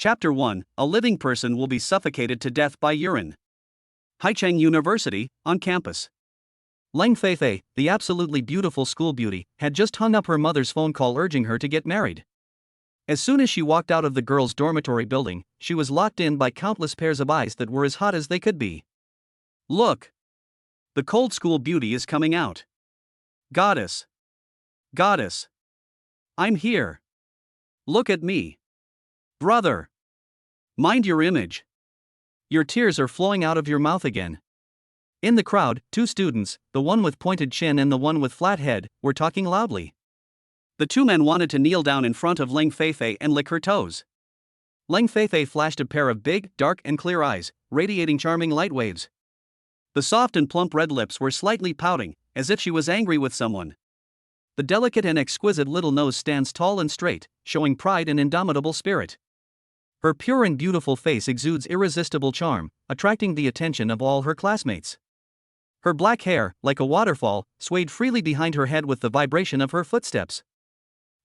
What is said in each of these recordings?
Chapter 1: A living person will be suffocated to death by urine. Haicheng University, on campus. Leng Feifei, the absolutely beautiful school beauty, had just hung up her mother's phone call urging her to get married. As soon as she walked out of the girls' dormitory building, she was locked in by countless pairs of eyes that were as hot as they could be. Look! The cold school beauty is coming out. Goddess! Goddess! I'm here! Look at me! Brother! Mind your image! Your tears are flowing out of your mouth again. In the crowd, two students, the one with pointed chin and the one with flat head, were talking loudly. The two men wanted to kneel down in front of Leng Feifei and lick her toes. Leng Feifei flashed a pair of big, dark and clear eyes, radiating charming light waves. The soft and plump red lips were slightly pouting, as if she was angry with someone. The delicate and exquisite little nose stands tall and straight, showing pride and indomitable spirit. Her pure and beautiful face exudes irresistible charm, attracting the attention of all her classmates. Her black hair, like a waterfall, swayed freely behind her head with the vibration of her footsteps.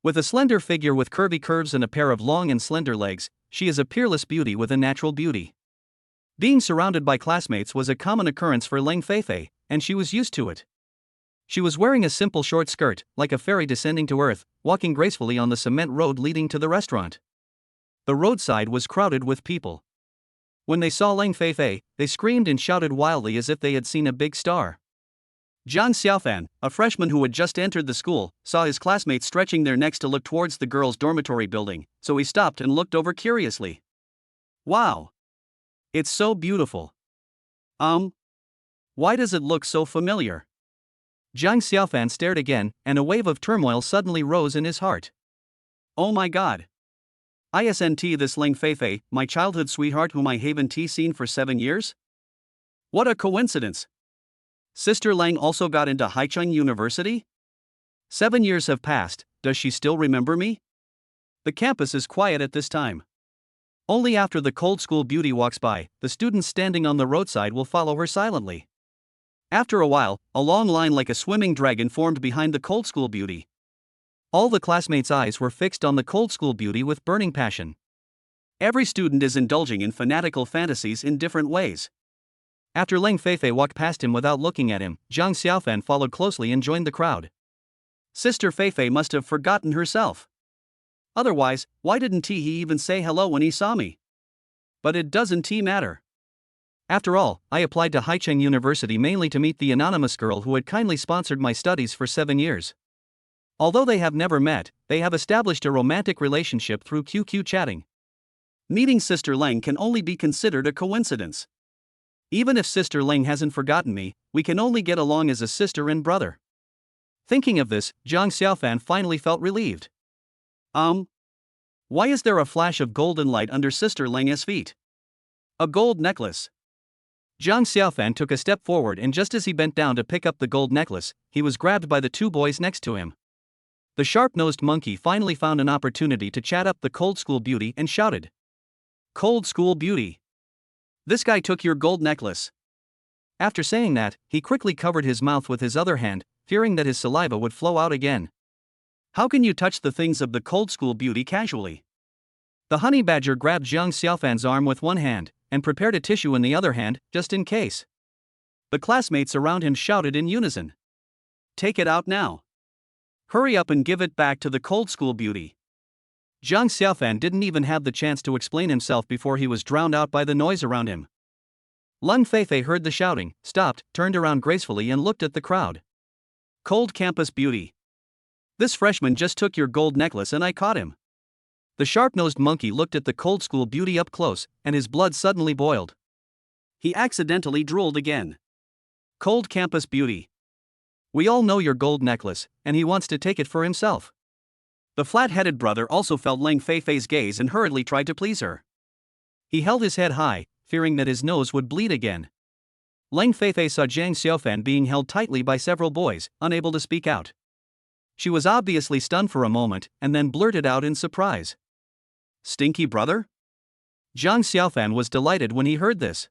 With a slender figure with curvy curves and a pair of long and slender legs, she is a peerless beauty with a natural beauty. Being surrounded by classmates was a common occurrence for Leng Feifei, and she was used to it. She was wearing a simple short skirt, like a fairy descending to earth, walking gracefully on the cement road leading to the restaurant. The roadside was crowded with people. When they saw Leng Feifei, they screamed and shouted wildly as if they had seen a big star. Jiang Xiaofan, a freshman who had just entered the school, saw his classmates stretching their necks to look towards the girls' dormitory building, so he stopped and looked over curiously. Wow! It's so beautiful. Why does it look so familiar? Jiang Xiaofan stared again, and a wave of turmoil suddenly rose in his heart. Oh my god! Isn't this Leng Feifei, my childhood sweetheart whom I haven't seen for 7 years? What a coincidence! Sister Leng also got into Haicheng University? 7 years have passed, does she still remember me? The campus is quiet at this time. Only after the cold school beauty walks by, the students standing on the roadside will follow her silently. After a while, a long line like a swimming dragon formed behind the cold school beauty. All the classmates' eyes were fixed on the cold school beauty with burning passion. Every student is indulging in fanatical fantasies in different ways. After Leng Feifei walked past him without looking at him, Jiang Xiaofan followed closely and joined the crowd. Sister Feifei must have forgotten herself. Otherwise, why didn't he even say hello when he saw me? But it doesn't matter. After all, I applied to Haicheng University mainly to meet the anonymous girl who had kindly sponsored my studies for 7 years. Although they have never met, they have established a romantic relationship through QQ chatting. Meeting Sister Leng can only be considered a coincidence. Even if Sister Leng hasn't forgotten me, we can only get along as a sister and brother. Thinking of this, Jiang Xiaofan finally felt relieved. Why is there a flash of golden light under Sister Leng's feet? A gold necklace. Jiang Xiaofan took a step forward, and just as he bent down to pick up the gold necklace, he was grabbed by the two boys next to him. The sharp-nosed monkey finally found an opportunity to chat up the cold school beauty and shouted. Cold school beauty! This guy took your gold necklace. After saying that, he quickly covered his mouth with his other hand, fearing that his saliva would flow out again. How can you touch the things of the cold school beauty casually? The honey badger grabbed Jiang Xiaofan's arm with one hand, and prepared a tissue in the other hand, just in case. The classmates around him shouted in unison. Take it out now. Hurry up and give it back to the cold school beauty. Jiang Xiaofan didn't even have the chance to explain himself before he was drowned out by the noise around him. Leng Feifei heard the shouting, stopped, turned around gracefully and looked at the crowd. Cold campus beauty. This freshman just took your gold necklace and I caught him. The sharp-nosed monkey looked at the cold school beauty up close, and his blood suddenly boiled. He accidentally drooled again. Cold campus beauty. We all know your gold necklace, and he wants to take it for himself. The flat-headed brother also felt Leng Feifei's gaze and hurriedly tried to please her. He held his head high, fearing that his nose would bleed again. Leng Feifei saw Jiang Xiaofan being held tightly by several boys, unable to speak out. She was obviously stunned for a moment, and then blurted out in surprise. Stinky brother? Jiang Xiaofan was delighted when he heard this.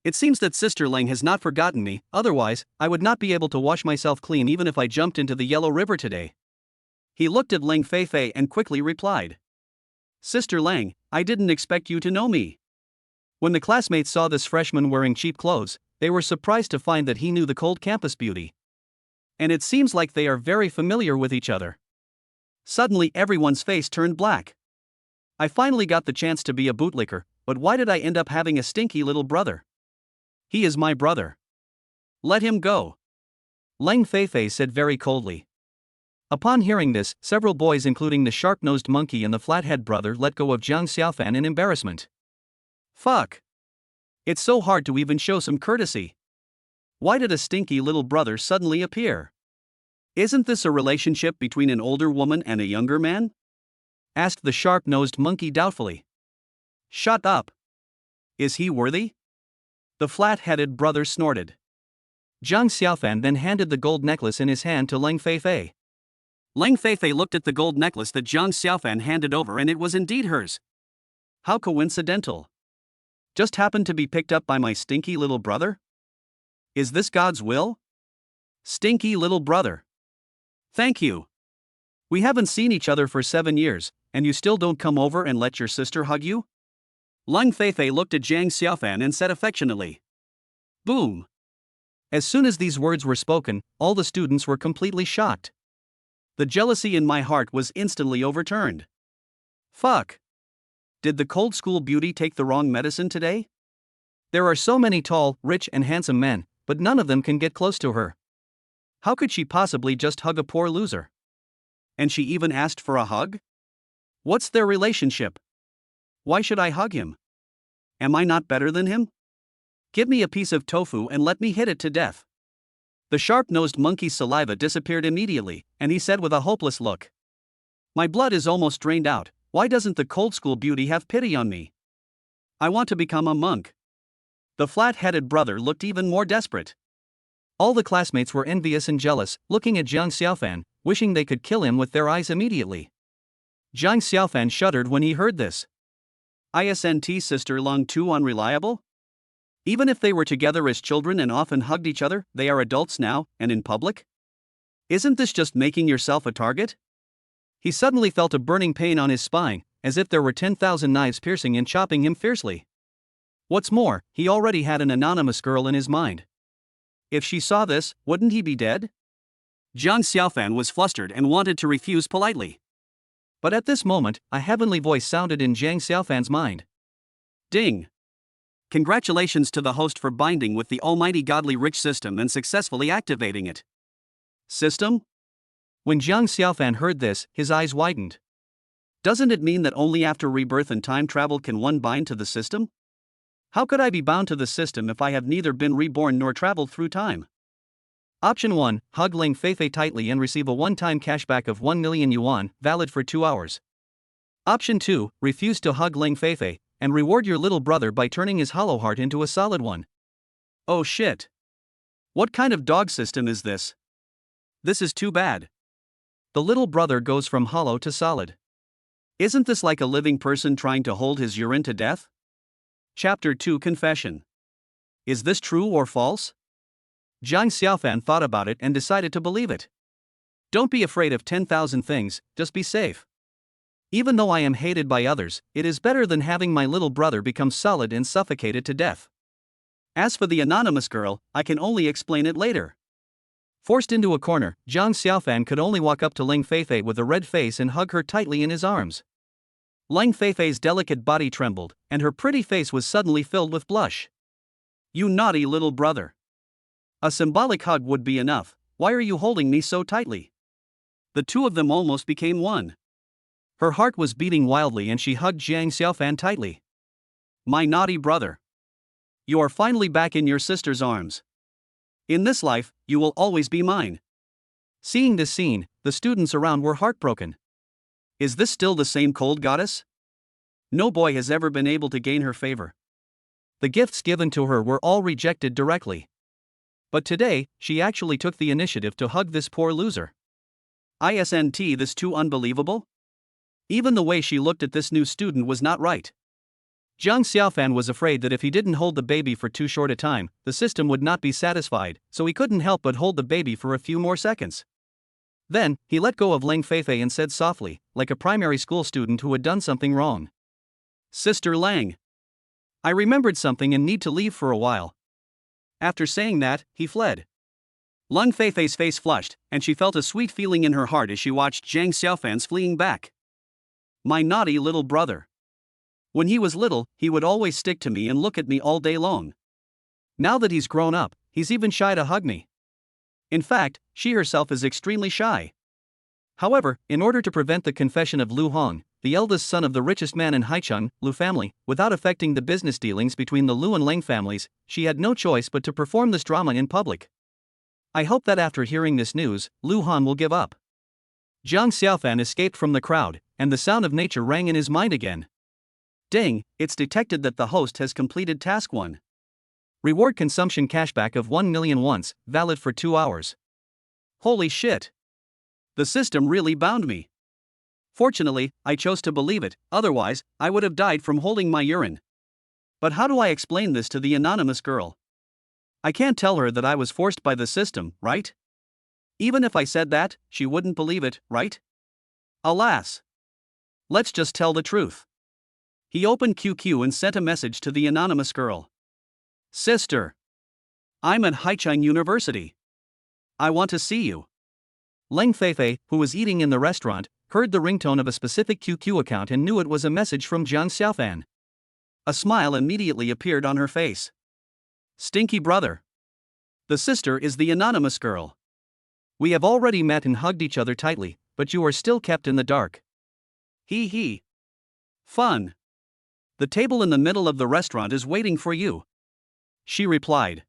It seems that Sister Leng has not forgotten me, otherwise, I would not be able to wash myself clean even if I jumped into the Yellow River today. He looked at Leng Feifei and quickly replied. Sister Lang, I didn't expect you to know me. When the classmates saw this freshman wearing cheap clothes, they were surprised to find that he knew the cold campus beauty. And it seems like they are very familiar with each other. Suddenly everyone's face turned black. I finally got the chance to be a bootlicker, but why did I end up having a stinky little brother? He is my brother. Let him go. Lang Feifei said very coldly. Upon hearing this, several boys including the sharp-nosed monkey and the flathead brother let go of Jiang Xiaofan in embarrassment. Fuck. It's so hard to even show some courtesy. Why did a stinky little brother suddenly appear? Isn't this a relationship between an older woman and a younger man? Asked the sharp-nosed monkey doubtfully. Shut up. Is he worthy? The flat-headed brother snorted. Jiang Xiaofan then handed the gold necklace in his hand to Lang Feifei. Lang Feifei looked at the gold necklace that Jiang Xiaofan handed over and it was indeed hers. How coincidental. Just happened to be picked up by my stinky little brother? Is this God's will? Stinky little brother. Thank you. We haven't seen each other for 7 years, and you still don't come over and let your sister hug you? Lang Feifei looked at Jiang Xiaofan and said affectionately. Boom. As soon as these words were spoken, all the students were completely shocked. The jealousy in my heart was instantly overturned. Fuck. Did the cold school beauty take the wrong medicine today? There are so many tall, rich and handsome men, but none of them can get close to her. How could she possibly just hug a poor loser? And she even asked for a hug? What's their relationship? Why should I hug him? Am I not better than him? Give me a piece of tofu and let me hit it to death. The sharp-nosed monkey's saliva disappeared immediately, and he said with a hopeless look. My blood is almost drained out, why doesn't the cold school beauty have pity on me? I want to become a monk. The flat-headed brother looked even more desperate. All the classmates were envious and jealous, looking at Jiang Xiaofan, wishing they could kill him with their eyes immediately. Jiang Xiaofan shuddered when he heard this. Isn't Sister Lang too unreliable? Even if they were together as children and often hugged each other, they are adults now, and in public? Isn't this just making yourself a target? He suddenly felt a burning pain on his spine, as if there were 10,000 knives piercing and chopping him fiercely. What's more, he already had an anonymous girl in his mind. If she saw this, wouldn't he be dead? Jiang Xiaofan was flustered and wanted to refuse politely. But at this moment, a heavenly voice sounded in Jiang Xiaofan's mind. Ding! Congratulations to the host for binding with the almighty godly rich system and successfully activating it. System? When Jiang Xiaofan heard this, his eyes widened. Doesn't it mean that only after rebirth and time travel can one bind to the system? How could I be bound to the system if I have neither been reborn nor traveled through time? Option 1, hug Lang Feifei tightly and receive a one-time cashback of 1 million yuan, valid for 2 hours. Option 2, refuse to hug Lang Feifei, and reward your little brother by turning his hollow heart into a solid one. Oh shit. What kind of dog system is this? This is too bad. The little brother goes from hollow to solid. Isn't this like a living person trying to hold his urine to death? Chapter 2 Confession. Is this true or false? Jiang Xiaofan thought about it and decided to believe it. Don't be afraid of 10,000 things, just be safe. Even though I am hated by others, it is better than having my little brother become solid and suffocated to death. As for the anonymous girl, I can only explain it later. Forced into a corner, Jiang Xiaofan could only walk up to Lang Feifei with a red face and hug her tightly in his arms. Lang Feifei's delicate body trembled, and her pretty face was suddenly filled with blush. You naughty little brother. A symbolic hug would be enough, why are you holding me so tightly? The two of them almost became one. Her heart was beating wildly and she hugged Jiang Xiaofan tightly. My naughty brother. You are finally back in your sister's arms. In this life, you will always be mine. Seeing this scene, the students around were heartbroken. Is this still the same cold goddess? No boy has ever been able to gain her favor. The gifts given to her were all rejected directly. But today, she actually took the initiative to hug this poor loser. Isn't this too unbelievable? Even the way she looked at this new student was not right. Jiang Xiaofan was afraid that if he didn't hold the baby for too short a time, the system would not be satisfied, so he couldn't help but hold the baby for a few more seconds. Then, he let go of Lang Feifei and said softly, like a primary school student who had done something wrong. Sister Lang. I remembered something and need to leave for a while. After saying that, he fled. Lang Feifei's face flushed, and she felt a sweet feeling in her heart as she watched Zhang Xiaofan's fleeing back. My naughty little brother. When he was little, he would always stick to me and look at me all day long. Now that he's grown up, he's even shy to hug me. In fact, she herself is extremely shy. However, in order to prevent the confession of Lu Hong, the eldest son of the richest man in Haicheng, Lu family, without affecting the business dealings between the Lu and Lang families, she had no choice but to perform this drama in public. I hope that after hearing this news, Lu Hong will give up. Zhang Xiaofan escaped from the crowd, and the sound of nature rang in his mind again. Ding, it's detected that the host has completed task 1. Reward consumption cashback of 1 million once, valid for 2 hours. Holy shit! The system really bound me. Fortunately, I chose to believe it, otherwise, I would have died from holding my urine. But how do I explain this to the anonymous girl? I can't tell her that I was forced by the system, right? Even if I said that, she wouldn't believe it, right? Alas! Let's just tell the truth. He opened QQ and sent a message to the anonymous girl. Sister! I'm at Haicheng University. I want to see you. Lang Feifei, who was eating in the restaurant, heard the ringtone of a specific QQ account and knew it was a message from Zhang Xiaofan. A smile immediately appeared on her face. Stinky brother. The sister is the anonymous girl. We have already met and hugged each other tightly, but you are still kept in the dark. Hee hee. Fun. The table in the middle of the restaurant is waiting for you. She replied.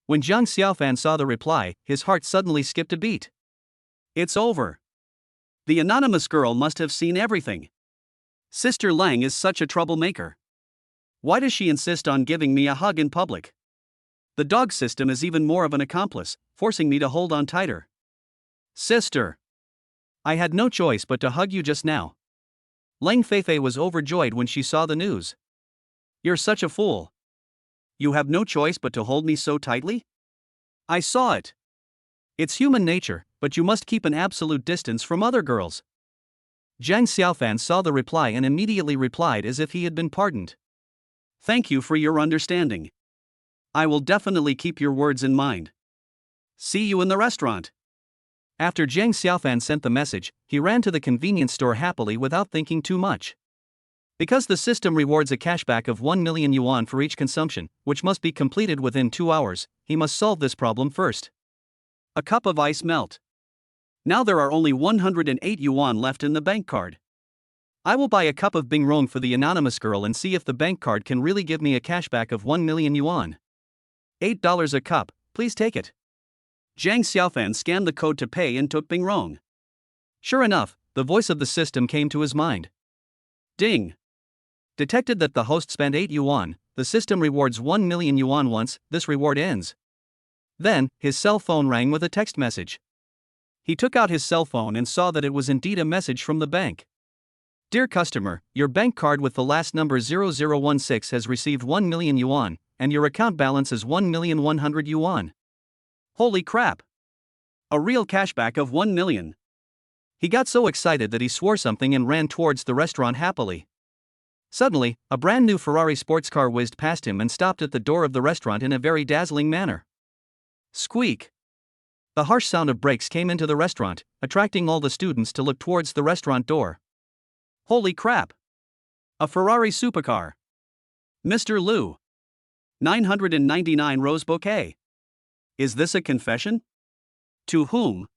When Zhang Xiaofan saw the reply, his heart suddenly skipped a beat. It's over. The anonymous girl must have seen everything. Sister Lang is such a troublemaker. Why does she insist on giving me a hug in public? The dog system is even more of an accomplice, forcing me to hold on tighter. Sister! I had no choice but to hug you just now. Lang Feifei was overjoyed when she saw the news. You're such a fool. You have no choice but to hold me so tightly? I saw it. It's human nature, but you must keep an absolute distance from other girls. Zhang Xiaofan saw the reply and immediately replied as if he had been pardoned. Thank you for your understanding. I will definitely keep your words in mind. See you in the restaurant. After Zhang Xiaofan sent the message, he ran to the convenience store happily without thinking too much. Because the system rewards a cashback of 1 million yuan for each consumption, which must be completed within 2 hours, he must solve this problem first. A cup of ice melt. Now there are only 108 yuan left in the bank card. I will buy a cup of bingrong for the anonymous girl and see if the bank card can really give me a cashback of 1 million yuan. $8 a cup, please take it. Zhang Xiaofan scanned the code to pay and took bingrong. Sure enough, the voice of the system came to his mind. Ding! Detected that the host spent 8 yuan, the system rewards 1 million yuan once this reward ends. Then, his cell phone rang with a text message. He took out his cell phone and saw that it was indeed a message from the bank. Dear customer, your bank card with the last number 0016 has received 1 million yuan, and your account balance is 1,100,000 yuan. Holy crap! A real cashback of 1 million. He got so excited that he swore something and ran towards the restaurant happily. Suddenly, a brand new Ferrari sports car whizzed past him and stopped at the door of the restaurant in a very dazzling manner. Squeak! The harsh sound of brakes came into the restaurant, attracting all the students to look towards the restaurant door. Holy crap! A Ferrari supercar. Mr. Liu. 999 rose bouquet. Is this a confession? To whom?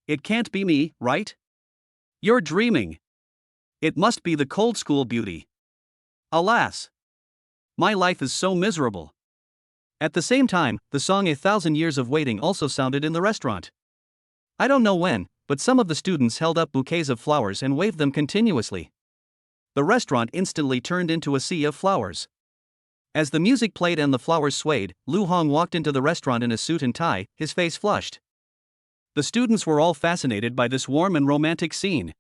It can't be me, right? You're dreaming. It must be the cold school beauty. Alas! My life is so miserable. At the same time, the song 1,000 Years of Waiting also sounded in the restaurant. I don't know when, but some of the students held up bouquets of flowers and waved them continuously. The restaurant instantly turned into a sea of flowers. As the music played and the flowers swayed, Lu Hong walked into the restaurant in a suit and tie, his face flushed. The students were all fascinated by this warm and romantic scene.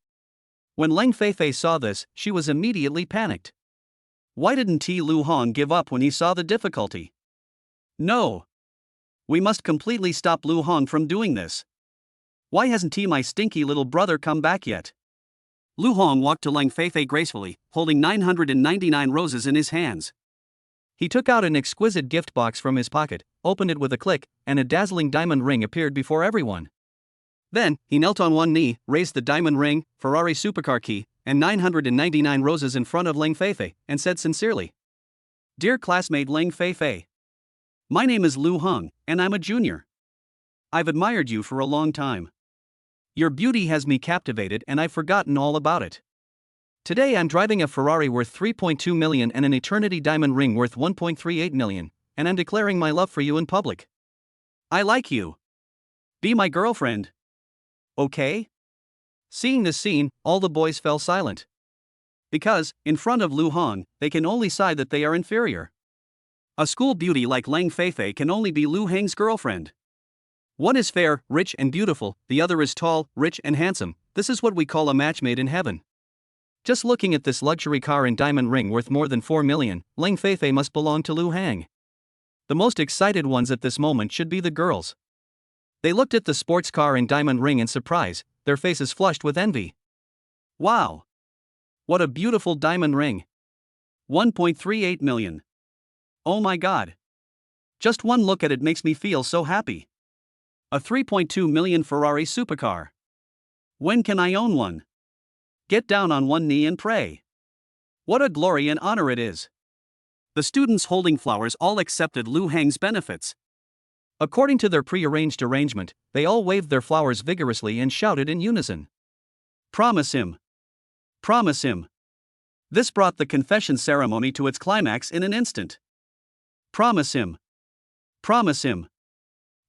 When Lang Feifei saw this, she was immediately panicked. Why didn't Lu Hong give up when he saw the difficulty? No. We must completely stop Lu Hong from doing this. Why hasn't my stinky little brother come back yet? Lu Hong walked to Lang Feifei gracefully, holding 999 roses in his hands. He took out an exquisite gift box from his pocket, opened it with a click, and a dazzling diamond ring appeared before everyone. Then, he knelt on one knee, raised the diamond ring, Ferrari supercar key, and 999 roses in front of Lang Feifei, and said sincerely, "Dear classmate Lang Feifei, my name is Lu Hong, and I'm a junior. I've admired you for a long time. Your beauty has me captivated and I've forgotten all about it. Today I'm driving a Ferrari worth 3.2 million and an eternity diamond ring worth 1.38 million, and I'm declaring my love for you in public. I like you. Be my girlfriend. Okay?" Seeing this scene, all the boys fell silent. Because, in front of Lu Hong, they can only sigh that they are inferior. A school beauty like Lang Feifei can only be Lu Hong's girlfriend. One is fair, rich and beautiful, the other is tall, rich and handsome. This is what we call a match made in heaven. Just looking at this luxury car and diamond ring worth more than 4 million, Lang Feifei must belong to Lu Hong. The most excited ones at this moment should be the girls. They looked at the sports car and diamond ring in surprise, their faces flushed with envy. Wow! What a beautiful diamond ring! 1.38 million. Oh my god! Just one look at it makes me feel so happy. A 3.2 million Ferrari supercar. When can I own one? Get down on one knee and pray. What a glory and honor it is. The students holding flowers all accepted Lu Hong's benefits. According to their pre-arranged arrangement, they all waved their flowers vigorously and shouted in unison. Promise him. Promise him. This brought the confession ceremony to its climax in an instant. Promise him. Promise him.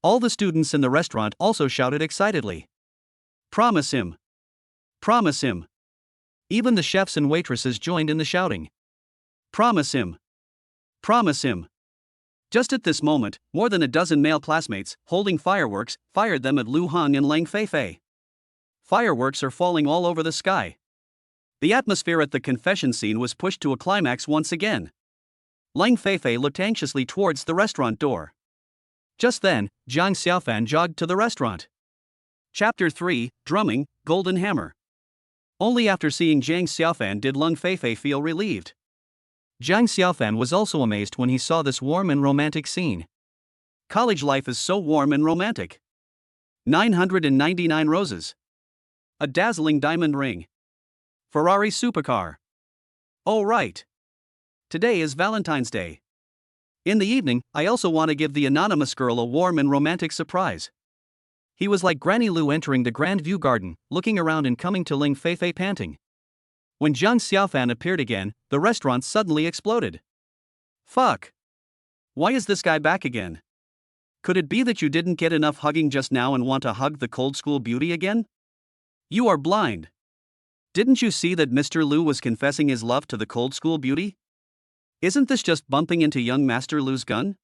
All the students in the restaurant also shouted excitedly. Promise him. Promise him. Even the chefs and waitresses joined in the shouting. Promise him. Promise him. Just at this moment, more than a dozen male classmates, holding fireworks, fired them at Lu Hong and Lang Feifei. Fireworks are falling all over the sky. The atmosphere at the confession scene was pushed to a climax once again. Lang Feifei looked anxiously towards the restaurant door. Just then, Jiang Xiaofan jogged to the restaurant. Chapter 3, Drumming, Golden Hammer. Only after seeing Jiang Xiaofan did Lang Feifei feel relieved. Jiang Xiaofan was also amazed when he saw this warm and romantic scene. College life is so warm and romantic. 999 roses. A dazzling diamond ring. Ferrari supercar. Oh right. Today is Valentine's Day. In the evening, I also want to give the anonymous girl a warm and romantic surprise. He was like Granny Lu entering the Grand View Garden, looking around and coming to Lang Feifei panting. When Jiang Xiaofan appeared again, the restaurant suddenly exploded. Fuck! Why is this guy back again? Could it be that you didn't get enough hugging just now and want to hug the cold school beauty again? You are blind. Didn't you see that Mr. Lu was confessing his love to the cold school beauty? Isn't this just bumping into young Master Lu's gun?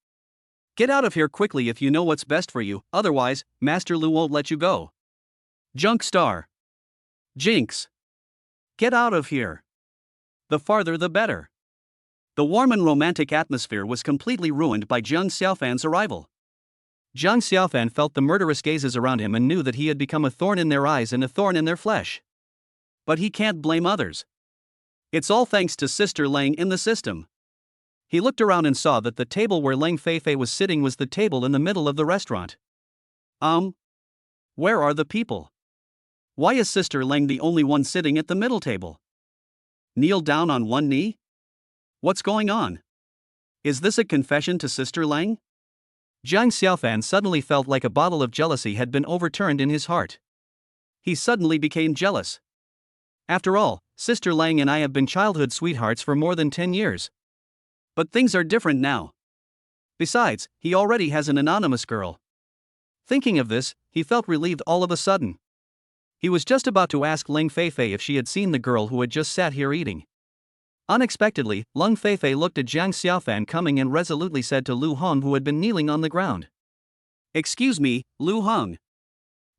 Get out of here quickly if you know what's best for you, otherwise, Master Lu won't let you go. Junk star. Jinx. Get out of here. The farther the better. The warm and romantic atmosphere was completely ruined by Jiang Xiaofan's arrival. Jiang Xiaofan felt the murderous gazes around him and knew that he had become a thorn in their eyes and a thorn in their flesh. But he can't blame others. It's all thanks to Sister Lang in the system. He looked around and saw that the table where Lang Feifei was sitting was the table in the middle of the restaurant. Where are the people? Why is Sister Lang the only one sitting at the middle table? Kneel down on one knee? What's going on? Is this a confession to Sister Lang? Jiang Xiaofan suddenly felt like a bottle of jealousy had been overturned in his heart. He suddenly became jealous. After all, Sister Lang and I have been childhood sweethearts for more than 10 years. But things are different now. Besides, he already has an anonymous girl. Thinking of this, he felt relieved all of a sudden. He was just about to ask Lang Feifei if she had seen the girl who had just sat here eating. Unexpectedly, Lang Feifei looked at Jiang Xiaofan coming and resolutely said to Lu Hong, who had been kneeling on the ground. Excuse me, Lu Hong.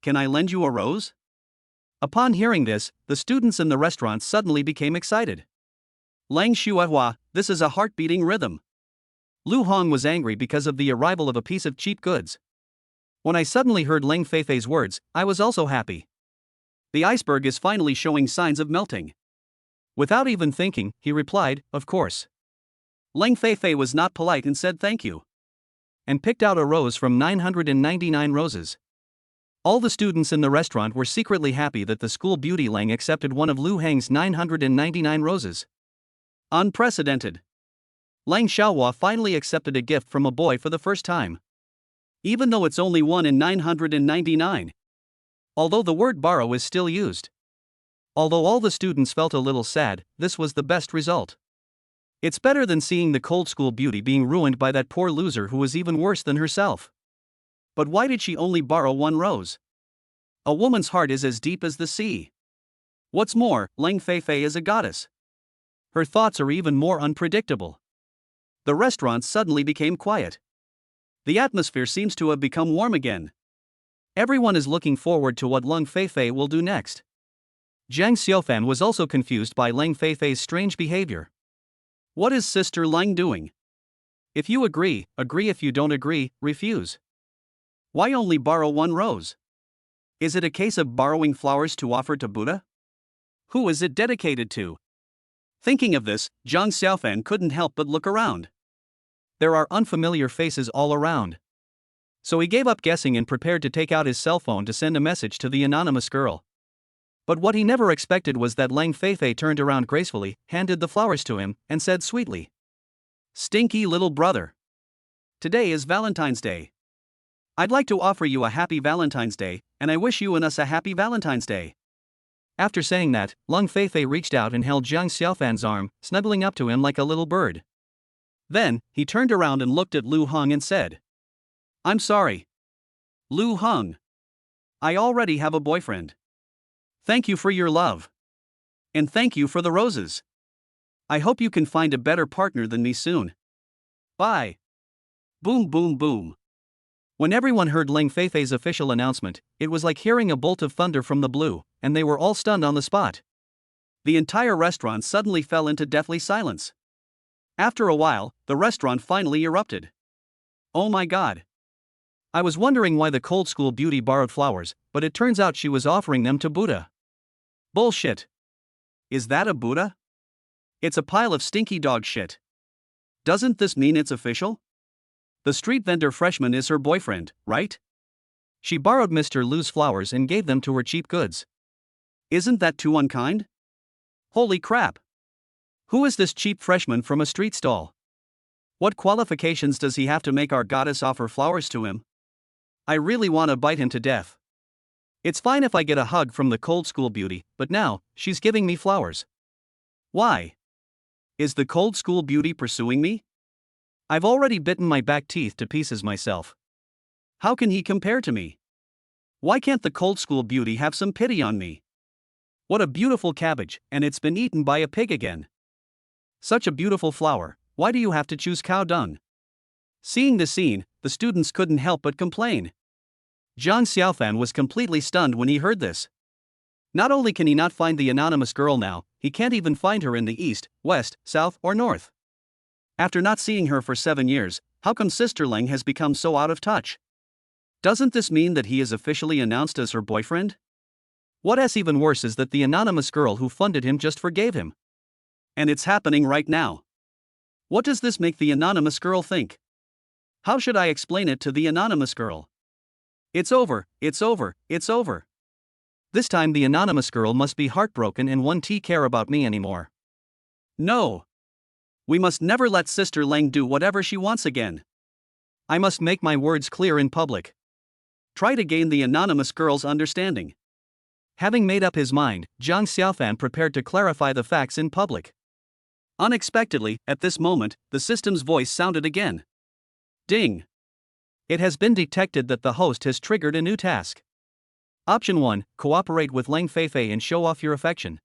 Can I lend you a rose? Upon hearing this, the students in the restaurant suddenly became excited. Lang Shuahua, this is a heart-beating rhythm. Lu Hong was angry because of the arrival of a piece of cheap goods. When I suddenly heard Leng Feifei's words, I was also happy. The iceberg is finally showing signs of melting. Without even thinking, he replied, "Of course." Leng Feifei was not polite and said thank you. And picked out a rose from 999 roses. All the students in the restaurant were secretly happy that the school beauty Leng accepted one of Lu Heng's 999 roses. Unprecedented. Leng Xiaohua finally accepted a gift from a boy for the first time. Even though it's only one in 999. Although the word borrow is still used. Although all the students felt a little sad, this was the best result. It's better than seeing the cold school beauty being ruined by that poor loser who was even worse than herself. But why did she only borrow one rose? A woman's heart is as deep as the sea. What's more, Leng Feifei is a goddess. Her thoughts are even more unpredictable. The restaurant suddenly became quiet. The atmosphere seems to have become warm again. Everyone is looking forward to what Leng Feifei will do next. Jiang Xiaofan was also confused by Leng Feifei's strange behavior. What is Sister Leng doing? If you agree, agree. If you don't agree, refuse. Why only borrow one rose? Is it a case of borrowing flowers to offer to Buddha? Who is it dedicated to? Thinking of this, Jiang Xiaofan couldn't help but look around. There are unfamiliar faces all around. So he gave up guessing and prepared to take out his cell phone to send a message to the anonymous girl. But what he never expected was that Leng Feifei turned around gracefully, handed the flowers to him, and said sweetly, "Stinky little brother. Today is Valentine's Day. I'd like to offer you a happy Valentine's Day, and I wish you and us a happy Valentine's Day." After saying that, Leng Feifei reached out and held Jiang Xiaofan's arm, snuggling up to him like a little bird. Then, he turned around and looked at Lu Heng and said, "I'm sorry. Lu Heng. I already have a boyfriend. Thank you for your love. And thank you for the roses. I hope you can find a better partner than me soon. Bye." Boom, boom, boom. When everyone heard Leng Feifei's official announcement, it was like hearing a bolt of thunder from the blue, and they were all stunned on the spot. The entire restaurant suddenly fell into deathly silence. After a while, the restaurant finally erupted. Oh my god. I was wondering why the cold school beauty borrowed flowers, but it turns out she was offering them to Buddha. Bullshit. Is that a Buddha? It's a pile of stinky dog shit. Doesn't this mean it's official? The street vendor freshman is her boyfriend, right? She borrowed Mr. Lu's flowers and gave them to her cheap goods. Isn't that too unkind? Holy crap. Who is this cheap freshman from a street stall? What qualifications does he have to make our goddess offer flowers to him? I really want to bite him to death. It's fine if I get a hug from the cold school beauty, but now, she's giving me flowers. Why? Is the cold school beauty pursuing me? I've already bitten my back teeth to pieces myself. How can he compare to me? Why can't the cold school beauty have some pity on me? What a beautiful cabbage, and it's been eaten by a pig again. Such a beautiful flower, why do you have to choose cow dung? Seeing the scene, the students couldn't help but complain. Jiang Xiaofan was completely stunned when he heard this. Not only can he not find the anonymous girl now, he can't even find her in the east, west, south, or north. After not seeing her for 7 years, how come Sister Leng has become so out of touch? Doesn't this mean that he is officially announced as her boyfriend? What's even worse is that the anonymous girl who funded him just forgave him. And it's happening right now. What does this make the anonymous girl think? How should I explain it to the anonymous girl? It's over, it's over, it's over. This time the anonymous girl must be heartbroken and won't care about me anymore. No. We must never let Sister Leng do whatever she wants again. I must make my words clear in public. Try to gain the anonymous girl's understanding. Having made up his mind, Jiang Xiaofan prepared to clarify the facts in public. Unexpectedly, at this moment, the system's voice sounded again. Ding! It has been detected that the host has triggered a new task. Option 1, cooperate with Leng Feifei and show off your affection.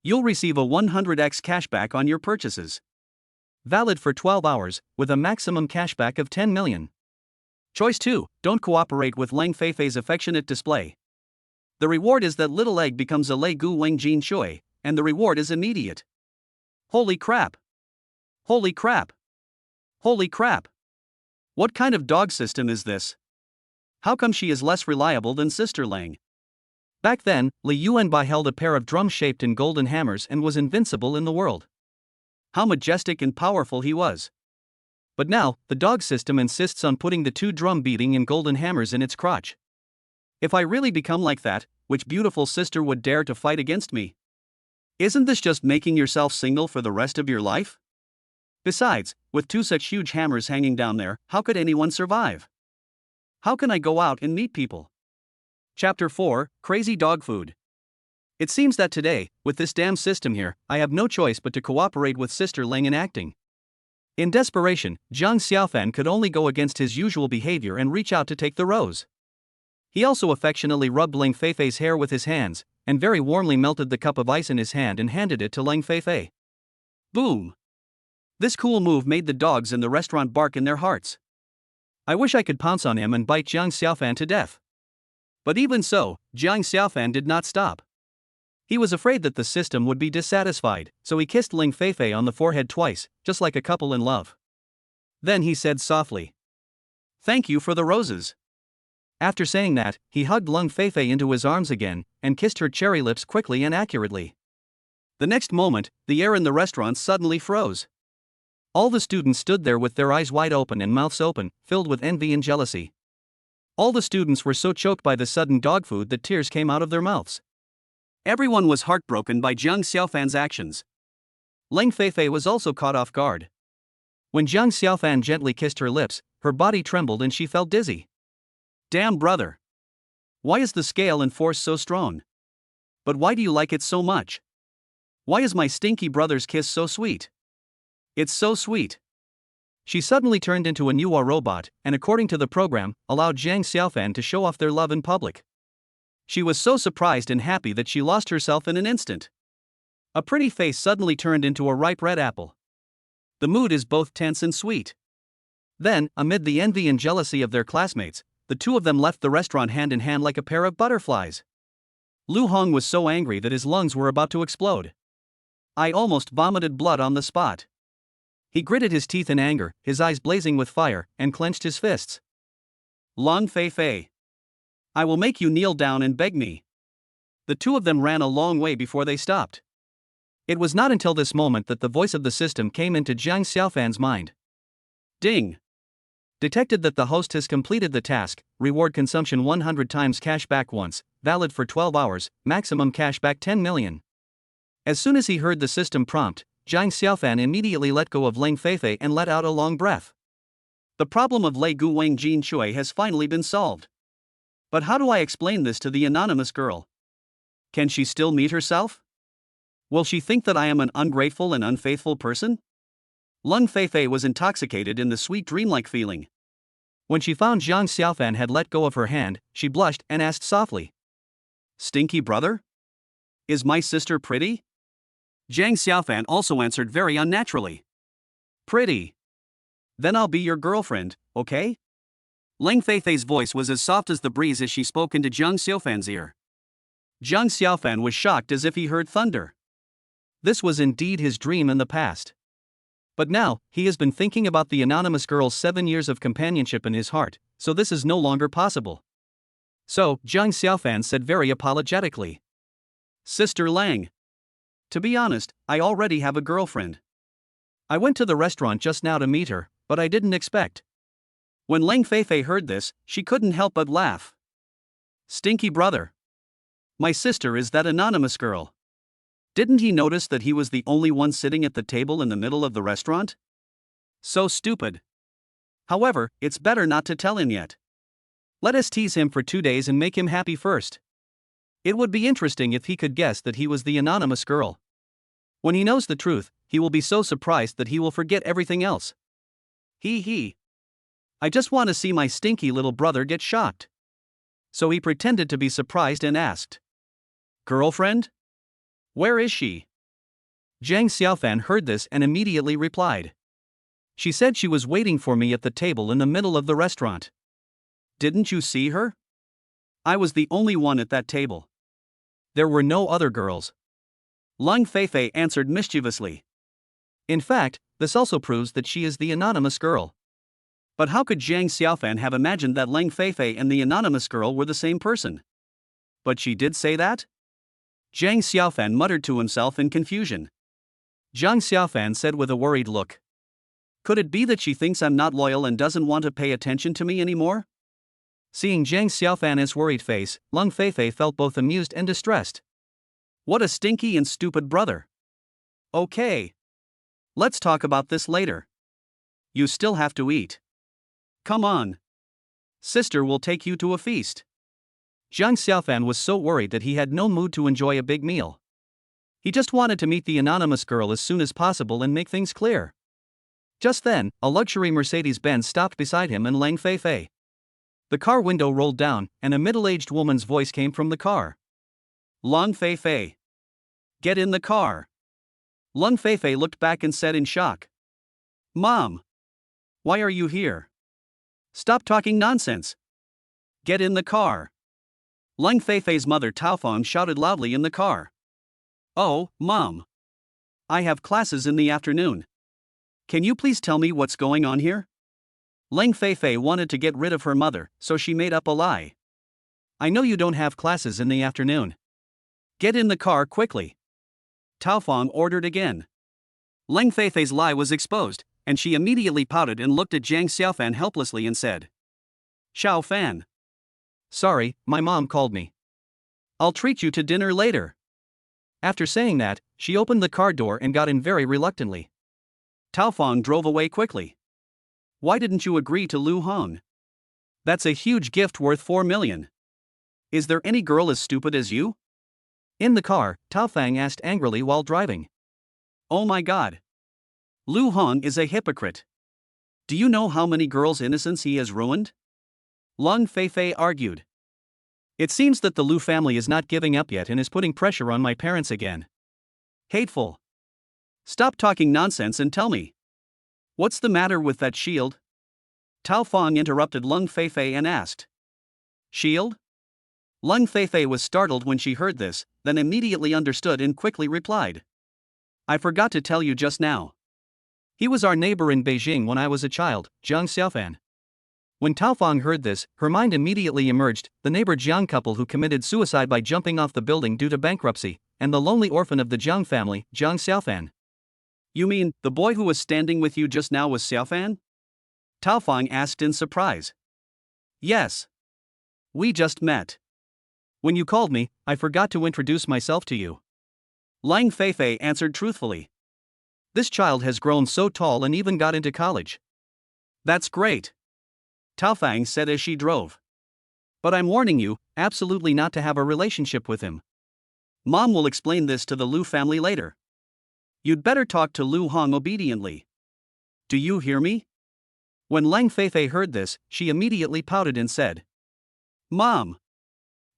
You'll receive a 100x cashback on your purchases. Valid for 12 hours, with a maximum cashback of 10 million. Choice 2, don't cooperate with Leng Feifei's affectionate display. The reward is that little egg becomes a Lei Gu Weng Jin Shui, and the reward is immediate. Holy crap! Holy crap! Holy crap! What kind of dog system is this? How come she is less reliable than Sister Lang? Back then, Li Yuanbai held a pair of drums shaped in golden hammers and was invincible in the world. How majestic and powerful he was. But now, the dog system insists on putting the two drum beating and golden hammers in its crotch. If I really become like that, which beautiful sister would dare to fight against me? Isn't this just making yourself single for the rest of your life? Besides, with two such huge hammers hanging down there, how could anyone survive? How can I go out and meet people? Chapter 4, Crazy Dog Food. It seems that today, with this damn system here, I have no choice but to cooperate with Sister Ling in acting. In desperation, Zhang Xiaofan could only go against his usual behavior and reach out to take the rose. He also affectionately rubbed Ling Feifei's hair with his hands, and very warmly melted the cup of ice in his hand and handed it to Ling Feifei. Boom! This cool move made the dogs in the restaurant bark in their hearts. I wish I could pounce on him and bite Zhang Xiaofan to death. But even so, Zhang Xiaofan did not stop. He was afraid that the system would be dissatisfied, so he kissed Ling Feifei on the forehead twice, just like a couple in love. Then he said softly, "Thank you for the roses." After saying that, he hugged Ling Feifei into his arms again, and kissed her cherry lips quickly and accurately. The next moment, the air in the restaurant suddenly froze. All the students stood there with their eyes wide open and mouths open, filled with envy and jealousy. All the students were so choked by the sudden dog food that tears came out of their mouths. Everyone was heartbroken by Zhang Xiaofan's actions. Ling Feifei was also caught off guard. When Zhang Xiaofan gently kissed her lips, her body trembled and she felt dizzy. Damn brother! Why is the scale and force so strong? But why do you like it so much? Why is my stinky brother's kiss so sweet? It's so sweet. She suddenly turned into a new robot, and according to the program, allowed Zhang Xiaofan to show off their love in public. She was so surprised and happy that she lost herself in an instant. A pretty face suddenly turned into a ripe red apple. The mood is both tense and sweet. Then, amid the envy and jealousy of their classmates, the two of them left the restaurant hand in hand like a pair of butterflies. Lu Hong was so angry that his lungs were about to explode. I almost vomited blood on the spot. He gritted his teeth in anger, his eyes blazing with fire, and clenched his fists. Ling Feifei, I will make you kneel down and beg me. The two of them ran a long way before they stopped. It was not until this moment that the voice of the system came into Zhang Xiaofan's mind. Ding! Detected that the host has completed the task, reward consumption 100 times cashback once, valid for 12 hours, maximum cashback 10 million. As soon as he heard the system prompt, Zhang Xiaofan immediately let go of Ling Feifei and let out a long breath. The problem of Lei Guwang Jin Chui has finally been solved. But how do I explain this to the anonymous girl? Can she still meet herself? Will she think that I am an ungrateful and unfaithful person? Ling Feifei was intoxicated in the sweet dreamlike feeling. When she found Zhang Xiaofan had let go of her hand, she blushed and asked softly, "Stinky brother? Is my sister pretty?" Zhang Xiaofan also answered very unnaturally, "Pretty. Then I'll be your girlfriend, okay?" Ling Feifei's voice was as soft as the breeze as she spoke into Zhang Xiaofan's ear. Zhang Xiaofan was shocked as if he heard thunder. This was indeed his dream in the past. But now, he has been thinking about the anonymous girl's 7 years of companionship in his heart, so this is no longer possible. So, Zhang Xiaofan said very apologetically, "Sister Lang. To be honest, I already have a girlfriend. I went to the restaurant just now to meet her, but I didn't expect." When Ling Feifei heard this, she couldn't help but laugh. "Stinky brother. My sister is that anonymous girl. Didn't he notice that he was the only one sitting at the table in the middle of the restaurant? So stupid. However, it's better not to tell him yet. Let us tease him for 2 days and make him happy first. It would be interesting if he could guess that he was the anonymous girl. When he knows the truth, he will be so surprised that he will forget everything else. He. I just want to see my stinky little brother get shocked." So he pretended to be surprised and asked, "Girlfriend? Where is she?" Zhang Xiaofan heard this and immediately replied, "She said she was waiting for me at the table in the middle of the restaurant." "Didn't you see her?" "I was the only one at that table. There were no other girls." Ling Feifei answered mischievously. In fact, this also proves that she is the anonymous girl. But how could Jiang Xiaofan have imagined that Leng Feifei and the anonymous girl were the same person? But she did say that? Jiang Xiaofan muttered to himself in confusion. Jiang Xiaofan said with a worried look. Could it be that she thinks I'm not loyal and doesn't want to pay attention to me anymore? Seeing Jiang Xiaofan's worried face, Leng Feifei felt both amused and distressed. What a stinky and stupid brother. Okay. Let's talk about this later. You still have to eat. Come on. Sister will take you to a feast. Jiang Xiaofan was so worried that he had no mood to enjoy a big meal. He just wanted to meet the anonymous girl as soon as possible and make things clear. Just then, a luxury Mercedes-Benz stopped beside him and Leng Feifei. The car window rolled down, and a middle-aged woman's voice came from the car. Leng Feifei. Get in the car. Leng Feifei looked back and said in shock. Mom. Why are you here? Stop talking nonsense. Get in the car. Leng Feifei's mother Taofeng shouted loudly in the car. Oh, Mom. I have classes in the afternoon. Can you please tell me what's going on here? Leng Feifei wanted to get rid of her mother, so she made up a lie. I know you don't have classes in the afternoon. Get in the car quickly. Taofeng ordered again. Leng Feifei's lie was exposed, and she immediately pouted and looked at Jiang Xiaofan helplessly and said, Xiaofan. Sorry, my mom called me. I'll treat you to dinner later. After saying that, she opened the car door and got in very reluctantly. Taofeng drove away quickly. Why didn't you agree to Lu Hong? That's a huge gift worth 4 million. Is there any girl as stupid as you? In the car, Taofeng asked angrily while driving. Oh my god. Lu Hong is a hypocrite. Do you know how many girls' innocence he has ruined? Leng Feifei argued. It seems that the Lu family is not giving up yet and is putting pressure on my parents again. Hateful. Stop talking nonsense and tell me. What's the matter with that shield? Taofeng interrupted Leng Feifei and asked. Shield? Leng Feifei was startled when she heard this, then immediately understood and quickly replied. I forgot to tell you just now. He was our neighbor in Beijing when I was a child, Jiang Xiaofan. When Taofeng heard this, her mind immediately emerged, the neighbor Jiang couple who committed suicide by jumping off the building due to bankruptcy, and the lonely orphan of the Jiang family, Jiang Xiaofan. You mean, the boy who was standing with you just now was Xiaofan? Taofeng asked in surprise. Yes. We just met. When you called me, I forgot to introduce myself to you. Leng Feifei answered truthfully. This child has grown so tall and even got into college. That's great. Taofeng said as she drove. But I'm warning you, absolutely not to have a relationship with him. Mom will explain this to the Lu family later. You'd better talk to Lu Hong obediently. Do you hear me? When Leng Feifei heard this, she immediately pouted and said, Mom.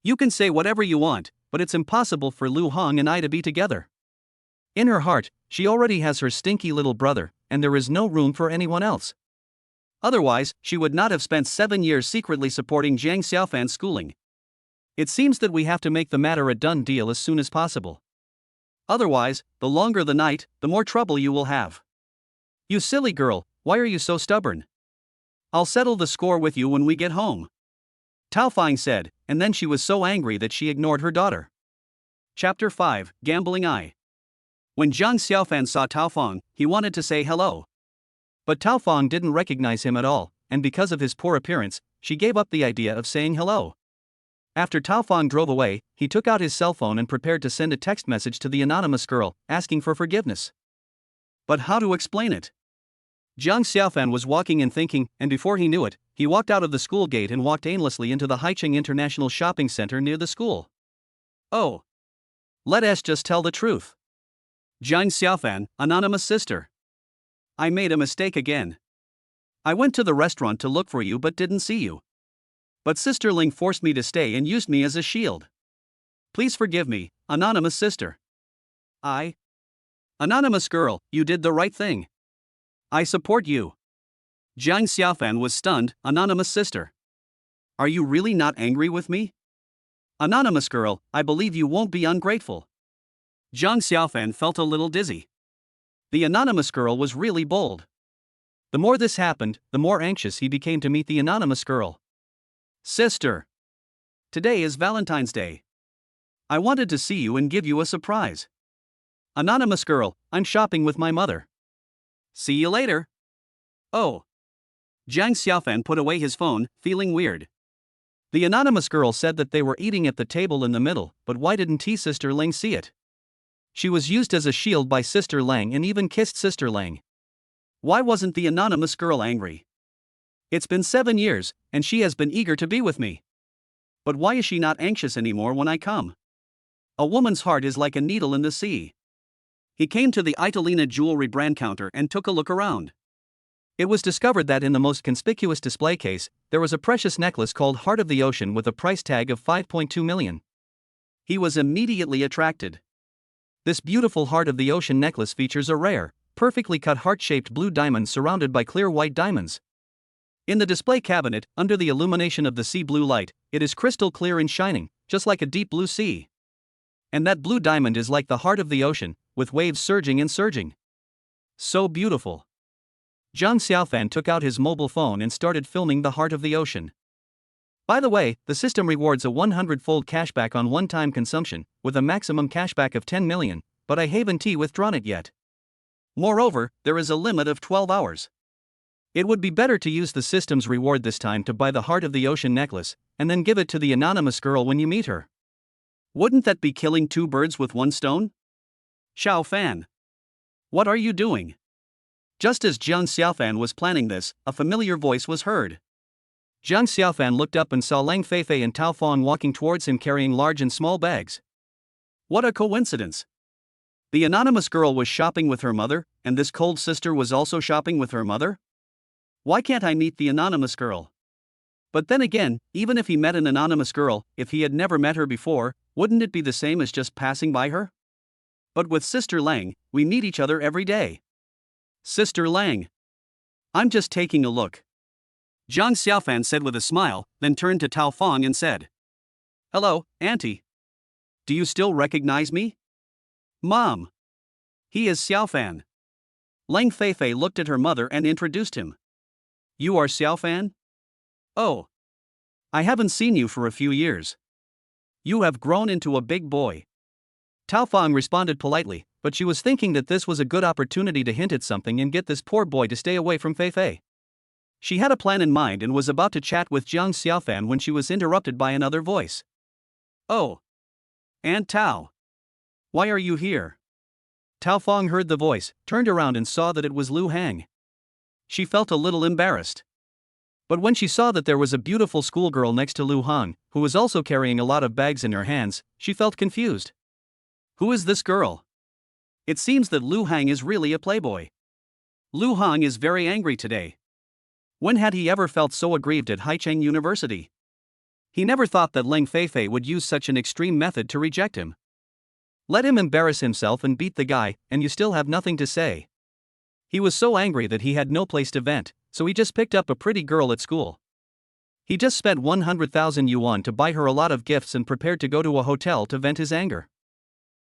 You can say whatever you want, but it's impossible for Lu Hong and I to be together. In her heart, she already has her stinky little brother, and there is no room for anyone else. Otherwise, she would not have spent 7 years secretly supporting Jiang Xiaofan's schooling. It seems that we have to make the matter a done deal as soon as possible. Otherwise, the longer the night, the more trouble you will have. You silly girl, why are you so stubborn? I'll settle the score with you when we get home. Taofeng said, and then she was so angry that she ignored her daughter. Chapter 5, Gambling Eye. When Jiang Xiaofan saw Taofeng, he wanted to say hello. But Taofeng didn't recognize him at all, and because of his poor appearance, she gave up the idea of saying hello. After Taofeng drove away, he took out his cell phone and prepared to send a text message to the anonymous girl, asking for forgiveness. But how to explain it? Jiang Xiaofan was walking and thinking, and before he knew it, he walked out of the school gate and walked aimlessly into the Haicheng International Shopping Center near the school. Oh. Let us just tell the truth. Jiang Xiaofan, anonymous sister. I made a mistake again. I went to the restaurant to look for you but didn't see you. But Sister Ling forced me to stay and used me as a shield. Please forgive me, anonymous sister. Anonymous girl, you did the right thing. I support you. Jiang Xiaofan was stunned, anonymous sister. Are you really not angry with me? Anonymous girl, I believe you won't be ungrateful. Jiang Xiaofan felt a little dizzy. The anonymous girl was really bold. The more this happened, the more anxious he became to meet the anonymous girl. Sister. Today is Valentine's Day. I wanted to see you and give you a surprise. Anonymous girl, I'm shopping with my mother. See you later. Oh. Jiang Xiaofan put away his phone, feeling weird. The anonymous girl said that they were eating at the table in the middle, but why didn't Sister Lang see it? She was used as a shield by Sister Lang and even kissed Sister Lang. Why wasn't the anonymous girl angry? It's been 7 years, and she has been eager to be with me. But why is she not anxious anymore when I come? A woman's heart is like a needle in the sea. He came to the Italina jewelry brand counter and took a look around. It was discovered that in the most conspicuous display case, there was a precious necklace called Heart of the Ocean with a price tag of 5.2 million. He was immediately attracted. This beautiful Heart of the Ocean necklace features a rare, perfectly cut heart-shaped blue diamond surrounded by clear white diamonds. In the display cabinet, under the illumination of the sea blue light, it is crystal clear and shining, just like a deep blue sea. And that blue diamond is like the heart of the ocean, with waves surging and surging. So beautiful. Jiang Xiaofan took out his mobile phone and started filming the heart of the ocean. By the way, the system rewards a 100-fold cashback on one-time consumption, with a maximum cashback of 10 million, but I haven't withdrawn it yet. Moreover, there is a limit of 12 hours. It would be better to use the system's reward this time to buy the Heart of the Ocean necklace, and then give it to the anonymous girl when you meet her. Wouldn't that be killing 2 birds with 1 stone? Xiao Fan. What are you doing? Just as Jiang Xiaofan was planning this, a familiar voice was heard. Jiang Xiaofan looked up and saw Lang Feifei and Tao Fong walking towards him carrying large and small bags. What a coincidence! The anonymous girl was shopping with her mother, and this cold sister was also shopping with her mother? Why can't I meet the anonymous girl? But then again, even if he met an anonymous girl, if he had never met her before, wouldn't it be the same as just passing by her? But with Sister Lang, we meet each other every day. Sister Lang. I'm just taking a look. Jiang Xiaofan said with a smile, then turned to Tao Fong and said, Hello, Auntie. Do you still recognize me? Mom. He is Xiaofan. Lang Feifei looked at her mother and introduced him. You are Xiaofan? Oh. I haven't seen you for a few years. You have grown into a big boy. Tao Fong responded politely, but she was thinking that this was a good opportunity to hint at something and get this poor boy to stay away from Feifei. She had a plan in mind and was about to chat with Jiang Xiaofan when she was interrupted by another voice. Oh. Aunt Tao. Why are you here? Tao Fong heard the voice, turned around and saw that it was Lu Hang. She felt a little embarrassed. But when she saw that there was a beautiful schoolgirl next to Lu Hang, who was also carrying a lot of bags in her hands, she felt confused. Who is this girl? It seems that Lu Hang is really a playboy. Lu Hang is very angry today. When had he ever felt so aggrieved at Haicheng University? He never thought that Lang Feifei would use such an extreme method to reject him. Let him embarrass himself and beat the guy, and you still have nothing to say. He was so angry that he had no place to vent, so he just picked up a pretty girl at school. He just spent 100,000 yuan to buy her a lot of gifts and prepared to go to a hotel to vent his anger.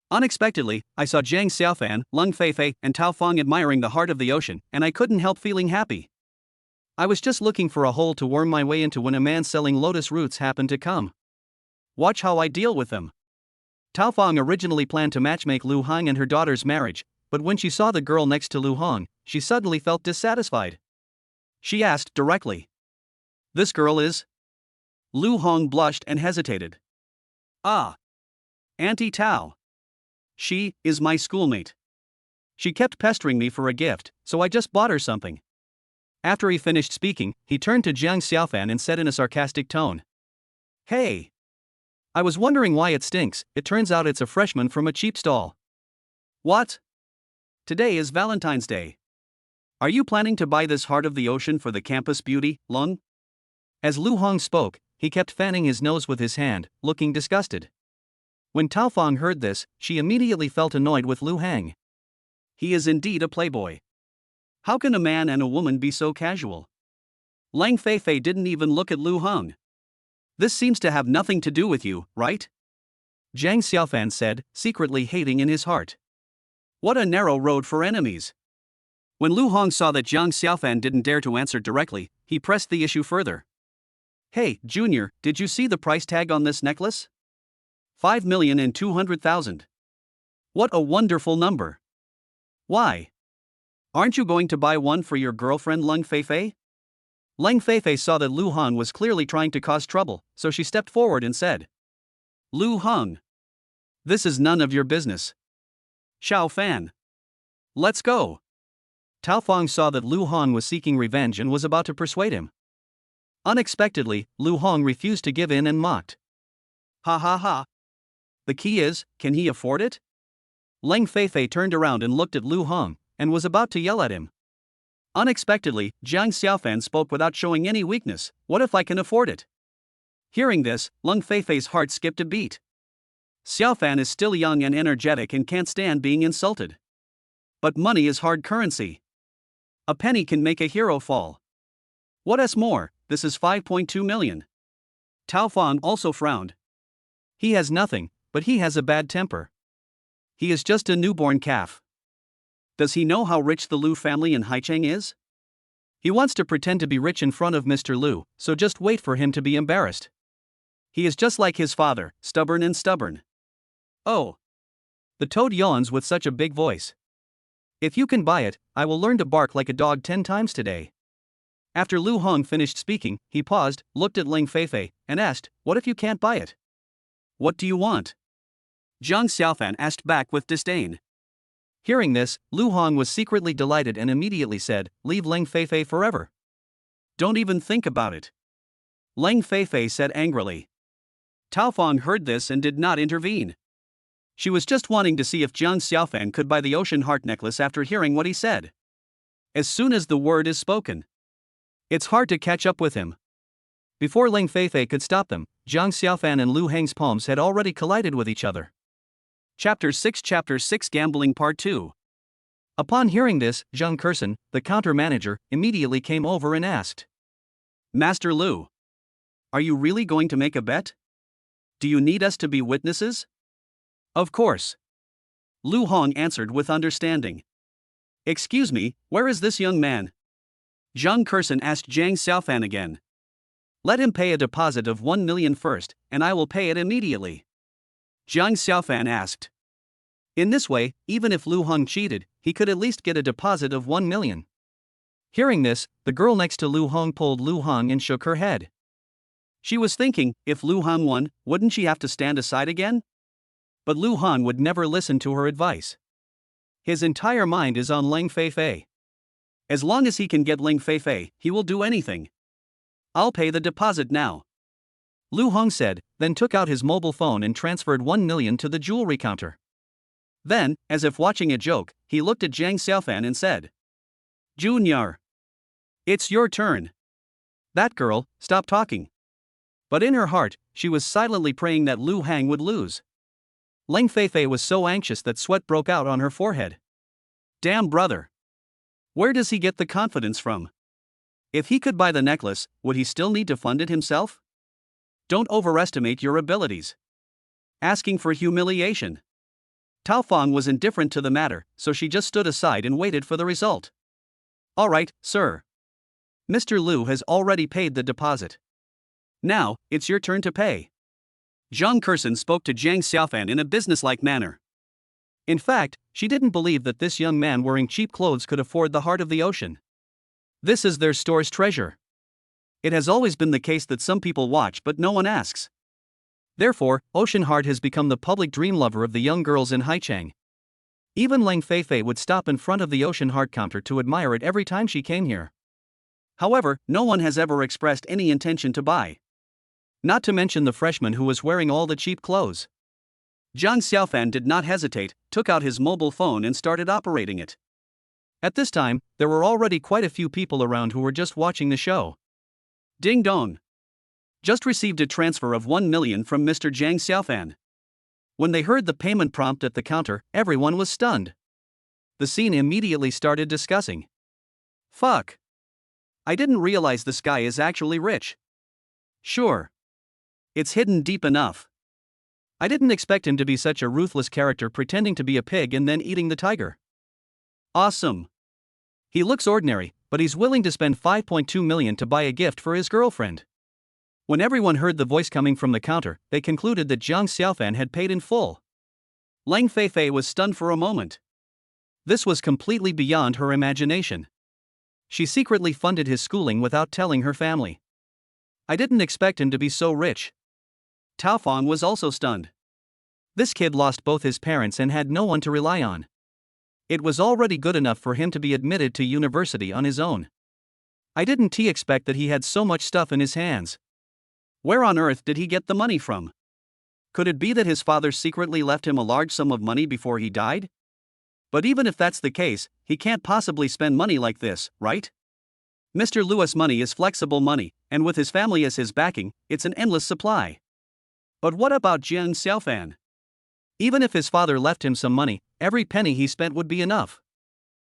Unexpectedly, I saw Jiang Xiaofan, Lang Feifei, and Tao Fong admiring the heart of the ocean, and I couldn't help feeling happy. I was just looking for a hole to worm my way into when a man selling lotus roots happened to come. Watch how I deal with them. Tao Fong originally planned to matchmake Lu Hang and her daughter's marriage, but when she saw the girl next to Lu Hang, she suddenly felt dissatisfied. She asked directly. This girl is? Lu Hang blushed and hesitated. Ah. Auntie Tao. She is my schoolmate. She kept pestering me for a gift, so I just bought her something. After he finished speaking, he turned to Jiang Xiaofan and said in a sarcastic tone. Hey. I was wondering why it stinks. It turns out it's a freshman from a cheap stall. What? Today is Valentine's Day. Are you planning to buy this heart of the ocean for the campus beauty, Lung? As Lu Hang spoke, he kept fanning his nose with his hand, looking disgusted. When Tao Fong heard this, she immediately felt annoyed with Lu Hang. He is indeed a playboy. How can a man and a woman be so casual? Lang Feifei didn't even look at Lu Hang. This seems to have nothing to do with you, right? Jiang Xiaofan said, secretly hating in his heart. What a narrow road for enemies. When Lu Hong saw that Jiang Xiaofan didn't dare to answer directly, he pressed the issue further. Hey, Junior, did you see the price tag on this necklace? 5,200,000. What a wonderful number. Why? Aren't you going to buy one for your girlfriend Leng Feifei? Leng Feifei saw that Lu Hong was clearly trying to cause trouble, so she stepped forward and said, Lu Hong. This is none of your business. Xiao Fan. Let's go. Tao Fong saw that Lu Hong was seeking revenge and was about to persuade him. Unexpectedly, Lu Hong refused to give in and mocked. Ha ha ha. The key is, can he afford it? Leng Feifei turned around and looked at Lu Hong, and was about to yell at him. Unexpectedly, Jiang Xiaofan spoke without showing any weakness. What if I can afford it? Hearing this, Leng Feifei's heart skipped a beat. Xiaofan is still young and energetic and can't stand being insulted. But money is hard currency. A penny can make a hero fall. What's more, this is 5.2 million. Tao Fong also frowned. He has nothing, but he has a bad temper. He is just a newborn calf. Does he know how rich the Lu family in Haicheng is? He wants to pretend to be rich in front of Mr. Lu, so just wait for him to be embarrassed. He is just like his father, stubborn and stubborn. Oh. The toad yawns with such a big voice. If you can buy it, I will learn to bark like a dog 10 times today. After Lu Hong finished speaking, he paused, looked at Leng Feifei, and asked, what if you can't buy it? What do you want? Jiang Xiaofan asked back with disdain. Hearing this, Lu Hong was secretly delighted and immediately said, leave Leng Feifei forever. Don't even think about it. Leng Feifei said angrily. Tao Fong heard this and did not intervene. She was just wanting to see if Jiang Xiaofan could buy the ocean heart necklace after hearing what he said. As soon as the word is spoken, it's hard to catch up with him. Before Leng Feifei could stop them, Jiang Xiaofan and Lu Heng's palms had already collided with each other. Chapter 6 Gambling Part 2. Upon hearing this, Zhang Kersen, the counter manager, immediately came over and asked, Master Lu, are you really going to make a bet? Do you need us to be witnesses? Of course. Lu Hong answered with understanding. Excuse me, where is this young man? Zhang Kersen asked Jiang Xiaofan again. Let him pay a deposit of 1 million first, and I will pay it immediately. Jiang Xiaofan asked. In this way, even if Lu Hong cheated, he could at least get a deposit of 1 million. Hearing this, the girl next to Lu Hong pulled Lu Hong and shook her head. She was thinking, if Lu Hong won, wouldn't she have to stand aside again? But Lu Hong would never listen to her advice. His entire mind is on Leng Feifei. As long as he can get Leng Feifei, he will do anything. I'll pay the deposit now. Lu Hong said, then took out his mobile phone and transferred 1 million to the jewelry counter. Then, as if watching a joke, he looked at Jiang Xiaofan and said, Junior, it's your turn. That girl, stop talking. But in her heart, she was silently praying that Lu Hang would lose. Leng Feifei was so anxious that sweat broke out on her forehead. Damn brother. Where does he get the confidence from? If he could buy the necklace, would he still need to fund it himself? Don't overestimate your abilities. Asking for humiliation. Tao Fong was indifferent to the matter, so she just stood aside and waited for the result. All right, sir. Mr. Lu has already paid the deposit. Now, it's your turn to pay. Zhang Kersen spoke to Jiang Xiaofan in a businesslike manner. In fact, she didn't believe that this young man wearing cheap clothes could afford the heart of the ocean. This is their store's treasure. It has always been the case that some people watch but no one asks. Therefore, Ocean Heart has become the public dream lover of the young girls in Haicheng. Even Leng Feifei would stop in front of the Ocean Heart counter to admire it every time she came here. However, no one has ever expressed any intention to buy. Not to mention the freshman who was wearing all the cheap clothes. Jiang Xiaofan did not hesitate, took out his mobile phone and started operating it. At this time, there were already quite a few people around who were just watching the show. Ding dong. Just received a transfer of 1 million from Mr. Jiang Xiaofan. When they heard the payment prompt at the counter, everyone was stunned. The scene immediately started discussing. Fuck. I didn't realize this guy is actually rich. Sure. It's hidden deep enough. I didn't expect him to be such a ruthless character pretending to be a pig and then eating the tiger. Awesome. He looks ordinary, but he's willing to spend 5.2 million to buy a gift for his girlfriend. When everyone heard the voice coming from the counter, they concluded that Jiang Xiaofan had paid in full. Lang Feifei was stunned for a moment. This was completely beyond her imagination. She secretly funded his schooling without telling her family. I didn't expect him to be so rich. Tao Fong was also stunned. This kid lost both his parents and had no one to rely on. It was already good enough for him to be admitted to university on his own. I didn't expect that he had so much stuff in his hands. Where on earth did he get the money from? Could it be that his father secretly left him a large sum of money before he died? But even if that's the case, he can't possibly spend money like this, right? Mr. Lewis' money is flexible money, and with his family as his backing, it's an endless supply. But what about Jiang Xiaofan? Even if his father left him some money, every penny he spent would be enough.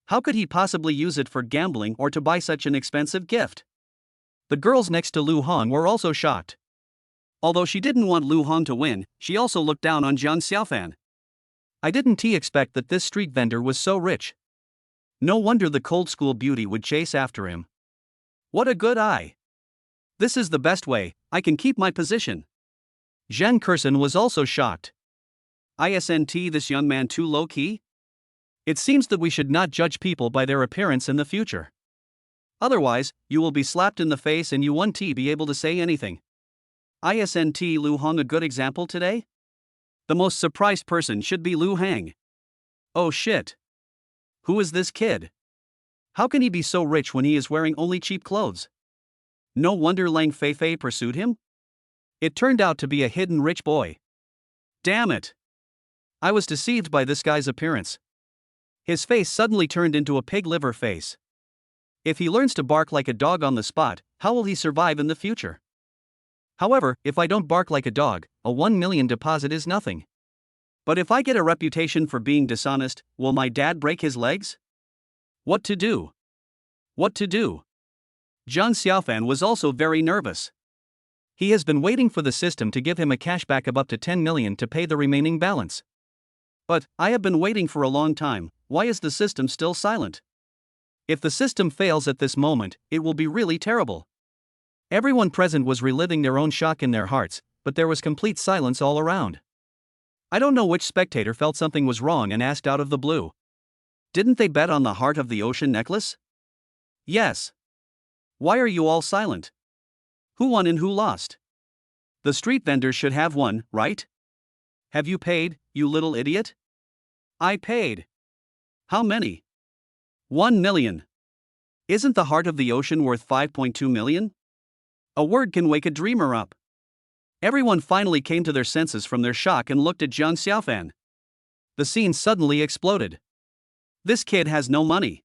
How could he possibly use it for gambling or to buy such an expensive gift? The girls next to Lu Hong were also shocked. Although she didn't want Lu Hong to win, she also looked down on Jiang Xiaofan. I didn't expect that this street vendor was so rich. No wonder the cold school beauty would chase after him. What a good eye. This is the best way I can keep my position. Zhang Kersen was also shocked. Isn't this young man too low-key? It seems that we should not judge people by their appearance in the future. Otherwise, you will be slapped in the face and you won't be able to say anything. Isn't Lu Hong a good example today? The most surprised person should be Lu Hang. Oh shit. Who is this kid? How can he be so rich when he is wearing only cheap clothes? No wonder Lang Feifei pursued him? It turned out to be a hidden rich boy. Damn it. I was deceived by this guy's appearance. His face suddenly turned into a pig liver face. If he learns to bark like a dog on the spot, how will he survive in the future? However, if I don't bark like a dog, a 1 million deposit is nothing. But if I get a reputation for being dishonest, will my dad break his legs? What to do? What to do? Jiang Xiaofan was also very nervous. He has been waiting for the system to give him a cashback of up to 10 million to pay the remaining balance. But, I have been waiting for a long time, why is the system still silent? If the system fails at this moment, it will be really terrible. Everyone present was reliving their own shock in their hearts, but there was complete silence all around. I don't know which spectator felt something was wrong and asked out of the blue. Didn't they bet on the heart of the ocean necklace? Yes. Why are you all silent? Who won and who lost? The street vendors should have won, right? Have you paid, you little idiot? I paid. How many? 1 million. Isn't the heart of the ocean worth 5.2 million? A word can wake a dreamer up. Everyone finally came to their senses from their shock and looked at Jiang Xiaofan. The scene suddenly exploded. This kid has no money.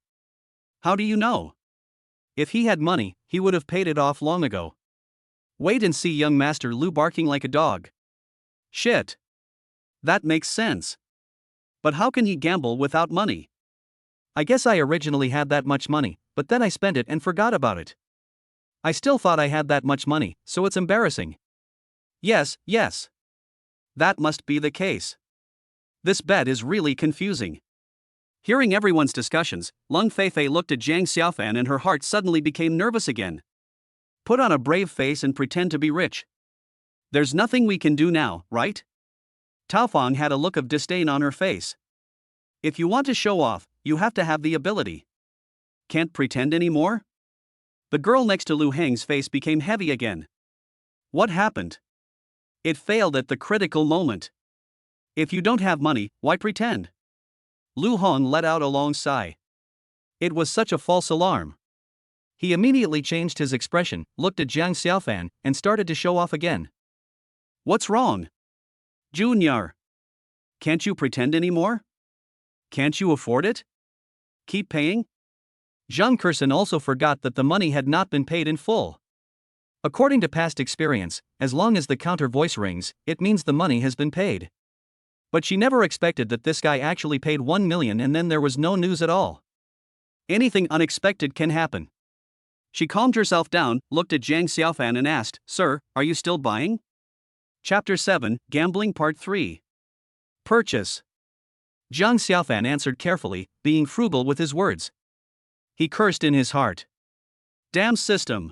How do you know? If he had money, he would have paid it off long ago. Wait and see young Master Lu barking like a dog. Shit. That makes sense. But how can he gamble without money? I guess I originally had that much money, but then I spent it and forgot about it. I still thought I had that much money, so it's embarrassing. Yes. That must be the case. This bet is really confusing. Hearing everyone's discussions, Lang Feifei looked at Jiang Xiaofan and her heart suddenly became nervous again. Put on a brave face and pretend to be rich. There's nothing we can do now, right? Tao Fong had a look of disdain on her face. If you want to show off, you have to have the ability. Can't pretend anymore? The girl next to Lu Heng's face became heavy again. What happened? It failed at the critical moment. If you don't have money, why pretend? Lu Hong let out a long sigh. It was such a false alarm. He immediately changed his expression, looked at Jiang Xiaofan, and started to show off again. What's wrong? Junior. Can't you pretend anymore? Can't you afford it? Keep paying? Zhang Kersen also forgot that the money had not been paid in full. According to past experience, as long as the counter voice rings, it means the money has been paid. But she never expected that this guy actually paid 1 million and then there was no news at all. Anything unexpected can happen. She calmed herself down, looked at Jiang Xiaofan and asked, "Sir, are you still buying?" Chapter 7, Gambling Part 3. Purchase. Jiang Xiaofan answered carefully, being frugal with his words. He cursed in his heart. Damn system.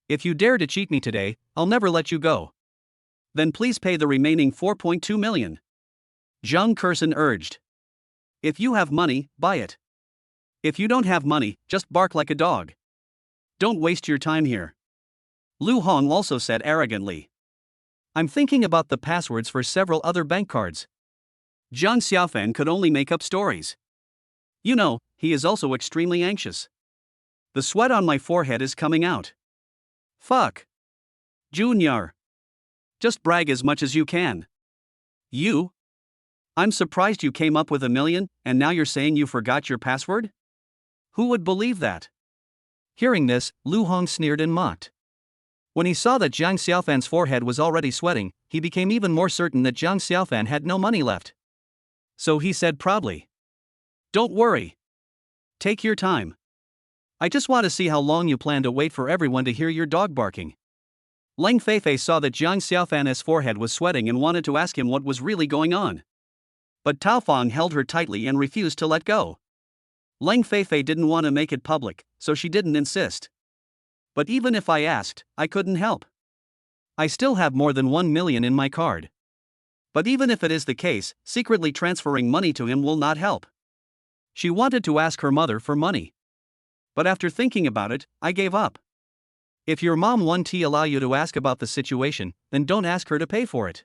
If you dare to cheat me today, I'll never let you go. Then please pay the remaining 4.2 million. Zhang Kersen urged. If you have money, buy it. If you don't have money, just bark like a dog. Don't waste your time here. Lu Hong also said arrogantly. I'm thinking about the passwords for several other bank cards. Zhang Xiaofan could only make up stories. You know, he is also extremely anxious. The sweat on my forehead is coming out. Fuck. Junior. Just brag as much as you can. You? I'm surprised you came up with $1 million, and now you're saying you forgot your password? Who would believe that? Hearing this, Lu Hong sneered and mocked. When he saw that Zhang Xiaofan's forehead was already sweating, he became even more certain that Zhang Xiaofan had no money left. So he said proudly. Don't worry. Take your time. I just want to see how long you plan to wait for everyone to hear your dog barking. Leng Feifei saw that Zhang Xiaofan's forehead was sweating and wanted to ask him what was really going on. But Tao Fang held her tightly and refused to let go. Leng Feifei didn't want to make it public, so she didn't insist. But even if I asked, I couldn't help. I still have more than 1 million in my card. But even if it is the case, secretly transferring money to him will not help. She wanted to ask her mother for money. But after thinking about it, I gave up. If your mom won't allow you to ask about the situation, then don't ask her to pay for it.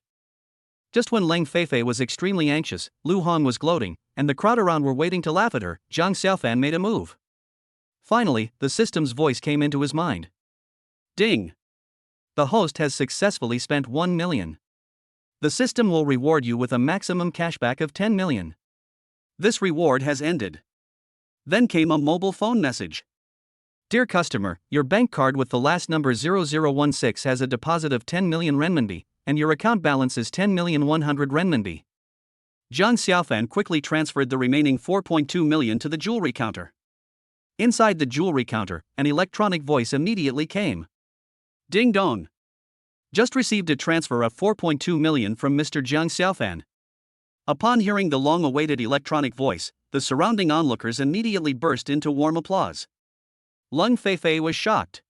Just when Leng Feifei was extremely anxious, Lu Hong was gloating, and the crowd around were waiting to laugh at her, Zhang Xiaofan made a move. Finally, the system's voice came into his mind. Ding! The host has successfully spent 1 million. The system will reward you with a maximum cashback of 10 million. This reward has ended. Then came a mobile phone message. Dear customer, your bank card with the last number 0016 has a deposit of 10 million renminbi, and your account balance is 10,100,000 renminbi. Zhang Xiaofan quickly transferred the remaining 4.2 million to the jewelry counter. Inside the jewelry counter, an electronic voice immediately came. Ding dong. Just received a transfer of 4.2 million from Mr. Zhang Xiaofan. Upon hearing the long-awaited electronic voice, the surrounding onlookers immediately burst into warm applause. Leng Feifei was shocked.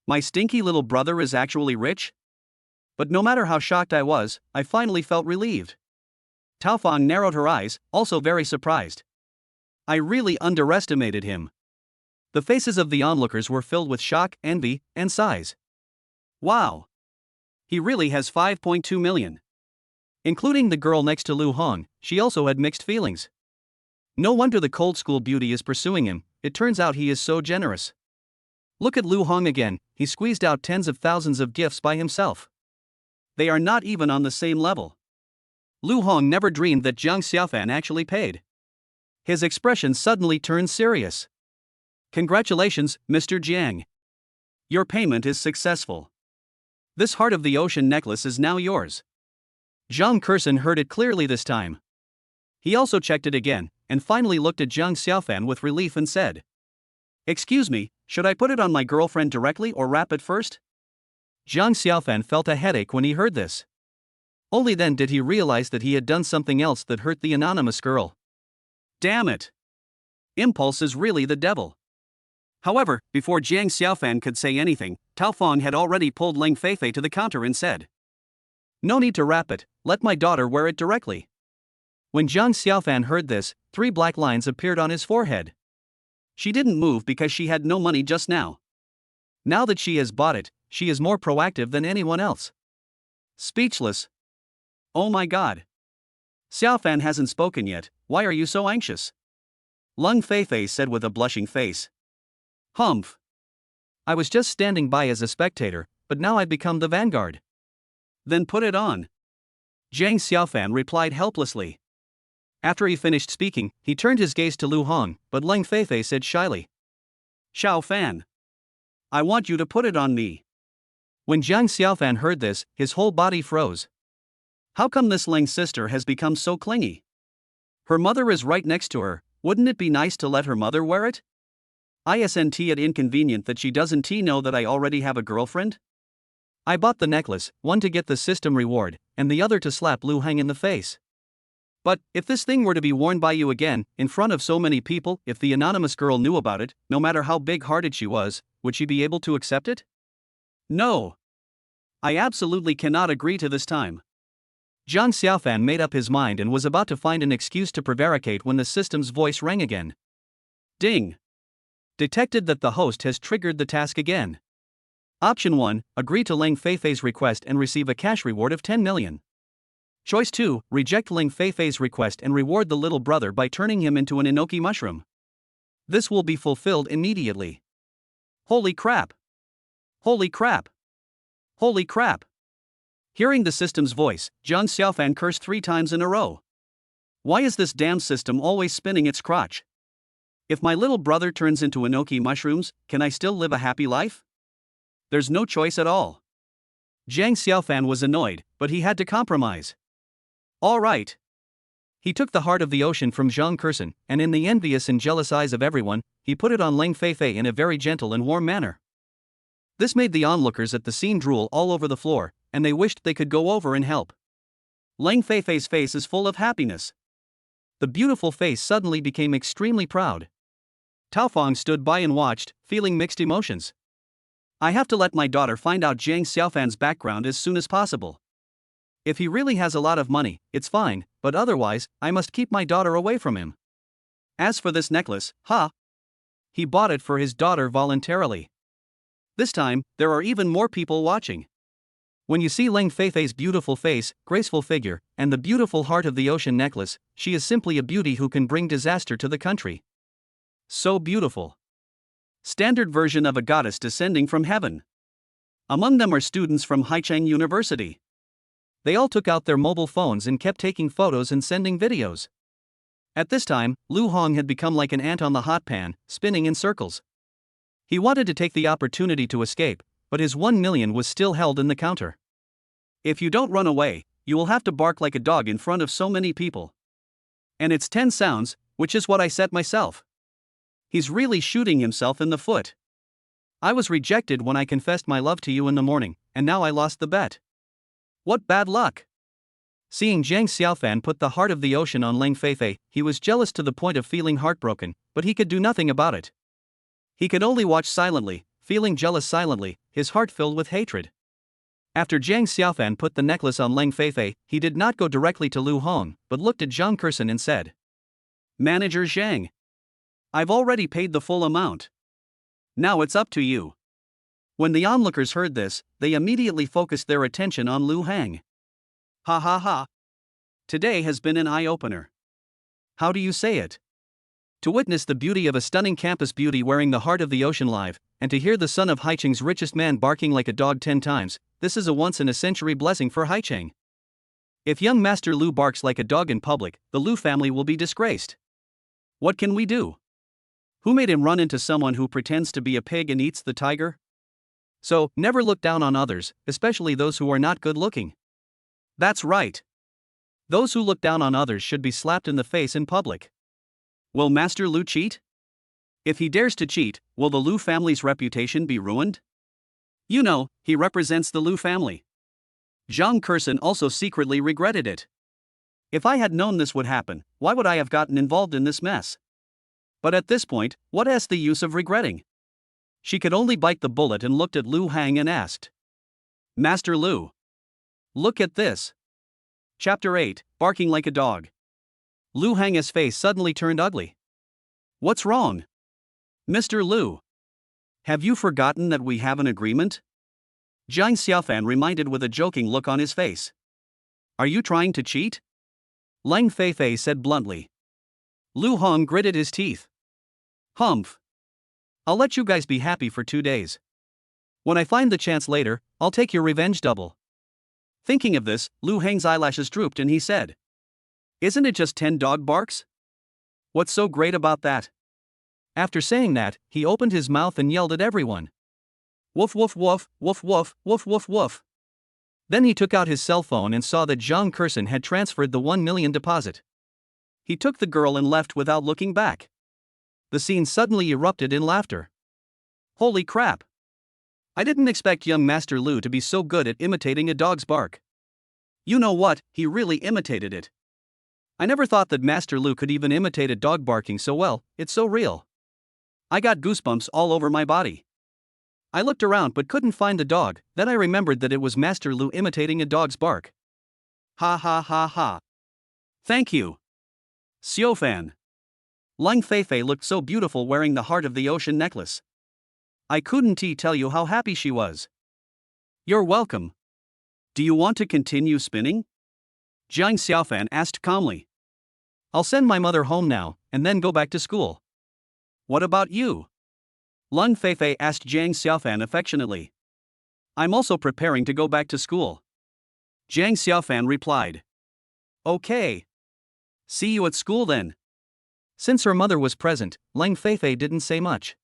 My stinky little brother is actually rich? But no matter how shocked I was, I finally felt relieved. Tao Fang narrowed her eyes, also very surprised. I really underestimated him. The faces of the onlookers were filled with shock, envy, and sighs. Wow! He really has 5.2 million. Including the girl next to Lu Hong, she also had mixed feelings. No wonder the cold school beauty is pursuing him, it turns out he is so generous. Look at Lu Hong again, he squeezed out tens of thousands of gifts by himself. They are not even on the same level. Lu Hong never dreamed that Zhang Xiaofan actually paid. His expression suddenly turned serious. Congratulations, Mr. Jiang. Your payment is successful. This heart of the ocean necklace is now yours. Zhang Kersen heard it clearly this time. He also checked it again, and finally looked at Zhang Xiaofan with relief and said, Excuse me, should I put it on my girlfriend directly or wrap it first? Zhang Xiaofan felt a headache when he heard this. Only then did he realize that he had done something else that hurt the anonymous girl. Damn it! Impulse is really the devil. However, before Zhang Xiaofan could say anything, Tao Fang had already pulled Leng Feifei to the counter and said, No need to wrap it, let my daughter wear it directly. When Zhang Xiaofan heard this, 3 black lines appeared on his forehead. She didn't move because she had no money just now. Now that she has bought it, she is more proactive than anyone else. Speechless. Oh my god. Xiaofan hasn't spoken yet, why are you so anxious? Leng Feifei said with a blushing face. Humph. I was just standing by as a spectator, but now I've become the vanguard. Then put it on. Zhang Xiaofan replied helplessly. After he finished speaking, he turned his gaze to Lu Hong, but Leng Feifei said shyly. Xiaofan. I want you to put it on me. When Zhang Xiaofan heard this, his whole body froze. How come this Leng sister has become so clingy? Her mother is right next to her, wouldn't it be nice to let her mother wear it? Isn't it inconvenient that she doesn't know that I already have a girlfriend? I bought the necklace, one to get the system reward, and the other to slap Lu Hong in the face. But, if this thing were to be worn by you again, in front of so many people, if the anonymous girl knew about it, no matter how big-hearted she was, would she be able to accept it? No. I absolutely cannot agree to this time. Zhang Xiaofan made up his mind and was about to find an excuse to prevaricate when the system's voice rang again. Ding. Detected that the host has triggered the task again. Option 1, agree to Ling Feifei's request and receive a cash reward of 10 million. Choice 2, reject Ling Feifei's request and reward the little brother by turning him into an enoki mushroom. This will be fulfilled immediately. Holy crap! Holy crap! Holy crap! Hearing the system's voice, Zhang Xiaofan cursed 3 times in a row. Why is this damn system always spinning its crotch? If my little brother turns into enoki mushrooms, can I still live a happy life? There's no choice at all. Zhang Xiaofan was annoyed, but he had to compromise. All right. He took the heart of the ocean from Zhang Kursen, and in the envious and jealous eyes of everyone, he put it on Ling Feifei in a very gentle and warm manner. This made the onlookers at the scene drool all over the floor, and they wished they could go over and help. Ling Feifei's face is full of happiness. The beautiful face suddenly became extremely proud. Taofeng stood by and watched, feeling mixed emotions. I have to let my daughter find out Zhang Xiaofan's background as soon as possible. If he really has a lot of money, it's fine, but otherwise, I must keep my daughter away from him. As for this necklace, he bought it for his daughter voluntarily. This time, there are even more people watching. When you see Ling Feifei's beautiful face, graceful figure, and the beautiful heart of the ocean necklace, she is simply a beauty who can bring disaster to the country. So beautiful. Standard version of a goddess descending from heaven. Among them are students from Haicheng University. They all took out their mobile phones and kept taking photos and sending videos. At this time, Lu Hong had become like an ant on the hot pan, spinning in circles. He wanted to take the opportunity to escape, but his 1 million was still held in the counter. If you don't run away, you will have to bark like a dog in front of so many people. And it's 10 sounds, which is what I said myself. He's really shooting himself in the foot. I was rejected when I confessed my love to you in the morning, and now I lost the bet. What bad luck! Seeing Zhang Xiaofan put the heart of the ocean on Ling Feifei, he was jealous to the point of feeling heartbroken, but he could do nothing about it. He could only watch silently, feeling jealous silently, his heart filled with hatred. After Zhang Xiaofan put the necklace on Ling Feifei, he did not go directly to Lu Hong, but looked at Zhang Kursen and said, Manager Zhang, I've already paid the full amount. Now it's up to you. When the onlookers heard this, they immediately focused their attention on Lu Hang. Ha ha ha. Today has been an eye-opener. How do you say it? To witness the beauty of a stunning campus beauty wearing the heart of the ocean live, and to hear the son of Haicheng's richest man barking like a dog 10 times, this is a once-in-a-century blessing for Haicheng. If young Master Lu barks like a dog in public, the Lu family will be disgraced. What can we do? Who made him run into someone who pretends to be a pig and eats the tiger? So, never look down on others, especially those who are not good-looking. That's right. Those who look down on others should be slapped in the face in public. Will Master Lu cheat? If he dares to cheat, will the Lu family's reputation be ruined? You know, he represents the Lu family. Zhang Kursen also secretly regretted it. If I had known this would happen, why would I have gotten involved in this mess? But at this point, what is the use of regretting? She could only bite the bullet and looked at Lu Hang and asked, Master Lu, look at this. Chapter 8, Barking Like a Dog. Lu Hang's face suddenly turned ugly. What's wrong? Mr. Lu, have you forgotten that we have an agreement? Zhang Xiaofan reminded with a joking look on his face. Are you trying to cheat? Ling Feifei said bluntly. Lu Hong gritted his teeth. Humph. I'll let you guys be happy for 2 days. When I find the chance later, I'll take your revenge double. Thinking of this, Lu Hang's eyelashes drooped and he said, Isn't it just 10 dog barks? What's so great about that? After saying that, he opened his mouth and yelled at everyone. Woof woof woof, woof woof, woof woof woof. Then he took out his cell phone and saw that Zhang Kursen had transferred the 1 million deposit. He took the girl and left without looking back. The scene suddenly erupted in laughter. Holy crap! I didn't expect young Master Lu to be so good at imitating a dog's bark. You know what, he really imitated it. I never thought that Master Lu could even imitate a dog barking so well, it's so real. I got goosebumps all over my body. I looked around but couldn't find the dog, then I remembered that it was Master Lu imitating a dog's bark. Ha ha ha ha. Thank you. Xiaofan. Leng Feifei looked so beautiful wearing the Heart of the Ocean necklace. I couldn't tell you how happy she was. You're welcome. Do you want to continue spinning? Jiang Xiaofan asked calmly. I'll send my mother home now, and then go back to school. What about you? Leng Feifei asked Jiang Xiaofan affectionately. I'm also preparing to go back to school. Jiang Xiaofan replied. Okay. See you at school then. Since her mother was present, Leng Feifei didn't say much.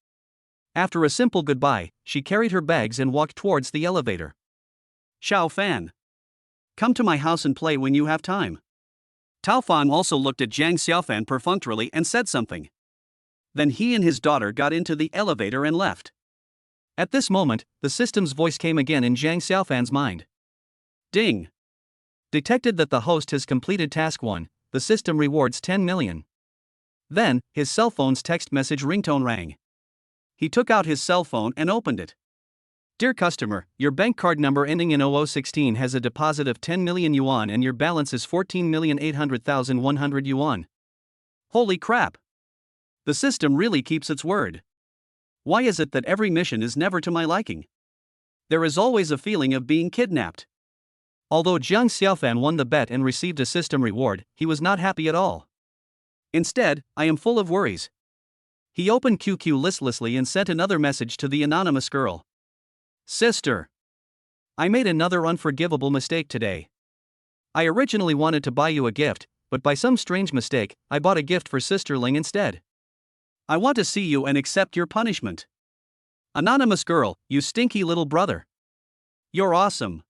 After a simple goodbye, she carried her bags and walked towards the elevator. Xiao Fan. Come to my house and play when you have time. Tao Fan also looked at Jiang Xiaofan perfunctorily and said something. Then he and his daughter got into the elevator and left. At this moment, the system's voice came again in Jiang Xiaofan's mind. Ding. Detected that the host has completed task 1, the system rewards 10 million. Then, his cell phone's text message ringtone rang. He took out his cell phone and opened it. Dear customer, your bank card number ending in 0016 has a deposit of 10 million yuan and your balance is 14,800,100 yuan. Holy crap! The system really keeps its word. Why is it that every mission is never to my liking? There is always a feeling of being kidnapped. Although Jiang Xiaofan won the bet and received a system reward, he was not happy at all. Instead, I am full of worries. He opened QQ listlessly and sent another message to the anonymous girl. Sister. I made another unforgivable mistake today. I originally wanted to buy you a gift, but by some strange mistake, I bought a gift for Sister Ling instead. I want to see you and accept your punishment. Anonymous girl, you stinky little brother. You're awesome.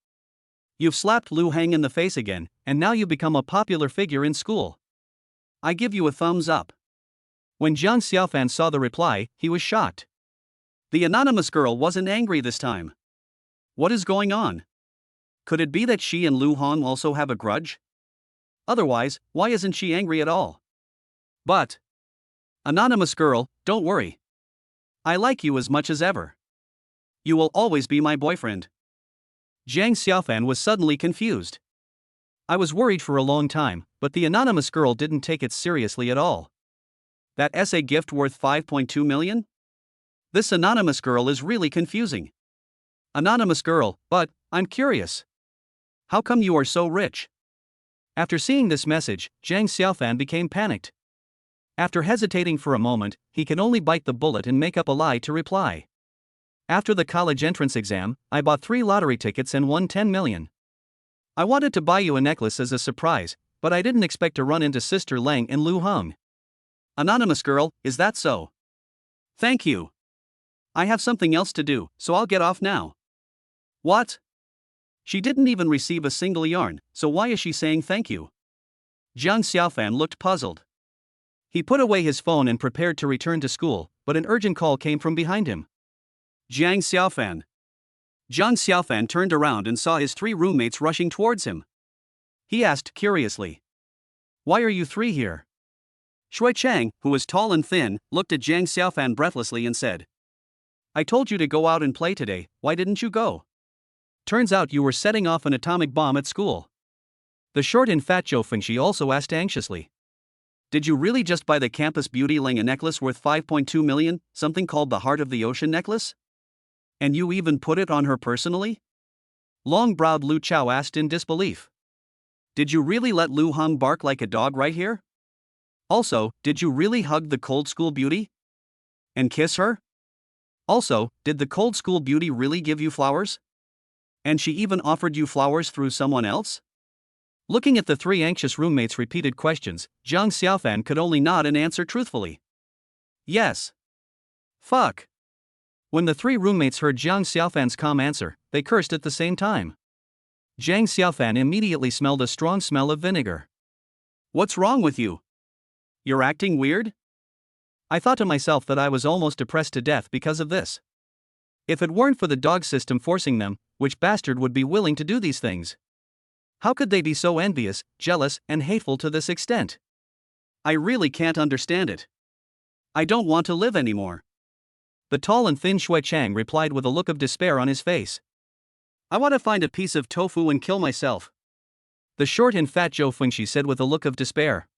You've slapped Lu Hang in the face again, and now you become a popular figure in school. I give you a thumbs up. When Jiang Xiaofan saw the reply, he was shocked. The anonymous girl wasn't angry this time. What is going on? Could it be that she and Lu Hong also have a grudge? Otherwise, why isn't she angry at all? But, anonymous girl, don't worry. I like you as much as ever. You will always be my boyfriend. Jiang Xiaofan was suddenly confused. I was worried for a long time, but the anonymous girl didn't take it seriously at all. That essay gift worth 5.2 million? This anonymous girl is really confusing. Anonymous girl, but, I'm curious. How come you are so rich? After seeing this message, Jiang Xiaofan became panicked. After hesitating for a moment, he can only bite the bullet and make up a lie to reply. After the college entrance exam, I bought 3 lottery tickets and won 10 million. I wanted to buy you a necklace as a surprise, but I didn't expect to run into Sister Lang and Lu Hong. Anonymous girl, is that so? Thank you. I have something else to do, so I'll get off now. What? She didn't even receive a single yarn, so why is she saying thank you? Jiang Xiaofan looked puzzled. He put away his phone and prepared to return to school, but an urgent call came from behind him. Jiang Xiaofan. Jiang Xiaofan turned around and saw his 3 roommates rushing towards him. He asked curiously. Why are you 3 here? Shui Chang, who was tall and thin, looked at Jiang Xiaofan breathlessly and said. I told you to go out and play today, why didn't you go? Turns out you were setting off an atomic bomb at school. The short and fat Zhou Fengxi also asked anxiously. Did you really just buy the campus beauty Ling a necklace worth 5.2 million, something called the Heart of the Ocean necklace? And you even put it on her personally? Long-browed Lu Chao asked in disbelief. Did you really let Lu Hong bark like a dog right here? Also, did you really hug the cold school beauty? And kiss her? Also, did the cold school beauty really give you flowers? And she even offered you flowers through someone else? Looking at the 3 anxious roommates' repeated questions, Jiang Xiaofan could only nod and answer truthfully. Yes. Fuck. When the 3 roommates heard Jiang Xiaofan's calm answer, they cursed at the same time. Jiang Xiaofan immediately smelled a strong smell of vinegar. What's wrong with you? You're acting weird? I thought to myself that I was almost depressed to death because of this. If it weren't for the dog system forcing them, which bastard would be willing to do these things? How could they be so envious, jealous, and hateful to this extent? I really can't understand it. I don't want to live anymore. The tall and thin Shui Chang replied with a look of despair on his face. I want to find a piece of tofu and kill myself. The short and fat Zhou Fengxi said with a look of despair.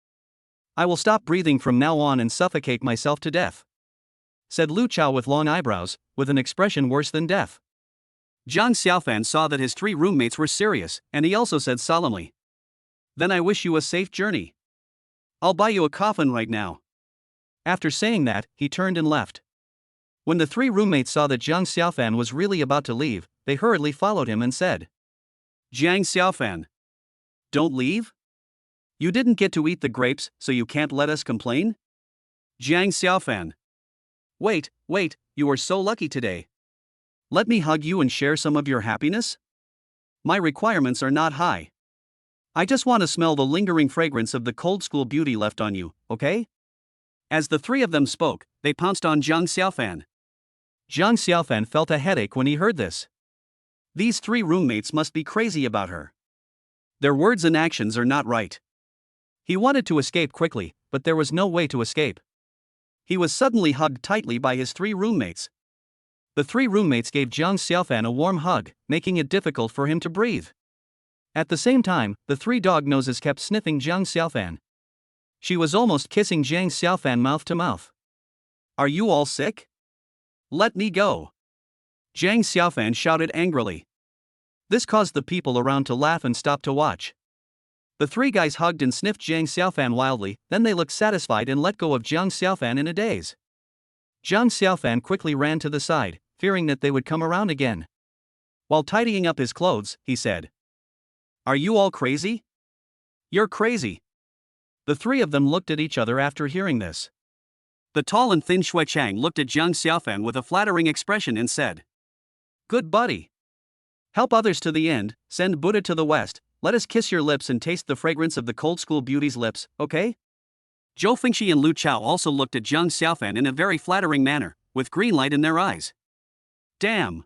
I will stop breathing from now on and suffocate myself to death, said Lu Chao with long eyebrows, with an expression worse than death. Zhang Xiaofan saw that his 3 roommates were serious, and he also said solemnly, Then I wish you a safe journey. I'll buy you a coffin right now. After saying that, he turned and left. When the 3 roommates saw that Zhang Xiaofan was really about to leave, they hurriedly followed him and said, Zhang Xiaofan, don't leave? You didn't get to eat the grapes, so you can't let us complain? Zhang Xiaofan. Wait, you are so lucky today. Let me hug you and share some of your happiness? My requirements are not high. I just want to smell the lingering fragrance of the cold school beauty left on you, okay? As the 3 of them spoke, they pounced on Zhang Xiaofan. Zhang Xiaofan felt a headache when he heard this. These 3 roommates must be crazy about her. Their words and actions are not right. He wanted to escape quickly, but there was no way to escape. He was suddenly hugged tightly by his 3 roommates. The 3 roommates gave Zhang Xiaofan a warm hug, making it difficult for him to breathe. At the same time, the 3 dog noses kept sniffing Zhang Xiaofan. She was almost kissing Zhang Xiaofan mouth to mouth. Are you all sick? Let me go. Zhang Xiaofan shouted angrily. This caused the people around to laugh and stop to watch. The 3 guys hugged and sniffed Zhang Xiaofan wildly, then they looked satisfied and let go of Zhang Xiaofan in a daze. Zhang Xiaofan quickly ran to the side, fearing that they would come around again. While tidying up his clothes, he said, Are you all crazy? You're crazy. The 3 of them looked at each other after hearing this. The tall and thin Shui Chang looked at Zhang Xiaofan with a flattering expression and said, Good buddy. Help others to the end, send Buddha to the west, let us kiss your lips and taste the fragrance of the cold school beauty's lips, okay? Zhou Fengxi and Lu Chao also looked at Zhang Xiaofan in a very flattering manner, with green light in their eyes. Damn!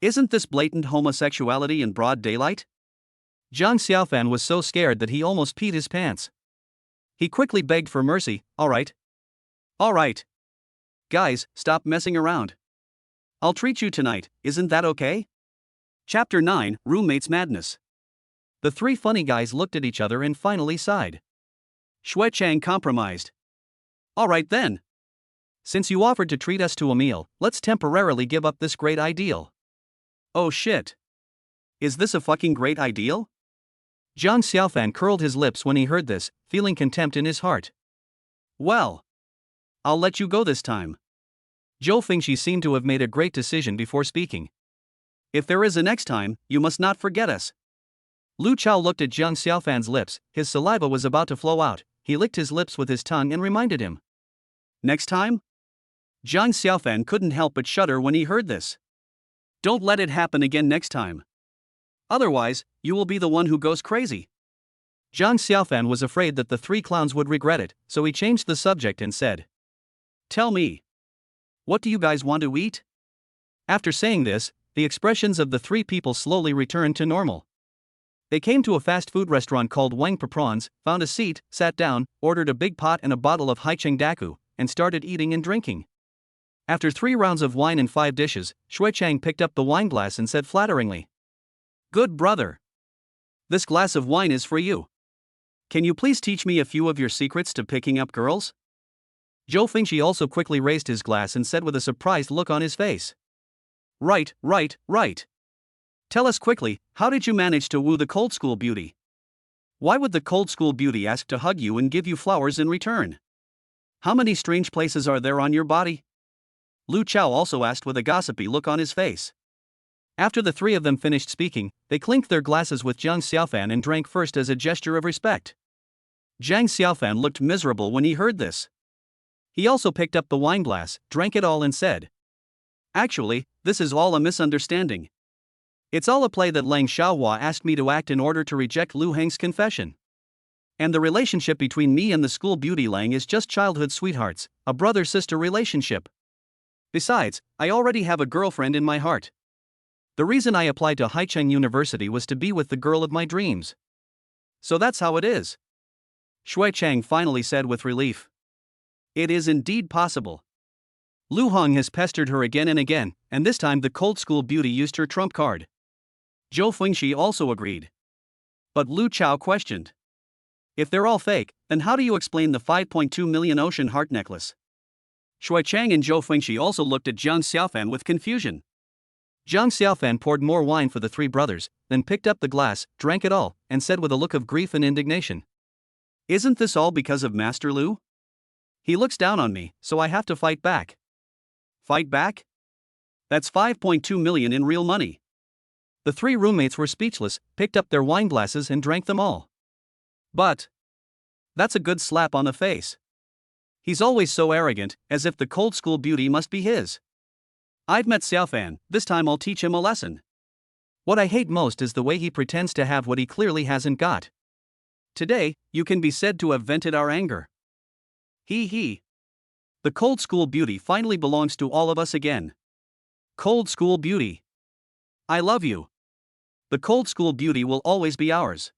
Isn't this blatant homosexuality in broad daylight? Zhang Xiaofan was so scared that he almost peed his pants. He quickly begged for mercy. All right. Guys, stop messing around. I'll treat you tonight, isn't that okay? Chapter 9, Roommates Madness. The 3 funny guys looked at each other and finally sighed. Shui Chang compromised. All right then. Since you offered to treat us to a meal, let's temporarily give up this great ideal. Oh shit. Is this a fucking great ideal? Zhang Xiaofan curled his lips when he heard this, feeling contempt in his heart. Well, I'll let you go this time. Zhou Fengxi seemed to have made a great decision before speaking. If there is a next time, you must not forget us. Lu Chao looked at Zhang Xiaofan's lips, his saliva was about to flow out, he licked his lips with his tongue and reminded him. Next time? Zhang Xiaofan couldn't help but shudder when he heard this. Don't let it happen again next time. Otherwise, you will be the one who goes crazy. Zhang Xiaofan was afraid that the 3 clowns would regret it, so he changed the subject and said, Tell me. What do you guys want to eat? After saying this, the expressions of the 3 people slowly returned to normal. They came to a fast food restaurant called Wang Pa Prawns, found a seat, sat down, ordered a big pot and a bottle of Haicheng Daku, and started eating and drinking. After 3 rounds of wine and 5 dishes, Shui Chang picked up the wine glass and said flatteringly, Good brother. This glass of wine is for you. Can you please teach me a few of your secrets to picking up girls? Zhou Fengxi also quickly raised his glass and said with a surprised look on his face. Right. Tell us quickly, how did you manage to woo the cold school beauty? Why would the cold school beauty ask to hug you and give you flowers in return? How many strange places are there on your body? Lu Chao also asked with a gossipy look on his face. After the 3 of them finished speaking, they clinked their glasses with Zhang Xiaofan and drank first as a gesture of respect. Zhang Xiaofan looked miserable when he heard this. He also picked up the wine glass, drank it all and said, Actually, this is all a misunderstanding. It's all a play that Lang Xiaohua asked me to act in order to reject Lu Heng's confession. And the relationship between me and the school beauty Lang is just childhood sweethearts, a brother-sister relationship. Besides, I already have a girlfriend in my heart. The reason I applied to Haicheng University was to be with the girl of my dreams. So that's how it is. Shui Chang finally said with relief. It is indeed possible. Lu Hong has pestered her again and again, and this time the cold school beauty used her trump card. Zhou Fengxi also agreed. But Lu Chao questioned. If they're all fake, then how do you explain the 5.2 million ocean heart necklace? Shui Chang and Zhou Fengxi also looked at Jiang Xiaofan with confusion. Jiang Xiaofan poured more wine for the three brothers, then picked up the glass, drank it all, and said with a look of grief and indignation. Isn't this all because of Master Lu? He looks down on me, so I have to fight back. Fight back? That's 5.2 million in real money. The three roommates were speechless, picked up their wine glasses and drank them all. But that's a good slap on the face. He's always so arrogant, as if the cold school beauty must be his. I've met Xiaofan, this time I'll teach him a lesson. What I hate most is the way he pretends to have what he clearly hasn't got. Today, you can be said to have vented our anger. He. The cold school beauty finally belongs to all of us again. Cold school beauty. I love you. The cold school beauty will always be ours.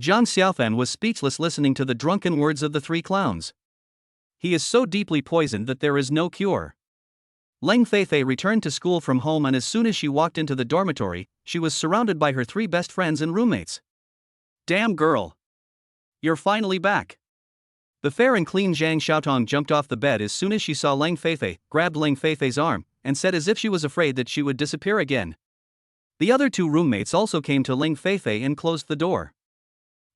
Jiang Xiaofan was speechless listening to the drunken words of the three clowns. He is so deeply poisoned that there is no cure. Leng Feifei returned to school from home, and as soon as she walked into the dormitory, she was surrounded by her three best friends and roommates. Damn girl. You're finally back. The fair and clean Zhang Xiaotong jumped off the bed as soon as she saw Leng Feifei, grabbed Leng Feifei's arm, and said as if she was afraid that she would disappear again. The other two roommates also came to Leng Feifei and closed the door.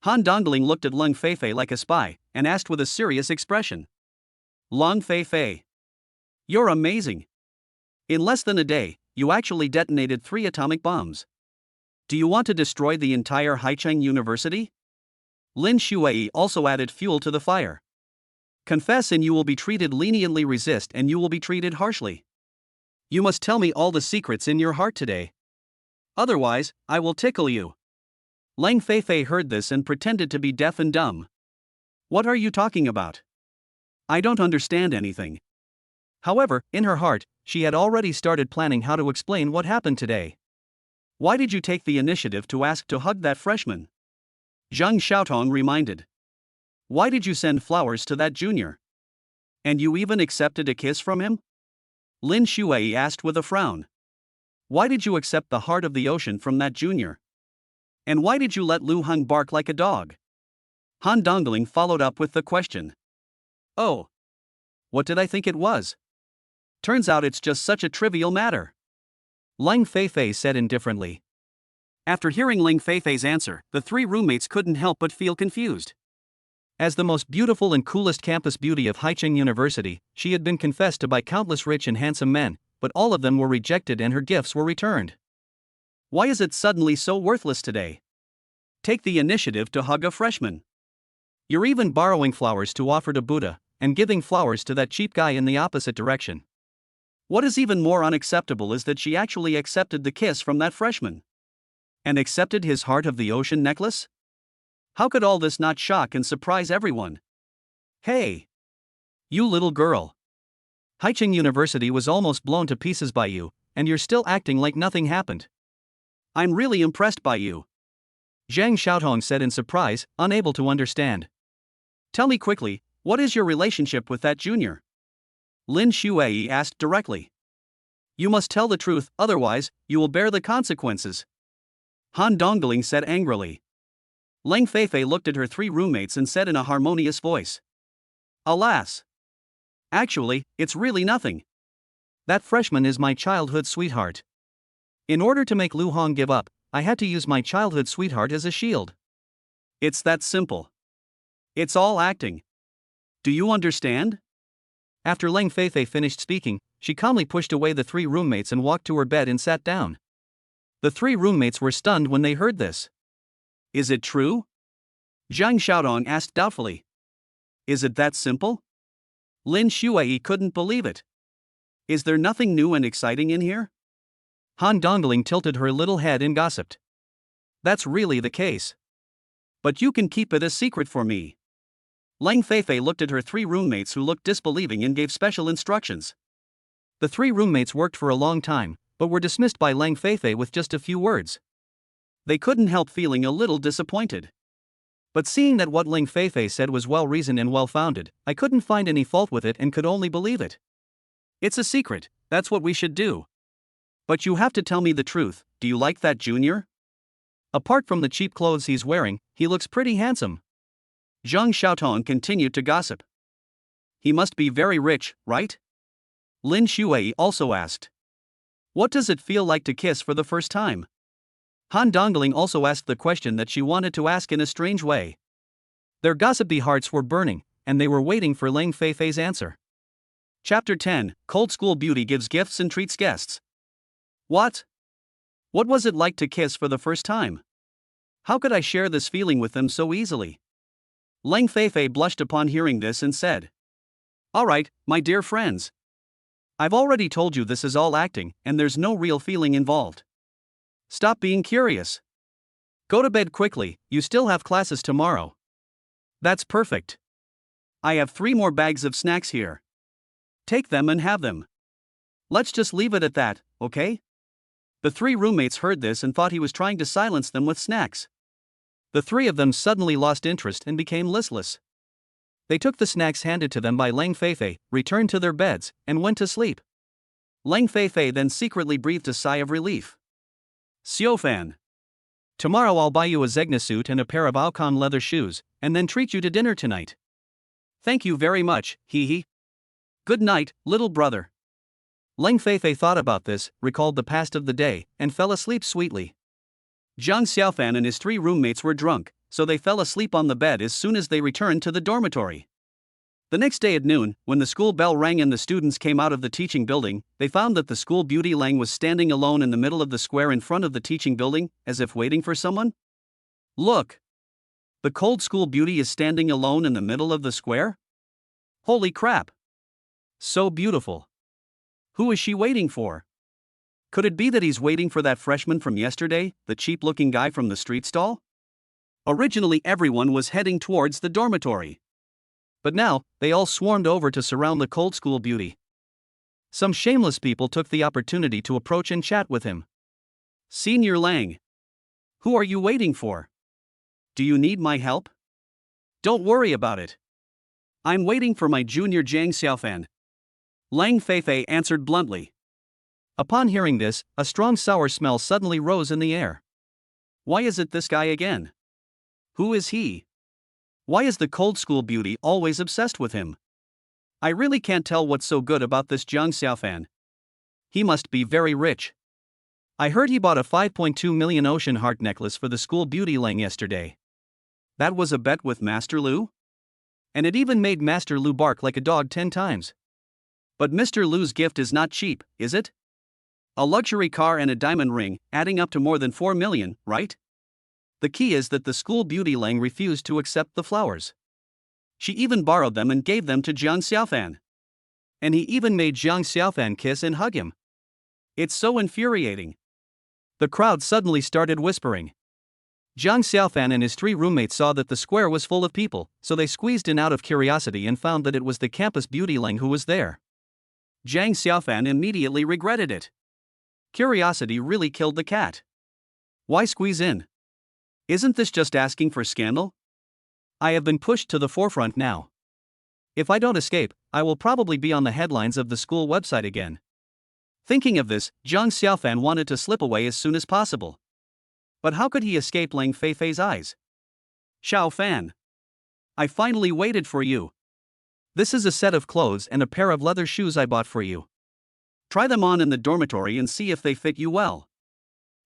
Han Dongling looked at Leng Feifei like a spy, and asked with a serious expression. Leng Feifei. You're amazing. In less than a day, you actually detonated 3 atomic bombs. Do you want to destroy the entire Haicheng University? Lin Shuai also added fuel to the fire. Confess and you will be treated leniently, resist and you will be treated harshly. You must tell me all the secrets in your heart today. Otherwise, I will tickle you. Leng Feifei heard this and pretended to be deaf and dumb. What are you talking about? I don't understand anything. However, in her heart, she had already started planning how to explain what happened today. Why did you take the initiative to ask to hug that freshman? Zhang Xiaotong reminded. Why did you send flowers to that junior? And you even accepted a kiss from him? Lin Shuai asked with a frown. Why did you accept the heart of the ocean from that junior? And why did you let Lu Heng bark like a dog? Han Dongling followed up with the question. Oh. What did I think it was? Turns out it's just such a trivial matter. Leng Feifei said indifferently. After hearing Leng Feifei's answer, the three roommates couldn't help but feel confused. As the most beautiful and coolest campus beauty of Haicheng University, she had been confessed to by countless rich and handsome men, but all of them were rejected and her gifts were returned. Why is it suddenly so worthless today? Take the initiative to hug a freshman. You're even borrowing flowers to offer to Buddha, and giving flowers to that cheap guy in the opposite direction. What is even more unacceptable is that she actually accepted the kiss from that freshman. And accepted his heart of the ocean necklace? How could all this not shock and surprise everyone? Hey! You little girl. Haicheng University was almost blown to pieces by you, and you're still acting like nothing happened. I'm really impressed by you. Zhang Xiaotong said in surprise, unable to understand. Tell me quickly, what is your relationship with that junior? Lin Shuai asked directly. You must tell the truth, otherwise, you will bear the consequences. Han Dongling said angrily. Leng Feifei looked at her three roommates and said in a harmonious voice. Alas! Actually, it's really nothing. That freshman is my childhood sweetheart. In order to make Lu Hong give up, I had to use my childhood sweetheart as a shield. It's that simple. It's all acting. Do you understand? After Leng Feifei finished speaking, she calmly pushed away the three roommates and walked to her bed and sat down. The three roommates were stunned when they heard this. Is it true? Zhang Xiaodong asked doubtfully. Is it that simple? Lin Shuai couldn't believe it. Is there nothing new and exciting in here? Han Dongling tilted her little head and gossiped. That's really the case. But you can keep it a secret for me. Leng Feifei looked at her three roommates who looked disbelieving and gave special instructions. The three roommates worked for a long time, but were dismissed by Lang Feifei with just a few words. They couldn't help feeling a little disappointed. But seeing that what Lang Feifei said was well-reasoned and well-founded, I couldn't find any fault with it and could only believe it. It's a secret, that's what we should do. But you have to tell me the truth, do you like that junior? Apart from the cheap clothes he's wearing, he looks pretty handsome. Zhang Xiaotong continued to gossip. He must be very rich, right? Lin Shuai also asked. What does it feel like to kiss for the first time? Han Dongling also asked the question that she wanted to ask in a strange way. Their gossipy hearts were burning, and they were waiting for Lang Feifei's answer. Chapter 10, Cold School Beauty gives gifts and treats guests. What? What was it like to kiss for the first time? How could I share this feeling with them so easily? Lang Feifei blushed upon hearing this and said, Alright, my dear friends. I've already told you this is all acting, and there's no real feeling involved. Stop being curious. Go to bed quickly, you still have classes tomorrow. That's perfect. I have 3 more bags of snacks here. Take them and have them. Let's just leave it at that, okay? The 3 roommates heard this and thought he was trying to silence them with snacks. The 3 of them suddenly lost interest and became listless. They took the snacks handed to them by Lang Feifei, returned to their beds, and went to sleep. Lang Feifei then secretly breathed a sigh of relief. Xiaofan. Tomorrow I'll buy you a Zegna suit and a pair of Alcon leather shoes, and then treat you to dinner tonight. Thank you very much, hee. Good night, little brother. Lang Feifei thought about this, recalled the past of the day, and fell asleep sweetly. Zhang Xiaofan and his 3 roommates were drunk, so they fell asleep on the bed as soon as they returned to the dormitory. The next day at noon, when the school bell rang and the students came out of the teaching building, they found that the school beauty Lang was standing alone in the middle of the square in front of the teaching building, as if waiting for someone. Look! The cold school beauty is standing alone in the middle of the square? Holy crap! So beautiful. Who is she waiting for? Could it be that he's waiting for that freshman from yesterday, the cheap-looking guy from the street stall? Originally everyone was heading towards the dormitory. But now, they all swarmed over to surround the cold school beauty. Some shameless people took the opportunity to approach and chat with him. Senior Lang. Who are you waiting for? Do you need my help? Don't worry about it. I'm waiting for my junior Zhang Xiaofan. Lang Feifei answered bluntly. Upon hearing this, a strong sour smell suddenly rose in the air. Why is it this guy again? Who is he? Why is the cold school beauty always obsessed with him? I really can't tell what's so good about this Zhang Xiaofan. He must be very rich. I heard he bought a 5.2 million ocean heart necklace for the school beauty Lang yesterday. That was a bet with Master Lu? And it even made Master Lu bark like a dog 10 times. But Mr. Lu's gift is not cheap, is it? A luxury car and a diamond ring, adding up to more than 4 million, right? The key is that the school beauty Lang refused to accept the flowers. She even borrowed them and gave them to Zhang Xiaofan. And he even made Zhang Xiaofan kiss and hug him. It's so infuriating. The crowd suddenly started whispering. Zhang Xiaofan and his 3 roommates saw that the square was full of people, so they squeezed in out of curiosity and found that it was the campus beauty Lang who was there. Zhang Xiaofan immediately regretted it. Curiosity really killed the cat. Why squeeze in? Isn't this just asking for scandal? I have been pushed to the forefront now. If I don't escape, I will probably be on the headlines of the school website again. Thinking of this, Zhang Xiaofan wanted to slip away as soon as possible. But how could he escape Lang Feifei's eyes? Xiaofan. I finally waited for you. This is a set of clothes and a pair of leather shoes I bought for you. Try them on in the dormitory and see if they fit you well.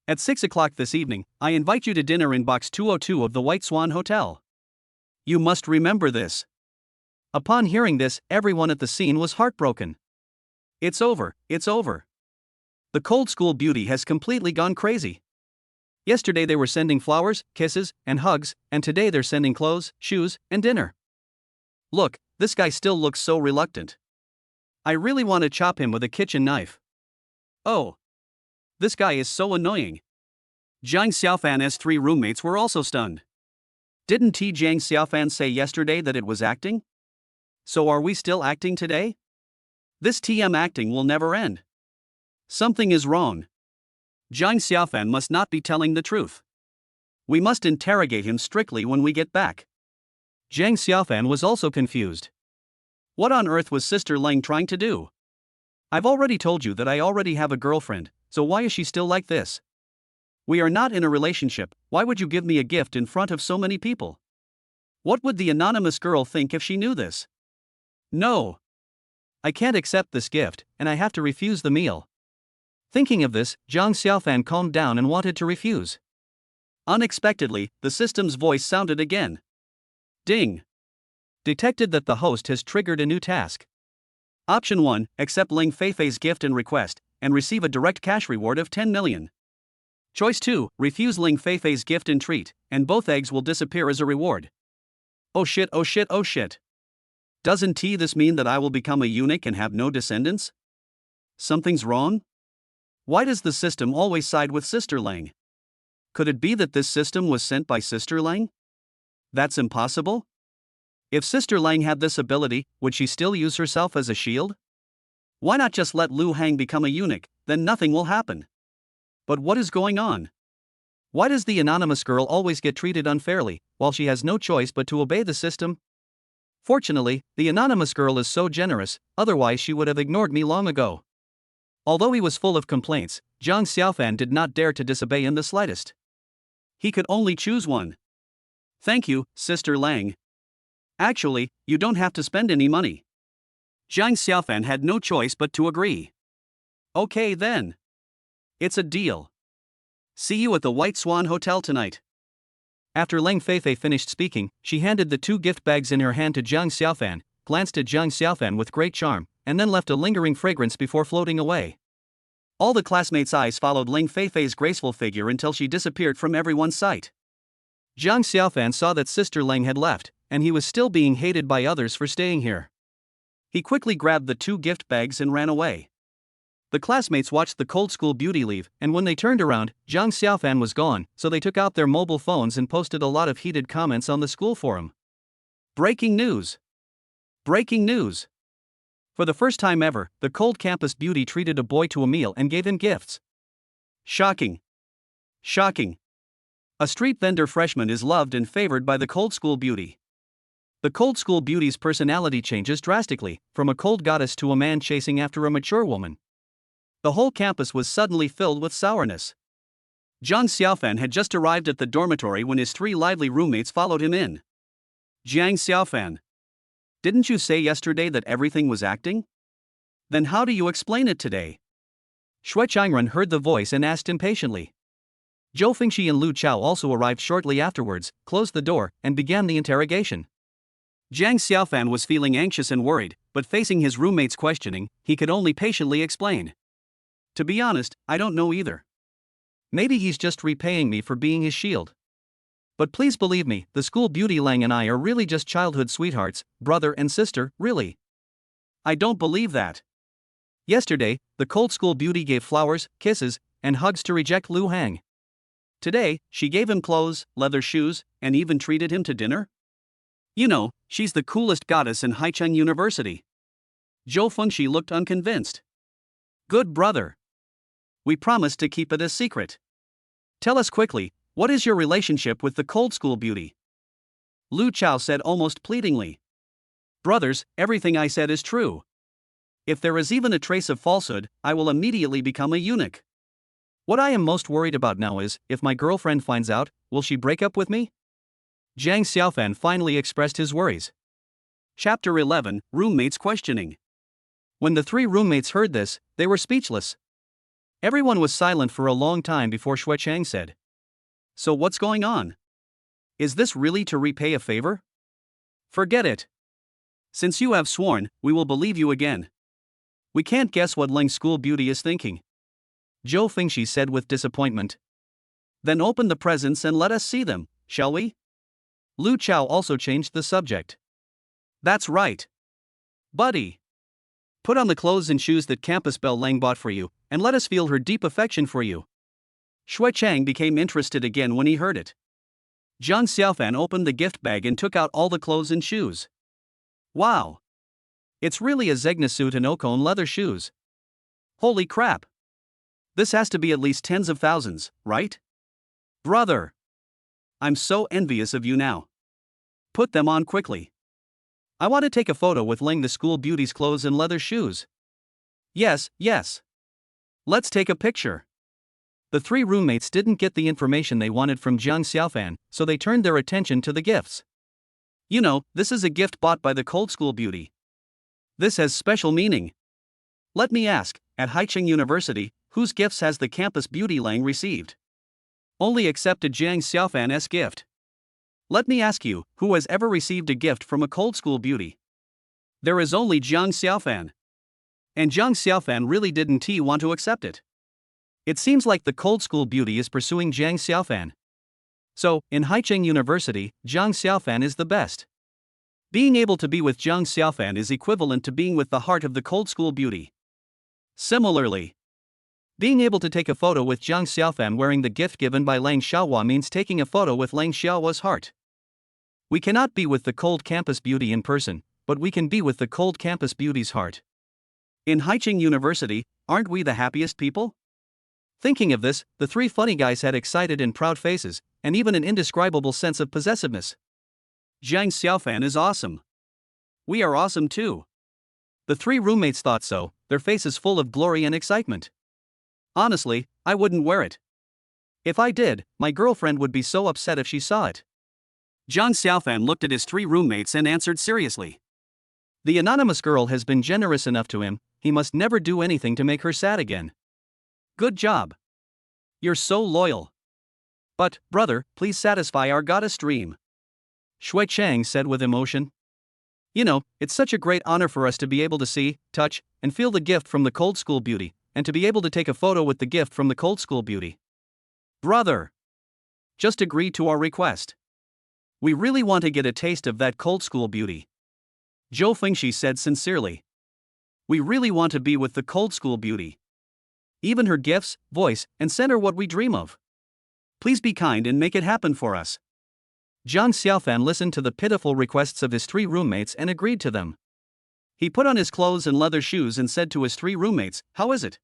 At 6 o'clock this evening, I invite you to dinner in box 202 of the White Swan Hotel. You must remember this. Upon hearing this, everyone at the scene was heartbroken. It's over, it's over. The cold school beauty has completely gone crazy. Yesterday they were sending flowers, kisses, and hugs, and today they're sending clothes, shoes, and dinner. Look, this guy still looks so reluctant. I really want to chop him with a kitchen knife. Oh. This guy is so annoying. Zhang Xiaofan's 3 roommates were also stunned. Didn't Zhang Xiaofan say yesterday that it was acting? So are we still acting today? This TM acting will never end. Something is wrong. Jiang Xiaofan must not be telling the truth. We must interrogate him strictly when we get back. Jiang Xiaofan was also confused. What on earth was Sister Leng trying to do? I've already told you that I already have a girlfriend, so why is she still like this? We are not in a relationship, why would you give me a gift in front of so many people? What would the anonymous girl think if she knew this? No. I can't accept this gift, and I have to refuse the meal. Thinking of this, Jiang Xiaofan calmed down and wanted to refuse. Unexpectedly, the system's voice sounded again. Ding. Detected that the host has triggered a new task. Option 1, accept Ling Feifei's gift and request, and receive a direct cash reward of 10 million. Choice 2, refuse Ling Feifei's gift and treat, and both eggs will disappear as a reward. Oh shit, oh shit, oh shit. Doesn't this mean that I will become a eunuch and have no descendants? Something's wrong? Why does the system always side with Sister Leng? Could it be that this system was sent by Sister Leng? That's impossible? If Sister Leng had this ability, would she still use herself as a shield? Why not just let Lu Hang become a eunuch, then nothing will happen? But what is going on? Why does the anonymous girl always get treated unfairly, while she has no choice but to obey the system? Fortunately, the anonymous girl is so generous, otherwise she would have ignored me long ago. Although he was full of complaints, Jiang Xiaofan did not dare to disobey in the slightest. He could only choose one. Thank you, Sister Leng. Actually, you don't have to spend any money. Jiang Xiaofan had no choice but to agree. Okay then. It's a deal. See you at the White Swan Hotel tonight. After Leng Feifei finished speaking, she handed the 2 gift bags in her hand to Jiang Xiaofan, glanced at Jiang Xiaofan with great charm, and then left a lingering fragrance before floating away. All the classmates' eyes followed Leng Feifei's graceful figure until she disappeared from everyone's sight. Jiang Xiaofan saw that Sister Leng had left, and he was still being hated by others for staying here. He quickly grabbed the 2 gift bags and ran away. The classmates watched the cold school beauty leave, and when they turned around, Jiang Xiaofan was gone, so they took out their mobile phones and posted a lot of heated comments on the school forum. Breaking news! Breaking news! For the first time ever, the cold campus beauty treated a boy to a meal and gave him gifts. Shocking! Shocking! A street vendor freshman is loved and favored by the cold school beauty. The cold school beauty's personality changes drastically, from a cold goddess to a man chasing after a mature woman. The whole campus was suddenly filled with sourness. Jiang Xiaofan had just arrived at the dormitory when his 3 lively roommates followed him in. Jiang Xiaofan. Didn't you say yesterday that everything was acting? Then how do you explain it today? Shui Changren heard the voice and asked impatiently. Zhou Fingxi and Lu Chao also arrived shortly afterwards, closed the door, and began the interrogation. Jiang Xiaofan was feeling anxious and worried, but facing his roommates' questioning, he could only patiently explain. To be honest, I don't know either. Maybe he's just repaying me for being his shield. But please believe me, the school beauty Lang and I are really just childhood sweethearts, brother and sister, really. I don't believe that. Yesterday, the cold school beauty gave flowers, kisses, and hugs to reject Lu Hang. Today, she gave him clothes, leather shoes, and even treated him to dinner? You know, she's the coolest goddess in Haicheng University. Zhou Fengxi looked unconvinced. Good brother. We promised to keep it a secret. Tell us quickly, what is your relationship with the cold school beauty? Lu Chao said almost pleadingly. Brothers, everything I said is true. If there is even a trace of falsehood, I will immediately become a eunuch. What I am most worried about now is, if my girlfriend finds out, will she break up with me? Jiang Xiaofan finally expressed his worries. Chapter 11, Roommates Questioning. When the 3 roommates heard this, they were speechless. Everyone was silent for a long time before Shui Chang said. So what's going on? Is this really to repay a favor? Forget it. Since you have sworn, we will believe you again. We can't guess what Ling's school beauty is thinking. Zhou Fingxi said with disappointment. Then open the presents and let us see them, shall we? Lu Chao also changed the subject. That's right. Buddy. Put on the clothes and shoes that Campus Belle Lang bought for you, and let us feel her deep affection for you. Shui Chang became interested again when he heard it. Jiang Xiaofan opened the gift bag and took out all the clothes and shoes. Wow! It's really a Zegna suit and Ocon leather shoes. Holy crap! This has to be at least tens of thousands, right? Brother! I'm so envious of you now. Put them on quickly. I want to take a photo with Ling the school beauty's clothes and leather shoes. Yes, yes. Let's take a picture. The three roommates didn't get the information they wanted from Jiang Xiaofan, so they turned their attention to the gifts. You know, this is a gift bought by the cold school beauty. This has special meaning. Let me ask, at Haicheng University, whose gifts has the campus beauty Lang received? Only accepted Jiang Xiaofan's gift. Let me ask you, who has ever received a gift from a cold school beauty? There is only Jiang Xiaofan. And Jiang Xiaofan really didn't want to accept it. It seems like the cold school beauty is pursuing Jiang Xiaofan. So, in Haicheng University, Jiang Xiaofan is the best. Being able to be with Jiang Xiaofan is equivalent to being with the heart of the cold school beauty. Similarly, being able to take a photo with Jiang Xiaofan wearing the gift given by Lang Xiaohua means taking a photo with Lang Xiaohua's heart. We cannot be with the cold campus beauty in person, but we can be with the cold campus beauty's heart. In Haicheng University, aren't we the happiest people? Thinking of this, the three funny guys had excited and proud faces, and even an indescribable sense of possessiveness. Jiang Xiaofan is awesome. We are awesome too. The three roommates thought so, their faces full of glory and excitement. Honestly, I wouldn't wear it. If I did, my girlfriend would be so upset if she saw it. Jiang Xiaofan looked at his three roommates and answered seriously. The anonymous girl has been generous enough to him, he must never do anything to make her sad again. Good job. You're so loyal. But, brother, please satisfy our goddess dream. Shui Chang said with emotion. You know, it's such a great honor for us to be able to see, touch, and feel the gift from the cold school beauty, and to be able to take a photo with the gift from the cold school beauty. Brother! Just agree to our request. We really want to get a taste of that cold school beauty. Zhou Fengxi said sincerely. We really want to be with the cold school beauty. Even her gifts, voice, and scent are what we dream of. Please be kind and make it happen for us. Jiang Xiaofan listened to the pitiful requests of his three roommates and agreed to them. He put on his clothes and leather shoes and said to his three roommates, "How is it?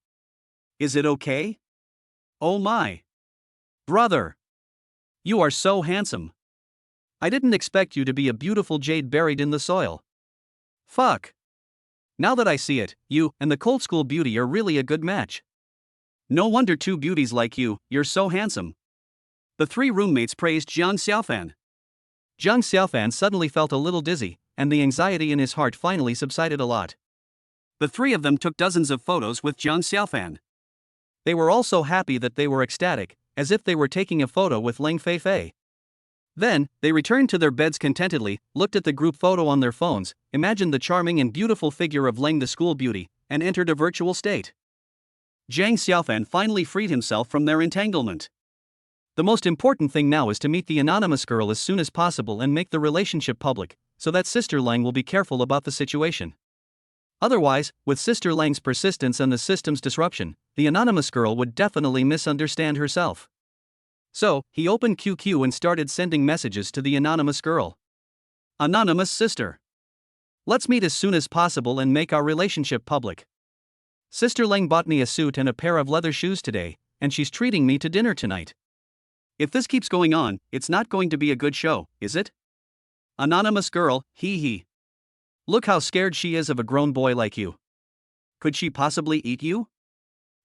Is it okay? Oh my! Brother! You are so handsome. I didn't expect you to be a beautiful jade buried in the soil. Fuck! Now that I see it, you and the cold school beauty are really a good match. No wonder two beauties like you, you're so handsome." The three roommates praised Jiang Xiaofan. Jiang Xiaofan suddenly felt a little dizzy, and the anxiety in his heart finally subsided a lot. The three of them took dozens of photos with Jiang Xiaofan. They were all so happy that they were ecstatic, as if they were taking a photo with Ling Feifei. Then, they returned to their beds contentedly, looked at the group photo on their phones, imagined the charming and beautiful figure of Ling the school beauty, and entered a virtual state. Jiang Xiaofan finally freed himself from their entanglement. The most important thing now is to meet the anonymous girl as soon as possible and make the relationship public, so that Sister Lang will be careful about the situation. Otherwise, with Sister Lang's persistence and the system's disruption, the anonymous girl would definitely misunderstand herself. So, he opened QQ and started sending messages to the anonymous girl. Anonymous sister. Let's meet as soon as possible and make our relationship public. Sister Lang bought me a suit and a pair of leather shoes today, and she's treating me to dinner tonight. If this keeps going on, it's not going to be a good show, is it? Anonymous girl, hee hee. Look how scared she is of a grown boy like you. Could she possibly eat you?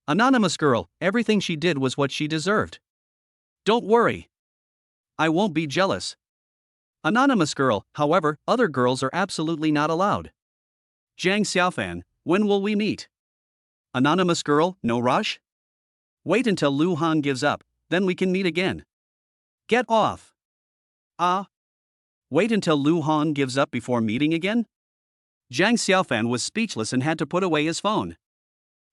Anonymous girl, everything she did was what she deserved. Don't worry. I won't be jealous. Anonymous girl, however, other girls are absolutely not allowed. Jiang Xiaofan, when will we meet? Anonymous girl, no rush? Wait until Lu Han gives up, then we can meet again. Get off. Wait until Lu Han gives up before meeting again? Jiang Xiaofan was speechless and had to put away his phone.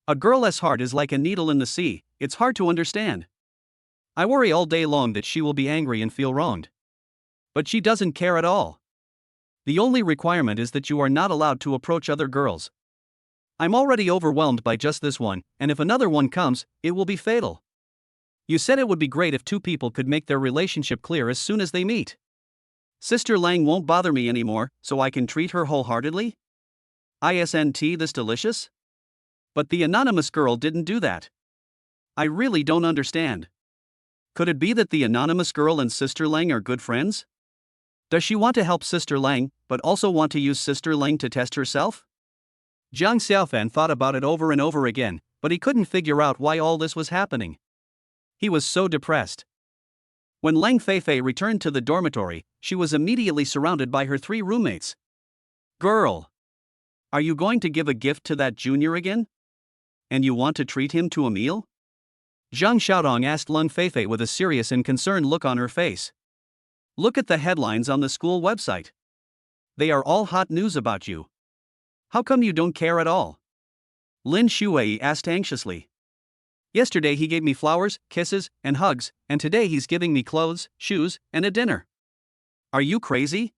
A girl's heart is like a needle in the sea, it's hard to understand. I worry all day long that she will be angry and feel wronged. But she doesn't care at all. The only requirement is that you are not allowed to approach other girls. I'm already overwhelmed by just this one, and if another one comes, it will be fatal. You said it would be great if two people could make their relationship clear as soon as they meet. Sister Lang won't bother me anymore, so I can treat her wholeheartedly? Isn't this delicious? But the anonymous girl didn't do that. I really don't understand. Could it be that the anonymous girl and Sister Lang are good friends? Does she want to help Sister Lang, but also want to use Sister Lang to test herself? Jiang Xiaofan thought about it over and over again, but he couldn't figure out why all this was happening. He was so depressed. When Lang Feifei returned to the dormitory, she was immediately surrounded by her 3 roommates. Girl! Are you going to give a gift to that junior again? And you want to treat him to a meal? Zhang Xiaodong asked Lang Feifei with a serious and concerned look on her face. Look at the headlines on the school website. They are all hot news about you. How come you don't care at all? Lin Shuwei asked anxiously. Yesterday he gave me flowers, kisses, and hugs, and today he's giving me clothes, shoes, and a dinner. Are you crazy?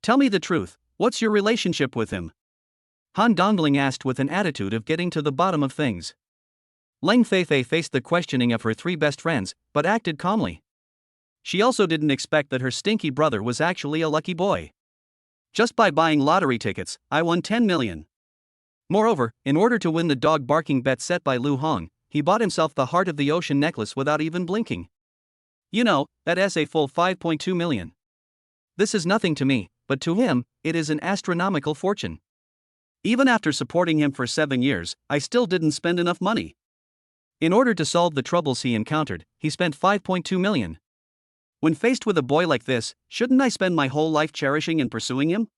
Tell me the truth, what's your relationship with him? Han Dongling asked with an attitude of getting to the bottom of things. Lang Feifei faced the questioning of her 3 best friends, but acted calmly. She also didn't expect that her stinky brother was actually a lucky boy. Just by buying lottery tickets, I won 10 million. Moreover, in order to win the dog barking bet set by Lu Hong, he bought himself the Heart of the Ocean necklace without even blinking. You know, that's a full 5.2 million. This is nothing to me, but to him, it is an astronomical fortune. Even after supporting him for 7 years, I still didn't spend enough money. In order to solve the troubles he encountered, he spent 5.2 million. When faced with a boy like this, shouldn't I spend my whole life cherishing and pursuing him?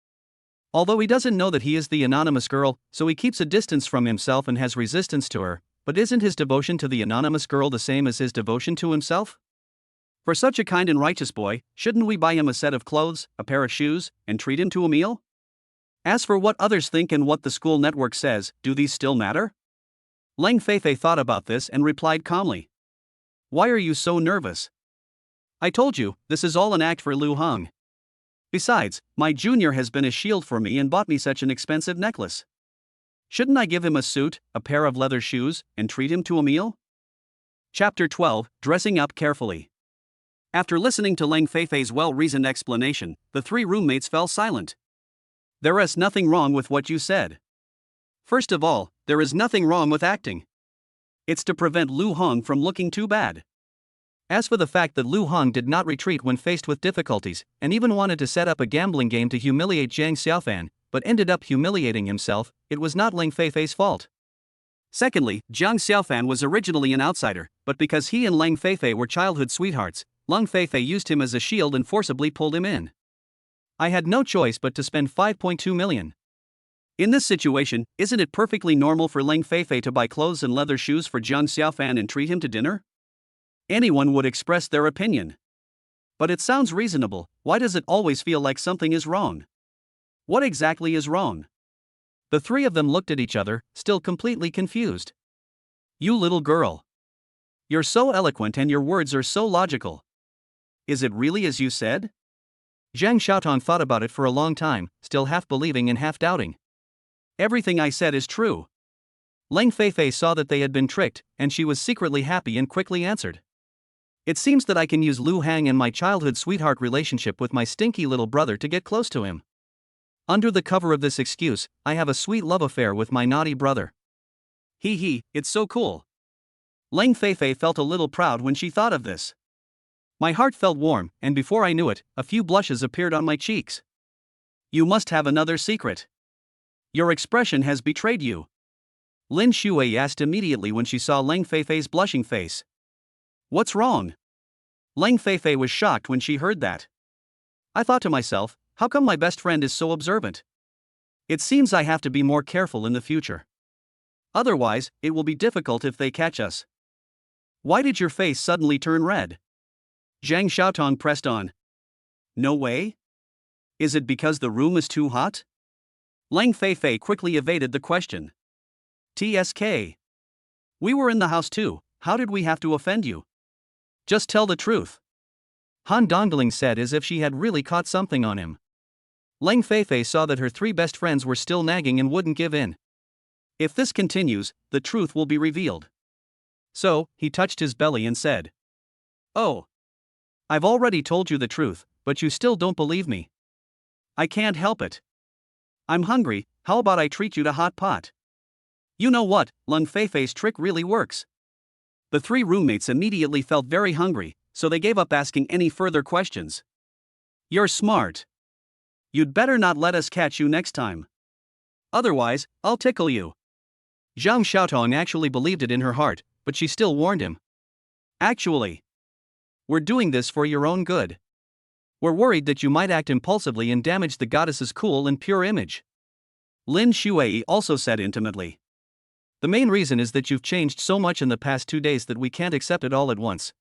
Although he doesn't know that he is the anonymous girl, so he keeps a distance from himself and has resistance to her, but isn't his devotion to the anonymous girl the same as his devotion to himself? For such a kind and righteous boy, shouldn't we buy him a set of clothes, a pair of shoes, and treat him to a meal? As for what others think and what the school network says, do these still matter? Lang Feifei thought about this and replied calmly. Why are you so nervous? I told you, this is all an act for Lu Hong. Besides, my junior has been a shield for me and bought me such an expensive necklace. Shouldn't I give him a suit, a pair of leather shoes, and treat him to a meal? Chapter 12, Dressing Up Carefully. After listening to Lang Feifei's well-reasoned explanation, the 3 roommates fell silent. There is nothing wrong with what you said. First of all, there is nothing wrong with acting. It's to prevent Lu Hong from looking too bad. As for the fact that Lu Hong did not retreat when faced with difficulties, and even wanted to set up a gambling game to humiliate Jiang Xiaofan, but ended up humiliating himself, it was not Lang Feifei's fault. Secondly, Jiang Xiaofan was originally an outsider, but because he and Lang Feifei were childhood sweethearts, Lang Feifei used him as a shield and forcibly pulled him in. I had no choice but to spend 5.2 million. In this situation, isn't it perfectly normal for Lang Feifei to buy clothes and leather shoes for Jiang Xiaofan and treat him to dinner? Anyone would express their opinion. But it sounds reasonable. Why does it always feel like something is wrong? What exactly is wrong? The 3 of them looked at each other, still completely confused. You little girl. You're so eloquent and your words are so logical. Is it really as you said? Zhang Xiaotong thought about it for a long time, still half believing and half doubting. Everything I said is true. Lang Feifei saw that they had been tricked, and she was secretly happy and quickly answered. It seems that I can use Lu Hang and my childhood sweetheart relationship with my stinky little brother to get close to him. Under the cover of this excuse, I have a sweet love affair with my naughty brother. Hee, it's so cool. Lang Feifei felt a little proud when she thought of this. My heart felt warm, and before I knew it, a few blushes appeared on my cheeks. You must have another secret. Your expression has betrayed you. Lin Shuwei asked immediately when she saw Lang Feifei's blushing face. What's wrong? Lang Feifei was shocked when she heard that. I thought to myself, how come my best friend is so observant? It seems I have to be more careful in the future. Otherwise, it will be difficult if they catch us. Why did your face suddenly turn red? Zhang Xiaotong pressed on. No way? Is it because the room is too hot? Lang Feifei quickly evaded the question. TSK. We were in the house too, how did we have to offend you? Just tell the truth. Han Dongling said as if she had really caught something on him. Lang Feifei saw that her 3 best friends were still nagging and wouldn't give in. If this continues, the truth will be revealed. So, he touched his belly and said. Oh. I've already told you the truth, but you still don't believe me. I can't help it. I'm hungry, how about I treat you to hot pot? You know what, Lang Feifei's trick really works. The three roommates immediately felt very hungry, so they gave up asking any further questions. You're smart. You'd better not let us catch you next time. Otherwise, I'll tickle you. Zhang Xiaotong actually believed it in her heart, but she still warned him. Actually, we're doing this for your own good. We're worried that you might act impulsively and damage the goddess's cool and pure image. Lin Shuai also said intimately. The main reason is that you've changed so much in the past 2 days that we can't accept it all at once.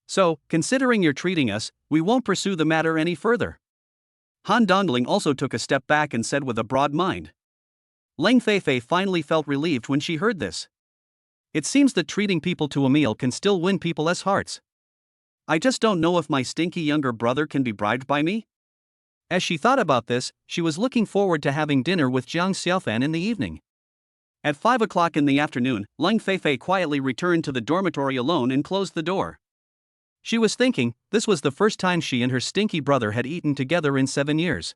So, considering you're treating us, we won't pursue the matter any further. Han Dongling also took a step back and said with a broad mind. Leng Feifei finally felt relieved when she heard this. It seems that treating people to a meal can still win people's hearts. I just don't know if my stinky younger brother can be bribed by me. As she thought about this, she was looking forward to having dinner with Jiang Xiaofan in the evening. At 5 o'clock in the afternoon, Leng Feifei quietly returned to the dormitory alone and closed the door. She was thinking, this was the first time she and her stinky brother had eaten together in 7 years.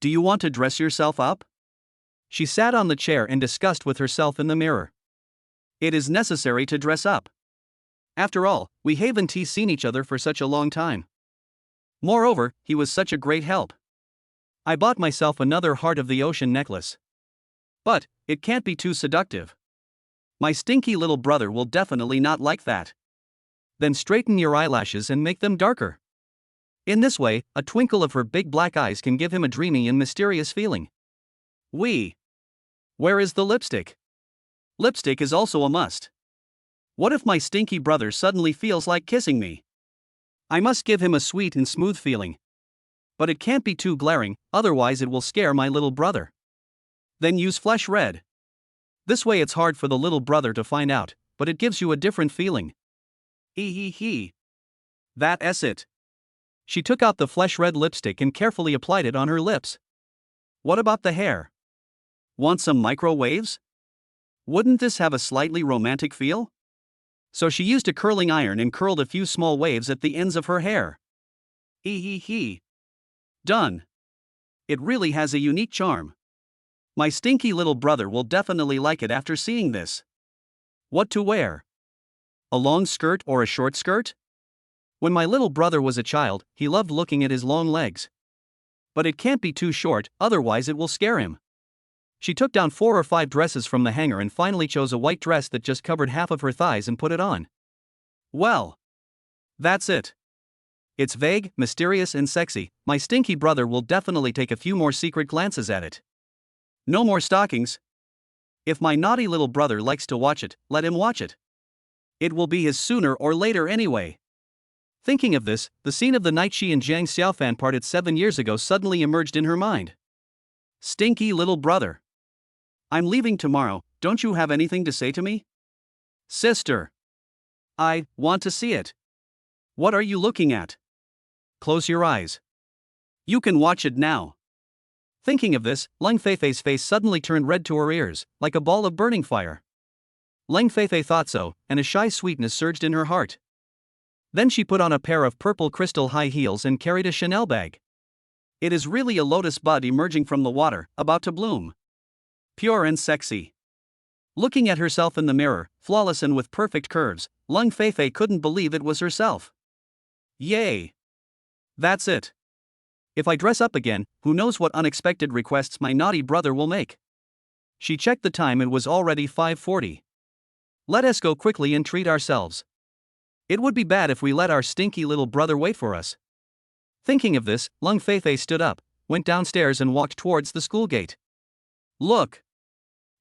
Do you want to dress yourself up? She sat on the chair and discussed with herself in the mirror. It is necessary to dress up. After all, we haven't seen each other for such a long time. Moreover, he was such a great help. I bought myself another Heart of the Ocean necklace. But, it can't be too seductive. My stinky little brother will definitely not like that. Then straighten your eyelashes and make them darker. In this way, a twinkle of her big black eyes can give him a dreamy and mysterious feeling. Where is the lipstick? Lipstick is also a must. What if my stinky brother suddenly feels like kissing me? I must give him a sweet and smooth feeling. But it can't be too glaring, otherwise it will scare my little brother. Then use flesh red. This way it's hard for the little brother to find out, but it gives you a different feeling. That's it. She took out the flesh red lipstick and carefully applied it on her lips. What about the hair? Want some microwaves? Wouldn't this have a slightly romantic feel? So she used a curling iron and curled a few small waves at the ends of her hair. Done. It really has a unique charm. My stinky little brother will definitely like it after seeing this. What to wear? A long skirt or a short skirt? When my little brother was a child, he loved looking at his long legs. But it can't be too short, otherwise it will scare him. She took down 4 or 5 dresses from the hanger and finally chose a white dress that just covered half of her thighs and put it on. Well, that's it. It's vague, mysterious and sexy. My stinky brother will definitely take a few more secret glances at it. No more stockings. If my naughty little brother likes to watch it, let him watch it. It will be his sooner or later anyway. Thinking of this, the scene of the night she and Jiang Xiaofan parted 7 years ago suddenly emerged in her mind. Stinky little brother. I'm leaving tomorrow, don't you have anything to say to me? Sister. I want to see it. What are you looking at? Close your eyes. You can watch it now. Thinking of this, Leng Feifei's face suddenly turned red to her ears, like a ball of burning fire. Leng Feifei thought so, and a shy sweetness surged in her heart. Then she put on a pair of purple crystal high heels and carried a Chanel bag. It is really a lotus bud emerging from the water, about to bloom. Pure and sexy. Looking at herself in the mirror, flawless and with perfect curves, Leng Feifei couldn't believe it was herself. Yay! That's it. If I dress up again, who knows what unexpected requests my naughty brother will make. She checked the time, it was already 5:40. Let us go quickly and treat ourselves. It would be bad if we let our stinky little brother wait for us. Thinking of this, Leng Feifei stood up, went downstairs and walked towards the school gate. Look!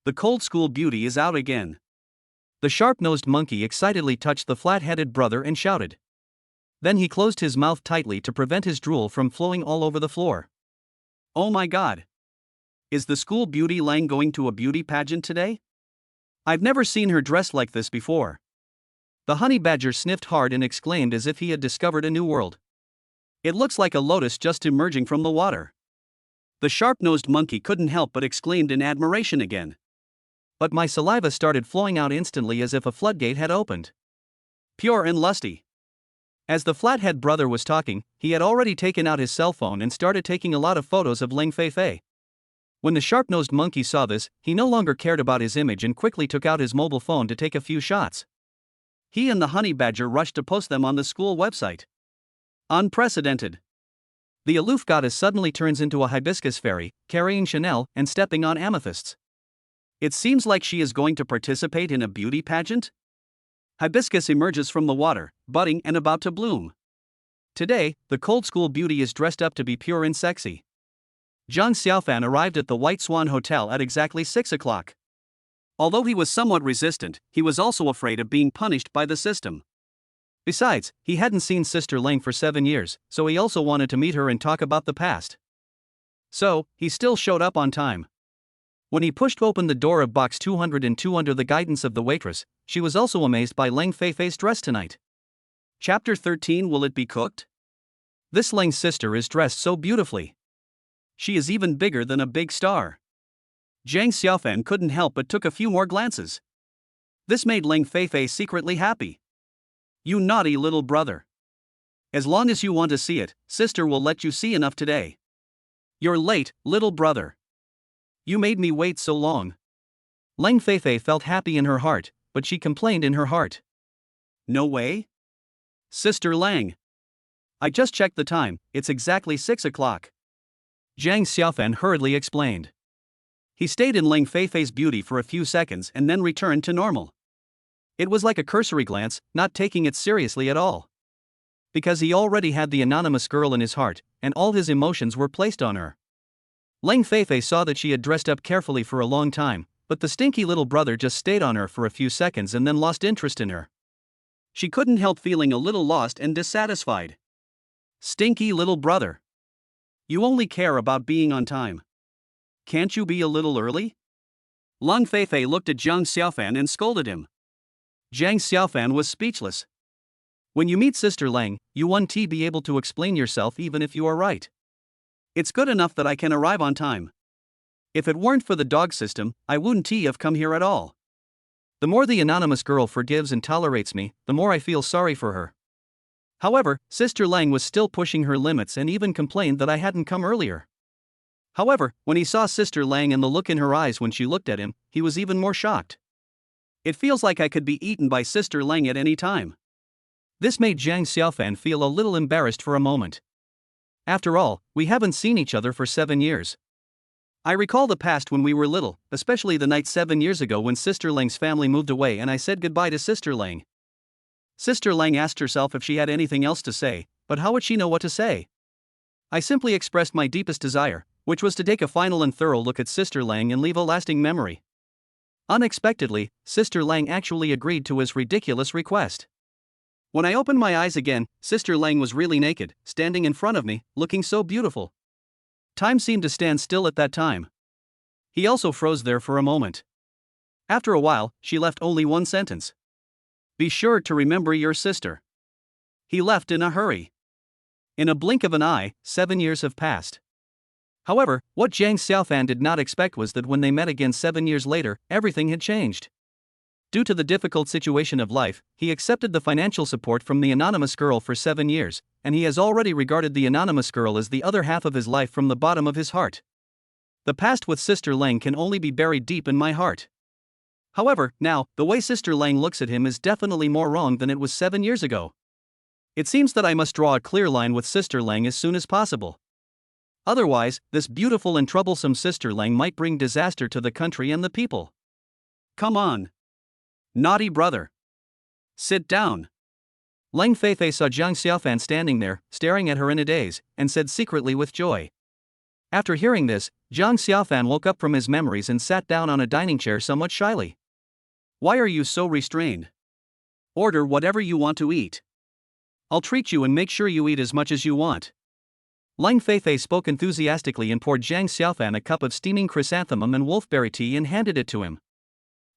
The cold school beauty is out again. The sharp-nosed monkey excitedly touched the flat-headed brother and shouted. Then he closed his mouth tightly to prevent his drool from flowing all over the floor. Oh my god! Is the school beauty Lang going to a beauty pageant today? I've never seen her dressed like this before. The honey badger sniffed hard and exclaimed as if he had discovered a new world. It looks like a lotus just emerging from the water. The sharp-nosed monkey couldn't help but exclaimed in admiration again. But my saliva started flowing out instantly as if a floodgate had opened. Pure and lusty. As the flathead brother was talking, he had already taken out his cell phone and started taking a lot of photos of Leng Feifei. When the sharp-nosed monkey saw this, he no longer cared about his image and quickly took out his mobile phone to take a few shots. He and the honey badger rushed to post them on the school website. Unprecedented. The aloof goddess suddenly turns into a hibiscus fairy, carrying Chanel and stepping on amethysts. It seems like she is going to participate in a beauty pageant? Hibiscus emerges from the water, budding and about to bloom. Today, the cold school beauty is dressed up to be pure and sexy. Zhang Xiaofan arrived at the White Swan Hotel at exactly 6 o'clock. Although he was somewhat resistant, he was also afraid of being punished by the system. Besides, he hadn't seen Sister Lang for 7 years, so he also wanted to meet her and talk about the past. So, he still showed up on time. When he pushed open the door of box 202 under the guidance of the waitress, she was also amazed by Lang Feifei's dress tonight. Chapter 13. Will it be cooked? This Lang's sister is dressed so beautifully. She is even bigger than a big star. Zhang Xiaofan couldn't help but took a few more glances. This made Lang Feifei secretly happy. You naughty little brother. As long as you want to see it, sister will let you see enough today. You're late, little brother. You made me wait so long. Lang Feifei felt happy in her heart, but she complained in her heart. No way? Sister Lang. I just checked the time, it's exactly 6 o'clock. Zhang Xiaofan hurriedly explained. He stayed in Lang Feifei's beauty for a few seconds and then returned to normal. It was like a cursory glance, not taking it seriously at all. Because he already had the anonymous girl in his heart, and all his emotions were placed on her. Lang Feifei saw that she had dressed up carefully for a long time, but the stinky little brother just stayed on her for a few seconds and then lost interest in her. She couldn't help feeling a little lost and dissatisfied. Stinky little brother. You only care about being on time. Can't you be a little early? Lang Feifei looked at Zhang Xiaofan and scolded him. Zhang Xiaofan was speechless. When you meet Sister Lang, you won't be able to explain yourself even if you are right. It's good enough that I can arrive on time. If it weren't for the dog system, I wouldn't have come here at all. The more the anonymous girl forgives and tolerates me, the more I feel sorry for her. However, Sister Lang was still pushing her limits and even complained that I hadn't come earlier. However, when he saw Sister Lang and the look in her eyes when she looked at him, he was even more shocked. It feels like I could be eaten by Sister Lang at any time. This made Zhang Xiaofan feel a little embarrassed for a moment. After all, we haven't seen each other for 7 years. I recall the past when we were little, especially the night 7 years ago when Sister Lang's family moved away and I said goodbye to Sister Lang. Sister Lang asked herself if she had anything else to say, but how would she know what to say? I simply expressed my deepest desire, which was to take a final and thorough look at Sister Lang and leave a lasting memory. Unexpectedly, Sister Lang actually agreed to his ridiculous request. When I opened my eyes again, Sister Lang was really naked, standing in front of me, looking so beautiful. Time seemed to stand still at that time. He also froze there for a moment. After a while, she left only one sentence. Be sure to remember your sister. He left in a hurry. In a blink of an eye, 7 years have passed. However, what Zhang Xiaofan did not expect was that when they met again 7 years later, everything had changed. Due to the difficult situation of life, he accepted the financial support from the anonymous girl for 7 years, and he has already regarded the anonymous girl as the other half of his life from the bottom of his heart. The past with Sister Lang can only be buried deep in my heart. However, now, the way Sister Lang looks at him is definitely more wrong than it was 7 years ago. It seems that I must draw a clear line with Sister Lang as soon as possible. Otherwise, this beautiful and troublesome Sister Lang might bring disaster to the country and the people. Come on. Naughty brother. Sit down. Lang Feifei saw Zhang Xiaofan standing there, staring at her in a daze, and said secretly with joy. After hearing this, Zhang Xiaofan woke up from his memories and sat down on a dining chair somewhat shyly. Why are you so restrained? Order whatever you want to eat. I'll treat you and make sure you eat as much as you want. Lang Feifei spoke enthusiastically and poured Zhang Xiaofan a cup of steaming chrysanthemum and wolfberry tea and handed it to him.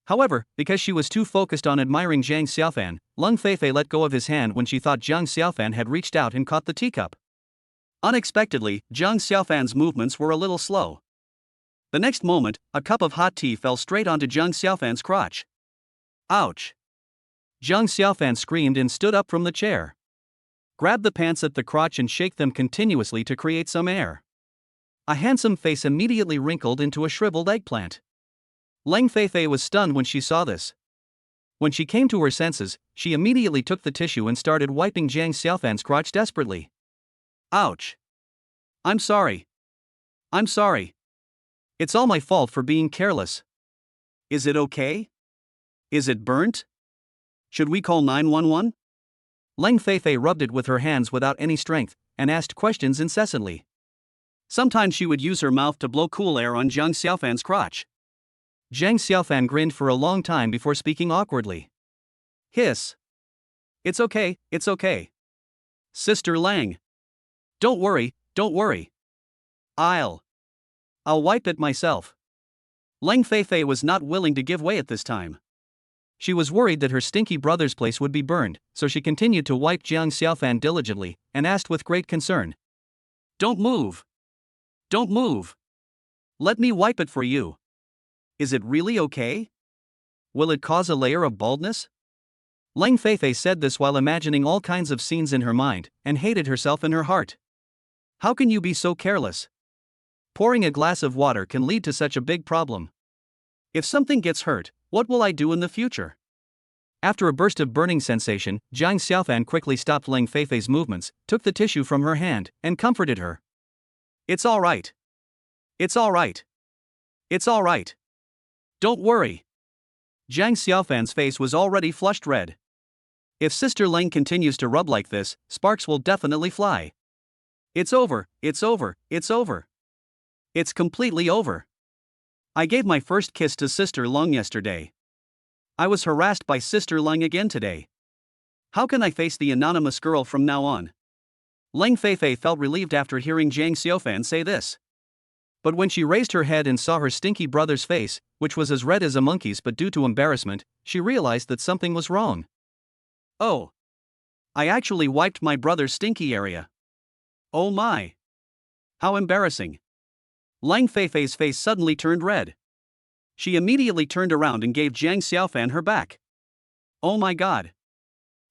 However, because she was too focused on admiring Zhang Xiaofan, Lang Feifei let go of his hand when she thought Zhang Xiaofan had reached out and caught the teacup. Unexpectedly, Zhang Xiaofan's movements were a little slow. The next moment, a cup of hot tea fell straight onto Zhang Xiaofan's crotch. Ouch! Zhang Xiaofan screamed and stood up from the chair. Grab the pants at the crotch and shake them continuously to create some air. A handsome face immediately wrinkled into a shriveled eggplant. Lang Feifei was stunned when she saw this. When she came to her senses, she immediately took the tissue and started wiping Jiang Xiaofan's crotch desperately. Ouch. I'm sorry. I'm sorry. It's all my fault for being careless. Is it okay? Is it burnt? Should we call 911? Leng Feifei rubbed it with her hands without any strength, and asked questions incessantly. Sometimes she would use her mouth to blow cool air on Jiang Xiaofan's crotch. Jiang Xiaofan grinned for a long time before speaking awkwardly. Hiss. It's okay, it's okay. Sister Lang. Don't worry, don't worry. I'll wipe it myself. Leng Feifei was not willing to give way at this time. She was worried that her stinky brother's place would be burned, so she continued to wipe Jiang Xiaofan diligently, and asked with great concern. Don't move. Don't move. Let me wipe it for you. Is it really okay? Will it cause a layer of baldness? Leng Feifei said this while imagining all kinds of scenes in her mind, and hated herself in her heart. How can you be so careless? Pouring a glass of water can lead to such a big problem. If something gets hurt, what will I do in the future? After a burst of burning sensation, Jiang Xiaofan quickly stopped Leng Feifei's movements, took the tissue from her hand, and comforted her. It's all right. It's all right. It's all right. Don't worry. Jiang Xiaofan's face was already flushed red. If Sister Leng continues to rub like this, sparks will definitely fly. It's over, it's over, it's over. It's completely over. I gave my first kiss to Sister Leng yesterday. I was harassed by Sister Leng again today. How can I face the anonymous girl from now on? Leng Feifei felt relieved after hearing Jiang Xiaofan say this. But when she raised her head and saw her stinky brother's face, which was as red as a monkey's but due to embarrassment, she realized that something was wrong. Oh. I actually wiped my brother's stinky area. Oh my. How embarrassing. Leng Feifei's face suddenly turned red. She immediately turned around and gave Jiang Xiaofan her back. Oh my god.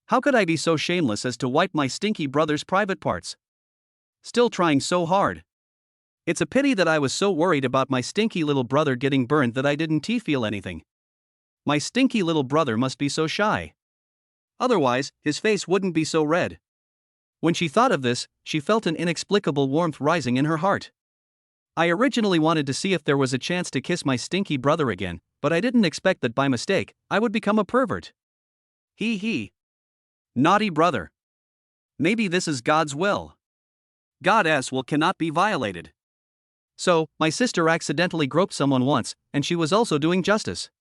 How could I be so shameless as to wipe my stinky brother's private parts? Still trying so hard. It's a pity that I was so worried about my stinky little brother getting burned that I didn't feel anything. My stinky little brother must be so shy. Otherwise, his face wouldn't be so red. When she thought of this, she felt an inexplicable warmth rising in her heart. I originally wanted to see if there was a chance to kiss my stinky brother again, but I didn't expect that by mistake, I would become a pervert. Hee. Naughty brother. Maybe this is God's will. God's will cannot be violated. So, my sister accidentally groped someone once, and she was also doing justice.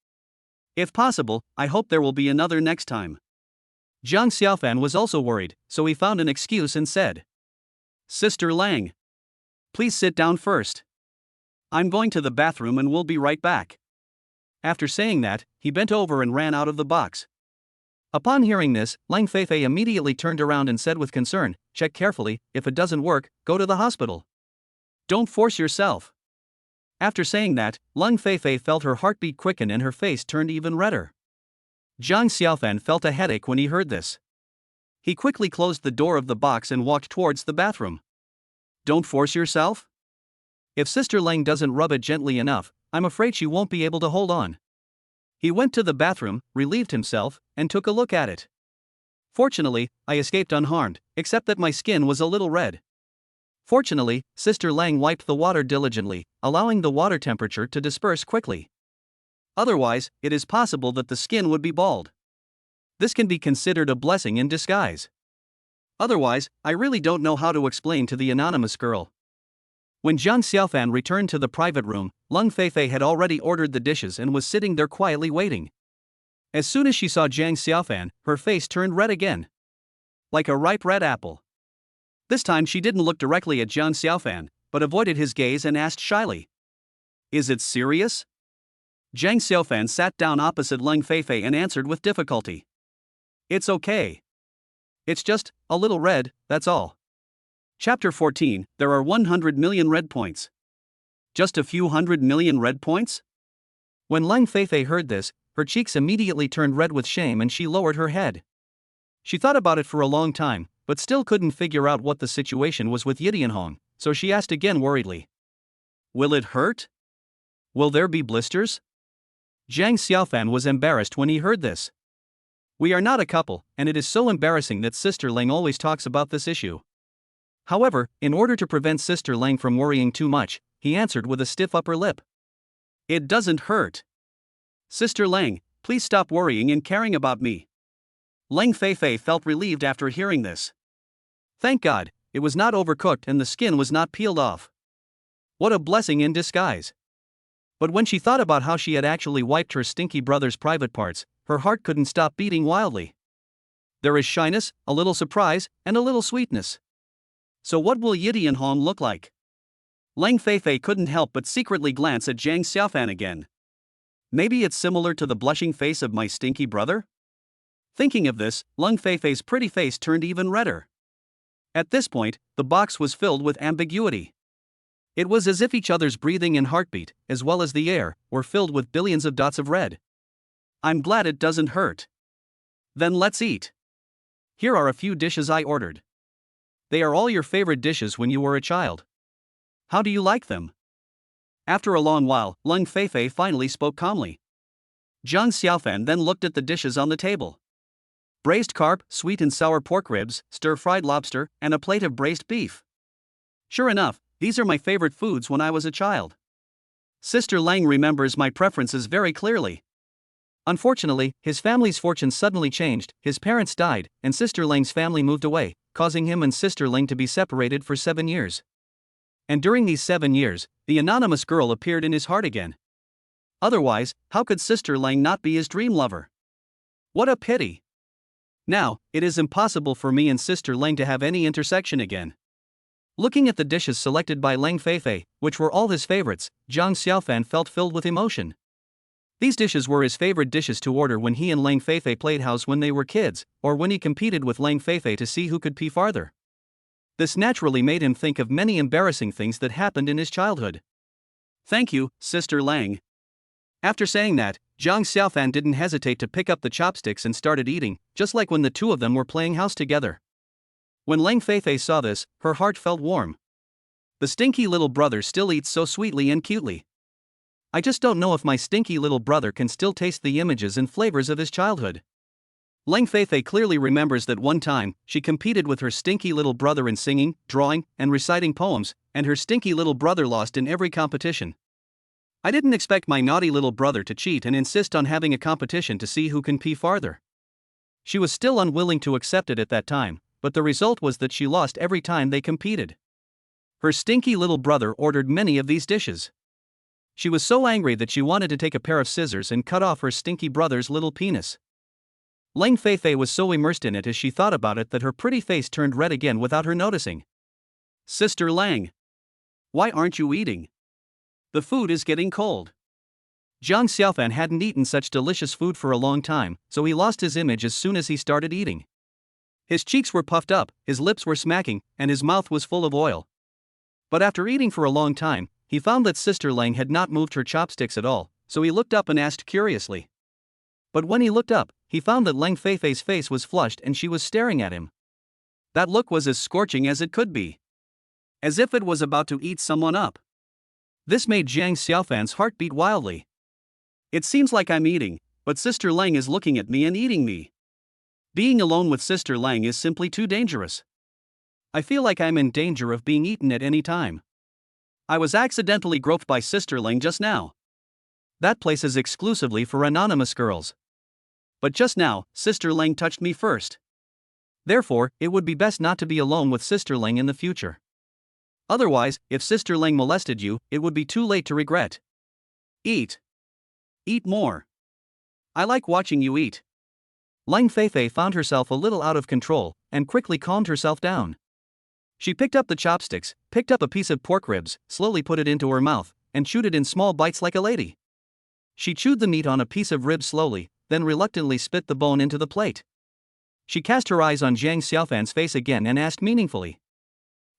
If possible, I hope there will be another next time. Jiang Xiaofan was also worried, so he found an excuse and said, Sister Lang. Please sit down first. I'm going to the bathroom and will be right back. After saying that, he bent over and ran out of the box. Upon hearing this, Leng Feifei immediately turned around and said with concern, check carefully, if it doesn't work, go to the hospital. Don't force yourself. After saying that, Leng Feifei felt her heartbeat quicken and her face turned even redder. Jiang Xiaofan felt a headache when he heard this. He quickly closed the door of the box and walked towards the bathroom. Don't force yourself? If Sister Leng doesn't rub it gently enough, I'm afraid she won't be able to hold on. He went to the bathroom, relieved himself, and took a look at it. Fortunately, I escaped unharmed, except that my skin was a little red. Fortunately, Sister Lang wiped the water diligently, allowing the water temperature to disperse quickly. Otherwise, it is possible that the skin would be bald. This can be considered a blessing in disguise. Otherwise, I really don't know how to explain to the anonymous girl. When Jiang Xiaofan returned to the private room, Leng Feifei had already ordered the dishes and was sitting there quietly waiting. As soon as she saw Jiang Xiaofan, her face turned red again. Like a ripe red apple. This time she didn't look directly at Jiang Xiaofan, but avoided his gaze and asked shyly. Is it serious? Jiang Xiaofan sat down opposite Leng Feifei and answered with difficulty. It's okay. It's just a little red, that's all. Chapter 14, there are 100 million red points. Just a few 100 million red points? When Leng Feifei heard this, her cheeks immediately turned red with shame and she lowered her head. She thought about it for a long time, but still couldn't figure out what the situation was with Yidianhong, so she asked again worriedly. Will it hurt? Will there be blisters? Jiang Xiaofan was embarrassed when he heard this. We are not a couple, and it is so embarrassing that Sister Lang always talks about this issue. However, in order to prevent Sister Lang from worrying too much, he answered with a stiff upper lip. It doesn't hurt. Sister Lang, please stop worrying and caring about me. Lang Feifei felt relieved after hearing this. Thank God, it was not overcooked and the skin was not peeled off. What a blessing in disguise. But when she thought about how she had actually wiped her stinky brother's private parts, her heart couldn't stop beating wildly. There is shyness, a little surprise, and a little sweetness. So what will Yidi and Hong look like? Lang Feifei couldn't help but secretly glance at Zhang Xiaofan again. Maybe it's similar to the blushing face of my stinky brother? Thinking of this, Lang Feifei's pretty face turned even redder. At this point, the box was filled with ambiguity. It was as if each other's breathing and heartbeat, as well as the air, were filled with billions of dots of red. I'm glad it doesn't hurt. Then let's eat. Here are a few dishes I ordered. They are all your favorite dishes when you were a child. How do you like them? After a long while, Lang Feifei finally spoke calmly. Zhang Xiaofan then looked at the dishes on the table. Braised carp, sweet and sour pork ribs, stir-fried lobster, and a plate of braised beef. Sure enough, these are my favorite foods when I was a child. Sister Lang remembers my preferences very clearly. Unfortunately, his family's fortune suddenly changed, his parents died, and Sister Lang's family moved away, causing him and Sister Lang to be separated for 7 years. And during these 7 years, the anonymous girl appeared in his heart again. Otherwise, how could Sister Lang not be his dream lover? What a pity! Now, it is impossible for me and Sister Lang to have any intersection again. Looking at the dishes selected by Lang Feifei, which were all his favorites, Zhang Xiaofan felt filled with emotion. These dishes were his favorite dishes to order when he and Lang Feifei played house when they were kids, or when he competed with Lang Feifei to see who could pee farther. This naturally made him think of many embarrassing things that happened in his childhood. Thank you, Sister Lang. After saying that, Zhang Xiaofan didn't hesitate to pick up the chopsticks and started eating, just like when the two of them were playing house together. When Lang Feifei saw this, her heart felt warm. The stinky little brother still eats so sweetly and cutely. I just don't know if my stinky little brother can still taste the images and flavors of his childhood. Lang Feifei clearly remembers that one time, she competed with her stinky little brother in singing, drawing, and reciting poems, and her stinky little brother lost in every competition. I didn't expect my naughty little brother to cheat and insist on having a competition to see who can pee farther. She was still unwilling to accept it at that time, but the result was that she lost every time they competed. Her stinky little brother ordered many of these dishes. She was so angry that she wanted to take a pair of scissors and cut off her stinky brother's little penis. Lang Feifei was so immersed in it as she thought about it that her pretty face turned red again without her noticing. Sister Lang, why aren't you eating? The food is getting cold. Zhang Xiaofan hadn't eaten such delicious food for a long time, so he lost his image as soon as he started eating. His cheeks were puffed up, his lips were smacking, and his mouth was full of oil. But after eating for a long time, he found that Sister Lang had not moved her chopsticks at all, so he looked up and asked curiously. But when he looked up, he found that Lang Feifei's face was flushed and she was staring at him. That look was as scorching as it could be. As if it was about to eat someone up. This made Zhang Xiaofan's heart beat wildly. It seems like I'm eating, but Sister Lang is looking at me and eating me. Being alone with Sister Lang is simply too dangerous. I feel like I'm in danger of being eaten at any time. I was accidentally groped by Sister Lang just now. That place is exclusively for anonymous girls. But just now, Sister Lang touched me first. Therefore, it would be best not to be alone with Sister Lang in the future. Otherwise, if Sister Lang molested you, it would be too late to regret. Eat. Eat more. I like watching you eat. Lang Feifei found herself a little out of control, and quickly calmed herself down. She picked up the chopsticks, picked up a piece of pork ribs, slowly put it into her mouth, and chewed it in small bites like a lady. She chewed the meat on a piece of rib slowly, then reluctantly spit the bone into the plate. She cast her eyes on Zhang Xiaofan's face again and asked meaningfully.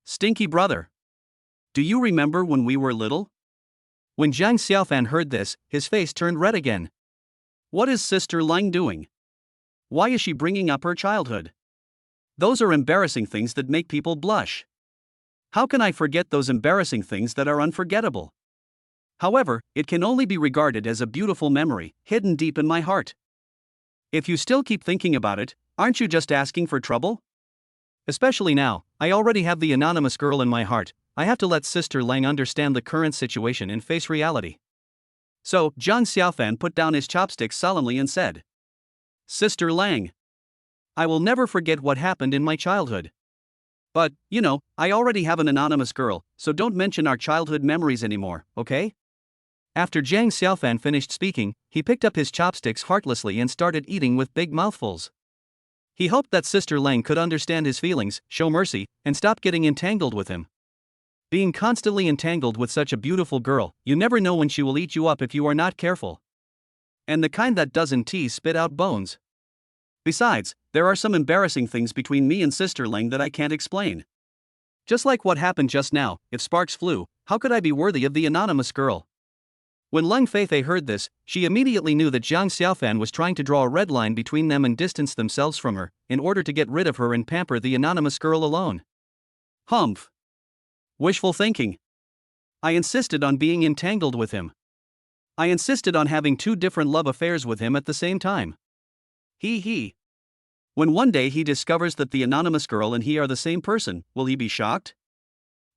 Stinky brother. Do you remember when we were little? When Zhang Xiaofan heard this, his face turned red again. What is Sister Lang doing? Why is she bringing up her childhood? Those are embarrassing things that make people blush. How can I forget those embarrassing things that are unforgettable? However, it can only be regarded as a beautiful memory, hidden deep in my heart. If you still keep thinking about it, aren't you just asking for trouble? Especially now, I already have the anonymous girl in my heart. I have to let Sister Lang understand the current situation and face reality. So, Zhang Xiaofan put down his chopsticks solemnly and said, Sister Lang, I will never forget what happened in my childhood. But, I already have an anonymous girl, so don't mention our childhood memories anymore, okay? After Zhang Xiaofan finished speaking, he picked up his chopsticks heartlessly and started eating with big mouthfuls. He hoped that Sister Lang could understand his feelings, show mercy, and stop getting entangled with him. Being constantly entangled with such a beautiful girl, you never know when she will eat you up if you are not careful. And the kind that doesn't tease spit out bones. Besides, there are some embarrassing things between me and Sister Lang that I can't explain. Just like what happened just now, if sparks flew, how could I be worthy of the anonymous girl? When Leng Feifei heard this, she immediately knew that Zhang Xiaofan was trying to draw a red line between them and distance themselves from her, in order to get rid of her and pamper the anonymous girl alone. Humph. Wishful thinking. I insisted on being entangled with him. I insisted on having 2 different love affairs with him at the same time. He. When one day he discovers that the anonymous girl and he are the same person, will he be shocked?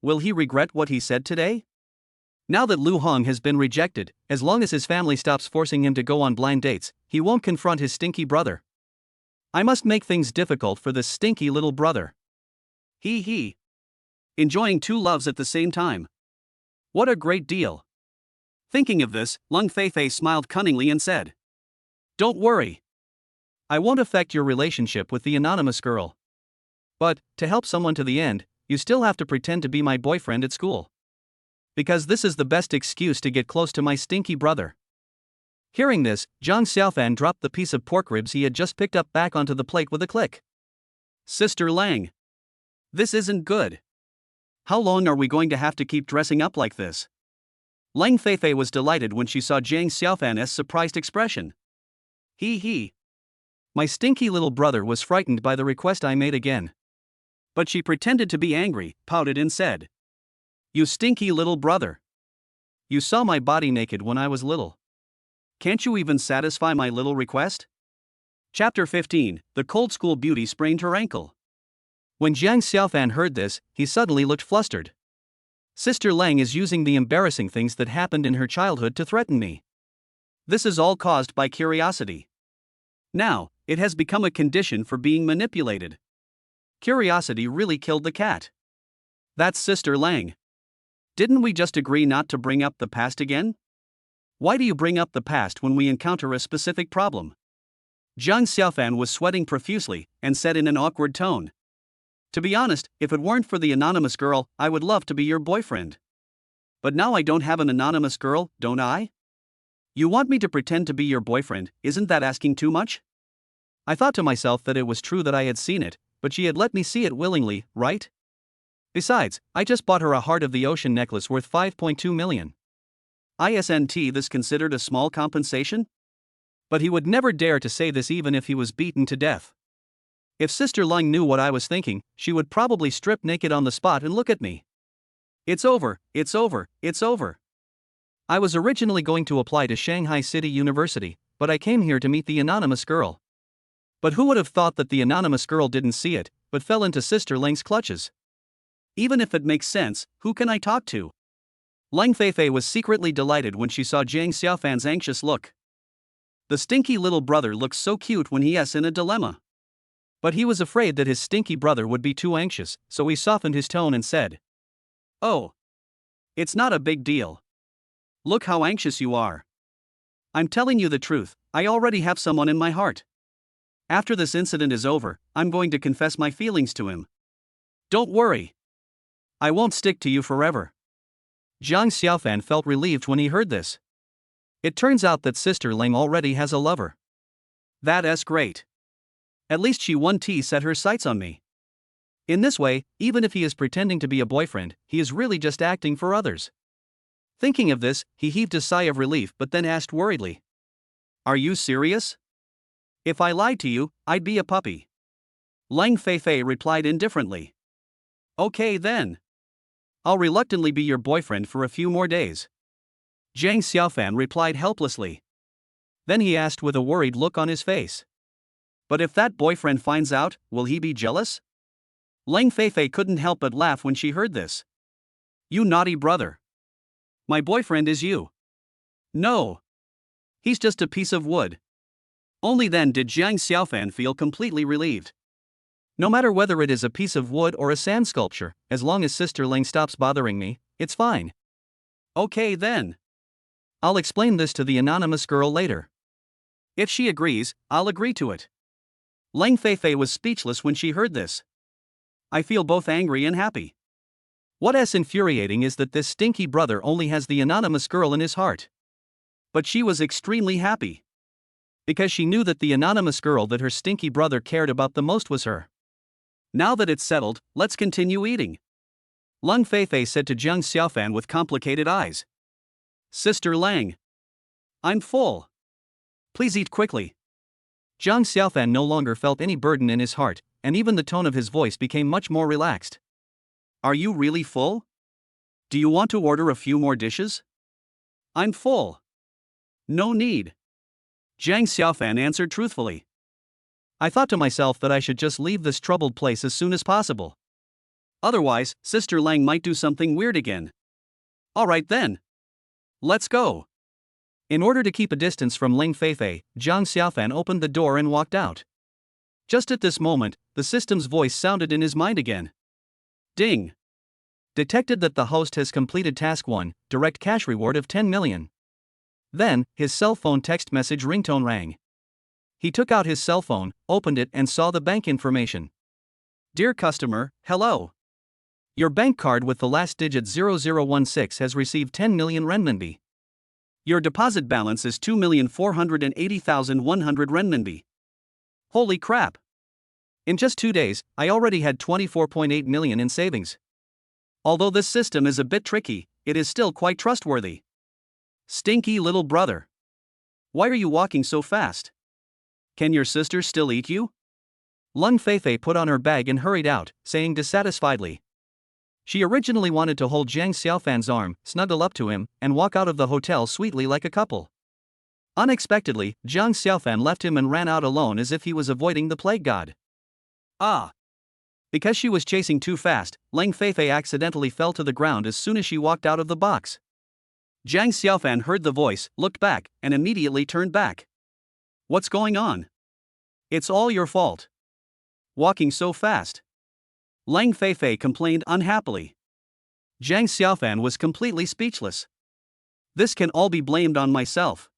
Will he regret what he said today? Now that Lu Hong has been rejected, as long as his family stops forcing him to go on blind dates, he won't confront his stinky brother. I must make things difficult for this stinky little brother. He. Enjoying 2 loves at the same time. What a great deal. Thinking of this, Leng Feifei smiled cunningly and said, Don't worry. I won't affect your relationship with the anonymous girl. But, to help someone to the end, you still have to pretend to be my boyfriend at school. Because this is the best excuse to get close to my stinky brother. Hearing this, Zhang Xiaofan dropped the piece of pork ribs he had just picked up back onto the plate with a click. Sister Lang. This isn't good. How long are we going to have to keep dressing up like this? Leng Feifei was delighted when she saw Zhang Xiaofan's surprised expression. He. My stinky little brother was frightened by the request I made again. But she pretended to be angry, pouted and said, You stinky little brother. You saw my body naked when I was little. Can't you even satisfy my little request? Chapter 15, The Cold School Beauty Sprained Her Ankle. When Zhang Xiaofan heard this, he suddenly looked flustered. Sister Lang is using the embarrassing things that happened in her childhood to threaten me. This is all caused by curiosity. Now, it has become a condition for being manipulated. Curiosity really killed the cat. That's Sister Lang. Didn't we just agree not to bring up the past again? Why do you bring up the past when we encounter a specific problem? Zhang Xiaofan was sweating profusely and said in an awkward tone. To be honest, if it weren't for the anonymous girl, I would love to be your boyfriend. But now I don't have an anonymous girl, don't I? You want me to pretend to be your boyfriend, isn't that asking too much? I thought to myself that it was true that I had seen it, but she had let me see it willingly, right? Besides, I just bought her a Heart of the Ocean necklace worth 5.2 million. Isn't this considered a small compensation? But he would never dare to say this even if he was beaten to death. If Sister Leng knew what I was thinking, she would probably strip naked on the spot and look at me. It's over. I was originally going to apply to Shanghai City University, but I came here to meet the anonymous girl. But who would have thought that the anonymous girl didn't see it, but fell into Sister Leng's clutches? Even if it makes sense, who can I talk to? Leng Feifei was secretly delighted when she saw Zhang Xiaofan's anxious look. The stinky little brother looks so cute when he is in a dilemma. But he was afraid that his stinky brother would be too anxious, so he softened his tone and said, Oh. It's not a big deal. Look how anxious you are. I'm telling you the truth, I already have someone in my heart. After this incident is over, I'm going to confess my feelings to him. Don't worry. I won't stick to you forever. Zhang Xiaofan felt relieved when he heard this. It turns out that Sister Leng already has a lover. That's great. At least she won't set her sights on me. In this way, even if he is pretending to be a boyfriend, he is really just acting for others. Thinking of this, he heaved a sigh of relief but then asked worriedly. Are you serious? If I lied to you, I'd be a puppy. Leng Feifei replied indifferently. Okay then. I'll reluctantly be your boyfriend for a few more days. Zhang Xiaofan replied helplessly. Then he asked with a worried look on his face. But if that boyfriend finds out, will he be jealous? Leng Feifei couldn't help but laugh when she heard this. You naughty brother. My boyfriend is you. No. He's just a piece of wood. Only then did Jiang Xiaofan feel completely relieved. No matter whether it is a piece of wood or a sand sculpture, as long as Sister Leng stops bothering me, it's fine. Okay then. I'll explain this to the anonymous girl later. If she agrees, I'll agree to it. Leng Feifei was speechless when she heard this. I feel both angry and happy. What's infuriating is that this stinky brother only has the anonymous girl in his heart. But she was extremely happy. Because she knew that the anonymous girl that her stinky brother cared about the most was her. Now that it's settled, let's continue eating. Leng Feifei said to Jiang Xiaofan with complicated eyes. Sister Leng. I'm full. Please eat quickly. Jiang Xiaofan no longer felt any burden in his heart, and even the tone of his voice became much more relaxed. Are you really full? Do you want to order a few more dishes? I'm full. No need. Jiang Xiaofan answered truthfully. I thought to myself that I should just leave this troubled place as soon as possible. Otherwise, Sister Leng might do something weird again. Alright then. Let's go. In order to keep a distance from Leng Feifei, Jiang Xiaofan opened the door and walked out. Just at this moment, the system's voice sounded in his mind again. Ding. Detected that the host has completed task 1, direct cash reward of 10 million. Then, his cell phone text message ringtone rang. He took out his cell phone, opened it and saw the bank information. Dear customer, hello. Your bank card with the last digit 0016 has received 10 million renminbi. Your deposit balance is 2,480,100 renminbi. Holy crap. In just 2 days, I already had 24.8 million in savings. Although this system is a bit tricky, it is still quite trustworthy. Stinky little brother. Why are you walking so fast? Can your sister still eat you? Leng Feifei put on her bag and hurried out, saying dissatisfiedly. She originally wanted to hold Jiang Xiaofan's arm, snuggle up to him, and walk out of the hotel sweetly like a couple. Unexpectedly, Jiang Xiaofan left him and ran out alone as if he was avoiding the plague god. Ah! Because she was chasing too fast, Leng Feifei accidentally fell to the ground as soon as she walked out of the box. Jiang Xiaofan heard the voice, looked back, and immediately turned back. What's going on? It's all your fault. Walking so fast. Leng Feifei complained unhappily. Jiang Xiaofan was completely speechless. This can all be blamed on myself.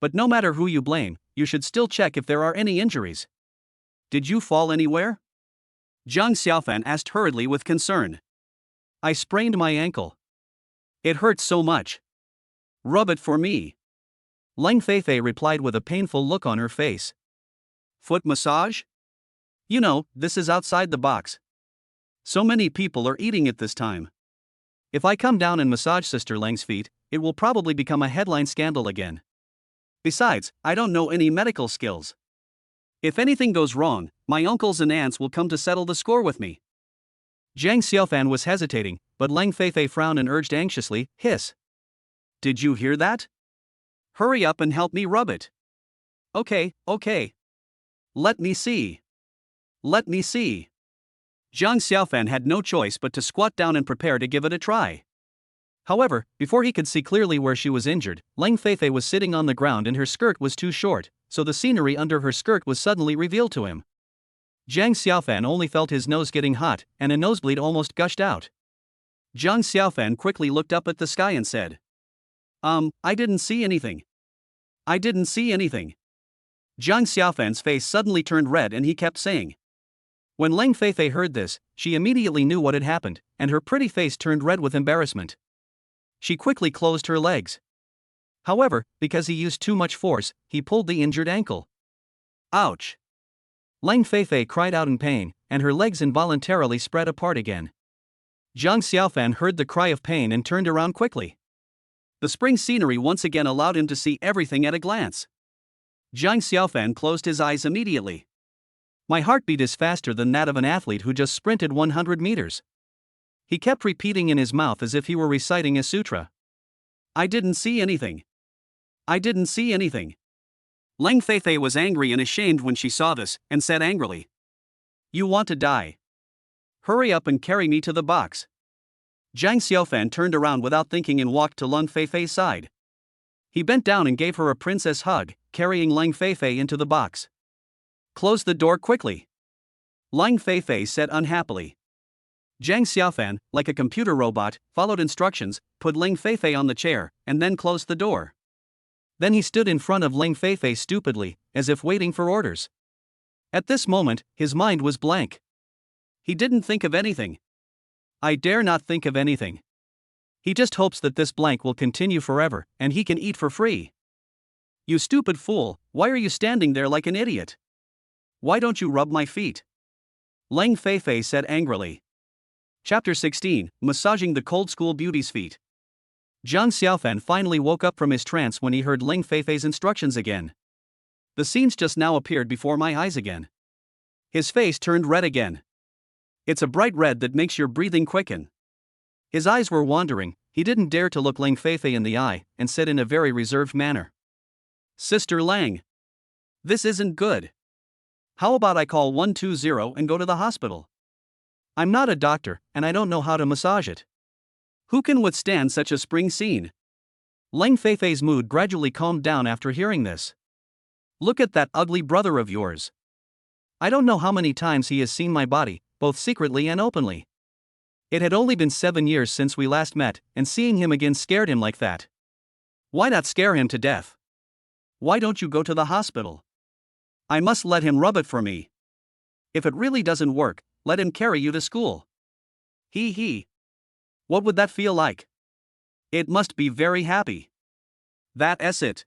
But no matter who you blame, you should still check if there are any injuries. Did you fall anywhere? Jiang Xiaofan asked hurriedly with concern. I sprained my ankle. It hurts so much. Rub it for me. Leng Feifei replied with a painful look on her face. Foot massage? You know, this is outside the box. So many people are eating it this time. If I come down and massage Sister Leng's feet, it will probably become a headline scandal again. Besides, I don't know any medical skills. If anything goes wrong, my uncles and aunts will come to settle the score with me. Jiang Xiaofan was hesitating, but Leng Feifei frowned and urged anxiously, hiss. Did you hear that? Hurry up and help me rub it. Okay. Let me see. Let me see. Jiang Xiaofan had no choice but to squat down and prepare to give it a try. However, before he could see clearly where she was injured, Leng Feifei was sitting on the ground and her skirt was too short, so the scenery under her skirt was suddenly revealed to him. Jiang Xiaofan only felt his nose getting hot, and a nosebleed almost gushed out. Jiang Xiaofan quickly looked up at the sky and said, I didn't see anything. I didn't see anything. Jiang Xiaofan's face suddenly turned red and he kept saying. When Leng Feifei heard this, she immediately knew what had happened, and her pretty face turned red with embarrassment. She quickly closed her legs. However, because he used too much force, he pulled the injured ankle. Ouch! Leng Feifei cried out in pain, and her legs involuntarily spread apart again. Jiang Xiaofan heard the cry of pain and turned around quickly. The spring scenery once again allowed him to see everything at a glance. Jiang Xiaofan closed his eyes immediately. My heartbeat is faster than that of an athlete who just sprinted 100 meters. He kept repeating in his mouth as if he were reciting a sutra. I didn't see anything. I didn't see anything. Lang Feifei was angry and ashamed when she saw this, and said angrily, "You want to die? Hurry up and carry me to the box." Jiang Xiaofan turned around without thinking and walked to Lang Feifei's side. He bent down and gave her a princess hug, carrying Lang Feifei into the box. "Close the door quickly," Lang Feifei said unhappily. Jiang Xiaofan, like a computer robot, followed instructions, put Lang Feifei on the chair, and then closed the door. Then he stood in front of Lang Feifei stupidly, as if waiting for orders. At this moment, his mind was blank. He didn't think of anything. I dare not think of anything. He just hopes that this blank will continue forever, and he can eat for free. "You stupid fool, why are you standing there like an idiot? Why don't you rub my feet?" Lang Feifei said angrily. Chapter 16, Massaging the Cold School Beauty's Feet. Jiang Xiaofan finally woke up from his trance when he heard Lang Feifei's instructions again. The scenes just now appeared before my eyes again. His face turned red again. It's a bright red that makes your breathing quicken. His eyes were wandering, he didn't dare to look Lang Feifei in the eye, and said in a very reserved manner, "Sister Lang, this isn't good. How about I call 120 and go to the hospital? I'm not a doctor, and I don't know how to massage it. Who can withstand such a spring scene?" Lang Feifei's mood gradually calmed down after hearing this. "Look at that ugly brother of yours. I don't know how many times he has seen my body, both secretly and openly. It had only been 7 years since we last met, and seeing him again scared him like that. Why not scare him to death? Why don't you go to the hospital? I must let him rub it for me. If it really doesn't work, let him carry you to school. He. What would that feel like? It must be very happy. That's it."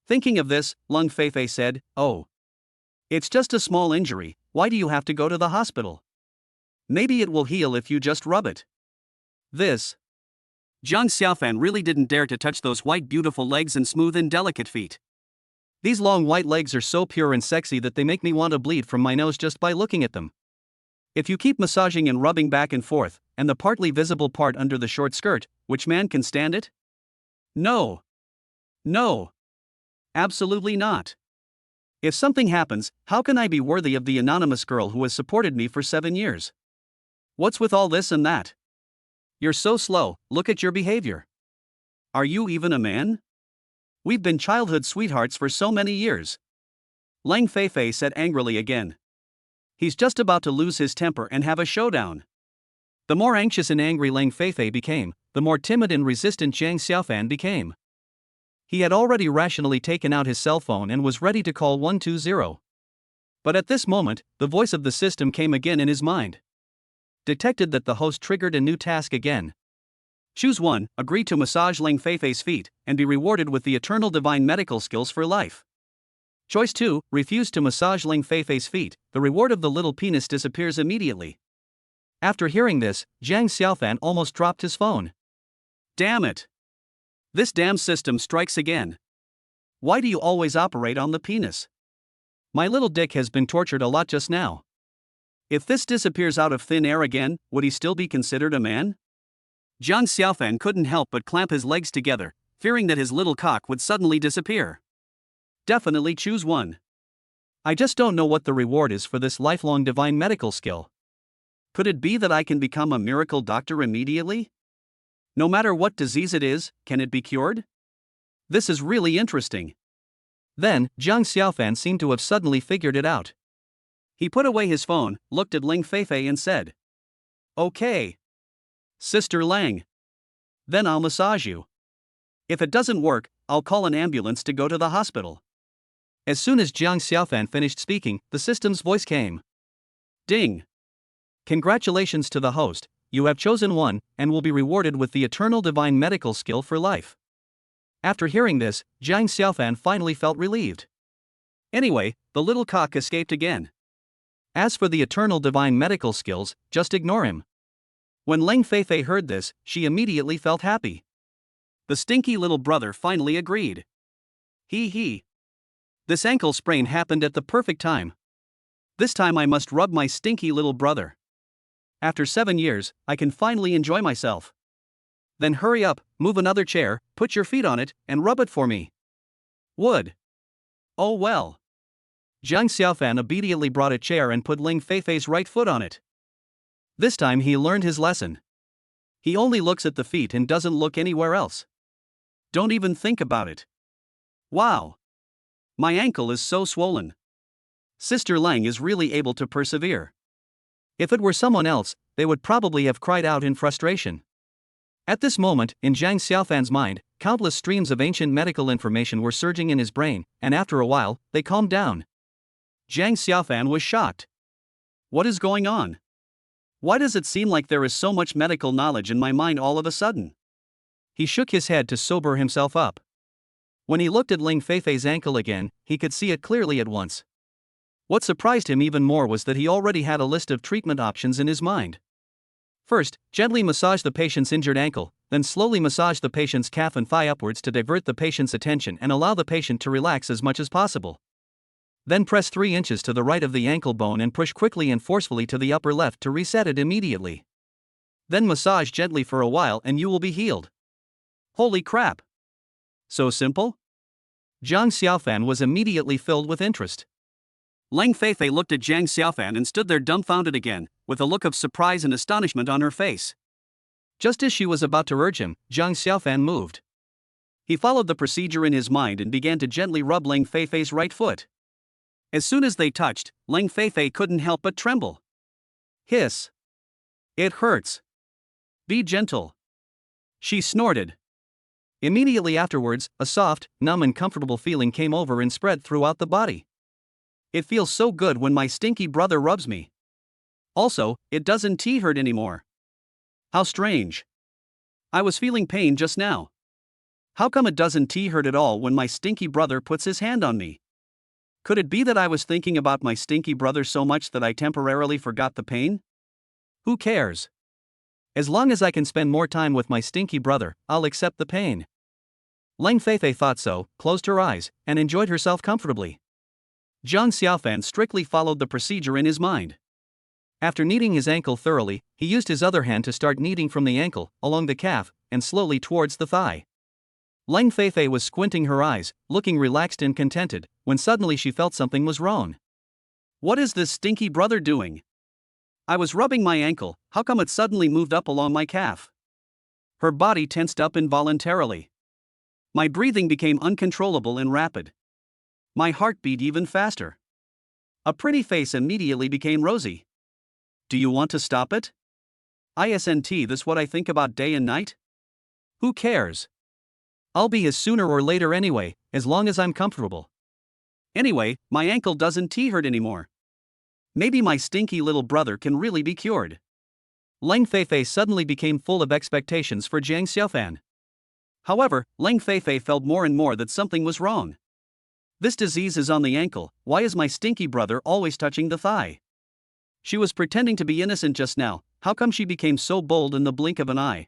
Thinking of this, Lang Feifei said, "Oh. It's just a small injury, why do you have to go to the hospital? Maybe it will heal if you just rub it." This. Jiang Xiaofan really didn't dare to touch those white beautiful legs and smooth and delicate feet. These long white legs are so pure and sexy that they make me want to bleed from my nose just by looking at them. If you keep massaging and rubbing back and forth, and the partly visible part under the short skirt, which man can stand it? No. Absolutely not. If something happens, how can I be worthy of the anonymous girl who has supported me for 7 years? What's with all this and that? You're so slow, look at your behavior. Are you even a man? We've been childhood sweethearts for so many years." Lang Feifei said angrily again. He's just about to lose his temper and have a showdown. The more anxious and angry Lang Feifei became, the more timid and resistant Jiang Xiaofan became. He had already rationally taken out his cell phone and was ready to call 120. But at this moment, the voice of the system came again in his mind. Detected that the host triggered a new task again. Choose 1, agree to massage Lang Feifei's feet, and be rewarded with the eternal divine medical skills for life. Choice 2, refuse to massage Lang Feifei's feet, the reward of the little penis disappears immediately. After hearing this, Jiang Xiaofan almost dropped his phone. Damn it! This damn system strikes again. Why do you always operate on the penis? My little dick has been tortured a lot just now. If this disappears out of thin air again, would he still be considered a man? Jiang Xiaofan couldn't help but clamp his legs together, fearing that his little cock would suddenly disappear. Definitely choose 1. I just don't know what the reward is for this lifelong divine medical skill. Could it be that I can become a miracle doctor immediately? No matter what disease it is, can it be cured? This is really interesting. Then, Jiang Xiaofan seemed to have suddenly figured it out. He put away his phone, looked at Lang Feifei and said, "Okay. Sister Lang. Then I'll massage you. If it doesn't work, I'll call an ambulance to go to the hospital." As soon as Jiang Xiaofan finished speaking, the system's voice came. Ding. Congratulations to the host, you have chosen 1, and will be rewarded with the eternal divine medical skill for life. After hearing this, Jiang Xiaofan finally felt relieved. Anyway, the little cock escaped again. As for the eternal divine medical skills, just ignore him. When Lang Feifei heard this, she immediately felt happy. The stinky little brother finally agreed. He. This ankle sprain happened at the perfect time. This time I must rub my stinky little brother. After 7 years, I can finally enjoy myself. Then hurry up, move another chair, put your feet on it, and rub it for me. Wood. Oh well. Jiang Xiaofan immediately brought a chair and put Ling Feifei's right foot on it. This time he learned his lesson. He only looks at the feet and doesn't look anywhere else. Don't even think about it. Wow. My ankle is so swollen. Sister Lang is really able to persevere. If it were someone else, they would probably have cried out in frustration. At this moment, in Jiang Xiaofan's mind, countless streams of ancient medical information were surging in his brain, and after a while, they calmed down. Jiang Xiaofan was shocked. What is going on? Why does it seem like there is so much medical knowledge in my mind all of a sudden? He shook his head to sober himself up. When he looked at Ling Feifei's ankle again, he could see it clearly at once. What surprised him even more was that he already had a list of treatment options in his mind. First, gently massage the patient's injured ankle, then slowly massage the patient's calf and thigh upwards to divert the patient's attention and allow the patient to relax as much as possible. Then press 3 inches to the right of the ankle bone and push quickly and forcefully to the upper left to reset it immediately. Then massage gently for a while and you will be healed. Holy crap! So simple? Jiang Xiaofan was immediately filled with interest. Ling Feifei looked at Jiang Xiaofan and stood there dumbfounded again, with a look of surprise and astonishment on her face. Just as she was about to urge him, Jiang Xiaofan moved. He followed the procedure in his mind and began to gently rub Ling Feifei's right foot. As soon as they touched, Ling Feifei couldn't help but tremble. Hiss. It hurts. Be gentle. She snorted. Immediately afterwards, a soft, numb and comfortable feeling came over and spread throughout the body. It feels so good when my stinky brother rubs me. Also, it doesn't hurt anymore. How strange. I was feeling pain just now. How come it doesn't hurt at all when my stinky brother puts his hand on me? Could it be that I was thinking about my stinky brother so much that I temporarily forgot the pain? Who cares? As long as I can spend more time with my stinky brother, I'll accept the pain. Ling Feifei thought so, closed her eyes, and enjoyed herself comfortably. Jiang Xiaofan strictly followed the procedure in his mind. After kneading his ankle thoroughly, he used his other hand to start kneading from the ankle, along the calf, and slowly towards the thigh. Ling Feifei was squinting her eyes, looking relaxed and contented, when suddenly she felt something was wrong. What is this stinky brother doing? I was rubbing my ankle, how come it suddenly moved up along my calf? Her body tensed up involuntarily. My breathing became uncontrollable and rapid. My heart beat even faster. A pretty face immediately became rosy. Do you want to stop it? Isn't this what I think about day and night? Who cares? I'll be his sooner or later anyway, as long as I'm comfortable. Anyway, my ankle doesn't hurt anymore. Maybe my stinky little brother can really be cured. Ling Feifei suddenly became full of expectations for Jiang Xiaofan. However, Ling Feifei felt more and more that something was wrong. This disease is on the ankle, why is my stinky brother always touching the thigh? She was pretending to be innocent just now, how come she became so bold in the blink of an eye?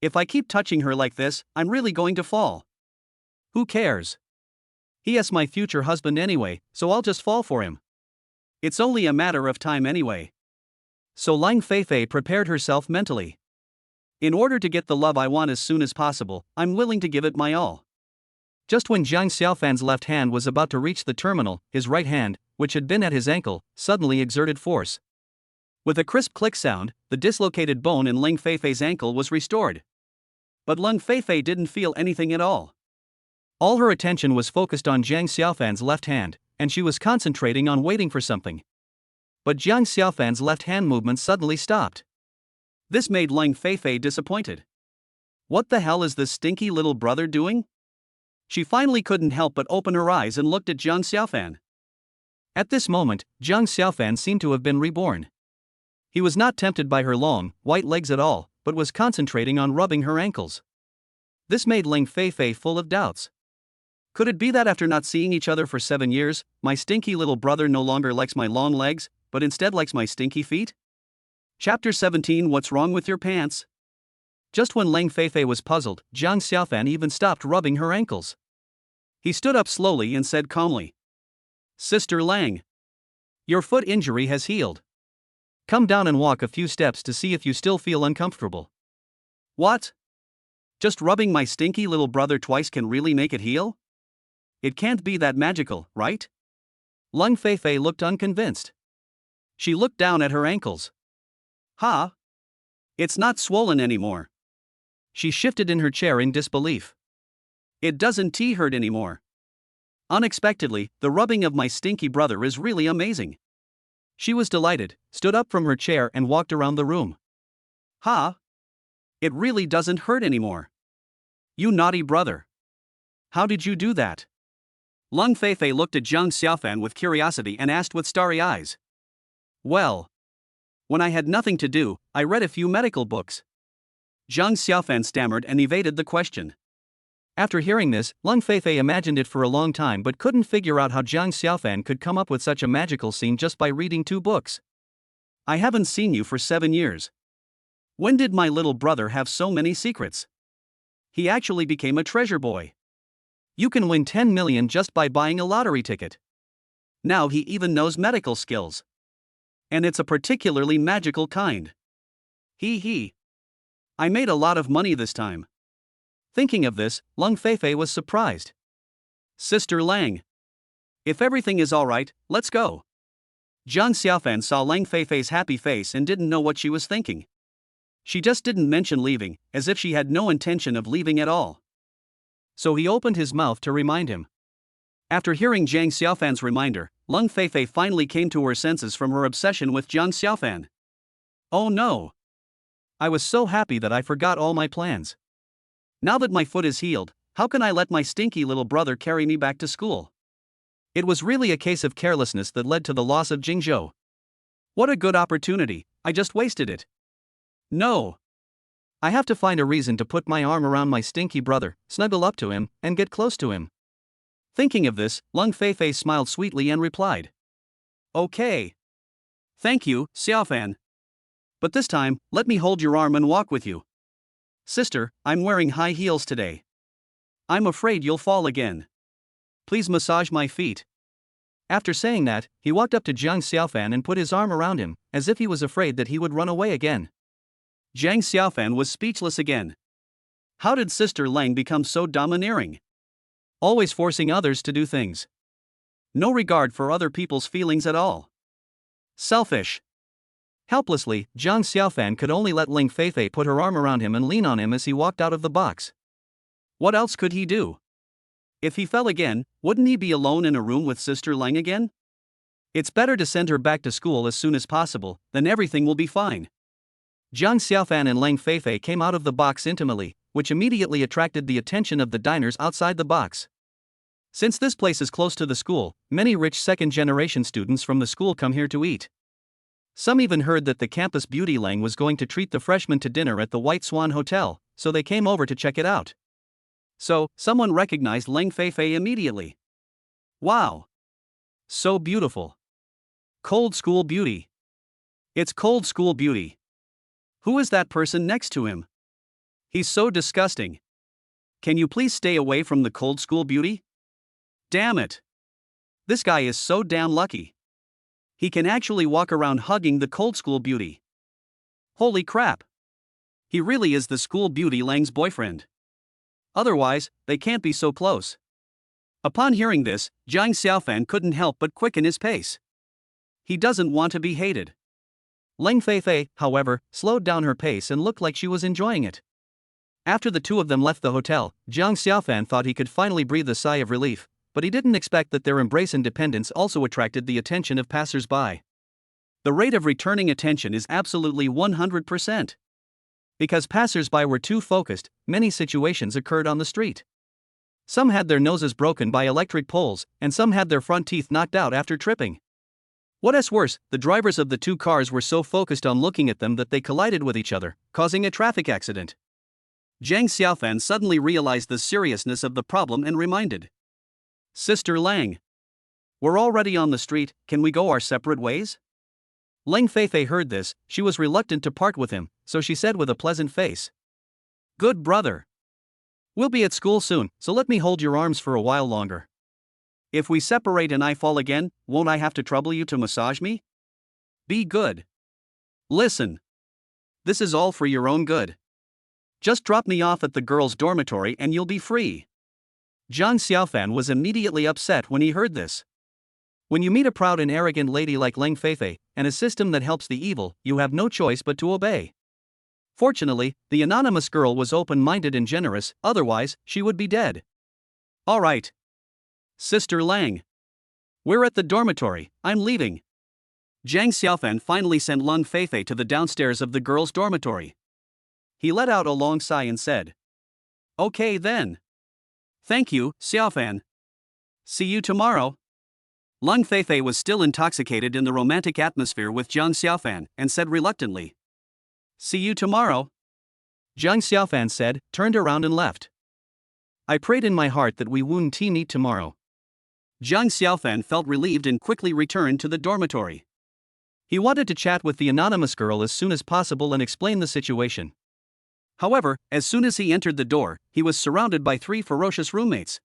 If I keep touching her like this, I'm really going to fall. Who cares? He is my future husband anyway, so I'll just fall for him. It's only a matter of time anyway. So Ling Feifei prepared herself mentally. In order to get the love I want as soon as possible, I'm willing to give it my all. Just when Jiang Xiaofan's left hand was about to reach the terminal, his right hand, which had been at his ankle, suddenly exerted force. With a crisp click sound, the dislocated bone in Ling Feifei's ankle was restored. But Ling Feifei didn't feel anything at all. All her attention was focused on Jiang Xiaofan's left hand, and she was concentrating on waiting for something. But Jiang Xiaofan's left hand movement suddenly stopped. This made Ling Feifei disappointed. What the hell is this stinky little brother doing? She finally couldn't help but open her eyes and looked at Jiang Xiaofan. At this moment, Jiang Xiaofan seemed to have been reborn. He was not tempted by her long, white legs at all, but was concentrating on rubbing her ankles. This made Ling Feifei full of doubts. Could it be that after not seeing each other for 7 years, my stinky little brother no longer likes my long legs, but instead likes my stinky feet? Chapter 17 What's wrong with your pants? Just when Ling Feifei was puzzled, Jiang Xiaofan even stopped rubbing her ankles. He stood up slowly and said calmly, Sister Lang, your foot injury has healed. Come down and walk a few steps to see if you still feel uncomfortable. What? Just rubbing my stinky little brother twice can really make it heal? It can't be that magical, right? Lung Feifei looked unconvinced. She looked down at her ankles. Ha! It's not swollen anymore. She shifted in her chair in disbelief. It doesn't hurt anymore. Unexpectedly, the rubbing of my stinky brother is really amazing. She was delighted, stood up from her chair and walked around the room. Ha! It really doesn't hurt anymore. You naughty brother. How did you do that? Lung Feifei looked at Zhang Xiaofan with curiosity and asked with starry eyes. Well, when I had nothing to do, I read a few medical books. Zhang Xiaofan stammered and evaded the question. After hearing this, Lung Feifei imagined it for a long time but couldn't figure out how Zhang Xiaofan could come up with such a magical scene just by reading 2 books. I haven't seen you for 7 years. When did my little brother have so many secrets? He actually became a treasure boy. You can win 10 million just by buying a lottery ticket. Now he even knows medical skills. And it's a particularly magical kind. Hee. I made a lot of money this time. Thinking of this, Lung Feifei was surprised. Sister Lang. If everything is alright, let's go. Zhang Xiaofan saw Lung Feifei's happy face and didn't know what she was thinking. She just didn't mention leaving, as if she had no intention of leaving at all. So he opened his mouth to remind him. After hearing Zhang Xiaofan's reminder, Lung Feifei finally came to her senses from her obsession with Zhang Xiaofan. Oh no! I was so happy that I forgot all my plans. Now that my foot is healed, how can I let my stinky little brother carry me back to school? It was really a case of carelessness that led to the loss of Jingzhou. What a good opportunity, I just wasted it. No! I have to find a reason to put my arm around my stinky brother, snuggle up to him, and get close to him. Thinking of this, Lung Feifei smiled sweetly and replied. Okay. Thank you, Xiaofan. But this time, let me hold your arm and walk with you. Sister, I'm wearing high heels today. I'm afraid you'll fall again. Please massage my feet. After saying that, he walked up to Zhang Xiaofan and put his arm around him, as if he was afraid that he would run away again. Zhang Xiaofan was speechless again. How did Sister Lang become so domineering? Always forcing others to do things. No regard for other people's feelings at all. Selfish. Helplessly, Zhang Xiaofan could only let Lung Feifei put her arm around him and lean on him as he walked out of the box. What else could he do? If he fell again, wouldn't he be alone in a room with Sister Lang again? It's better to send her back to school as soon as possible, then everything will be fine. Zhang Xiaofan and Lung Feifei came out of the box intimately, which immediately attracted the attention of the diners outside the box. Since this place is close to the school, many rich second-generation students from the school come here to eat. Some even heard that the campus beauty Lang was going to treat the freshmen to dinner at the White Swan Hotel, so they came over to check it out. So, someone recognized Lung Feifei immediately. Wow! So beautiful. Cold school beauty. It's cold school beauty. Who is that person next to him? He's so disgusting. Can you please stay away from the cold school beauty? Damn it. This guy is so damn lucky. He can actually walk around hugging the cold school beauty. Holy crap. He really is the school beauty Lang's boyfriend. Otherwise, they can't be so close. Upon hearing this, Zhang Xiaofan couldn't help but quicken his pace. He doesn't want to be hated. Lung Feifei, however, slowed down her pace and looked like she was enjoying it. After the two of them left the hotel, Zhang Xiaofan thought he could finally breathe a sigh of relief, but he didn't expect that their embrace and dependence also attracted the attention of passers-by. The rate of returning attention is absolutely 100%. Because passers-by were too focused, many situations occurred on the street. Some had their noses broken by electric poles, and some had their front teeth knocked out after tripping. What's worse, the drivers of the two cars were so focused on looking at them that they collided with each other, causing a traffic accident. Zhang Xiaofan suddenly realized the seriousness of the problem and reminded. Sister Lang. We're already on the street, can we go our separate ways? Lung Feifei heard this, she was reluctant to part with him, so she said with a pleasant face. Good brother. We'll be at school soon, so let me hold your arms for a while longer. If we separate and I fall again, won't I have to trouble you to massage me? Be good. Listen. This is all for your own good. Just drop me off at the girls' dormitory and you'll be free. Zhang Xiaofan was immediately upset when he heard this. When you meet a proud and arrogant lady like Leng Feifei, and a system that helps the evil, you have no choice but to obey. Fortunately, the anonymous girl was open-minded and generous, otherwise, she would be dead. Alright. Sister Lang. We're at the dormitory, I'm leaving. Zhang Xiaofan finally sent Leng Feifei to the downstairs of the girls' dormitory. He let out a long sigh and said, Okay then. Thank you, Xiaofan. See you tomorrow. Leng Feifei was still intoxicated in the romantic atmosphere with Zhang Xiaofan and said reluctantly, See you tomorrow. Zhang Xiaofan said, turned around and left. I prayed in my heart that we wouldn't meet tomorrow. Zhang Xiaofan felt relieved and quickly returned to the dormitory. He wanted to chat with the anonymous girl as soon as possible and explain the situation. However, as soon as he entered the door, he was surrounded by 3 ferocious roommates.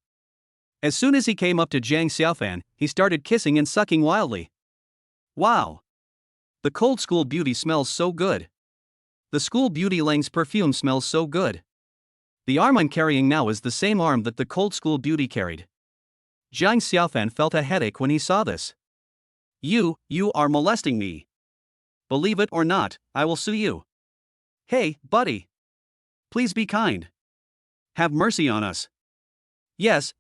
As soon as he came up to Zhang Xiaofan, he started kissing and sucking wildly. Wow! The cold school beauty smells so good. The school beauty Leng's perfume smells so good. The arm I'm carrying now is the same arm that the cold school beauty carried. Zhang Xiaofan felt a headache when he saw this. You are molesting me. Believe it or not, I will sue you. Hey, buddy. Please be kind. Have mercy on us. Yes.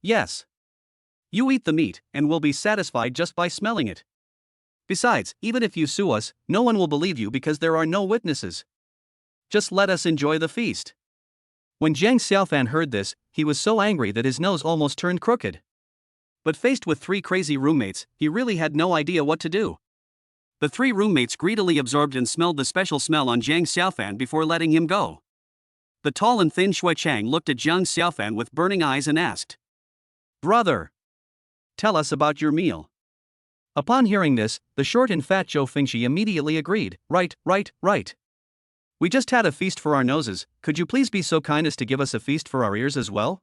You eat the meat, and we'll be satisfied just by smelling it. Besides, even if you sue us, no one will believe you because there are no witnesses. Just let us enjoy the feast. When Zhang Xiaofan heard this, he was so angry that his nose almost turned crooked. But faced with 3 crazy roommates, he really had no idea what to do. The 3 roommates greedily absorbed and smelled the special smell on Zhang Xiaofan before letting him go. The tall and thin Shui Chang looked at Zhang Xiaofan with burning eyes and asked, Brother, tell us about your meal. Upon hearing this, the short and fat Zhou Fingxi immediately agreed, Right. We just had a feast for our noses, could you please be so kind as to give us a feast for our ears as well?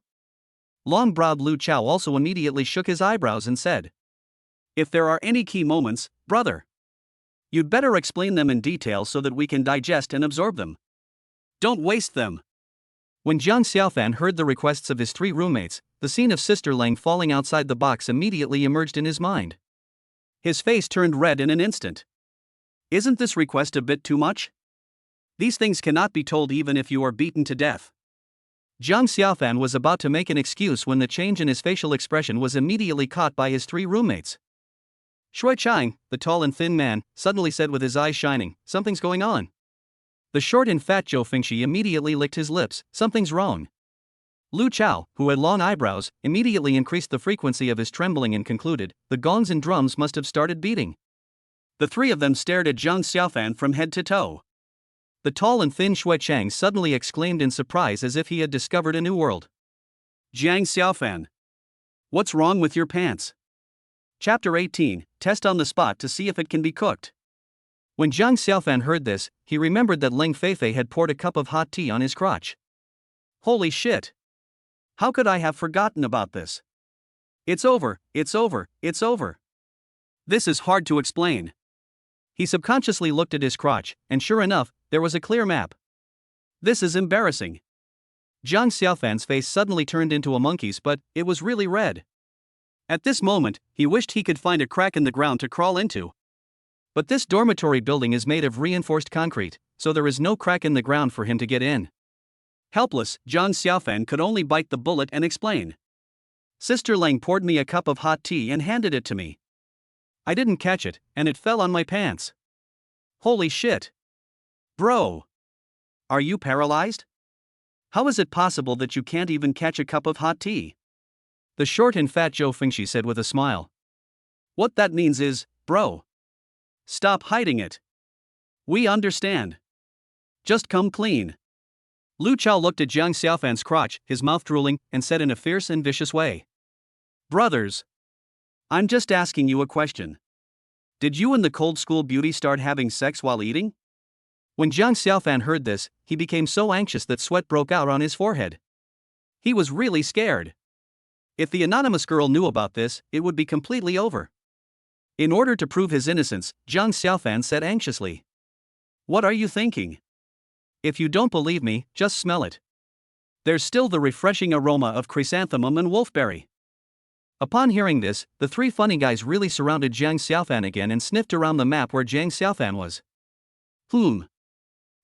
Long-browed Lu Chao also immediately shook his eyebrows and said, If there are any key moments, brother, you'd better explain them in detail so that we can digest and absorb them. Don't waste them. When Zhang Xiaofan heard the requests of his 3 roommates, the scene of Sister Lang falling outside the box immediately emerged in his mind. His face turned red in an instant. Isn't this request a bit too much? These things cannot be told even if you are beaten to death. Zhang Xiaofan was about to make an excuse when the change in his facial expression was immediately caught by his 3 roommates. Shui Chang, the tall and thin man, suddenly said with his eyes shining, Something's going on. The short and fat Zhou Fingxi immediately licked his lips, Something's wrong. Lu Chao, who had long eyebrows, immediately increased the frequency of his trembling and concluded, the gongs and drums must have started beating. The 3 of them stared at Zhang Xiaofan from head to toe. The tall and thin Shui Chang suddenly exclaimed in surprise as if he had discovered a new world. Zhang Xiaofan. What's wrong with your pants? Chapter 18, Test on the spot to see if it can be cooked. When Zhang Xiaofan heard this, he remembered that Leng Feifei had poured a cup of hot tea on his crotch. Holy shit! How could I have forgotten about this? It's over. This is hard to explain. He subconsciously looked at his crotch, and sure enough, there was a clear map. This is embarrassing. Zhang Xiaofan's face suddenly turned into a monkey's, but it was really red. At this moment, he wished he could find a crack in the ground to crawl into. But this dormitory building is made of reinforced concrete, so there is no crack in the ground for him to get in. Helpless, Zhang Xiaofan could only bite the bullet and explain. Sister Lang poured me a cup of hot tea and handed it to me. I didn't catch it, and it fell on my pants. Holy shit. Bro. Are you paralyzed? How is it possible that you can't even catch a cup of hot tea? The short and fat Zhou Fingxi said with a smile. What that means is, bro. Stop hiding it. We understand. Just come clean. Lu Chao looked at Zhang Xiaofan's crotch, his mouth drooling, and said in a fierce and vicious way. Brothers. I'm just asking you a question. Did you and the cold school beauty start having sex while eating? When Zhang Xiaofan heard this, he became so anxious that sweat broke out on his forehead. He was really scared. If the anonymous girl knew about this, it would be completely over. In order to prove his innocence, Zhang Xiaofan said anxiously. What are you thinking? If you don't believe me, just smell it. There's still the refreshing aroma of chrysanthemum and wolfberry. Upon hearing this, the three funny guys really surrounded Jiang Xiaofan again and sniffed around the map where Jiang Xiaofan was.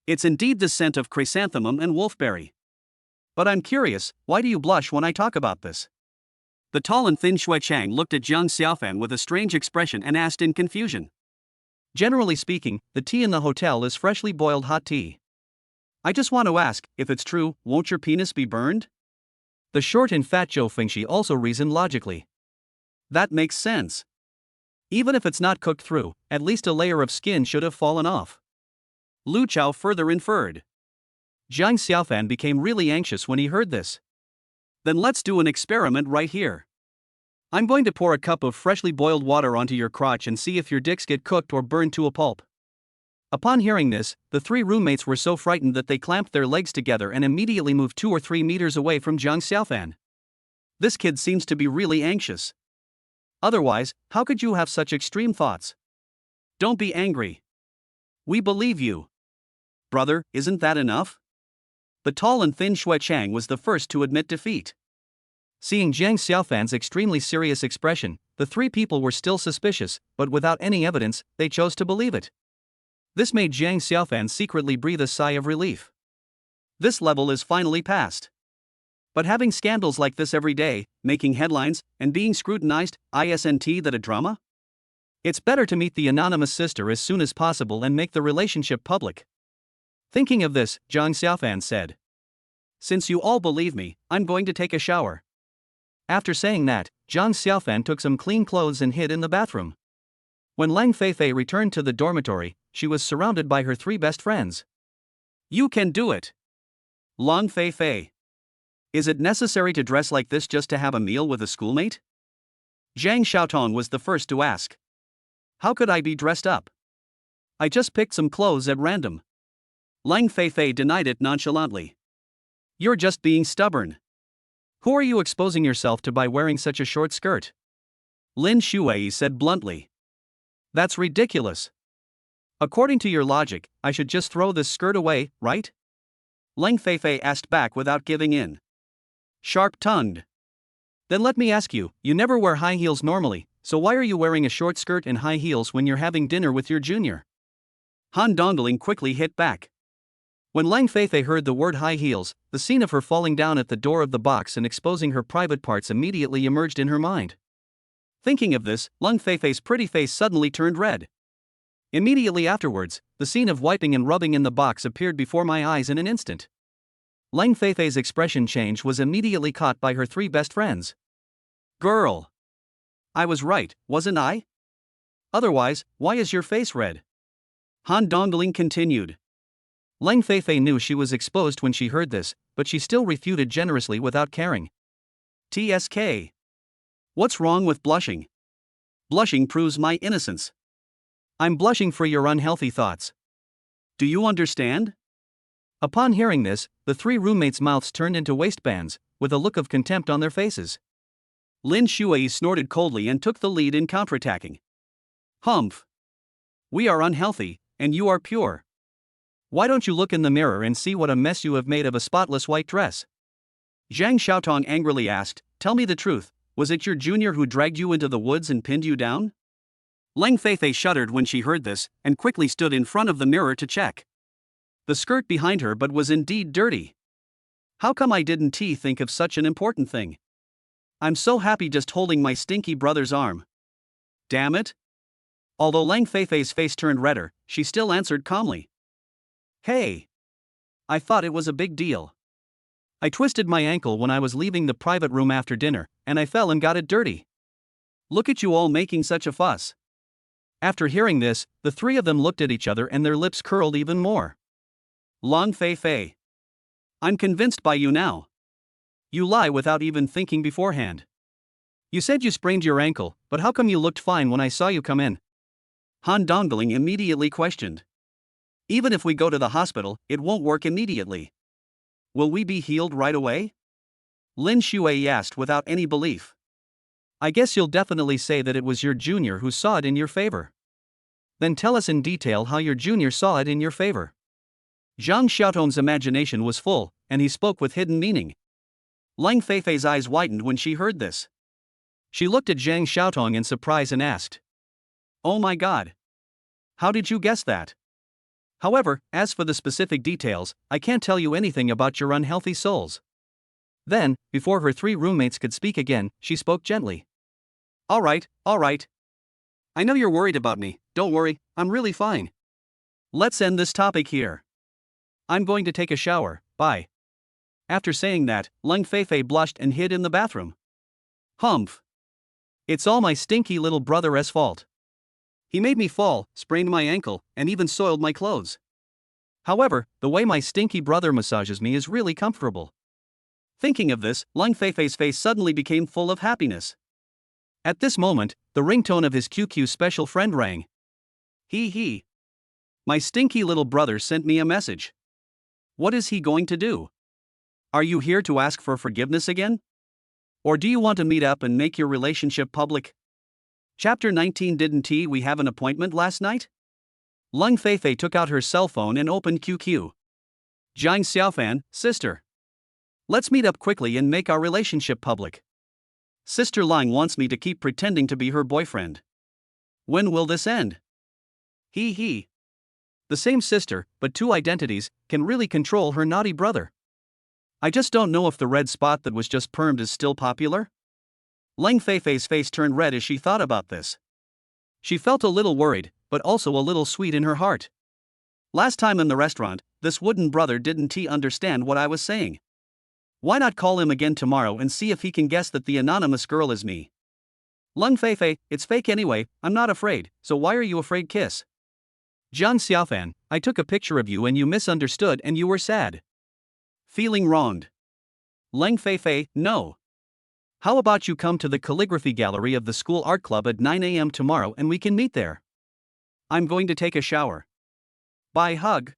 It's indeed the scent of chrysanthemum and wolfberry. But I'm curious, why do you blush when I talk about this? The tall and thin Shui Chang looked at Jiang Xiaofan with a strange expression and asked in confusion. Generally speaking, the tea in the hotel is freshly boiled hot tea. I just want to ask, if it's true, won't your penis be burned? The short and fat Zhou Fengxi also reasoned logically. That makes sense. Even if it's not cooked through, at least a layer of skin should have fallen off. Lu Chao further inferred. Jiang Xiaofan became really anxious when he heard this. Then let's do an experiment right here. I'm going to pour a cup of freshly boiled water onto your crotch and see if your dicks get cooked or burned to a pulp. Upon hearing this, the three roommates were so frightened that they clamped their legs together and immediately moved 2 or 3 meters away from Jiang Xiaofan. This kid seems to be really anxious. Otherwise, how could you have such extreme thoughts? Don't be angry. We believe you. Brother, isn't that enough? The tall and thin Shui Chang was the first to admit defeat. Seeing Jiang Xiaofan's extremely serious expression, the three people were still suspicious, but without any evidence, they chose to believe it. This made Jiang Xiaofan secretly breathe a sigh of relief. This level is finally passed. But having scandals like this every day, making headlines, and being scrutinized, isn't that a drama? It's better to meet the anonymous sister as soon as possible and make the relationship public. Thinking of this, Jiang Xiaofan said. Since you all believe me, I'm going to take a shower. After saying that, Jiang Xiaofan took some clean clothes and hid in the bathroom. When Lang Feifei returned to the dormitory, she was surrounded by her 3 best friends. You can do it. Lang Feifei. Is it necessary to dress like this just to have a meal with a schoolmate? Zhang Xiaotong was the first to ask. How could I be dressed up? I just picked some clothes at random. Lang Feifei denied it nonchalantly. You're just being stubborn. Who are you exposing yourself to by wearing such a short skirt? Lin Shuai said bluntly. That's ridiculous. According to your logic, I should just throw this skirt away, right? Lang Feifei asked back without giving in. Sharp-tongued. Then let me ask you, you never wear high heels normally, so why are you wearing a short skirt and high heels when you're having dinner with your junior? Han Dongling quickly hit back. When Lang Feifei heard the word high heels, the scene of her falling down at the door of the box and exposing her private parts immediately emerged in her mind. Thinking of this, Lang Feifei's pretty face suddenly turned red. Immediately afterwards, the scene of wiping and rubbing in the box appeared before my eyes in an instant. Lang Feifei's expression change was immediately caught by her 3 best friends. Girl! I was right, wasn't I? Otherwise, why is your face red? Han Dongling continued. Lang Feifei knew she was exposed when she heard this, but she still refuted generously without caring. TSK. What's wrong with blushing? Blushing proves my innocence. I'm blushing for your unhealthy thoughts. Do you understand? Upon hearing this, the 3 roommates' mouths turned into waistbands, with a look of contempt on their faces. Lin Shuai snorted coldly and took the lead in counterattacking. Humph. We are unhealthy, and you are pure. Why don't you look in the mirror and see what a mess you have made of a spotless white dress? Zhang Xiaotong angrily asked, tell me the truth, was it your junior who dragged you into the woods and pinned you down? Lang Feifei shuddered when she heard this, and quickly stood in front of the mirror to check. The skirt behind her but was indeed dirty. How come I didn't think of such an important thing? I'm so happy just holding my stinky brother's arm. Damn it. Although Lang Feifei's face turned redder, she still answered calmly. Hey. I thought it was a big deal. I twisted my ankle when I was leaving the private room after dinner, and I fell and got it dirty. Look at you all making such a fuss. After hearing this, the 3 of them looked at each other and their lips curled even more. Lang Feifei. I'm convinced by you now. You lie without even thinking beforehand. You said you sprained your ankle, but how come you looked fine when I saw you come in? Han Dongling immediately questioned. Even if we go to the hospital, it won't work immediately. Will we be healed right away? Lin Shuai asked without any belief. I guess you'll definitely say that it was your junior who saw it in your favor. Then tell us in detail how your junior saw it in your favor. Zhang Xiaotong's imagination was full, and he spoke with hidden meaning. Lang Feifei's eyes widened when she heard this. She looked at Zhang Xiaotong in surprise and asked, "Oh my god. How did you guess that? However, as for the specific details, I can't tell you anything about your unhealthy souls." Then, before her three roommates could speak again, she spoke gently. All right. I know you're worried about me, don't worry, I'm really fine. Let's end this topic here. I'm going to take a shower, bye." After saying that, Lang Feifei blushed and hid in the bathroom. Humph. It's all my stinky little brother's fault. He made me fall, sprained my ankle, and even soiled my clothes. However, the way my stinky brother massages me is really comfortable. Thinking of this, Lang Feifei's face suddenly became full of happiness. At this moment, the ringtone of his QQ special friend rang. He. My stinky little brother sent me a message. What is he going to do? Are you here to ask for forgiveness again? Or do you want to meet up and make your relationship public? Chapter 19. Didn't we have an appointment last night? Lang Feifei took out her cell phone and opened QQ. Jiang Xiaofan, sister. Let's meet up quickly and make our relationship public. Sister Lang wants me to keep pretending to be her boyfriend. When will this end? He. The same sister, but two identities, can really control her naughty brother. I just don't know if the red spot that was just permed is still popular. Lang Feifei's face turned red as she thought about this. She felt a little worried, but also a little sweet in her heart. Last time in the restaurant, this wooden brother didn't understand what I was saying. Why not call him again tomorrow and see if he can guess that the anonymous girl is me? Lang Feifei, it's fake anyway, I'm not afraid, so why are you afraid? Kiss. Jiang Xiaofan, I took a picture of you and you misunderstood and you were sad. Feeling wronged. Lang Feifei, no. How about you come to the calligraphy gallery of the school art club at 9 a.m. tomorrow and we can meet there? I'm going to take a shower. Bye. Hug.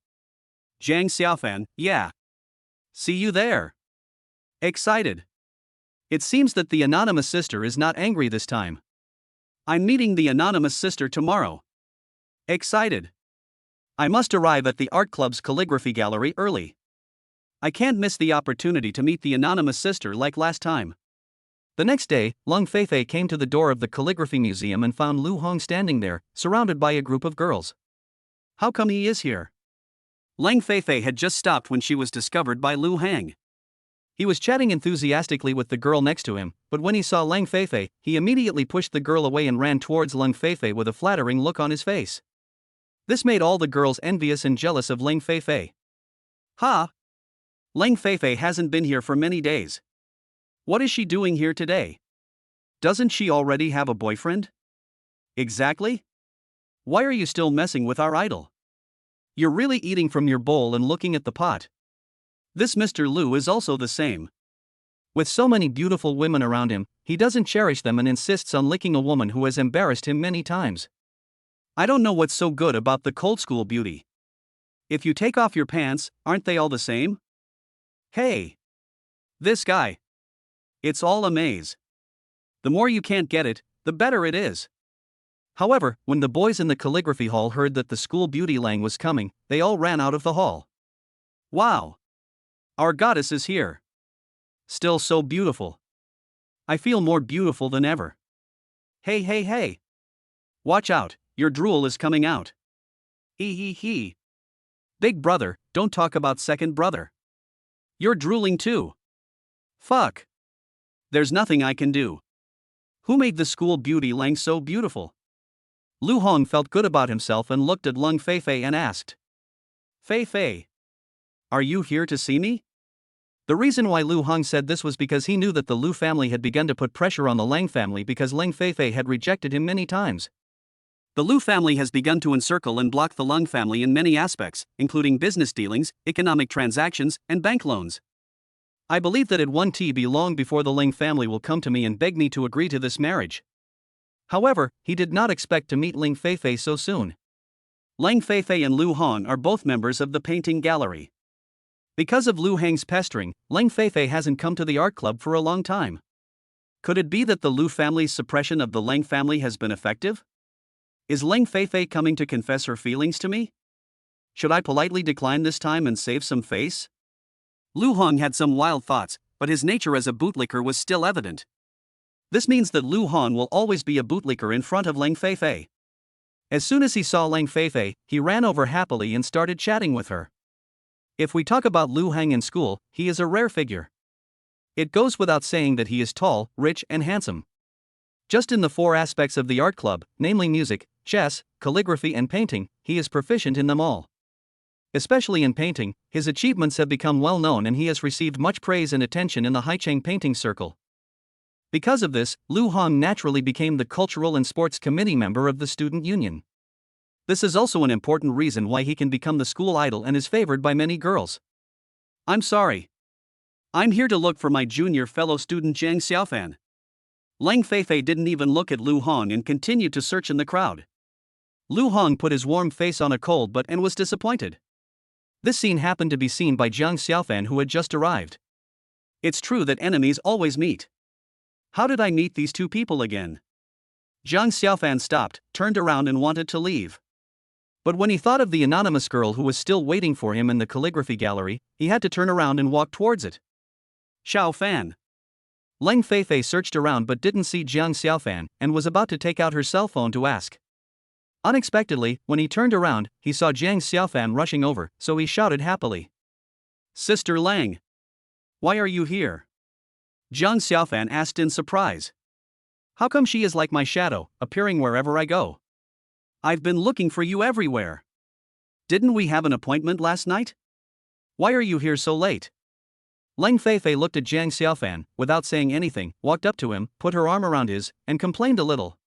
Jiang Xiaofan, yeah. See you there. Excited. It seems that the anonymous sister is not angry this time. I'm meeting the anonymous sister tomorrow. Excited. I must arrive at the art club's calligraphy gallery early. I can't miss the opportunity to meet the anonymous sister like last time. The next day, Lang Feifei came to the door of the calligraphy museum and found Lu Hong standing there, surrounded by a group of girls. How come he is here? Lang Feifei had just stopped when she was discovered by Lu Hang. He was chatting enthusiastically with the girl next to him, but when he saw Lang Feifei, he immediately pushed the girl away and ran towards Lang Feifei with a flattering look on his face. This made all the girls envious and jealous of Lang Feifei. Ha! Lang Feifei hasn't been here for many days. What is she doing here today? Doesn't she already have a boyfriend? Exactly? Why are you still messing with our idol? You're really eating from your bowl and looking at the pot. This Mr. Lu is also the same. With so many beautiful women around him, he doesn't cherish them and insists on licking a woman who has embarrassed him many times. I don't know what's so good about the cold school beauty. If you take off your pants, aren't they all the same? Hey! This guy. It's all a maze. The more you can't get it, the better it is. However, when the boys in the calligraphy hall heard that the school beauty Lang was coming, they all ran out of the hall. Wow! Our goddess is here. Still so beautiful. I feel more beautiful than ever. Hey. Watch out, your drool is coming out. He. Big brother, don't talk about second brother. You're drooling too. Fuck. There's nothing I can do. Who made the school beauty Lang so beautiful? Lu Hong felt good about himself and looked at Lang Feifei and asked. Feifei. Are you here to see me? The reason why Lu Hong said this was because he knew that the Lu family had begun to put pressure on the Lang family because Lang Feifei had rejected him many times. The Lu family has begun to encircle and block the Lang family in many aspects, including business dealings, economic transactions, and bank loans. I believe that it won't be long before the Lang family will come to me and beg me to agree to this marriage. However, he did not expect to meet Lang Feifei so soon. Lang Feifei and Lu Hong are both members of the painting gallery. Because of Lu Hang's pestering, Lang Feifei hasn't come to the art club for a long time. Could it be that the Lu family's suppression of the Lang family has been effective? Is Lang Feifei coming to confess her feelings to me? Should I politely decline this time and save some face? Lu Hong had some wild thoughts, but his nature as a bootlicker was still evident. This means that Lu Hong will always be a bootlicker in front of Lang Feifei. As soon as he saw Lang Feifei, he ran over happily and started chatting with her. If we talk about Lu Hong in school, he is a rare figure. It goes without saying that he is tall, rich, and handsome. Just in the 4 aspects of the art club, namely music, chess, calligraphy, and painting, he is proficient in them all. Especially in painting, his achievements have become well known and he has received much praise and attention in the Haicheng painting circle. Because of this, Lu Hong naturally became the cultural and sports committee member of the student union. This is also an important reason why he can become the school idol and is favored by many girls. I'm sorry. I'm here to look for my junior fellow student Jiang Xiaofan. Lang Feifei didn't even look at Lu Hong and continued to search in the crowd. Lu Hong put his warm face on a cold but and was disappointed. This scene happened to be seen by Jiang Xiaofan, who had just arrived. It's true that enemies always meet. How did I meet these 2 people again? Jiang Xiaofan stopped, turned around and wanted to leave. But when he thought of the anonymous girl who was still waiting for him in the calligraphy gallery, he had to turn around and walk towards it. Xiao Fan. Lang Feifei searched around but didn't see Jiang Xiaofan and was about to take out her cell phone to ask. Unexpectedly, when he turned around, he saw Jiang Xiaofan rushing over, so he shouted happily. Sister Lang. Why are you here? Jiang Xiaofan asked in surprise. How come she is like my shadow, appearing wherever I go? I've been looking for you everywhere. Didn't we have an appointment last night? Why are you here so late? Lang Feifei looked at Jiang Xiaofan, without saying anything, walked up to him, put her arm around his, and complained a little.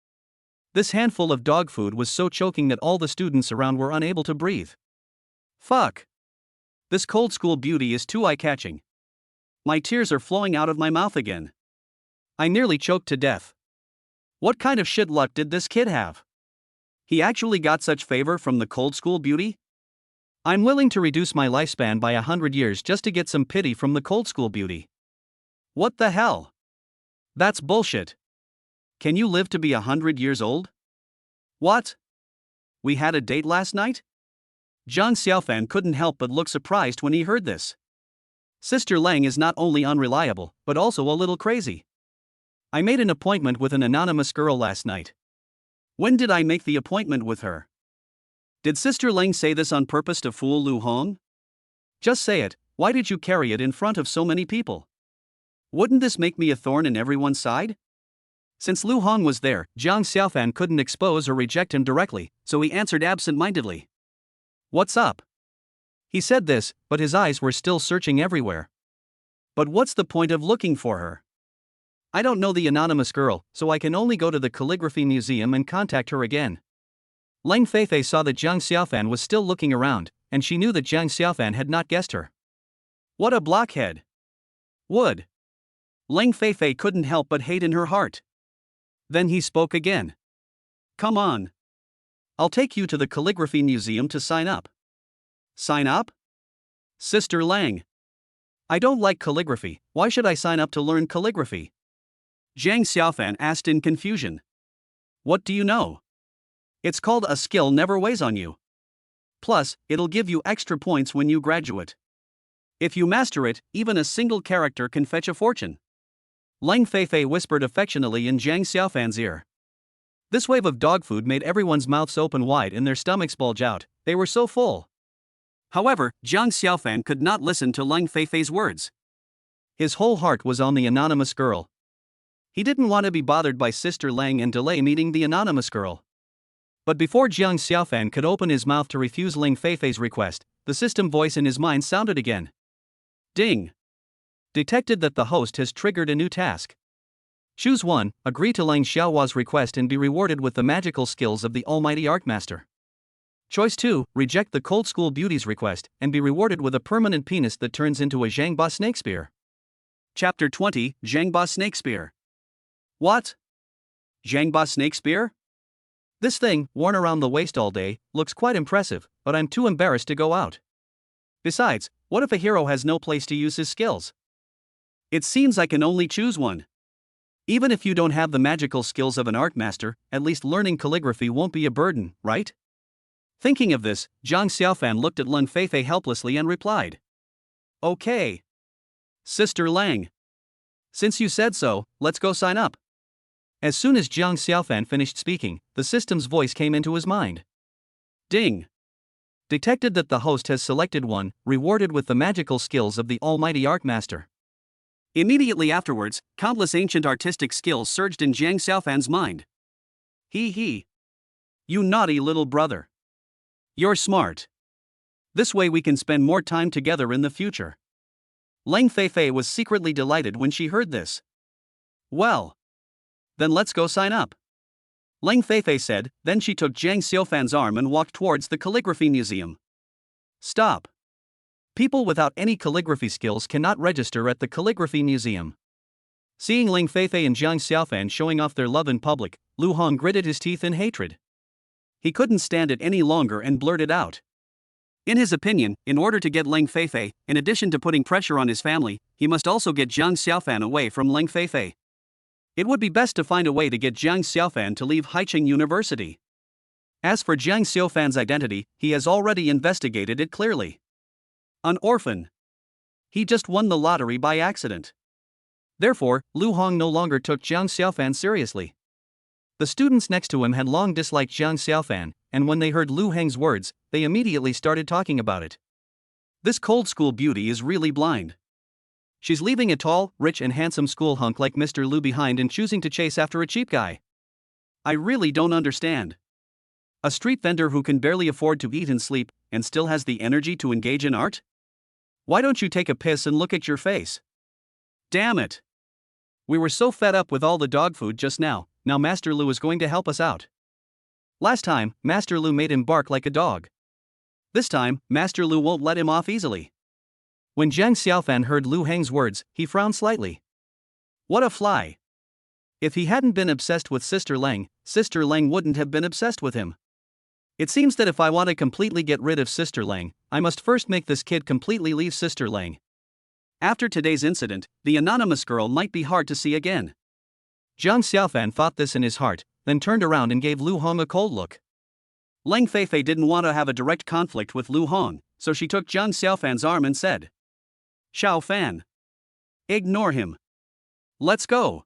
This handful of dog food was so choking that all the students around were unable to breathe. Fuck. This cold school beauty is too eye-catching. My tears are flowing out of my mouth again. I nearly choked to death. What kind of shit luck did this kid have? He actually got such favor from the cold school beauty? I'm willing to reduce my lifespan by 100 years just to get some pity from the cold school beauty. What the hell? That's bullshit. Can you live to be 100 years old? What? We had a date last night? Jiang Xiaofan couldn't help but look surprised when he heard this. Sister Lang is not only unreliable, but also a little crazy. I made an appointment with an anonymous girl last night. When did I make the appointment with her? Did Sister Lang say this on purpose to fool Lu Hong? Just say it, why did you carry it in front of so many people? Wouldn't this make me a thorn in everyone's side? Since Lu Hong was there, Jiang Xiaofan couldn't expose or reject him directly, so he answered absent-mindedly. What's up? He said this, but his eyes were still searching everywhere. But what's the point of looking for her? I don't know the anonymous girl, so I can only go to the calligraphy museum and contact her again. Lang Feifei saw that Jiang Xiaofan was still looking around, and she knew that Jiang Xiaofan had not guessed her. What a blockhead. Would. Lang Feifei couldn't help but hate in her heart. Then he spoke again. Come on. I'll take you to the calligraphy museum to sign up. Sign up? Sister Lang. I don't like calligraphy, why should I sign up to learn calligraphy? Jiang Xiaofan asked in confusion. What do you know? It's called a skill never weighs on you. Plus, it'll give you extra points when you graduate. If you master it, even a single character can fetch a fortune. Lang Feifei whispered affectionately in Jiang Xiaofan's ear. This wave of dog food made everyone's mouths open wide and their stomachs bulge out, they were so full. However, Jiang Xiaofan could not listen to Lang Feifei's words. His whole heart was on the anonymous girl. He didn't want to be bothered by Sister Lang and delay meeting the anonymous girl. But before Jiang Xiaofan could open his mouth to refuse Lang Feifei's request, the system voice in his mind sounded again. Ding! Detected that the host has triggered a new task. Choose 1, agree to Lang Xiaohua's request and be rewarded with the magical skills of the Almighty Art Master. Choice 2, reject the cold school beauty's request and be rewarded with a permanent penis that turns into a Zhangba snake spear. Chapter 20, Zhangba snake spear. What? Zhangba snake spear? This thing, worn around the waist all day, looks quite impressive, but I'm too embarrassed to go out. Besides, what if a hero has no place to use his skills? It seems I can only choose 1. Even if you don't have the magical skills of an art master, at least learning calligraphy won't be a burden, right? Thinking of this, Zhang Xiaofan looked at Leng Feifei helplessly and replied. Okay. Sister Lang. Since you said so, let's go sign up. As soon as Zhang Xiaofan finished speaking, the system's voice came into his mind. Ding. Detected that the host has selected one, rewarded with the magical skills of the almighty art master. Immediately afterwards, countless ancient artistic skills surged in Zhang Xiaofan's mind. He. You naughty little brother. You're smart. This way we can spend more time together in the future. Leng Feifei was secretly delighted when she heard this. Well. Then let's go sign up. Leng Feifei said, then she took Zhang Xiaofan's arm and walked towards the calligraphy museum. Stop. People without any calligraphy skills cannot register at the calligraphy museum. Seeing Leng Feifei and Zhang Xiaofan showing off their love in public, Lu Hong gritted his teeth in hatred. He couldn't stand it any longer and blurted out. In his opinion, in order to get Leng Feifei, in addition to putting pressure on his family, he must also get Zhang Xiaofan away from Leng Feifei. It would be best to find a way to get Zhang Xiaofan to leave Haicheng University. As for Zhang Xiaofan's identity, he has already investigated it clearly. An orphan. He just won the lottery by accident. Therefore, Lu Hong no longer took Zhang Xiaofan seriously. The students next to him had long disliked Zhang Xiaofan, and when they heard Lu Heng's words, they immediately started talking about it. This cold school beauty is really blind. She's leaving a tall, rich and handsome school hunk like Mr. Lu behind and choosing to chase after a cheap guy. I really don't understand. A street vendor who can barely afford to eat and sleep, and still has the energy to engage in art? Why don't you take a piss and look at your face? Damn it! We were so fed up with all the dog food just now, now Master Lu is going to help us out. Last time, Master Lu made him bark like a dog. This time, Master Lu won't let him off easily. When Zhang Xiaofan heard Lu Heng's words, he frowned slightly. What a fly! If he hadn't been obsessed with Sister Lang wouldn't have been obsessed with him. It seems that if I want to completely get rid of Sister Lang, I must first make this kid completely leave Sister Lang. After today's incident, the anonymous girl might be hard to see again. Zhang Xiaofan thought this in his heart, then turned around and gave Lu Hong a cold look. Leng Feifei didn't want to have a direct conflict with Lu Hong, so she took Zhang Xiaofan's arm and said, Xiaofan. Ignore him. Let's go.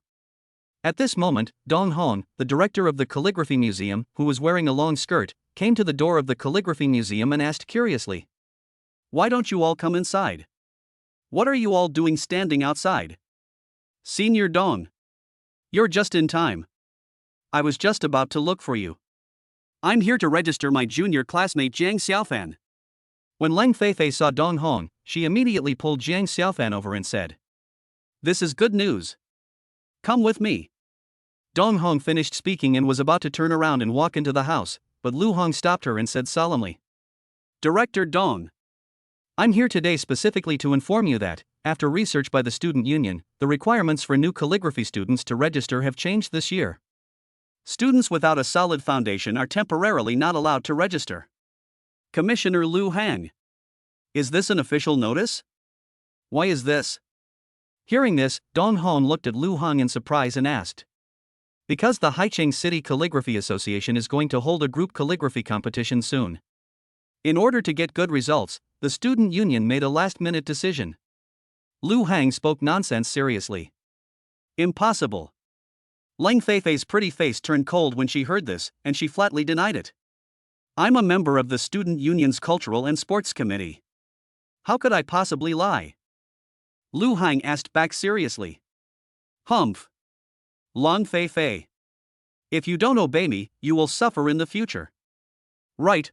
At this moment, Dong Hong, the director of the calligraphy museum, who was wearing a long skirt, came to the door of the calligraphy museum and asked curiously, Why don't you all come inside? What are you all doing standing outside? Senior Dong. You're just in time. I was just about to look for you. I'm here to register my junior classmate Zhang Xiaofan. When Leng Feifei saw Dong Hong, she immediately pulled Zhang Xiaofan over and said, This is good news. Come with me. Dong Hong finished speaking and was about to turn around and walk into the house, but Lu Hong stopped her and said solemnly, Director Dong. I'm here today specifically to inform you that, after research by the student union, the requirements for new calligraphy students to register have changed this year. Students without a solid foundation are temporarily not allowed to register. Commissioner Lu Hang. Is this an official notice? Why is this? Hearing this, Dong Hong looked at Lu Hong in surprise and asked. Because the Haicheng City Calligraphy Association is going to hold a group calligraphy competition soon. In order to get good results, the student union made a last-minute decision. Lu Hang spoke nonsense seriously. Impossible. Leng Feifei's pretty face turned cold when she heard this, and she flatly denied it. I'm a member of the student union's cultural and sports committee. How could I possibly lie? Lu Hang asked back seriously. Humph. Leng Feifei. If you don't obey me, you will suffer in the future. Right.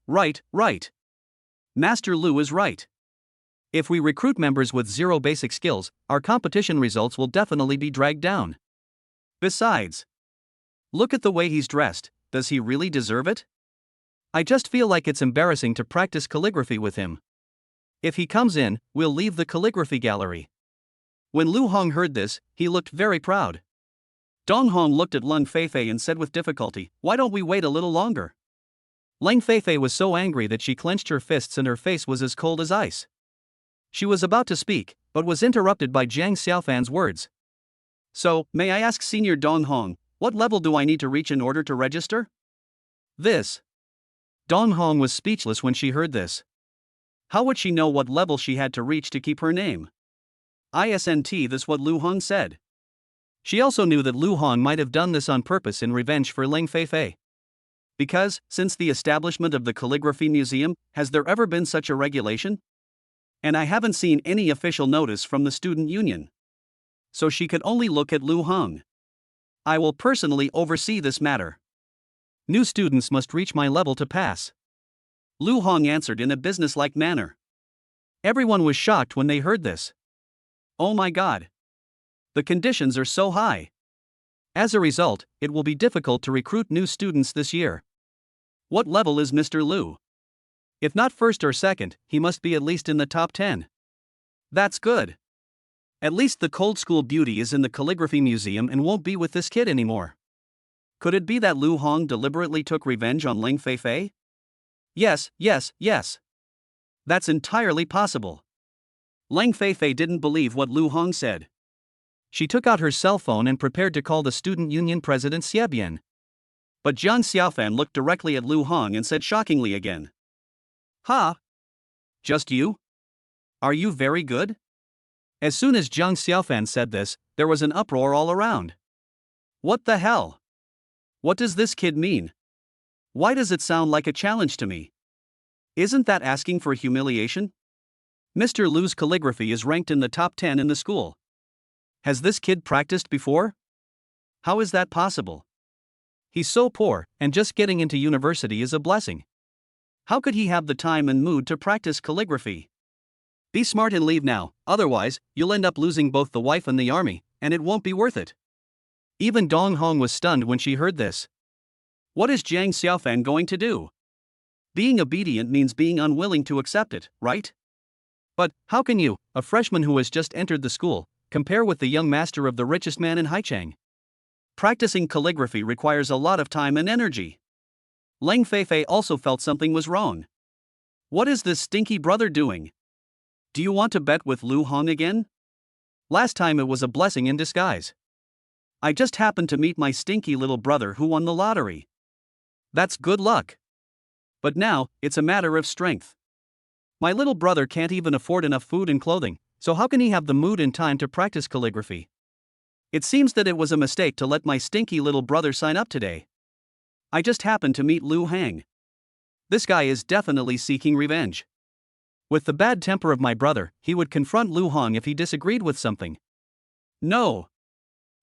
Master Lu is right. If we recruit members with zero basic skills, our competition results will definitely be dragged down. Besides, look at the way he's dressed, does he really deserve it? I just feel like it's embarrassing to practice calligraphy with him. If he comes in, we'll leave the calligraphy gallery. When Lu Hong heard this, he looked very proud. Dong Hong looked at Leng Feifei and said with difficulty, Why don't we wait a little longer? Leng Feifei was so angry that she clenched her fists and her face was as cold as ice. She was about to speak, but was interrupted by Zhang Xiaofan's words. So, may I ask Senior Dong Hong, what level do I need to reach in order to register? This. Dong Hong was speechless when she heard this. How would she know what level she had to reach to keep her name? Isn't this what Lu Hong said? She also knew that Lu Hong might have done this on purpose in revenge for Ling Feifei. Because, since the establishment of the Calligraphy Museum, has there ever been such a regulation? And I haven't seen any official notice from the student union. So she could only look at Lu Hong. I will personally oversee this matter. New students must reach my level to pass. Lu Hong answered in a businesslike manner. Everyone was shocked when they heard this. Oh my god. The conditions are so high. As a result, it will be difficult to recruit new students this year. What level is Mr. Lu? If not first or second, he must be at least in the top 10. That's good. At least the Cold School Beauty is in the Calligraphy Museum and won't be with this kid anymore. Could it be that Lu Hong deliberately took revenge on Ling Feifei? Yes. That's entirely possible. Ling Feifei didn't believe what Lu Hong said. She took out her cell phone and prepared to call the student union president Xiebian. But Jiang Xiaofan looked directly at Lu Hong and said shockingly again. Ha! Just you? Are you very good? As soon as Jiang Xiaofan said this, there was an uproar all around. What the hell? What does this kid mean? Why does it sound like a challenge to me? Isn't that asking for humiliation? Mr. Lu's calligraphy is ranked in the top 10 in the school. Has this kid practiced before? How is that possible? He's so poor, and just getting into university is a blessing. How could he have the time and mood to practice calligraphy? Be smart and leave now, otherwise, you'll end up losing both the wife and the army, and it won't be worth it. Even Dong Hong was stunned when she heard this. What is Jiang Xiaofan going to do? Being obedient means being unwilling to accept it, right? But, how can you, a freshman who has just entered the school, compare with the young master of the richest man in Haicheng? Practicing calligraphy requires a lot of time and energy. Ling Feifei also felt something was wrong. What is this stinky brother doing? Do you want to bet with Lu Hong again? Last time it was a blessing in disguise. I just happened to meet my stinky little brother who won the lottery. That's good luck. But now, it's a matter of strength. My little brother can't even afford enough food and clothing, so how can he have the mood and time to practice calligraphy? It seems that it was a mistake to let my stinky little brother sign up today. I just happened to meet Lu Hang. This guy is definitely seeking revenge. With the bad temper of my brother, he would confront Lu Hong if he disagreed with something. No.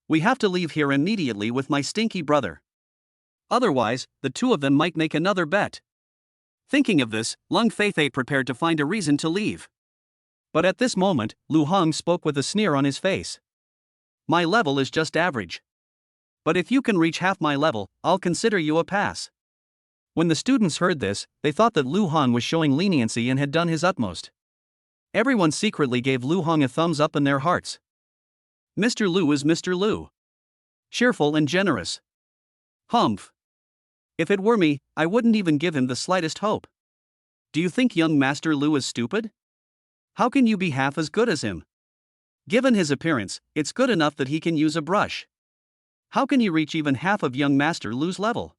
We have to leave here immediately with my stinky brother. Otherwise, the two of them might make another bet. Thinking of this, Ling Feifei prepared to find a reason to leave. But at this moment, Lu Hong spoke with a sneer on his face. My level is just average. But if you can reach half my level, I'll consider you a pass. When the students heard this, they thought that Lu Hong was showing leniency and had done his utmost. Everyone secretly gave Lu Hong a thumbs up in their hearts. Mr. Lu is Mr. Lu. Cheerful and generous. Humph. If it were me, I wouldn't even give him the slightest hope. Do you think young Master Lu is stupid? How can you be half as good as him? Given his appearance, it's good enough that he can use a brush. How can he reach even half of young Master Lu's level?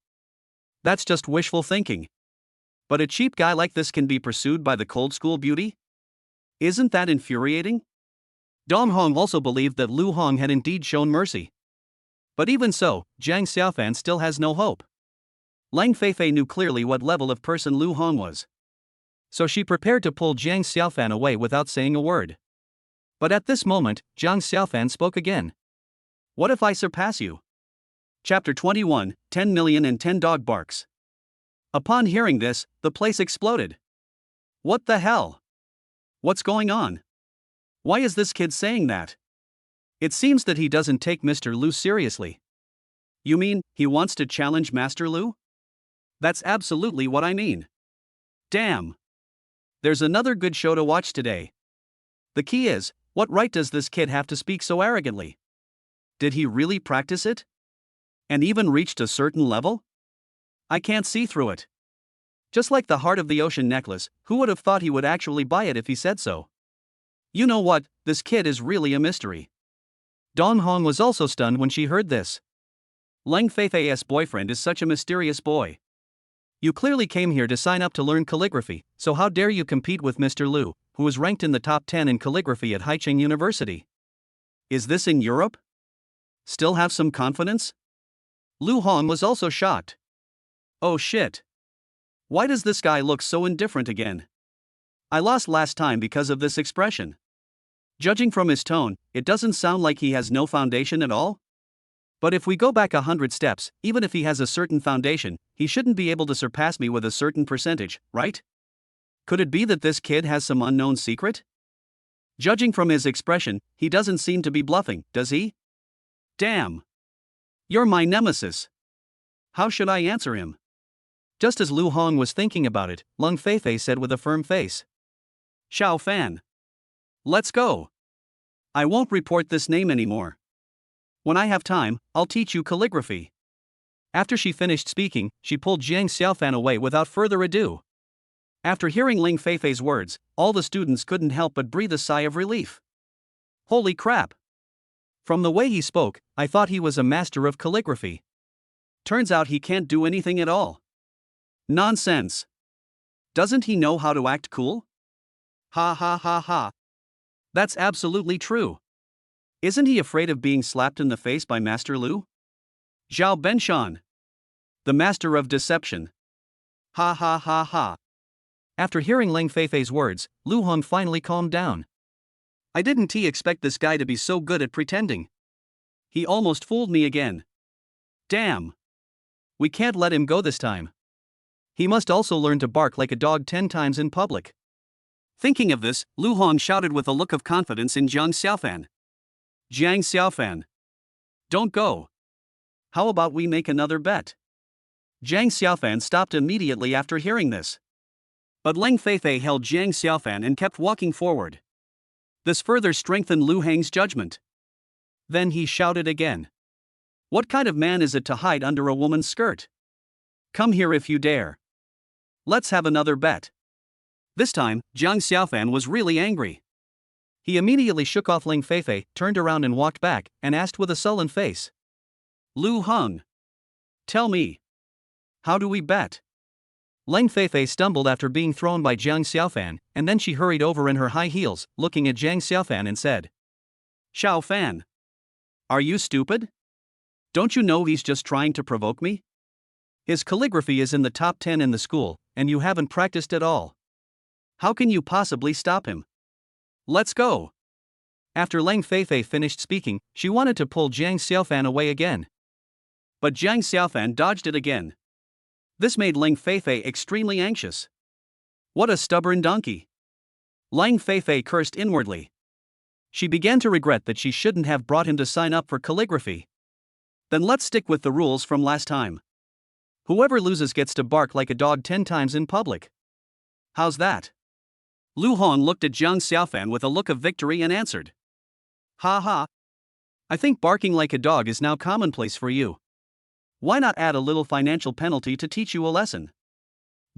That's just wishful thinking. But a cheap guy like this can be pursued by the Cold School Beauty? Isn't that infuriating? Dong Hong also believed that Lu Hong had indeed shown mercy. But even so, Jiang Xiaofan still has no hope. Ling Feifei knew clearly what level of person Lu Hong was. So she prepared to pull Jiang Xiaofan away without saying a word. But at this moment, Jiang Xiaofan spoke again. What if I surpass you? Chapter 21, 10 million and 10 dog barks. Upon hearing this, the place exploded. What the hell? What's going on? Why is this kid saying that? It seems that he doesn't take Mr. Lu seriously. You mean, he wants to challenge Master Lu? That's absolutely what I mean. Damn. There's another good show to watch today. The key is, what right does this kid have to speak so arrogantly? Did he really practice it? And even reached a certain level? I can't see through it. Just like the heart of the ocean necklace, who would have thought he would actually buy it if he said so? You know what, this kid is really a mystery. Dong Hong was also stunned when she heard this. Ling Feifei's boyfriend is such a mysterious boy. You clearly came here to sign up to learn calligraphy, so how dare you compete with Mr. Liu, who is ranked in the top 10 in calligraphy at Haicheng University? Is this in Europe? Still have some confidence? Lu Hong was also shocked. Oh shit. Why does this guy look so indifferent again? I lost last time because of this expression. Judging from his tone, it doesn't sound like he has no foundation at all. But if we go back 100 steps, even if he has a certain foundation, he shouldn't be able to surpass me with a certain percentage, right? Could it be that this kid has some unknown secret? Judging from his expression, he doesn't seem to be bluffing, does he? Damn. You're my nemesis. How should I answer him? Just as Lu Hong was thinking about it, Lung Feifei said with a firm face. Xiao Fan. Let's go. I won't report this name anymore. When I have time, I'll teach you calligraphy. After she finished speaking, she pulled Jiang Xiaofan away without further ado. After hearing Ling Feifei's words, all the students couldn't help but breathe a sigh of relief. Holy crap! From the way he spoke, I thought he was a master of calligraphy. Turns out he can't do anything at all. Nonsense. Doesn't he know how to act cool? Ha ha ha ha. That's absolutely true. Isn't he afraid of being slapped in the face by Master Liu? Zhao Benshan. The master of deception. Ha ha ha ha. After hearing Ling Feifei's words, Lu Hong finally calmed down. I didn't expect this guy to be so good at pretending. He almost fooled me again. Damn. We can't let him go this time. He must also learn to bark like a dog 10 times in public. Thinking of this, Lu Hong shouted with a look of confidence in Jiang Xiaofan. Jiang Xiaofan. Don't go. How about we make another bet? Jiang Xiaofan stopped immediately after hearing this. But Ling Feifei held Jiang Xiaofan and kept walking forward. This further strengthened Lu Heng's judgment. Then he shouted again. What kind of man is it to hide under a woman's skirt? Come here if you dare. Let's have another bet. This time, Jiang Xiaofan was really angry. He immediately shook off Ling Feifei, turned around and walked back, and asked with a sullen face. Lu Hong. Tell me. How do we bet? Ling Feifei stumbled after being thrown by Jiang Xiaofan, and then she hurried over in her high heels, looking at Jiang Xiaofan and said. Xiao Fan. Are you stupid? Don't you know he's just trying to provoke me? His calligraphy is in the top 10 in the school, and you haven't practiced at all. How can you possibly stop him? Let's go. After Ling Feifei finished speaking, she wanted to pull Jiang Xiaofan away again. But Jiang Xiaofan dodged it again. This made Ling Feifei extremely anxious. What a stubborn donkey. Ling Feifei cursed inwardly. She began to regret that she shouldn't have brought him to sign up for calligraphy. Then let's stick with the rules from last time. Whoever loses gets to bark like a dog 10 times in public. How's that? Lu Hong looked at Jiang Xiaofan with a look of victory and answered. Ha ha. I think barking like a dog is now commonplace for you. Why not add a little financial penalty to teach you a lesson?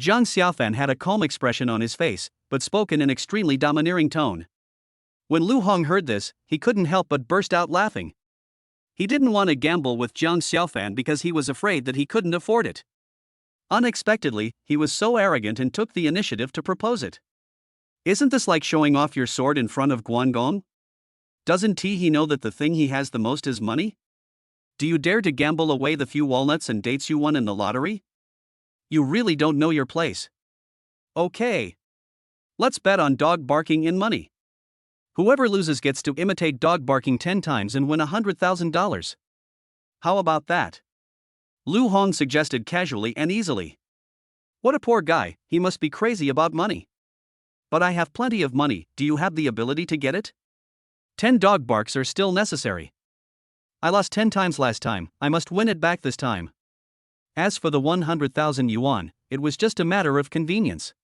Jiang Xiaofan had a calm expression on his face, but spoke in an extremely domineering tone. When Lu Hong heard this, he couldn't help but burst out laughing. He didn't want to gamble with Jiang Xiaofan because he was afraid that he couldn't afford it. Unexpectedly, he was so arrogant and took the initiative to propose it. Isn't this like showing off your sword in front of Guangdong? Doesn't he know that the thing he has the most is money? Do you dare to gamble away the few walnuts and dates you won in the lottery? You really don't know your place. Okay. Let's bet on dog barking in money. Whoever loses gets to imitate dog barking 10 times and win $100,000. How about that? Lu Hong suggested casually and easily. What a poor guy, he must be crazy about money. But I have plenty of money, do you have the ability to get it? 10 dog barks are still necessary. I lost 10 times last time, I must win it back this time. As for the 100,000 yuan, it was just a matter of convenience.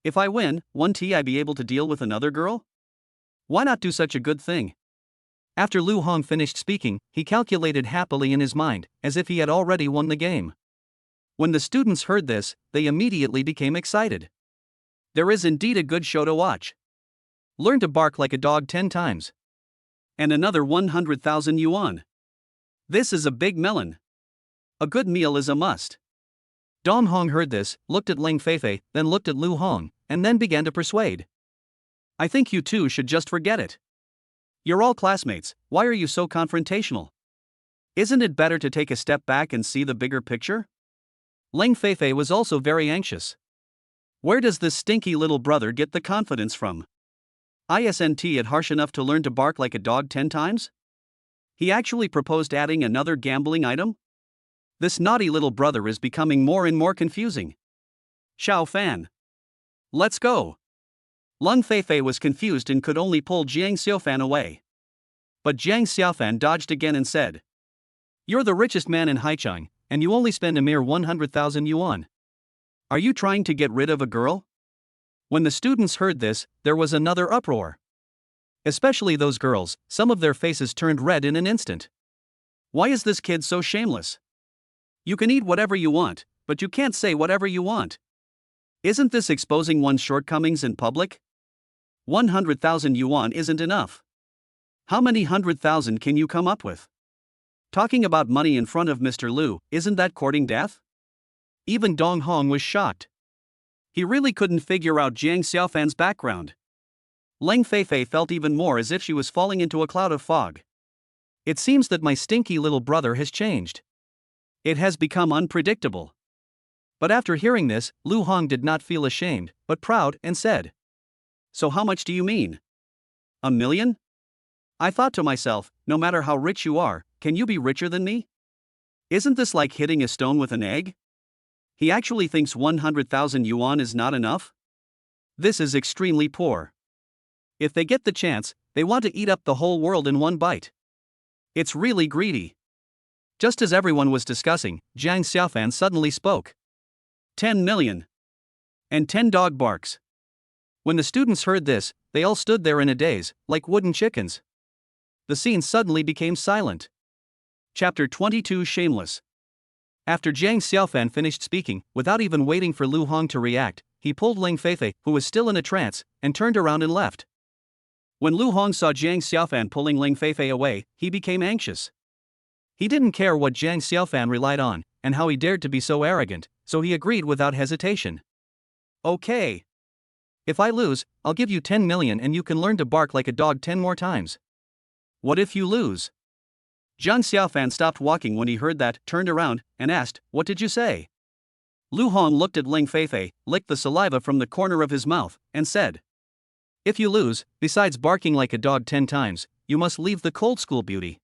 If I win, won't I be able to deal with another girl? Why not do such a good thing? After Lu Hong finished speaking, he calculated happily in his mind, as if he had already won the game. When the students heard this, they immediately became excited. There is indeed a good show to watch. Learn to bark like a dog 10 times. And another 100,000 yuan. This is a big melon. A good meal is a must. Dong Hong heard this, looked at Ling Feifei, then looked at Lu Hong, and then began to persuade. I think you two should just forget it. You're all classmates, why are you so confrontational? Isn't it better to take a step back and see the bigger picture? Ling Feifei was also very anxious. Where does this stinky little brother get the confidence from? Isn't it harsh enough to learn to bark like a dog 10 times? He actually proposed adding another gambling item? This naughty little brother is becoming more and more confusing. Xiao Fan. Let's go. Lung Feifei was confused and could only pull Jiang Xiaofan away. But Jiang Xiaofan dodged again and said, You're the richest man in Haicheng, and you only spend a mere 100,000 yuan. Are you trying to get rid of a girl? When the students heard this, there was another uproar. Especially those girls, some of their faces turned red in an instant. Why is this kid so shameless? You can eat whatever you want, but you can't say whatever you want. Isn't this exposing one's shortcomings in public? 100,000 yuan isn't enough. How many 100,000 can you come up with? Talking about money in front of Mr. Liu, isn't that courting death? Even Dong Hong was shocked. He really couldn't figure out Jiang Xiaofan's background. Ling Feifei felt even more as if she was falling into a cloud of fog. It seems that my stinky little brother has changed. It has become unpredictable. But after hearing this, Lu Hong did not feel ashamed, but proud, and said, So how much do you mean? 1 million? I thought to myself, no matter how rich you are, can you be richer than me? Isn't this like hitting a stone with an egg? He actually thinks 100,000 yuan is not enough? This is extremely poor. If they get the chance, they want to eat up the whole world in one bite. It's really greedy. Just as everyone was discussing, Jiang Xiaofan suddenly spoke. 10 million. And 10 dog barks. When the students heard this, they all stood there in a daze, like wooden chickens. The scene suddenly became silent. Chapter 22 Shameless. After Jiang Xiaofan finished speaking, without even waiting for Lu Hong to react, he pulled Ling Feifei, who was still in a trance, and turned around and left. When Lu Hong saw Jiang Xiaofan pulling Ling Feifei away, he became anxious. He didn't care what Jiang Xiaofan relied on, and how he dared to be so arrogant, so he agreed without hesitation. Okay. If I lose, I'll give you 10 million and you can learn to bark like a dog 10 more times. What if you lose? Jiang Xiaofan stopped walking when he heard that, turned around, and asked, What did you say? Lu Hong looked at Ling Feifei, licked the saliva from the corner of his mouth, and said, If you lose, besides barking like a dog 10 times, you must leave the cold school beauty.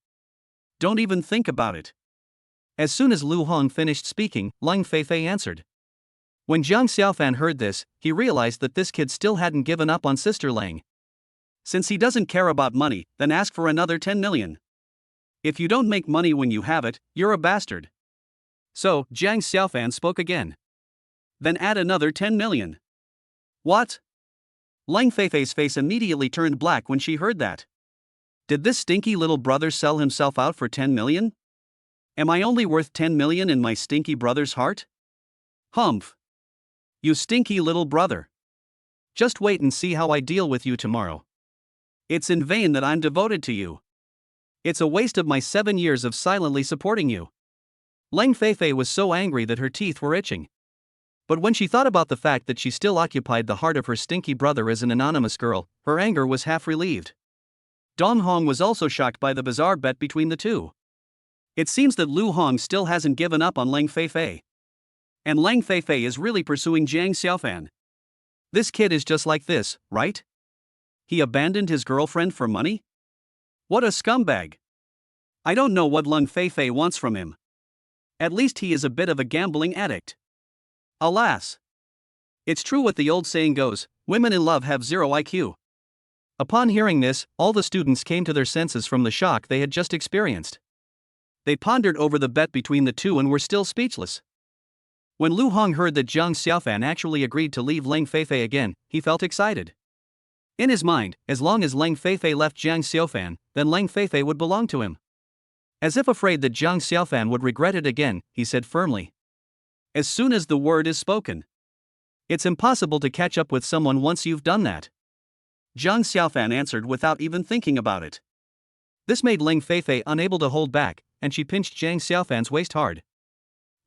Don't even think about it. As soon as Lu Hong finished speaking, Ling Feifei answered. When Jiang Xiaofan heard this, he realized that this kid still hadn't given up on Sister Lang. Since he doesn't care about money, then ask for another 10 million. If you don't make money when you have it, you're a bastard. So, Jiang Xiaofan spoke again. Then add another 10 million. What? Ling Feifei's face immediately turned black when she heard that. Did this stinky little brother sell himself out for 10 million? Am I only worth 10 million in my stinky brother's heart? Humph. You stinky little brother. Just wait and see how I deal with you tomorrow. It's in vain that I'm devoted to you. It's a waste of my 7 years of silently supporting you. Ling Feifei was so angry that her teeth were itching. But when she thought about the fact that she still occupied the heart of her stinky brother as an anonymous girl, her anger was half relieved. Dong Hong was also shocked by the bizarre bet between the two. It seems that Lu Hong still hasn't given up on Ling Feifei. And Ling Feifei is really pursuing Jiang Xiaofan. This kid is just like this, right? He abandoned his girlfriend for money? What a scumbag. I don't know what Ling Feifei wants from him. At least he is a bit of a gambling addict. Alas. It's true what the old saying goes, women in love have zero IQ. Upon hearing this, all the students came to their senses from the shock they had just experienced. They pondered over the bet between the two and were still speechless. When Lu Hong heard that Jiang Xiaofan actually agreed to leave Ling Feifei again, he felt excited. In his mind, as long as Ling Feifei left Jiang Xiaofan, then Ling Feifei would belong to him. As if afraid that Jiang Xiaofan would regret it again, he said firmly. As soon as the word is spoken. It's impossible to catch up with someone once you've done that. Jiang Xiaofan answered without even thinking about it. This made Ling Feifei unable to hold back, and she pinched Jiang Xiaofan's waist hard.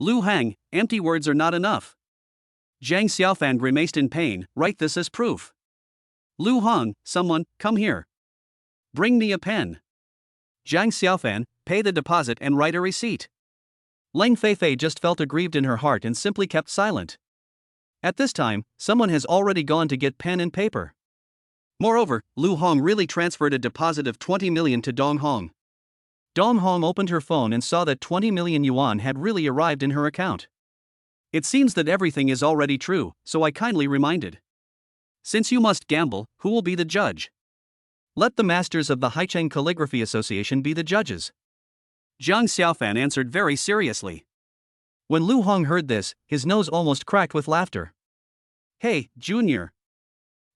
Lu Hang, empty words are not enough. Zhang Xiaofan grimaced in pain, write this as proof. Lu Hong, someone, come here. Bring me a pen. Zhang Xiaofan, pay the deposit and write a receipt. Leng Feifei just felt aggrieved in her heart and simply kept silent. At this time, someone has already gone to get pen and paper. Moreover, Lu Hong really transferred a deposit of 20 million to Dong Hong. Dong Hong opened her phone and saw that 20 million yuan had really arrived in her account. It seems that everything is already true, so I kindly reminded. Since you must gamble, who will be the judge? Let the masters of the Haicheng Calligraphy Association be the judges. Zhang Xiaofan answered very seriously. When Lu Hong heard this, his nose almost cracked with laughter. Hey, Junior.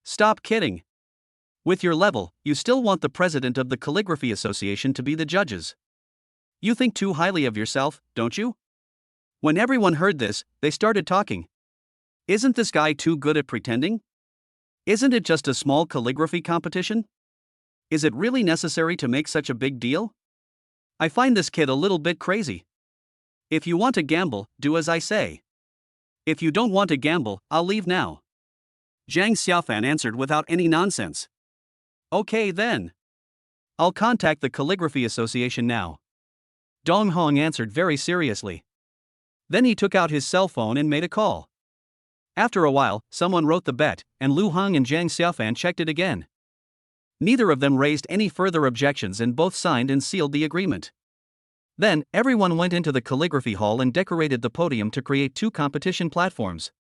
Stop kidding. With your level, you still want the president of the Calligraphy Association to be the judges. You think too highly of yourself, don't you? When everyone heard this, they started talking. Isn't this guy too good at pretending? Isn't it just a small calligraphy competition? Is it really necessary to make such a big deal? I find this kid a little bit crazy. If you want to gamble, do as I say. If you don't want to gamble, I'll leave now. Zhang Xiaofan answered without any nonsense. Okay then. I'll contact the Calligraphy Association now. Dong Hong answered very seriously. Then he took out his cell phone and made a call. After a while, someone wrote the bet, and Lu Hong and Zhang Xiaofan checked it again. Neither of them raised any further objections and both signed and sealed the agreement. Then, everyone went into the calligraphy hall and decorated the podium to create 2 competition platforms.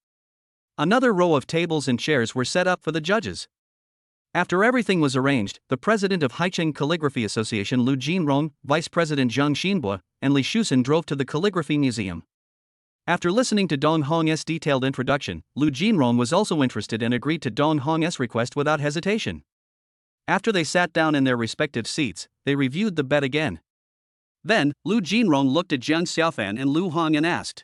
Another row of tables and chairs were set up for the judges. After everything was arranged, the president of Haicheng Calligraphy Association Lu Jinrong, vice president Zhang Xinbo, and Li Shusen drove to the Calligraphy Museum. After listening to Dong Hong's detailed introduction, Lu Jinrong was also interested and agreed to Dong Hong's request without hesitation. After they sat down in their respective seats, they reviewed the bet again. Then, Lu Jinrong looked at Zhang Xiaofan and Lu Hong and asked,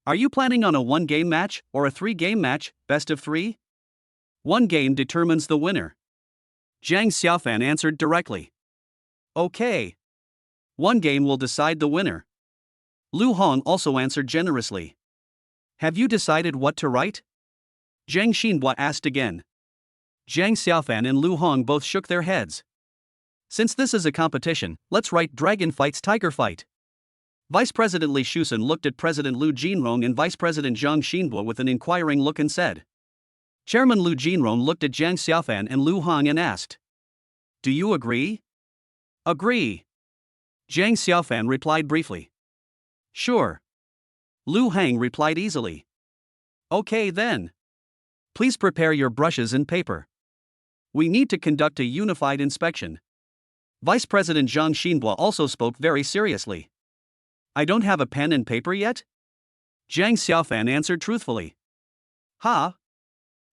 Are you planning on a 1-game match or a 3-game match, best of 3? 1 game determines the winner. Zhang Xiaofan answered directly. Okay. 1 game will decide the winner. Lu Hong also answered generously. Have you decided what to write? Zhang Xinbo asked again. Zhang Xiaofan and Lu Hong both shook their heads. Since this is a competition, let's write Dragon Fights Tiger Fight. Vice President Li Shusen looked at President Lu Jinrong and Vice President Zhang Xinbo with an inquiring look and said. Chairman Lu Jinrong looked at Zhang Xiaofan and Lu Hong and asked. Do you agree? Agree. Zhang Xiaofan replied briefly. Sure. Lu Hang replied easily. Okay then. Please prepare your brushes and paper. We need to conduct a unified inspection. Vice President Zhang Xinbo also spoke very seriously. I don't have a pen and paper yet? Zhang Xiaofan answered truthfully. Ha?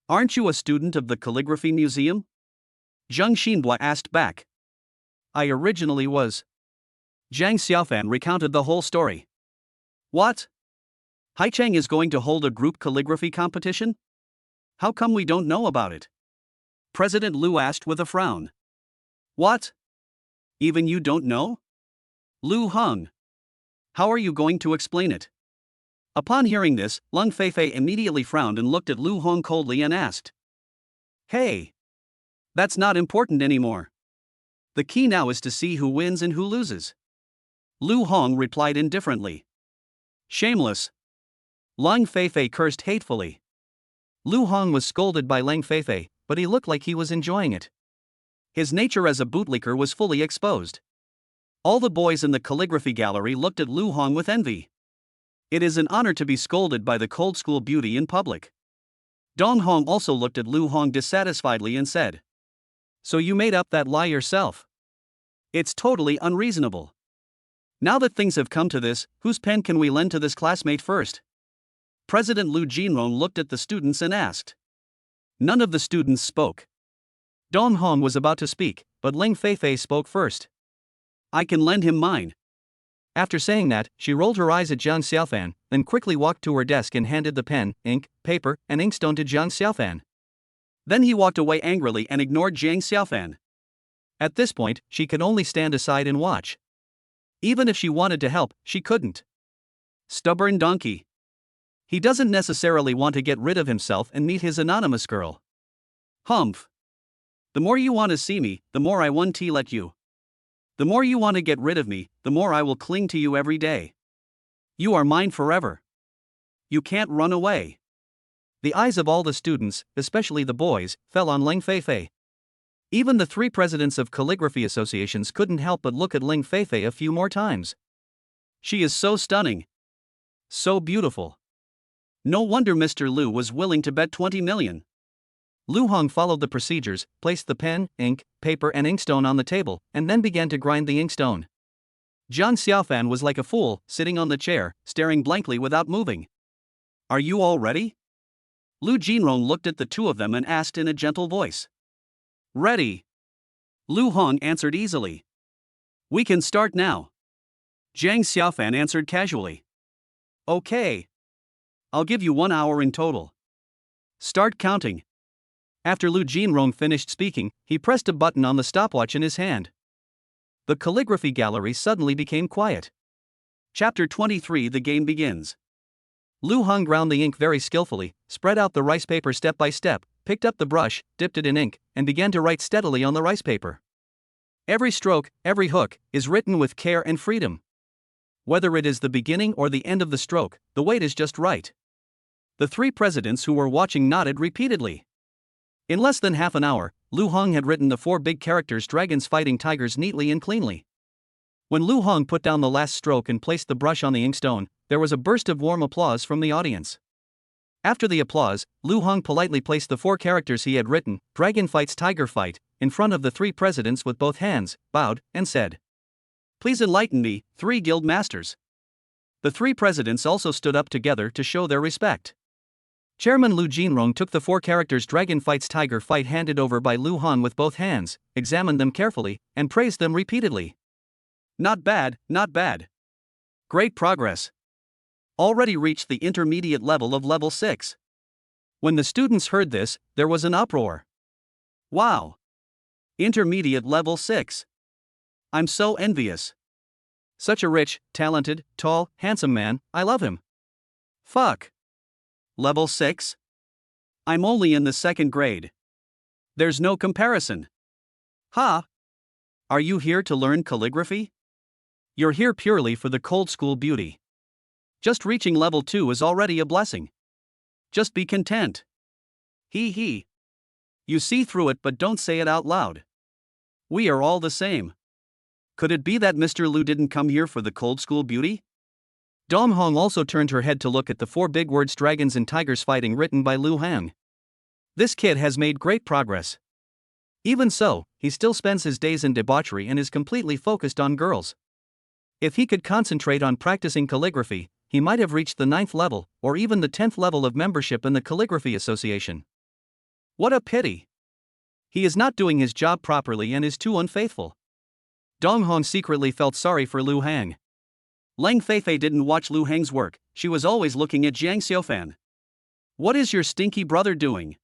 Aren't you a student of the Calligraphy Museum? Zhang Xinbo asked back. I originally was. Zhang Xiaofan recounted the whole story. What? Haicheng is going to hold a group calligraphy competition? How come we don't know about it? President Lu asked with a frown. What? Even you don't know? Lu Hong. How are you going to explain it? Upon hearing this, Leng Feifei immediately frowned and looked at Lu Hong coldly and asked. Hey! That's not important anymore. The key now is to see who wins and who loses. Lu Hong replied indifferently. Shameless. Leng Feifei cursed hatefully. Lu Hong was scolded by Leng Feifei, but he looked like he was enjoying it. His nature as a bootlicker was fully exposed. All the boys in the calligraphy gallery looked at Lu Hong with envy. It is an honor to be scolded by the cold school beauty in public. Dong Hong also looked at Lu Hong dissatisfiedly and said. So you made up that lie yourself? It's totally unreasonable. Now that things have come to this, whose pen can we lend to this classmate first? President Lu Jinrong looked at the students and asked. None of the students spoke. Dong Hong was about to speak, but Leng Feifei spoke first. I can lend him mine. After saying that, she rolled her eyes at Zhang Xiaofan, then quickly walked to her desk and handed the pen, ink, paper, and inkstone to Zhang Xiaofan. Then he walked away angrily and ignored Zhang Xiaofan. At this point, she could only stand aside and watch. Even if she wanted to help, she couldn't. Stubborn donkey. He doesn't necessarily want to get rid of himself and meet his anonymous girl. Humph. The more you want to see me, the more I want to let you. The more you want to get rid of me, the more I will cling to you every day. You are mine forever. You can't run away. The eyes of all the students, especially the boys, fell on Ling Feifei. Even the 3 presidents of calligraphy associations couldn't help but look at Ling Feifei a few more times. She is so stunning. So beautiful. No wonder Mr. Liu was willing to bet 20 million. Lu Hong followed the procedures, placed the pen, ink, paper and inkstone on the table, and then began to grind the inkstone. Jiang Xiaofan was like a fool, sitting on the chair, staring blankly without moving. Are you all ready? Lu Jinrong looked at the two of them and asked in a gentle voice. Ready. Lu Hong answered easily. We can start now. Jiang Xiaofan answered casually. Okay. I'll give you 1 hour in total. Start counting. After Lu Jinrong finished speaking, he pressed a button on the stopwatch in his hand. The calligraphy gallery suddenly became quiet. Chapter 23. The game begins. Lu Hong ground the ink very skillfully, spread out the rice paper step by step, picked up the brush, dipped it in ink, and began to write steadily on the rice paper. Every stroke, every hook, is written with care and freedom. Whether it is the beginning or the end of the stroke, the weight is just right. The 3 presidents who were watching nodded repeatedly. In less than half an hour, Lu Hong had written the 4 big characters dragons fighting tigers neatly and cleanly. When Lu Hong put down the last stroke and placed the brush on the inkstone, there was a burst of warm applause from the audience. After the applause, Lu Hong politely placed the 4 characters he had written, Dragon Fights Tiger Fight, in front of the 3 presidents with both hands, bowed, and said, Please enlighten me, 3 guild masters. The 3 presidents also stood up together to show their respect. Chairman Lu Jinrong took the 4 characters Dragon Fights Tiger Fight handed over by Lu Hong with both hands, examined them carefully, and praised them repeatedly. Not bad, not bad. Great progress. Already reached the intermediate level of level 6. When the students heard this, there was an uproar. Wow! Intermediate level 6. I'm so envious. Such a rich, talented, tall, handsome man, I love him. Fuck. Level 6? I'm only in the 2nd grade. There's no comparison. Ha! Are you here to learn calligraphy? You're here purely for the cold school beauty. Just reaching level 2 is already a blessing. Just be content. Hee hee. You see through it but don't say it out loud. We are all the same. Could it be that Mr. Liu didn't come here for the cold school beauty? Dong Hong also turned her head to look at the 4 big words dragons and tigers fighting written by Lu Hong. This kid has made great progress. Even so, he still spends his days in debauchery and is completely focused on girls. If he could concentrate on practicing calligraphy, he might have reached the 9th level, or even the 10th level of membership in the Calligraphy Association. What a pity. He is not doing his job properly and is too unfaithful. Dong Hong secretly felt sorry for Lu Hong. Ling Feifei didn't watch Lu Hong's work, she was always looking at Jiang Xiaofan. What is your stinky brother doing?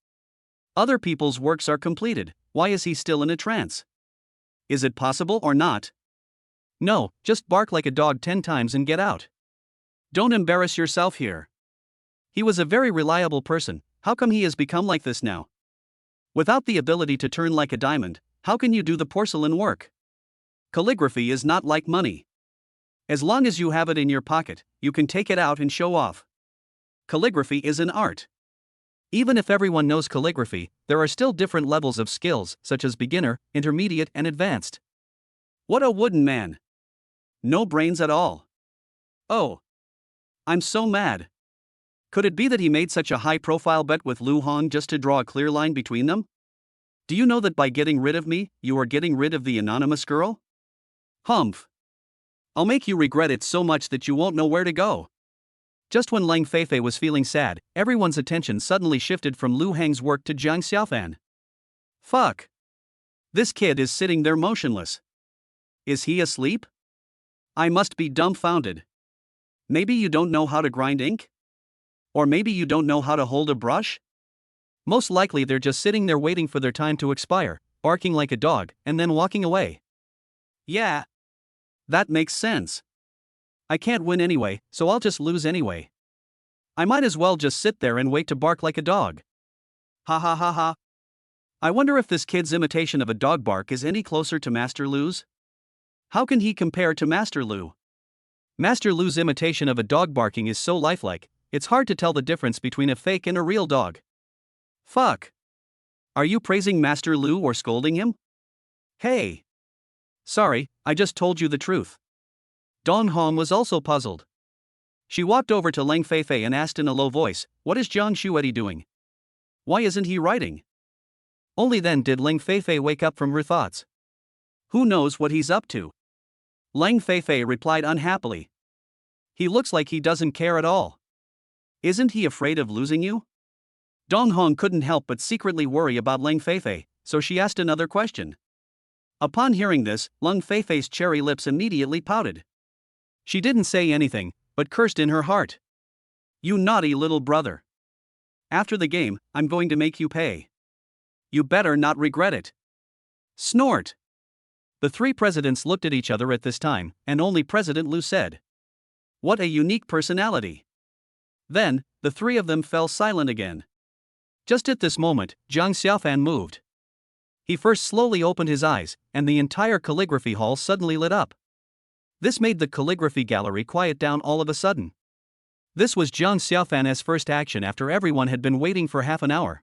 Other people's works are completed, why is he still in a trance? Is it possible or not? No, just bark like a dog 10 times and get out. Don't embarrass yourself here. He was a very reliable person, how come he has become like this now? Without the ability to turn like a diamond, how can you do the porcelain work? Calligraphy is not like money. As long as you have it in your pocket, you can take it out and show off. Calligraphy is an art. Even if everyone knows calligraphy, there are still different levels of skills, such as beginner, intermediate, and advanced. What a wooden man! No brains at all. Oh. I'm so mad. Could it be that he made such a high-profile bet with Lu Hong just to draw a clear line between them? Do you know that by getting rid of me, you are getting rid of the anonymous girl? Humph. I'll make you regret it so much that you won't know where to go. Just when Ling Feifei was feeling sad, everyone's attention suddenly shifted from Lu Hong's work to Jiang Xiaofan. Fuck. This kid is sitting there motionless. Is he asleep? I must be dumbfounded. Maybe you don't know how to grind ink? Or maybe you don't know how to hold a brush? Most likely they're just sitting there waiting for their time to expire, barking like a dog, and then walking away. Yeah. That makes sense. I can't win anyway, so I'll just lose anyway. I might as well just sit there and wait to bark like a dog. Ha ha ha ha. I wonder if this kid's imitation of a dog bark is any closer to Master Lu's? How can he compare to Master Lu? Master Lu's imitation of a dog barking is so lifelike, it's hard to tell the difference between a fake and a real dog. Fuck. Are you praising Master Lu or scolding him? Hey. Sorry, I just told you the truth. Dong Hong was also puzzled. She walked over to Leng Feifei and asked in a low voice, "What is Jiang Shuedi doing? Why isn't he writing?" Only then did Leng Feifei wake up from her thoughts. Who knows what he's up to? Leng Feifei replied unhappily. He looks like he doesn't care at all. Isn't he afraid of losing you? Dong Hong couldn't help but secretly worry about Leng Feifei, so she asked another question. Upon hearing this, Leng Feifei's cherry lips immediately pouted. She didn't say anything, but cursed in her heart. You naughty little brother. After the game, I'm going to make you pay. You better not regret it. Snort. The three presidents looked at each other at this time, and only President Lu said, "What a unique personality." Then, the three of them fell silent again. Just at this moment, Jiang Xiaofan moved. He first slowly opened his eyes, and the entire calligraphy hall suddenly lit up. This made the calligraphy gallery quiet down all of a sudden. This was Jiang Xiaofan's first action after everyone had been waiting for half an hour.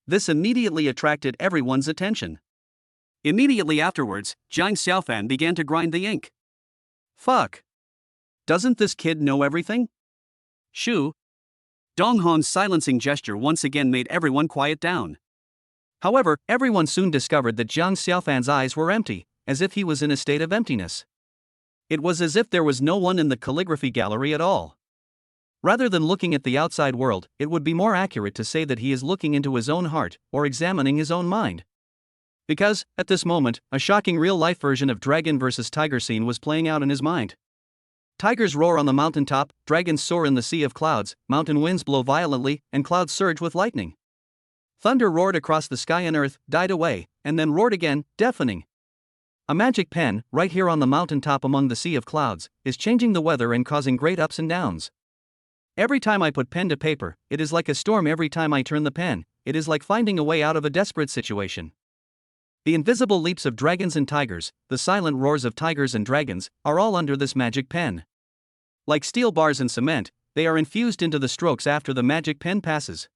This immediately attracted everyone's attention. Immediately afterwards, Jiang Xiaofan began to grind the ink. Fuck. Doesn't this kid know everything? Shoo. Dong Hong's silencing gesture once again made everyone quiet down. However, everyone soon discovered that Jiang Xiaofan's eyes were empty, as if he was in a state of emptiness. It was as if there was no one in the calligraphy gallery at all. Rather than looking at the outside world, it would be more accurate to say that he is looking into his own heart, or examining his own mind. Because, at this moment, a shocking real-life version of Dragon vs. Tiger scene was playing out in his mind. Tigers roar on the mountaintop, dragons soar in the sea of clouds, mountain winds blow violently, and clouds surge with lightning. Thunder roared across the sky and earth, died away, and then roared again, deafening. A magic pen, right here on the mountaintop among the sea of clouds, is changing the weather and causing great ups and downs. Every time I put pen to paper, it is like a storm. Every time I turn the pen, it is like finding a way out of a desperate situation. The invisible leaps of dragons and tigers, the silent roars of tigers and dragons, are all under this magic pen. Like steel bars and cement, they are infused into the strokes after the magic pen passes.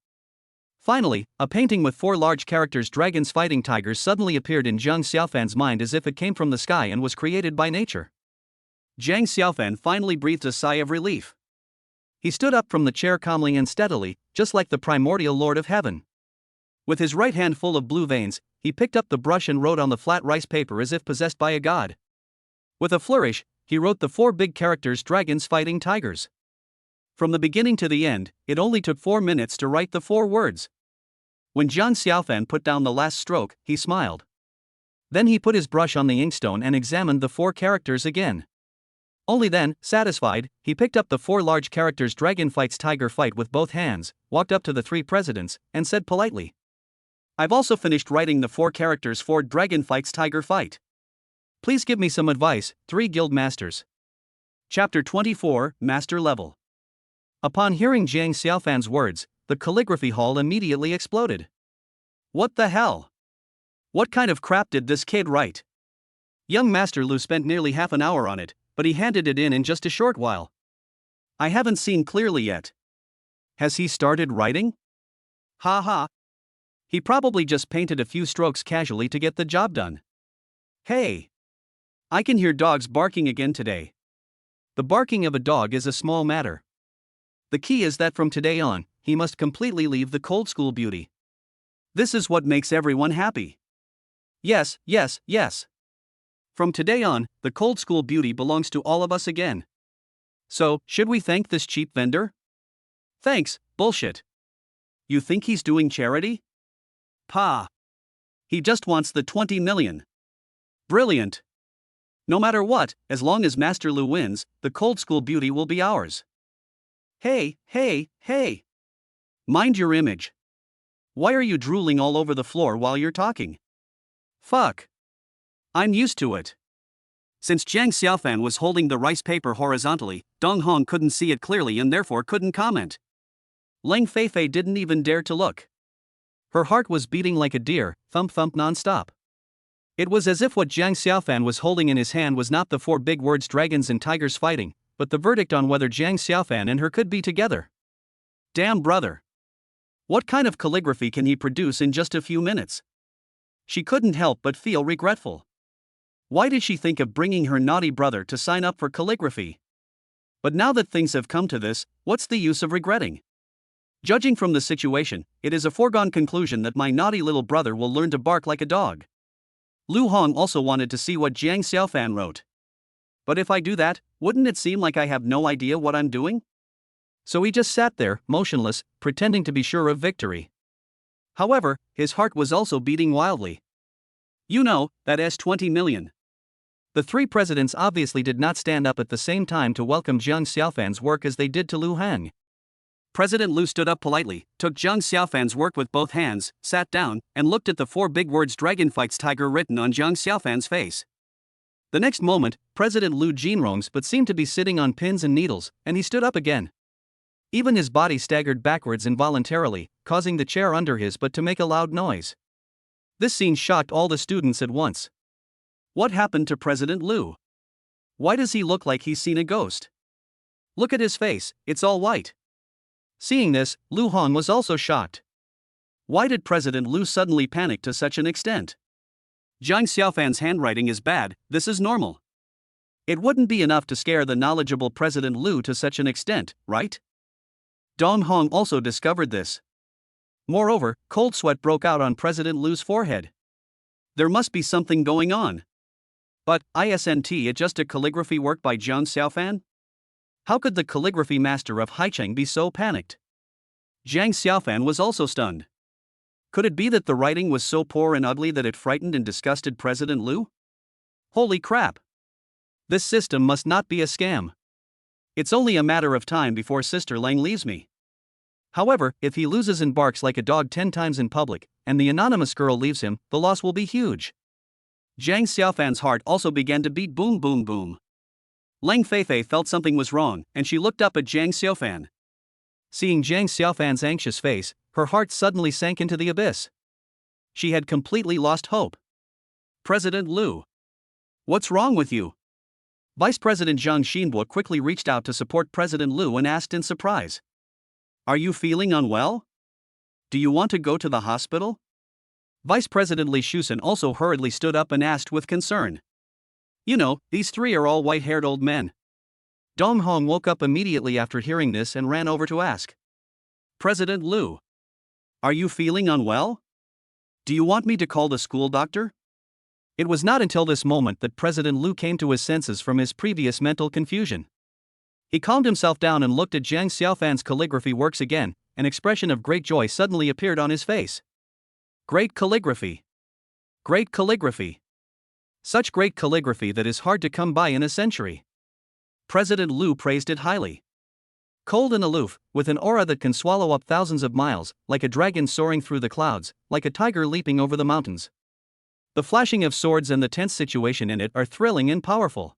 Finally, a painting with 4 large characters dragons fighting tigers suddenly appeared in Jiang Xiaofan's mind as if it came from the sky and was created by nature. Jiang Xiaofan finally breathed a sigh of relief. He stood up from the chair calmly and steadily, just like the primordial Lord of Heaven. With his right hand full of blue veins, he picked up the brush and wrote on the flat rice paper as if possessed by a god. With a flourish, he wrote the 4 big characters dragons fighting tigers. From the beginning to the end, it only took 4 minutes to write the 4 words. When Jiang Xiaofan put down the last stroke, he smiled. Then he put his brush on the inkstone and examined the 4 characters again. Only then, satisfied, he picked up the 4 large characters dragon fights tiger fight with both hands, walked up to the 3 presidents, and said politely, "I've also finished writing the 4 characters for dragon fights tiger fight. Please give me some advice, 3 guild masters." Chapter 24, Master Level. Upon hearing Jiang Xiaofan's words, the calligraphy hall immediately exploded. What the hell? What kind of crap did this kid write? Young Master Lu spent nearly half an hour on it, but he handed it in just a short while. I haven't seen clearly yet. Has he started writing? Ha ha. He probably just painted a few strokes casually to get the job done. Hey. I can hear dogs barking again today. The barking of a dog is a small matter. The key is that from today on, he must completely leave the cold school beauty. This is what makes everyone happy. Yes, yes, yes. From today on, the cold school beauty belongs to all of us again. So, should we thank this cheap vendor? Thanks, bullshit. You think he's doing charity? Pa. He just wants the 20 million. Brilliant. No matter what, as long as Master Lu wins, the cold school beauty will be ours. Hey, hey, hey. Mind your image. Why are you drooling all over the floor while you're talking? Fuck. I'm used to it. Since Jiang Xiaofan was holding the rice paper horizontally, Dong Hong couldn't see it clearly and therefore couldn't comment. Leng Feifei didn't even dare to look. Her heart was beating like a deer, thump-thump non-stop. It was as if what Jiang Xiaofan was holding in his hand was not the 4 big words dragons and tigers fighting, but the verdict on whether Jiang Xiaofan and her could be together. Damn brother! What kind of calligraphy can he produce in just a few minutes? She couldn't help but feel regretful. Why did she think of bringing her naughty brother to sign up for calligraphy? But now that things have come to this, what's the use of regretting? Judging from the situation, it is a foregone conclusion that my naughty little brother will learn to bark like a dog. Lu Hong also wanted to see what Jiang Xiaofan wrote. But if I do that, wouldn't it seem like I have no idea what I'm doing? So he just sat there, motionless, pretending to be sure of victory. However, his heart was also beating wildly. You know, that S20 million. The 3 presidents obviously did not stand up at the same time to welcome Jiang Xiaofan's work as they did to Lu Hang. President Lu stood up politely, took Jiang Xiaofan's work with both hands, sat down, and looked at the 4 big words dragon fights tiger written on Jiang Xiaofan's face. The next moment, President Lu Jinrong's but seemed to be sitting on pins and needles, and he stood up again. Even his body staggered backwards involuntarily, causing the chair under his butt to make a loud noise. This scene shocked all the students at once. What happened to President Lu? Why does he look like he's seen a ghost? Look at his face, it's all white. Seeing this, Lu Hong was also shocked. Why did President Lu suddenly panic to such an extent? Jiang Xiaofan's handwriting is bad, this is normal. It wouldn't be enough to scare the knowledgeable President Lu to such an extent, right? Dong Hong also discovered this. Moreover, cold sweat broke out on President Lu's forehead. There must be something going on. But, isn't it just a calligraphy work by Jiang Xiaofan? How could the calligraphy master of Haicheng be so panicked? Jiang Xiaofan was also stunned. Could it be that the writing was so poor and ugly that it frightened and disgusted President Lu? Holy crap! This system must not be a scam. It's only a matter of time before Sister Lang leaves me. However, if he loses and barks like a dog 10 times in public, and the anonymous girl leaves him, the loss will be huge. Jiang Xiaofan's heart also began to beat boom boom boom. Leng Feifei felt something was wrong, and she looked up at Jiang Xiaofan. Seeing Jiang Xiaofan's anxious face, her heart suddenly sank into the abyss. She had completely lost hope. President Lu. What's wrong with you? Vice President Zhang Xinbo quickly reached out to support President Lu and asked in surprise. Are you feeling unwell? Do you want to go to the hospital? Vice President Li Shusen also hurriedly stood up and asked with concern. You know, these 3 are all white-haired old men. Dong Hong woke up immediately after hearing this and ran over to ask. President Lu. Are you feeling unwell? Do you want me to call the school doctor? It was not until this moment that President Lu came to his senses from his previous mental confusion. He calmed himself down and looked at Jiang Xiaofan's calligraphy works again. An expression of great joy suddenly appeared on his face. Great calligraphy. Great calligraphy. Such great calligraphy that is hard to come by in a century. President Lu praised it highly. Cold and aloof, with an aura that can swallow up thousands of miles, like a dragon soaring through the clouds, like a tiger leaping over the mountains. The flashing of swords and the tense situation in it are thrilling and powerful.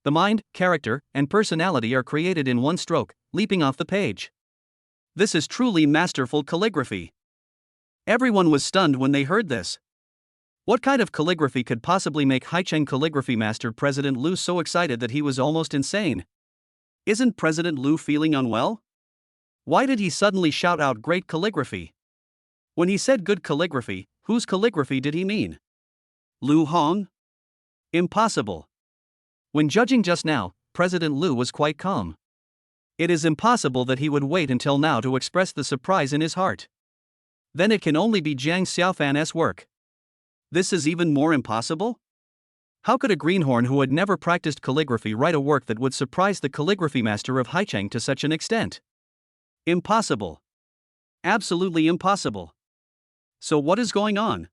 The mind, character, and personality are created in one stroke, leaping off the page. This is truly masterful calligraphy. Everyone was stunned when they heard this. What kind of calligraphy could possibly make Haicheng calligraphy master President Lu so excited that he was almost insane? Isn't President Lu feeling unwell? Why did he suddenly shout out great calligraphy? When he said good calligraphy, whose calligraphy did he mean? Lu Hong? Impossible. When judging just now, President Lu was quite calm. It is impossible that he would wait until now to express the surprise in his heart. Then it can only be Jiang Xiaofan's work. This is even more impossible? How could a greenhorn who had never practiced calligraphy write a work that would surprise the calligraphy master of Haicheng to such an extent? Impossible. Absolutely impossible. So what is going on?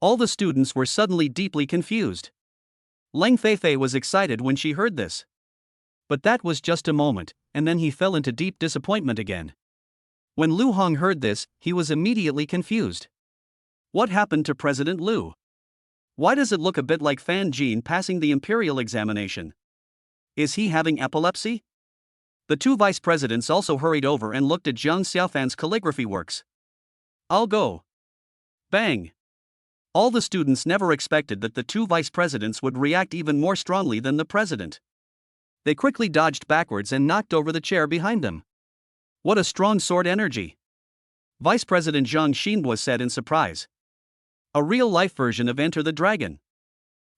All the students were suddenly deeply confused. Leng Feifei was excited when she heard this. But that was just a moment, and then he fell into deep disappointment again. When Lu Hong heard this, he was immediately confused. What happened to President Lu? Why does it look a bit like Fan Jean passing the imperial examination? Is he having epilepsy? The two vice presidents also hurried over and looked at Jiang Xiaofan's calligraphy works. I'll go. Bang! All the students never expected that the two vice presidents would react even more strongly than the president. They quickly dodged backwards and knocked over the chair behind them. What a strong sword energy! Vice President Zhang Xinbo said in surprise. A real-life version of Enter the Dragon.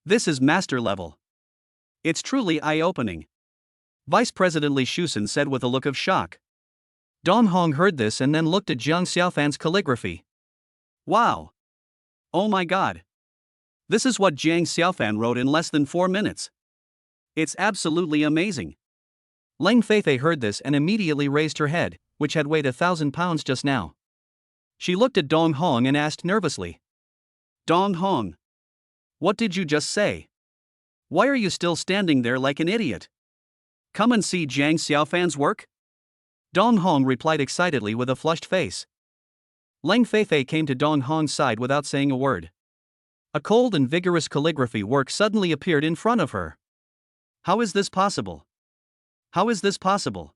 This is master level. It's truly eye-opening. Vice President Li Shusen said with a look of shock. Dong Hong heard this and then looked at Jiang Xiaofan's calligraphy. Wow! Oh my god! This is what Jiang Xiaofan wrote in less than 4 minutes. It's absolutely amazing. Leng Feifei heard this and immediately raised her head, which had weighed 1,000 pounds just now. She looked at Dong Hong and asked nervously. Dong Hong. What did you just say? Why are you still standing there like an idiot? Come and see Jiang Xiaofan's work? Dong Hong replied excitedly with a flushed face. Leng Feifei came to Dong Hong's side without saying a word. A cold and vigorous calligraphy work suddenly appeared in front of her. How is this possible? How is this possible?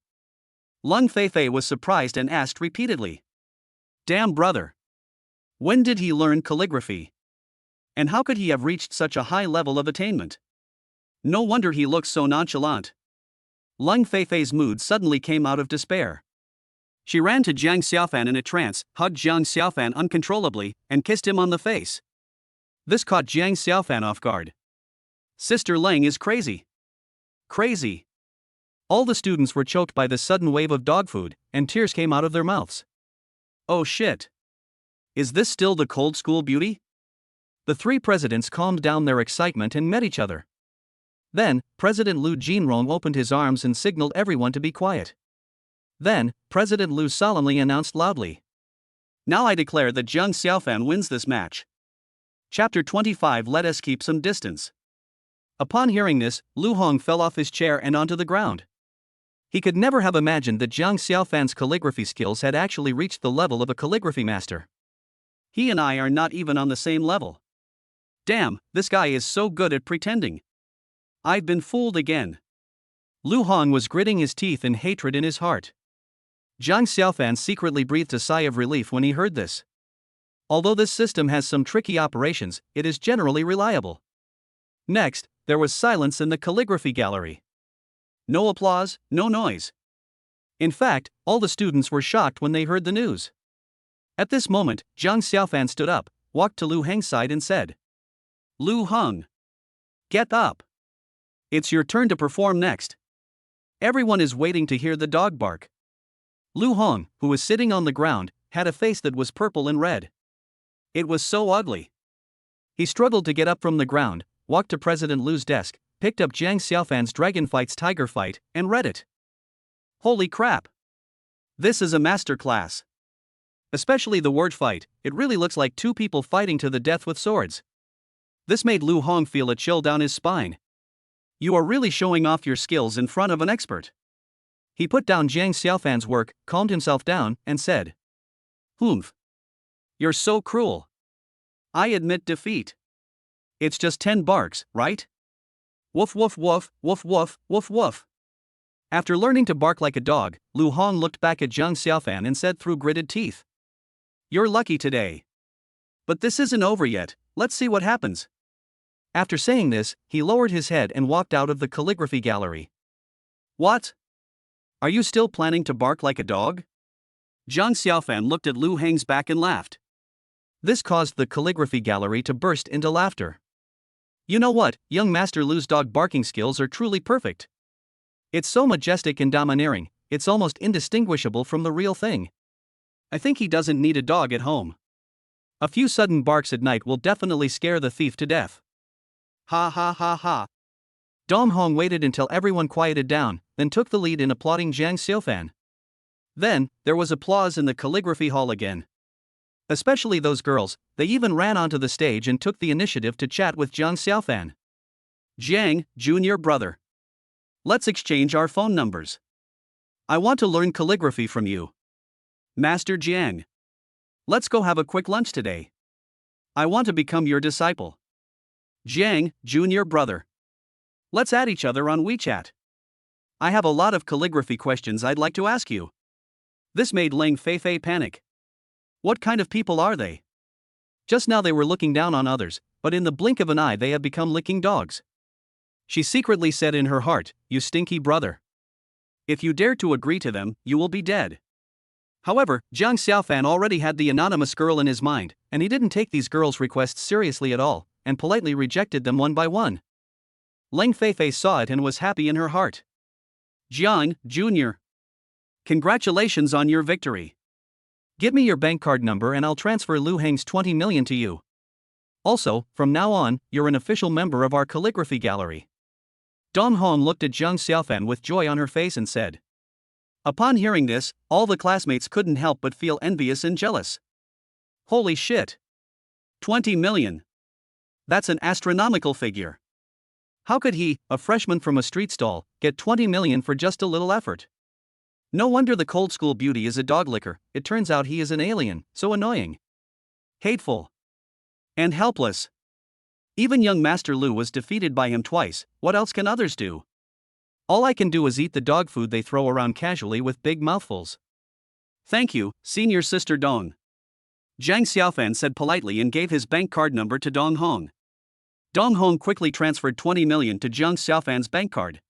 Leng Feifei was surprised and asked repeatedly. Damn brother! When did he learn calligraphy? And how could he have reached such a high level of attainment? No wonder he looks so nonchalant. Leng Feifei's mood suddenly came out of despair. She ran to Jiang Xiaofan in a trance, hugged Jiang Xiaofan uncontrollably, and kissed him on the face. This caught Jiang Xiaofan off guard. Sister Leng is crazy. Crazy. All the students were choked by this sudden wave of dog food, and tears came out of their mouths. Oh shit. Is this still the cold school beauty? The three presidents calmed down their excitement and met each other. Then, President Liu Jinrong opened his arms and signaled everyone to be quiet. Then, President Liu solemnly announced loudly. Now I declare that Jiang Xiaofan wins this match. Chapter 25. Let us keep some distance. Upon hearing this, Lu Hong fell off his chair and onto the ground. He could never have imagined that Jiang Xiaofan's calligraphy skills had actually reached the level of a calligraphy master. He and I are not even on the same level. Damn, this guy is so good at pretending. I've been fooled again. Lu Hong was gritting his teeth in hatred in his heart. Jiang Xiaofan secretly breathed a sigh of relief when he heard this. Although this system has some tricky operations, it is generally reliable. Next, there was silence in the calligraphy gallery. No applause, no noise. In fact, all the students were shocked when they heard the news. At this moment, Jiang Xiaofan stood up, walked to Lu Heng's side and said, Lu Heng, get up. It's your turn to perform next. Everyone is waiting to hear the dog bark. Lu Heng, who was sitting on the ground, had a face that was purple and red. It was so ugly. He struggled to get up from the ground, walked to President Liu's desk, picked up Jiang Xiaofan's Dragon Fights Tiger Fight, and read it. Holy crap! This is a masterclass. Especially the word fight, it really looks like two people fighting to the death with swords. This made Lu Hong feel a chill down his spine. You are really showing off your skills in front of an expert. He put down Jiang Xiaofan's work, calmed himself down, and said, Humph. You're so cruel. I admit defeat. It's just 10 barks, right? Woof woof woof, woof woof, woof woof. After learning to bark like a dog, Lu Hong looked back at Jiang Xiaofan and said through gritted teeth. You're lucky today. But this isn't over yet, let's see what happens. After saying this, he lowered his head and walked out of the calligraphy gallery. What? Are you still planning to bark like a dog? Jiang Xiaofan looked at Lu Heng's back and laughed. This caused the calligraphy gallery to burst into laughter. You know what, young Master Lu's dog barking skills are truly perfect. It's so majestic and domineering, it's almost indistinguishable from the real thing. I think he doesn't need a dog at home. A few sudden barks at night will definitely scare the thief to death. Ha ha ha ha. Dong Hong waited until everyone quieted down, then took the lead in applauding Jiang Xiaofan. Then, there was applause in the calligraphy hall again. Especially those girls, they even ran onto the stage and took the initiative to chat with Jiang Xiaofan. Jiang, junior brother. Let's exchange our phone numbers. I want to learn calligraphy from you. Master Jiang. Let's go have a quick lunch today. I want to become your disciple. Jiang, junior brother. Let's add each other on WeChat. I have a lot of calligraphy questions I'd like to ask you. This made Ling Feifei panic. What kind of people are they? Just now they were looking down on others, but in the blink of an eye they have become licking dogs. She secretly said in her heart, "You stinky brother. If you dare to agree to them, you will be dead." However, Jiang Xiaofan already had the anonymous girl in his mind, and he didn't take these girls' requests seriously at all, and politely rejected them one by one. Ling Feifei saw it and was happy in her heart. Jiang, Jr. Congratulations on your victory. Give me your bank card number and I'll transfer Lu Heng's 20 million to you. Also, from now on, you're an official member of our calligraphy gallery. Dong Hong looked at Jiang Xiaofan with joy on her face and said. Upon hearing this, all the classmates couldn't help but feel envious and jealous. Holy shit! 20 million. That's an astronomical figure. How could he, a freshman from a street stall, get 20 million for just a little effort? No wonder the cold school beauty is a dog licker. It turns out he is an alien, so annoying, hateful, and helpless. Even young Master Lu was defeated by him twice. What else can others do? All I can do is eat the dog food they throw around casually with big mouthfuls. Thank you, senior sister Dong. Jiang Xiaofan said politely and gave his bank card number to Dong Hong. Dong Hong quickly transferred 20 million to Jiang Xiaofan's bank card.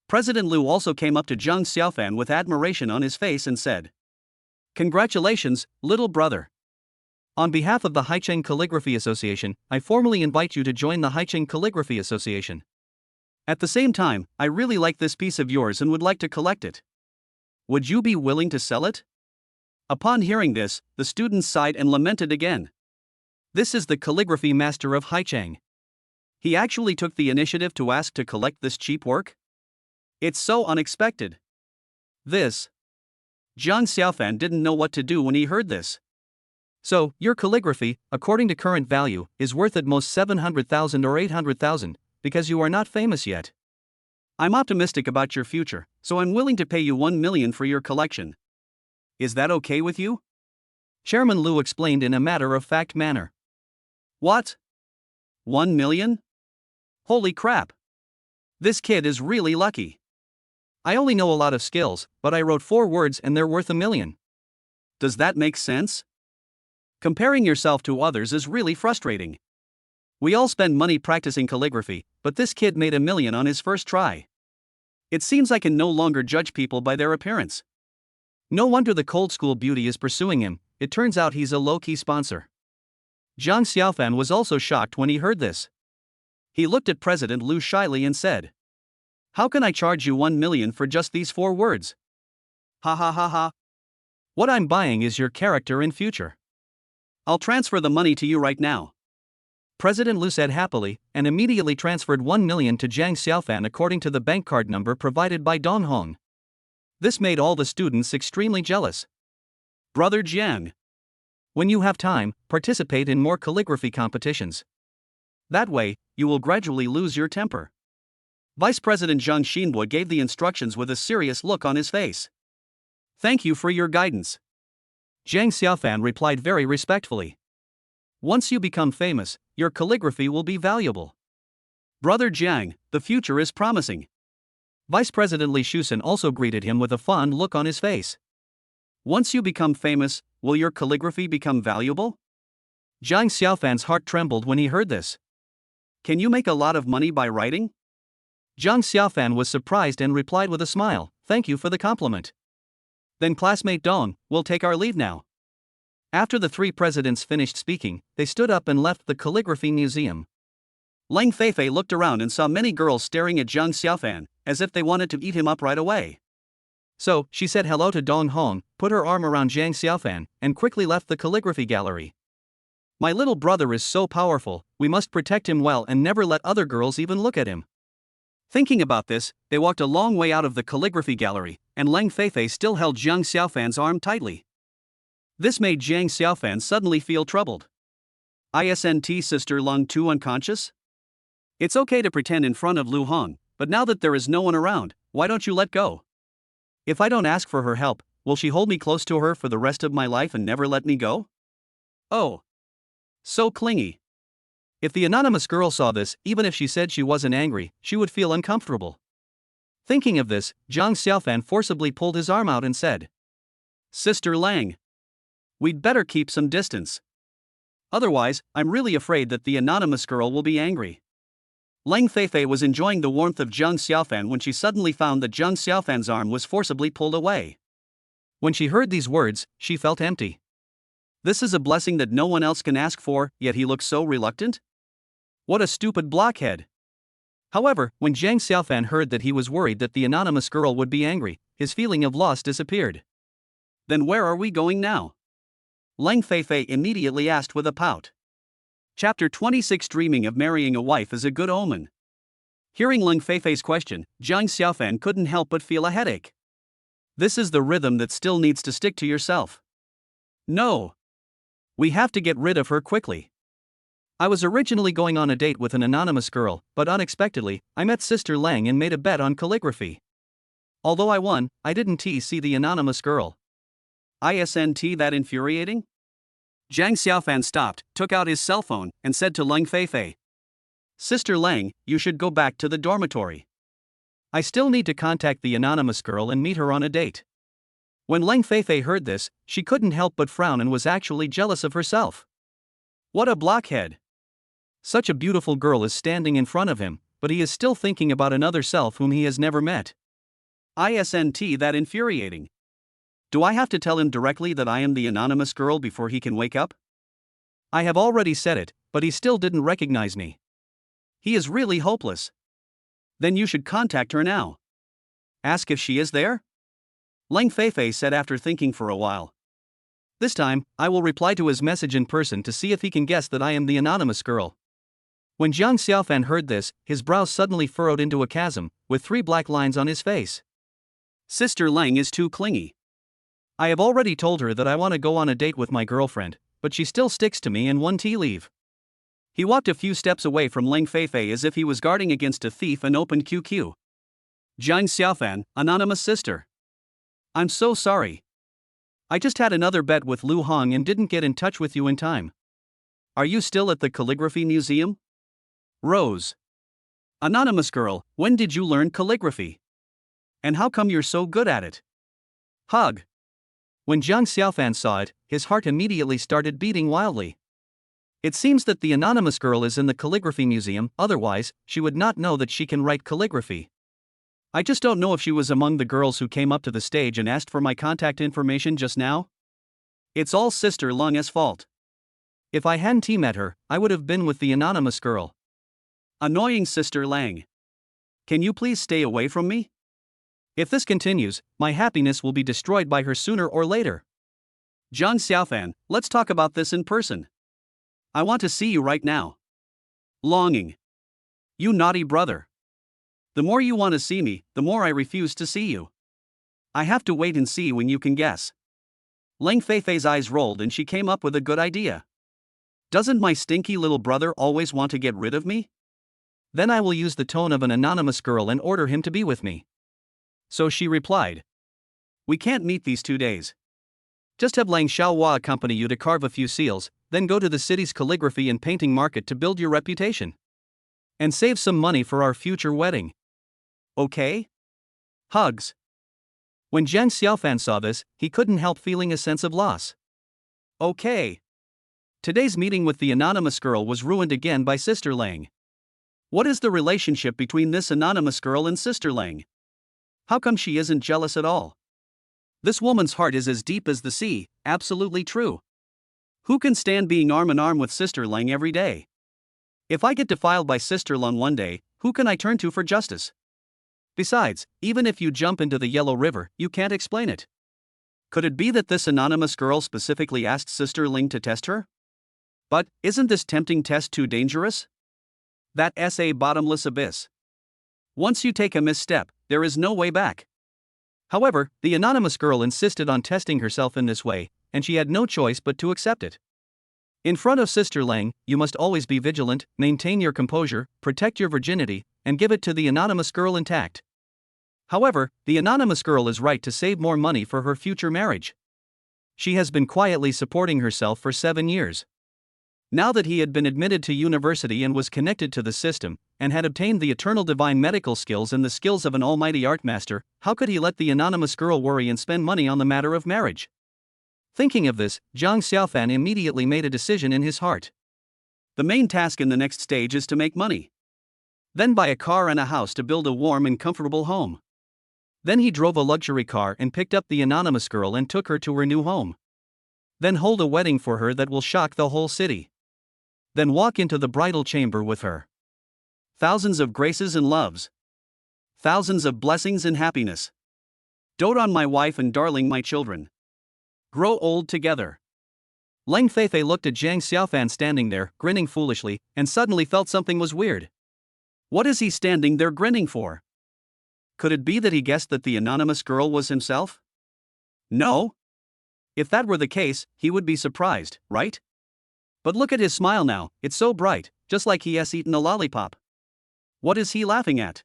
President Lu also came up to Jiang Xiaofan with admiration on his face and said, Congratulations, little brother. On behalf of the Haicheng Calligraphy Association, I formally invite you to join the Haicheng Calligraphy Association. At the same time, I really like this piece of yours and would like to collect it. Would you be willing to sell it? Upon hearing this, the students sighed and lamented again. This is the calligraphy master of Haicheng. He actually took the initiative to ask to collect this cheap work? It's so unexpected. Jiang Xiaofan didn't know what to do when he heard this. So, your calligraphy, according to current value, is worth at most 700,000 or 800,000, because you are not famous yet. I'm optimistic about your future, so I'm willing to pay you 1 million for your collection. Is that okay with you? Chairman Lu explained in a matter-of-fact manner. What? 1 million? Holy crap! This kid is really lucky. I only know a lot of skills, but I wrote 4 words and they're worth 1 million. Does that make sense? Comparing yourself to others is really frustrating. We all spend money practicing calligraphy, but this kid made 1 million on his first try. It seems I can no longer judge people by their appearance. No wonder the cold school beauty is pursuing him. It turns out he's a low-key sponsor. Jiang Xiaofan was also shocked when he heard this. He looked at President Lu shyly and said, How can I charge you 1 million for just these 4 words? Ha ha ha ha. What I'm buying is your character and future. I'll transfer the money to you right now. President Lu said happily, and immediately transferred 1 million to Jiang Xiaofan according to the bank card number provided by Dong Hong. This made all the students extremely jealous. Brother Jiang. When you have time, participate in more calligraphy competitions. That way, you will gradually lose your temper. Vice President Zhang Xinbo gave the instructions with a serious look on his face. Thank you for your guidance. Jiang Xiaofan replied very respectfully. Once you become famous, your calligraphy will be valuable. Brother Jiang, the future is promising. Vice President Li Shusen also greeted him with a fond look on his face. Once you become famous, will your calligraphy become valuable? Jiang Xiaofan's heart trembled when he heard this. Can you make a lot of money by writing? Jiang Xiaofan was surprised and replied with a smile, Thank you for the compliment. Then classmate Dong, we'll take our leave now. After the 3 presidents finished speaking, they stood up and left the calligraphy museum. Ling Feifei looked around and saw many girls staring at Jiang Xiaofan, as if they wanted to eat him up right away. So, she said hello to Dong Hong, put her arm around Jiang Xiaofan, and quickly left the calligraphy gallery. My little brother is so powerful, we must protect him well and never let other girls even look at him. Thinking about this, they walked a long way out of the calligraphy gallery, and Ling Feifei still held Jiang Xiaofan's arm tightly. This made Jiang Xiaofan suddenly feel troubled. Isn't Sister Lung too unconscious? It's okay to pretend in front of Lu Hong, but now that there is no one around, why don't you let go? If I don't ask for her help, will she hold me close to her for the rest of my life and never let me go? Oh. So clingy. If the anonymous girl saw this, even if she said she wasn't angry, she would feel uncomfortable. Thinking of this, Zhang Xiaofan forcibly pulled his arm out and said, "Sister Lang, we'd better keep some distance. Otherwise, I'm really afraid that the anonymous girl will be angry." Lang Feifei was enjoying the warmth of Zhang Xiaofan when she suddenly found that Zhang Xiaofan's arm was forcibly pulled away. When she heard these words, she felt empty. This is a blessing that no one else can ask for, yet he looks so reluctant? What a stupid blockhead. However, when Zhang Xiaofan heard that he was worried that the anonymous girl would be angry, his feeling of loss disappeared. "Then where are we going now?" Lang Feifei immediately asked with a pout. Chapter 26. Dreaming of marrying a wife is a good omen. Hearing Lang Feifei's question, Zhang Xiaofan couldn't help but feel a headache. This is the rhythm that still needs to stick to yourself. No. We have to get rid of her quickly. I was originally going on a date with an anonymous girl, but unexpectedly, I met Sister Lang and made a bet on calligraphy. Although I won, I didn't see the anonymous girl. Isn't that infuriating? Zhang Xiaofan stopped, took out his cell phone, and said to Lang Feifei, "Sister Lang, you should go back to the dormitory. I still need to contact the anonymous girl and meet her on a date." When Lang Feifei heard this, she couldn't help but frown and was actually jealous of herself. What a blockhead! Such a beautiful girl is standing in front of him, but he is still thinking about another self whom he has never met. Isn't that infuriating? Do I have to tell him directly that I am the anonymous girl before he can wake up? I have already said it, but he still didn't recognize me. He is really hopeless. Then you should contact her now. Ask if she is there? Lang Feifei said after thinking for a while. This time, I will reply to his message in person to see if he can guess that I am the anonymous girl. When Zhang Xiaofan heard this, his brows suddenly furrowed into a chasm, with 3 black lines on his face. Sister Lang is too clingy. I have already told her that I want to go on a date with my girlfriend, but she still sticks to me and one tea leave. He walked a few steps away from Lang Feifei as if he was guarding against a thief and opened QQ. Zhang Xiaofan, anonymous sister. I'm so sorry. I just had another bet with Lu Hong and didn't get in touch with you in time. Are you still at the calligraphy museum? Rose. Anonymous girl, when did you learn calligraphy? And how come you're so good at it? Hug. When Zhang Xiaofan saw it, his heart immediately started beating wildly. It seems that the anonymous girl is in the calligraphy museum, otherwise, she would not know that she can write calligraphy. I just don't know if she was among the girls who came up to the stage and asked for my contact information just now. It's all Sister Lang's fault. If I hadn't met her, I would have been with the anonymous girl. Annoying Sister Lang. Can you please stay away from me? If this continues, my happiness will be destroyed by her sooner or later. Zhang Xiaofan, let's talk about this in person. I want to see you right now. Longing. You naughty brother. The more you want to see me, the more I refuse to see you. I have to wait and see when you can guess. Lang Feifei's eyes rolled and she came up with a good idea. Doesn't my stinky little brother always want to get rid of me? Then I will use the tone of an anonymous girl and order him to be with me. So she replied. We can't meet these 2 days. Just have Lang Xiaohua accompany you to carve a few seals, then go to the city's calligraphy and painting market to build your reputation. And save some money for our future wedding. Okay? Hugs. When Zhang Xiaofan saw this, he couldn't help feeling a sense of loss. Okay. Today's meeting with the anonymous girl was ruined again by Sister Lang. What is the relationship between this anonymous girl and Sister Lang? How come she isn't jealous at all? This woman's heart is as deep as the sea, absolutely true. Who can stand being arm in arm with Sister Lang every day? If I get defiled by Sister Lang one day, who can I turn to for justice? Besides, even if you jump into the Yellow River, you can't explain it. Could it be that this anonymous girl specifically asked Sister Lang to test her? But, isn't this tempting test too dangerous? That's a bottomless abyss. Once you take a misstep, there is no way back. However, the anonymous girl insisted on testing herself in this way, and she had no choice but to accept it. In front of Sister Lang, you must always be vigilant, maintain your composure, protect your virginity, and give it to the anonymous girl intact. However, the anonymous girl is right to save more money for her future marriage. She has been quietly supporting herself for 7 years. Now that he had been admitted to university and was connected to the system, and had obtained the eternal divine medical skills and the skills of an almighty art master, how could he let the anonymous girl worry and spend money on the matter of marriage? Thinking of this, Zhang Xiaofan immediately made a decision in his heart. The main task in the next stage is to make money. Then buy a car and a house to build a warm and comfortable home. Then he drove a luxury car and picked up the anonymous girl and took her to her new home. Then hold a wedding for her that will shock the whole city. Then walk into the bridal chamber with her. Thousands of graces and loves. Thousands of blessings and happiness. Dote on my wife and darling my children. Grow old together. Leng Feifei looked at Zhang Xiaofan standing there, grinning foolishly, and suddenly felt something was weird. What is he standing there grinning for? Could it be that he guessed that the anonymous girl was himself? No. If that were the case, he would be surprised, right? But look at his smile now, it's so bright, just like he has eaten a lollipop. What is he laughing at?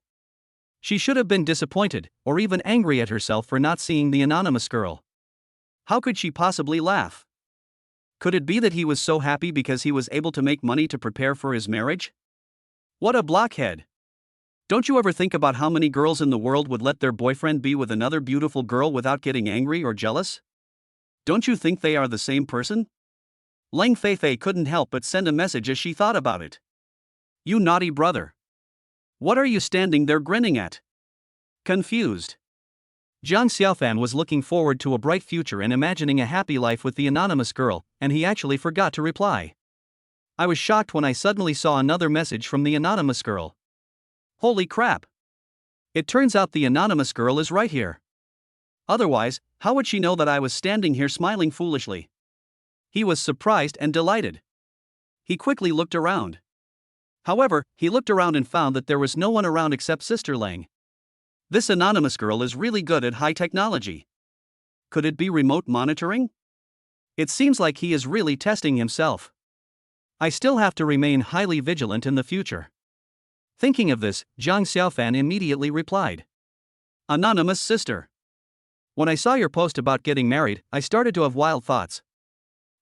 She should have been disappointed, or even angry at herself for not seeing the anonymous girl. How could she possibly laugh? Could it be that he was so happy because he was able to make money to prepare for his marriage? What a blockhead! Don't you ever think about how many girls in the world would let their boyfriend be with another beautiful girl without getting angry or jealous? Don't you think they are the same person? Leng Feifei couldn't help but send a message as she thought about it. You naughty brother! What are you standing there grinning at? Confused. Zhang Xiaofan was looking forward to a bright future and imagining a happy life with the anonymous girl, and he actually forgot to reply. I was shocked when I suddenly saw another message from the anonymous girl. Holy crap! It turns out the anonymous girl is right here. Otherwise, how would she know that I was standing here smiling foolishly? He was surprised and delighted. He quickly looked around. However, he looked around and found that there was no one around except Sister Lang. This anonymous girl is really good at high technology. Could it be remote monitoring? It seems like he is really testing himself. I still have to remain highly vigilant in the future. Thinking of this, Zhang Xiaofan immediately replied. Anonymous sister. When I saw your post about getting married, I started to have wild thoughts.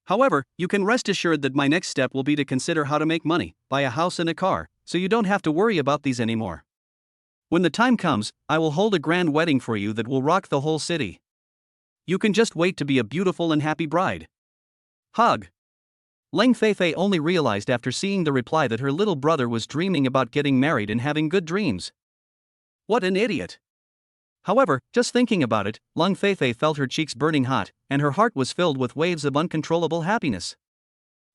However, you can rest assured that my next step will be to consider how to make money, buy a house and a car, so you don't have to worry about these anymore. When the time comes, I will hold a grand wedding for you that will rock the whole city. You can just wait to be a beautiful and happy bride. Hug. Leng Feifei only realized after seeing the reply that her little brother was dreaming about getting married and having good dreams. What an idiot. However, just thinking about it, Leng Feifei felt her cheeks burning hot, and her heart was filled with waves of uncontrollable happiness.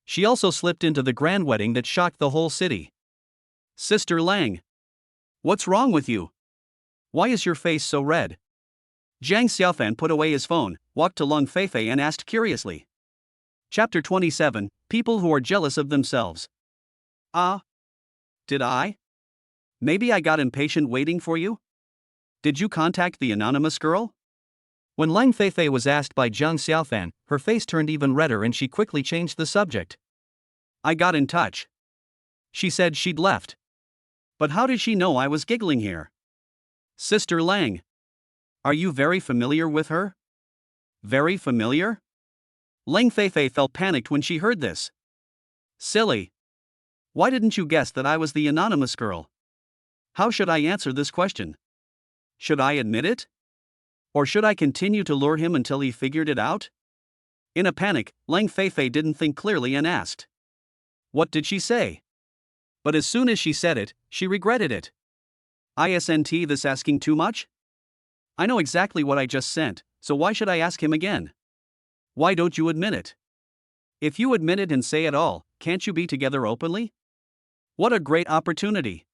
She also slipped into the grand wedding that shocked the whole city. Sister Lang. What's wrong with you? Why is your face so red? Zhang Xiaofan put away his phone, walked to Leng Feifei and asked curiously. Chapter 27, People Who Are Jealous of Themselves. Did I? Maybe I got impatient waiting for you? Did you contact the anonymous girl? When Leng Feifei was asked by Zhang Xiaofan, her face turned even redder and she quickly changed the subject. I got in touch. She said she'd left. But how did she know I was giggling here? Sister Lang. Are you very familiar with her? Very familiar? Leng Feifei felt panicked when she heard this. Silly. Why didn't you guess that I was the anonymous girl? How should I answer this question? Should I admit it? Or should I continue to lure him until he figured it out? In a panic, Leng Feifei didn't think clearly and asked. What did she say? But as soon as she said it, she regretted it. Isn't this asking too much? I know exactly what I just sent, so why should I ask him again? Why don't you admit it? If you admit it and say it all, can't you be together openly? What a great opportunity.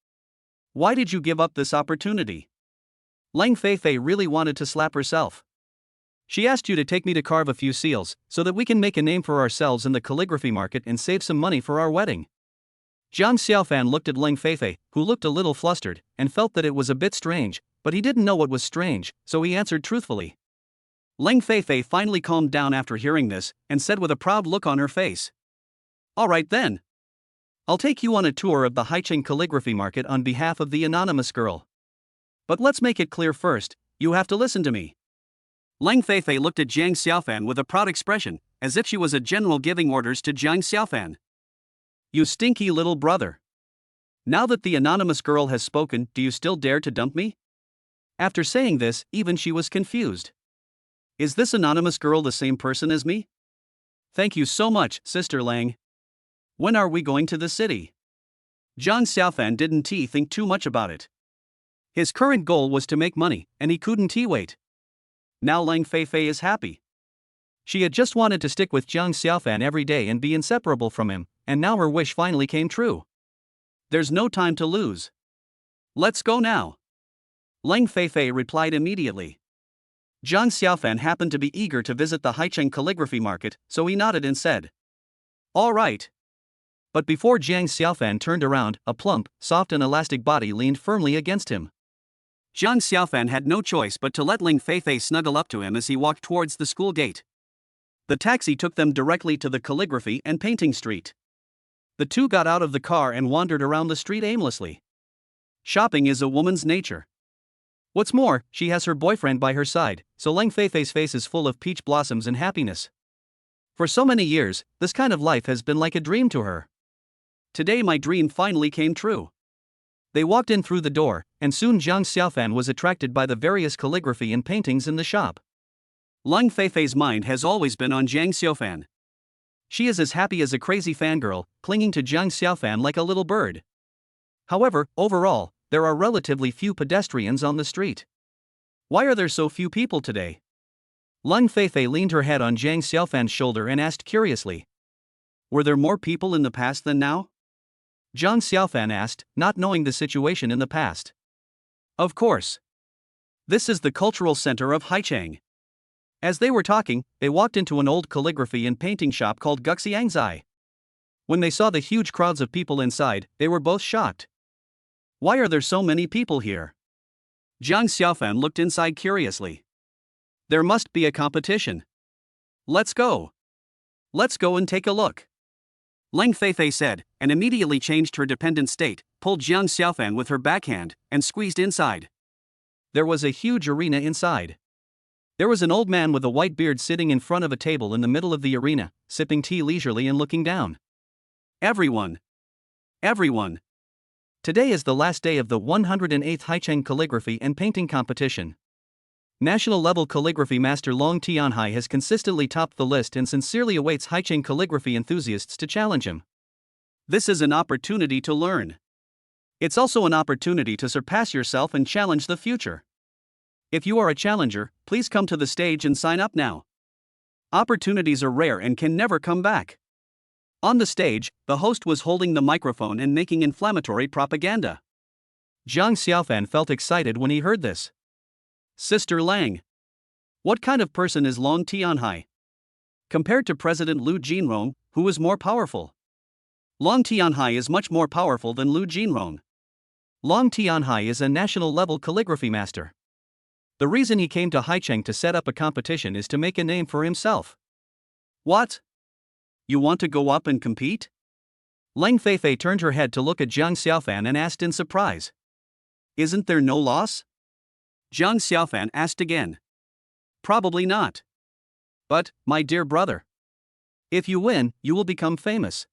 Why did you give up this opportunity? Leng Feifei really wanted to slap herself. She asked you to take me to carve a few seals, so that we can make a name for ourselves in the calligraphy market and save some money for our wedding. Zhang Xiaofan looked at Leng Feifei, who looked a little flustered, and felt that it was a bit strange, but he didn't know what was strange, so he answered truthfully. Leng Feifei finally calmed down after hearing this, and said with a proud look on her face. All right then. I'll take you on a tour of the Haicheng calligraphy market on behalf of the anonymous girl. But let's make it clear first, you have to listen to me. Leng Feifei looked at Zhang Xiaofan with a proud expression, as if she was a general giving orders to Zhang Xiaofan. You stinky little brother. Now that the anonymous girl has spoken, do you still dare to dump me? After saying this, even she was confused. Is this anonymous girl the same person as me? Thank you so much, Sister Lang. When are we going to the city? Zhang Xiaofan didn't think too much about it. His current goal was to make money, and he couldn't wait. Now Lang Feifei is happy. She had just wanted to stick with Zhang Xiaofan every day and be inseparable from him, and now her wish finally came true. There's no time to lose. Let's go now. Lang Feifei replied immediately. Zhang Xiaofan happened to be eager to visit the Haicheng calligraphy market, so he nodded and said, "All right." But before Zhang Xiaofan turned around, a plump, soft and elastic body leaned firmly against him. Zhang Xiaofan had no choice but to let Lang Feifei snuggle up to him as he walked towards the school gate. The taxi took them directly to the calligraphy and painting street. The two got out of the car and wandered around the street aimlessly. Shopping is a woman's nature. What's more, she has her boyfriend by her side, so Lang Feifei's face is full of peach blossoms and happiness. For so many years, this kind of life has been like a dream to her. Today my dream finally came true. They walked in through the door, and soon Zhang Xiaofan was attracted by the various calligraphy and paintings in the shop. Lang Feifei's mind has always been on Zhang Xiaofan. She is as happy as a crazy fangirl, clinging to Zhang Xiaofan like a little bird. However, overall, there are relatively few pedestrians on the street. Why are there so few people today? Lang Feifei leaned her head on Zhang Xiaofan's shoulder and asked curiously. Were there more people in the past than now? Zhang Xiaofan asked, not knowing the situation in the past. Of course. This is the cultural center of Haicheng. As they were talking, they walked into an old calligraphy and painting shop called Guxiangzai. When they saw the huge crowds of people inside, they were both shocked. Why are there so many people here? Zhang Xiaofan looked inside curiously. There must be a competition. Let's go. Let's go and take a look. Lang Feifei said, and immediately changed her dependent state, pulled Zhang Xiaofan with her backhand, and squeezed inside. There was a huge arena inside. There was an old man with a white beard sitting in front of a table in the middle of the arena, sipping tea leisurely and looking down. Everyone! Everyone! Today is the last day of the 108th Haicheng calligraphy and painting competition. National-level calligraphy master Long Tianhai has consistently topped the list and sincerely awaits Haicheng calligraphy enthusiasts to challenge him. This is an opportunity to learn. It's also an opportunity to surpass yourself and challenge the future. If you are a challenger, please come to the stage and sign up now. Opportunities are rare and can never come back. On the stage, the host was holding the microphone and making inflammatory propaganda. Zhang Xiaofan felt excited when he heard this. Sister Lang. What kind of person is Long Tianhai? Compared to President Liu Jinrong, who is more powerful? Long Tianhai is much more powerful than Liu Jinrong. Long Tianhai is a national-level calligraphy master. The reason he came to Haicheng to set up a competition is to make a name for himself. What? You want to go up and compete? Lang Feifei turned her head to look at Zhang Xiaofan and asked in surprise. Isn't there no loss? Zhang Xiaofan asked again. Probably not. But, my dear brother, if you win, you will become famous.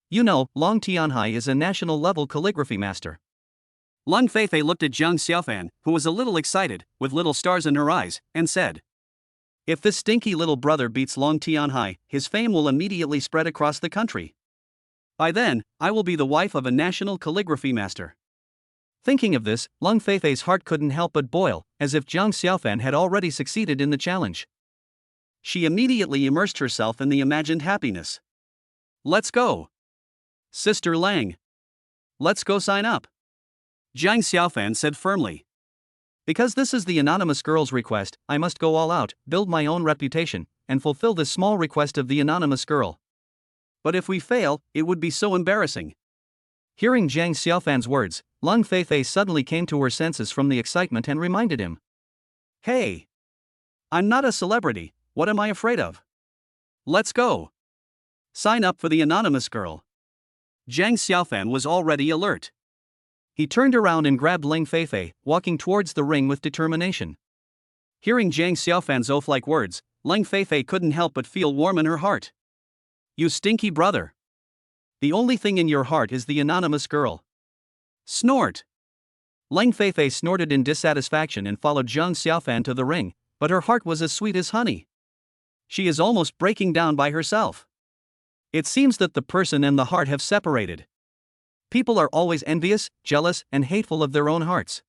You know, Long Tianhai is a national-level calligraphy master. Lang Feifei looked at Zhang Xiaofan, who was a little excited, with little stars in her eyes, and said, if this stinky little brother beats Long Tianhai, his fame will immediately spread across the country. By then, I will be the wife of a national calligraphy master. Thinking of this, Lang Feifei's heart couldn't help but boil, as if Zhang Xiaofan had already succeeded in the challenge. She immediately immersed herself in the imagined happiness. Let's go. Sister Lang. Let's go sign up. Zhang Xiaofan said firmly. Because this is the anonymous girl's request, I must go all out, build my own reputation, and fulfill this small request of the anonymous girl. But if we fail, it would be so embarrassing. Hearing Zhang Xiaofan's words, Lang Feifei suddenly came to her senses from the excitement and reminded him. Hey! I'm not a celebrity, what am I afraid of? Let's go! Sign up for the anonymous girl. Zhang Xiaofan was already alert. He turned around and grabbed Lang Feifei, walking towards the ring with determination. Hearing Zhang Xiaofan's oath-like words, Lang Feifei couldn't help but feel warm in her heart. You stinky brother! The only thing in your heart is the anonymous girl. Snort. Leng Feifei snorted in dissatisfaction and followed Zhang Xiaofan to the ring, but her heart was as sweet as honey. She is almost breaking down by herself. It seems that the person and the heart have separated. People are always envious, jealous, and hateful of their own hearts.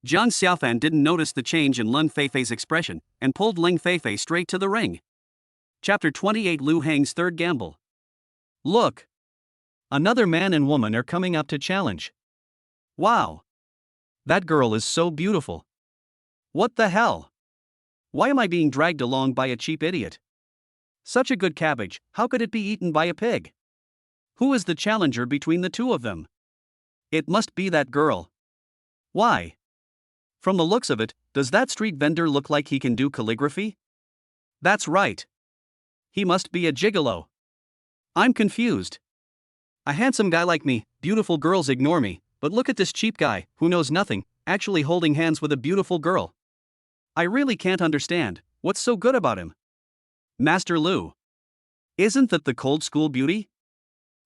Zhang Xiaofan didn't notice the change in Leng Feifei's expression and pulled Leng Feifei straight to the ring. Chapter 28 Lu Hang's Third Gamble. Look! Another man and woman are coming up to challenge. Wow! That girl is so beautiful. What the hell? Why am I being dragged along by a cheap idiot? Such a good cabbage, how could it be eaten by a pig? Who is the challenger between the two of them? It must be that girl. Why? From the looks of it, does that street vendor look like he can do calligraphy? That's right. He must be a gigolo. I'm confused. A handsome guy like me, beautiful girls ignore me, but look at this cheap guy, who knows nothing, actually holding hands with a beautiful girl. I really can't understand, what's so good about him? Master Lu. Isn't that the cold school beauty?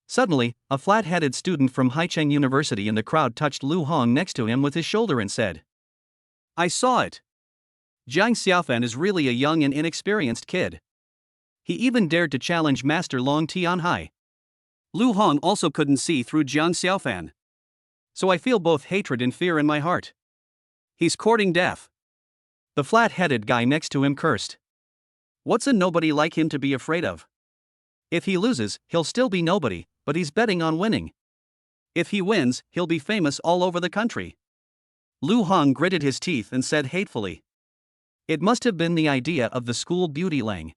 Suddenly, a flat-headed student from Haicheng University in the crowd touched Lu Hong next to him with his shoulder and said, I saw it. Zhang Xiaofan is really a young and inexperienced kid. He even dared to challenge Master Long Tianhai. Lu Hong also couldn't see through Zhang Xiaofan. So I feel both hatred and fear in my heart. He's courting death. The flat-headed guy next to him cursed. What's a nobody like him to be afraid of? If he loses, he'll still be nobody, but he's betting on winning. If he wins, he'll be famous all over the country. Lu Hong gritted his teeth and said hatefully. It must have been the idea of the school beauty Lang.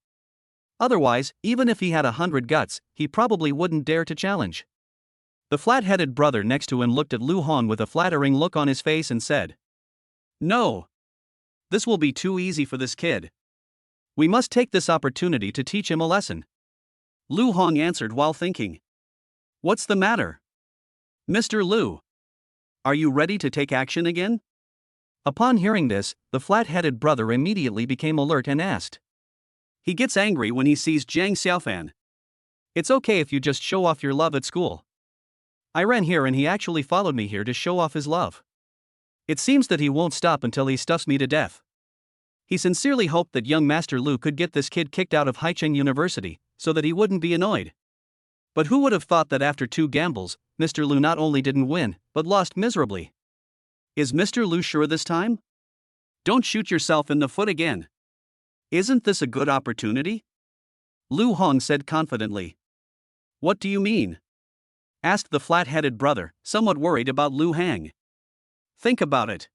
Otherwise, even if he had 100 guts, he probably wouldn't dare to challenge. The flat-headed brother next to him looked at Lu Hong with a flattering look on his face and said, No. This will be too easy for this kid. We must take this opportunity to teach him a lesson. Lu Hong answered while thinking. What's the matter? Mr. Lu. Are you ready to take action again? Upon hearing this, the flat-headed brother immediately became alert and asked. He gets angry when he sees Zhang Xiaofan. It's okay if you just show off your love at school. I ran here and he actually followed me here to show off his love. It seems that he won't stop until he stuffs me to death. He sincerely hoped that young Master Lu could get this kid kicked out of Haicheng University, so that he wouldn't be annoyed. But who would have thought that after 2 gambles, Mr. Lu not only didn't win, but lost miserably? Is Mr. Lu sure this time? Don't shoot yourself in the foot again. Isn't this a good opportunity? Lu Hong said confidently. What do you mean? Asked the flat-headed brother, somewhat worried about Lu Hang. Think about it.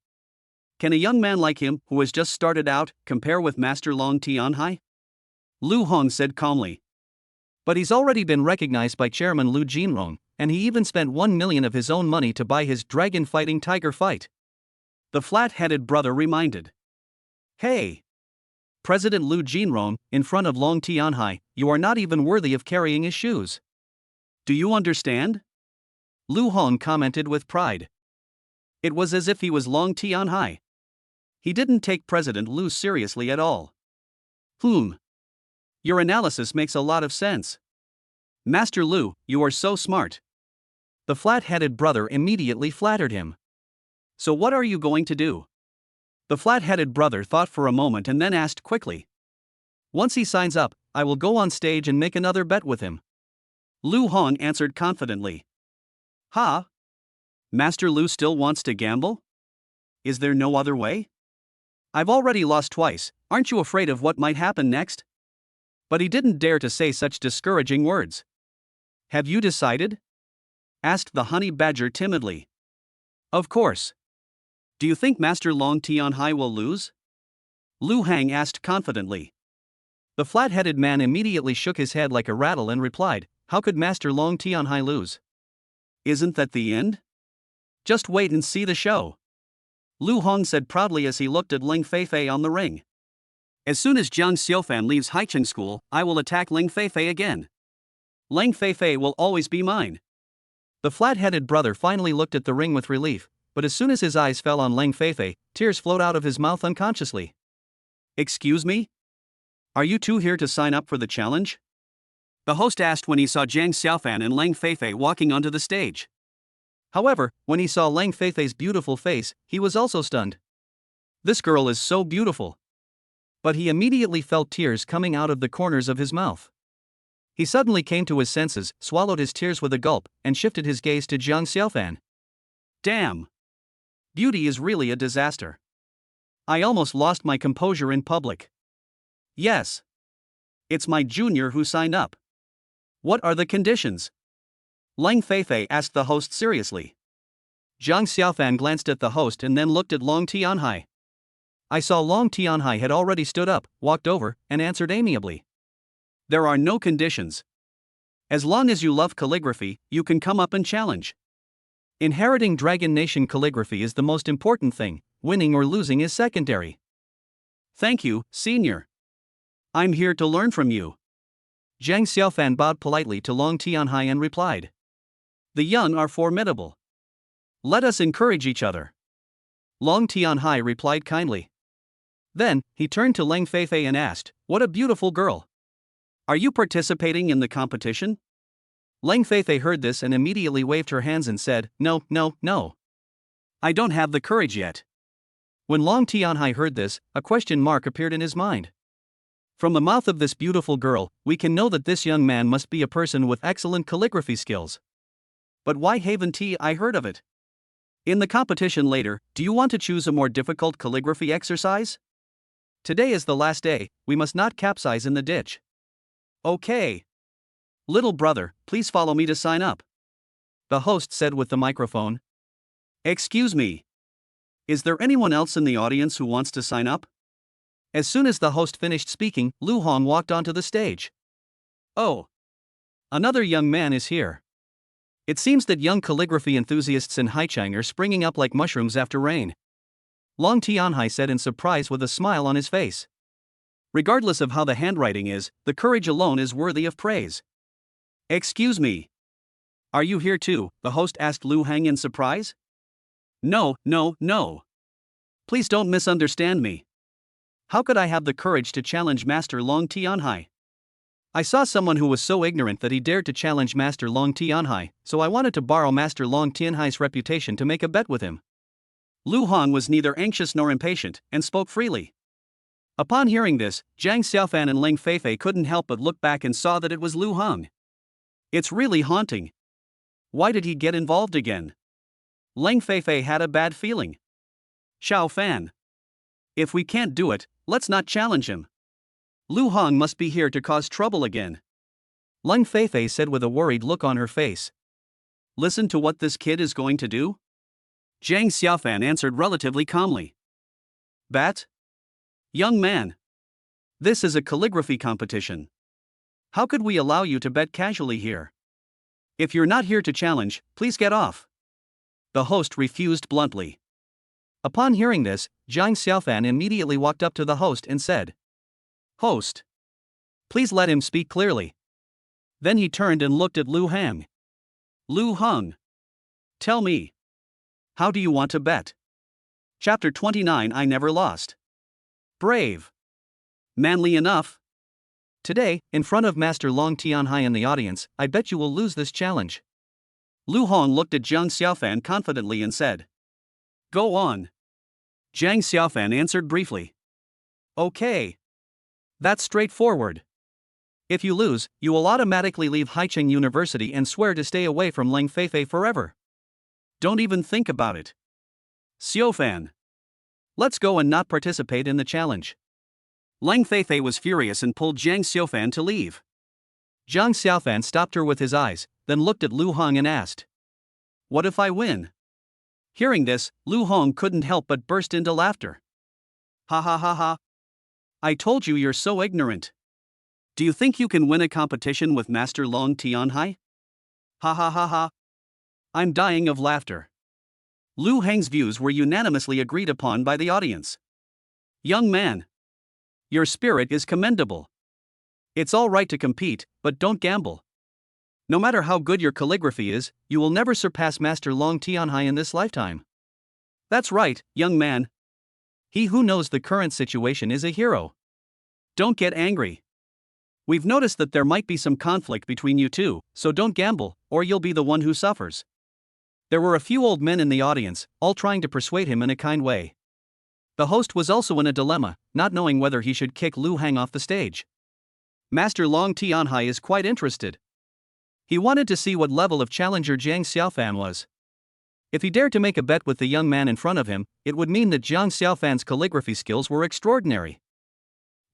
Can a young man like him, who has just started out, compare with Master Long Tianhai? Lu Hong said calmly. But he's already been recognized by Chairman Lu Jinrong, and he even spent 1 million of his own money to buy his dragon-fighting tiger fight. The flat-headed brother reminded. Hey! President Lu Jinrong, in front of Long Tianhai, you are not even worthy of carrying his shoes. Do you understand? Lu Hong commented with pride. It was as if he was Long Tianhai. He didn't take President Lu seriously at all. Your analysis makes a lot of sense. Master Lu, you are so smart. The flat-headed brother immediately flattered him. So what are you going to do? The flat-headed brother thought for a moment and then asked quickly. Once he signs up, I will go on stage and make another bet with him. Lu Hong answered confidently. Ha? Master Lu still wants to gamble? Is there no other way? I've already lost twice, aren't you afraid of what might happen next? But he didn't dare to say such discouraging words. Have you decided? Asked the honey badger timidly. Of course. Do you think Master Long Tianhai will lose? Lu Hang asked confidently. The flat-headed man immediately shook his head like a rattle and replied, How could Master Long Tianhai lose? Isn't that the end? Just wait and see the show. Lu Hong said proudly as he looked at Leng Feifei on the ring. As soon as Zhang Xiaofan leaves Haicheng School, I will attack Leng Feifei again. Leng Feifei will always be mine. The flat-headed brother finally looked at the ring with relief, but as soon as his eyes fell on Leng Feifei, tears flowed out of his mouth unconsciously. Excuse me? Are you two here to sign up for the challenge? The host asked when he saw Jiang Xiaofan and Lang Feifei walking onto the stage. However, when he saw Lang Feifei's beautiful face, he was also stunned. This girl is so beautiful. But he immediately felt tears coming out of the corners of his mouth. He suddenly came to his senses, swallowed his tears with a gulp, and shifted his gaze to Jiang Xiaofan. Damn! Beauty is really a disaster. I almost lost my composure in public. Yes. It's my junior who signed up. What are the conditions? Lang Feifei asked the host seriously. Jiang Xiaofan glanced at the host and then looked at Long Tianhai. I saw Long Tianhai had already stood up, walked over, and answered amiably. There are no conditions. As long as you love calligraphy, you can come up and challenge. Inheriting Dragon Nation calligraphy is the most important thing, winning or losing is secondary. Thank you, senior. I'm here to learn from you. Jiang Xiaofan bowed politely to Long Tianhai and replied. The young are formidable. Let us encourage each other. Long Tianhai replied kindly. Then, he turned to Lang Feifei and asked, What a beautiful girl. Are you participating in the competition? Lang Feifei heard this and immediately waved her hands and said, No. I don't have the courage yet. When Long Tianhai heard this, a question mark appeared in his mind. From the mouth of this beautiful girl, we can know that this young man must be a person with excellent calligraphy skills. But why haven't I heard of it? In the competition later, do you want to choose a more difficult calligraphy exercise? Today is the last day, we must not capsize in the ditch. Okay. Little brother, please follow me to sign up. The host said with the microphone. Excuse me. Is there anyone else in the audience who wants to sign up? As soon as the host finished speaking, Lu Hong walked onto the stage. Oh. Another young man is here. It seems that young calligraphy enthusiasts in Haicheng are springing up like mushrooms after rain. Long Tianhai said in surprise with a smile on his face. Regardless of how the handwriting is, the courage alone is worthy of praise. Excuse me. Are you here too? The host asked Lu Hang in surprise. No. Please don't misunderstand me. How could I have the courage to challenge Master Long Tianhai? I saw someone who was so ignorant that he dared to challenge Master Long Tianhai, so I wanted to borrow Master Long Tianhai's reputation to make a bet with him. Lu Hong was neither anxious nor impatient, and spoke freely. Upon hearing this, Jiang Xiaofan and Lang Feifei couldn't help but look back and saw that it was Lu Hong. It's really haunting. Why did he get involved again? Lang Feifei had a bad feeling. Xiao Fan. If we can't do it, let's not challenge him. Lu Hong must be here to cause trouble again. Lang Feifei said with a worried look on her face. Listen to what this kid is going to do? Jiang Xiaofan answered relatively calmly. Bat? Young man. This is a calligraphy competition. How could we allow you to bet casually here? If you're not here to challenge, please get off. The host refused bluntly. Upon hearing this, Jiang Xiaofan immediately walked up to the host and said, Host. Please let him speak clearly. Then he turned and looked at Lu Hang. Lu Hung. Tell me. How do you want to bet? Chapter 29 I Never Lost. Brave. Manly enough. Today, in front of Master Long Tianhai in the audience, I bet you will lose this challenge. Lu Hong looked at Jiang Xiaofan confidently and said. Go on. Jiang Xiaofan answered briefly. Okay. That's straightforward. If you lose, you will automatically leave Haicheng University and swear to stay away from Lang Feifei forever. Don't even think about it. Xiaofan. Let's go and not participate in the challenge. Lang Feifei was furious and pulled Jiang Xiaofan to leave. Jiang Xiaofan stopped her with his eyes, then looked at Lu Hong and asked. What if I win? Hearing this, Lu Hong couldn't help but burst into laughter. Ha ha ha ha. I told you you're so ignorant. Do you think you can win a competition with Master Long Tianhai? Ha ha ha ha. I'm dying of laughter. Lu Hang's views were unanimously agreed upon by the audience. Young man. Your spirit is commendable. It's all right to compete, but don't gamble. No matter how good your calligraphy is, you will never surpass Master Long Tianhai in this lifetime. That's right, young man. He who knows the current situation is a hero. Don't get angry. We've noticed that there might be some conflict between you two, so don't gamble, or you'll be the one who suffers. There were a few old men in the audience, all trying to persuade him in a kind way. The host was also in a dilemma, not knowing whether he should kick Lu Hang off the stage. Master Long Tianhai is quite interested. He wanted to see what level of challenger Jiang Xiaofan was. If he dared to make a bet with the young man in front of him, it would mean that Jiang Xiaofan's calligraphy skills were extraordinary.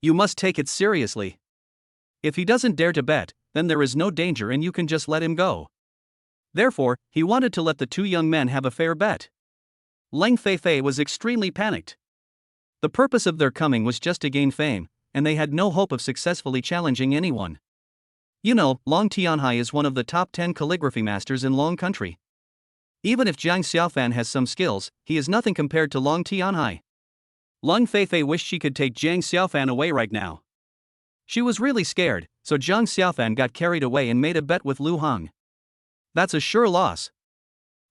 You must take it seriously. If he doesn't dare to bet, then there is no danger and you can just let him go. Therefore, he wanted to let the two young men have a fair bet. Leng Feifei was extremely panicked. The purpose of their coming was just to gain fame, and they had no hope of successfully challenging anyone. You know, Long Tianhai is one of the top 10 calligraphy masters in Long Country. Even if Jiang Xiaofan has some skills, he is nothing compared to Long Tianhai. Leng Feifei wished she could take Jiang Xiaofan away right now. She was really scared, so Jiang Xiaofan got carried away and made a bet with Lu Hang. That's a sure loss.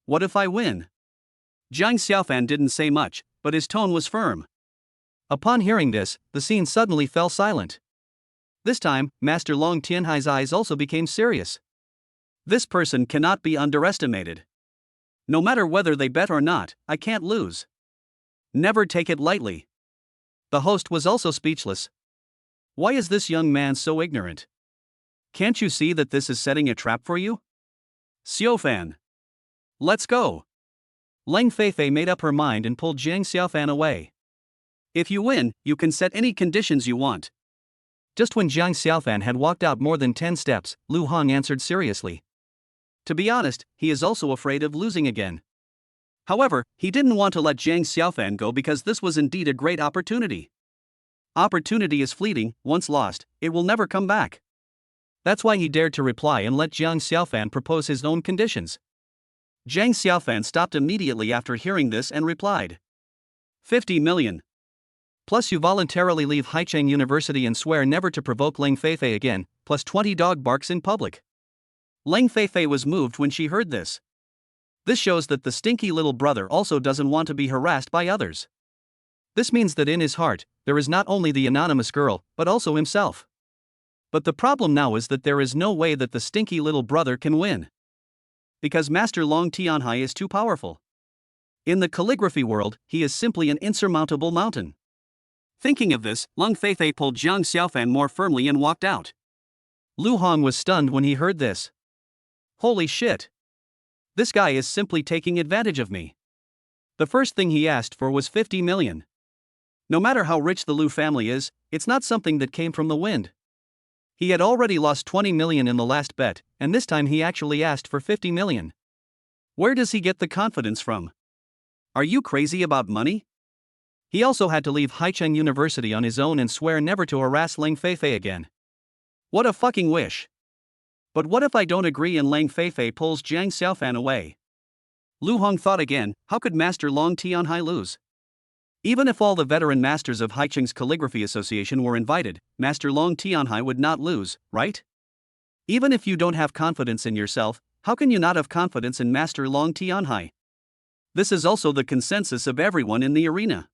What if I win? Jiang Xiaofan didn't say much, but his tone was firm. Upon hearing this, the scene suddenly fell silent. This time, Master Long Tianhai's eyes also became serious. This person cannot be underestimated. No matter whether they bet or not, I can't lose. Never take it lightly. The host was also speechless. Why is this young man so ignorant? Can't you see that this is setting a trap for you? Xiaofan. Let's go. Leng Feifei made up her mind and pulled Jiang Xiaofan away. If you win, you can set any conditions you want. Just when Jiang Xiaofan had walked out more than 10 steps, Lu Hang answered seriously. To be honest, he is also afraid of losing again. However, he didn't want to let Jiang Xiaofan go because this was indeed a great opportunity. Opportunity is fleeting, once lost, it will never come back. That's why he dared to reply and let Jiang Xiaofan propose his own conditions. Jiang Xiaofan stopped immediately after hearing this and replied. 50 million. Plus you voluntarily leave Haicheng University and swear never to provoke Leng Feifei again, plus 20 dog barks in public. Leng Feifei was moved when she heard this. This shows that the stinky little brother also doesn't want to be harassed by others. This means that in his heart, there is not only the anonymous girl, but also himself. But the problem now is that there is no way that the stinky little brother can win. Because Master Long Tianhai is too powerful. In the calligraphy world, he is simply an insurmountable mountain. Thinking of this, Leng Feifei pulled Jiang Xiaofan more firmly and walked out. Lu Hang was stunned when he heard this. Holy shit! This guy is simply taking advantage of me. The first thing he asked for was 50 million. No matter how rich the Lu family is, it's not something that came from the wind. He had already lost 20 million in the last bet, and this time he actually asked for 50 million. Where does he get the confidence from? Are you crazy about money? He also had to leave Haicheng University on his own and swear never to harass Leng Feifei again. What a fucking wish. But what if I don't agree and Leng Feifei pulls Jiang Xiaofan away? Lu Hang thought again, how could Master Long Tianhai lose? Even if all the veteran masters of Haicheng's Calligraphy Association were invited, Master Long Tianhai would not lose, right? Even if you don't have confidence in yourself, how can you not have confidence in Master Long Tianhai? This is also the consensus of everyone in the arena.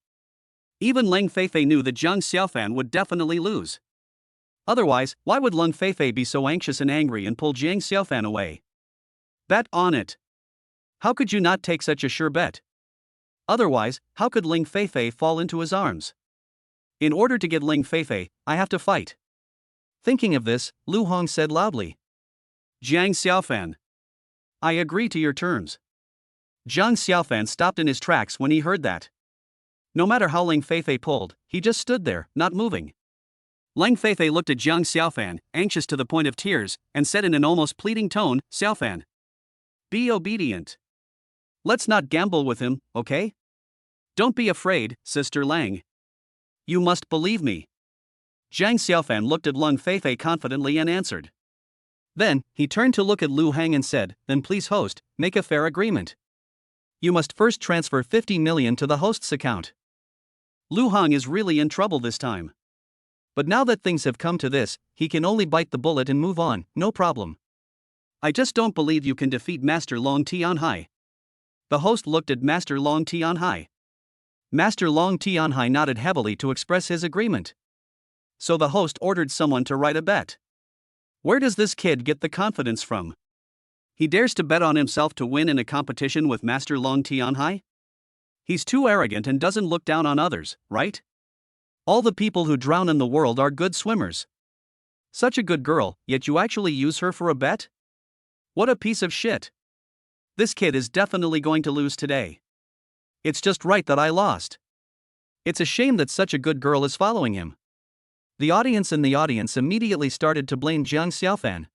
Even Leng Feifei knew that Jiang Xiaofan would definitely lose. Otherwise, why would Leng Feifei be so anxious and angry and pull Jiang Xiaofan away? Bet on it. How could you not take such a sure bet? Otherwise, how could Leng Feifei fall into his arms? In order to get Leng Feifei, I have to fight. Thinking of this, Lu Hang said loudly. Jiang Xiaofan. I agree to your terms. Jiang Xiaofan stopped in his tracks when he heard that. No matter how Leng Feifei pulled, he just stood there, not moving. Leng Feifei looked at Jiang Xiaofan, anxious to the point of tears, and said in an almost pleading tone, Xiaofan. Be obedient. Let's not gamble with him, okay? Don't be afraid, Sister Lang. You must believe me. Jiang Xiaofan looked at Leng Feifei confidently and answered. Then, he turned to look at Lu Hang and said, then please host, make a fair agreement. You must first transfer 50 million to the host's account. Lu Hang is really in trouble this time. But now that things have come to this, he can only bite the bullet and move on, no problem. I just don't believe you can defeat Master Long Tianhai. The host looked at Master Long Tianhai. Master Long Tianhai nodded heavily to express his agreement. So the host ordered someone to write a bet. Where does this kid get the confidence from? He dares to bet on himself to win in a competition with Master Long Tianhai? He's too arrogant and doesn't look down on others, right? All the people who drown in the world are good swimmers. Such a good girl, yet you actually use her for a bet? What a piece of shit. This kid is definitely going to lose today. It's just right that I lost. It's a shame that such a good girl is following him. The audience immediately started to blame Jiang Xiaofan.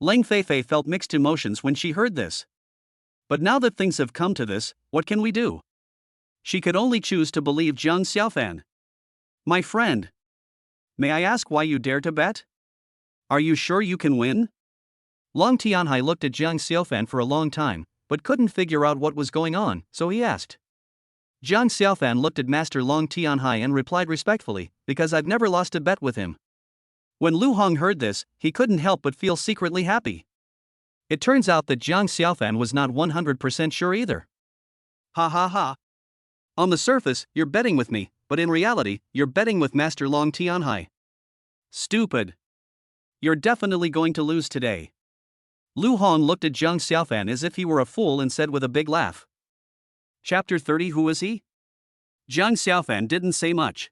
Leng Feifei felt mixed emotions when she heard this. But now that things have come to this, what can we do? She could only choose to believe Jiang Xiaofan. My friend. May I ask why you dare to bet? Are you sure you can win? Long Tianhai looked at Jiang Xiaofan for a long time, but couldn't figure out what was going on, so he asked. Jiang Xiaofan looked at Master Long Tianhai and replied respectfully, because I've never lost a bet with him. When Lu Hong heard this, he couldn't help but feel secretly happy. It turns out that Jiang Xiaofan was not 100% sure either. Ha ha ha. On the surface, you're betting with me, but in reality, you're betting with Master Long Tianhai. Stupid. You're definitely going to lose today. Lu Hong looked at Jiang Xiaofan as if he were a fool and said with a big laugh. Chapter 30. Who is he? Jiang Xiaofan didn't say much.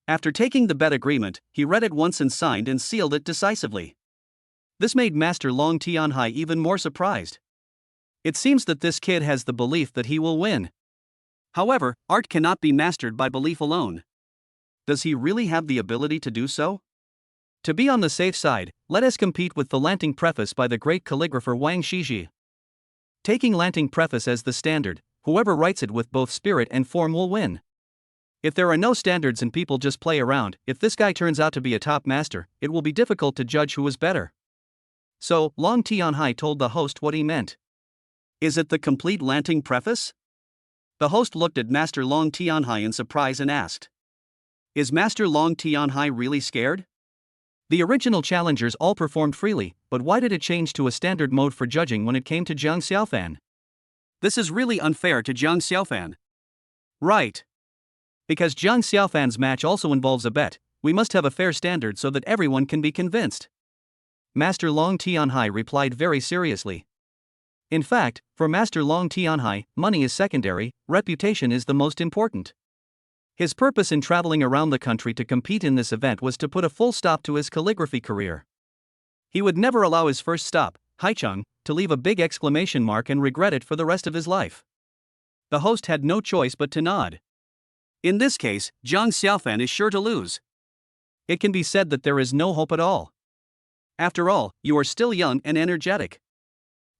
After taking the bet agreement, he read it once and signed and sealed it decisively. This made Master Long Tianhai even more surprised. It seems that this kid has the belief that he will win. However, art cannot be mastered by belief alone. Does he really have the ability to do so? To be on the safe side, let us compete with the Lanting Preface by the great calligrapher Wang Shiji. Taking Lanting Preface as the standard, whoever writes it with both spirit and form will win. If there are no standards and people just play around, if this guy turns out to be a top master, it will be difficult to judge who is better. So, Long Tianhai told the host what he meant. Is it the complete Lanting Preface? The host looked at Master Long Tianhai in surprise and asked. Is Master Long Tianhai really scared? The original challengers all performed freely, but why did it change to a standard mode for judging when it came to Jiang Xiaofan? This is really unfair to Jiang Xiaofan. Right. Because Jiang Xiaofan's match also involves a bet, we must have a fair standard so that everyone can be convinced. Master Long Tianhai replied very seriously. In fact, for Master Long Tianhai, money is secondary, reputation is the most important. His purpose in traveling around the country to compete in this event was to put a full stop to his calligraphy career. He would never allow his first stop, Haicheng, to leave a big exclamation mark and regret it for the rest of his life. The host had no choice but to nod. In this case, Jiang Xiaofan is sure to lose. It can be said that there is no hope at all. After all, you are still young and energetic.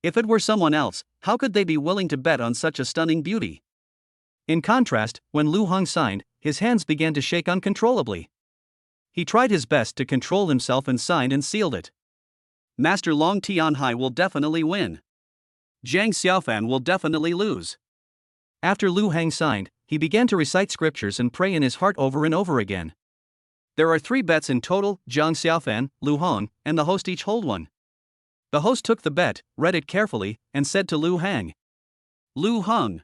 If it were someone else, how could they be willing to bet on such a stunning beauty? In contrast, when Lu Hong signed, his hands began to shake uncontrollably. He tried his best to control himself and signed and sealed it. Master Long Tianhai will definitely win. Jiang Xiaofan will definitely lose. After Lu Hong signed, he began to recite scriptures and pray in his heart over and over again. There are 3 bets in total, Jiang Xiaofan, Lu Hong, and the host each hold one. The host took the bet, read it carefully, and said to Lu Hong. Lu Hong.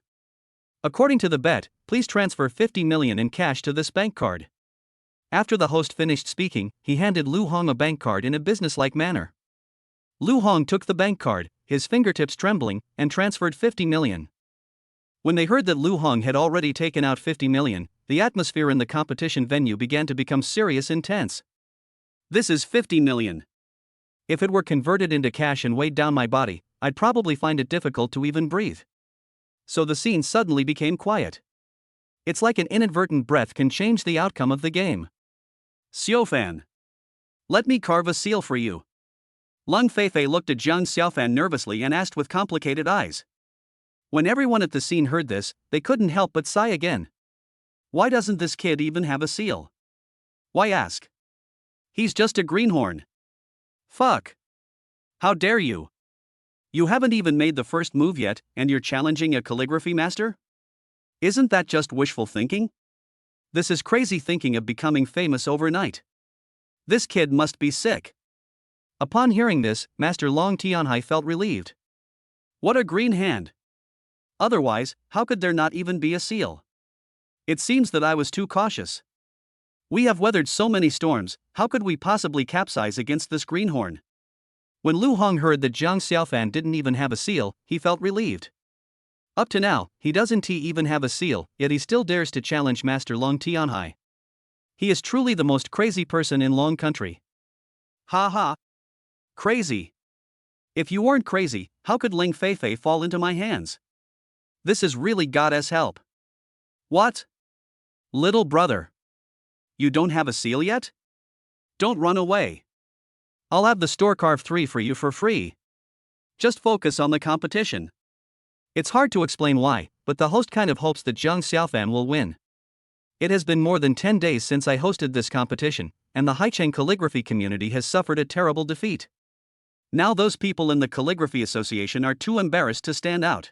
According to the bet, please transfer 50 million in cash to this bank card. After the host finished speaking, he handed Lu Hong a bank card in a businesslike manner. Lu Hong took the bank card, his fingertips trembling, and transferred 50 million. When they heard that Lu Hong had already taken out 50 million, the atmosphere in the competition venue began to become serious and tense. This is 50 million. If it were converted into cash and weighed down my body, I'd probably find it difficult to even breathe. So the scene suddenly became quiet. It's like an inadvertent breath can change the outcome of the game. Xiaofan. Let me carve a seal for you. Leng Feifei looked at Jiang Xiaofan nervously and asked with complicated eyes. When everyone at the scene heard this, they couldn't help but sigh again. Why doesn't this kid even have a seal? Why ask? He's just a greenhorn. Fuck. How dare you? You haven't even made the first move yet, and you're challenging a calligraphy master? Isn't that just wishful thinking? This is crazy thinking of becoming famous overnight. This kid must be sick. Upon hearing this, Master Long Tianhai felt relieved. What a green hand. Otherwise, how could there not even be a seal? It seems that I was too cautious. We have weathered so many storms, how could we possibly capsize against this greenhorn? When Lu Hong heard that Jiang Xiaofan didn't even have a seal, he felt relieved. Up to now, he doesn't even have a seal, yet he still dares to challenge Master Long Tianhai. He is truly the most crazy person in Long Country. Ha ha. Crazy. If you weren't crazy, how could Ling Feifei fall into my hands? This is really goddess help. What? Little brother. You don't have a seal yet? Don't run away. I'll have the store carve 3 for you for free. Just focus on the competition. It's hard to explain why, but the host kind of hopes that Jiang Xiaofan will win. It has been more than 10 days since I hosted this competition, and the Haicheng calligraphy community has suffered a terrible defeat. Now those people in the Calligraphy Association are too embarrassed to stand out.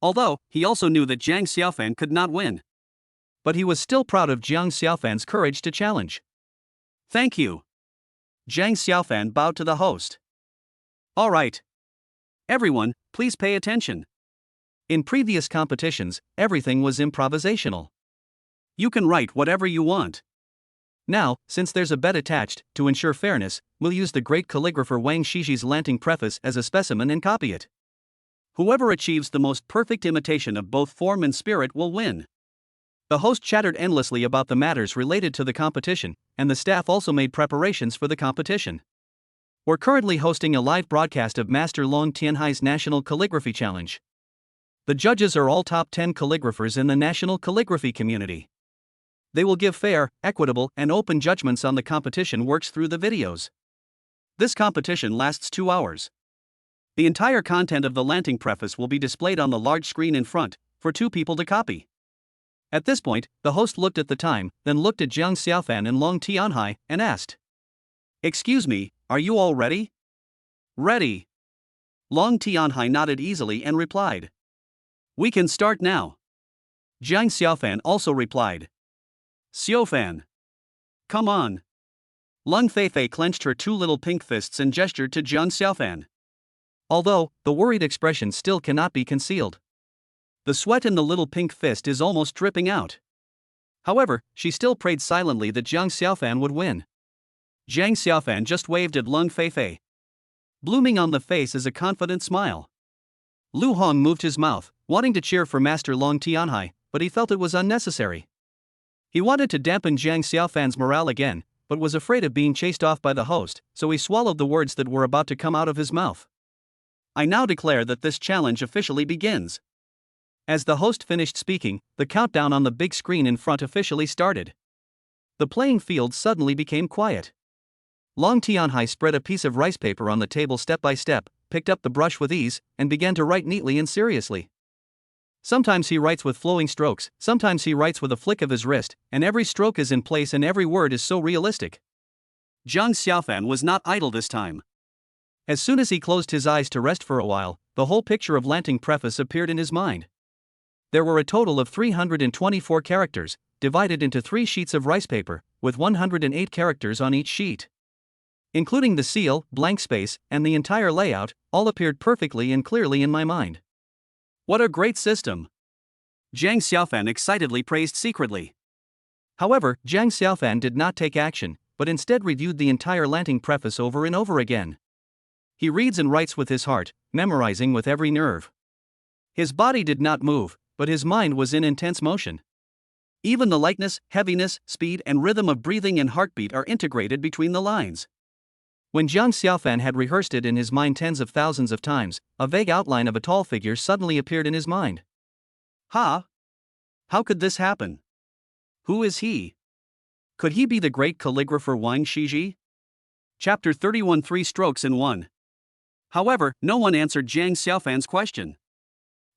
Although, he also knew that Jiang Xiaofan could not win. But he was still proud of Jiang Xiaofan's courage to challenge. Thank you. Jiang Xiaofan bowed to the host. All right. Everyone, please pay attention. In previous competitions, everything was improvisational. You can write whatever you want. Now, since there's a bet attached, to ensure fairness, we'll use the great calligrapher Wang Shixi's Lanting preface as a specimen and copy it. Whoever achieves the most perfect imitation of both form and spirit will win. The host chattered endlessly about the matters related to the competition, and the staff also made preparations for the competition. We're currently hosting a live broadcast of Master Long Tianhai's National Calligraphy Challenge. The judges are all top 10 calligraphers in the national calligraphy community. They will give fair, equitable, and open judgments on the competition works through the videos. This competition lasts 2 hours. The entire content of the Lanting preface will be displayed on the large screen in front, for 2 people to copy. At this point, the host looked at the time, then looked at Jiang Xiaofan and Long Tianhai, and asked, "Excuse me, are you all ready?" "Ready." Long Tianhai nodded easily and replied, "We can start now." Jiang Xiaofan also replied, "Xiaofan. Come on." Lung Feifei clenched her 2 little pink fists and gestured to Jiang Xiaofan. Although, the worried expression still cannot be concealed. The sweat in the little pink fist is almost dripping out. However, she still prayed silently that Jiang Xiaofan would win. Jiang Xiaofan just waved at Lung Feifei. Blooming on the face is a confident smile. Lu Hong moved his mouth, wanting to cheer for Master Long Tianhai, but he felt it was unnecessary. He wanted to dampen Jiang Xiaofan's morale again, but was afraid of being chased off by the host, so he swallowed the words that were about to come out of his mouth. I now declare that this challenge officially begins. As the host finished speaking, the countdown on the big screen in front officially started. The playing field suddenly became quiet. Long Tianhai spread a piece of rice paper on the table step by step, picked up the brush with ease, and began to write neatly and seriously. Sometimes he writes with flowing strokes, sometimes he writes with a flick of his wrist, and every stroke is in place and every word is so realistic. Jiang Xiaofan was not idle this time. As soon as he closed his eyes to rest for a while, the whole picture of Lanting preface appeared in his mind. There were a total of 324 characters, divided into 3 sheets of rice paper, with 108 characters on each sheet. Including the seal, blank space, and the entire layout, all appeared perfectly and clearly in my mind. What a great system! Jiang Xiaofan excitedly praised secretly. However, Jiang Xiaofan did not take action, but instead reviewed the entire Lanting preface over and over again. He reads and writes with his heart, memorizing with every nerve. His body did not move, but his mind was in intense motion. Even the lightness, heaviness, speed, and rhythm of breathing and heartbeat are integrated between the lines. When Jiang Xiaofan had rehearsed it in his mind tens of thousands of times, a vague outline of a tall figure suddenly appeared in his mind. Ha! How could this happen? Who is he? Could he be the great calligrapher Wang Shiji? Chapter 31 3 Strokes in 1. However, no one answered Jiang Xiaofan's question.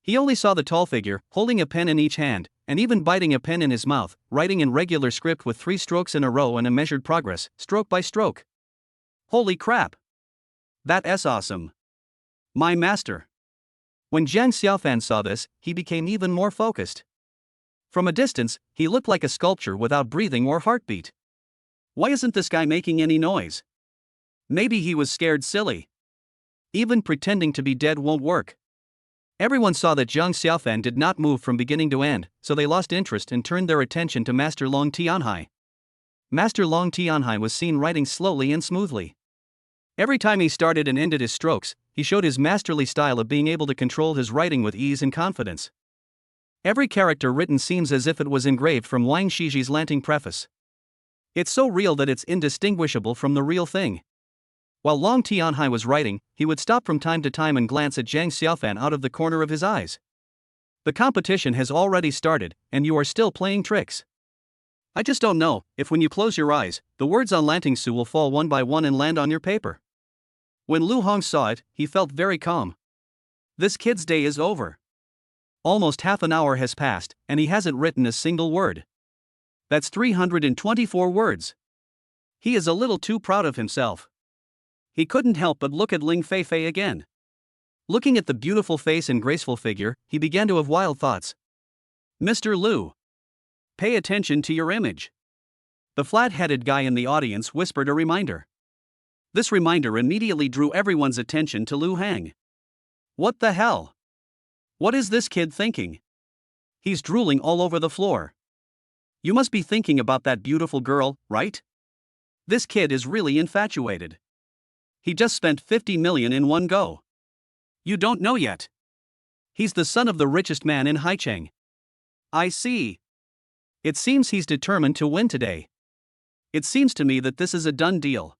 He only saw the tall figure, holding a pen in each hand, and even biting a pen in his mouth, writing in regular script with 3 strokes in a row and a measured progress, stroke by stroke. Holy crap! That's awesome! My master! When Jiang Xiaofan saw this, he became even more focused. From a distance, he looked like a sculpture without breathing or heartbeat. Why isn't this guy making any noise? Maybe he was scared silly. Even pretending to be dead won't work. Everyone saw that Jiang Xiaofan did not move from beginning to end, so they lost interest and turned their attention to Master Long Tianhai. Master Long Tianhai was seen writing slowly and smoothly. Every time he started and ended his strokes, he showed his masterly style of being able to control his writing with ease and confidence. Every character written seems as if it was engraved from Wang Shiji's Lanting preface. It's so real that it's indistinguishable from the real thing. While Long Tianhai was writing, he would stop from time to time and glance at Zhang Xiaofan out of the corner of his eyes. The competition has already started, and you are still playing tricks. I just don't know if when you close your eyes, the words on Lanting Su will fall one by one and land on your paper. When Lu Hong saw it, he felt very calm. This kid's day is over. Almost half an hour has passed, and he hasn't written a single word. That's 324 words. He is a little too proud of himself. He couldn't help but look at Ling Feifei again. Looking at the beautiful face and graceful figure, he began to have wild thoughts. Mr. Lu, pay attention to your image. The flat-headed guy in the audience whispered a reminder. This reminder immediately drew everyone's attention to Lu Hang. What the hell? What is this kid thinking? He's drooling all over the floor. You must be thinking about that beautiful girl, right? This kid is really infatuated. He just spent 50 million in one go. You don't know yet. He's the son of the richest man in Haicheng. I see. It seems he's determined to win today. It seems to me that this is a done deal.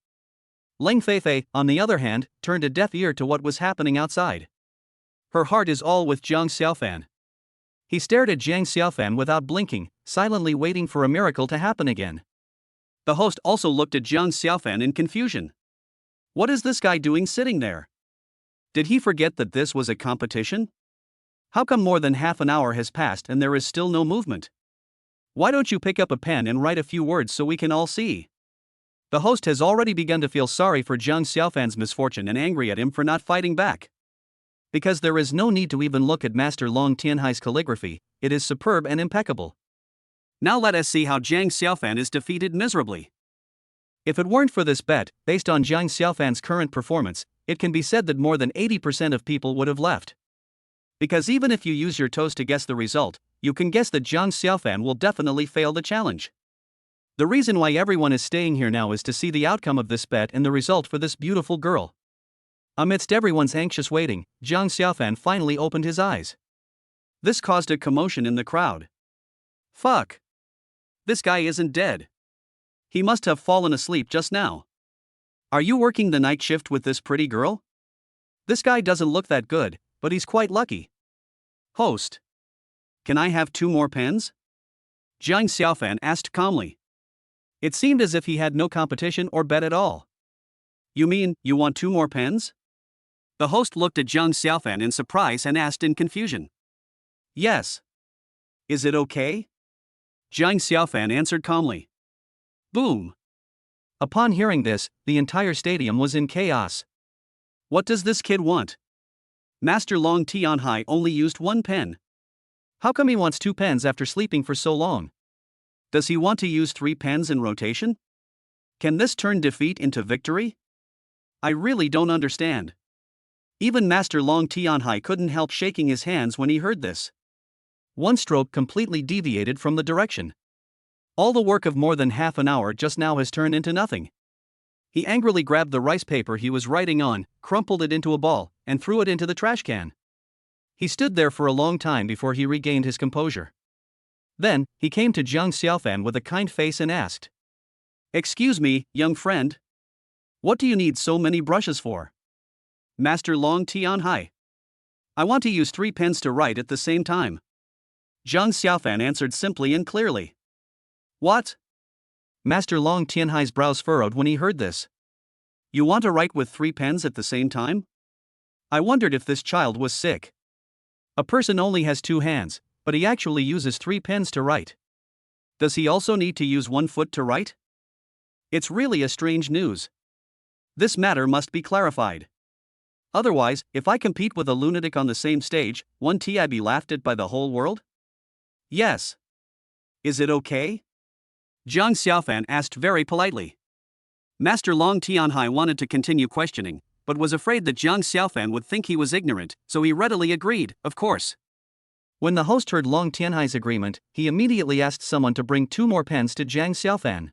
Ling Feifei, on the other hand, turned a deaf ear to what was happening outside. Her heart is all with Zhang Xiaofan. He stared at Zhang Xiaofan without blinking, silently waiting for a miracle to happen again. The host also looked at Zhang Xiaofan in confusion. What is this guy doing sitting there? Did he forget that this was a competition? How come more than half an hour has passed and there is still no movement? Why don't you pick up a pen and write a few words so we can all see? The host has already begun to feel sorry for Zhang Xiaofan's misfortune and angry at him for not fighting back. Because there is no need to even look at Master Long Tianhai's calligraphy, it is superb and impeccable. Now let us see how Zhang Xiaofan is defeated miserably. If it weren't for this bet, based on Zhang Xiaofan's current performance, it can be said that more than 80% of people would have left. Because even if you use your toes to guess the result, you can guess that Zhang Xiaofan will definitely fail the challenge. The reason why everyone is staying here now is to see the outcome of this bet and the result for this beautiful girl. Amidst everyone's anxious waiting, Zhang Xiaofan finally opened his eyes. This caused a commotion in the crowd. Fuck! This guy isn't dead. He must have fallen asleep just now. Are you working the night shift with this pretty girl? This guy doesn't look that good, but he's quite lucky. Host. Can I have 2 more pens? Zhang Xiaofan asked calmly. It seemed as if he had no competition or bet at all. You mean, you want 2 more pens? The host looked at Zhang Xiaofan in surprise and asked in confusion. Yes. Is it okay? Zhang Xiaofan answered calmly. Boom. Upon hearing this, the entire stadium was in chaos. What does this kid want? Master Long Tianhai only used 1 pen. How come he wants 2 pens after sleeping for so long? Does he want to use 3 pens in rotation? Can this turn defeat into victory? I really don't understand. Even Master Long Tianhai couldn't help shaking his hands when he heard this. One stroke completely deviated from the direction. All the work of more than half an hour just now has turned into nothing. He angrily grabbed the rice paper he was writing on, crumpled it into a ball, and threw it into the trash can. He stood there for a long time before he regained his composure. Then, he came to Zhang Xiaofan with a kind face and asked. Excuse me, young friend. What do you need so many brushes for? Master Long Tianhai. I want to use 3 pens to write at the same time. Zhang Xiaofan answered simply and clearly. What? Master Long Tianhai's brows furrowed when he heard this. You want to write with 3 pens at the same time? I wondered if this child was sick. A person only has 2 hands, but he actually uses 3 pens to write. Does he also need to use 1 foot to write? It's really a strange news. This matter must be clarified. Otherwise, if I compete with a lunatic on the same stage, won't I be laughed at by the whole world? Yes. Is it okay? Zhang Xiaofan asked very politely. Master Long Tianhai wanted to continue questioning, but was afraid that Zhang Xiaofan would think he was ignorant, so he readily agreed, of course. When the host heard Long Tianhai's agreement, he immediately asked someone to bring 2 more pens to Zhang Xiaofan.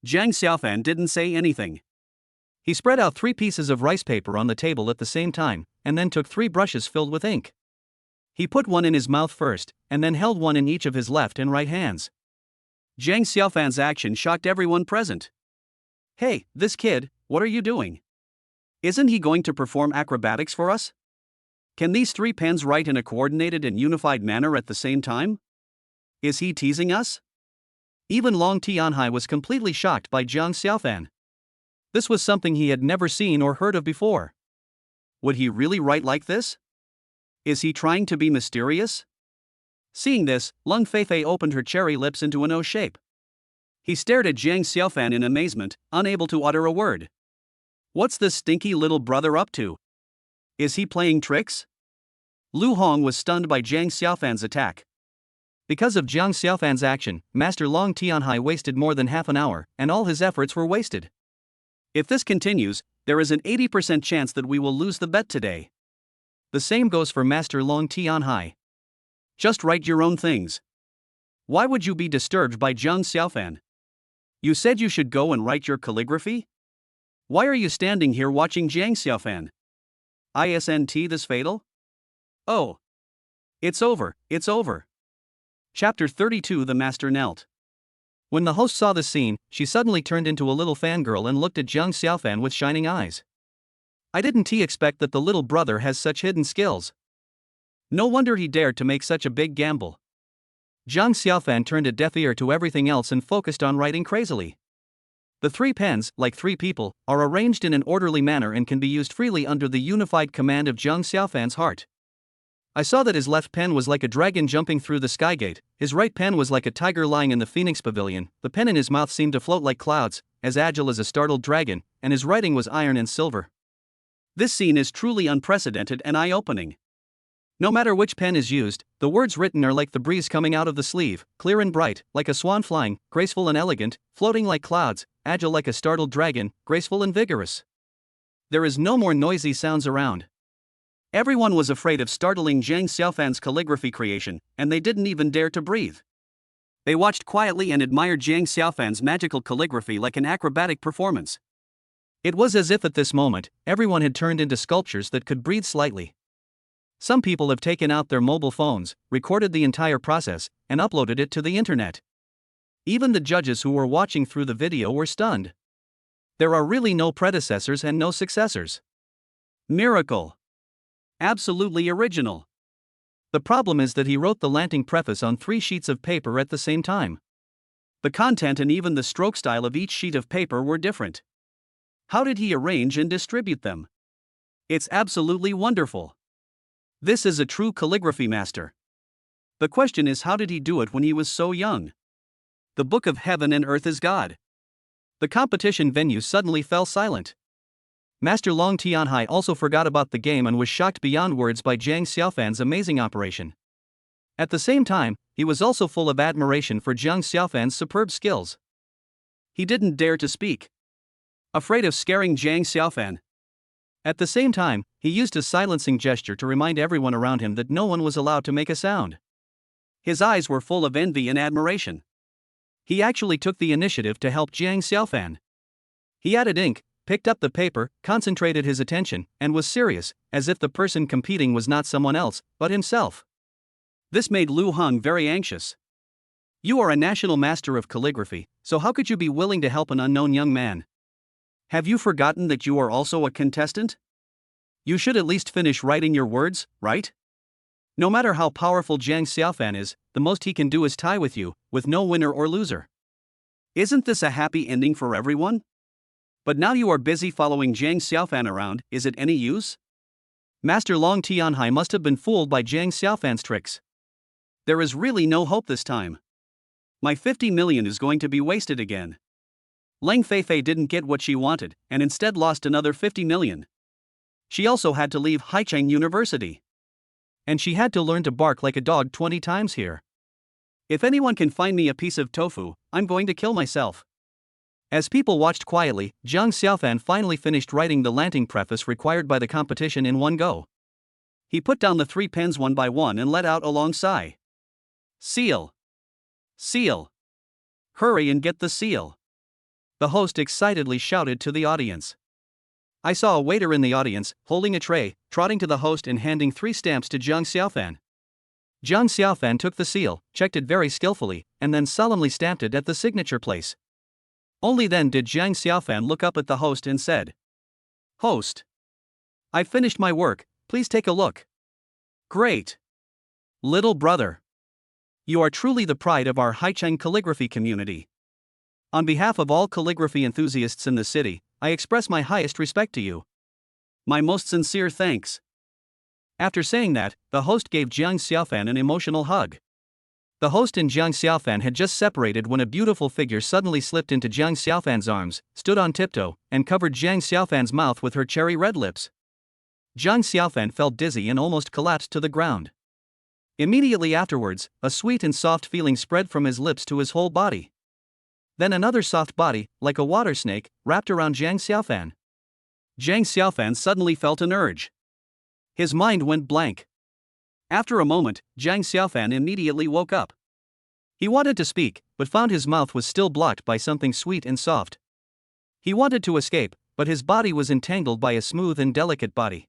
Jiang Xiaofan didn't say anything. He spread out 3 pieces of rice paper on the table at the same time, and then took 3 brushes filled with ink. He put one in his mouth first, and then held one in each of his left and right hands. Jiang Xiaofan's action shocked everyone present. Hey, this kid, what are you doing? Isn't he going to perform acrobatics for us? Can these 3 pens write in a coordinated and unified manner at the same time? Is he teasing us? Even Long Tianhai was completely shocked by Jiang Xiaofan. This was something he had never seen or heard of before. Would he really write like this? Is he trying to be mysterious? Seeing this, Lung Feifei opened her cherry lips into an O shape. He stared at Jiang Xiaofan in amazement, unable to utter a word. What's this stinky little brother up to? Is he playing tricks? Lu Hong was stunned by Jiang Xiaofan's attack. Because of Jiang Xiaofan's action, Master Long Tianhai wasted more than half an hour, and all his efforts were wasted. If this continues, there is an 80% chance that we will lose the bet today. The same goes for Master Long Tianhai. Just write your own things. Why would you be disturbed by Jiang Xiaofan? You said you should go and write your calligraphy? Why are you standing here watching Jiang Xiaofan? Isn't this fatal? Oh. It's over, it's over. Chapter 32 The Master Knelt. When the host saw the scene, she suddenly turned into a little fangirl and looked at Jiang Xiaofan with shining eyes. I didn't expect that the little brother has such hidden skills. No wonder he dared to make such a big gamble. Jiang Xiaofan turned a deaf ear to everything else and focused on writing crazily. The 3 pens, like 3 people, are arranged in an orderly manner and can be used freely under the unified command of Jiang Xiaofan's heart. I saw that his left pen was like a dragon jumping through the skygate, his right pen was like a tiger lying in the Phoenix Pavilion, the pen in his mouth seemed to float like clouds, as agile as a startled dragon, and his writing was iron and silver. This scene is truly unprecedented and eye-opening. No matter which pen is used, the words written are like the breeze coming out of the sleeve, clear and bright, like a swan flying, graceful and elegant, floating like clouds, agile like a startled dragon, graceful and vigorous. There is no more noisy sounds around. Everyone was afraid of startling Jiang Xiaofan's calligraphy creation, and they didn't even dare to breathe. They watched quietly and admired Jiang Xiaofan's magical calligraphy like an acrobatic performance. It was as if at this moment, everyone had turned into sculptures that could breathe slightly. Some people have taken out their mobile phones, recorded the entire process, and uploaded it to the internet. Even the judges who were watching through the video were stunned. There are really no predecessors and no successors. Miracle. Absolutely original. The problem is that he wrote the landing preface on 3 sheets of paper at the same time. The content and even the stroke style of each sheet of paper were different. How did he arrange and distribute them? It's absolutely wonderful. This is a true calligraphy master. The question is, how did he do it when he was so young? The book of heaven and earth is God. The competition venue suddenly fell silent. Master Long Tianhai also forgot about the game and was shocked beyond words by Jiang Xiaofan's amazing operation. At the same time, he was also full of admiration for Jiang Xiaofan's superb skills. He didn't dare to speak, afraid of scaring Jiang Xiaofan. At the same time, he used a silencing gesture to remind everyone around him that no one was allowed to make a sound. His eyes were full of envy and admiration. He actually took the initiative to help Jiang Xiaofan. He added ink, picked up the paper, concentrated his attention, and was serious, as if the person competing was not someone else, but himself. This made Lu Hong very anxious. You are a national master of calligraphy, so how could you be willing to help an unknown young man? Have you forgotten that you are also a contestant? You should at least finish writing your words, right? No matter how powerful Jiang Xiaofan is, the most he can do is tie with you, with no winner or loser. Isn't this a happy ending for everyone? But now you are busy following Jiang Xiaofan around, is it any use? Master Long Tianhai must have been fooled by Jiang Xiaofan's tricks. There is really no hope this time. My 50 million is going to be wasted again. Leng Feifei didn't get what she wanted, and instead lost another 50 million. She also had to leave Haicheng University. And she had to learn to bark like a dog 20 times here. If anyone can find me a piece of tofu, I'm going to kill myself. As people watched quietly, Jiang Xiaofan finally finished writing the landing preface required by the competition in one go. He put down the 3 pens one by one and let out a long sigh. Seal. Seal. Hurry and get the seal. the host excitedly shouted to the audience. I saw a waiter in the audience, holding a tray, trotting to the host and handing 3 stamps to Jiang Xiaofan. Jiang Xiaofan took the seal, checked it very skillfully, and then solemnly stamped it at the signature place. Only then did Jiang Xiaofan look up at the host and said, "Host, I've finished my work, please take a look." "Great. Little brother. You are truly the pride of our Haicheng calligraphy community. On behalf of all calligraphy enthusiasts in the city, I express my highest respect to you. My most sincere thanks." After saying that, the host gave Jiang Xiaofan an emotional hug. The host and Jiang Xiaofan had just separated when a beautiful figure suddenly slipped into Jiang Xiaofan's arms, stood on tiptoe, and covered Jiang Xiaofan's mouth with her cherry-red lips. Jiang Xiaofan felt dizzy and almost collapsed to the ground. Immediately afterwards, a sweet and soft feeling spread from his lips to his whole body. Then another soft body, like a water snake, wrapped around Jiang Xiaofan. Jiang Xiaofan suddenly felt an urge. His mind went blank. After a moment, Jiang Xiaofan immediately woke up. He wanted to speak, but found his mouth was still blocked by something sweet and soft. He wanted to escape, but his body was entangled by a smooth and delicate body.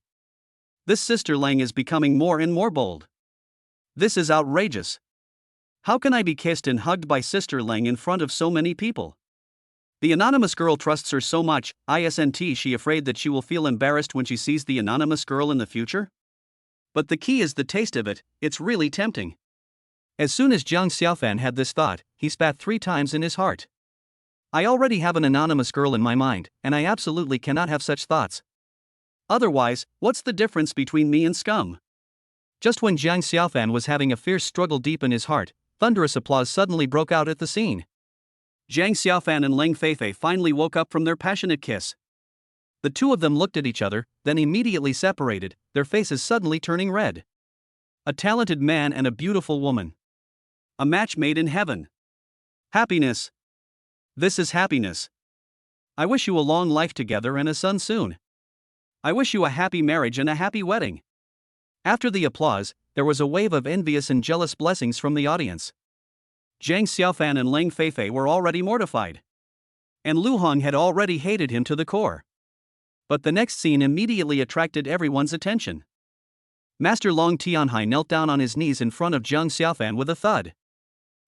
This Sister Lang is becoming more and more bold. This is outrageous. How can I be kissed and hugged by Sister Lang in front of so many people? The anonymous girl trusts her so much, isn't she afraid that she will feel embarrassed when she sees the anonymous girl in the future? But the key is the taste of it, it's really tempting. As soon as Jiang Xiaofan had this thought, he spat 3 times in his heart. I already have an anonymous girl in my mind, and I absolutely cannot have such thoughts. Otherwise, what's the difference between me and scum? Just when Jiang Xiaofan was having a fierce struggle deep in his heart, thunderous applause suddenly broke out at the scene. Jiang Xiaofan and Leng Feifei finally woke up from their passionate kiss. The two of them looked at each other, then immediately separated, their faces suddenly turning red. A talented man and a beautiful woman. A match made in heaven. Happiness. This is happiness. I wish you a long life together and a son soon. I wish you a happy marriage and a happy wedding. After the applause, there was a wave of envious and jealous blessings from the audience. Jiang Xiaofan and Leng Feifei were already mortified. And Lu Hong had already hated him to the core. But the next scene immediately attracted everyone's attention. Master Long Tianhai knelt down on his knees in front of Jiang Xiaofan with a thud.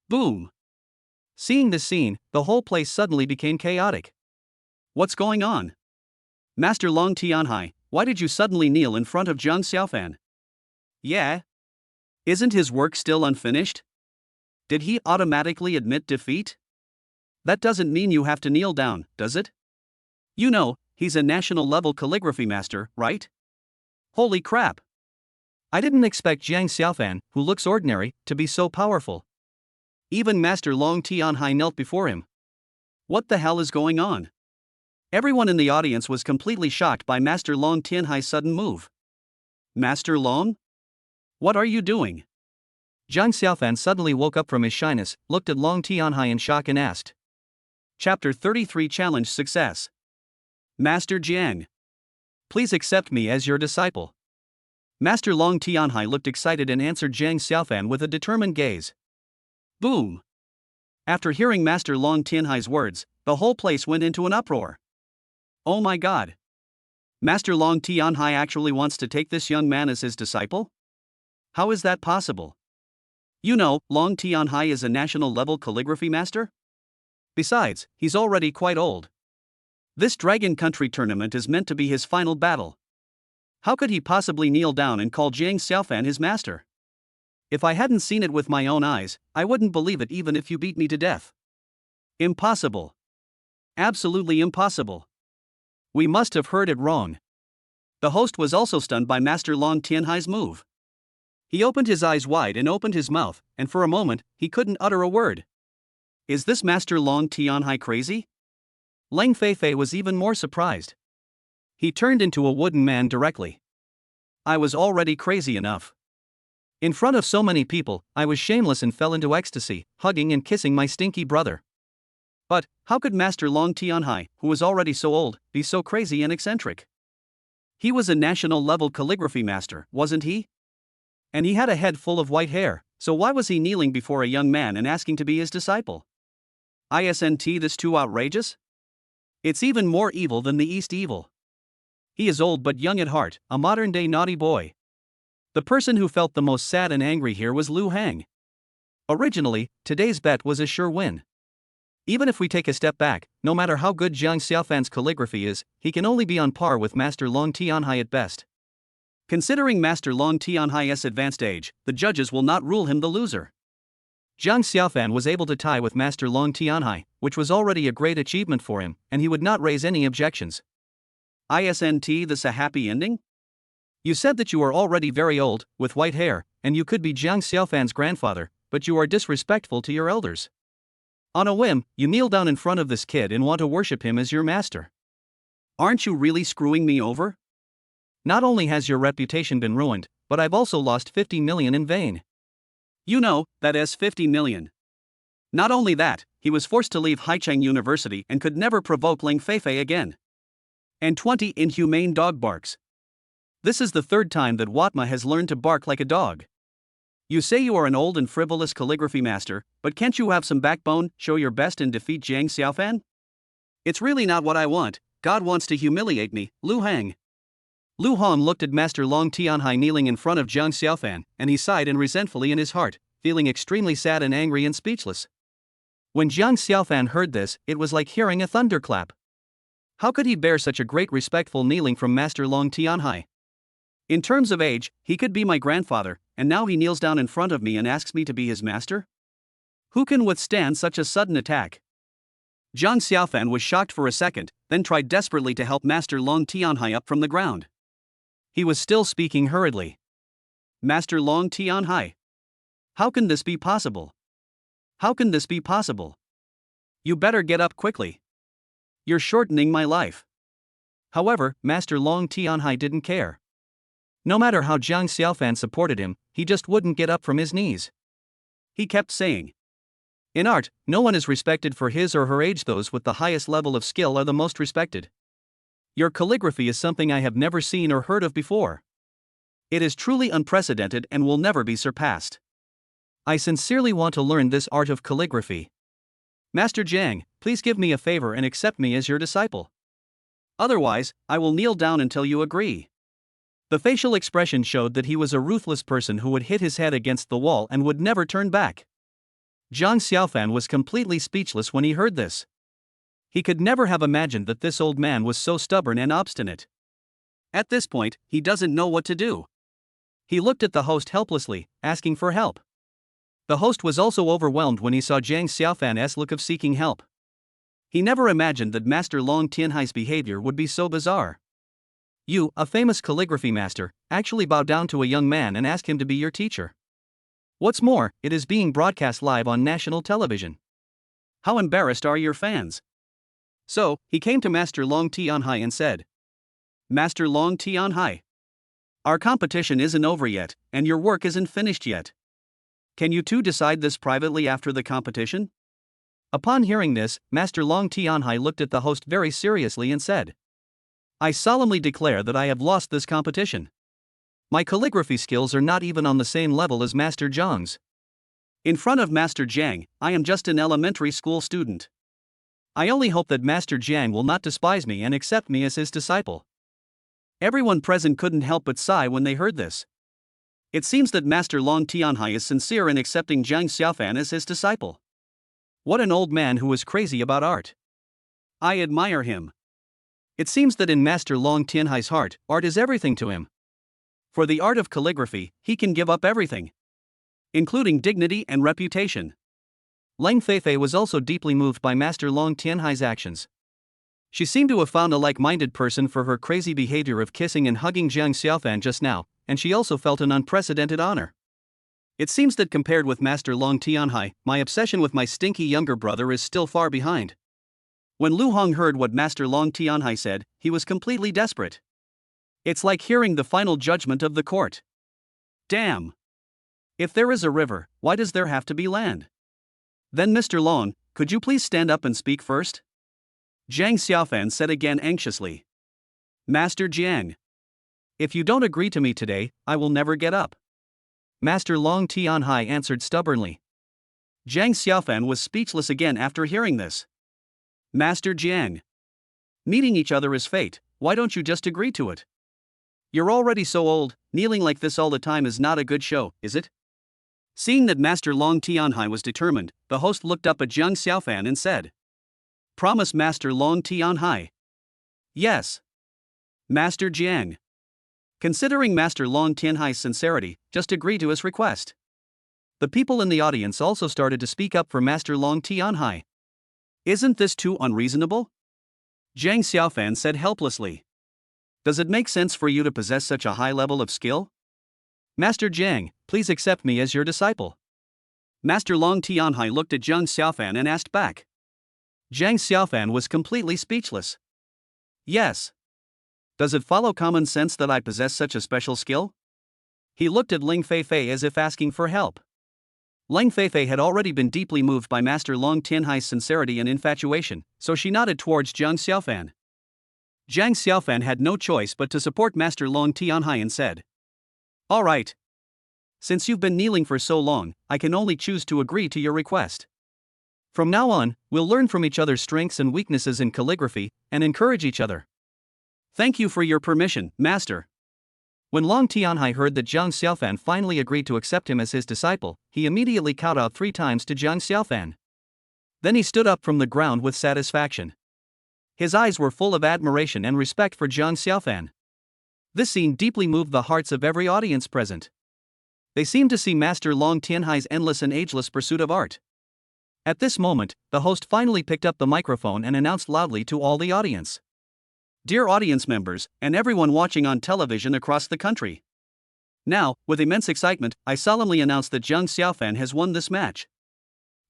Boom! Seeing this scene, the whole place suddenly became chaotic. What's going on? Master Long Tianhai, why did you suddenly kneel in front of Jiang Xiaofan? Yeah? Isn't his work still unfinished? Did he automatically admit defeat? That doesn't mean you have to kneel down, does it? You know, he's a national-level calligraphy master, right? Holy crap! I didn't expect Jiang Xiaofan, who looks ordinary, to be so powerful. Even Master Long Tianhai knelt before him. What the hell is going on? Everyone in the audience was completely shocked by Master Long Tianhai's sudden move. Master Long? What are you doing? Jiang Xiaofan suddenly woke up from his shyness, looked at Long Tianhai in shock and asked. Chapter 33 Challenge Success. Master Jiang. Please accept me as your disciple. Master Long Tianhai looked excited and answered Jiang Xiaofan with a determined gaze. Boom! After hearing Master Long Tianhai's words, the whole place went into an uproar. Oh my god! Master Long Tianhai actually wants to take this young man as his disciple? How is that possible? You know, Long Tianhai is a national-level calligraphy master? Besides, he's already quite old. This Dragon Country tournament is meant to be his final battle. How could he possibly kneel down and call Jiang Xiaofan his master? If I hadn't seen it with my own eyes, I wouldn't believe it even if you beat me to death. Impossible. Absolutely impossible. We must have heard it wrong. The host was also stunned by Master Long Tianhai's move. He opened his eyes wide and opened his mouth, and for a moment, he couldn't utter a word. Is this Master Long Tianhai crazy? Leng Feifei was even more surprised. He turned into a wooden man directly. I was already crazy enough. In front of so many people, I was shameless and fell into ecstasy, hugging and kissing my stinky brother. But, how could Master Long Tianhai, who was already so old, be so crazy and eccentric? He was a national-level calligraphy master, wasn't he? And he had a head full of white hair, so why was he kneeling before a young man and asking to be his disciple? Isn't this too outrageous? It's even more evil than the East evil. He is old but young at heart, a modern-day naughty boy. The person who felt the most sad and angry here was Lu Hang. Originally, today's bet was a sure win. Even if we take a step back, no matter how good Jiang Xiaofan's calligraphy is, he can only be on par with Master Long Tianhai at best. Considering Master Long Tianhai's advanced age, the judges will not rule him the loser. Jiang Xiaofan was able to tie with Master Long Tianhai, which was already a great achievement for him, and he would not raise any objections. Isn't this a happy ending? You said that you are already very old, with white hair, and you could be Jiang Xiaofan's grandfather, but you are disrespectful to your elders. On a whim, you kneel down in front of this kid and want to worship him as your master. Aren't you really screwing me over? Not only has your reputation been ruined, but I've also lost 50 million in vain. You know, that is 50 million. Not only that, he was forced to leave Haicheng University and could never provoke Ling Feifei again. And 20 inhumane dog barks. This is the third time that Watma has learned to bark like a dog. You say you are an old and frivolous calligraphy master, but can't you have some backbone, show your best and defeat Jiang Xiaofan? It's really not what I want. God wants to humiliate me, Lu Hang. Lu Hong looked at Master Long Tianhai kneeling in front of Jiang Xiaofan, and he sighed and resentfully in his heart, feeling extremely sad and angry and speechless. When Jiang Xiaofan heard this, it was like hearing a thunderclap. How could he bear such a great respectful kneeling from Master Long Tianhai? In terms of age, he could be my grandfather, and now he kneels down in front of me and asks me to be his master? Who can withstand such a sudden attack? Jiang Xiaofan was shocked for a second, then tried desperately to help Master Long Tianhai up from the ground. He was still speaking hurriedly. Master Long Tianhai. How can this be possible? How can this be possible? You better get up quickly. You're shortening my life. However, Master Long Tianhai didn't care. No matter how Jiang Xiaofan supported him, he just wouldn't get up from his knees. He kept saying, in art, no one is respected for his or her age. Those with the highest level of skill are the most respected. Your calligraphy is something I have never seen or heard of before. It is truly unprecedented and will never be surpassed. I sincerely want to learn this art of calligraphy. Master Jiang, please give me a favor and accept me as your disciple. Otherwise, I will kneel down until you agree. The facial expression showed that he was a ruthless person who would hit his head against the wall and would never turn back. Jiang Xiaofan was completely speechless when he heard this. He could never have imagined that this old man was so stubborn and obstinate. At this point, he doesn't know what to do. He looked at the host helplessly, asking for help. The host was also overwhelmed when he saw Jiang Xiaofan's look of seeking help. He never imagined that Master Long Tianhai's behavior would be so bizarre. You, a famous calligraphy master, actually bow down to a young man and ask him to be your teacher. What's more, it is being broadcast live on national television. How embarrassed are your fans? So, he came to Master Long Tianhai and said, Master Long Tianhai, our competition isn't over yet, and your work isn't finished yet. Can you two decide this privately after the competition? Upon hearing this, Master Long Tianhai looked at the host very seriously and said, I solemnly declare that I have lost this competition. My calligraphy skills are not even on the same level as Master Jiang's. In front of Master Jiang, I am just an elementary school student. I only hope that Master Jiang will not despise me and accept me as his disciple. Everyone present couldn't help but sigh when they heard this. It seems that Master Long Tianhai is sincere in accepting Jiang Xiaofan as his disciple. What an old man who is crazy about art. I admire him. It seems that in Master Long Tianhai's heart, art is everything to him. For the art of calligraphy, he can give up everything, including dignity and reputation. Ling Feifei was also deeply moved by Master Long Tianhai's actions. She seemed to have found a like-minded person for her crazy behavior of kissing and hugging Jiang Xiaofan just now, and she also felt an unprecedented honor. It seems that compared with Master Long Tianhai, my obsession with my stinky younger brother is still far behind. When Lu Hong heard what Master Long Tianhai said, he was completely desperate. It's like hearing the final judgment of the court. Damn! If there is a river, why does there have to be land? Then Mr. Long, could you please stand up and speak first? Jiang Xiaofan said again anxiously. Master Jiang. If you don't agree to me today, I will never get up. Master Long Tianhai answered stubbornly. Jiang Xiaofan was speechless again after hearing this. Master Jiang. Meeting each other is fate, why don't you just agree to it? You're already so old, kneeling like this all the time is not a good show, is it? Seeing that Master Long Tianhai was determined, the host looked up at Jiang Xiaofan and said, "Promise Master Long Tianhai." "Yes. Master Jiang." Considering Master Long Tianhai's sincerity, just agree to his request. The people in the audience also started to speak up for Master Long Tianhai. "Isn't this too unreasonable?" Jiang Xiaofan said helplessly. "Does it make sense for you to possess such a high level of skill? Master Jiang, please accept me as your disciple." Master Long Tianhai looked at Jiang Xiaofan and asked back. Jiang Xiaofan was completely speechless. "Yes. Does it follow common sense that I possess such a special skill?" He looked at Ling Feifei as if asking for help. Ling Feifei had already been deeply moved by Master Long Tianhai's sincerity and infatuation, so she nodded towards Jiang Xiaofan. Jiang Xiaofan had no choice but to support Master Long Tianhai and said, "All right. Since you've been kneeling for so long, I can only choose to agree to your request. From now on, we'll learn from each other's strengths and weaknesses in calligraphy, and encourage each other." "Thank you for your permission, Master." When Long Tianhai heard that Jiang Xiaofan finally agreed to accept him as his disciple, he immediately kowtowed 3 times to Jiang Xiaofan. Then he stood up from the ground with satisfaction. His eyes were full of admiration and respect for Jiang Xiaofan. This scene deeply moved the hearts of every audience present. They seemed to see Master Long Tianhai's endless and ageless pursuit of art. At this moment, the host finally picked up the microphone and announced loudly to all the audience. "Dear audience members, and everyone watching on television across the country. Now, with immense excitement, I solemnly announce that Jiang Xiaofan has won this match.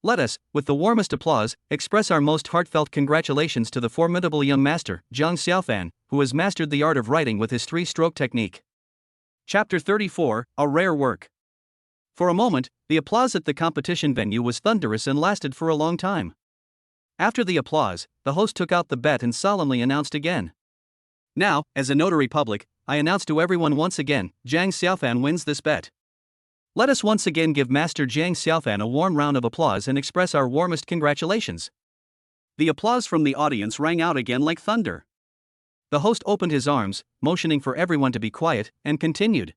Let us, with the warmest applause, express our most heartfelt congratulations to the formidable young master, Jiang Xiaofan, who has mastered the art of writing with his 3-stroke technique." Chapter 34, A Rare Work. For a moment, the applause at the competition venue was thunderous and lasted for a long time. After the applause, the host took out the bet and solemnly announced again. "Now, as a notary public, I announce to everyone once again, Jiang Xiaofan wins this bet. Let us once again give Master Jiang Xiaofan a warm round of applause and express our warmest congratulations." The applause from the audience rang out again like thunder. The host opened his arms, motioning for everyone to be quiet, and continued.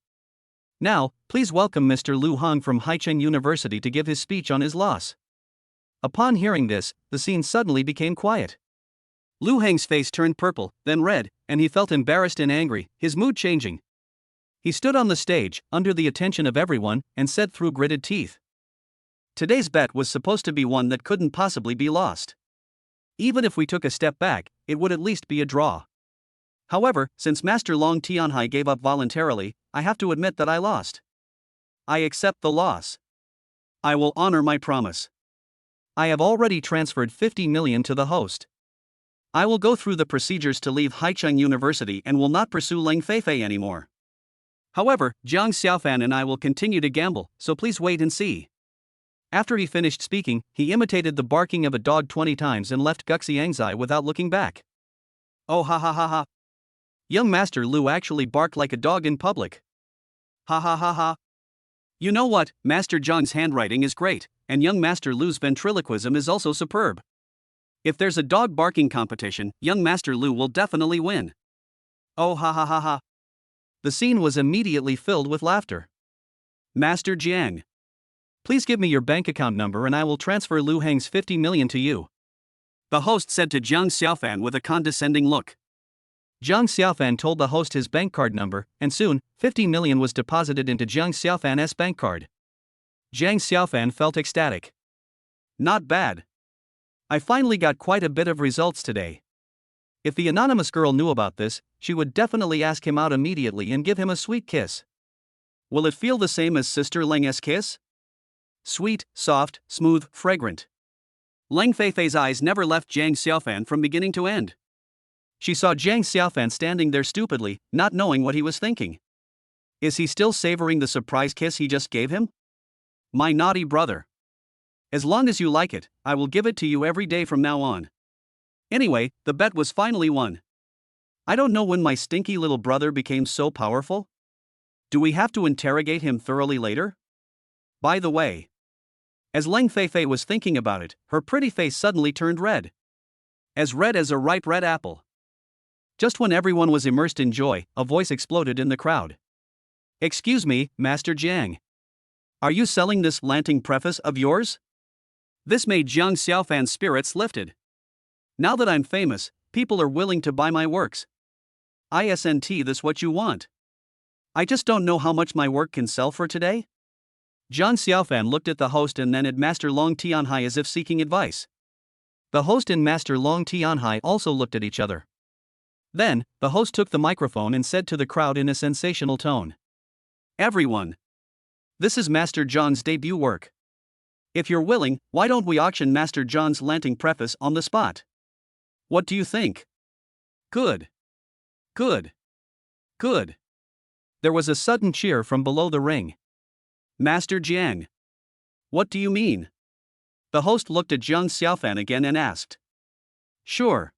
"Now, please welcome Mr. Lu Hong from Haicheng University to give his speech on his loss." Upon hearing this, the scene suddenly became quiet. Lu Heng's face turned purple, then red, and he felt embarrassed and angry, his mood changing. He stood on the stage, under the attention of everyone, and said through gritted teeth, "Today's bet was supposed to be one that couldn't possibly be lost. Even if we took a step back, it would at least be a draw. However, since Master Long Tianhai gave up voluntarily, I have to admit that I lost. I accept the loss. I will honor my promise. I have already transferred 50 million to the host. I will go through the procedures to leave Haicheng University and will not pursue Ling Feifei anymore. However, Jiang Xiaofan and I will continue to gamble, so please wait and see." After he finished speaking, he imitated the barking of a dog 20 times and left Guxiangzai without looking back. "Oh ha ha ha ha. Young Master Lu actually barked like a dog in public. Ha ha ha ha. You know what, Master Jiang's handwriting is great, and young Master Lu's ventriloquism is also superb. If there's a dog barking competition, young Master Lu will definitely win. Oh ha ha ha ha." The scene was immediately filled with laughter. "Master Jiang, please give me your bank account number and I will transfer Lu Heng's 50 million to you," the host said to Jiang Xiaofan with a condescending look. Jiang Xiaofan told the host his bank card number, and soon, 50 million was deposited into Jiang Xiaofan's bank card. Jiang Xiaofan felt ecstatic. "Not bad. I finally got quite a bit of results today." If the anonymous girl knew about this, she would definitely ask him out immediately and give him a sweet kiss. Will it feel the same as Sister Leng's kiss? Sweet, soft, smooth, fragrant. Ling Feifei's eyes never left Jiang Xiaofan from beginning to end. She saw Jiang Xiaofan standing there stupidly, not knowing what he was thinking. Is he still savoring the surprise kiss he just gave him? My naughty brother. As long as you like it, I will give it to you every day from now on. Anyway, the bet was finally won. I don't know when my stinky little brother became so powerful. Do we have to interrogate him thoroughly later? By the way. As Ling Feifei was thinking about it, her pretty face suddenly turned red. As red as a ripe red apple. Just when everyone was immersed in joy, a voice exploded in the crowd. "Excuse me, Master Jiang. Are you selling this lanting preface of yours?" This made Jiang Xiaofan's spirits lifted. "Now that I'm famous, people are willing to buy my works. Isn't this what you want? I just don't know how much my work can sell for today." Jiang Xiaofan looked at the host and then at Master Long Tianhai as if seeking advice. The host and Master Long Tianhai also looked at each other. Then, the host took the microphone and said to the crowd in a sensational tone, "Everyone, this is Master John's debut work. If you're willing, why don't we auction Master John's lanting preface on the spot? What do you think?" Good. Good. Good. There was a sudden cheer from below the ring. "Master Jiang. What do you mean?" The host looked at Jiang Xiaofan again and asked. "Sure.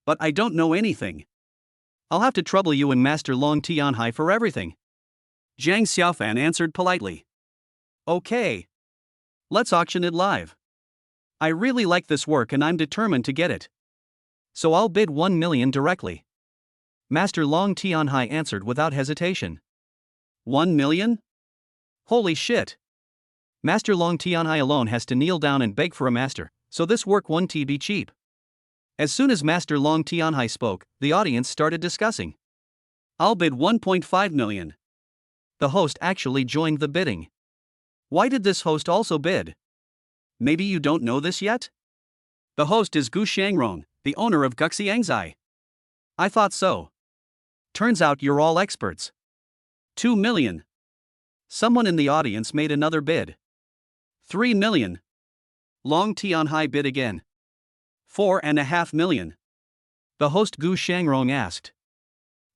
But I don't know anything. I'll have to trouble you and Master Long Tianhai for everything." Jiang Xiaofan answered politely. "Okay. Let's auction it live. I really like this work and I'm determined to get it. So I'll bid 1 million directly." Master Long Tianhai answered without hesitation. 1 million? Holy shit. Master Long Tianhai alone has to kneel down and beg for a master, so this work won't be cheap. As soon as Master Long Tianhai spoke, the audience started discussing. "I'll bid 1.5 million. The host actually joined the bidding. Why did this host also bid? Maybe you don't know this yet? The host is Gu Shangrong, the owner of Guxiangzai. I thought so. Turns out you're all experts. 2 million. Someone in the audience made another bid. 3 million. Long Tianhai bid again. 4.5 million. The host Gu Shangrong asked.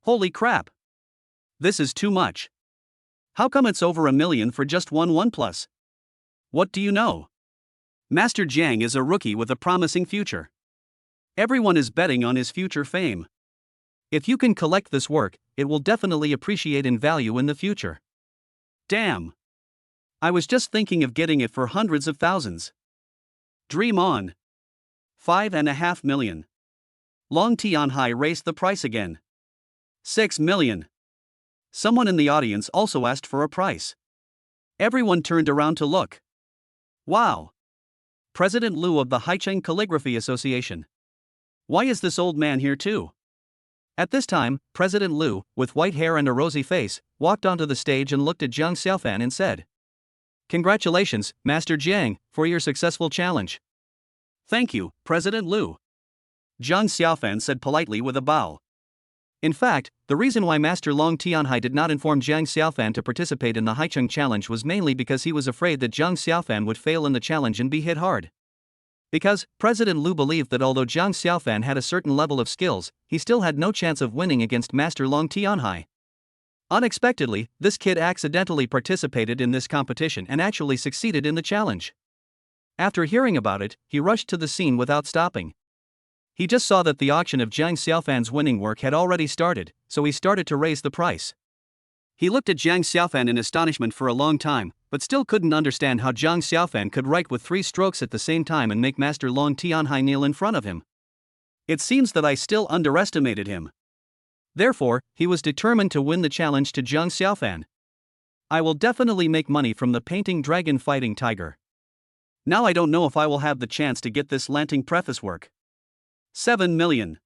"Holy crap. This is too much. How come it's over 1 million for just one OnePlus? What do you know? Master Jiang is a rookie with a promising future. Everyone is betting on his future fame. If you can collect this work, it will definitely appreciate in value in the future. Damn. I was just thinking of getting it for hundreds of thousands. Dream on. 5.5 million. Long Tianhai raised the price again. 6 million. Someone in the audience also asked for a price. Everyone turned around to look. Wow. President Liu of the Haicheng Calligraphy Association. Why is this old man here too? At this time, President Liu, with white hair and a rosy face, walked onto the stage and looked at Jiang Xiaofan and said, "Congratulations, Master Jiang, for your successful challenge." "Thank you, President Liu." Jiang Xiaofan said politely with a bow. In fact, the reason why Master Long Tianhai did not inform Jiang Xiaofan to participate in the Haicheng challenge was mainly because he was afraid that Jiang Xiaofan would fail in the challenge and be hit hard. Because President Liu believed that although Jiang Xiaofan had a certain level of skills, he still had no chance of winning against Master Long Tianhai. Unexpectedly, this kid accidentally participated in this competition and actually succeeded in the challenge. After hearing about it, he rushed to the scene without stopping. He just saw that the auction of Jiang Xiaofan's winning work had already started, so he started to raise the price. He looked at Jiang Xiaofan in astonishment for a long time, but still couldn't understand how Jiang Xiaofan could write with 3 strokes at the same time and make Master Long Tianhai kneel in front of him. It seems that I still underestimated him. Therefore, he was determined to win the challenge to Jiang Xiaofan. I will definitely make money from the painting dragon fighting tiger. Now I don't know if I will have the chance to get this lanting preface work. 7 million.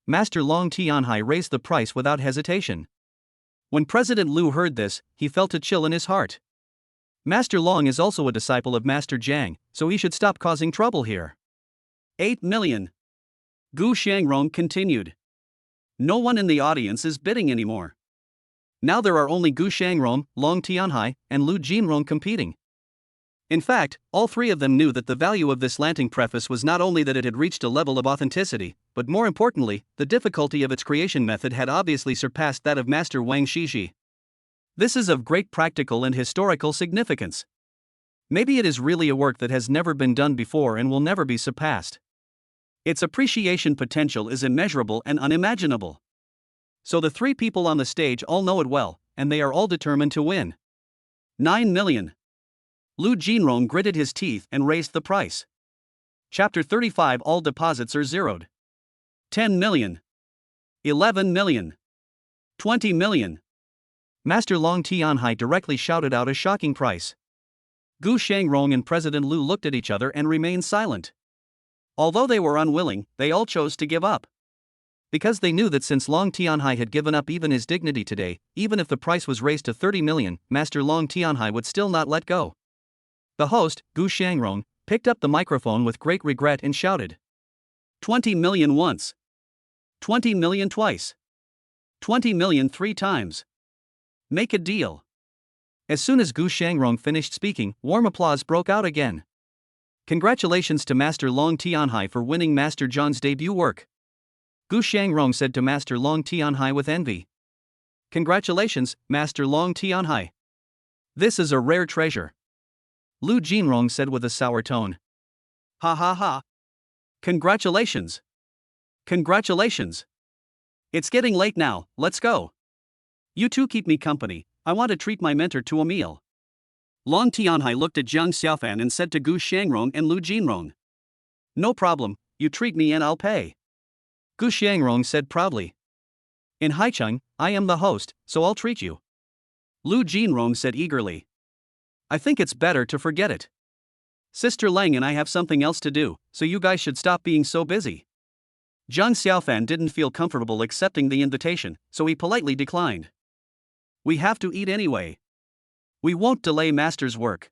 Master Long Tianhai raised the price without hesitation. When President Liu heard this, he felt a chill in his heart. Master Long is also a disciple of Master Jiang, so he should stop causing trouble here. 8 million. Gu Shangrong continued. No one in the audience is bidding anymore. Now there are only Gu Shangrong, Long Tianhai, and Lu Jinrong competing. In fact, all 3 of them knew that the value of this lanting preface was not only that it had reached a level of authenticity, but more importantly, the difficulty of its creation method had obviously surpassed that of Master Wang Shizhi. This is of great practical and historical significance. Maybe it is really a work that has never been done before and will never be surpassed. Its appreciation potential is immeasurable and unimaginable. So the 3 people on the stage all know it well, and they are all determined to win. 9 million. Lu Jinrong gritted his teeth and raised the price. Chapter 35. All deposits are zeroed. 10 million. 11 million. 20 million. Master Long Tianhai directly shouted out a shocking price. Gu Shangrong and President Lu looked at each other and remained silent. Although they were unwilling, they all chose to give up. Because they knew that since Long Tianhai had given up even his dignity today, even if the price was raised to 30 million, Master Long Tianhai would still not let go. The host, Gu Shangrong, picked up the microphone with great regret and shouted, 20 million once. 20 million twice. 20 million 3 times. Make a deal. As soon as Gu Shangrong finished speaking, warm applause broke out again. Congratulations to Master Long Tianhai for winning Master Zhang's debut work. Gu Shangrong said to Master Long Tianhai with envy. Congratulations, Master Long Tianhai. This is a rare treasure. Lu Jinrong said with a sour tone. Ha ha ha. Congratulations. Congratulations. It's getting late now, let's go. You two keep me company, I want to treat my mentor to a meal. Long Tianhai looked at Jiang Xiaofan and said to Gu Shangrong and Lu Jinrong. No problem, you treat me and I'll pay. Gu Shangrong said proudly. In Haicheng, I am the host, so I'll treat you. Lu Jinrong said eagerly. I think it's better to forget it. Sister Lang and I have something else to do, so you guys should stop being so busy. Jiang Xiaofan didn't feel comfortable accepting the invitation, so he politely declined. We have to eat anyway. We won't delay Master's work.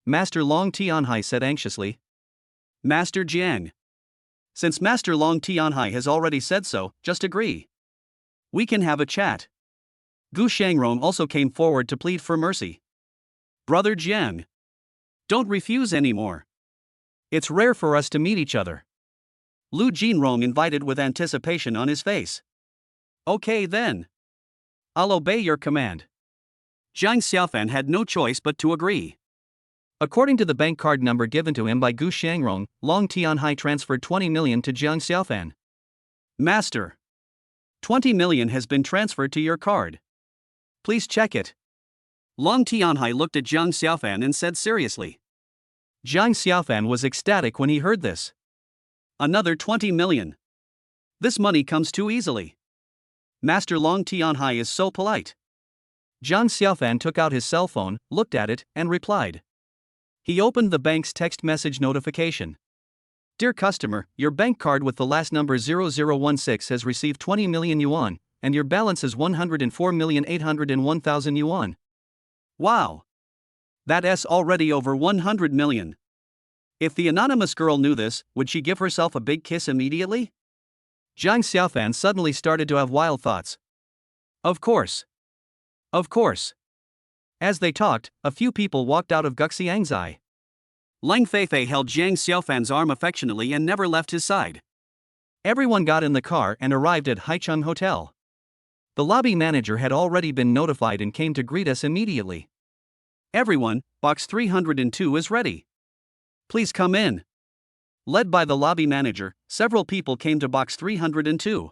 Master Long Tianhai said anxiously. Master Jiang. Since Master Long Tianhai has already said so, just agree. We can have a chat. Gu Shangrong also came forward to plead for mercy. Brother Jiang. Don't refuse anymore. It's rare for us to meet each other. Lu Jinrong invited with anticipation on his face. Okay then. I'll obey your command. Jiang Xiaofan had no choice but to agree. According to the bank card number given to him by Gu Shangrong, Long Tianhai transferred 20 million to Jiang Xiaofan. Master. 20 million has been transferred to your card. Please check it. Long Tianhai looked at Jiang Xiaofan and said seriously. Jiang Xiaofan was ecstatic when he heard this. Another 20 million. This money comes too easily. Master Long Tianhai is so polite. Jiang Xiaofan took out his cell phone, looked at it, and replied. He opened the bank's text message notification. Dear customer, your bank card with the last number 0016 has received 20 million yuan, and your balance is 104,801,000 yuan. Wow! That's already over 100 million. If the anonymous girl knew this, would she give herself a big kiss immediately? Jiang Xiaofan suddenly started to have wild thoughts. Of course. Of course. As they talked, a few people walked out of Guxiangzai. Lang Feifei held Jiang Xiaofan's arm affectionately and never left his side. Everyone got in the car and arrived at Haicheng Hotel. The lobby manager had already been notified and came to greet us immediately. Everyone, box 302 is ready. Please come in. Led by the lobby manager, several people came to box 302.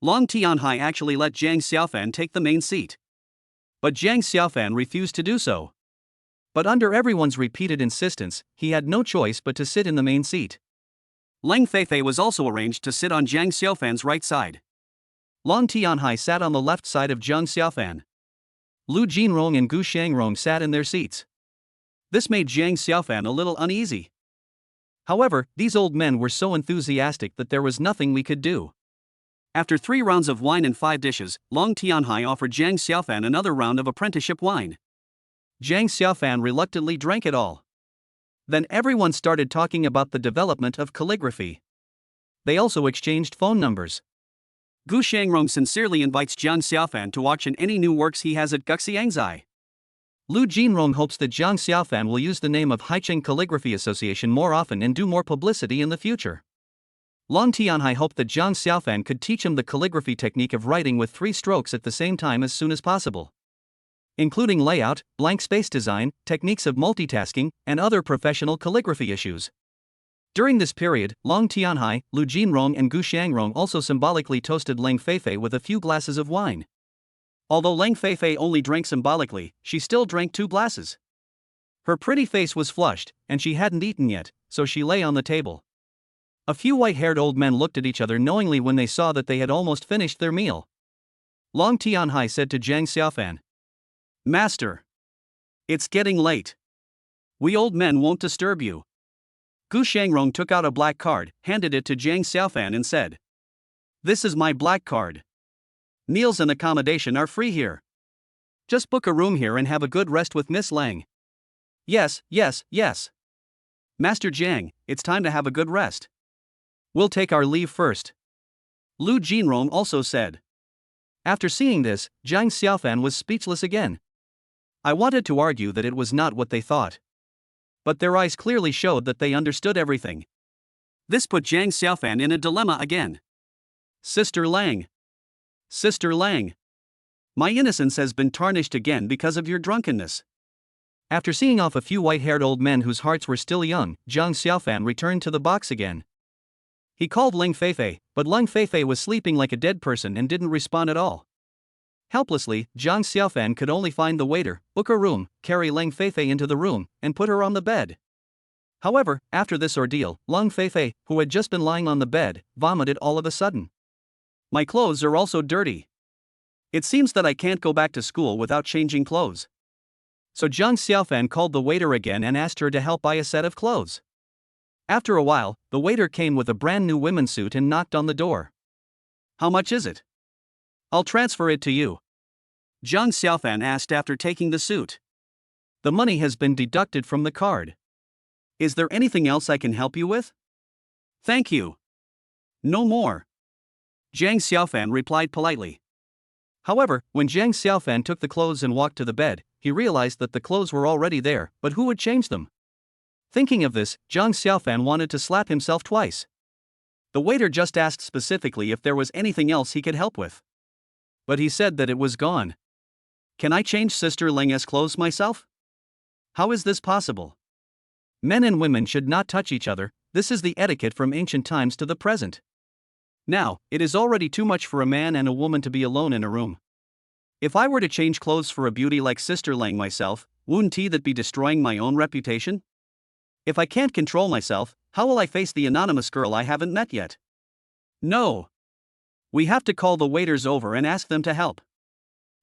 Long Tianhai actually let Jiang Xiaofan take the main seat. But Jiang Xiaofan refused to do so. But under everyone's repeated insistence, he had no choice but to sit in the main seat. Lang Feifei was also arranged to sit on Jiang Xiaofan's right side. Long Tianhai sat on the left side of Jiang Xiaofan. Lu Jinrong and Gu Shangrong sat in their seats. This made Jiang Xiaofan a little uneasy. However, these old men were so enthusiastic that there was nothing we could do. After 3 rounds of wine and 5 dishes, Long Tianhai offered Jiang Xiaofan another round of apprenticeship wine. Jiang Xiaofan reluctantly drank it all. Then everyone started talking about the development of calligraphy. They also exchanged phone numbers. Gu Shangrong sincerely invites Jiang Xiaofan to auction any new works he has at Guxiangzai. Lu Jinrong hopes that Jiang Xiaofan will use the name of Haicheng Calligraphy Association more often and do more publicity in the future. Long Tianhai hoped that Jiang Xiaofan could teach him the calligraphy technique of writing with 3 strokes at the same time as soon as possible, including layout, blank space design, techniques of multitasking, and other professional calligraphy issues. During this period, Long Tianhai, Lu Jinrong and Gu Shangrong also symbolically toasted Lang Feifei with a few glasses of wine. Although Lang Feifei only drank symbolically, she still drank 2 glasses. Her pretty face was flushed, and she hadn't eaten yet, so she lay on the table. A few white-haired old men looked at each other knowingly when they saw that they had almost finished their meal. Long Tianhai said to Jiang Xiaofan, "Master, it's getting late. We old men won't disturb you." Gu Shangrong took out a black card, handed it to Jiang Xiaofan and said, "This is my black card. Meals and accommodation are free here. Just book a room here and have a good rest with Miss Lang." "Yes, yes, yes. Master Jiang, it's time to have a good rest. We'll take our leave first," Lu Jinrong also said. After seeing this, Jiang Xiaofan was speechless again. I wanted to argue that it was not what they thought, but their eyes clearly showed that they understood everything. This put Jiang Xiaofan in a dilemma again. "Sister Lang. Sister Lang. My innocence has been tarnished again because of your drunkenness." After seeing off a few white-haired old men whose hearts were still young, Jiang Xiaofan returned to the box again. He called Ling Feifei, but Ling Feifei was sleeping like a dead person and didn't respond at all. Helplessly, Jiang Xiaofan could only find the waiter, book a room, carry Ling Feifei into the room, and put her on the bed. However, after this ordeal, Ling Feifei, who had just been lying on the bed, vomited all of a sudden. "My clothes are also dirty. It seems that I can't go back to school without changing clothes." So Jiang Xiaofan called the waiter again and asked her to help buy a set of clothes. After a while, the waiter came with a brand new women's suit and knocked on the door. "How much is it?" "I'll transfer it to you," Jiang Xiaofan asked after taking the suit. "The money has been deducted from the card. Is there anything else I can help you with?" "Thank you. No more," Jiang Xiaofan replied politely. However, when Jiang Xiaofan took the clothes and walked to the bed, he realized that the clothes were already there, but who would change them? Thinking of this, Jiang Xiaofan wanted to slap himself twice. The waiter just asked specifically if there was anything else he could help with, but he said that it was gone. "Can I change Sister Ling's clothes myself? How is this possible?" Men and women should not touch each other. This is the etiquette from ancient times to the present. Now, it is already too much for a man and a woman to be alone in a room. If I were to change clothes for a beauty like Sister Ling myself, wouldn't that be destroying my own reputation? If I can't control myself, how will I face the anonymous girl I haven't met yet? No. We have to call the waiters over and ask them to help.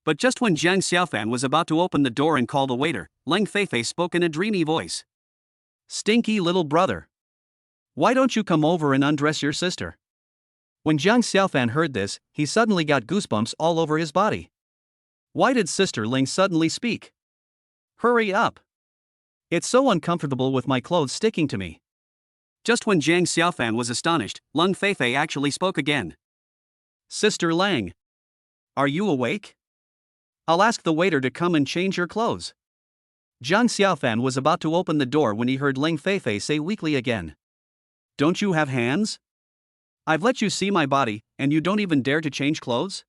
But just when Jiang Xiaofan was about to open the door and call the waiter, Ling Feifei spoke in a dreamy voice. "Stinky little brother. Why don't you come over and undress your sister?" When Jiang Xiaofan heard this, he suddenly got goosebumps all over his body. Why did Sister Ling suddenly speak? "Hurry up. It's so uncomfortable with my clothes sticking to me." Just when Jiang Xiaofan was astonished, Ling Feifei actually spoke again. "Sister Lang. Are you awake? I'll ask the waiter to come and change your clothes." Jiang Xiaofan was about to open the door when he heard Ling Feifei say weakly again. "Don't you have hands? I've let you see my body, and you don't even dare to change clothes?"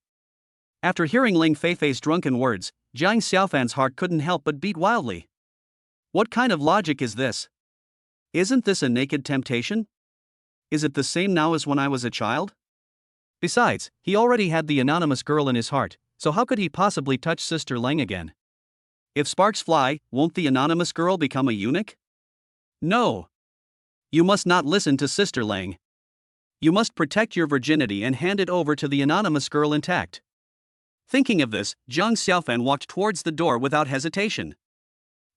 After hearing Ling Feifei's drunken words, Jiang Xiaofan's heart couldn't help but beat wildly. What kind of logic is this? Isn't this a naked temptation? Is it the same now as when I was a child? Besides, he already had the anonymous girl in his heart, so how could he possibly touch Sister Ling again? If sparks fly, won't the anonymous girl become a eunuch? No. You must not listen to Sister Ling. You must protect your virginity and hand it over to the anonymous girl intact. Thinking of this, Jiang Xiaofan walked towards the door without hesitation.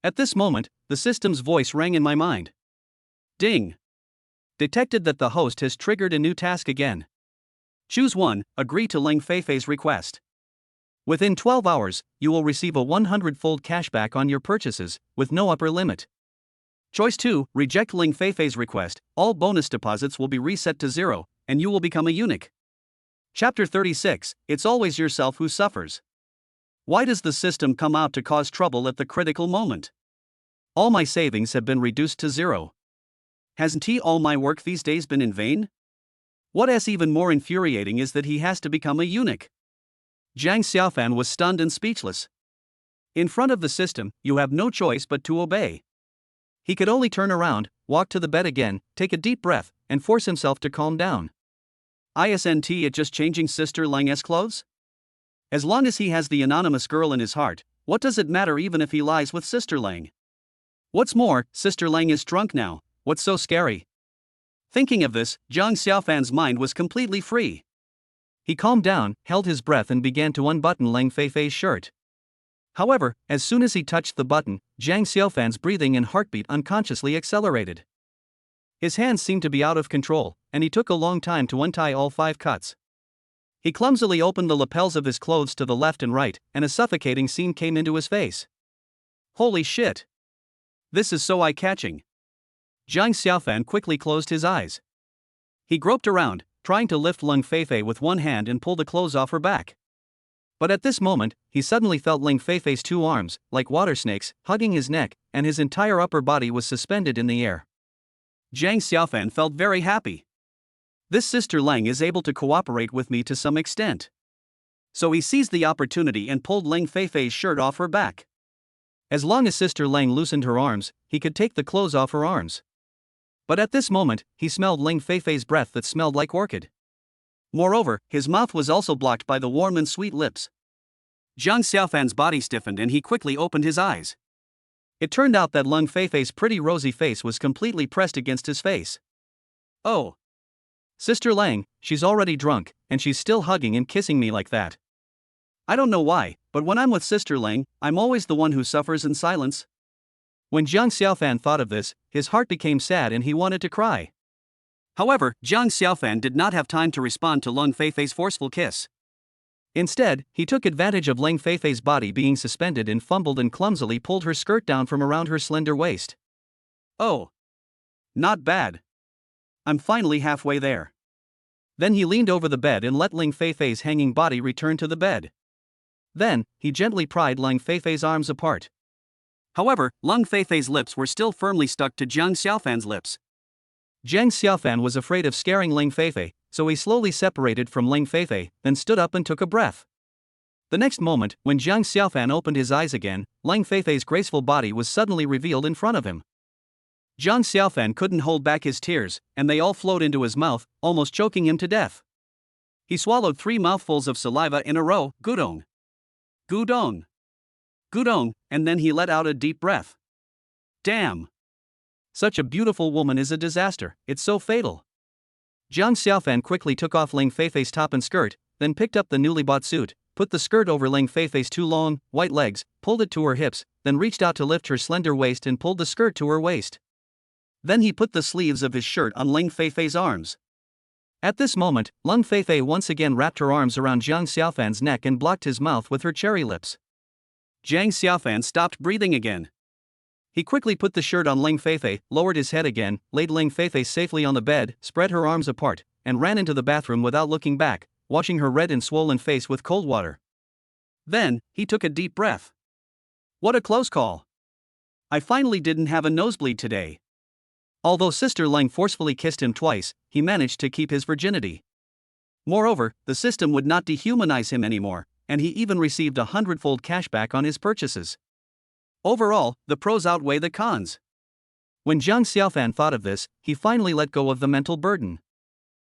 At this moment, the system's voice rang in my mind. Ding! Detected that the host has triggered a new task again. Choose 1, agree to Ling Feifei's request. Within 12 hours, you will receive a 100-fold cashback on your purchases, with no upper limit. Choice 2, reject Ling Feifei's request, all bonus deposits will be reset to 0, and you will become a eunuch. Chapter 36, It's always yourself who suffers. Why does the system come out to cause trouble at the critical moment? All my savings have been reduced to 0. Hasn't all my work these days been in vain? What is even more infuriating is that he has to become a eunuch. Jiang Xiaofan was stunned and speechless. In front of the system, you have no choice but to obey. He could only turn around, walk to the bed again, take a deep breath, and force himself to calm down. Isn't it just changing Sister Ling's clothes? As long as he has the anonymous girl in his heart, what does it matter even if he lies with Sister Ling? What's more, Sister Ling is drunk now, what's so scary? Thinking of this, Zhang Xiaofan's mind was completely free. He calmed down, held his breath and began to unbutton Lang Feifei's shirt. However, as soon as he touched the button, Zhang Xiaofan's breathing and heartbeat unconsciously accelerated. His hands seemed to be out of control, and he took a long time to untie all 5 cuts. He clumsily opened the lapels of his clothes to the left and right, and a suffocating scene came into his face. Holy shit! This is so eye-catching. Zhang Xiaofan quickly closed his eyes. He groped around, trying to lift Lang Feifei with one hand and pull the clothes off her back. But at this moment, he suddenly felt Lang Feifei's 2 arms, like water snakes, hugging his neck, and his entire upper body was suspended in the air. Zhang Xiaofan felt very happy. This Sister Lang is able to cooperate with me to some extent. So he seized the opportunity and pulled Lang Feifei's shirt off her back. As long as Sister Lang loosened her arms, he could take the clothes off her arms. But at this moment, he smelled Lang Feifei's breath that smelled like orchid. Moreover, his mouth was also blocked by the warm and sweet lips. Zhang Xiaofan's body stiffened and he quickly opened his eyes. It turned out that Lang Feifei's pretty rosy face was completely pressed against his face. Oh! Sister Lang, she's already drunk, and she's still hugging and kissing me like that. I don't know why, but when I'm with Sister Lang, I'm always the one who suffers in silence. When Zhang Xiaofan thought of this, his heart became sad and he wanted to cry. However, Zhang Xiaofan did not have time to respond to Lang Feifei's forceful kiss. Instead, he took advantage of Lang Feifei's body being suspended and fumbled and clumsily pulled her skirt down from around her slender waist. Oh! Not bad. I'm finally halfway there. Then he leaned over the bed and let Lang Feifei's hanging body return to the bed. Then, he gently pried Lang Feifei's arms apart. However, Lang Feifei's lips were still firmly stuck to Zhang Xiaofan's lips. Zhang Xiaofan was afraid of scaring Lang Feifei, so he slowly separated from Lang Feifei, then stood up and took a breath. The next moment, when Zhang Xiaofan opened his eyes again, Lang Feifei's graceful body was suddenly revealed in front of him. Zhang Xiaofan couldn't hold back his tears, and they all flowed into his mouth, almost choking him to death. He swallowed 3 mouthfuls of saliva in a row, gudong. Gudong. Gudong, and then he let out a deep breath. Damn! Such a beautiful woman is a disaster, it's so fatal. Zhang Xiaofan quickly took off Lang Feifei's top and skirt, then picked up the newly bought suit, put the skirt over Lang Feifei's 2 long, white legs, pulled it to her hips, then reached out to lift her slender waist and pulled the skirt to her waist. Then he put the sleeves of his shirt on Lang Feifei's arms. At this moment, Lang Feifei once again wrapped her arms around Zhang Xiaofan's neck and blocked his mouth with her cherry lips. Zhang Xiaofan stopped breathing again. He quickly put the shirt on Lang Feifei, lowered his head again, laid Lang Feifei safely on the bed, spread her arms apart, and ran into the bathroom without looking back, washing her red and swollen face with cold water. Then, he took a deep breath. What a close call. I finally didn't have a nosebleed today. Although Sister Lang forcefully kissed him twice, he managed to keep his virginity. Moreover, the system would not dehumanize him anymore, and he even received 100-fold cashback on his purchases. Overall, the pros outweigh the cons. When Zhang Xiaofan thought of this, he finally let go of the mental burden.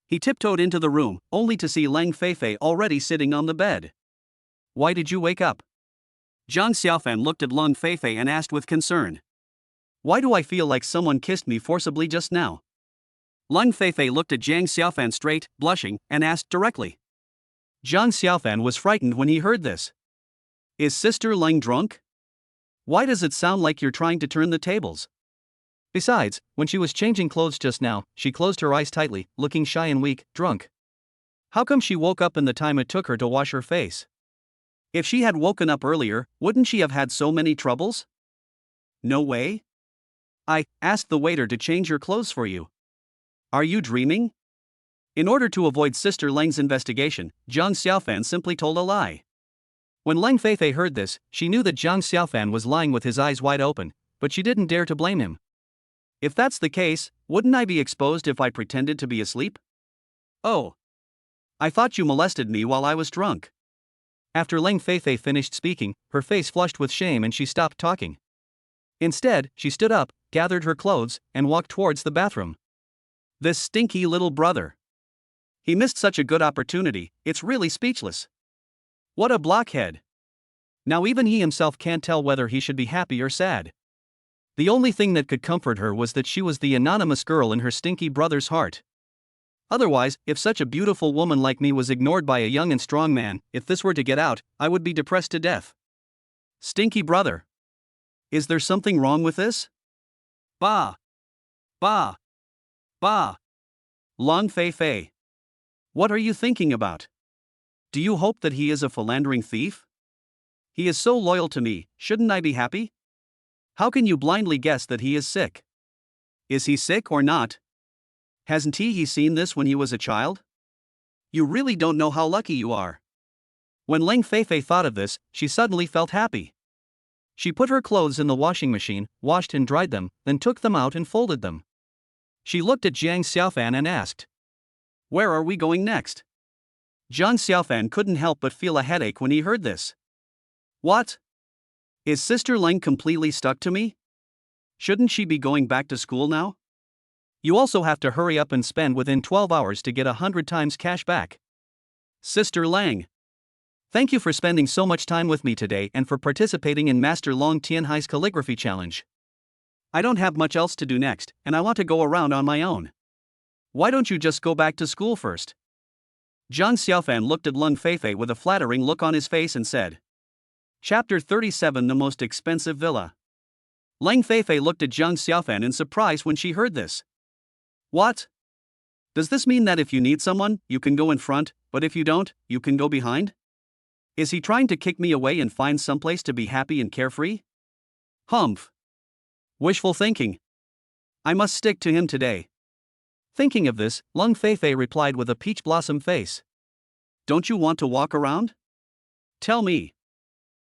He tiptoed into the room, only to see Lang Feifei already sitting on the bed. Why did you wake up? Zhang Xiaofan looked at Lang Feifei and asked with concern. Why do I feel like someone kissed me forcibly just now? Lang Feifei looked at Zhang Xiaofan straight, blushing, and asked directly. Zhang Xiaofan was frightened when he heard this. Is Sister Lang drunk? Why does it sound like you're trying to turn the tables? Besides, when she was changing clothes just now, she closed her eyes tightly, looking shy and weak, drunk. How come she woke up in the time it took her to wash her face? If she had woken up earlier, wouldn't she have had so many troubles? No way? I asked the waiter to change your clothes for you. Are you dreaming? In order to avoid Sister Lang's investigation, Zhang Xiaofan simply told a lie. When Lang Feifei heard this, she knew that Zhang Xiaofan was lying with his eyes wide open, but she didn't dare to blame him. If that's the case, wouldn't I be exposed if I pretended to be asleep? Oh. I thought you molested me while I was drunk. After Lang Feifei finished speaking, her face flushed with shame and she stopped talking. Instead, she stood up, gathered her clothes, and walked towards the bathroom. This stinky little brother. He missed such a good opportunity, it's really speechless. What a blockhead. Now even he himself can't tell whether he should be happy or sad. The only thing that could comfort her was that she was the anonymous girl in her stinky brother's heart. Otherwise, if such a beautiful woman like me was ignored by a young and strong man, if this were to get out, I would be depressed to death. Stinky brother. Is there something wrong with this? Bah. Bah. Bah. Long Fei Fei. What are you thinking about? Do you hope that he is a philandering thief? He is so loyal to me, shouldn't I be happy? How can you blindly guess that he is sick? Is he sick or not? Hasn't he seen this when he was a child? You really don't know how lucky you are. When Ling Feifei thought of this, she suddenly felt happy. She put her clothes in the washing machine, washed and dried them, then took them out and folded them. She looked at Jiang Xiaofan and asked, "Where are we going next?" Jiang Xiaofan couldn't help but feel a headache when he heard this. What? Is Sister Ling completely stuck to me? Shouldn't she be going back to school now? You also have to hurry up and spend within 12 hours to get 100 times cash back. Sister Lang. Thank you for spending so much time with me today and for participating in Master Long Tianhai's calligraphy challenge. I don't have much else to do next, and I want to go around on my own. Why don't you just go back to school first? Jiang Xiaofan looked at Lung Feifei with a flattering look on his face and said. Chapter 37 The Most Expensive Villa. Leng Feifei looked at Jiang Xiaofan in surprise when she heard this. What? Does this mean that if you need someone, you can go in front, but if you don't, you can go behind? Is he trying to kick me away and find someplace to be happy and carefree? Humph. Wishful thinking. I must stick to him today. Thinking of this, Lung Feifei replied with a peach blossom face. Don't you want to walk around? Tell me.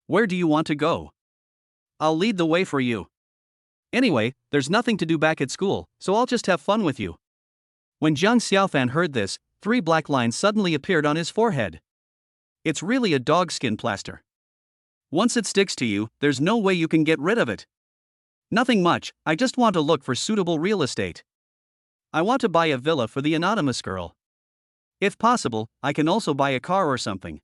Where do you want to go? I'll lead the way for you. Anyway, there's nothing to do back at school, so I'll just have fun with you. When Jiang Xiaofan heard this, 3 black lines suddenly appeared on his forehead. It's really a dogskin plaster. Once it sticks to you, there's no way you can get rid of it. Nothing much, I just want to look for suitable real estate. I want to buy a villa for the anonymous girl. If possible, I can also buy a car or something.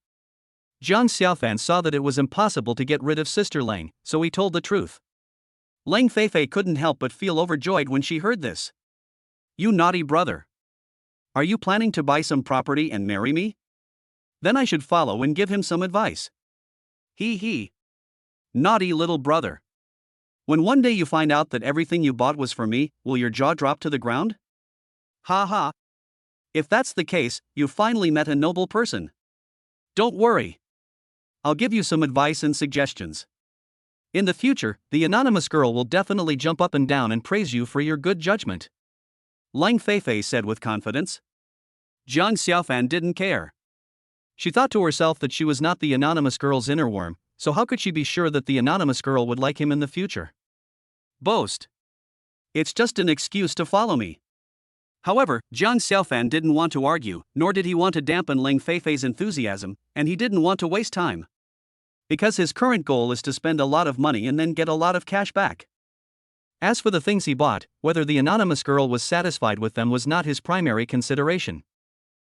Jiang Xiaofan saw that it was impossible to get rid of Sister Lang, so he told the truth. Leng Feifei couldn't help but feel overjoyed when she heard this. You naughty brother. Are you planning to buy some property and marry me? Then I should follow and give him some advice. He. Naughty little brother. When one day you find out that everything you bought was for me, will your jaw drop to the ground? Ha ha. If that's the case, you've finally met a noble person. Don't worry. I'll give you some advice and suggestions. In the future, the anonymous girl will definitely jump up and down and praise you for your good judgment. Leng Feifei said with confidence. Jiang Xiaofan didn't care. She thought to herself that she was not the anonymous girl's inner worm, so how could she be sure that the anonymous girl would like him in the future? Boast. It's just an excuse to follow me. However, Jiang Xiaofan didn't want to argue, nor did he want to dampen Leng Feifei's enthusiasm, and he didn't want to waste time. Because his current goal is to spend a lot of money and then get a lot of cash back. As for the things he bought, whether the anonymous girl was satisfied with them was not his primary consideration.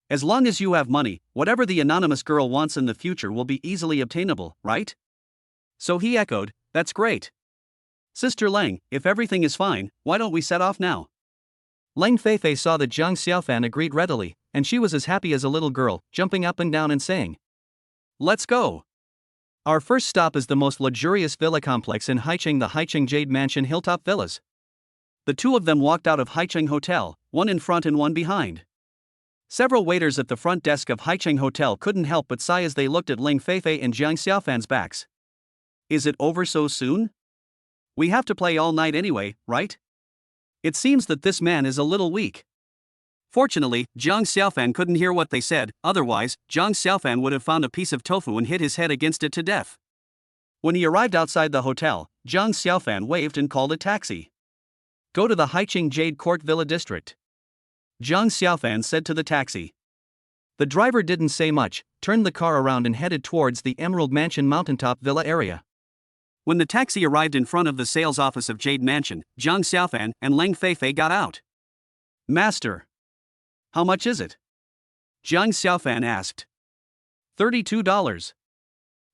As long as you have money, whatever the anonymous girl wants in the future will be easily obtainable, right? So he echoed, that's great. Sister Leng, if everything is fine, why don't we set off now? Leng Feifei saw that Jiang Xiaofan agreed readily, and she was as happy as a little girl, jumping up and down and saying, Let's go! Our first stop is the most luxurious villa complex in Haicheng, the Haicheng Jade Mansion Hilltop Villas. The two of them walked out of Haicheng Hotel, one in front and one behind. Several waiters at the front desk of Haicheng Hotel couldn't help but sigh as they looked at Leng Feifei and Jiang Xiaofan's backs. Is it over so soon? We have to play all night anyway, right? It seems that this man is a little weak. Fortunately, Jiang Xiaofan couldn't hear what they said, otherwise, Jiang Xiaofan would have found a piece of tofu and hit his head against it to death. When he arrived outside the hotel, Jiang Xiaofan waved and called a taxi. Go to the Haicheng Jade Court Villa District. Jiang Xiaofan said to the taxi. The driver didn't say much, turned the car around and headed towards the Emerald Mansion Mountaintop Villa area. When the taxi arrived in front of the sales office of Jade Mansion, Jiang Xiaofan and Leng Feifei got out. Master. How much is it? Jiang Xiaofan asked. $32.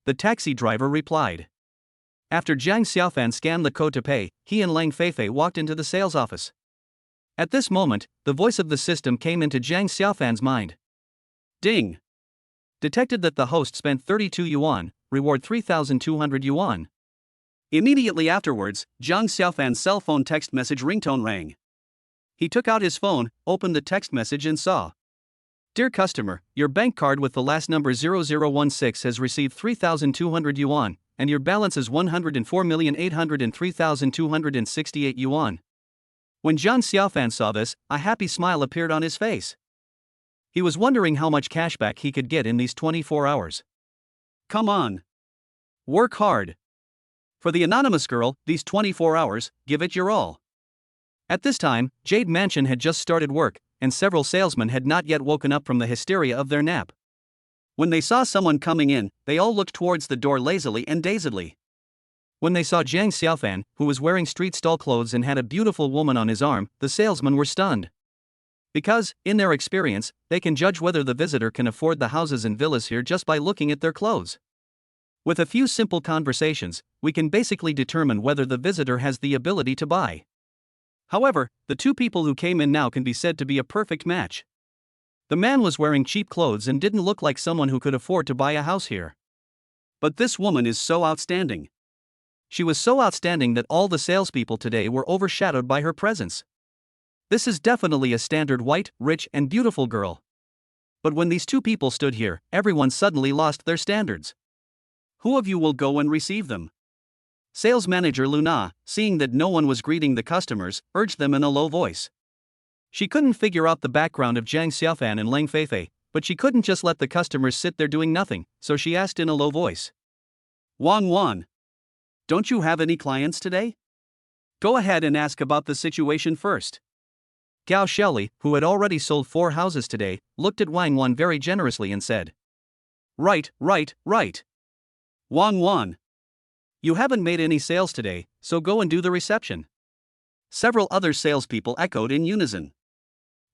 The taxi driver replied. After Jiang Xiaofan scanned the code to pay, he and Lang Feifei walked into the sales office. At this moment, the voice of the system came into Jiang Xiaofan's mind. Ding! Detected that the host spent 32 yuan, reward 3,200 yuan. Immediately afterwards, Jiang Xiaofan's cell phone text message ringtone rang. He took out his phone, opened the text message and saw. Dear customer, your bank card with the last number 0016 has received 3,200 yuan, and your balance is 104,803,268 yuan. When Jiang Xiaofan saw this, a happy smile appeared on his face. He was wondering how much cashback he could get in these 24 hours. Come on. Work hard. For the anonymous girl, these 24 hours, give it your all. At this time, Jade Mansion had just started work, and several salesmen had not yet woken up from the hysteria of their nap. When they saw someone coming in, they all looked towards the door lazily and dazedly. When they saw Jiang Xiaofan, who was wearing street stall clothes and had a beautiful woman on his arm, the salesmen were stunned. Because, in their experience, they can judge whether the visitor can afford the houses and villas here just by looking at their clothes. With a few simple conversations, we can basically determine whether the visitor has the ability to buy. However, the two people who came in now can be said to be a perfect match. The man was wearing cheap clothes and didn't look like someone who could afford to buy a house here. But this woman is so outstanding. She was so outstanding that all the salespeople today were overshadowed by her presence. This is definitely a standard white, rich, and beautiful girl. But when these two people stood here, everyone suddenly lost their standards. Who of you will go and receive them? Sales manager Luna, seeing that no one was greeting the customers, urged them in a low voice. She couldn't figure out the background of Jiang Xiaofan and Lang Feifei, but she couldn't just let the customers sit there doing nothing, so she asked in a low voice. Wan, don't you have any clients today? Go ahead and ask about the situation first. Gao Shelley, who had already sold 4 houses today, looked at Wang Wan very generously and said. Right. Wan. You haven't made any sales today, so go and do the reception. Several other salespeople echoed in unison.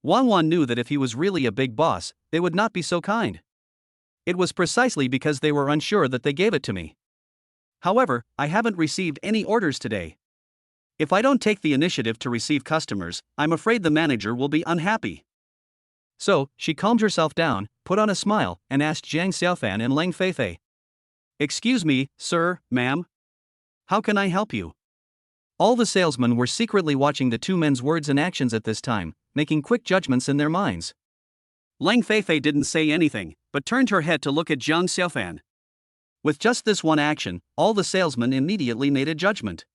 Wang Wan knew that if he was really a big boss, they would not be so kind. It was precisely because they were unsure that they gave it to me. However, I haven't received any orders today. If I don't take the initiative to receive customers, I'm afraid the manager will be unhappy. So, she calmed herself down, put on a smile, and asked Jiang Xiaofan and Lang Feifei. Excuse me, sir, ma'am. How can I help you? All the salesmen were secretly watching the two men's words and actions at this time, making quick judgments in their minds. Lang Feifei didn't say anything, but turned her head to look at Jiang Xiaofan. With just this one action, all the salesmen immediately made a judgment.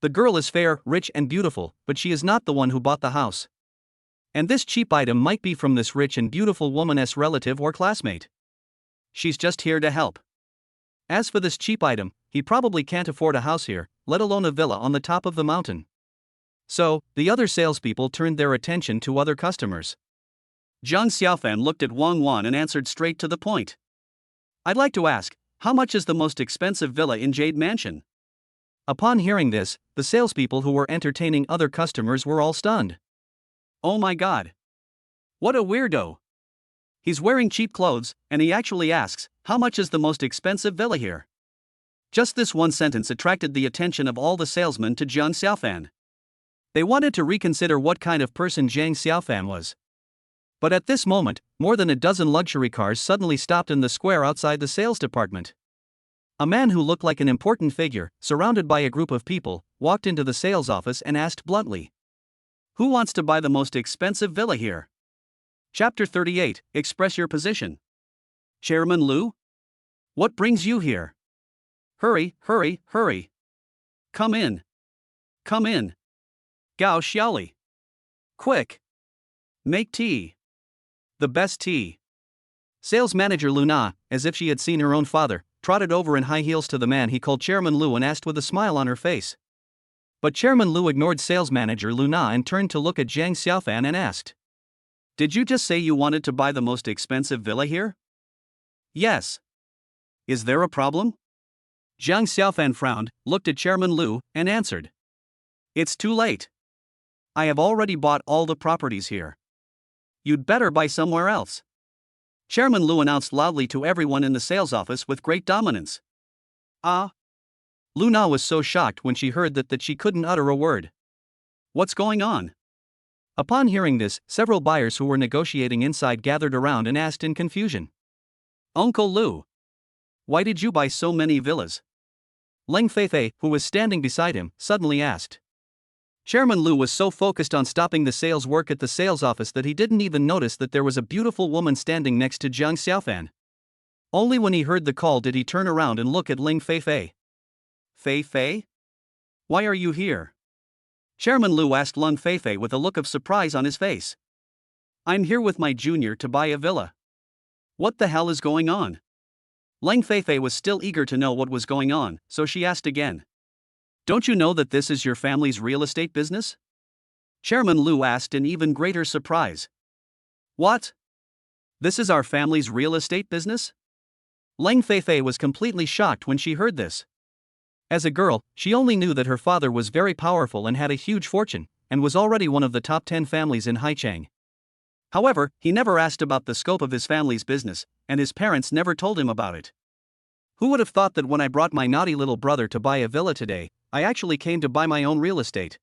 The girl is fair, rich and beautiful, but she is not the one who bought the house. And this cheap item might be from this rich and beautiful woman's relative or classmate. She's just here to help. As for this cheap item, he probably can't afford a house here, let alone a villa on the top of the mountain. So, the other salespeople turned their attention to other customers. Jiang Xiaofan looked at Wang Wan and answered straight to the point. I'd like to ask, how much is the most expensive villa in Jade Mansion? Upon hearing this, the salespeople who were entertaining other customers were all stunned. Oh my god. What a weirdo. He's wearing cheap clothes, and he actually asks, how much is the most expensive villa here? Just this one sentence attracted the attention of all the salesmen to Jiang Xiaofan. They wanted to reconsider what kind of person Jiang Xiaofan was. But at this moment, more than a dozen luxury cars suddenly stopped in the square outside the sales department. A man who looked like an important figure, surrounded by a group of people, walked into the sales office and asked bluntly. Who wants to buy the most expensive villa here? Chapter 38, Express your position. Chairman Liu? What brings you here? Hurry. Come in. Gao Xiaoli. Quick. Make tea. The best tea. Sales manager Luna, as if she had seen her own father, trotted over in high heels to the man he called Chairman Liu and asked with a smile on her face. But Chairman Liu ignored sales manager Luna and turned to look at Jiang Xiaofan and asked. Did you just say you wanted to buy the most expensive villa here? Yes. Is there a problem? Jiang Xiaofan frowned, looked at Chairman Liu, and answered. It's too late. I have already bought all the properties here. You'd better buy somewhere else. Chairman Liu announced loudly to everyone in the sales office with great dominance. Ah. Luna was so shocked when she heard that she couldn't utter a word. What's going on? Upon hearing this, several buyers who were negotiating inside gathered around and asked in confusion. Uncle Lu, why did you buy so many villas? Leng Feifei, who was standing beside him, suddenly asked. Chairman Lu was so focused on stopping the sales work at the sales office that he didn't even notice that there was a beautiful woman standing next to Jiang Xiaofan. Only when he heard the call did he turn around and look at Leng Feifei. Feifei? Why are you here? Chairman Lu asked Leng Feifei with a look of surprise on his face. I'm here with my junior to buy a villa. What the hell is going on? Leng Feifei was still eager to know what was going on, so she asked again. Don't you know that this is your family's real estate business? Chairman Lu asked in even greater surprise. What? This is our family's real estate business? Leng Feifei was completely shocked when she heard this. As a girl, she only knew that her father was very powerful and had a huge fortune, and was already one of the top 10 families in Haicheng. However, he never asked about the scope of his family's business, and his parents never told him about it. Who would have thought that when I brought my naughty little brother to buy a villa today, I actually came to buy my own real estate?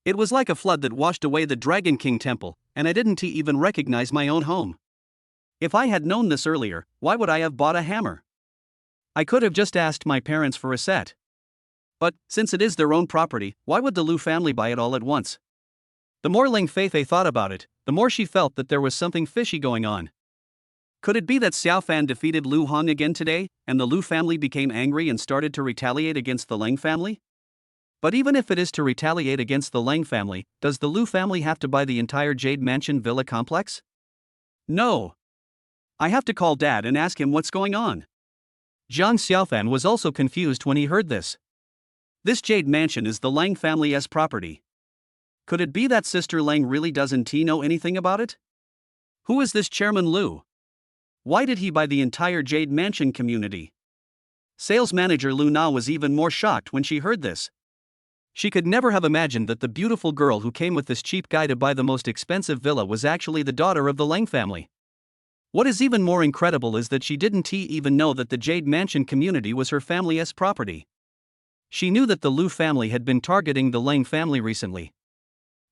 It was like a flood that washed away the Dragon King temple, and I didn't even recognize my own home. If I had known this earlier, why would I have bought a hammer? I could have just asked my parents for a set. But, since it is their own property, why would the Lu family buy it all at once? The more Leng Feifei thought about it, the more she felt that there was something fishy going on. Could it be that Xiaofan defeated Lu Hong again today, and the Lu family became angry and started to retaliate against the Leng family? But even if it is to retaliate against the Leng family, does the Lu family have to buy the entire Jade Mansion villa complex? No. I have to call Dad and ask him what's going on. Jiang Xiaofan was also confused when he heard this. This Jade Mansion is the Leng family's property. Could it be that Sister Leng really doesn't know anything about it? Who is this Chairman Lu? Why did he buy the entire Jade Mansion community? Sales manager Lu Na was even more shocked when she heard this. She could never have imagined that the beautiful girl who came with this cheap guy to buy the most expensive villa was actually the daughter of the Leng family. What is even more incredible is that she didn't even know that the Jade Mansion community was her family's property. She knew that the Lu family had been targeting the Leng family recently.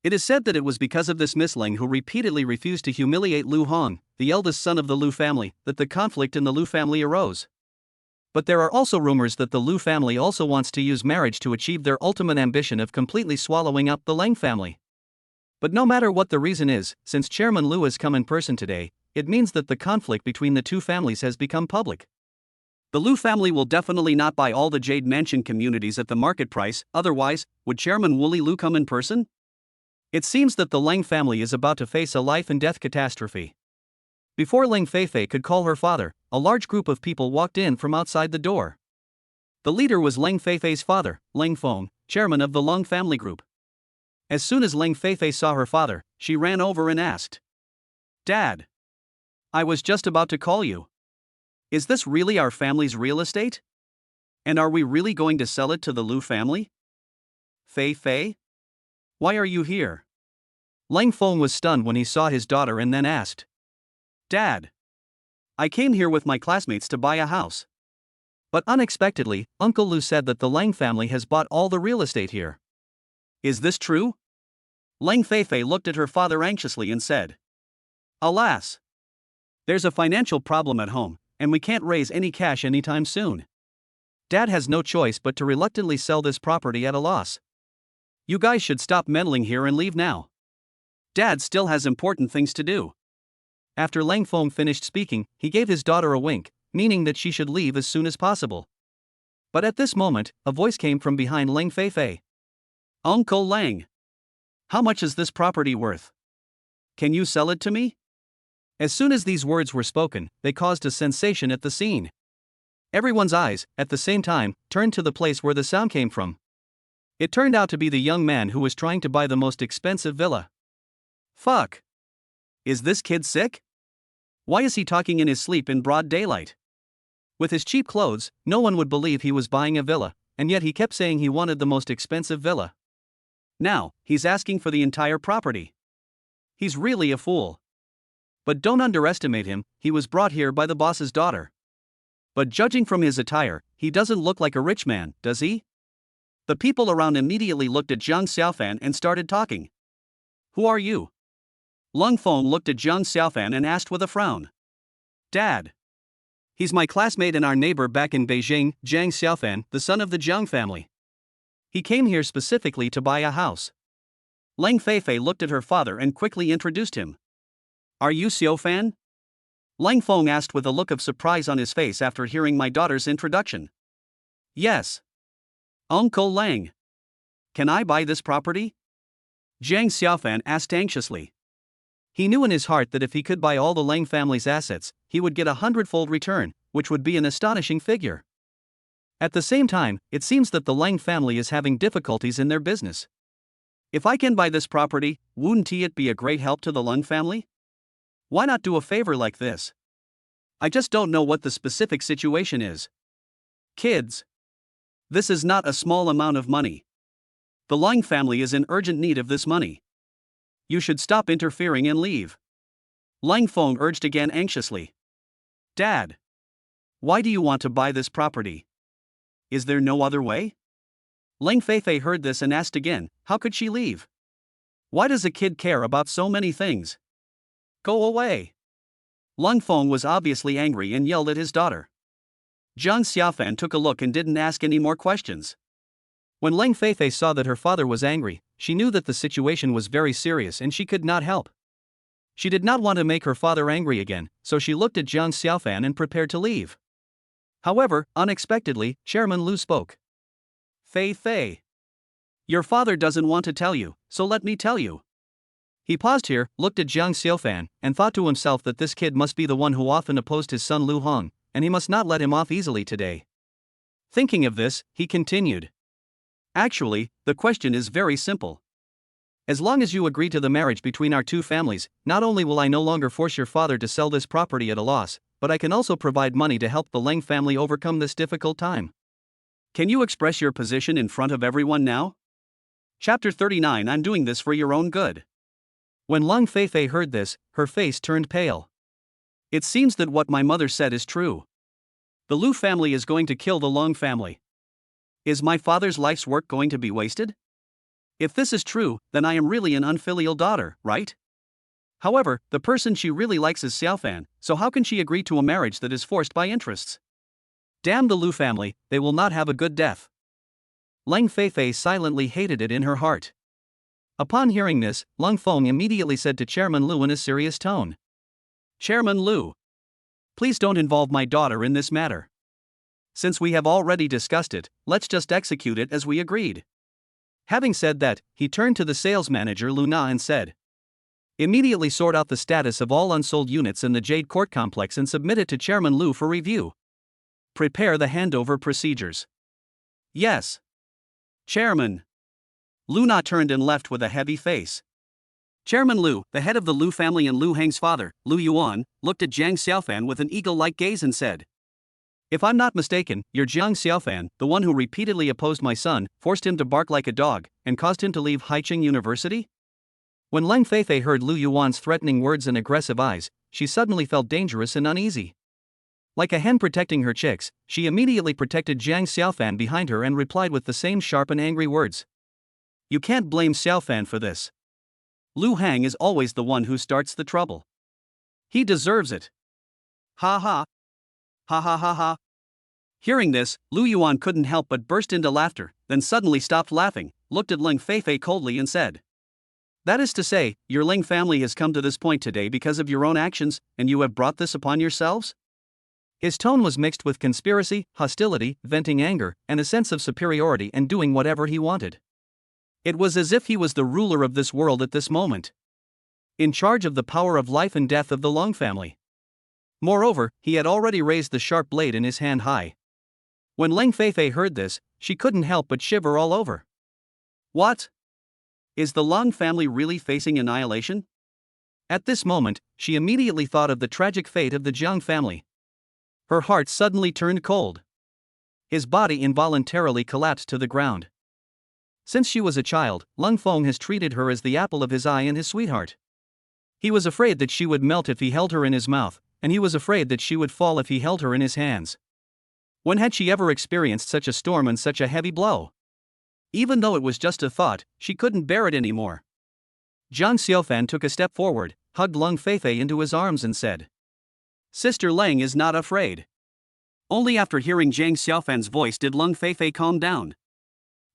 It is said that it was because of this Miss Leng, who repeatedly refused to humiliate Lu Hong, the eldest son of the Lu family, that the conflict in the Lu family arose. But there are also rumors that the Lu family also wants to use marriage to achieve their ultimate ambition of completely swallowing up the Leng family. But no matter what the reason is, since Chairman Lu has come in person today, it means that the conflict between the two families has become public. The Lu family will definitely not buy all the Jade Mansion communities at the market price, otherwise, would Chairman Wooly Lu come in person? It seems that the Leng family is about to face a life and death catastrophe. Before Leng Feifei could call her father, a large group of people walked in from outside the door. The leader was Leng Feifei's father, Leng Feng, chairman of the Leng family group. As soon as Leng Feifei saw her father, she ran over and asked, Dad, I was just about to call you. Is this really our family's real estate? And are we really going to sell it to the Lu family? Feifei? Why are you here? Leng Feng was stunned when he saw his daughter and then asked, Dad, I came here with my classmates to buy a house. But unexpectedly, Uncle Lu said that the Leng family has bought all the real estate here. Is this true? Leng Feifei looked at her father anxiously and said, Alas! There's a financial problem at home, and we can't raise any cash anytime soon. Dad has no choice but to reluctantly sell this property at a loss. You guys should stop meddling here and leave now. Dad still has important things to do. After Leng Feng finished speaking, he gave his daughter a wink, meaning that she should leave as soon as possible. But at this moment, a voice came from behind Leng Feifei. Uncle Leng, how much is this property worth? Can you sell it to me? As soon as these words were spoken, they caused a sensation at the scene. Everyone's eyes, at the same time, turned to the place where the sound came from. It turned out to be the young man who was trying to buy the most expensive villa. Fuck! Is this kid sick? Why is he talking in his sleep in broad daylight? With his cheap clothes, no one would believe he was buying a villa, and yet he kept saying he wanted the most expensive villa. Now, he's asking for the entire property. He's really a fool. But don't underestimate him, he was brought here by the boss's daughter. But judging from his attire, he doesn't look like a rich man, does he? The people around immediately looked at Jiang Xiaofan and started talking. Who are you? Lung Feng looked at Jiang Xiaofan and asked with a frown. Dad. He's my classmate and our neighbor back in Beijing, Jiang Xiaofan, the son of the Jiang family. He came here specifically to buy a house. Leng Feifei looked at her father and quickly introduced him. Are you Xiaofan? Leng Feng asked with a look of surprise on his face after hearing my daughter's introduction. Yes. Uncle Lang. Can I buy this property? Jiang Xiaofan asked anxiously. He knew in his heart that if he could buy all the Lang family's assets, he would get a 100-fold return, which would be an astonishing figure. At the same time, it seems that the Lang family is having difficulties in their business. If I can buy this property, wouldn't it be a great help to the Lang family? Why not do a favor like this? I just don't know what the specific situation is. Kids. This is not a small amount of money. The Lang family is in urgent need of this money. You should stop interfering and leave. Lang Feng urged again anxiously. Dad. Why do you want to buy this property? Is there no other way? Leng Feifei heard this and asked again, how could she leave? Why does a kid care about so many things? Go away. Lung Feng was obviously angry and yelled at his daughter. Jiang Xiaofan took a look and didn't ask any more questions. When Leng Feifei saw that her father was angry, she knew that the situation was very serious and she could not help. She did not want to make her father angry again, so she looked at Jiang Xiaofan and prepared to leave. However, unexpectedly, Chairman Lu spoke. Fei Fei. Your father doesn't want to tell you, so let me tell you. He paused here, looked at Jiang Xiaofan, and thought to himself that this kid must be the one who often opposed his son Lu Hong, and he must not let him off easily today. Thinking of this, he continued. Actually, the question is very simple. As long as you agree to the marriage between our two families, not only will I no longer force your father to sell this property at a loss, but I can also provide money to help the Leng family overcome this difficult time. Can you express your position in front of everyone now? Chapter 39. I'm doing this for your own good. When Leng Feifei heard this, her face turned pale. It seems that what my mother said is true. The Lu family is going to kill the Long family. Is my father's life's work going to be wasted? If this is true, then I am really an unfilial daughter, right? However, the person she really likes is Xiaofan, so how can she agree to a marriage that is forced by interests? Damn the Lu family, they will not have a good death. Leng Feifei silently hated it in her heart. Upon hearing this, Lung Feng immediately said to Chairman Lu in a serious tone. Chairman Lu. Please don't involve my daughter in this matter. Since we have already discussed it, let's just execute it as we agreed. Having said that, he turned to the sales manager Lu Na and said. Immediately sort out the status of all unsold units in the Jade Court complex and submit it to Chairman Lu for review. Prepare the handover procedures. Yes. Chairman. Lu Na turned and left with a heavy face. Chairman Lu, the head of the Lu family and Lu Heng's father, Lu Yuan, looked at Jiang Xiaofan with an eagle-like gaze and said. If I'm not mistaken, you're Jiang Xiaofan, the one who repeatedly opposed my son, forced him to bark like a dog, and caused him to leave Haicheng University? When Leng Feifei heard Lu Yuan's threatening words and aggressive eyes, she suddenly felt dangerous and uneasy. Like a hen protecting her chicks, she immediately protected Jiang Xiaofan behind her and replied with the same sharp and angry words. You can't blame Xiaofan for this. Lu Hang is always the one who starts the trouble. He deserves it. Ha ha. Ha ha ha ha. Hearing this, Lu Yuan couldn't help but burst into laughter, then suddenly stopped laughing, looked at Leng Feifei coldly and said. That is to say, your Leng family has come to this point today because of your own actions, and you have brought this upon yourselves? His tone was mixed with conspiracy, hostility, venting anger, and a sense of superiority and doing whatever he wanted. It was as if he was the ruler of this world at this moment, in charge of the power of life and death of the Long family. Moreover, he had already raised the sharp blade in his hand high. When Leng Feifei heard this, she couldn't help but shiver all over. What? Is the Long family really facing annihilation? At this moment, she immediately thought of the tragic fate of the Jiang family. Her heart suddenly turned cold. His body involuntarily collapsed to the ground. Since she was a child, Lung Feng has treated her as the apple of his eye and his sweetheart. He was afraid that she would melt if he held her in his mouth, and he was afraid that she would fall if he held her in his hands. When had she ever experienced such a storm and such a heavy blow? Even though it was just a thought, she couldn't bear it anymore. Jiang Xiaofan took a step forward, hugged Lung Feifei into his arms and said, "Sister Lang is not afraid." Only after hearing Jiang Xiaofan's voice did Lung Feifei calm down.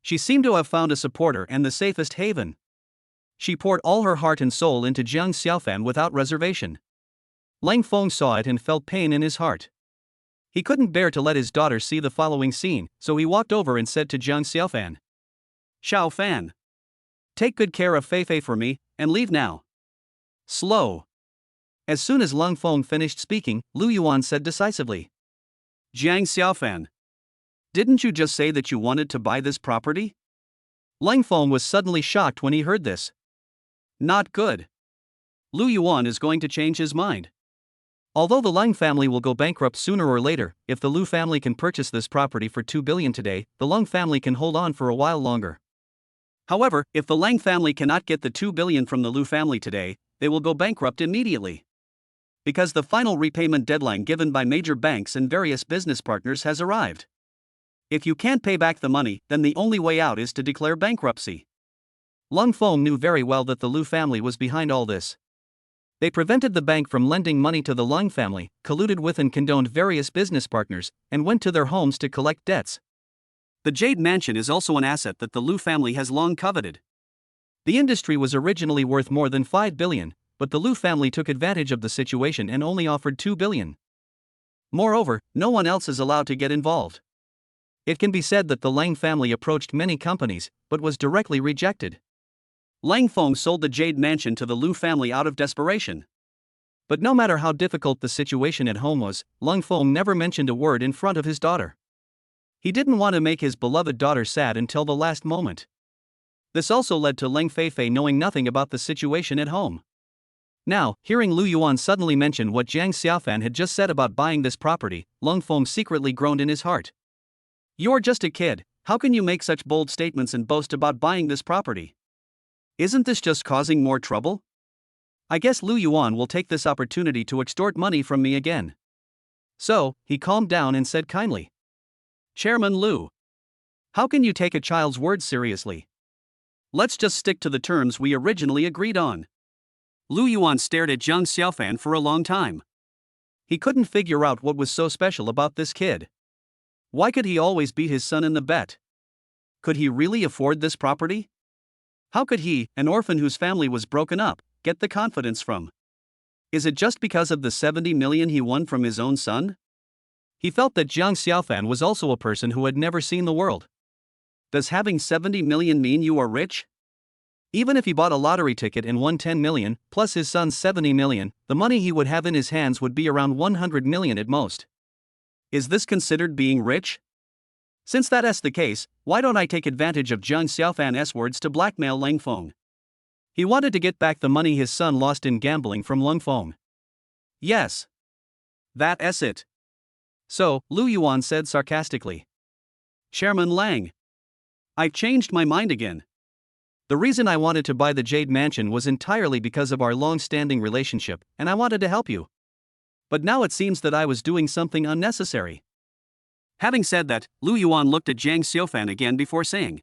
She seemed to have found a supporter and the safest haven. She poured all her heart and soul into Jiang Xiaofan without reservation. Lang Feng saw it and felt pain in his heart. He couldn't bear to let his daughter see the following scene, so he walked over and said to Jiang Xiaofan, "Xiao Fan, take good care of Feifei for me, and leave now." Slow. As soon as Lung Feng finished speaking, Lu Yuan said decisively, "Jiang Xiaofan, didn't you just say that you wanted to buy this property?" Lang Feng was suddenly shocked when he heard this. Not good. Lu Yuan is going to change his mind. Although the Lung family will go bankrupt sooner or later, if the Lu family can purchase this property for 2 billion today, the Lung family can hold on for a while longer. However, if the Lang family cannot get the 2 billion from the Lu family today, they will go bankrupt immediately. Because the final repayment deadline given by major banks and various business partners has arrived. If you can't pay back the money, then the only way out is to declare bankruptcy. Lung Feng knew very well that the Lu family was behind all this. They prevented the bank from lending money to the Lung family, colluded with and condoned various business partners, and went to their homes to collect debts. The Jade Mansion is also an asset that the Lu family has long coveted. The industry was originally worth more than 5 billion, but the Lu family took advantage of the situation and only offered 2 billion. Moreover, no one else is allowed to get involved. It can be said that the Lang family approached many companies, but was directly rejected. Lang Feng sold the Jade Mansion to the Lu family out of desperation. But no matter how difficult the situation at home was, Lang Feng never mentioned a word in front of his daughter. He didn't want to make his beloved daughter sad until the last moment. This also led to Lung Feifei knowing nothing about the situation at home. Now, hearing Lu Yuan suddenly mention what Jiang Xiaofan had just said about buying this property, Lung Feng secretly groaned in his heart. "You're just a kid, how can you make such bold statements and boast about buying this property? Isn't this just causing more trouble? I guess Lu Yuan will take this opportunity to extort money from me again." So, he calmed down and said kindly, "Chairman Lu, how can you take a child's words seriously? Let's just stick to the terms we originally agreed on." Lu Yuan stared at Jiang Xiaofan for a long time. He couldn't figure out what was so special about this kid. Why could he always beat his son in the bet? Could he really afford this property? How could he, an orphan whose family was broken up, get the confidence from? Is it just because of the 70 million he won from his own son? He felt that Jiang Xiaofan was also a person who had never seen the world. Does having 70 million mean you are rich? Even if he bought a lottery ticket and won 10 million, plus his son's 70 million, the money he would have in his hands would be around 100 million at most. Is this considered being rich? Since that's the case, why don't I take advantage of Jiang Xiaofan's words to blackmail Lang Feng? He wanted to get back the money his son lost in gambling from Lang Feng. Yes. That's it. So, Lu Yuan said sarcastically. "Chairman Lang, I've changed my mind again. The reason I wanted to buy the Jade Mansion was entirely because of our long-standing relationship, and I wanted to help you. But now it seems that I was doing something unnecessary." Having said that, Lu Yuan looked at Jiang Xiaofan again before saying,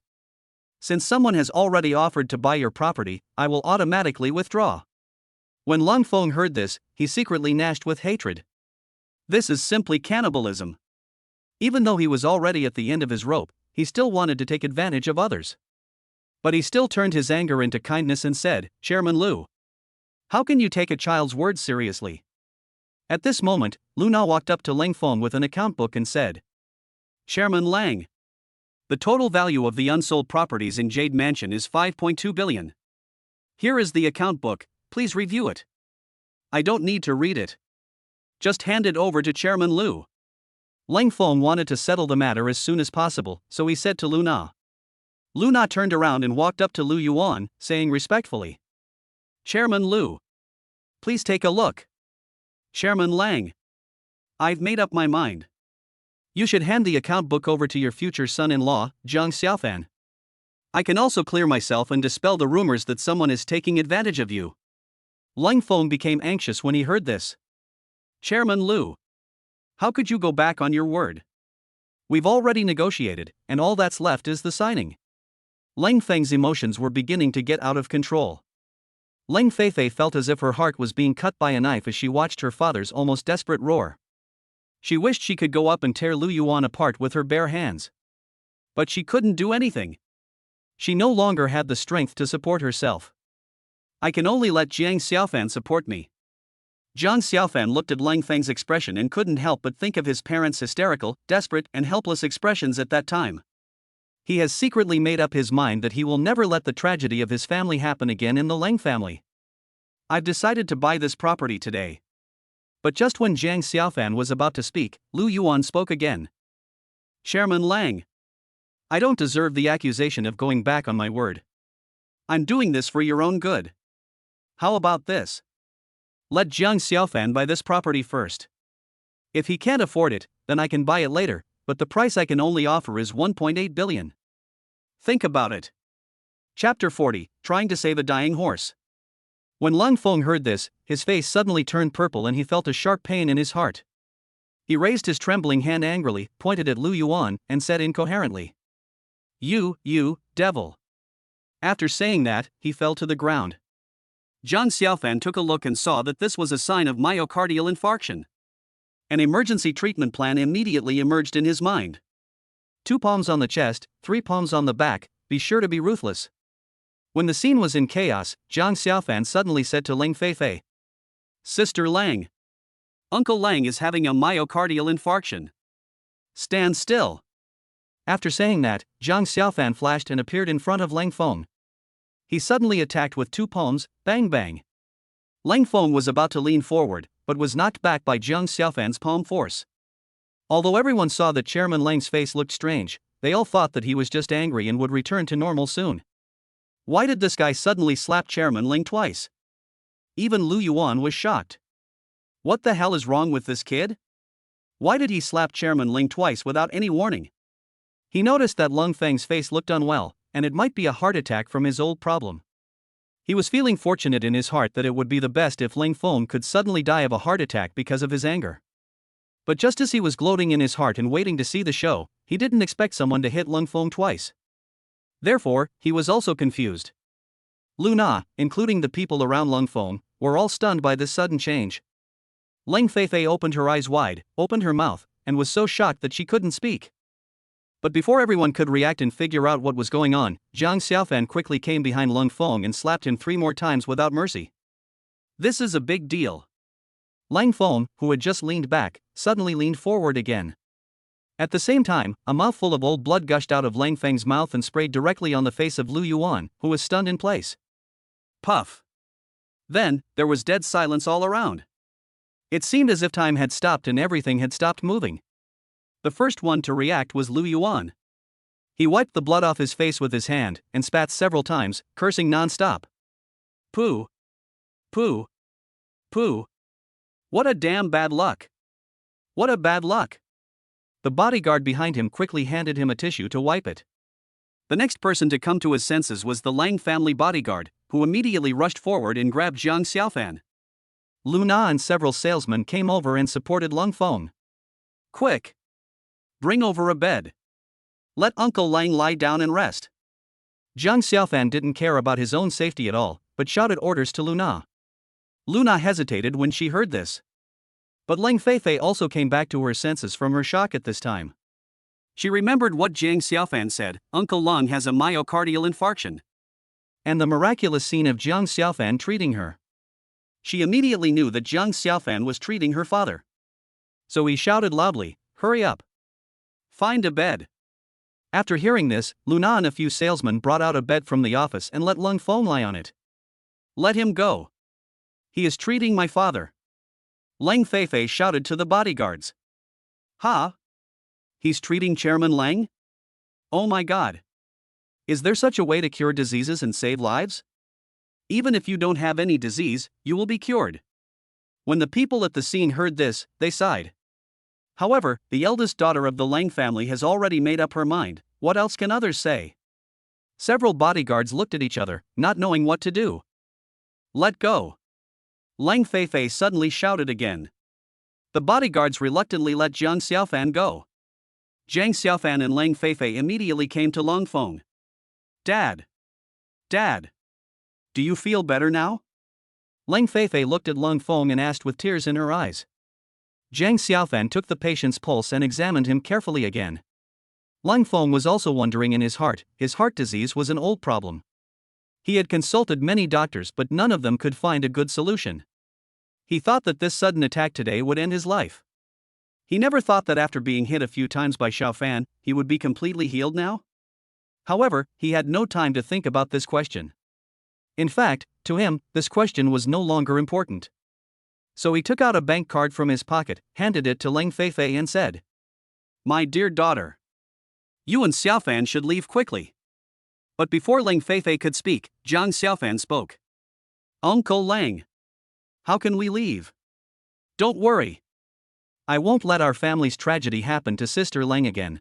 "Since someone has already offered to buy your property, I will automatically withdraw." When Lang Feng heard this, he secretly gnashed with hatred. This is simply cannibalism. Even though he was already at the end of his rope, he still wanted to take advantage of others. But he still turned his anger into kindness and said, "Chairman Lu, how can you take a child's words seriously?" At this moment, Lu Na walked up to Lang Feng with an account book and said, "Chairman Lang, the total value of the unsold properties in Jade Mansion is 5.2 billion. Here is the account book, please review it." "I don't need to read it. Just hand it over to Chairman Lu." Lang Feng wanted to settle the matter as soon as possible, so he said to Lu Na. Lu Na turned around and walked up to Lu Yuan, saying respectfully, "Chairman Lu, please take a look." "Chairman Lang, I've made up my mind. You should hand the account book over to your future son-in-law, Jiang Xiaofan. I can also clear myself and dispel the rumors that someone is taking advantage of you." Lang Feng became anxious when he heard this. "Chairman Lu, how could you go back on your word? We've already negotiated, and all that's left is the signing. Lang Feng's emotions were beginning to get out of control. Lang Feifei felt as if her heart was being cut by a knife as she watched her father's almost desperate roar. She wished she could go up and tear Lu Yuan apart with her bare hands. But she couldn't do anything. She no longer had the strength to support herself. I can only let Jiang Xiaofan support me. Jiang Xiaofan looked at Lang Feng's expression and couldn't help but think of his parents' hysterical, desperate, and helpless expressions at that time. He has secretly made up his mind that he will never let the tragedy of his family happen again in the Lang family. I've decided to buy this property today. But just when Jiang Xiaofan was about to speak, Lu Yuan spoke again. Chairman Lang. I don't deserve the accusation of going back on my word. I'm doing this for your own good. How about this? Let Jiang Xiaofan buy this property first. If he can't afford it, then I can buy it later, but the price I can only offer is 1.8 billion. Think about it. Chapter 40, Trying to Save a Dying Horse. When Lang Feng heard this, his face suddenly turned purple and he felt a sharp pain in his heart. He raised his trembling hand angrily, pointed at Lu Yuan, and said incoherently, You, devil. After saying that, he fell to the ground. Jiang Xiaofan took a look and saw that this was a sign of myocardial infarction. An emergency treatment plan immediately emerged in his mind. 2 palms on the chest, 3 palms on the back, be sure to be ruthless. When the scene was in chaos, Jiang Xiaofan suddenly said to Lang Feifei, Sister Lang. Uncle Lang is having a myocardial infarction. Stand still. After saying that, Jiang Xiaofan flashed and appeared in front of Lang Feng. He suddenly attacked with 2 palms, bang bang. Lang Feng was about to lean forward, but was knocked back by Jiang Xiaofan's palm force. Although everyone saw that Chairman Lang's face looked strange, they all thought that he was just angry and would return to normal soon. Why did this guy suddenly slap Chairman Lang twice? Even Lu Yuan was shocked. What the hell is wrong with this kid? Why did he slap Chairman Lang twice without any warning? He noticed that Lang Feng's face looked unwell, and it might be a heart attack from his old problem. He was feeling fortunate in his heart that it would be the best if Lang Feng could suddenly die of a heart attack because of his anger. But just as he was gloating in his heart and waiting to see the show, he didn't expect someone to hit Lang Feng twice. Therefore, he was also confused. Lu Na, including the people around Lang Feng, were all stunned by this sudden change. Lang Feifei opened her eyes wide, opened her mouth, and was so shocked that she couldn't speak. But before everyone could react and figure out what was going on, Jiang Xiaofan quickly came behind Lang Feng and slapped him 3 more times without mercy. This is a big deal. Lang Feng, who had just leaned back, suddenly leaned forward again. At the same time, a mouthful of old blood gushed out of Lang Feng's mouth and sprayed directly on the face of Lu Yuan, who was stunned in place. Puff. Then, there was dead silence all around. It seemed as if time had stopped and everything had stopped moving. The first one to react was Lu Yuan. He wiped the blood off his face with his hand and spat several times, cursing non-stop. Pooh. Pooh. Pooh. What a damn bad luck. What a bad luck. The bodyguard behind him quickly handed him a tissue to wipe it. The next person to come to his senses was the Lang family bodyguard, who immediately rushed forward and grabbed Jiang Xiaofan. Lu Na and several salesmen came over and supported Lang Feng. Quick! Bring over a bed. Let Uncle Lang lie down and rest. Jiang Xiaofan didn't care about his own safety at all, but shouted orders to Lu Na. Lu Na hesitated when she heard this. But Lang Feifei also came back to her senses from her shock at this time. She remembered what Jiang Xiaofan said, Uncle Lang has a myocardial infarction. And the miraculous scene of Jiang Xiaofan treating her. She immediately knew that Jiang Xiaofan was treating her father. So he shouted loudly, Hurry up! Find a bed. After hearing this, Lu Na and a few salesmen brought out a bed from the office and let Lang Feng lie on it. Let him go. He is treating my father. Lang Feifei shouted to the bodyguards. Ha? He's treating Chairman Lang? Oh my God. Is there such a way to cure diseases and save lives? Even if you don't have any disease, you will be cured. When the people at the scene heard this, they sighed. However, the eldest daughter of the Lang family has already made up her mind. What else can others say? Several bodyguards looked at each other, not knowing what to do. Let go. Lang Feifei suddenly shouted again. The bodyguards reluctantly let Jiang Xiaofan go. Jiang Xiaofan and Lang Feifei immediately came to Lang Feng. Dad! Dad! Do you feel better now? Lang Feifei looked at Lang Feng and asked with tears in her eyes. Jiang Xiaofan took the patient's pulse and examined him carefully again. Lang Feng was also wondering in his heart disease was an old problem. He had consulted many doctors but none of them could find a good solution. He thought that this sudden attack today would end his life. He never thought that after being hit a few times by Xiaofan, he would be completely healed now. However, he had no time to think about this question. In fact, to him, this question was no longer important. So he took out a bank card from his pocket, handed it to Lang Feifei and said, "My dear daughter, you and Xiaofan should leave quickly." But before Lang Feifei could speak, Jiang Xiaofan spoke. "Uncle Lang, how can we leave? Don't worry. I won't let our family's tragedy happen to Sister Lang again.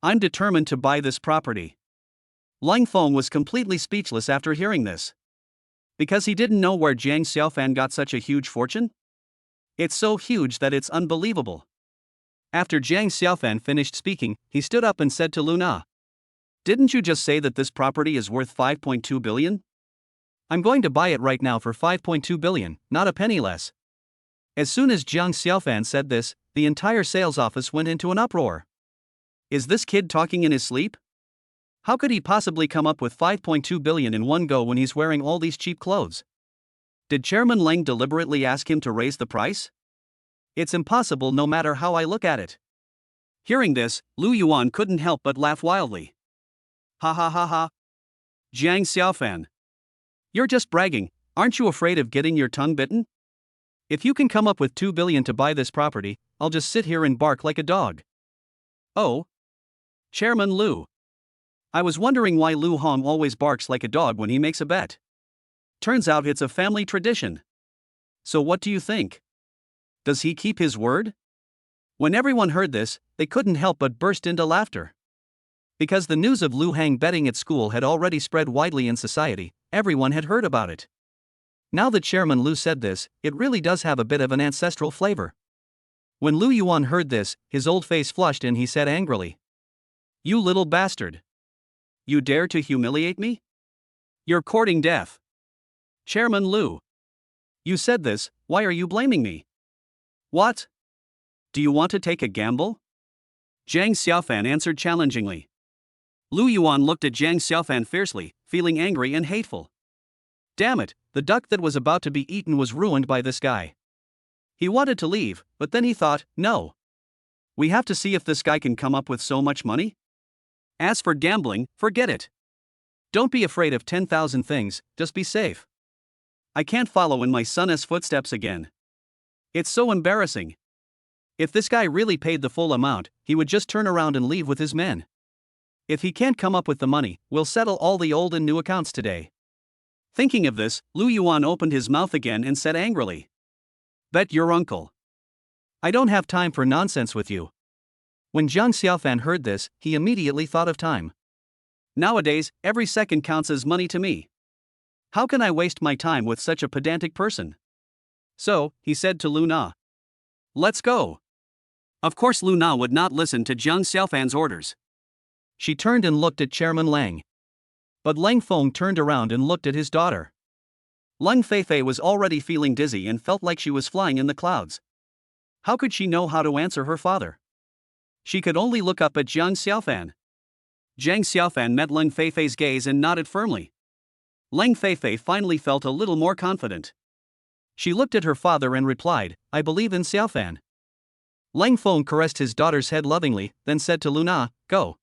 I'm determined to buy this property." Lang Feng was completely speechless after hearing this. Because he didn't know where Jiang Xiaofan got such a huge fortune? It's so huge that it's unbelievable. After Jiang Xiaofan finished speaking, he stood up and said to Luna, "Didn't you just say that this property is worth 5.2 billion? I'm going to buy it right now for 5.2 billion, not a penny less." As soon as Jiang Xiaofan said this, the entire sales office went into an uproar. Is this kid talking in his sleep? How could he possibly come up with 5.2 billion in one go when he's wearing all these cheap clothes? Did Chairman Lang deliberately ask him to raise the price? It's impossible no matter how I look at it. Hearing this, Lu Yuan couldn't help but laugh wildly. Ha ha ha ha. Jiang Xiaofan. You're just bragging, aren't you afraid of getting your tongue bitten? If you can come up with 2 billion to buy this property, I'll just sit here and bark like a dog. Oh? Chairman Lu. I was wondering why Lu Hong always barks like a dog when he makes a bet. Turns out it's a family tradition. So what do you think? Does he keep his word? When everyone heard this, they couldn't help but burst into laughter. Because the news of Lu Hang betting at school had already spread widely in society, everyone had heard about it. Now that Chairman Lu said this, it really does have a bit of an ancestral flavor. When Lu Yuan heard this, his old face flushed and he said angrily, "You little bastard. You dare to humiliate me? You're courting death. Chairman Lu. You said this, why are you blaming me? What? Do you want to take a gamble?" Jiang Xiaofan answered challengingly. Lu Yuan looked at Jiang Xiaofan fiercely, feeling angry and hateful. Damn it, the duck that was about to be eaten was ruined by this guy. He wanted to leave, but then he thought, no. We have to see if this guy can come up with so much money. As for gambling, forget it. Don't be afraid of 10,000 things, just be safe. I can't follow in my son's footsteps again. It's so embarrassing. If this guy really paid the full amount, he would just turn around and leave with his men. If he can't come up with the money, we'll settle all the old and new accounts today. Thinking of this, Lu Yuan opened his mouth again and said angrily, "Bet your uncle. I don't have time for nonsense with you." When Jiang Xiaofan heard this, he immediately thought of time. Nowadays, every second counts as money to me. How can I waste my time with such a pedantic person? So, he said to Luna, "Let's go." Of course Luna would not listen to Jiang Xiaofan's orders. She turned and looked at Chairman Lang. But Lang Feng turned around and looked at his daughter. Lang Feifei was already feeling dizzy and felt like she was flying in the clouds. How could she know how to answer her father? She could only look up at Jiang Xiaofan. Jiang Xiaofan met Lang Feifei's gaze and nodded firmly. Lang Feifei finally felt a little more confident. She looked at her father and replied, "I believe in Xiaofan." Lang Feng caressed his daughter's head lovingly, then said to Luna, "Go."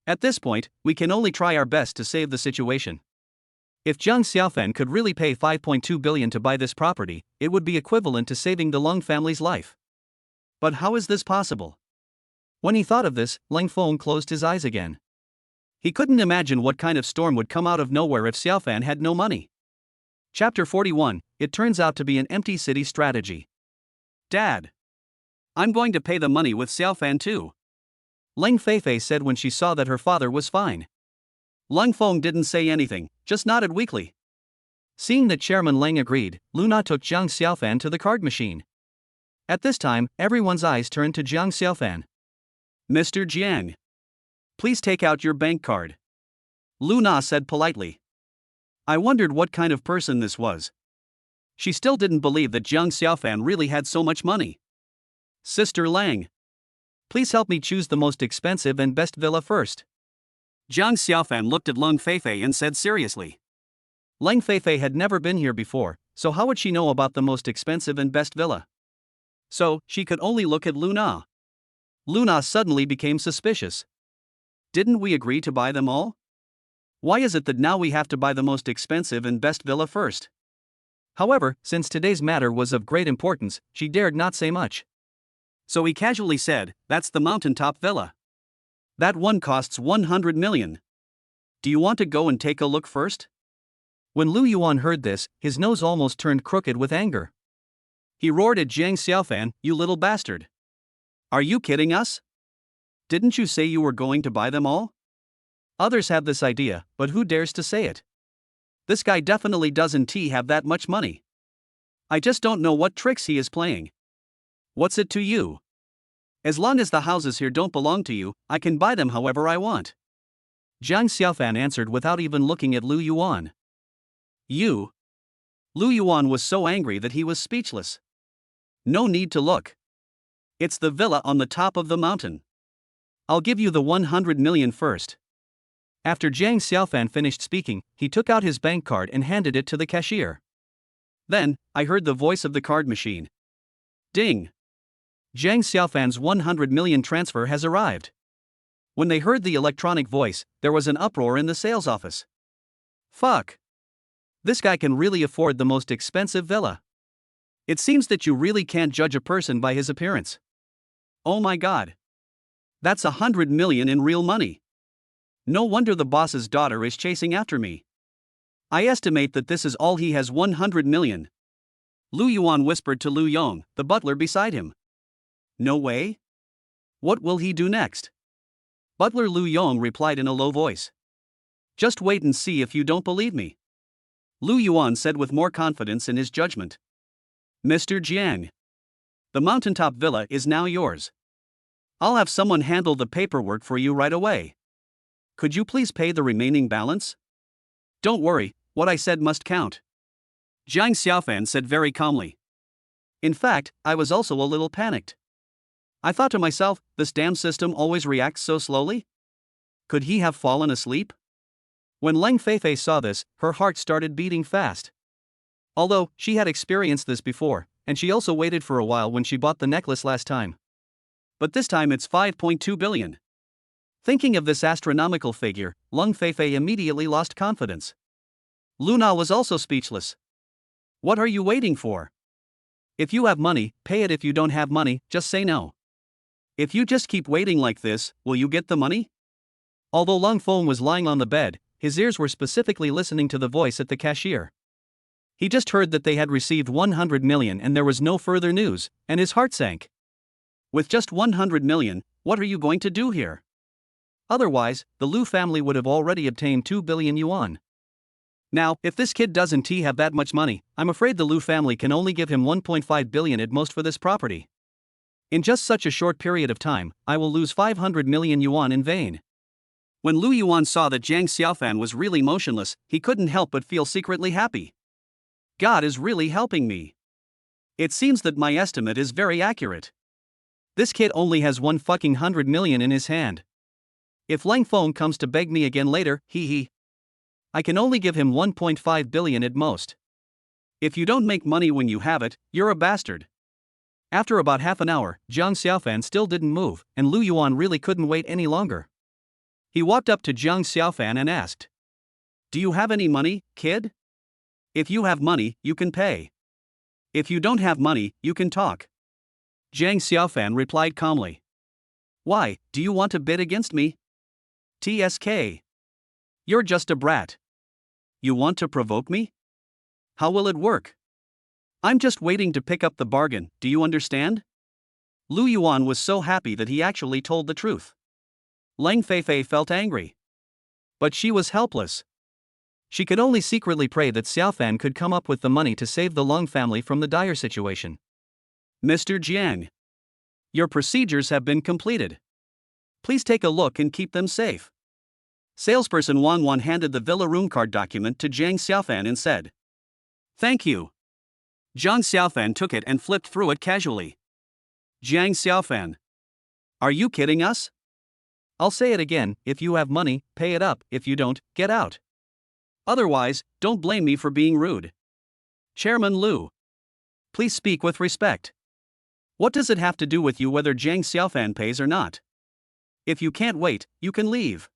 At this point, we can only try our best to save the situation. If Jiang Xiaofan could really pay 5.2 billion to buy this property, it would be equivalent to saving the Lung family's life. But how is this possible? When he thought of this, Lang Feng closed his eyes again. He couldn't imagine what kind of storm would come out of nowhere if Xiaofan had no money. Chapter 41, It turns out to be an empty city strategy. Dad. I'm going to pay the money with Xiaofan too. Lang Feifei said when she saw that her father was fine. Lang Feng didn't say anything, just nodded weakly. Seeing that Chairman Lang agreed, Luna took Jiang Xiaofan to the card machine. At this time, everyone's eyes turned to Jiang Xiaofan. Mr. Jiang, please take out your bank card, Lu Na said politely. I wondered what kind of person this was. She still didn't believe that Jiang Xiaofan really had so much money. Sister Lang, please help me choose the most expensive and best villa first. Jiang Xiaofan looked at Leng Feifei and said seriously. Leng Feifei had never been here before, so how would she know about the most expensive and best villa? So, she could only look at Lu Na. Lu Na suddenly became suspicious. Didn't we agree to buy them all? Why is it that now we have to buy the most expensive and best villa first? However, since today's matter was of great importance, she dared not say much. So he casually said, that's the Mountaintop villa. That one costs 100 million. Do you want to go and take a look first? When Lu Yuan heard this, his nose almost turned crooked with anger. He roared at Jiang Xiaofan, you little bastard. Are you kidding us? Didn't you say you were going to buy them all? Others have this idea, but who dares to say it? This guy definitely doesn't have that much money. I just don't know what tricks he is playing. What's it to you? As long as the houses here don't belong to you, I can buy them however I want. Jiang Xiaofan answered without even looking at Lu Yuan. You? Lu Yuan was so angry that he was speechless. No need to look. It's the villa on the top of the mountain. I'll give you the 100 million first. After Jiang Xiaofan finished speaking, he took out his bank card and handed it to the cashier. Then, I heard the voice of the card machine. Ding! Jiang Xiaofan's 100 million transfer has arrived. When they heard the electronic voice, there was an uproar in the sales office. Fuck! This guy can really afford the most expensive villa. It seems that you really can't judge a person by his appearance. Oh my god. That's 100 million in real money. No wonder the boss's daughter is chasing after me. I estimate that this is all he has 100 million. Lu Yuan whispered to Lu Yong, the butler beside him. No way? What will he do next? Butler Lu Yong replied in a low voice. Just wait and see if you don't believe me. Lu Yuan said with more confidence in his judgment. Mr. Jiang. The Mountaintop villa is now yours. I'll have someone handle the paperwork for you right away. Could you please pay the remaining balance? Don't worry, what I said must count. Jiang Xiaofan said very calmly. In fact, I was also a little panicked. I thought to myself, this damn system always reacts so slowly? Could he have fallen asleep? When Leng Feifei saw this, her heart started beating fast. Although, she had experienced this before, and she also waited for a while when she bought the necklace last time. But this time it's 5.2 billion. Thinking of this astronomical figure, Leng Feifei immediately lost confidence. Luna was also speechless. What are you waiting for? If you have money, pay it. If you don't have money, just say no. If you just keep waiting like this, will you get the money? Although Leng Feng was lying on the bed, his ears were specifically listening to the voice at the cashier. He just heard that they had received 100 million and there was no further news, and his heart sank. With just 100 million, what are you going to do here? Otherwise, the Lu family would have already obtained 2 billion yuan. Now, if this kid doesn't have that much money, I'm afraid the Lu family can only give him 1.5 billion at most for this property. In just such a short period of time, I will lose 500 million yuan in vain. When Lu Yuan saw that Jiang Xiaofan was really motionless, he couldn't help but feel secretly happy. God is really helping me. It seems that my estimate is very accurate. This kid only has 100 million in his hand. If Leng Feng comes to beg me again later, I can only give him 1.5 billion at most. If you don't make money when you have it, you're a bastard. After about half an hour, Jiang Xiaofan still didn't move, and Lu Yuan really couldn't wait any longer. He walked up to Jiang Xiaofan and asked, Do you have any money, kid? If you have money, you can pay. If you don't have money, you can talk. Jiang Xiaofan replied calmly. Why, do you want to bid against me? TSK. You're just a brat. You want to provoke me? How will it work? I'm just waiting to pick up the bargain, do you understand? Lu Yuan was so happy that he actually told the truth. Leng Feifei felt angry. But she was helpless. She could only secretly pray that Xiaofan could come up with the money to save the Leng family from the dire situation. Mr. Jiang. Your procedures have been completed. Please take a look and keep them safe. Salesperson Wang Wan handed the villa room card document to Jiang Xiaofan and said, "Thank you." Jiang Xiaofan took it and flipped through it casually. Jiang Xiaofan. Are you kidding us? I'll say it again, if you have money, pay it up, if you don't, get out. Otherwise, don't blame me for being rude. Chairman Lu. Please speak with respect. What does it have to do with you whether Jiang Xiaofan pays or not? If you can't wait, you can leave.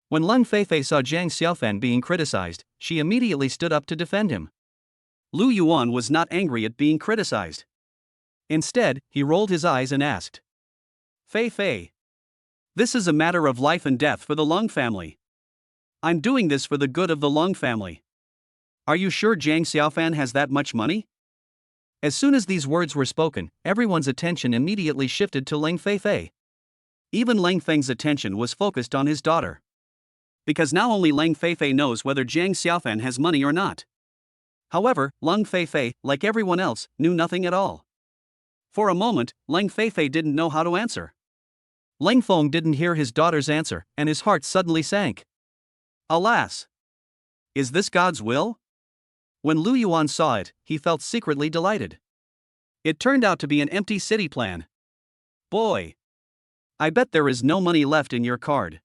When Leng Feifei saw Jiang Xiaofan being criticized, she immediately stood up to defend him. Lu Yuan was not angry at being criticized. Instead, he rolled his eyes and asked, Feifei. This is a matter of life and death for the Leng family. I'm doing this for the good of the Leng family. Are you sure Jiang Xiaofan has that much money? As soon as these words were spoken, everyone's attention immediately shifted to Leng Feifei. Even Leng Feng's attention was focused on his daughter. Because now only Leng Feifei knows whether Jiang Xiaofan has money or not. However, Leng Feifei, like everyone else, knew nothing at all. For a moment, Leng Feifei didn't know how to answer. Leng Feng didn't hear his daughter's answer, and his heart suddenly sank. Alas! Is this God's will? When Lu Yuan saw it, he felt secretly delighted. It turned out to be an empty city plan. Boy! I bet there is no money left in your card.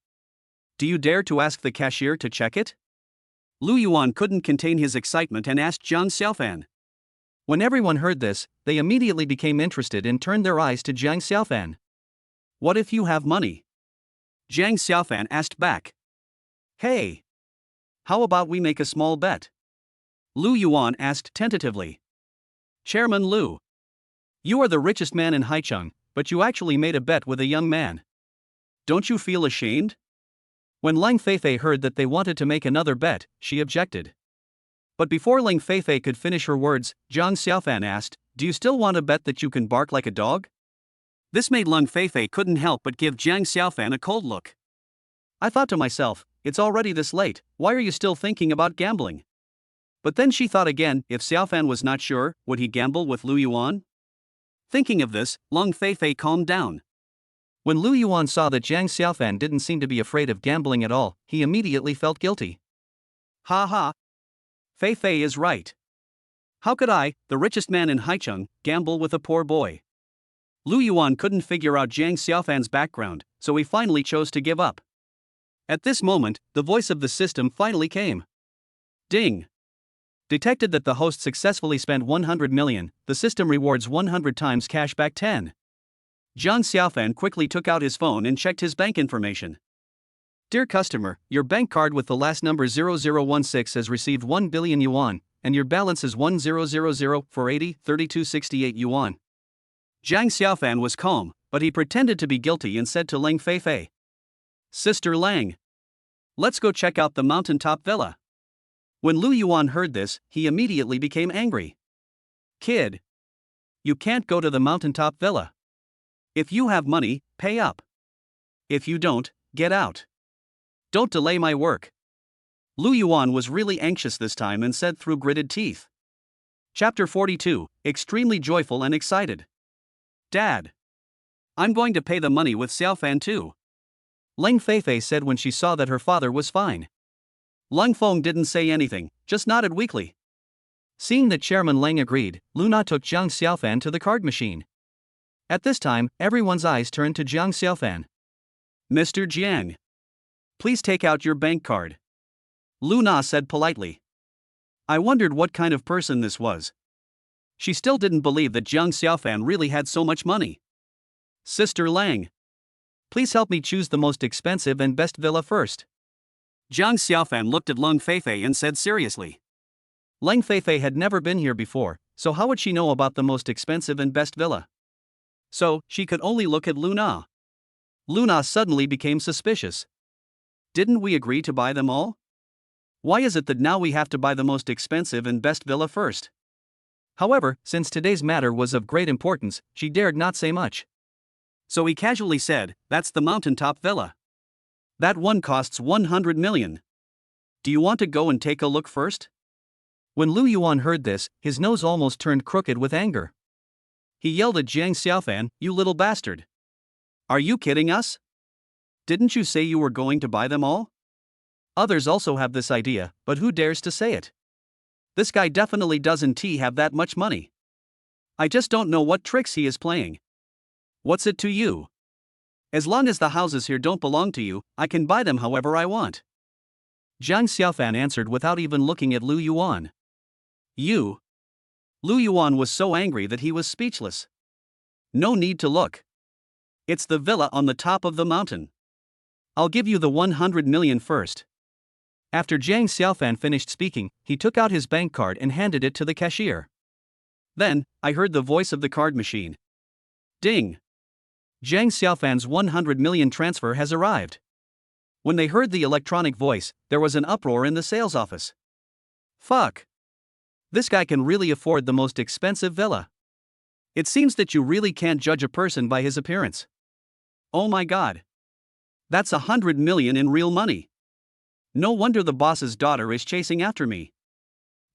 Do you dare to ask the cashier to check it? Lu Yuan couldn't contain his excitement and asked Jiang Xiaofan. When everyone heard this, they immediately became interested and turned their eyes to Jiang Xiaofan. What if you have money? Jiang Xiaofan asked back. Hey! How about we make a small bet? Lu Yuan asked tentatively. Chairman Lu. You are the richest man in Haicheng, but you actually made a bet with a young man. Don't you feel ashamed? When Leng Feifei heard that they wanted to make another bet, she objected. But before Leng Feifei could finish her words, Jiang Xiaofan asked, Do you still want to bet that you can bark like a dog? This made Leng Feifei couldn't help but give Jiang Xiaofan a cold look. I thought to myself, it's already this late, why are you still thinking about gambling? But then she thought again, if Xiaofan was not sure, would he gamble with Lu Yuan? Thinking of this, Leng Feifei calmed down. When Lu Yuan saw that Jiang Xiaofan didn't seem to be afraid of gambling at all, he immediately felt guilty. Ha ha! Feifei is right. How could I, the richest man in Haicheng, gamble with a poor boy? Lu Yuan couldn't figure out Jiang Xiaofan's background, so he finally chose to give up. At this moment, the voice of the system finally came. Ding! Detected that the host successfully spent 100 million, the system rewards 100 times cashback 10. Jiang Xiaofan quickly took out his phone and checked his bank information. Dear customer, your bank card with the last number 0016 has received 1 billion yuan, and your balance is 1000 for 3268 yuan. Jiang Xiaofan was calm, but he pretended to be guilty and said to Leng Feifei, Sister Lang, let's go check out the Mountaintop villa. When Lu Yuan heard this, he immediately became angry. Kid! You can't go to the Mountaintop villa. If you have money, pay up. If you don't, get out. Don't delay my work. Lu Yuan was really anxious this time and said through gritted teeth. Chapter 42, Extremely Joyful and Excited. Dad! I'm going to pay the money with Xiaofan too. Leng Feifei said when she saw that her father was fine. Leng Feng didn't say anything, just nodded weakly. Seeing that Chairman Leng agreed, Lu Na took Jiang Xiaofan to the card machine. At this time, everyone's eyes turned to Jiang Xiaofan. Mr. Jiang. Please take out your bank card. Lu Na said politely. I wondered what kind of person this was. She still didn't believe that Jiang Xiaofan really had so much money. Sister Lang. Please help me choose the most expensive and best villa first. Jiang Xiaofan looked at Leng Feifei and said seriously. Leng Feifei had never been here before, so how would she know about the most expensive and best villa? So, she could only look at Lu Na. Lu Na suddenly became suspicious. Didn't we agree to buy them all? Why is it that now we have to buy the most expensive and best villa first? However, since today's matter was of great importance, she dared not say much. So he casually said, that's the Mountaintop villa. That one costs 100 million. Do you want to go and take a look first? When Lu Yuan heard this, his nose almost turned crooked with anger. He yelled at Jiang Xiaofan, You little bastard. Are you kidding us? Didn't you say you were going to buy them all? Others also have this idea, but who dares to say it? This guy definitely doesn't have that much money. I just don't know what tricks he is playing. What's it to you? As long as the houses here don't belong to you, I can buy them however I want. Jiang Xiaofan answered without even looking at Lu Yuan. You? Lu Yuan was so angry that he was speechless. No need to look. It's the villa on the top of the mountain. I'll give you the 100 million first. After Jiang Xiaofan finished speaking, he took out his bank card and handed it to the cashier. Then, I heard the voice of the card machine. Ding! Jiang Xiaofan's 100 million transfer has arrived. When they heard the electronic voice, there was an uproar in the sales office. Fuck! This guy can really afford the most expensive villa. It seems that you really can't judge a person by his appearance. Oh my god. That's 100 million in real money. No wonder the boss's daughter is chasing after me.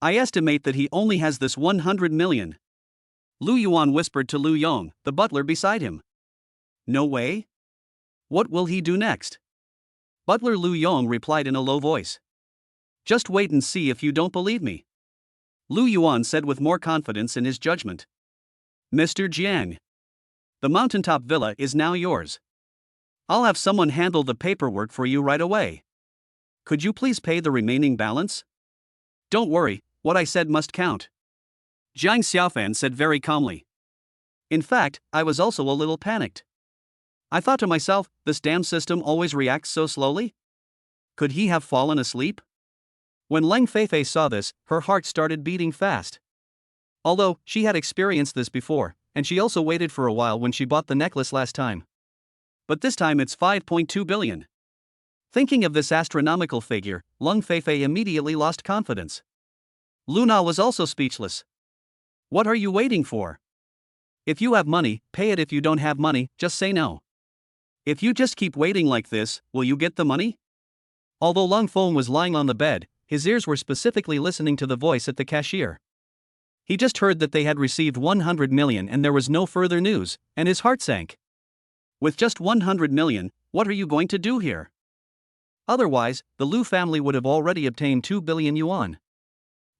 I estimate that he only has this 100 million. Lu Yuan whispered to Lu Yong, the butler beside him. No way? What will he do next? Butler Lu Yong replied in a low voice. Just wait and see if you don't believe me. Lu Yuan said with more confidence in his judgment. Mr. Jiang. The Mountaintop villa is now yours. I'll have someone handle the paperwork for you right away. Could you please pay the remaining balance? Don't worry, what I said must count. Jiang Xiaofan said very calmly. In fact, I was also a little panicked. I thought to myself, this damn system always reacts so slowly? Could he have fallen asleep? When Leng Feifei saw this, her heart started beating fast. Although, she had experienced this before, and she also waited for a while when she bought the necklace last time. But this time it's 5.2 billion. Thinking of this astronomical figure, Leng Feifei immediately lost confidence. Luna was also speechless. What are you waiting for? If you have money, pay it. If you don't have money, just say no. If you just keep waiting like this, will you get the money? Although Long Feng was lying on the bed, his ears were specifically listening to the voice at the cashier. He just heard that they had received 100 million and there was no further news, and his heart sank. With just 100 million, what are you going to do here? Otherwise, the Lu family would have already obtained 2 billion yuan.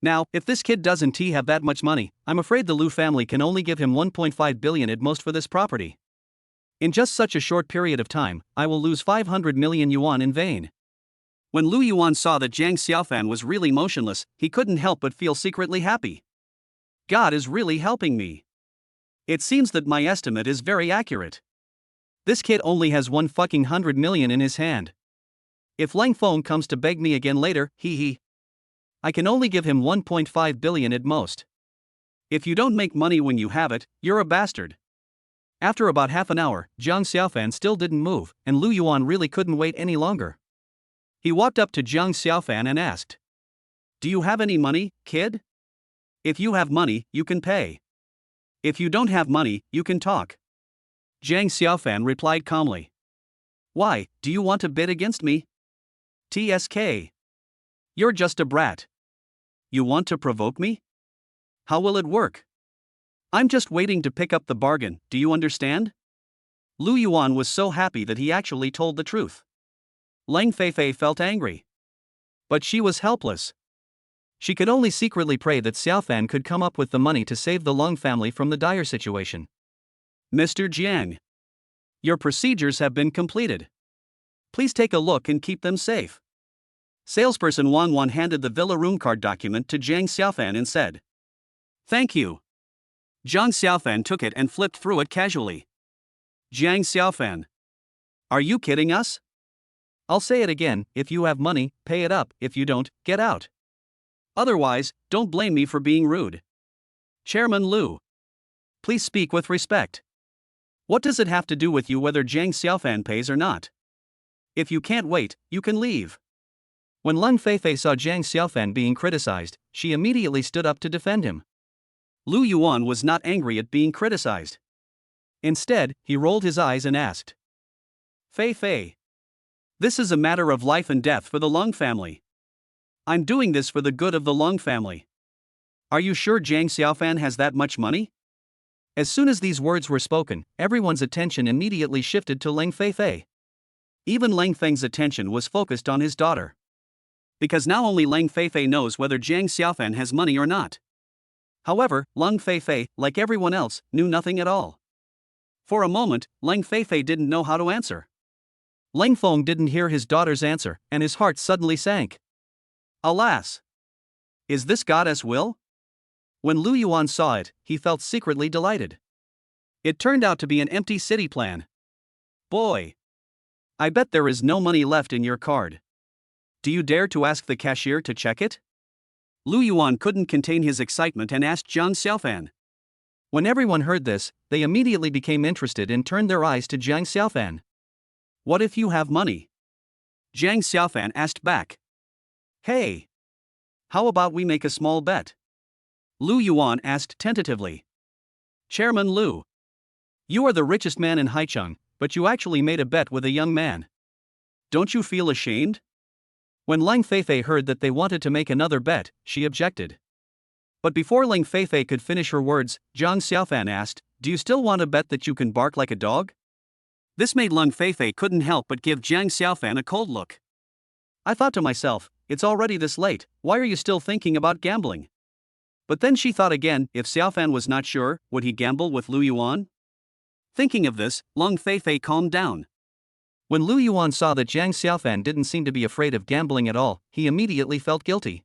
Now, if this kid doesn't have that much money, I'm afraid the Lu family can only give him 1.5 billion at most for this property. In just such a short period of time, I will lose 500 million yuan in vain. When Lu Yuan saw that Jiang Xiaofan was really motionless, he couldn't help but feel secretly happy. God is really helping me. It seems that my estimate is very accurate. This kid only has 100 million in his hand. If Lang Feng comes to beg me again later, I can only give him 1.5 billion at most. If you don't make money when you have it, you're a bastard. After about half an hour, Jiang Xiaofan still didn't move, and Lu Yuan really couldn't wait any longer. He walked up to Jiang Xiaofan and asked, Do you have any money, kid? If you have money, you can pay. If you don't have money, you can talk. Jiang Xiaofan replied calmly. Why, do you want to bid against me? TSK. You're just a brat. You want to provoke me? How will it work? I'm just waiting to pick up the bargain, do you understand? Lu Yuan was so happy that he actually told the truth. Leng Feifei felt angry. But she was helpless. She could only secretly pray that Xiaofan could come up with the money to save the Leng family from the dire situation. Mr. Jiang. Your procedures have been completed. Please take a look and keep them safe. Salesperson Wang Wan handed the villa room card document to Jiang Xiaofan and said, Thank you. Jiang Xiaofan took it and flipped through it casually. Jiang Xiaofan. Are you kidding us? I'll say it again, if you have money, pay it up, if you don't, get out. Otherwise, don't blame me for being rude. Chairman Lu. Please speak with respect. What does it have to do with you whether Jiang Xiaofan pays or not? If you can't wait, you can leave. When Leng Feifei saw Jiang Xiaofan being criticized, she immediately stood up to defend him. Lu Yuan was not angry at being criticized. Instead, he rolled his eyes and asked, Feifei. This is a matter of life and death for the Leng family. I'm doing this for the good of the Leng family. Are you sure Jiang Xiaofan has that much money? As soon as these words were spoken, everyone's attention immediately shifted to Leng Feifei. Even Lang Feng's attention was focused on his daughter. Because now only Lang Feifei knows whether Jiang Xiaofan has money or not. However, Lang Feifei, like everyone else, knew nothing at all. For a moment, Lang Feifei didn't know how to answer. Lang Feng didn't hear his daughter's answer, and his heart suddenly sank. Alas! Is this goddess will? When Lu Yuan saw it, he felt secretly delighted. It turned out to be an empty city plan. Boy! I bet there is no money left in your card. Do you dare to ask the cashier to check it? Lu Yuan couldn't contain his excitement and asked Jiang Xiaofan. When everyone heard this, they immediately became interested and turned their eyes to Jiang Xiaofan. What if you have money? Jiang Xiaofan asked back. Hey! How about we make a small bet? Lu Yuan asked tentatively. Chairman Lu. You are the richest man in Haicheng, but you actually made a bet with a young man. Don't you feel ashamed? When Lang Feifei heard that they wanted to make another bet, she objected. But before Lang Feifei could finish her words, Jiang Xiaofan asked, Do you still want to bet that you can bark like a dog? This made Lang Feifei couldn't help but give Jiang Xiaofan a cold look. I thought to myself, it's already this late, why are you still thinking about gambling? But then she thought again, if Xiaofan was not sure, would he gamble with Lu Yuan? Thinking of this, Lang Feifei calmed down. When Lu Yuan saw that Jiang Xiaofan didn't seem to be afraid of gambling at all, he immediately felt guilty.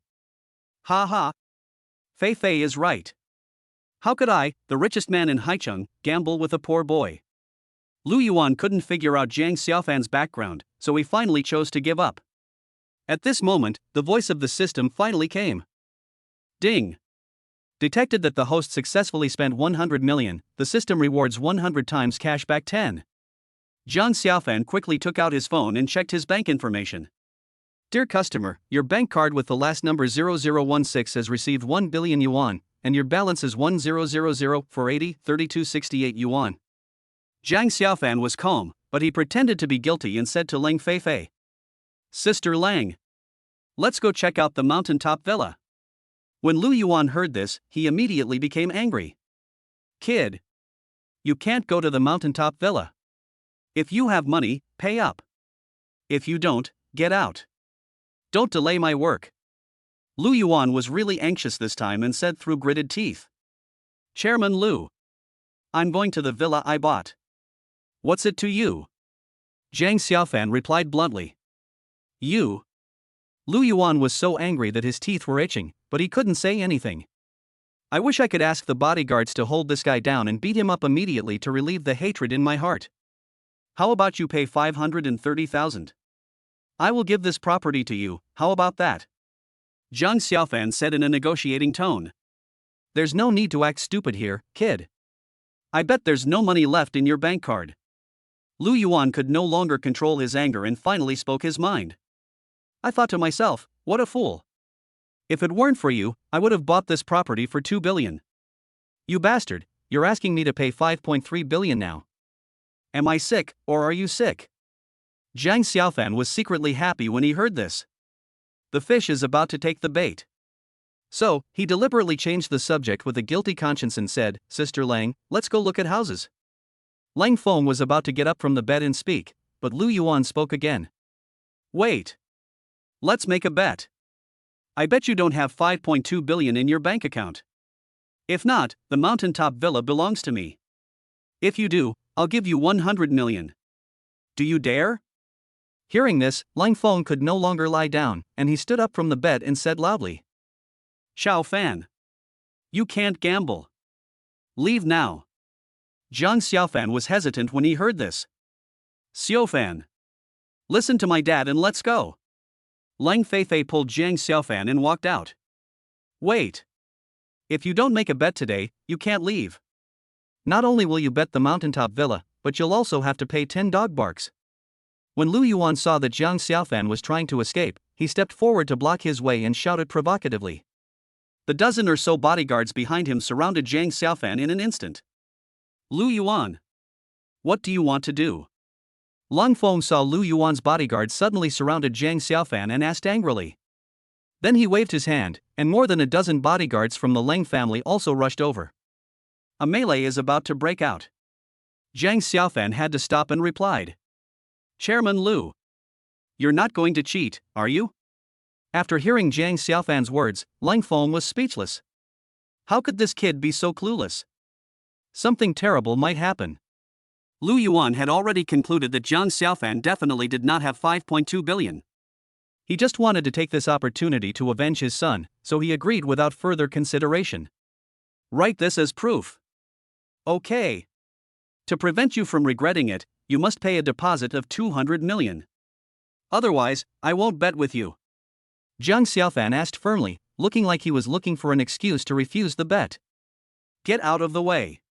Ha ha! Feifei is right. How could I, the richest man in Haicheng, gamble with a poor boy? Lu Yuan couldn't figure out Jiang Xiaofan's background, so he finally chose to give up. At this moment, the voice of the system finally came. Ding! Detected that the host successfully spent 100 million, the system rewards 100 times cashback 10. Jiang Xiaofan quickly took out his phone and checked his bank information. Dear customer, your bank card with the last number 0016 has received 1 billion yuan, and your balance is 1000 for 3268 yuan. Jiang Xiaofan was calm, but he pretended to be guilty and said to Lang Feifei. Sister Lang. Let's go check out the Mountaintop villa. When Lu Yuan heard this, he immediately became angry. Kid. You can't go to the Mountaintop villa. If you have money, pay up. If you don't, get out. Don't delay my work. Lu Yuan was really anxious this time and said through gritted teeth. Chairman Lu. I'm going to the villa I bought. What's it to you? Jiang Xiaofan replied bluntly. You. Lu Yuan was so angry that his teeth were itching, but he couldn't say anything. I wish I could ask the bodyguards to hold this guy down and beat him up immediately to relieve the hatred in my heart. How about you pay 530,000? I will give this property to you, how about that? Jiang Xiaofan said in a negotiating tone. There's no need to act stupid here, kid. I bet there's no money left in your bank card. Lu Yuan could no longer control his anger and finally spoke his mind. I thought to myself, what a fool. If it weren't for you, I would have bought this property for 2 billion. You bastard, you're asking me to pay 5.3 billion now. Am I sick, or are you sick? Jiang Xiaofan was secretly happy when he heard this. The fish is about to take the bait. So, he deliberately changed the subject with a guilty conscience and said, Sister Lang, let's go look at houses. Lang Feng was about to get up from the bed and speak, but Lu Yuan spoke again. Wait. Let's make a bet. I bet you don't have 5.2 billion in your bank account. If not, the Mountaintop villa belongs to me. If you do, I'll give you 100 million. Do you dare? Hearing this, Lang Feng could no longer lie down, and he stood up from the bed and said loudly. Xiao Fan. You can't gamble. Leave now. Jiang Xiaofan was hesitant when he heard this. Xiao Fan. Listen to my dad and let's go. Lang Feifei pulled Jiang Xiaofan and walked out. Wait. If you don't make a bet today, you can't leave. Not only will you bet the Mountaintop villa, but you'll also have to pay 10 dog barks. When Lu Yuan saw that Jiang Xiaofan was trying to escape, he stepped forward to block his way and shouted provocatively. The dozen or so bodyguards behind him surrounded Jiang Xiaofan in an instant. Lu Yuan. What do you want to do? Lang Feng saw Lu Yuan's bodyguards suddenly surrounded Jiang Xiaofan and asked angrily. Then he waved his hand, and more than a dozen bodyguards from the Lang family also rushed over. A melee is about to break out. Jiang Xiaofan had to stop and replied. Chairman Lu. You're not going to cheat, are you? After hearing Jiang Xiaofan's words, Lang Feng was speechless. How could this kid be so clueless? Something terrible might happen. Lu Yuan had already concluded that Jiang Xiaofan definitely did not have 5.2 billion. He just wanted to take this opportunity to avenge his son, so he agreed without further consideration. Write this as proof. Okay. To prevent you from regretting it, you must pay a deposit of 200 million. Otherwise, I won't bet with you. Jiang Xiaofan asked firmly, looking like he was looking for an excuse to refuse the bet. Get out of the way.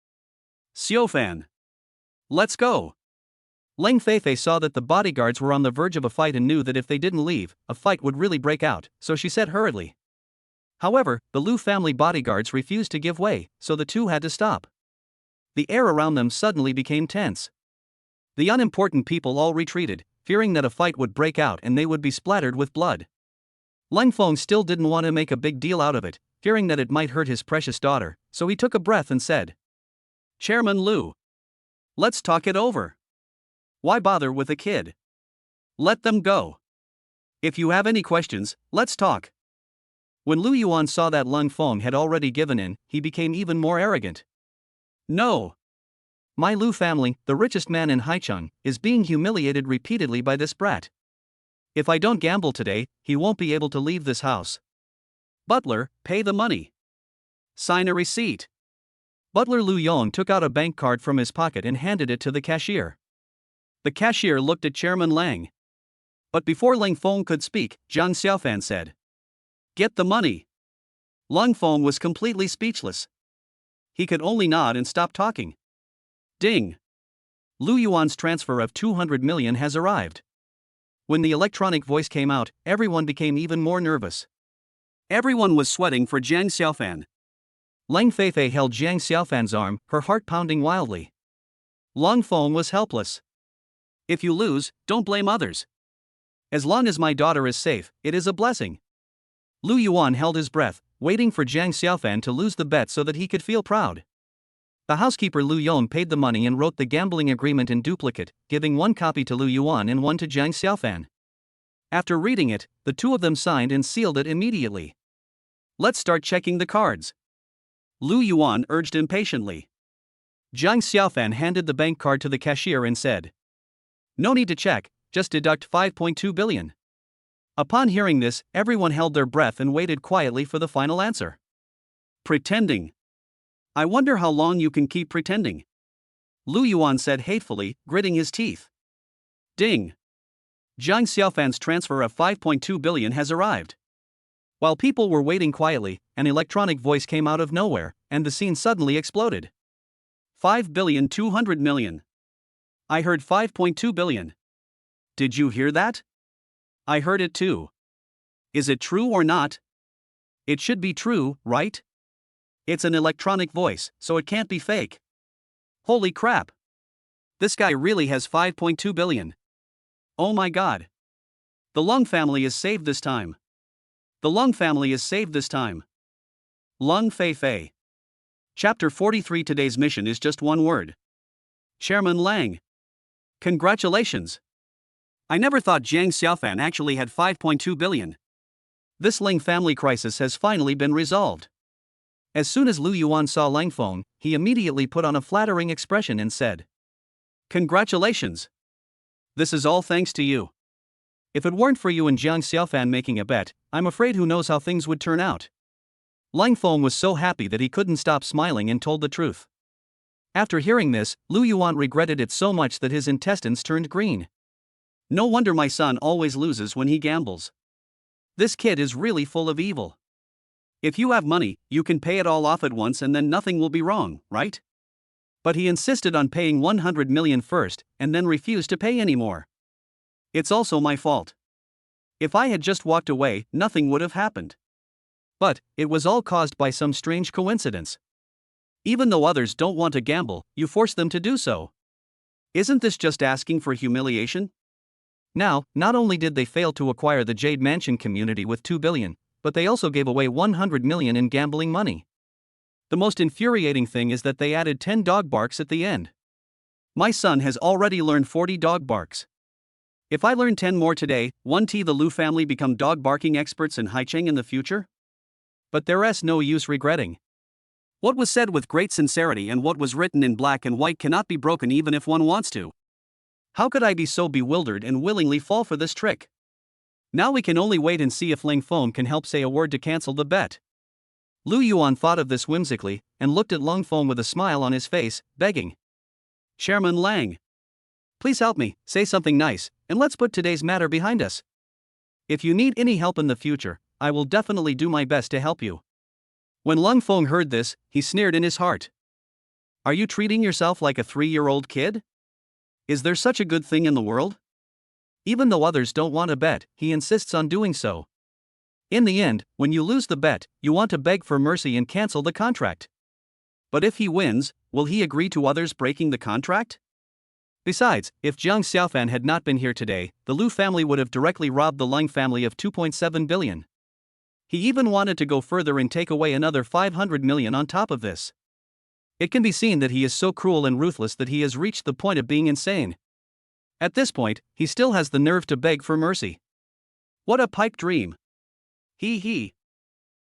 Xiaofan. Let's go. Leng Feifei saw that the bodyguards were on the verge of a fight and knew that if they didn't leave, a fight would really break out, so she said hurriedly. However, the Lu family bodyguards refused to give way, so the two had to stop. The air around them suddenly became tense. The unimportant people all retreated, fearing that a fight would break out and they would be splattered with blood. Lang Feng still didn't want to make a big deal out of it, fearing that it might hurt his precious daughter, so he took a breath and said, Chairman Lu. Let's talk it over. Why bother with a kid? Let them go. If you have any questions, let's talk. When Lu Yuan saw that Lang Feng had already given in, he became even more arrogant. No. My Lu family, the richest man in Haicheng, is being humiliated repeatedly by this brat. If I don't gamble today, he won't be able to leave this house. Butler, pay the money. Sign a receipt. Butler Lu Yong took out a bank card from his pocket and handed it to the cashier. The cashier looked at Chairman Lang. But before Lang Feng could speak, Jiang Xiaofan said, Get the money. Lang Feng was completely speechless. He could only nod and stop talking. Ding. Lu Yuan's transfer of 200 million has arrived. When the electronic voice came out, everyone became even more nervous. Everyone was sweating for Jiang Xiaofan. Leng Feifei held Jiang Xiaofan's arm, her heart pounding wildly. Lang Feng was helpless. If you lose, don't blame others. As long as my daughter is safe, it is a blessing. Lu Yuan held his breath, waiting for Jiang Xiaofan to lose the bet so that he could feel proud. The housekeeper Lu Yong paid the money and wrote the gambling agreement in duplicate, giving one copy to Lu Yuan and one to Jiang Xiaofan. After reading it, the two of them signed and sealed it immediately. Let's start checking the cards. Lu Yuan urged impatiently. Jiang Xiaofan handed the bank card to the cashier and said, No need to check, just deduct 5.2 billion. Upon hearing this, everyone held their breath and waited quietly for the final answer. Pretending. I wonder how long you can keep pretending. Lu Yuan said hatefully, gritting his teeth. Ding. Jiang Xiaofan's transfer of 5.2 billion has arrived. While people were waiting quietly, an electronic voice came out of nowhere, and the scene suddenly exploded. 5.2 billion. I heard 5.2 billion. Did you hear that? I heard it too. Is it true or not? It should be true, right? It's an electronic voice, so it can't be fake. Holy crap. This guy really has 5.2 billion. Oh my god. The Lung family is saved this time. The Lung family is saved this time. Lung Feifei. Chapter 43. Today's mission is just one word. Chairman Lang. Congratulations. I never thought Jiang Xiaofan actually had 5.2 billion. This Ling family crisis has finally been resolved. As soon as Lu Yuan saw Lang Feng, he immediately put on a flattering expression and said, Congratulations. This is all thanks to you. If it weren't for you and Jiang Xiaofan making a bet, I'm afraid who knows how things would turn out. Lang Feng was so happy that he couldn't stop smiling and told the truth. After hearing this, Lu Yuan regretted it so much that his intestines turned green. No wonder my son always loses when he gambles. This kid is really full of evil. If you have money, you can pay it all off at once and then nothing will be wrong, right? But he insisted on paying 100 million first, and then refused to pay anymore. It's also my fault. If I had just walked away, nothing would have happened. But it was all caused by some strange coincidence. Even though others don't want to gamble, you force them to do so. Isn't this just asking for humiliation? Now, not only did they fail to acquire the Jade Mansion community with 2 billion, but they also gave away 100 million in gambling money. The most infuriating thing is that they added 10 dog barks at the end. My son has already learned 40 dog barks. If I learn 10 more today, won't the Lu family become dog barking experts in Haicheng in the future? But there's no use regretting. What was said with great sincerity and what was written in black and white cannot be broken even if one wants to. How could I be so bewildered and willingly fall for this trick? Now we can only wait and see if Ling Feng can help say a word to cancel the bet. Lu Yuan thought of this whimsically and looked at Ling Feng with a smile on his face, begging. Chairman Lang, please help me, say something nice, and let's put today's matter behind us. If you need any help in the future, I will definitely do my best to help you. When Ling Feng heard this, he sneered in his heart. Are you treating yourself like a 3-year-old kid? Is there such a good thing in the world? Even though others don't want to bet, he insists on doing so. In the end, when you lose the bet, you want to beg for mercy and cancel the contract. But if he wins, will he agree to others breaking the contract? Besides, if Jiang Xiaofan had not been here today, the Lu family would have directly robbed the Ling family of 2.7 billion. He even wanted to go further and take away another 500 million on top of this. It can be seen that he is so cruel and ruthless that he has reached the point of being insane. At this point, he still has the nerve to beg for mercy. What a pipe dream. He.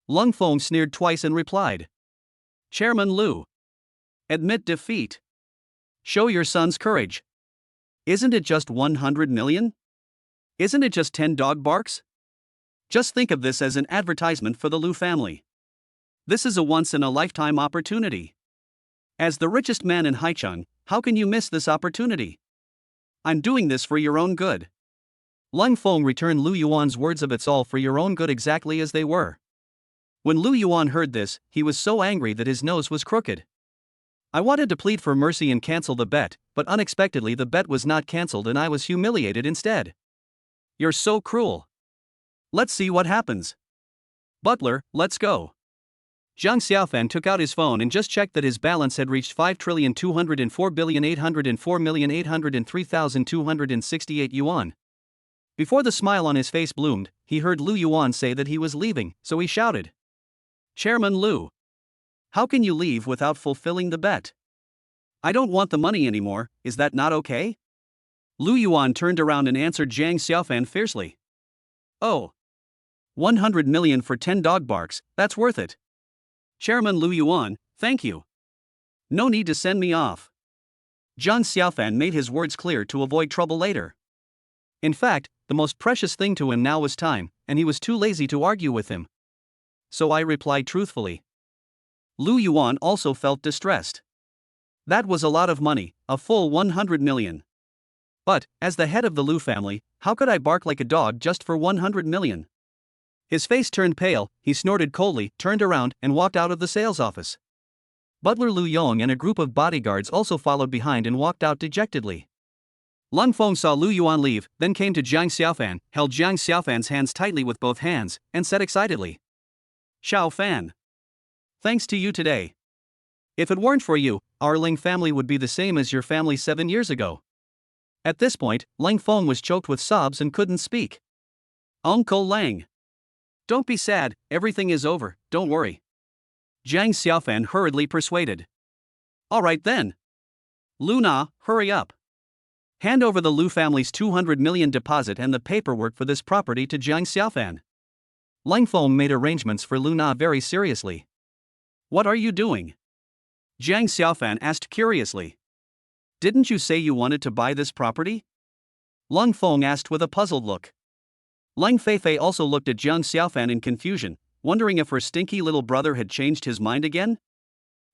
Ling Feng sneered twice and replied. Chairman Lu. Admit defeat. Show your son's courage. Isn't it just 100 million? Isn't it just 10 dog barks? Just think of this as an advertisement for the Lu family. This is a once-in-a-lifetime opportunity. As the richest man in Haicheng, how can you miss this opportunity? I'm doing this for your own good. Ling Feng returned Lu Yuan's words of it's all for your own good exactly as they were. When Lu Yuan heard this, he was so angry that his nose was crooked. I wanted to plead for mercy and cancel the bet, but unexpectedly the bet was not cancelled and I was humiliated instead. You're so cruel. Let's see what happens. Butler, let's go. Jiang Xiaofan took out his phone and just checked that his balance had reached 5,204,804,803,268 yuan. Before the smile on his face bloomed, he heard Lu Yuan say that he was leaving, so he shouted. Chairman Lu. How can you leave without fulfilling the bet? I don't want the money anymore, is that not okay? Lu Yuan turned around and answered Jiang Xiaofan fiercely. Oh. 100 million for 10 dog barks, that's worth it. Chairman Lu Yuan, thank you. No need to send me off. Jiang Xiaofan made his words clear to avoid trouble later. In fact, the most precious thing to him now was time, and he was too lazy to argue with him. So I replied truthfully. Lu Yuan also felt distressed. That was a lot of money, a full 100 million. But, as the head of the Lu family, how could I bark like a dog just for 100 million? His face turned pale, he snorted coldly, turned around, and walked out of the sales office. Butler Lu Yong and a group of bodyguards also followed behind and walked out dejectedly. Ling Feng saw Lu Yuan leave, then came to Jiang Xiaofan, held Jiang Xiaofan's hands tightly with both hands, and said excitedly. Xiaofan. Thanks to you today. If it weren't for you, our Ling family would be the same as your family 7 years ago. At this point, Ling Feng was choked with sobs and couldn't speak. Uncle Lang. Don't be sad, everything is over, don't worry. Jiang Xiaofan hurriedly persuaded. Alright then. Luna, hurry up. Hand over the Lu family's 200 million deposit and the paperwork for this property to Jiang Xiaofan. Ling Feng made arrangements for Luna very seriously. What are you doing? Jiang Xiaofan asked curiously. Didn't you say you wanted to buy this property? Ling Feng asked with a puzzled look. Ling Feifei also looked at Jiang Xiaofan in confusion, wondering if her stinky little brother had changed his mind again.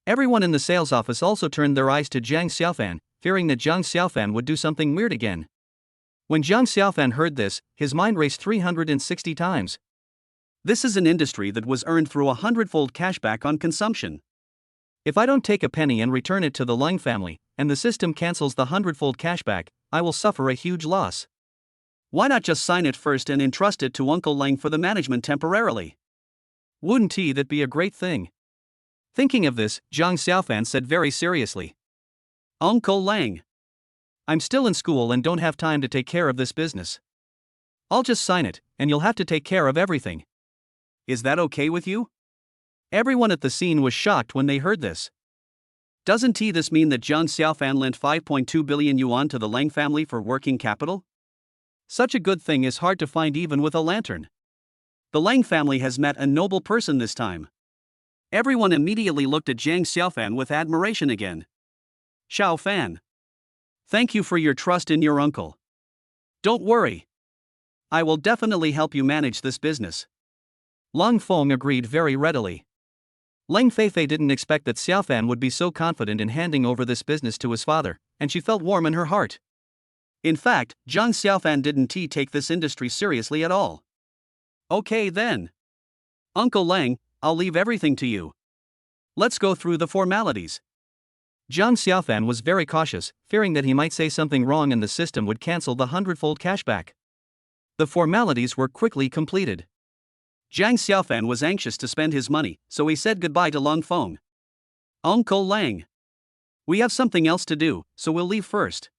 Everyone in the sales office also turned their eyes to Jiang Xiaofan, fearing that Jiang Xiaofan would do something weird again. When Jiang Xiaofan heard this, his mind raced 360 times. This is an industry that was earned through 100-fold cashback on consumption. If I don't take a penny and return it to the Ling family, and the system cancels the 100-fold cashback, I will suffer a huge loss. Why not just sign it first and entrust it to Uncle Lang for the management temporarily? Wouldn't that be a great thing? Thinking of this, Jiang Xiaofan said very seriously. Uncle Lang. I'm still in school and don't have time to take care of this business. I'll just sign it, and you'll have to take care of everything. Is that okay with you? Everyone at the scene was shocked when they heard this. Doesn't this mean that Jiang Xiaofan lent 5.2 billion yuan to the Lang family for working capital? Such a good thing is hard to find even with a lantern. The Lang family has met a noble person this time. Everyone immediately looked at Jiang Xiaofan with admiration again. Xiao Fan. Thank you for your trust in your uncle. Don't worry. I will definitely help you manage this business. Lang Feng agreed very readily. Lang Feifei didn't expect that Xiaofan would be so confident in handing over this business to his father, and she felt warm in her heart. In fact, Jiang Xiaofan didn't take this industry seriously at all. Okay then. Uncle Lang, I'll leave everything to you. Let's go through the formalities. Jiang Xiaofan was very cautious, fearing that he might say something wrong and the system would cancel the 100-fold cashback. The formalities were quickly completed. Jiang Xiaofan was anxious to spend his money, so he said goodbye to Lang Feng. Uncle Lang. We have something else to do, so we'll leave first.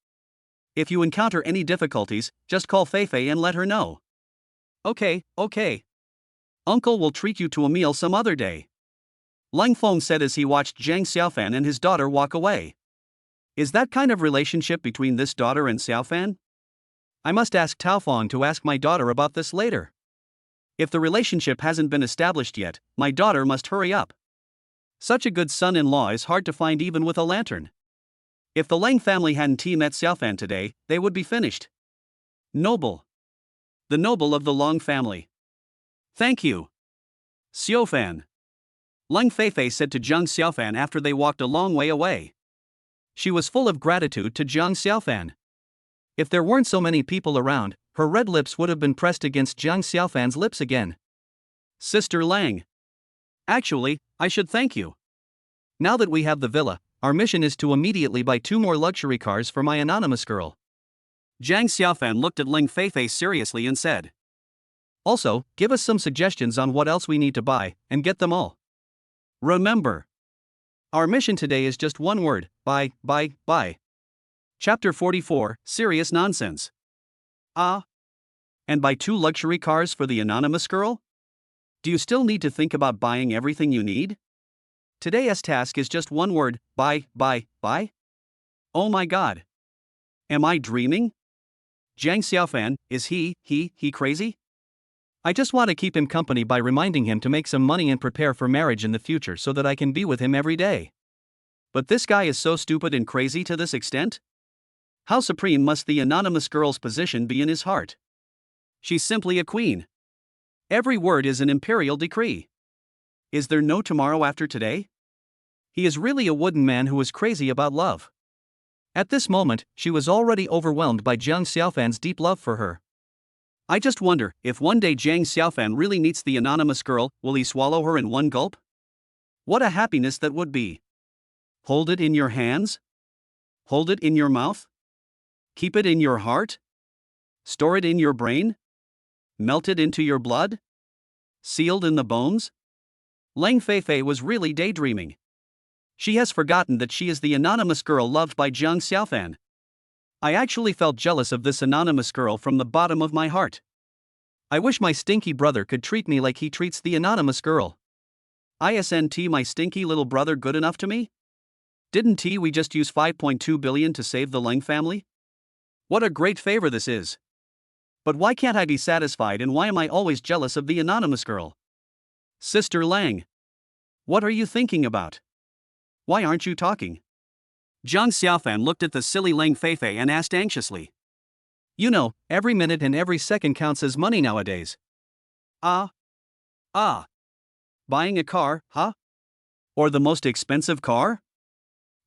If you encounter any difficulties, just call Feifei and let her know. Okay. Uncle will treat you to a meal some other day. Lang Feng said as he watched Jiang Xiaofan and his daughter walk away. Is that kind of relationship between this daughter and Xiaofan? I must ask Tao Feng to ask my daughter about this later. If the relationship hasn't been established yet, my daughter must hurry up. Such a good son-in-law is hard to find even with a lantern. If the Lang family hadn't met Xiaofan today, they would be finished. Noble. The noble of the Lang family. Thank you. Xiaofan. Lang Feifei said to Jiang Xiaofan after they walked a long way away. She was full of gratitude to Jiang Xiaofan. If there weren't so many people around, her red lips would have been pressed against Jiang Xiaofan's lips again. Sister Lang. Actually, I should thank you. Now that we have the villa, our mission is to immediately buy 2 more luxury cars for my anonymous girl. Jiang Xiaofan looked at Lang Feifei seriously and said. Also, give us some suggestions on what else we need to buy, and get them all. Remember. Our mission today is just one word, buy. Chapter 44, Serious Nonsense. And buy 2 luxury cars for the anonymous girl? Do you still need to think about buying everything you need? Today's task is just one word, buy. Oh my god. Am I dreaming? Jiang Xiaofan, is he crazy? I just want to keep him company by reminding him to make some money and prepare for marriage in the future so that I can be with him every day. But this guy is so stupid and crazy to this extent? How supreme must the anonymous girl's position be in his heart? She's simply a queen. Every word is an imperial decree. Is there no tomorrow after today? He is really a wooden man who is crazy about love. At this moment, she was already overwhelmed by Jiang Xiaofan's deep love for her. I just wonder, if one day Jiang Xiaofan really meets the anonymous girl, will he swallow her in one gulp? What a happiness that would be. Hold it in your hands? Hold it in your mouth? Keep it in your heart? Store it in your brain? Melt it into your blood? Sealed in the bones? Lang Feifei was really daydreaming. She has forgotten that she is the anonymous girl loved by Jiang Xiaofan. I actually felt jealous of this anonymous girl from the bottom of my heart. I wish my stinky brother could treat me like he treats the anonymous girl. Isn't my stinky little brother good enough to me? Didn't we just use 5.2 billion to save the Lang family? What a great favor this is. But why can't I be satisfied, and why am I always jealous of the anonymous girl? Sister Lang. What are you thinking about? Why aren't you talking? Jiang Xiaofan looked at the silly Lang Feifei and asked anxiously. You know, every minute and every second counts as money nowadays. Buying a car, huh? Or the most expensive car?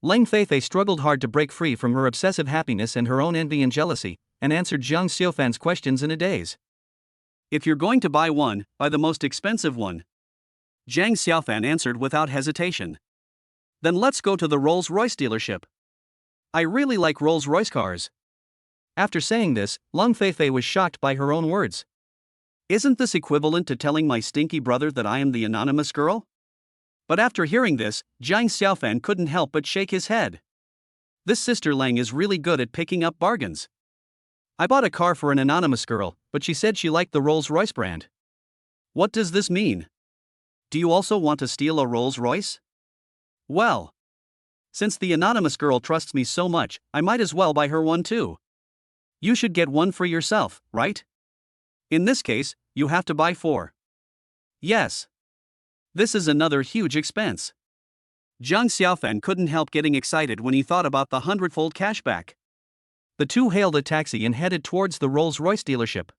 Lang Feifei struggled hard to break free from her obsessive happiness and her own envy and jealousy, and answered Jiang Xiaofan's questions in a daze. If you're going to buy one, buy the most expensive one. Jiang Xiaofan answered without hesitation. Then let's go to the Rolls-Royce dealership. I really like Rolls-Royce cars. After saying this, Lang Feifei was shocked by her own words. Isn't this equivalent to telling my stinky brother that I am the anonymous girl? But after hearing this, Jiang Xiaofan couldn't help but shake his head. This sister Lang is really good at picking up bargains. I bought a car for an anonymous girl, but she said she liked the Rolls-Royce brand. What does this mean? Do you also want to steal a Rolls-Royce? Well, since the anonymous girl trusts me so much, I might as well buy her one too. You should get one for yourself, right? In this case, you have to buy 4. Yes. This is another huge expense. Zhang Xiaofan couldn't help getting excited when he thought about the 100-fold cashback. The two hailed a taxi and headed towards the Rolls-Royce dealership.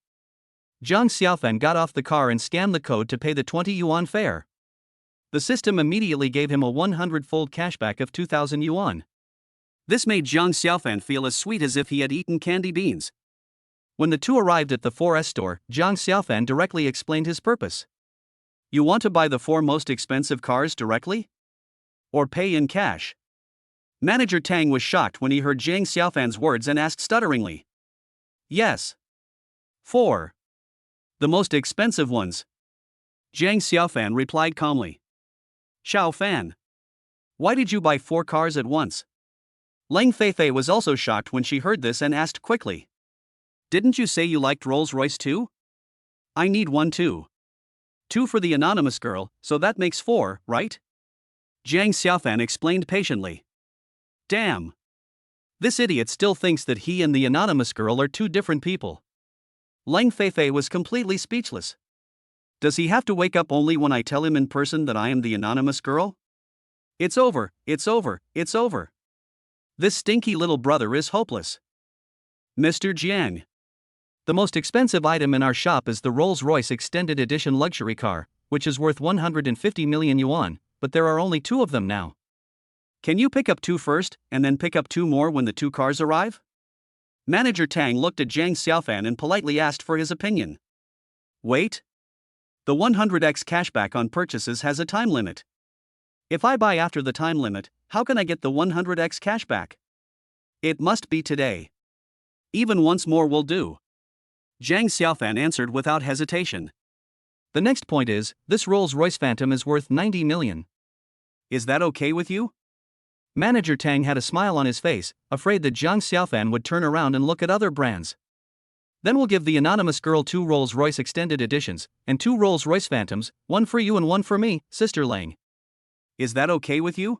Zhang Xiaofan got off the car and scanned the code to pay the 20 yuan fare. The system immediately gave him a 100-fold cashback of 2,000 yuan. This made Zhang Xiaofan feel as sweet as if he had eaten candy beans. When the two arrived at the 4S store, Zhang Xiaofan directly explained his purpose. You want to buy the 4 most expensive cars directly? Or pay in cash? Manager Tang was shocked when he heard Zhang Xiaofan's words and asked stutteringly. Yes. 4. The most expensive ones. Zhang Xiaofan replied calmly. Xiaofan. Why did you buy 4 cars at once? Leng Feifei was also shocked when she heard this and asked quickly. Didn't you say you liked Rolls-Royce too? I need one too. 2 for the anonymous girl, so that makes 4, right? Zhang Xiaofan explained patiently. Damn. This idiot still thinks that he and the anonymous girl are 2 different people. Leng Feifei was completely speechless. Does he have to wake up only when I tell him in person that I am the anonymous girl? It's over, it's over, it's over. This stinky little brother is hopeless. Mr. Jiang. The most expensive item in our shop is the Rolls-Royce Extended Edition luxury car, which is worth 150 million yuan, but there are only 2 of them now. Can you pick up 2 first, and then pick up 2 more when the 2 cars arrive? Manager Tang looked at Zhang Xiaofan and politely asked for his opinion. Wait. The 100x cashback on purchases has a time limit. If I buy after the time limit, how can I get the 100x cashback? It must be today. Even once more will do. Zhang Xiaofan answered without hesitation. The next point is, this Rolls-Royce Phantom is worth 90 million. Is that okay with you? Manager Tang had a smile on his face, afraid that Zhang Xiaofan would turn around and look at other brands. Then we'll give the anonymous girl 2 Rolls-Royce Extended Editions, and 2 Rolls-Royce Phantoms, 1 for you and 1 for me, Sister Lang. Is that okay with you?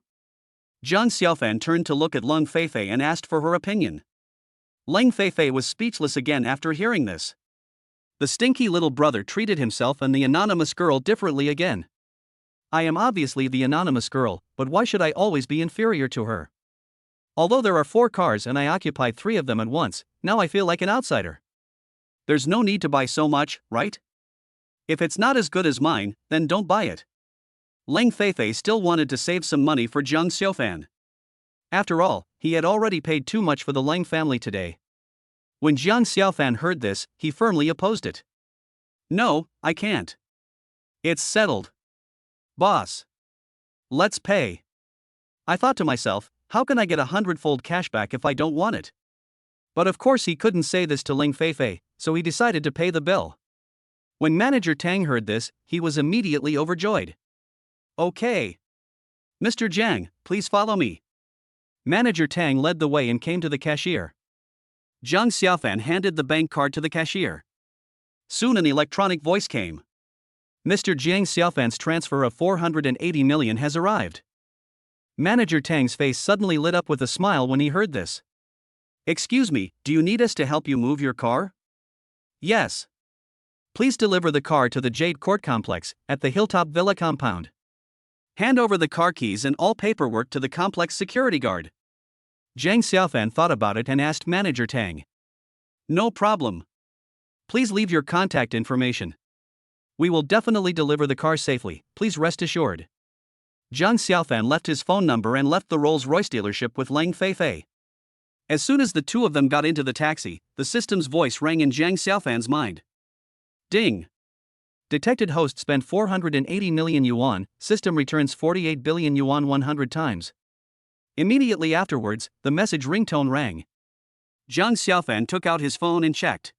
Zhang Xiaofan turned to look at Leng Feifei and asked for her opinion. Leng Feifei was speechless again after hearing this. The stinky little brother treated himself and the anonymous girl differently again. I am obviously the anonymous girl, but why should I always be inferior to her? Although there are 4 cars and I occupy 3 of them at once, now I feel like an outsider. There's no need to buy so much, right? If it's not as good as mine, then don't buy it. Leng Feifei still wanted to save some money for Zhang Xiaofan. After all, he had already paid too much for the Leng family today. When Zhang Xiaofan heard this, he firmly opposed it. No, I can't. It's settled. Boss. Let's pay. I thought to myself, how can I get 100-fold cashback if I don't want it? But of course he couldn't say this to Leng Feifei, so he decided to pay the bill. When Manager Tang heard this, he was immediately overjoyed. Okay. Mr. Jiang, please follow me. Manager Tang led the way and came to the cashier. Zhang Xiaofan handed the bank card to the cashier. Soon an electronic voice came. Mr. Zhang Xiaofan's transfer of 480 million has arrived. Manager Tang's face suddenly lit up with a smile when he heard this. Excuse me, do you need us to help you move your car? Yes. Please deliver the car to the Jade Court Complex, at the Hilltop Villa compound. Hand over the car keys and all paperwork to the complex security guard. Zhang Xiaofan thought about it and asked Manager Tang. No problem. Please leave your contact information. We will definitely deliver the car safely, please rest assured. Zhang Xiaofan left his phone number and left the Rolls-Royce dealership with Leng Feifei. As soon as the 2 of them got into the taxi, the system's voice rang in Zhang Xiaofan's mind. Ding. Detected host spent 480 million yuan, system returns 48 billion yuan 100 times. Immediately afterwards, the message ringtone rang. Zhang Xiaofan took out his phone and checked.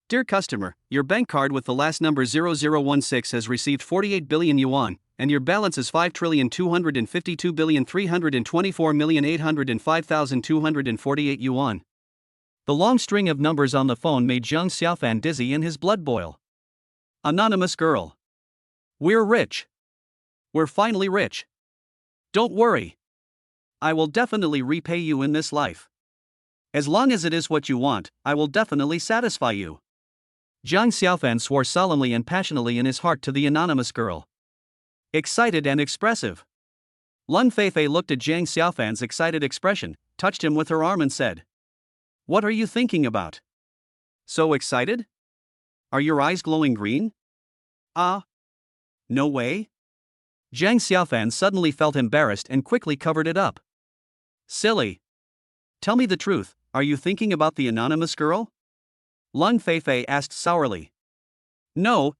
Dear customer, your bank card with the last number 0016 has received 48 billion yuan, and your balance is 5,252,324,805,248 yuan. The long string of numbers on the phone made Zhang Xiaofan dizzy and his blood boil. Anonymous girl. We're rich. We're finally rich. Don't worry. I will definitely repay you in this life. As long as it is what you want, I will definitely satisfy you. Jiang Xiaofan swore solemnly and passionately in his heart to the anonymous girl. Excited and expressive. Lun Feifei looked at Jiang Xiaofan's excited expression, touched him with her arm and said, "What are you thinking about? So excited? Are your eyes glowing green? Ah. No way?" Jiang Xiaofan suddenly felt embarrassed and quickly covered it up. "Silly. Tell me the truth, are you thinking about the anonymous girl?" Lun Feifei asked sourly. No.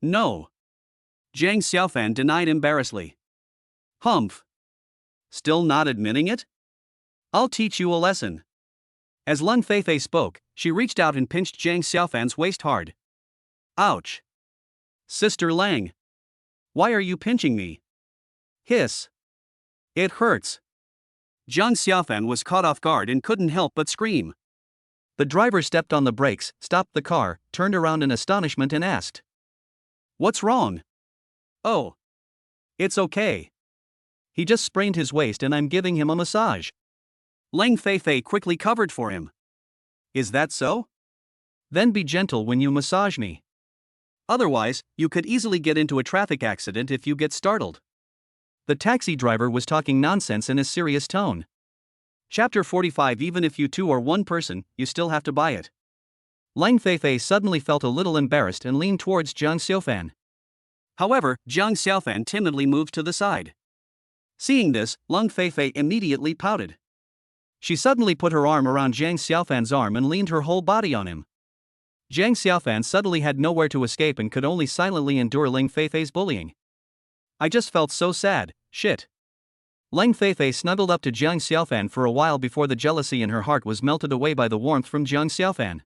Jiang Xiaofan denied embarrassedly. Humph. Still not admitting it? I'll teach you a lesson. As Lun Feifei spoke, she reached out and pinched Jiang Xiaofan's waist hard. Ouch. Sister Lang. Why are you pinching me? Hiss. It hurts. Jiang Xiaofan was caught off guard and couldn't help but scream. The driver stepped on the brakes, stopped the car, turned around in astonishment and asked, "What's wrong?" "Oh. It's okay. He just sprained his waist and I'm giving him a massage." Lang Feifei quickly covered for him. "Is that so? Then be gentle when you massage me. Otherwise, you could easily get into a traffic accident if you get startled." The taxi driver was talking nonsense in a serious tone. Chapter 45. Even if you two are one person, you still have to buy it. Lang Feifei suddenly felt a little embarrassed and leaned towards Jiang Xiaofan. However, Jiang Xiaofan timidly moved to the side. Seeing this, Lang Feifei immediately pouted. She suddenly put her arm around Jiang Xiaofan's arm and leaned her whole body on him. Jiang Xiaofan suddenly had nowhere to escape and could only silently endure Lang Feifei's bullying. "I just felt so sad, shit." Lang Feifei snuggled up to Jiang Xiaofan for a while before the jealousy in her heart was melted away by the warmth from Jiang Xiaofan.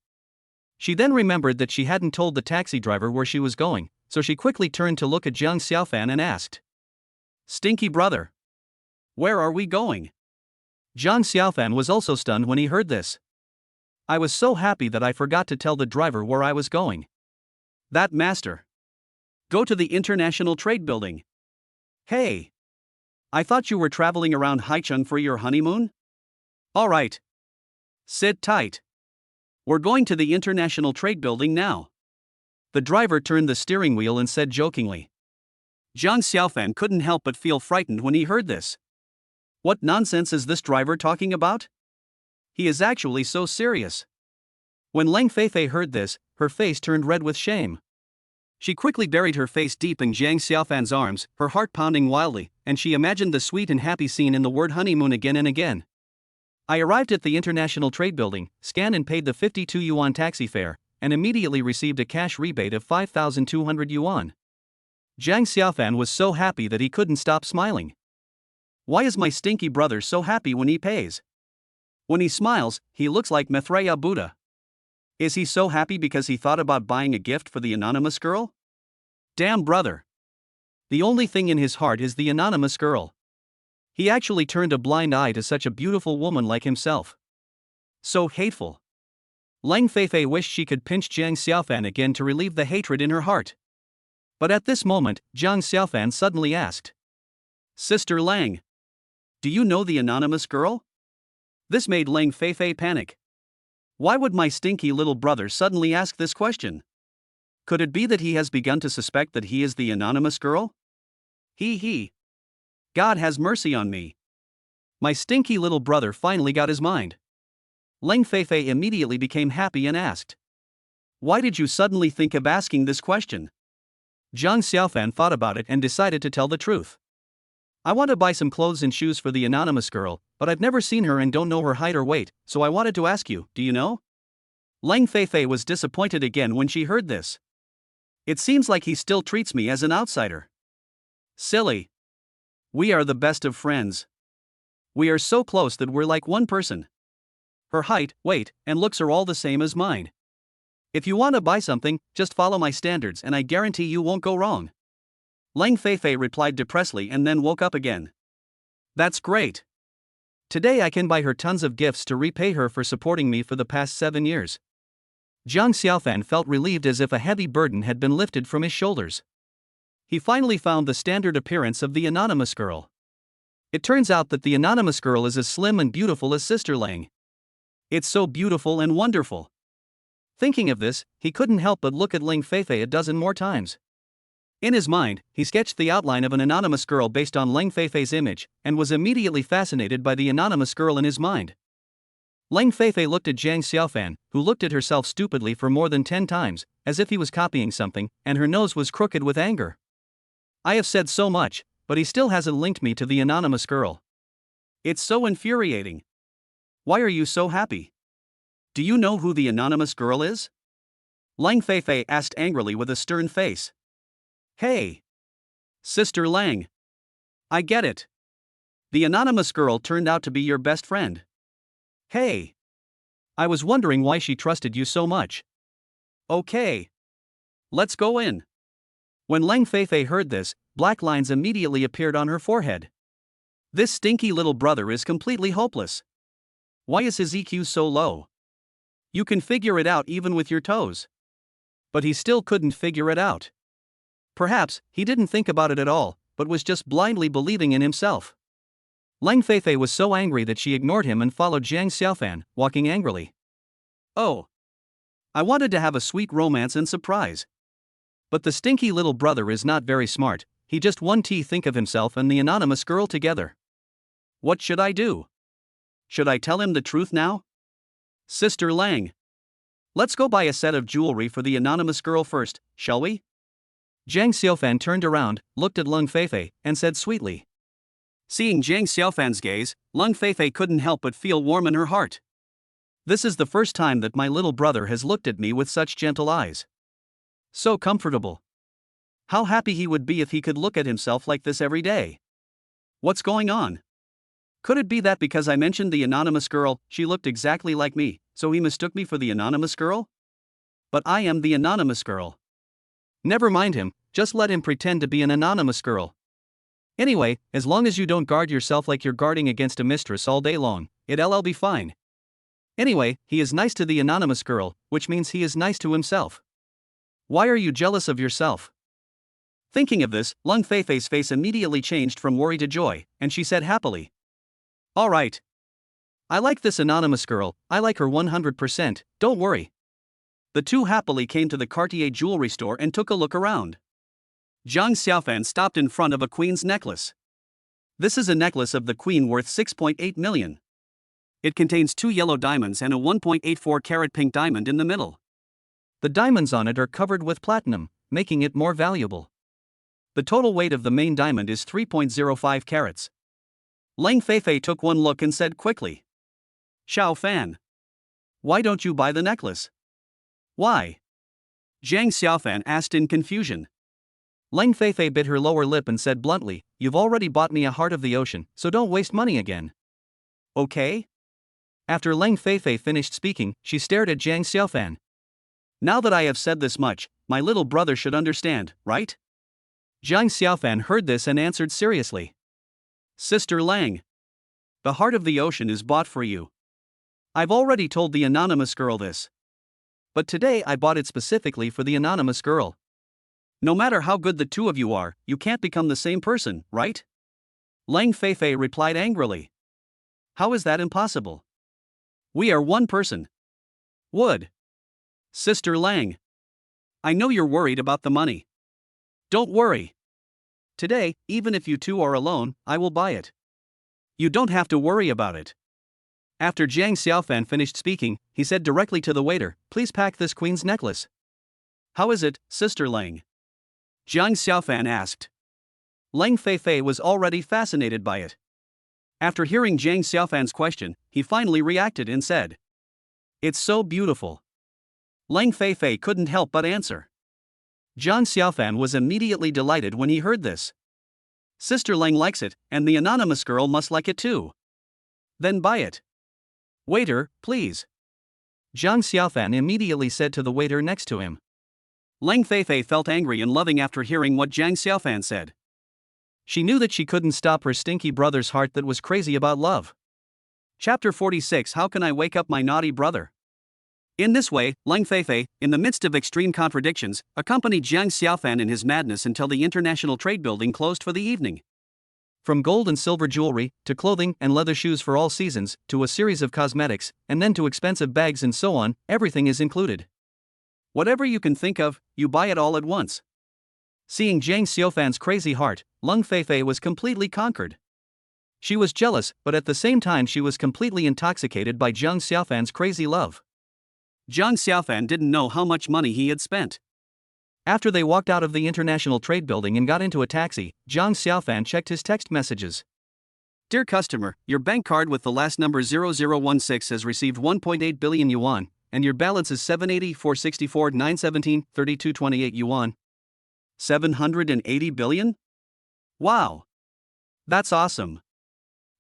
She then remembered that she hadn't told the taxi driver where she was going, so she quickly turned to look at Jiang Xiaofan and asked, "Stinky brother. Where are we going?" Jiang Xiaofan was also stunned when he heard this. "I was so happy that I forgot to tell the driver where I was going." "That master. Go to the International Trade Building." "Hey. I thought you were traveling around Haicheng for your honeymoon?" "Alright. Sit tight. We're going to the International Trade Building now." The driver turned the steering wheel and said jokingly. Jiang Xiaofan couldn't help but feel frightened when he heard this. What nonsense is this driver talking about? He is actually so serious. When Lang Feifei heard this, her face turned red with shame. She quickly buried her face deep in Jiang Xiaofan's arms, her heart pounding wildly, and she imagined the sweet and happy scene in the word honeymoon again and again. "I arrived at the International Trade Building, scanned and paid the 52 yuan taxi fare, and immediately received a cash rebate of 5,200 yuan. Jiang Xiaofan was so happy that he couldn't stop smiling. Why is my stinky brother so happy when he pays? When he smiles, he looks like Maitreya Buddha. Is he so happy because he thought about buying a gift for the anonymous girl? Damn brother. The only thing in his heart is the anonymous girl. He actually turned a blind eye to such a beautiful woman like himself. So hateful." Lang Feifei wished she could pinch Jiang Xiaofan again to relieve the hatred in her heart. But at this moment, Jiang Xiaofan suddenly asked, "Sister Lang, do you know the anonymous girl?" This made Lang Feifei panic. Why would my stinky little brother suddenly ask this question? Could it be that he has begun to suspect that he is the anonymous girl? He. God has mercy on me. My stinky little brother finally got his mind. Lang Feifei immediately became happy and asked, "Why did you suddenly think of asking this question?" Jiang Xiaofan thought about it and decided to tell the truth. "I want to buy some clothes and shoes for the anonymous girl, but I've never seen her and don't know her height or weight, so I wanted to ask you, do you know?" Lang Feifei was disappointed again when she heard this. "It seems like he still treats me as an outsider." "Silly. We are the best of friends. We are so close that we're like one person. Her height, weight, and looks are all the same as mine. If you want to buy something, just follow my standards and I guarantee you won't go wrong." Lang Feifei replied depressedly and then woke up again. "That's great. Today I can buy her tons of gifts to repay her for supporting me for the past 7 years." Jiang Xiaofan felt relieved as if a heavy burden had been lifted from his shoulders. He finally found the standard appearance of the anonymous girl. It turns out that the anonymous girl is as slim and beautiful as Sister Lang. It's so beautiful and wonderful. Thinking of this, he couldn't help but look at Ling Feifei a dozen more times. In his mind, he sketched the outline of an anonymous girl based on Ling Feifei's image, and was immediately fascinated by the anonymous girl in his mind. Ling Feifei looked at Jiang Xiaofan, who looked at herself stupidly for more than 10 times, as if he was copying something, and her nose was crooked with anger. I have said so much, but he still hasn't linked me to the anonymous girl. It's so infuriating. Why are you so happy? Do you know who the anonymous girl is? Ling Feifei asked angrily with a stern face. Hey! Sister Lang. I get it. The anonymous girl turned out to be your best friend. Hey! I was wondering why she trusted you so much. Okay. Let's go in. When Ling Feifei heard this, black lines immediately appeared on her forehead. This stinky little brother is completely hopeless. Why is his EQ so low? You can figure it out even with your toes. But he still couldn't figure it out. Perhaps he didn't think about it at all, but was just blindly believing in himself. Ling Feifei was so angry that she ignored him and followed Jiang Xiaofan, walking angrily. Oh. I wanted to have a sweet romance and surprise. But the stinky little brother is not very smart, he just think of himself and the anonymous girl together. What should I do? Should I tell him the truth now? Sister Lang. Let's go buy a set of jewelry for the anonymous girl first, shall we? Jiang Xiaofan turned around, looked at Ling Feifei, and said sweetly. Seeing Jiang Xiaofan's gaze, Ling Feifei couldn't help but feel warm in her heart. This is the first time that my little brother has looked at me with such gentle eyes. So comfortable. How happy he would be if he could look at himself like this every day. What's going on? Could it be that because I mentioned the anonymous girl, she looked exactly like me, so he mistook me for the anonymous girl? But I am the anonymous girl. Never mind him, just let him pretend to be an anonymous girl. Anyway, as long as you don't guard yourself like you're guarding against a mistress all day long, it'll be fine. Anyway, he is nice to the anonymous girl, which means he is nice to himself. Why are you jealous of yourself? Thinking of this, Ling Feifei's face immediately changed from worry to joy, and she said happily. Alright. I like this anonymous girl, I like her 100%, don't worry. The two happily came to the Cartier jewelry store and took a look around. Jiang Xiaofan stopped in front of a queen's necklace. This is a necklace of the queen worth 6.8 million. It contains 2 yellow diamonds and a 1.84 carat pink diamond in the middle. The diamonds on it are covered with platinum, making it more valuable. The total weight of the main diamond is 3.05 carats. Ling Feifei took one look and said quickly. Xiao Fan. Why don't you buy the necklace? Why? Jiang Xiaofan asked in confusion. Ling Feifei bit her lower lip and said bluntly, You've already bought me a heart of the ocean, so don't waste money again. Okay? After Ling Feifei finished speaking, she stared at Jiang Xiaofan. Now that I have said this much, my little brother should understand, right? Jiang Xiaofan heard this and answered seriously. Sister Lang. The heart of the ocean is bought for you. I've already told the anonymous girl this. But today I bought it specifically for the anonymous girl. No matter how good the two of you are, you can't become the same person, right? Ling Feifei replied angrily. How is that impossible? We are one person. Would. Sister Lang. I know you're worried about the money. Don't worry. Today, even if you two are alone, I will buy it. You don't have to worry about it. After Jiang Xiaofan finished speaking, he said directly to the waiter, Please pack this queen's necklace. How is it, Sister Lang? Jiang Xiaofan asked. Ling Feifei was already fascinated by it. After hearing Jiang Xiaofan's question, he finally reacted and said, It's so beautiful. Ling Feifei couldn't help but answer. Jiang Xiaofan was immediately delighted when he heard this. Sister Lang likes it, and the anonymous girl must like it too. Then buy it. Waiter, please. Jiang Xiaofan immediately said to the waiter next to him. Ling Feifei felt angry and loving after hearing what Jiang Xiaofan said. She knew that she couldn't stop her stinky brother's heart that was crazy about love. Chapter 46 How Can I Wake Up My Naughty Brother? In this way, Ling Feifei, in the midst of extreme contradictions, accompanied Jiang Xiaofan in his madness until the International Trade Building closed for the evening. From gold and silver jewelry, to clothing and leather shoes for all seasons, to a series of cosmetics, and then to expensive bags and so on, everything is included. Whatever you can think of, you buy it all at once. Seeing Jiang Xiufan's crazy heart, Lung Feifei was completely conquered. She was jealous, but at the same time she was completely intoxicated by Jiang Xiufan's crazy love. Jiang Xiufan didn't know how much money he had spent. After they walked out of the International Trade Building and got into a taxi, Jiang Xiufan checked his text messages. Dear customer, your bank card with the last number 0016 has received 1.8 billion yuan, and your balance is 780 464 917 3228 yuan. 780 billion? Wow! That's awesome.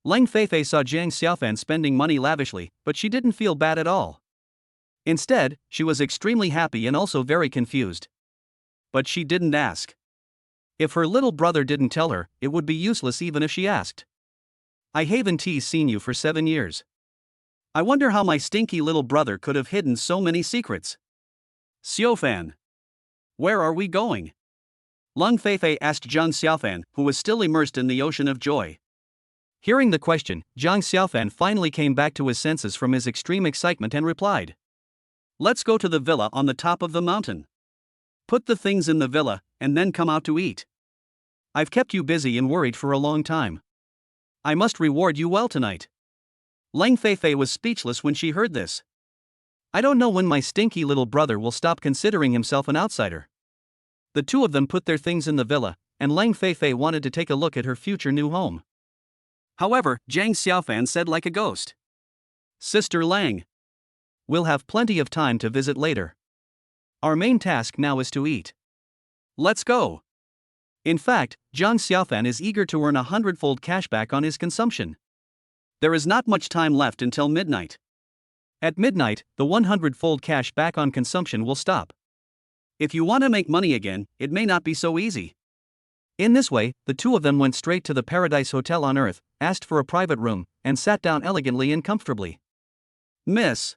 Leng Feifei saw Jiang Xiufan spending money lavishly, but she didn't feel bad at all. Instead, she was extremely happy and also very confused. But she didn't ask. If her little brother didn't tell her, it would be useless even if she asked. I haven't seen you for 7 years. I wonder how my stinky little brother could have hidden so many secrets. Xiufan. Where are we going? Lung Feifei asked Jiang Xiufan, who was still immersed in the ocean of joy. Hearing the question, Jiang Xiufan finally came back to his senses from his extreme excitement and replied. Let's go to the villa on the top of the mountain. Put the things in the villa, and then come out to eat. I've kept you busy and worried for a long time. I must reward you well tonight. Leng Feifei was speechless when she heard this. I don't know when my stinky little brother will stop considering himself an outsider. The two of them put their things in the villa, and Leng Feifei wanted to take a look at her future new home. However, Jiang Xiufan said like a ghost. Sister Lang. We'll have plenty of time to visit later. Our main task now is to eat. Let's go. In fact, Jiang Xiufan is eager to earn 100-fold cashback on his consumption. There is not much time left until midnight. At midnight, the 100-fold cash back on consumption will stop. If you want to make money again, it may not be so easy. In this way, the two of them went straight to the Paradise Hotel on Earth, asked for a private room, and sat down elegantly and comfortably. Miss.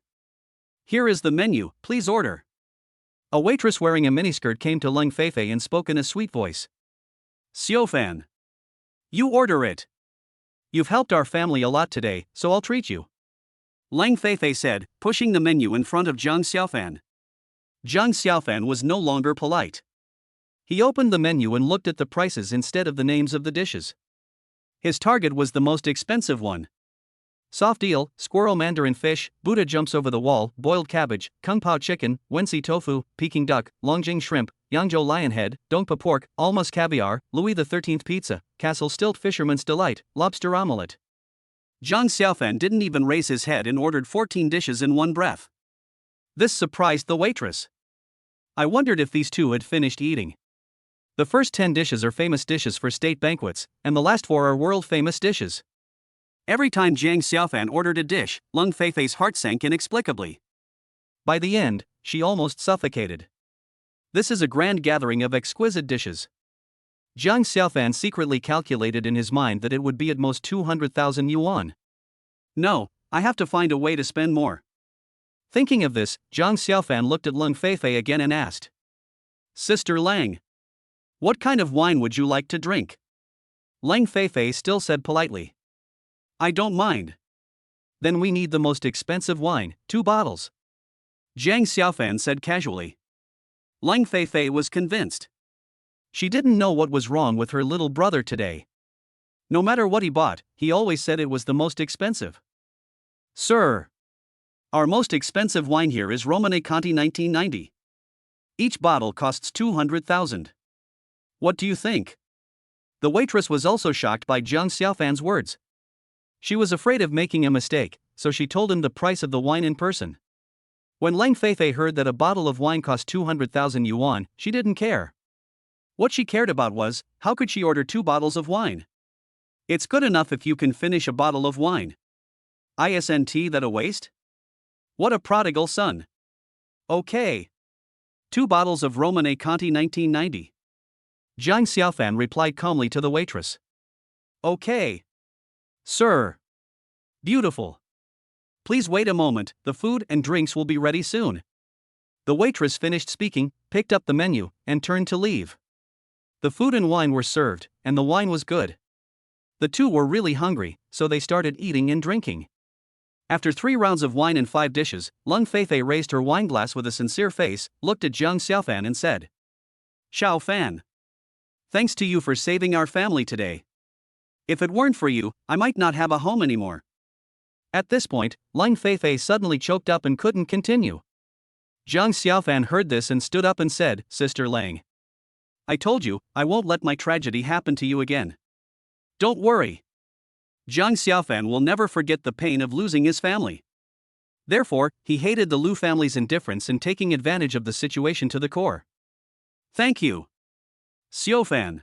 Here is the menu, please order. A waitress wearing a miniskirt came to Leng Feifei and spoke in a sweet voice. Xiufan. You order it. You've helped our family a lot today, so I'll treat you. Leng Feifei said, pushing the menu in front of Jiang Xiufan. Jiang Xiufan was no longer polite. He opened the menu and looked at the prices instead of the names of the dishes. His target was the most expensive one. Soft eel, squirrel mandarin fish, Buddha jumps over the wall, boiled cabbage, kung pao chicken, Wensi tofu, Peking duck, Longjing shrimp, Yangzhou lionhead, Dongpa pork, Almas caviar, Louis XIII pizza, Castle stilt fisherman's delight, lobster omelette. Jiang Xiufan didn't even raise his head and ordered 14 dishes in one breath. This surprised the waitress. I wondered if these two had finished eating. The first 10 dishes are famous dishes for state banquets, and the last 4 are world-famous dishes. Every time Jiang Xiufan ordered a dish, Leng Feifei's heart sank inexplicably. By the end, she almost suffocated. This is a grand gathering of exquisite dishes. Jiang Xiufan secretly calculated in his mind that it would be at most 200,000 yuan. No, I have to find a way to spend more. Thinking of this, Jiang Xiufan looked at Leng Feifei again and asked. Sister Lang. What kind of wine would you like to drink? Leng Feifei still said politely. I don't mind. Then we need the most expensive wine, 2 bottles. Jiang Xiufan said casually. Leng Feifei was convinced. She didn't know what was wrong with her little brother today. No matter what he bought, he always said it was the most expensive. Sir. Our most expensive wine here is Romanée Conti 1990. Each bottle costs 200,000. What do you think? The waitress was also shocked by Jiang Xiufan's words. She was afraid of making a mistake, so she told him the price of the wine in person. When Leng Feifei heard that a bottle of wine cost 200,000 yuan, she didn't care. What she cared about was, how could she order 2 bottles of wine? It's good enough if you can finish a bottle of wine. Isn't that a waste? What a prodigal son. Okay. 2 bottles of Romanée Conti 1990. Jiang Xiufan replied calmly to the waitress. Okay. Sir. Beautiful. Please wait a moment, the food and drinks will be ready soon. The waitress finished speaking, picked up the menu, and turned to leave. The food and wine were served, and the wine was good. The two were really hungry, so they started eating and drinking. After 3 rounds of wine and 5 dishes, Lung Feifei raised her wineglass with a sincere face, looked at Jiang Xiaofan and said, "Xiao Fan. Thanks to you for saving our family today. If it weren't for you, I might not have a home anymore." At this point, Lung Feifei suddenly choked up and couldn't continue. Jiang Xiaofan heard this and stood up and said, "Sister Lang, I told you, I won't let my tragedy happen to you again. Don't worry. Jiang Xiaofan will never forget the pain of losing his family." Therefore, he hated the Lu family's indifference and taking advantage of the situation to the core. "Thank you. Xiaofan.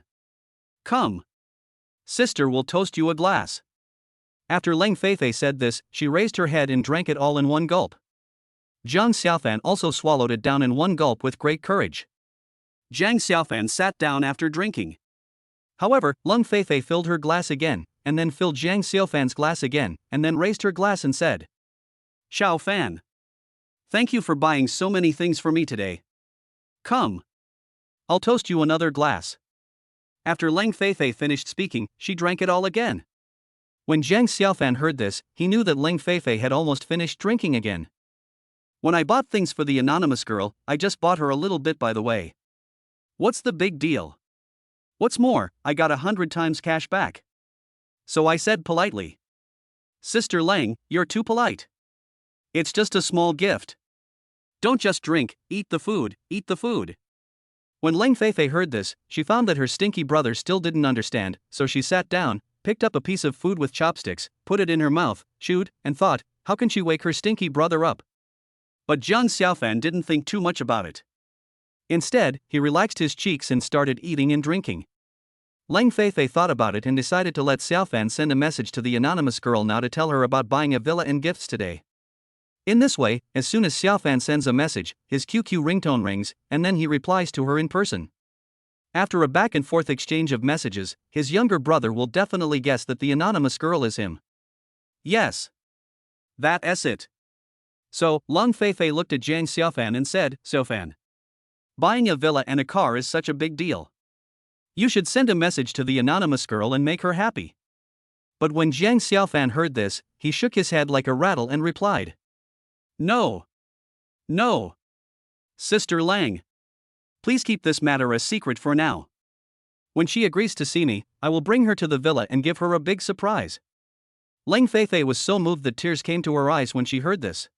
Come. Sister will toast you a glass." After Leng Feifei said this, she raised her head and drank it all in one gulp. Jiang Xiaofan also swallowed it down in one gulp with great courage. Jiang Xiaofan sat down after drinking. However, Lung Feifei filled her glass again, and then filled Jiang Xiaofan's glass again, and then raised her glass and said, "Xiao Fan. Thank you for buying so many things for me today. Come. I'll toast you another glass." After Leng Feifei finished speaking, she drank it all again. When Jiang Xiaofan heard this, he knew that Leng Feifei had almost finished drinking again. "When I bought things for the anonymous girl, I just bought her a little bit by the way. What's the big deal? What's more, I got 100 times cash back. So I said politely, 'Sister Lang, you're too polite. It's just a small gift. Don't just drink, eat the food, eat the food.'" When Leng Feifei heard this, she found that her stinky brother still didn't understand, so she sat down, picked up a piece of food with chopsticks, put it in her mouth, chewed, and thought, how can she wake her stinky brother up? But Jiang Xiaofan didn't think too much about it. Instead, he relaxed his cheeks and started eating and drinking. Leng Feifei thought about it and decided to let Xiaofan send a message to the anonymous girl now to tell her about buying a villa and gifts today. In this way, as soon as Xiaofan sends a message, his QQ ringtone rings, and then he replies to her in person. After a back-and-forth exchange of messages, his younger brother will definitely guess that the anonymous girl is him. Yes. That's it. So, Lung Feifei looked at Jiang Xiaofan and said, "Xiaofan, buying a villa and a car is such a big deal. You should send a message to the anonymous girl and make her happy." But when Jiang Xiaofan heard this, he shook his head like a rattle and replied, "No. No. Sister Lang. Please keep this matter a secret for now. When she agrees to see me, I will bring her to the villa and give her a big surprise." Leng Feifei was so moved that tears came to her eyes when she heard this.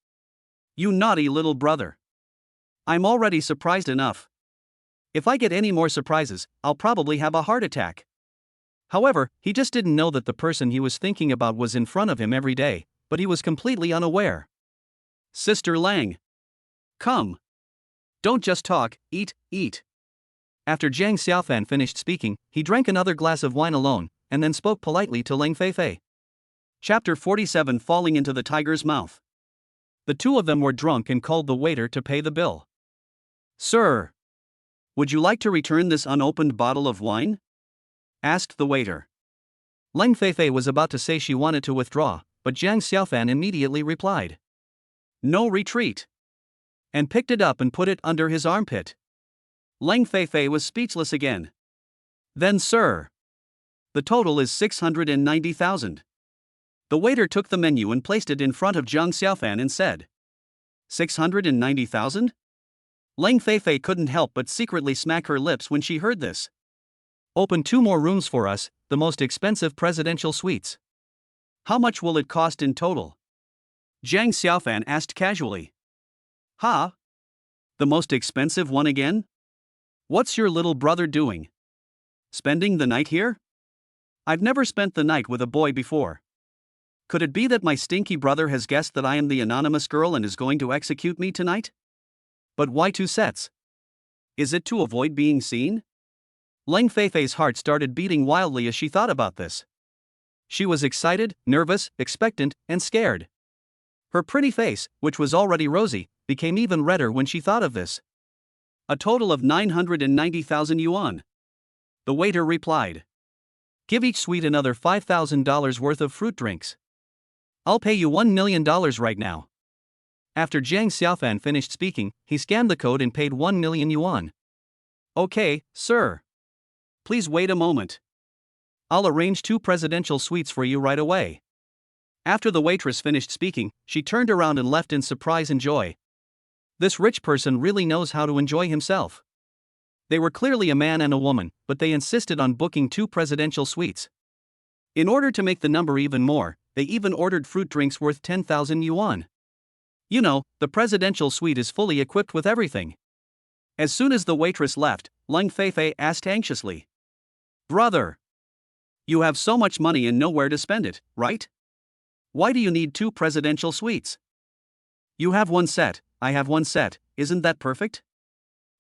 "You naughty little brother. I'm already surprised enough. If I get any more surprises, I'll probably have a heart attack." However, he just didn't know that the person he was thinking about was in front of him every day, but he was completely unaware. "Sister Lang. Come. Don't just talk, eat, eat." After Jiang Xiaofan finished speaking, he drank another glass of wine alone, and then spoke politely to Leng Feifei. Chapter 47 Falling into the Tiger's Mouth. The two of them were drunk and called the waiter to pay the bill. "Sir, would you like to return this unopened bottle of wine?" asked the waiter. Leng Feifei was about to say she wanted to withdraw, but Jiang Xiaofan immediately replied, "No retreat," and picked it up and put it under his armpit. Leng Feifei was speechless again. "Then sir, the total is 690,000. The waiter took the menu and placed it in front of Jiang Xiaofan and said, 690,000? Leng Feifei couldn't help but secretly smack her lips when she heard this. "Open 2 more rooms for us, the most expensive presidential suites. How much will it cost in total?" Jiang Xiaofan asked casually. "Huh? The most expensive one again? What's your little brother doing? Spending the night here? I've never spent the night with a boy before. Could it be that my stinky brother has guessed that I am the anonymous girl and is going to execute me tonight? But why 2 sets? Is it to avoid being seen?" Leng Feifei's heart started beating wildly as she thought about this. She was excited, nervous, expectant, and scared. Her pretty face, which was already rosy, became even redder when she thought of this. "A total of 990,000 yuan. The waiter replied. "Give each suite another $5,000 worth of fruit drinks. I'll pay you $1 million right now." After Jiang Xiaofan finished speaking, he scanned the code and paid 1 million yuan. "Okay, sir. Please wait a moment. I'll arrange 2 presidential suites for you right away. After the waitress finished speaking, she turned around and left in surprise and joy. This rich person really knows how to enjoy himself. They were clearly a man and a woman, but they insisted on booking 2 presidential suites. In order to make the number even more, they even ordered fruit drinks worth 10,000 yuan. You know, the presidential suite is fully equipped with everything. As soon as the waitress left, Leng Feifei asked anxiously, "Brother, you have so much money and nowhere to spend it, right? Why do you need 2 presidential suites? You have 1 set, I have 1 set, isn't that perfect?"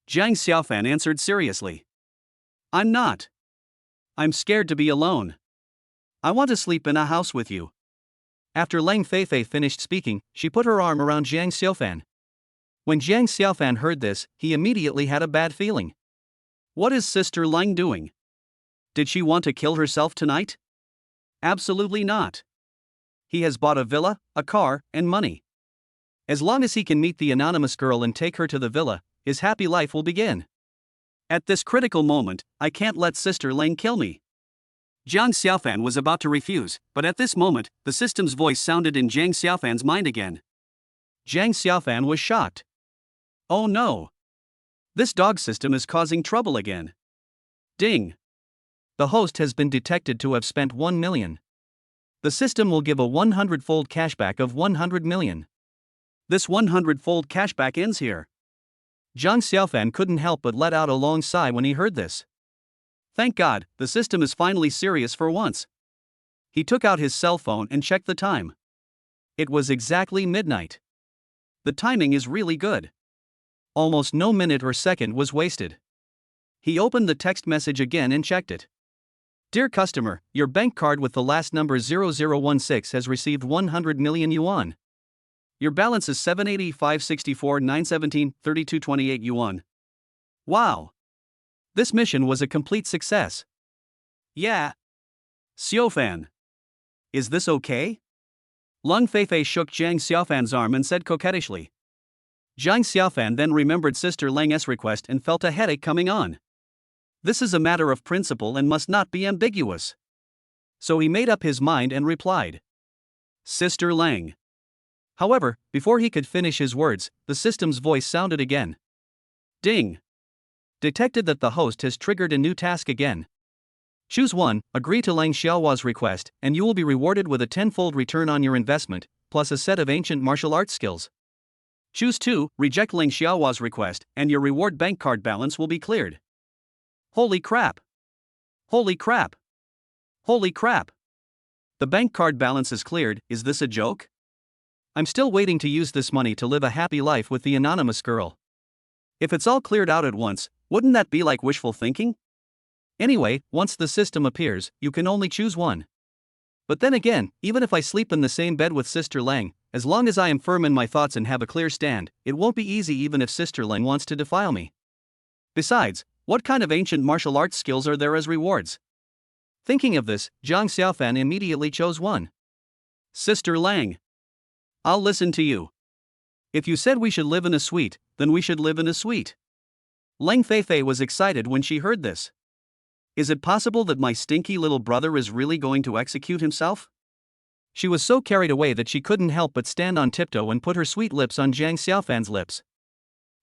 Jiang Xiaofan answered seriously. "I'm not. I'm scared to be alone. I want to sleep in a house with you." After Leng Feifei finished speaking, she put her arm around Jiang Xiaofan. When Jiang Xiaofan heard this, he immediately had a bad feeling. What is Sister Leng doing? Did she want to kill herself tonight? Absolutely not. He has bought a villa, a car, and money. As long as he can meet the anonymous girl and take her to the villa, his happy life will begin. At this critical moment, I can't let Sister Leng kill me. Jiang Xiaofan was about to refuse, but at this moment, the system's voice sounded in Jiang Xiaofan's mind again. Jiang Xiaofan was shocked. Oh no! This dog system is causing trouble again. Ding! The host has been detected to have spent 1 million. The system will give a 100-fold cashback of 100 million. This 100-fold cashback ends here. Jiang Xiaofan couldn't help but let out a long sigh when he heard this. Thank God, the system is finally serious for once. He took out his cell phone and checked the time. It was exactly midnight. The timing is really good. Almost no minute or second was wasted. He opened the text message again and checked it. Dear customer, your bank card with the last number 0016 has received 100 million yuan. Your balance is 780,564, 917, 3228 yuan. Wow! This mission was a complete success. Yeah. Xiaofan. Is this okay? Leng Feifei shook Jiang Xiaofan's arm and said coquettishly. Jiang Xiaofan then remembered Sister Leng's request and felt a headache coming on. This is a matter of principle and must not be ambiguous. So he made up his mind and replied. Sister Leng. However, before he could finish his words, the system's voice sounded again. Ding. Detected that the host has triggered a new task again. Choose 1, agree to Leng Xiaohua's request, and you will be rewarded with a 10-fold return on your investment, plus a set of ancient martial arts skills. Choose 2, reject Leng Xiaohua's request, and your reward bank card balance will be cleared. Holy crap! Holy crap! Holy crap! The bank card balance is cleared, is this a joke? I'm still waiting to use this money to live a happy life with the anonymous girl. If it's all cleared out at once, wouldn't that be like wishful thinking? Anyway, once the system appears, you can only choose 1. But then again, even if I sleep in the same bed with Sister Leng, as long as I am firm in my thoughts and have a clear stand, it won't be easy even if Sister Leng wants to defile me. Besides, what kind of ancient martial arts skills are there as rewards? Thinking of this, Jiang Xiaofan immediately chose 1. Sister Leng. I'll listen to you. If you said we should live in a suite, then we should live in a suite. Leng Feifei was excited when she heard this. Is it possible that my stinky little brother is really going to execute himself? She was so carried away that she couldn't help but stand on tiptoe and put her sweet lips on Jiang Xiaofan's lips.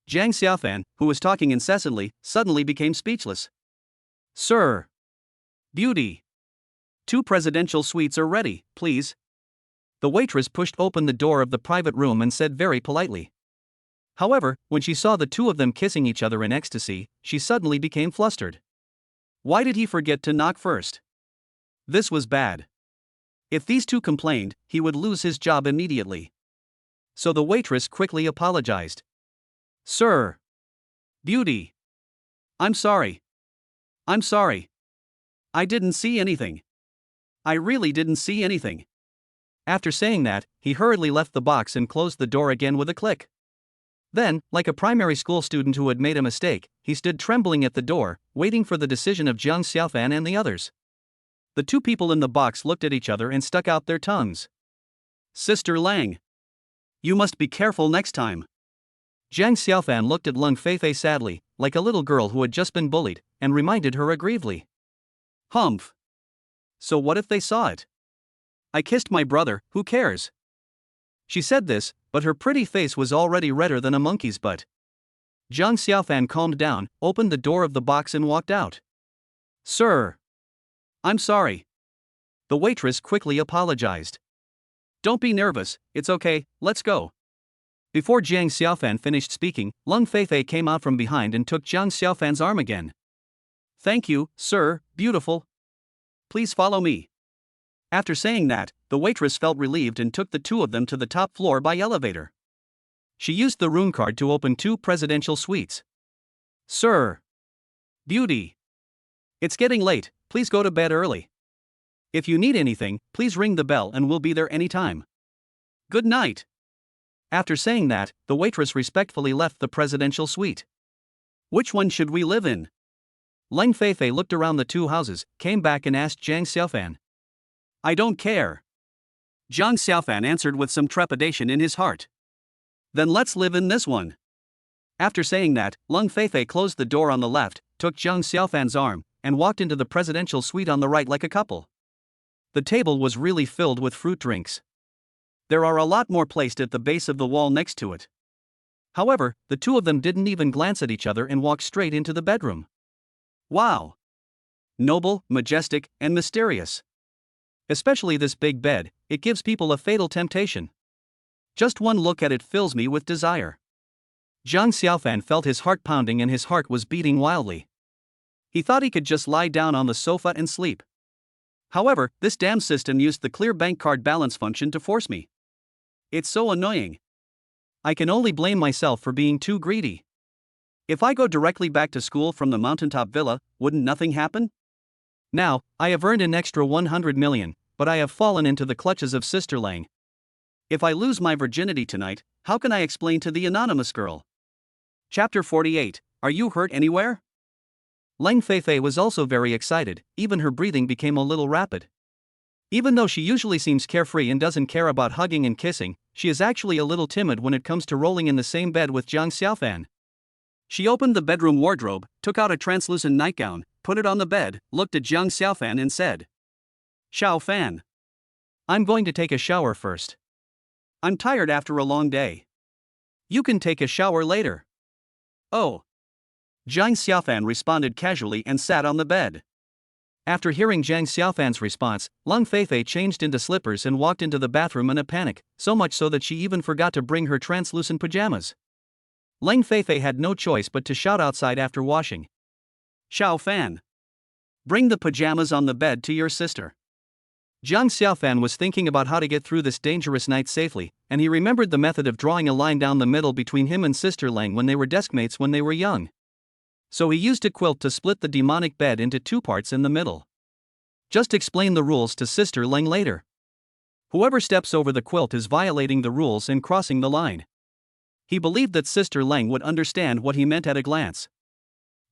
Jiang Xiaofan, who was talking incessantly, suddenly became speechless. Sir! Beauty! 2 presidential suites are ready, please. The waitress pushed open the door of the private room and said very politely. However, when she saw the 2 of them kissing each other in ecstasy, she suddenly became flustered. Why did he forget to knock first? This was bad. If these 2 complained, he would lose his job immediately. So the waitress quickly apologized. Sir! Beauty! I'm sorry. I'm sorry. I didn't see anything. I really didn't see anything. After saying that, he hurriedly left the box and closed the door again with a click. Then, like a primary school student who had made a mistake, he stood trembling at the door, waiting for the decision of Jiang Xiaofan and the others. The 2 people in the box looked at each other and stuck out their tongues. Sister Leng. You must be careful next time. Jiang Xiaofan looked at Leng Feifei sadly, like a little girl who had just been bullied, and reminded her aggrievedly. Humph. So what if they saw it? I kissed my brother, who cares? She said this, but her pretty face was already redder than a monkey's butt. Zhang Xiaofan calmed down, opened the door of the box and walked out. Sir. I'm sorry. The waitress quickly apologized. Don't be nervous, it's okay, let's go. Before Zhang Xiaofan finished speaking, Leng Feifei came out from behind and took Zhang Xiaofan's arm again. Thank you, sir, beautiful. Please follow me. After saying that, the waitress felt relieved and took the two of them to the top floor by elevator. She used the rune card to open 2 presidential suites. Sir. Beauty. It's getting late, please go to bed early. If you need anything, please ring the bell and we'll be there anytime. Good night. After saying that, the waitress respectfully left the presidential suite. Which one should we live in? Leng Feifei looked around the 2 houses, came back and asked Zhang Xiaofan. I don't care. Zhang Xiaofan answered with some trepidation in his heart. Then let's live in this one. After saying that, Leng Feifei closed the door on the left, took Zhang Xiaofan's arm, and walked into the presidential suite on the right like a couple. The table was really filled with fruit drinks. There are a lot more placed at the base of the wall next to it. However, the two of them didn't even glance at each other and walked straight into the bedroom. Wow! Noble, majestic, and mysterious. Especially this big bed, it gives people a fatal temptation. Just one look at it fills me with desire. Zhang Xiaofan felt his heart pounding and his heart was beating wildly. He thought he could just lie down on the sofa and sleep. However, this damn system used the clear bank card balance function to force me. It's so annoying. I can only blame myself for being too greedy. If I go directly back to school from the Mountaintop villa, wouldn't nothing happen? Now, I have earned an extra 100 million, but I have fallen into the clutches of Sister Lang. If I lose my virginity tonight, how can I explain to the anonymous girl? Chapter 48, Are you hurt anywhere? Leng Feifei was also very excited, even her breathing became a little rapid. Even though she usually seems carefree and doesn't care about hugging and kissing, she is actually a little timid when it comes to rolling in the same bed with Zhang Xiaofan. She opened the bedroom wardrobe, took out a translucent nightgown, put it on the bed, looked at Zhang Xiaofan and said, Xiaofan. I'm going to take a shower first. I'm tired after a long day. You can take a shower later. Oh. Zhang Xiaofan responded casually and sat on the bed. After hearing Zhang Xiaofan's response, Leng Feifei changed into slippers and walked into the bathroom in a panic, so much so that she even forgot to bring her translucent pajamas. Leng Feifei had no choice but to shout outside after washing. Xiaofan. Bring the pajamas on the bed to your sister. Zhang Xiaofan was thinking about how to get through this dangerous night safely, and he remembered the method of drawing a line down the middle between him and Sister Lang when they were deskmates when they were young. So he used a quilt to split the demonic bed into 2 parts in the middle. Just explain the rules to Sister Lang later. Whoever steps over the quilt is violating the rules and crossing the line. He believed that Sister Lang would understand what he meant at a glance.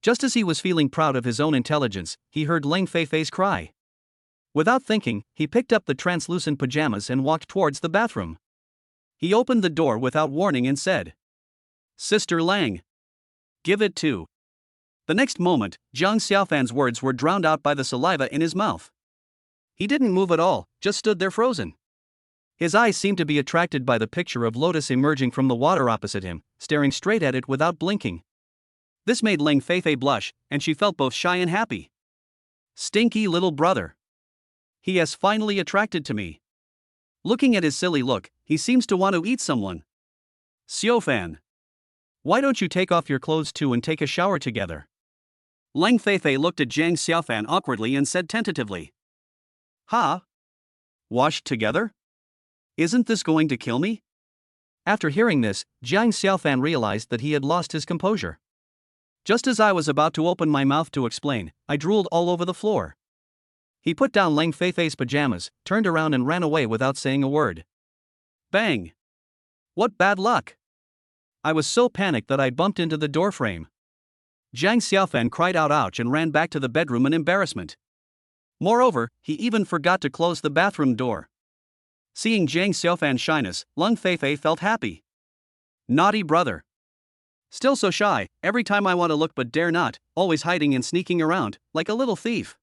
Just as he was feeling proud of his own intelligence, he heard Leng Feifei's cry. Without thinking, he picked up the translucent pajamas and walked towards the bathroom. He opened the door without warning and said, Sister Lang. Give it to. The next moment, Zhang Xiaofan's words were drowned out by the saliva in his mouth. He didn't move at all, just stood there frozen. His eyes seemed to be attracted by the picture of Lotus emerging from the water opposite him, staring straight at it without blinking. This made Leng Feifei blush, and she felt both shy and happy. Stinky little brother. He has finally attracted to me. Looking at his silly look, he seems to want to eat someone. Xiaofan. Why don't you take off your clothes too and take a shower together? Leng Feifei looked at Zhang Xiaofan awkwardly and said tentatively. Ha? Washed together? Isn't this going to kill me? After hearing this, Zhang Xiaofan realized that he had lost his composure. Just as I was about to open my mouth to explain, I drooled all over the floor. He put down Leng Feifei's pajamas, turned around and ran away without saying a word. Bang! What bad luck! I was so panicked that I bumped into the doorframe. Zhang Xiaofan cried out ouch and ran back to the bedroom in embarrassment. Moreover, he even forgot to close the bathroom door. Seeing Zhang Xiaofan's shyness, Leng Feifei felt happy. Naughty brother. Still so shy, every time I want to look but dare not, always hiding and sneaking around, like a little thief.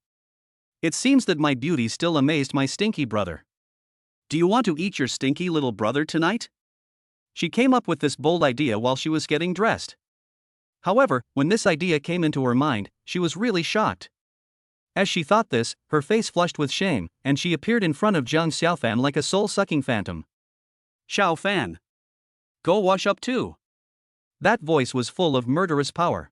It seems that my beauty still amazed my stinky brother. Do you want to eat your stinky little brother tonight? She came up with this bold idea while she was getting dressed. However, when this idea came into her mind, she was really shocked. As she thought this, her face flushed with shame, and she appeared in front of Zhang Xiaofan like a soul-sucking phantom. Xiaofan, go wash up too. That voice was full of murderous power.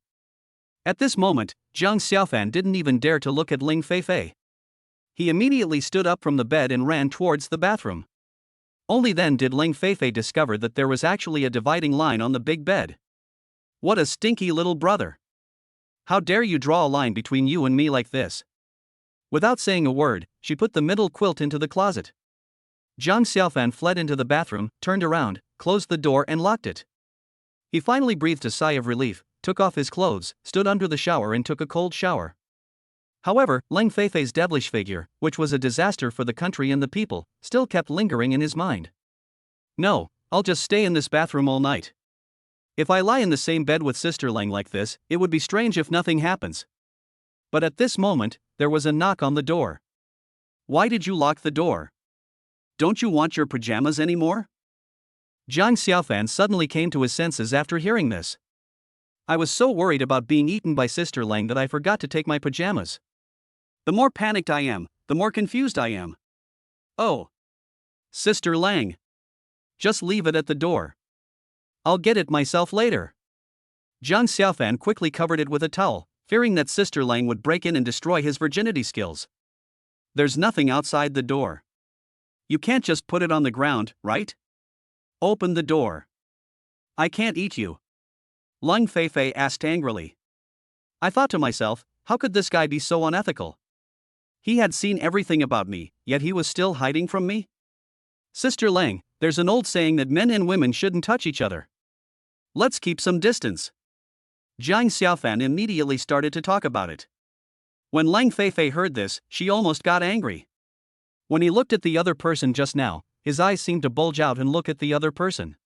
At this moment, Zhang Xiaofan didn't even dare to look at Ling Feifei. He immediately stood up from the bed and ran towards the bathroom. Only then did Ling Feifei discover that there was actually a dividing line on the big bed. What a stinky little brother! How dare you draw a line between you and me like this? Without saying a word, she put the middle quilt into the closet. Zhang Xiaofan fled into the bathroom, turned around, closed the door and locked it. He finally breathed a sigh of relief, took off his clothes, stood under the shower and took a cold shower. However, Ling Feifei's devilish figure, which was a disaster for the country and the people, still kept lingering in his mind. No, I'll just stay in this bathroom all night. If I lie in the same bed with Sister Ling like this, it would be strange if nothing happens. But at this moment, there was a knock on the door. Why did you lock the door? Don't you want your pajamas anymore? Zhang Xiaofan suddenly came to his senses after hearing this. I was so worried about being eaten by Sister Ling that I forgot to take my pajamas. The more panicked I am, the more confused I am. Oh. Sister Ling. Just leave it at the door. I'll get it myself later. Zhang Xiaofan quickly covered it with a towel, fearing that Sister Ling would break in and destroy his virginity skills. There's nothing outside the door. You can't just put it on the ground, right? Open the door. I can't eat you. Ling Feifei asked angrily. I thought to myself, how could this guy be so unethical? He had seen everything about me, yet he was still hiding from me? Sister Ling, there's an old saying that men and women shouldn't touch each other. Let's keep some distance. Zhang Xiaofan immediately started to talk about it. When Ling Feifei heard this, she almost got angry. When he looked at the other person just now, his eyes seemed to bulge out and look at the other person.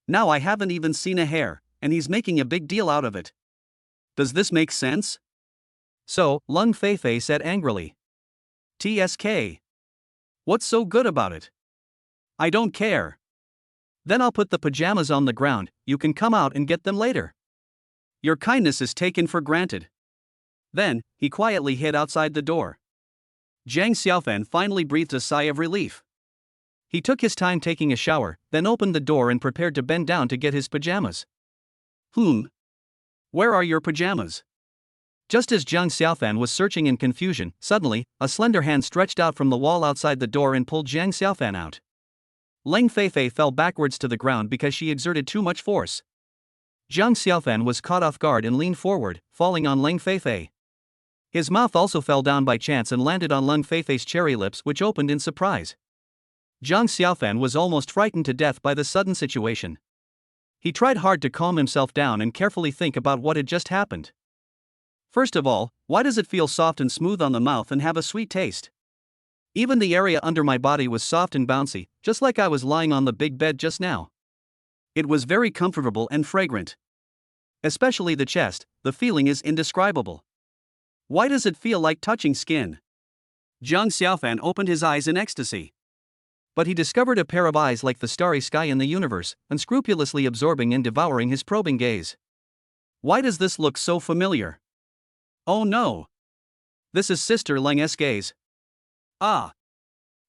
Now I haven't even seen a hair, and he's making a big deal out of it. Does this make sense? So, Ling Feifei said angrily. TSK. What's so good about it? I don't care. Then I'll put the pajamas on the ground, you can come out and get them later. Your kindness is taken for granted. Then, he quietly hid outside the door. Zhang Xiaofan finally breathed a sigh of relief. He took his time taking a shower, then opened the door and prepared to bend down to get his pajamas. Where are your pajamas? Just as Zhang Xiaofan was searching in confusion, suddenly, a slender hand stretched out from the wall outside the door and pulled Zhang Xiaofan out. Ling Feifei fell backwards to the ground because she exerted too much force. Zhang Xiaofan was caught off guard and leaned forward, falling on Ling Feifei. His mouth also fell down by chance and landed on Ling Feifei's cherry lips, which opened in surprise. Zhang Xiaofan was almost frightened to death by the sudden situation. He tried hard to calm himself down and carefully think about what had just happened. First of all, why does it feel soft and smooth on the mouth and have a sweet taste? Even the area under my body was soft and bouncy, just like I was lying on the big bed just now. It was very comfortable and fragrant. Especially the chest, the feeling is indescribable. Why does it feel like touching skin? Zhang Xiaofan opened his eyes in ecstasy. But he discovered a pair of eyes like the starry sky in the universe, unscrupulously absorbing and devouring his probing gaze. Why does this look so familiar? Oh no! This is Sister Ling's gaze. Ah!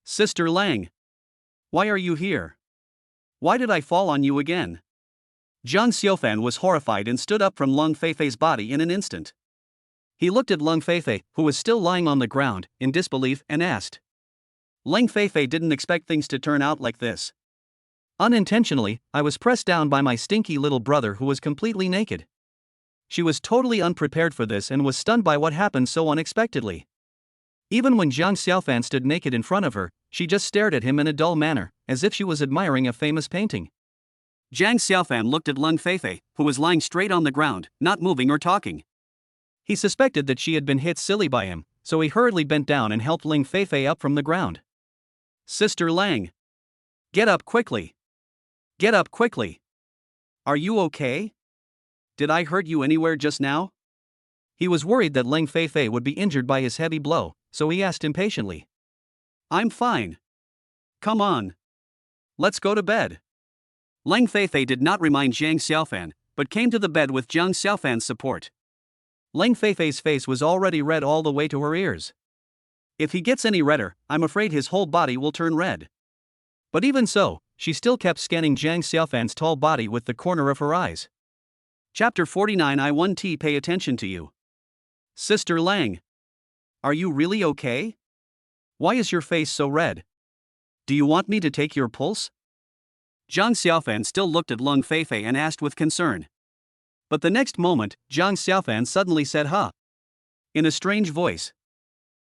Sister Ling! Why are you here? Why did I fall on you again? Zhang Xiaofan was horrified and stood up from Ling Feifei's body in an instant. He looked at Ling Feifei, who was still lying on the ground, in disbelief, and asked. Ling Feifei didn't expect things to turn out like this. Unintentionally, I was pressed down by my stinky little brother who was completely naked. She was totally unprepared for this and was stunned by what happened so unexpectedly. Even when Zhang Xiaofan stood naked in front of her, she just stared at him in a dull manner, as if she was admiring a famous painting. Zhang Xiaofan looked at Ling Feifei, who was lying straight on the ground, not moving or talking. He suspected that she had been hit silly by him, so he hurriedly bent down and helped Ling Feifei up from the ground. Sister Ling! Get up quickly! Get up quickly! Are you okay? Did I hurt you anywhere just now? He was worried that Ling Feifei would be injured by his heavy blow, so he asked impatiently. I'm fine. Come on. Let's go to bed. Lang Feifei did not remind Jiang Xiaofan, but came to the bed with Jiang Xiaofan's support. Lang Feifei's face was already red all the way to her ears. If he gets any redder, I'm afraid his whole body will turn red. But even so, she still kept scanning Jiang Xiaofan's tall body with the corner of her eyes. Chapter 49 I want to pay attention to you. Sister Lang. Are you really okay? Why is your face so red? Do you want me to take your pulse? Jiang Xiaofan still looked at Lang Feifei and asked with concern. But the next moment, Jiang Xiaofan suddenly said huh. In a strange voice.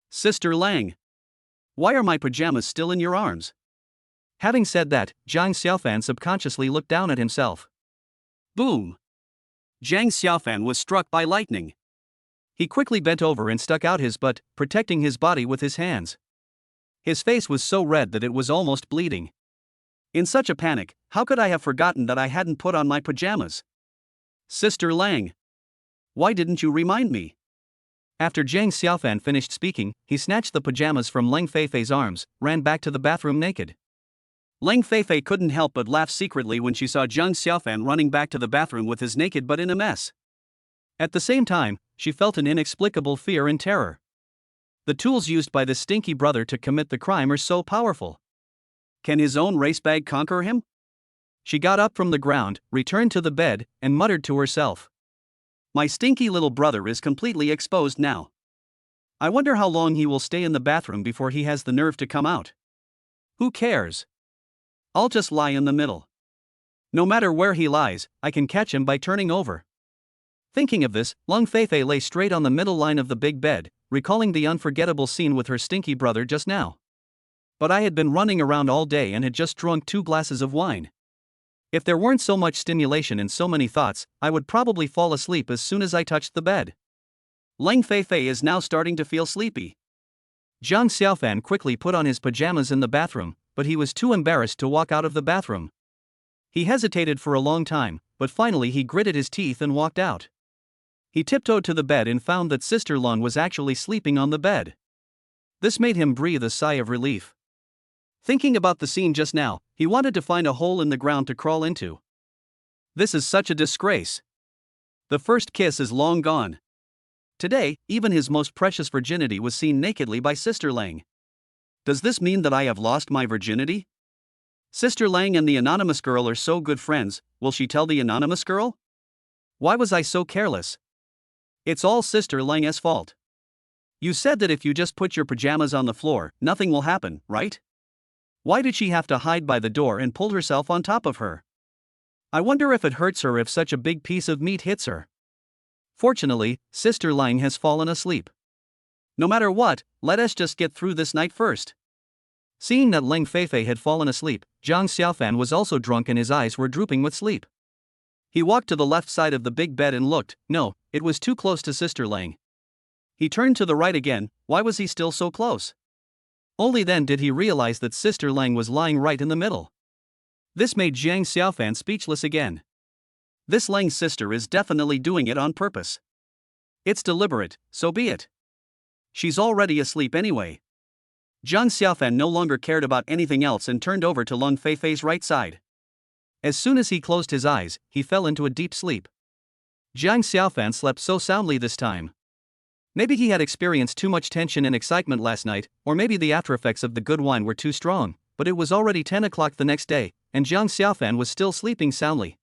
Sister Lang. Why are my pajamas still in your arms? Having said that, Jiang Xiaofan subconsciously looked down at himself. Boom! Jiang Xiaofan was struck by lightning. He quickly bent over and stuck out his butt, protecting his body with his hands. His face was so red that it was almost bleeding. In such a panic, how could I have forgotten that I hadn't put on my pajamas? Sister Lang. Why didn't you remind me? After Jiang Xiaofan finished speaking, he snatched the pajamas from Lang Feifei's arms, ran back to the bathroom naked. Lang Feifei couldn't help but laugh secretly when she saw Jiang Xiaofan running back to the bathroom with his naked butt in a mess. At the same time, she felt an inexplicable fear and terror. The tools used by this stinky brother to commit the crime are so powerful. Can his own race bag conquer him? She got up from the ground, returned to the bed, and muttered to herself. My stinky little brother is completely exposed now. I wonder how long he will stay in the bathroom before he has the nerve to come out. Who cares? I'll just lie in the middle. No matter where he lies, I can catch him by turning over. Thinking of this, Lang Feifei lay straight on the middle line of the big bed, recalling the unforgettable scene with her stinky brother just now. But I had been running around all day and had just drunk 2 glasses of wine. If there weren't so much stimulation and so many thoughts, I would probably fall asleep as soon as I touched the bed. Lang Feifei is now starting to feel sleepy. Jiang Xiaofan quickly put on his pajamas in the bathroom, but he was too embarrassed to walk out of the bathroom. He hesitated for a long time, but finally he gritted his teeth and walked out. He tiptoed to the bed and found that Sister Lang was actually sleeping on the bed. This made him breathe a sigh of relief. Thinking about the scene just now, he wanted to find a hole in the ground to crawl into. This is such a disgrace. The first kiss is long gone. Today, even his most precious virginity was seen nakedly by Sister Lang. Does this mean that I have lost my virginity? Sister Lang and the anonymous girl are so good friends, will she tell the anonymous girl? Why was I so careless? It's all Sister Lang's fault. You said that if you just put your pajamas on the floor, nothing will happen, right? Why did she have to hide by the door and pull herself on top of her? I wonder if it hurts her if such a big piece of meat hits her. Fortunately, Sister Lang has fallen asleep. No matter what, let us just get through this night first. Seeing that Lang Feifei had fallen asleep, Jiang Xiaofan was also drunk and his eyes were drooping with sleep. He walked to the left side of the big bed and looked. No, it was too close to Sister Lang. He turned to the right again. Why was he still so close? Only then did he realize that Sister Lang was lying right in the middle. This made Jiang Xiaofan speechless again. This Lang's sister is definitely doing it on purpose. It's deliberate, so be it. She's already asleep anyway. Jiang Xiaofan no longer cared about anything else and turned over to Lang Feifei's right side. As soon as he closed his eyes, he fell into a deep sleep. Jiang Xiaofan slept so soundly this time. Maybe he had experienced too much tension and excitement last night, or maybe the aftereffects of the good wine were too strong, but it was already 10 o'clock the next day, and Jiang Xiaofan was still sleeping soundly.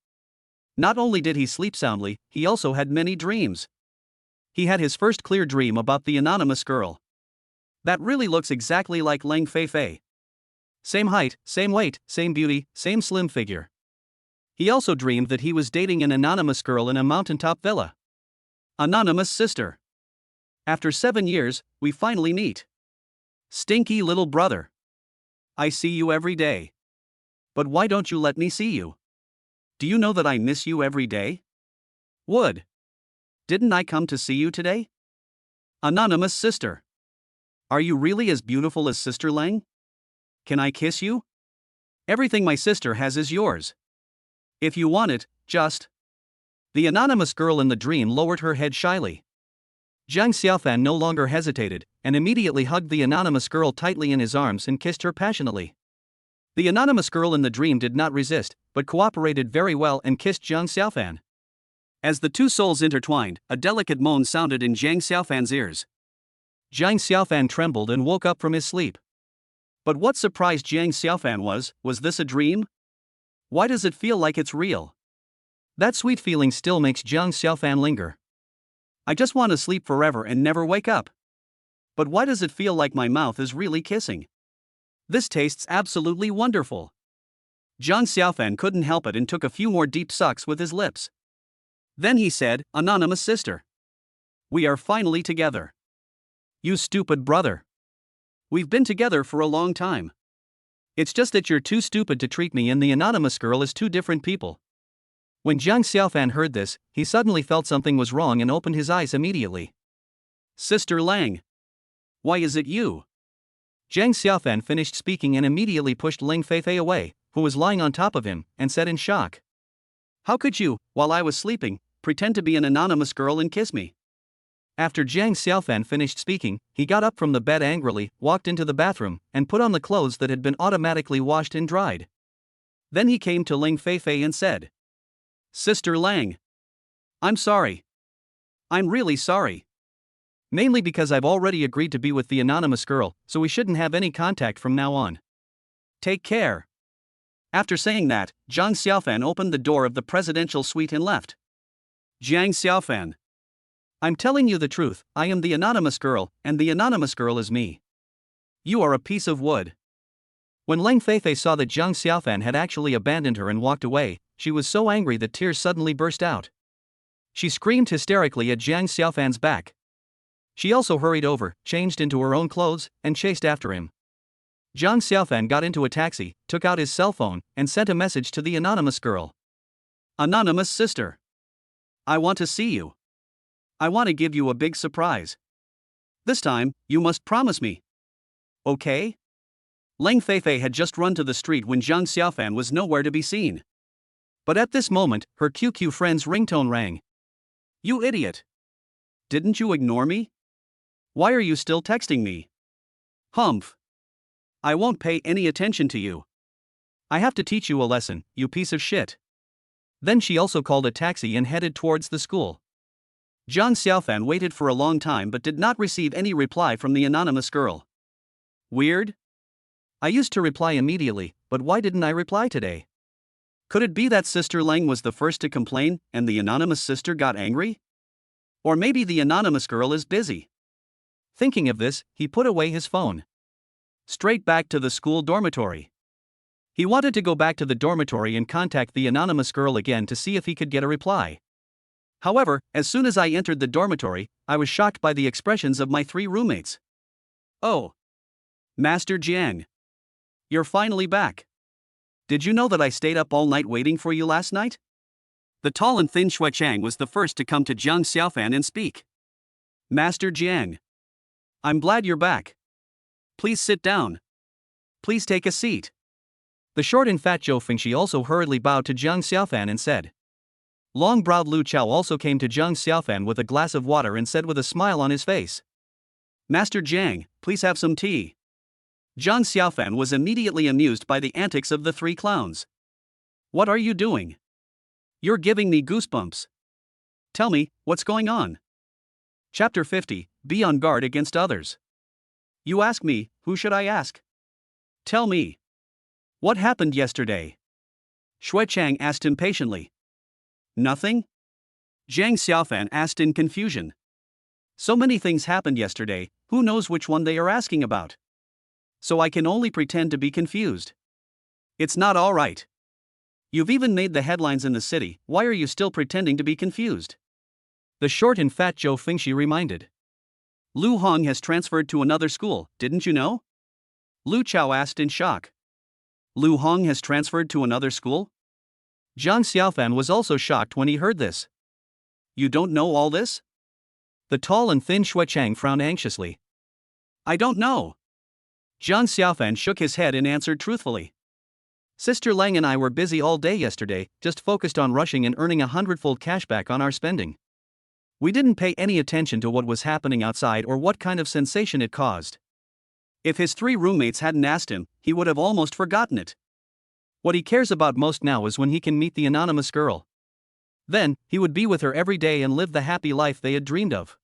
Not only did he sleep soundly, he also had many dreams. He had his first clear dream about the anonymous girl. That really looks exactly like Lang Feifei. Same height, same weight, same beauty, same slim figure. He also dreamed that he was dating an anonymous girl in a mountaintop villa. Anonymous sister. After 7 years, we finally meet. Stinky little brother. I see you every day. But why don't you let me see you? Do you know that I miss you every day? Would. Didn't I come to see you today? Anonymous sister. Are you really as beautiful as Sister Lang? Can I kiss you? Everything my sister has is yours. If you want it, just. The anonymous girl in the dream lowered her head shyly. Jiang Xiaofan no longer hesitated. and immediately hugged the anonymous girl tightly in his arms and kissed her passionately. The anonymous girl in the dream did not resist, but cooperated very well and kissed Jiang Xiaofan. As the two souls intertwined, a delicate moan sounded in Jiang Xiaofan's ears. Jiang Xiaofan trembled and woke up from his sleep. But what surprised Jiang Xiaofan was this a dream? Why does it feel like it's real? That sweet feeling still makes Jiang Xiaofan linger. I just want to sleep forever and never wake up. But why does it feel like my mouth is really kissing? This tastes absolutely wonderful. Jiang Xiaofan couldn't help it and took a few more deep sucks with his lips. Then he said, "Anonymous sister. We are finally together. You stupid brother. We've been together for a long time. It's just that you're too stupid to treat me and the anonymous girl as two different people." When Jiang Xiaofan heard this, he suddenly felt something was wrong and opened his eyes immediately. "Sister Lang. Why is it you?" Jiang Xiaofan finished speaking and immediately pushed Ling Feifei away, who was lying on top of him, and said in shock, "How could you, while I was sleeping, pretend to be an anonymous girl and kiss me?" After Jiang Xiaofan finished speaking, he got up from the bed angrily, walked into the bathroom, and put on the clothes that had been automatically washed and dried. Then he came to Ling Feifei and said, "Sister Lang. I'm sorry. I'm really sorry. Mainly because I've already agreed to be with the anonymous girl, so we shouldn't have any contact from now on. Take care." After saying that, Jiang Xiaofan opened the door of the presidential suite and left. "Jiang Xiaofan. I'm telling you the truth, I am the anonymous girl, and the anonymous girl is me. You are a piece of wood." When Ling Feifei saw that Jiang Xiaofan had actually abandoned her and walked away, she was so angry that tears suddenly burst out. She screamed hysterically at Jiang Xiaofan's back. She also hurried over, changed into her own clothes, and chased after him. Jiang Xiaofan got into a taxi, took out his cell phone, and sent a message to the anonymous girl. "Anonymous sister. I want to see you. I want to give you a big surprise. This time, you must promise me. Okay?" Ling Feifei had just run to the street when Jiang Xiaofan was nowhere to be seen. But at this moment, her QQ friend's ringtone rang. "You idiot. Didn't you ignore me? Why are you still texting me? Humph. I won't pay any attention to you. I have to teach you a lesson, you piece of shit." Then she also called a taxi and headed towards the school. Jiang Xiaofan waited for a long time but did not receive any reply from the anonymous girl. Weird? I used to reply immediately, but why didn't I reply today? Could it be that Sister Lang was the first to complain and the anonymous sister got angry? Or maybe the anonymous girl is busy. Thinking of this, he put away his phone. Straight back to the school dormitory. He wanted to go back to the dormitory and contact the anonymous girl again to see if he could get a reply. However, as soon as I entered the dormitory, I was shocked by the expressions of my three roommates. "Oh. Master Jiang. You're finally back. Did you know that I stayed up all night waiting for you last night?" The tall and thin Shui Chang was the first to come to Jiang Xiaofan and speak. "Master Jiang. I'm glad you're back. Please sit down. Please take a seat." The short and fat Zhou Fengxi also hurriedly bowed to Jiang Xiaofan and said. Long-browed Lu Chao also came to Jiang Xiaofan with a glass of water and said with a smile on his face, "Master Jiang, please have some tea." Jiang Xiaofan was immediately amused by the antics of the three clowns. "What are you doing? You're giving me goosebumps. Tell me, what's going on?" Chapter 50, Be on guard against others. You ask me, who should I ask? Tell me. What happened yesterday? Shui Chang asked impatiently. Nothing? Jiang Xiaofan asked in confusion. So many things happened yesterday, who knows which one they are asking about? So I can only pretend to be confused. It's not all right. You've even made the headlines in the city, why are you still pretending to be confused? The short and fat Zhou Fengxi reminded. Lu Hong has transferred to another school, didn't you know? Lu Chao asked in shock. Lu Hong has transferred to another school? Jiang Xiaofan was also shocked when he heard this. You don't know all this? The tall and thin Shui Chang frowned anxiously. I don't know. Jiang Xiaofan shook his head and answered truthfully. Sister Lang and I were busy all day yesterday, just focused on rushing and earning 100-fold cashback on our spending. We didn't pay any attention to what was happening outside or what kind of sensation it caused. If his 3 roommates hadn't asked him, he would have almost forgotten it. What he cares about most now is when he can meet the anonymous girl. Then, he would be with her every day and live the happy life they had dreamed of.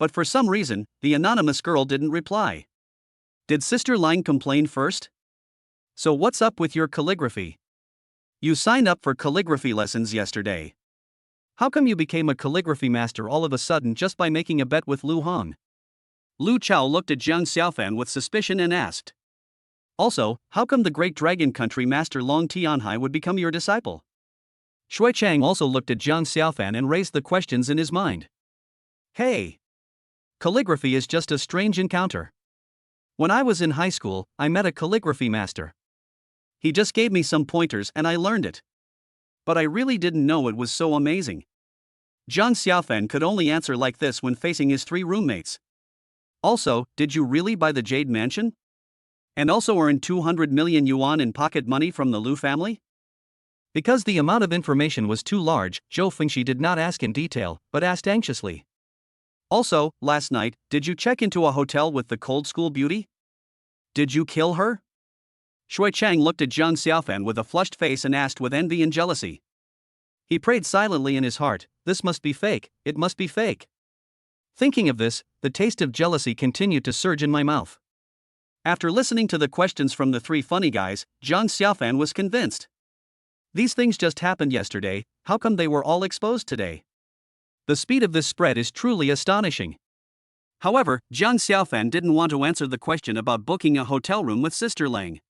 But for some reason, the anonymous girl didn't reply. Did Sister Lang complain first? So what's up with your calligraphy? You signed up for calligraphy lessons yesterday. How come you became a calligraphy master all of a sudden just by making a bet with Lu Hong? Lu Chao looked at Jiang Xiaofan with suspicion and asked. Also, how come the great dragon country master Long Tianhai would become your disciple? Shui Chang also looked at Jiang Xiaofan and raised the questions in his mind. Hey! Calligraphy is just a strange encounter. When I was in high school, I met a calligraphy master. He just gave me some pointers and I learned it. But I really didn't know it was so amazing. Jiang Xiaofan could only answer like this when facing his 3 roommates. Also, did you really buy the Jade Mansion? And also earn 200 million yuan in pocket money from the Lu family? Because the amount of information was too large, Zhou Fengxi did not ask in detail, but asked anxiously. Also, last night, did you check into a hotel with the cold school beauty? Did you kill her? Shui Chang looked at Jiang Xiaofan with a flushed face and asked with envy and jealousy. He prayed silently in his heart, this must be fake, it must be fake. Thinking of this, the taste of jealousy continued to surge in my mouth. After listening to the questions from the 3 funny guys, Jiang Xiaofan was convinced. These things just happened yesterday, how come they were all exposed today? The speed of this spread is truly astonishing. However, Jiang Xiaofan didn't want to answer the question about booking a hotel room with Sister Lang.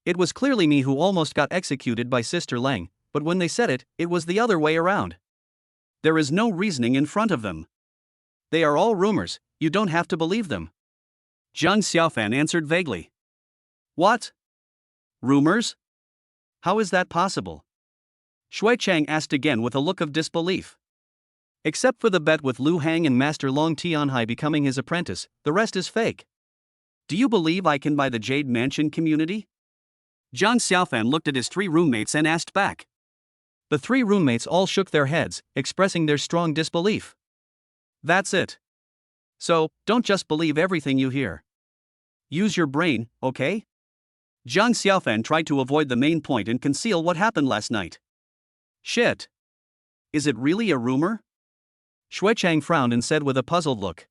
It was clearly me who almost got executed by Sister Lang, but when they said it, it was the other way around. There is no reasoning in front of them. They are all rumors, you don't have to believe them. Jiang Xiaofan answered vaguely. What? Rumors? How is that possible? Shui Chang asked again with a look of disbelief. Except for the bet with Lu Hang and Master Long Tianhai becoming his apprentice, the rest is fake. Do you believe I can buy the Jade Mansion community? Jiang Xiaofan looked at his 3 roommates and asked back. The 3 roommates all shook their heads, expressing their strong disbelief. That's it. So, don't just believe everything you hear. Use your brain, okay? Jiang Xiaofan tried to avoid the main point and conceal what happened last night. Shit. Is it really a rumor? Shui Chang frowned and said with a puzzled look.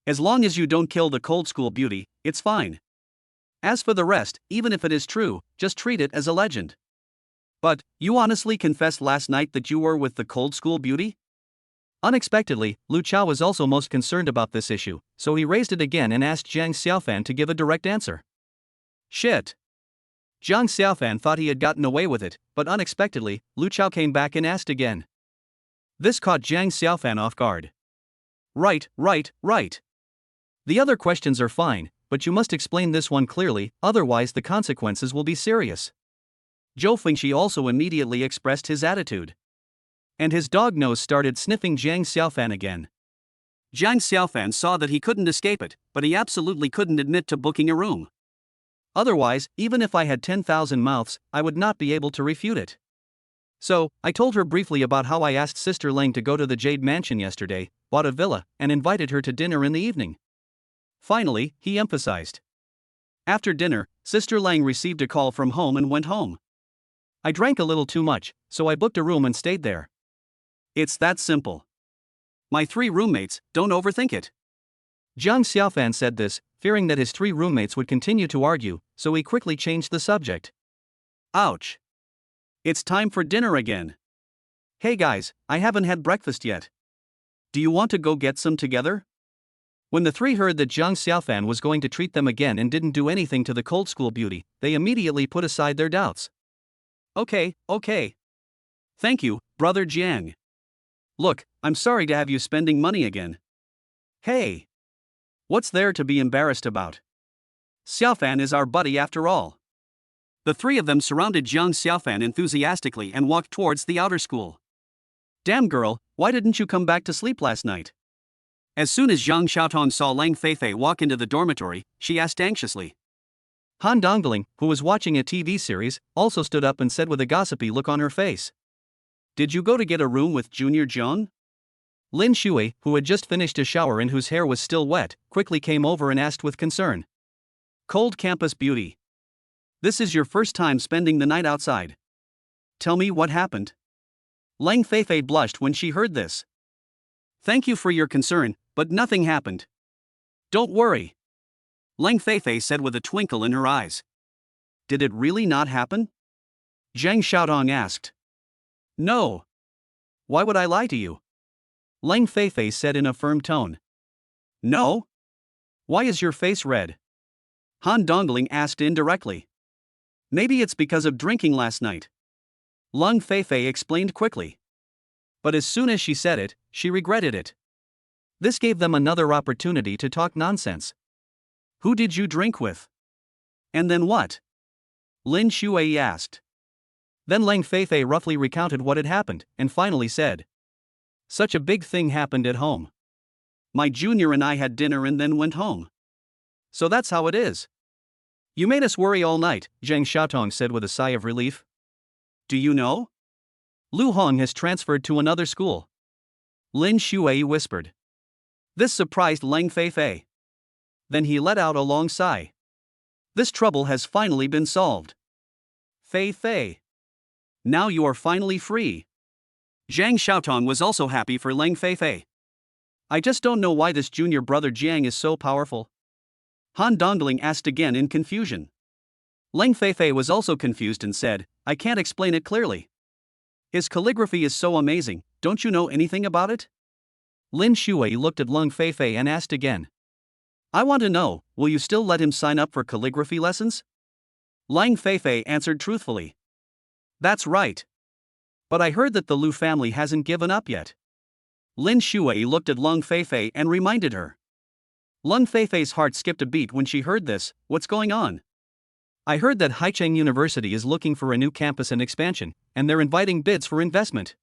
As long as you don't kill the cold school beauty, it's fine. As for the rest, even if it is true, just treat it as a legend. But, you honestly confessed last night that you were with the cold school beauty? Unexpectedly, Lu Chao was also most concerned about this issue, so he raised it again and asked Jiang Xiaofan to give a direct answer. Shit. Jiang Xiaofan thought he had gotten away with it, but unexpectedly, Lu Chao came back and asked again. This caught Jiang Xiaofan off guard. Right. The other questions are fine, but you must explain this one clearly, otherwise the consequences will be serious. Zhou Fengxi also immediately expressed his attitude. And his dog nose started sniffing Jiang Xiaofan again. Jiang Xiaofan saw that he couldn't escape it, but he absolutely couldn't admit to booking a room. Otherwise, even if I had 10,000 mouths, I would not be able to refute it. So, I told her briefly about how I asked Sister Lang to go to the Jade Mansion yesterday, bought a villa, and invited her to dinner in the evening. Finally, he emphasized. After dinner, Sister Lang received a call from home and went home. I drank a little too much, so I booked a room and stayed there. It's that simple. My 3 roommates, don't overthink it. Jiang Xiaofan said this, fearing that his 3 roommates would continue to argue, so he quickly changed the subject. Ouch. It's time for dinner again. Hey guys, I haven't had breakfast yet. Do you want to go get some together? When the 3 heard that Jiang Xiaofan was going to treat them again and didn't do anything to the cold school beauty, they immediately put aside their doubts. Okay. Thank you, brother Jiang. Look, I'm sorry to have you spending money again. Hey. What's there to be embarrassed about? Xiaofan is our buddy after all. The 3 of them surrounded Jiang Xiaofan enthusiastically and walked towards the outer school. Damn girl, why didn't you come back to sleep last night? As soon as Zhang Xiaotong saw Lang Feifei walk into the dormitory, she asked anxiously. Han Dongling, who was watching a TV series, also stood up and said with a gossipy look on her face. Did you go to get a room with Junior Zhang? Lin Shui, who had just finished a shower and whose hair was still wet, quickly came over and asked with concern. Cold campus beauty. This is your first time spending the night outside. Tell me what happened. Lang Feifei blushed when she heard this. Thank you for your concern, but nothing happened. Don't worry. Lang Feifei said with a twinkle in her eyes. Did it really not happen? Zhang Xiaotong asked. No. Why would I lie to you? Lang Feifei said in a firm tone. No? Why is your face red? Han Dongling asked indirectly. Maybe it's because of drinking last night. Lang Feifei explained quickly. But as soon as she said it, she regretted it. This gave them another opportunity to talk nonsense. Who did you drink with? And then what? Lin Shui asked. Then Lang Feifei roughly recounted what had happened, and finally said. Such a big thing happened at home. My junior and I had dinner and then went home. So that's how it is. You made us worry all night, Zhang Xiaotong said with a sigh of relief. Do you know? Lu Hong has transferred to another school. Lin Shui whispered. This surprised Lang Feifei. Then he let out a long sigh. This trouble has finally been solved. Feifei. Now you are finally free. Zhang Xiaotong was also happy for Lang Feifei. I just don't know why this junior brother Jiang is so powerful. Han Dongling asked again in confusion. Lang Feifei was also confused and said, I can't explain it clearly. His calligraphy is so amazing, don't you know anything about it? Lin Shui looked at Lang Feifei and asked again. I want to know, will you still let him sign up for calligraphy lessons? Lang Feifei answered truthfully. That's right. But I heard that the Lu family hasn't given up yet. Lin Shui looked at Lang Feifei and reminded her. Lang Feifei's heart skipped a beat when she heard this. What's going on? I heard that Haicheng University is looking for a new campus and expansion, and they're inviting bids for investment.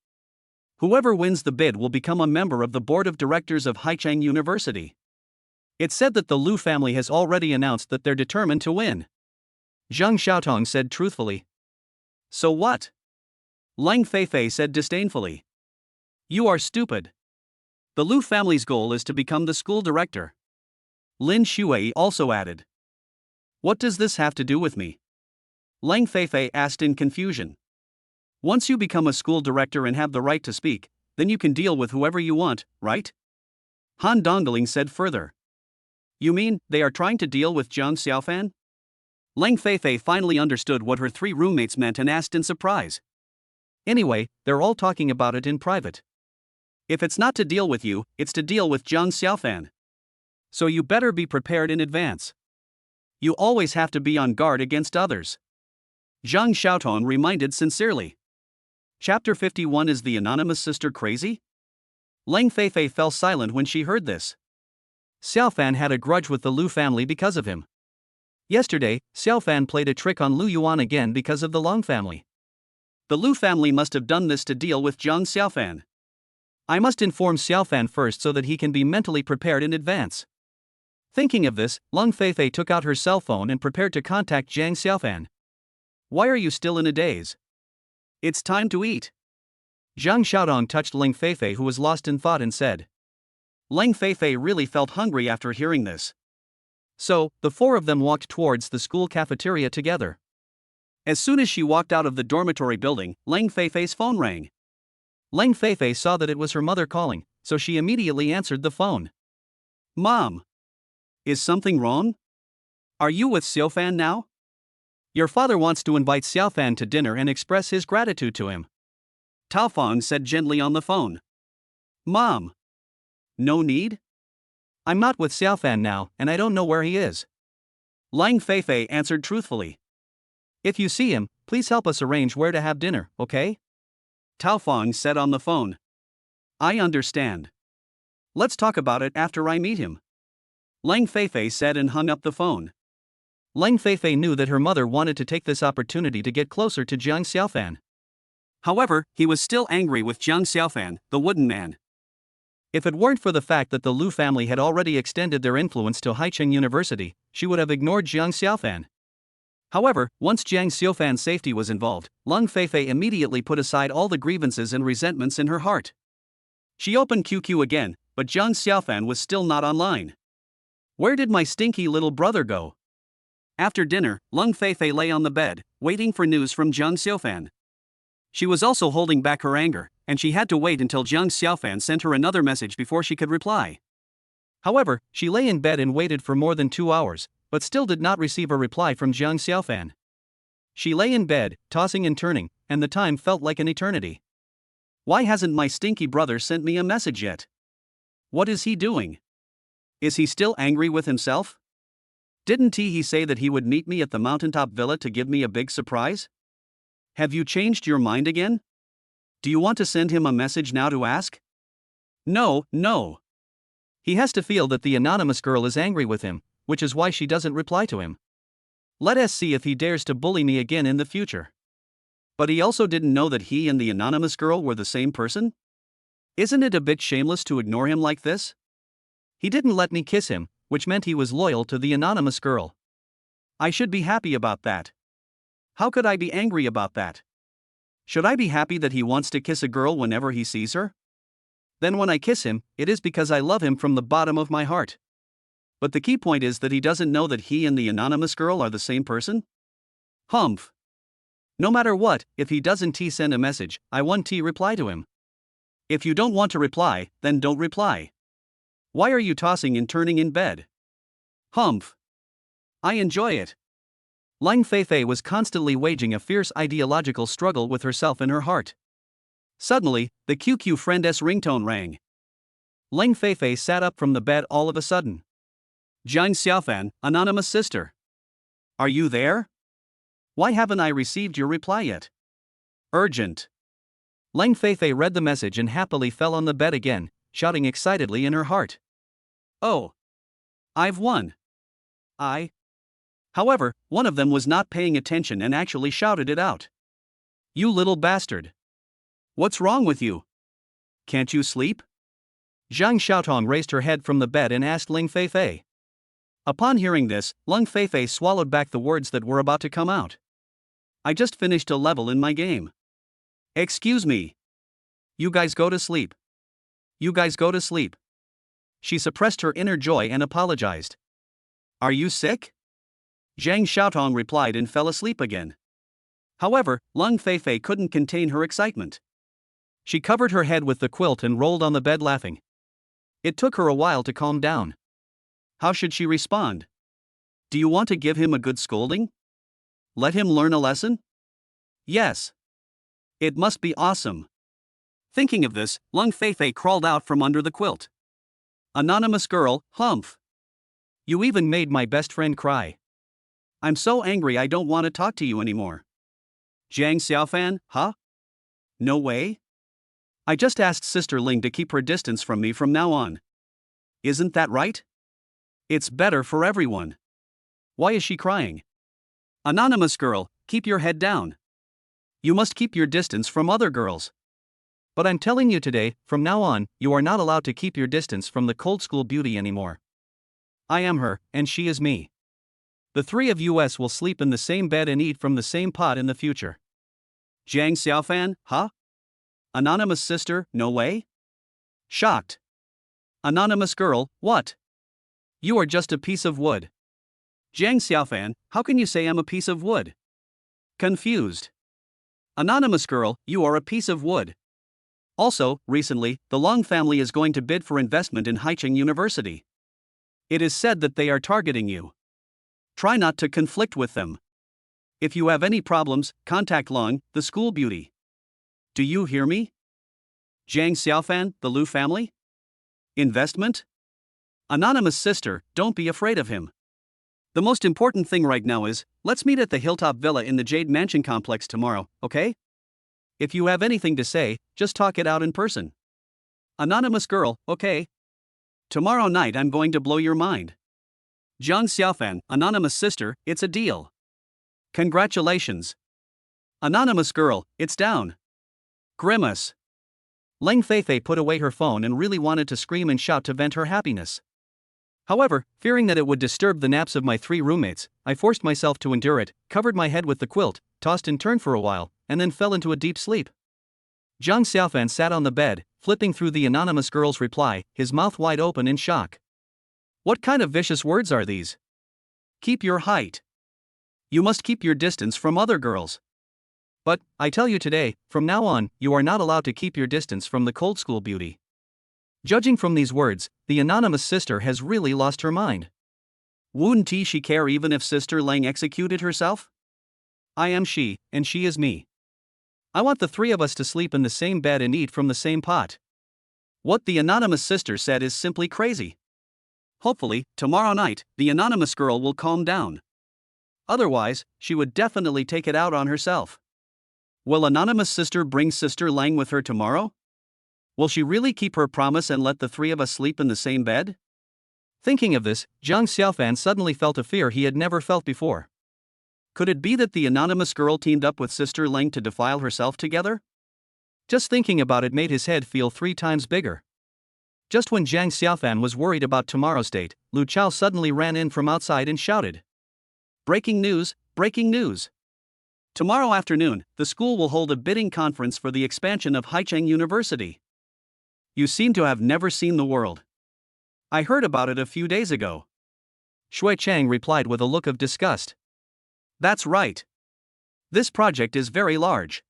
Whoever wins the bid will become a member of the board of directors of Haicheng University. It's said that the Lu family has already announced that they're determined to win. Zhang Xiaotong said truthfully. So what? Lang Feifei said disdainfully. You are stupid. The Lu family's goal is to become the school director. Lin Shui also added. What does this have to do with me? Lang Feifei asked in confusion. Once you become a school director and have the right to speak, then you can deal with whoever you want, right? Han Dongling said further. You mean, they are trying to deal with Zhang Xiaofan? Lang Feifei finally understood what her three roommates meant and asked in surprise. Anyway, they're all talking about it in private. If it's not to deal with you, it's to deal with Zhang Xiaofan. So you better be prepared in advance. You always have to be on guard against others. Zhang Xiaotong reminded sincerely. Chapter 51. Is the anonymous sister crazy? Lang Feifei fell silent when she heard this. Xiaofan had a grudge with the Lu family because of him. Yesterday, Xiaofan played a trick on Lu Yuan again because of the Long family. The Lu family must have done this to deal with Zhang Xiaofan. I must inform Xiaofan first so that he can be mentally prepared in advance. Thinking of this, Lang Feifei took out her cell phone and prepared to contact Zhang Xiaofan. Why are you still in a daze? It's time to eat. Zhang Xiaodong touched Lang Feifei, who was lost in thought, and said. Lang Feifei really felt hungry after hearing this. So, the four of them walked towards the school cafeteria together. As soon as she walked out of the dormitory building, Lang Feifei's phone rang. Lang Feifei saw that it was her mother calling, so she immediately answered the phone. Mom! Is something wrong? Are you with Xiaofan now? Your father wants to invite Xiaofan to dinner and express his gratitude to him. Tao Fong said gently on the phone. Mom! No need? I'm not with Xiaofan now, and I don't know where he is. Lang Feifei answered truthfully. If you see him, please help us arrange where to have dinner, okay? Tao Fong said on the phone. I understand. Let's talk about it after I meet him. Lang Feifei said and hung up the phone. Lang Feifei knew that her mother wanted to take this opportunity to get closer to Zhang Xiaofan. However, he was still angry with Zhang Xiaofan, the wooden man. If it weren't for the fact that the Lu family had already extended their influence to Haicheng University, she would have ignored Zhang Xiaofan. However, once Zhang Xiaofan's safety was involved, Lang Feifei immediately put aside all the grievances and resentments in her heart. She opened QQ again, but Jiang Xiaofan was still not online. Where did my stinky little brother go? After dinner, Lung Feifei lay on the bed, waiting for news from Jiang Xiaofan. She was also holding back her anger, and she had to wait until Jiang Xiaofan sent her another message before she could reply. However, she lay in bed and waited for more than 2 hours, but still did not receive a reply from Jiang Xiaofan. She lay in bed, tossing and turning, and the time felt like an eternity. Why hasn't my stinky brother sent me a message yet? What is he doing? Is he still angry with himself? Didn't he say that he would meet me at the Mountaintop villa to give me a big surprise? Have you changed your mind again? Do you want to send him a message now to ask? No. He has to feel that the anonymous girl is angry with him, which is why she doesn't reply to him. Let us see if he dares to bully me again in the future. But he also didn't know that he and the anonymous girl were the same person? Isn't it a bit shameless to ignore him like this? He didn't let me kiss him, which meant he was loyal to the anonymous girl. I should be happy about that. How could I be angry about that? Should I be happy that he wants to kiss a girl whenever he sees her? Then when I kiss him, it is because I love him from the bottom of my heart. But the key point is that he doesn't know that he and the anonymous girl are the same person? Humph. No matter what, if he doesn't send a message, I want to reply to him. If you don't want to reply, then don't reply. Why are you tossing and turning in bed? Humph. I enjoy it. Lung Feifei was constantly waging a fierce ideological struggle with herself in her heart. Suddenly, the QQ friend's ringtone rang. Lung Feifei sat up from the bed all of a sudden. Jiang Xiaofan, anonymous sister. Are you there? Why haven't I received your reply yet? Urgent. Lung Feifei read the message and happily fell on the bed again, shouting excitedly in her heart. Oh. I've won. However, one of them was not paying attention and actually shouted it out. You little bastard. What's wrong with you? Can't you sleep? Zhang Xiaotong raised her head from the bed and asked Lung Feifei. Upon hearing this, Lung Feifei swallowed back the words that were about to come out. I just finished a level in my game. Excuse me. You guys go to sleep. You guys go to sleep. She suppressed her inner joy and apologized. Are you sick? Zhang Xiaotong replied and fell asleep again. However, Lung Feifei couldn't contain her excitement. She covered her head with the quilt and rolled on the bed laughing. It took her a while to calm down. How should she respond? Do you want to give him a good scolding? Let him learn a lesson? Yes. It must be awesome. Thinking of this, Lung Feifei crawled out from under the quilt. Anonymous girl, humph. You even made my best friend cry. I'm so angry I don't want to talk to you anymore. Jiang Xiaofan, huh? No way? I just asked Sister Ling to keep her distance from me from now on. Isn't that right? It's better for everyone. Why is she crying? Anonymous girl, keep your head down. You must keep your distance from other girls. But I'm telling you today, from now on, you are not allowed to keep your distance from the cold school beauty anymore. I am her, and she is me. The three of us will sleep in the same bed and eat from the same pot in the future. Jiang Xiaofan, huh? Anonymous sister, no way? Shocked. Anonymous girl, what? You are just a piece of wood. Jiang Xiaofan, how can you say I'm a piece of wood? Confused. Anonymous girl, you are a piece of wood. Also, recently, the Long family is going to bid for investment in Haicheng University. It is said that they are targeting you. Try not to conflict with them. If you have any problems, contact Long, the school beauty. Do you hear me? Jiang Xiaofan, the Lu family? Investment? Anonymous sister, don't be afraid of him. The most important thing right now is, let's meet at the Hilltop Villa in the Jade Mansion complex tomorrow, okay? If you have anything to say, just talk it out in person. Anonymous girl, okay? Tomorrow night I'm going to blow your mind. Jiang Xiaofan, anonymous sister, it's a deal. Congratulations. Anonymous girl, it's down. Grimace. Lung Feifei put away her phone and really wanted to scream and shout to vent her happiness. However, fearing that it would disturb the naps of my three roommates, I forced myself to endure it, covered my head with the quilt, tossed and turned for a while, and then fell into a deep sleep. Jiang Xiaofan sat on the bed, flipping through the anonymous girl's reply, his mouth wide open in shock. What kind of vicious words are these? Keep your height. You must keep your distance from other girls. But, I tell you today, from now on, you are not allowed to keep your distance from the cold school beauty. Judging from these words, the anonymous sister has really lost her mind. Wouldn't she care even if Sister Lang executed herself? I am she, and she is me. I want the three of us to sleep in the same bed and eat from the same pot. What the anonymous sister said is simply crazy. Hopefully, tomorrow night, the anonymous girl will calm down. Otherwise, she would definitely take it out on herself. Will anonymous sister bring Sister Lang with her tomorrow? Will she really keep her promise and let the three of us sleep in the same bed? Thinking of this, Jiang Xiaofan suddenly felt a fear he had never felt before. Could it be that the anonymous girl teamed up with Sister Lang to defile herself together? Just thinking about it made his head feel 3 times bigger. Just when Jiang Xiaofan was worried about tomorrow's date, Lu Chao suddenly ran in from outside and shouted. Breaking news, breaking news! Tomorrow afternoon, the school will hold a bidding conference for the expansion of Haicheng University. You seem to have never seen the world. I heard about it a few days ago. Shui Chang replied with a look of disgust. That's right. This project is very large.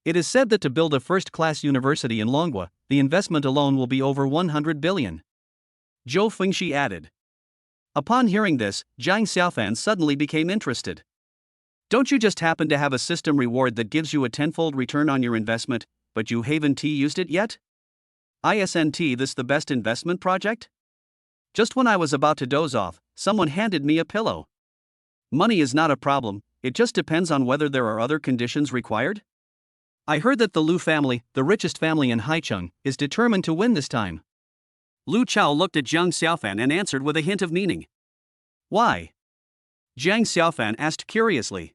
It is said that to build a first-class university in Longhua, the investment alone will be over 100 billion. Zhou Fengxi added. Upon hearing this, Jiang Xiaofan suddenly became interested. Don't you just happen to have a system reward that gives you a tenfold return on your investment, but you haven't used it yet? Isn't this the best investment project? Just when I was about to doze off, someone handed me a pillow. Money is not a problem, it just depends on whether there are other conditions required. I heard that the Lu family, the richest family in Haicheng, is determined to win this time. Lu Chao looked at Jiang Xiaofan and answered with a hint of meaning. Why? Jiang Xiaofan asked curiously.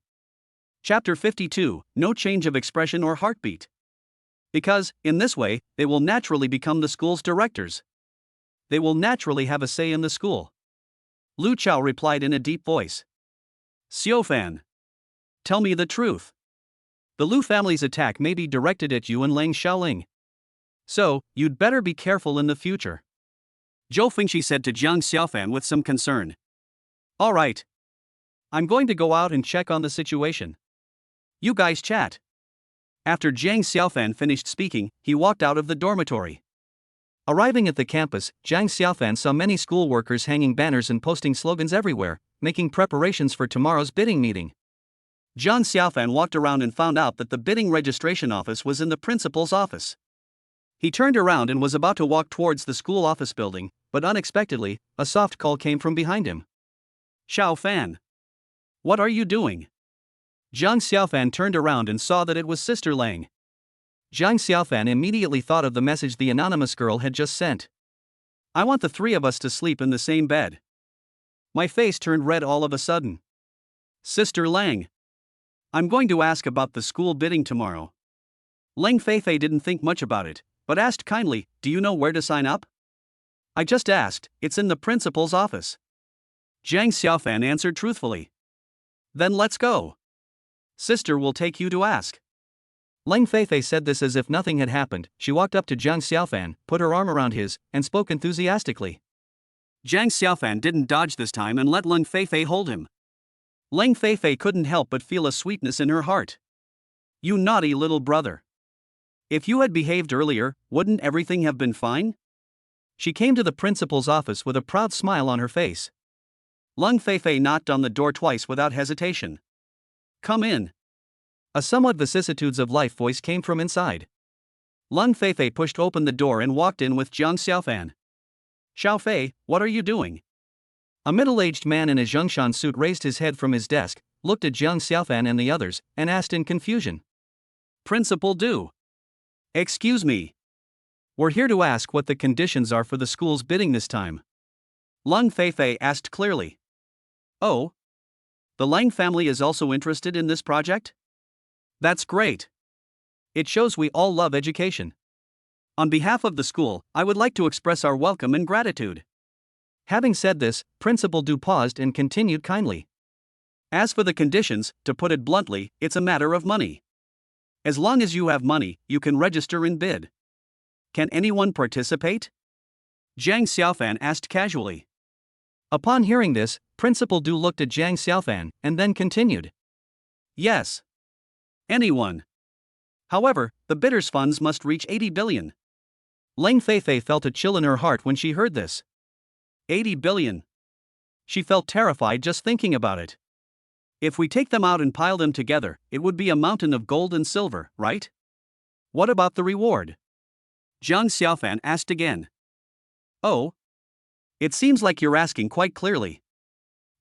Chapter 52, No Change of Expression or Heartbeat. Because, in this way, they will naturally become the school's directors. They will naturally have a say in the school. Lu Chao replied in a deep voice. Xiaofan. Tell me the truth. The Lu family's attack may be directed at you and Lang Xiaoling. So, you'd better be careful in the future. Zhou Fengxi said to Jiang Xiaofan with some concern. All right. I'm going to go out and check on the situation. You guys chat. After Jiang Xiaofan finished speaking, he walked out of the dormitory. Arriving at the campus, Jiang Xiaofan saw many school workers hanging banners and posting slogans everywhere, making preparations for tomorrow's bidding meeting. Jiang Xiaofan walked around and found out that the bidding registration office was in the principal's office. He turned around and was about to walk towards the school office building, but unexpectedly, a soft call came from behind him. Xiaofan. What are you doing? Jiang Xiaofan turned around and saw that it was Sister Lang. Jiang Xiaofan immediately thought of the message the anonymous girl had just sent. I want the three of us to sleep in the same bed. My face turned red all of a sudden. Sister Lang. I'm going to ask about the school bidding tomorrow. Lang Feifei didn't think much about it, but asked kindly, do you know where to sign up? I just asked, it's in the principal's office. Jiang Xiaofan answered truthfully. Then let's go. Sister will take you to ask. Lang Feifei said this as if nothing had happened. She walked up to Jiang Xiaofan, put her arm around his, and spoke enthusiastically. Jiang Xiaofan didn't dodge this time and let Lang Feifei hold him. Lang Feifei couldn't help but feel a sweetness in her heart. You naughty little brother. If you had behaved earlier, wouldn't everything have been fine? She came to the principal's office with a proud smile on her face. Lang Feifei knocked on the door twice without hesitation. Come in. A somewhat vicissitudes of life voice came from inside. Lang Feifei pushed open the door and walked in with Jiang Xiaofan. Xiaofei, what are you doing? A middle-aged man in a Zhongshan suit raised his head from his desk, looked at Jiang Xiaofan and the others, and asked in confusion. Principal Du. Excuse me. We're here to ask what the conditions are for the school's bidding this time. Lang Feifei asked clearly. Oh? The Lang family is also interested in this project? That's great. It shows we all love education. On behalf of the school, I would like to express our welcome and gratitude. Having said this, Principal Du paused and continued kindly. As for the conditions, to put it bluntly, it's a matter of money. As long as you have money, you can register and bid. Can anyone participate? Jiang Xiaofan asked casually. Upon hearing this, Principal Du looked at Jiang Xiaofan and then continued. Yes. Anyone. However, the bidder's funds must reach 80 billion. Leng Feifei felt a chill in her heart when she heard this. 80 billion. She felt terrified just thinking about it. If we take them out and pile them together, it would be a mountain of gold and silver, right? What about the reward? Jiang Xiaofan asked again. Oh. It seems like you're asking quite clearly.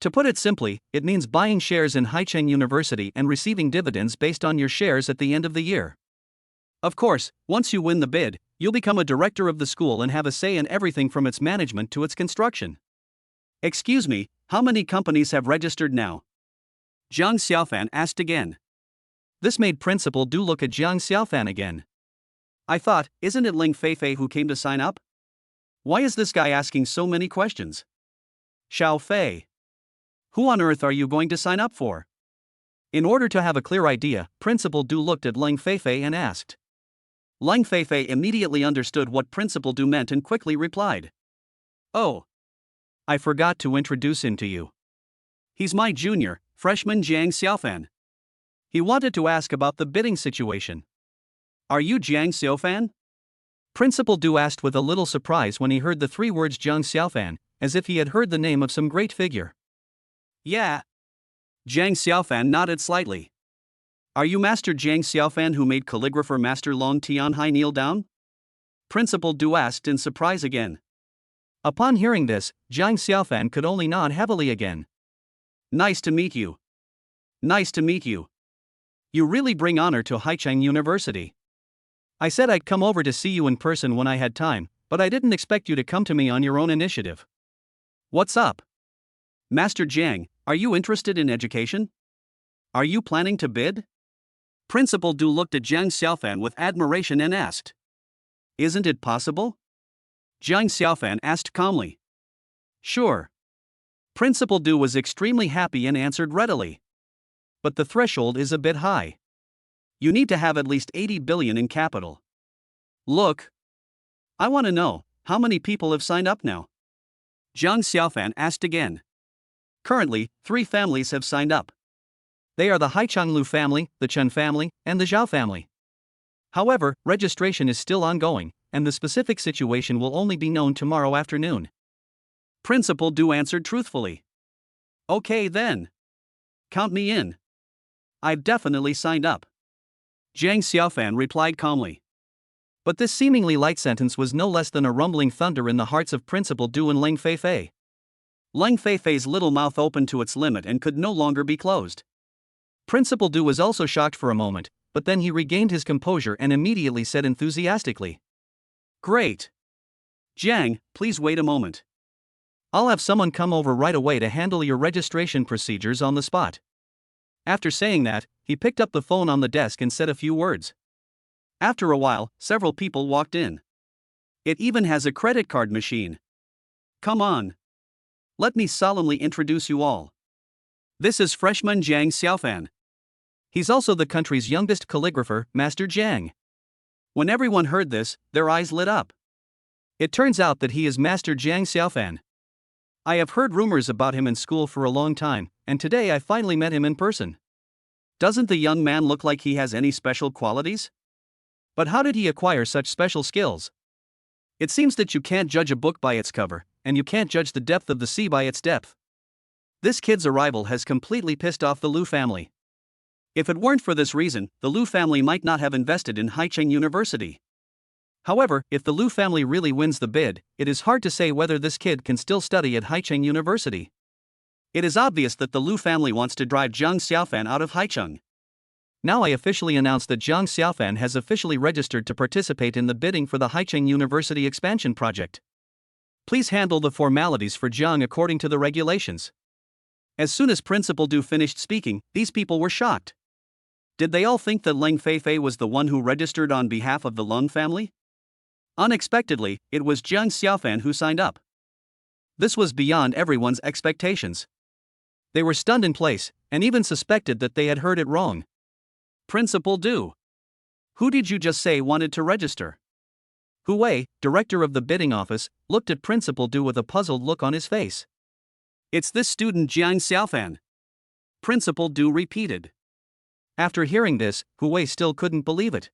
To put it simply, it means buying shares in Haicheng University and receiving dividends based on your shares at the end of the year. Of course, once you win the bid, you'll become a director of the school and have a say in everything from its management to its construction. Excuse me, how many companies have registered now? Jiang Xiaofan asked again. This made Principal Du look at Jiang Xiaofan again. I thought, isn't it Leng Feifei who came to sign up? Why is this guy asking so many questions? Xiao Fei. Who on earth are you going to sign up for? In order to have a clear idea, Principal Du looked at Leng Feifei and asked. Leng Feifei immediately understood what Principal Du meant and quickly replied. Oh. I forgot to introduce him to you. He's my junior, freshman Jiang Xiaofan. He wanted to ask about the bidding situation. Are you Jiang Xiaofan? Principal Du asked with a little surprise when he heard the three words Jiang Xiaofan, as if he had heard the name of some great figure. Yeah. Jiang Xiaofan nodded slightly. Are you Master Jiang Xiaofan who made calligrapher Master Long Tianhai kneel down? Principal Du asked in surprise again. Upon hearing this, Jiang Xiaofan could only nod heavily again. Nice to meet you. Nice to meet you. You really bring honor to Haicheng University. I said I'd come over to see you in person when I had time, but I didn't expect you to come to me on your own initiative. What's up? Master Jiang, are you interested in education? Are you planning to bid? Principal Du looked at Jiang Xiaofan with admiration and asked. Isn't it possible? Jiang Xiaofan asked calmly. Sure. Principal Du was extremely happy and answered readily. But the threshold is a bit high. You need to have at least 80 billion in capital. Look. I want to know, how many people have signed up now? Jiang Xiaofan asked again. Currently, 3 families have signed up. They are the Haicheng Lu family, the Chen family, and the Zhao family. However, registration is still ongoing, and the specific situation will only be known tomorrow afternoon. Principal Du answered truthfully. Okay then. Count me in. I've definitely signed up. Jiang Xiaofan replied calmly. But this seemingly light sentence was no less than a rumbling thunder in the hearts of Principal Du and Leng Feifei. Leng Feifei's little mouth opened to its limit and could no longer be closed. Principal Du was also shocked for a moment, but then he regained his composure and immediately said enthusiastically. Great. Jiang, please wait a moment. I'll have someone come over right away to handle your registration procedures on the spot. After saying that, he picked up the phone on the desk and said a few words. After a while, several people walked in. It even has a credit card machine. Come on. Let me solemnly introduce you all. This is freshman Jiang Xiaofan. He's also the country's youngest calligrapher, Master Jiang. When everyone heard this, their eyes lit up. It turns out that he is Master Jiang Xiaofan. I have heard rumors about him in school for a long time, and today I finally met him in person. Doesn't the young man look like he has any special qualities? But how did he acquire such special skills? It seems that you can't judge a book by its cover, and you can't judge the depth of the sea by its depth. This kid's arrival has completely pissed off the Lu family. If it weren't for this reason, the Lu family might not have invested in Haicheng University. However, if the Lu family really wins the bid, it is hard to say whether this kid can still study at Haicheng University. It is obvious that the Lu family wants to drive Jiang Xiaofan out of Haicheng. Now I officially announce that Jiang Xiaofan has officially registered to participate in the bidding for the Haicheng University expansion project. Please handle the formalities for Jiang according to the regulations. As soon as Principal Du finished speaking, these people were shocked. Did they all think that Leng Feifei was the one who registered on behalf of the Lung family? Unexpectedly, it was Jiang Xiaofan who signed up. This was beyond everyone's expectations. They were stunned in place, and even suspected that they had heard it wrong. Principal Du. Who did you just say wanted to register? Hu Wei, director of the bidding office, looked at Principal Du with a puzzled look on his face. "It's this student Jiang Xiaofan," Principal Du repeated. After hearing this, Hu Wei still couldn't believe it.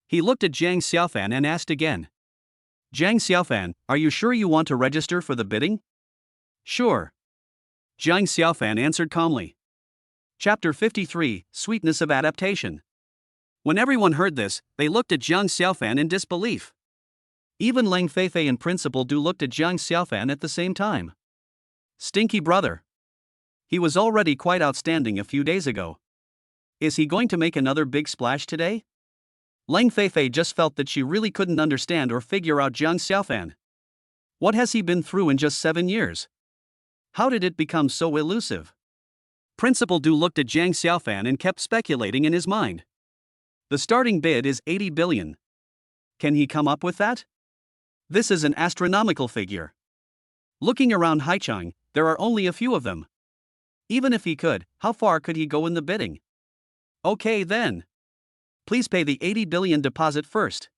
He looked at Jiang Xiaofan and asked again. "Jiang Xiaofan, are you sure you want to register for the bidding?" "Sure," Jiang Xiaofan answered calmly. Chapter 53, Sweetness of Adaptation. When everyone heard this, they looked at Jiang Xiaofan in disbelief. Even Lang Feifei and Principal Du looked at Jiang Xiaofan at the same time. Stinky brother. He was already quite outstanding a few days ago. Is he going to make another big splash today? Lang Feifei just felt that she really couldn't understand or figure out Jiang Xiaofan. What has he been through in just 7 years? How did it become so elusive? Principal Du looked at Jiang Xiaofan and kept speculating in his mind. The starting bid is 80 billion. Can he come up with that? This is an astronomical figure. Looking around Haichang, there are only a few of them. Even if he could, how far could he go in the bidding? Okay then. Please pay the 80 billion deposit first.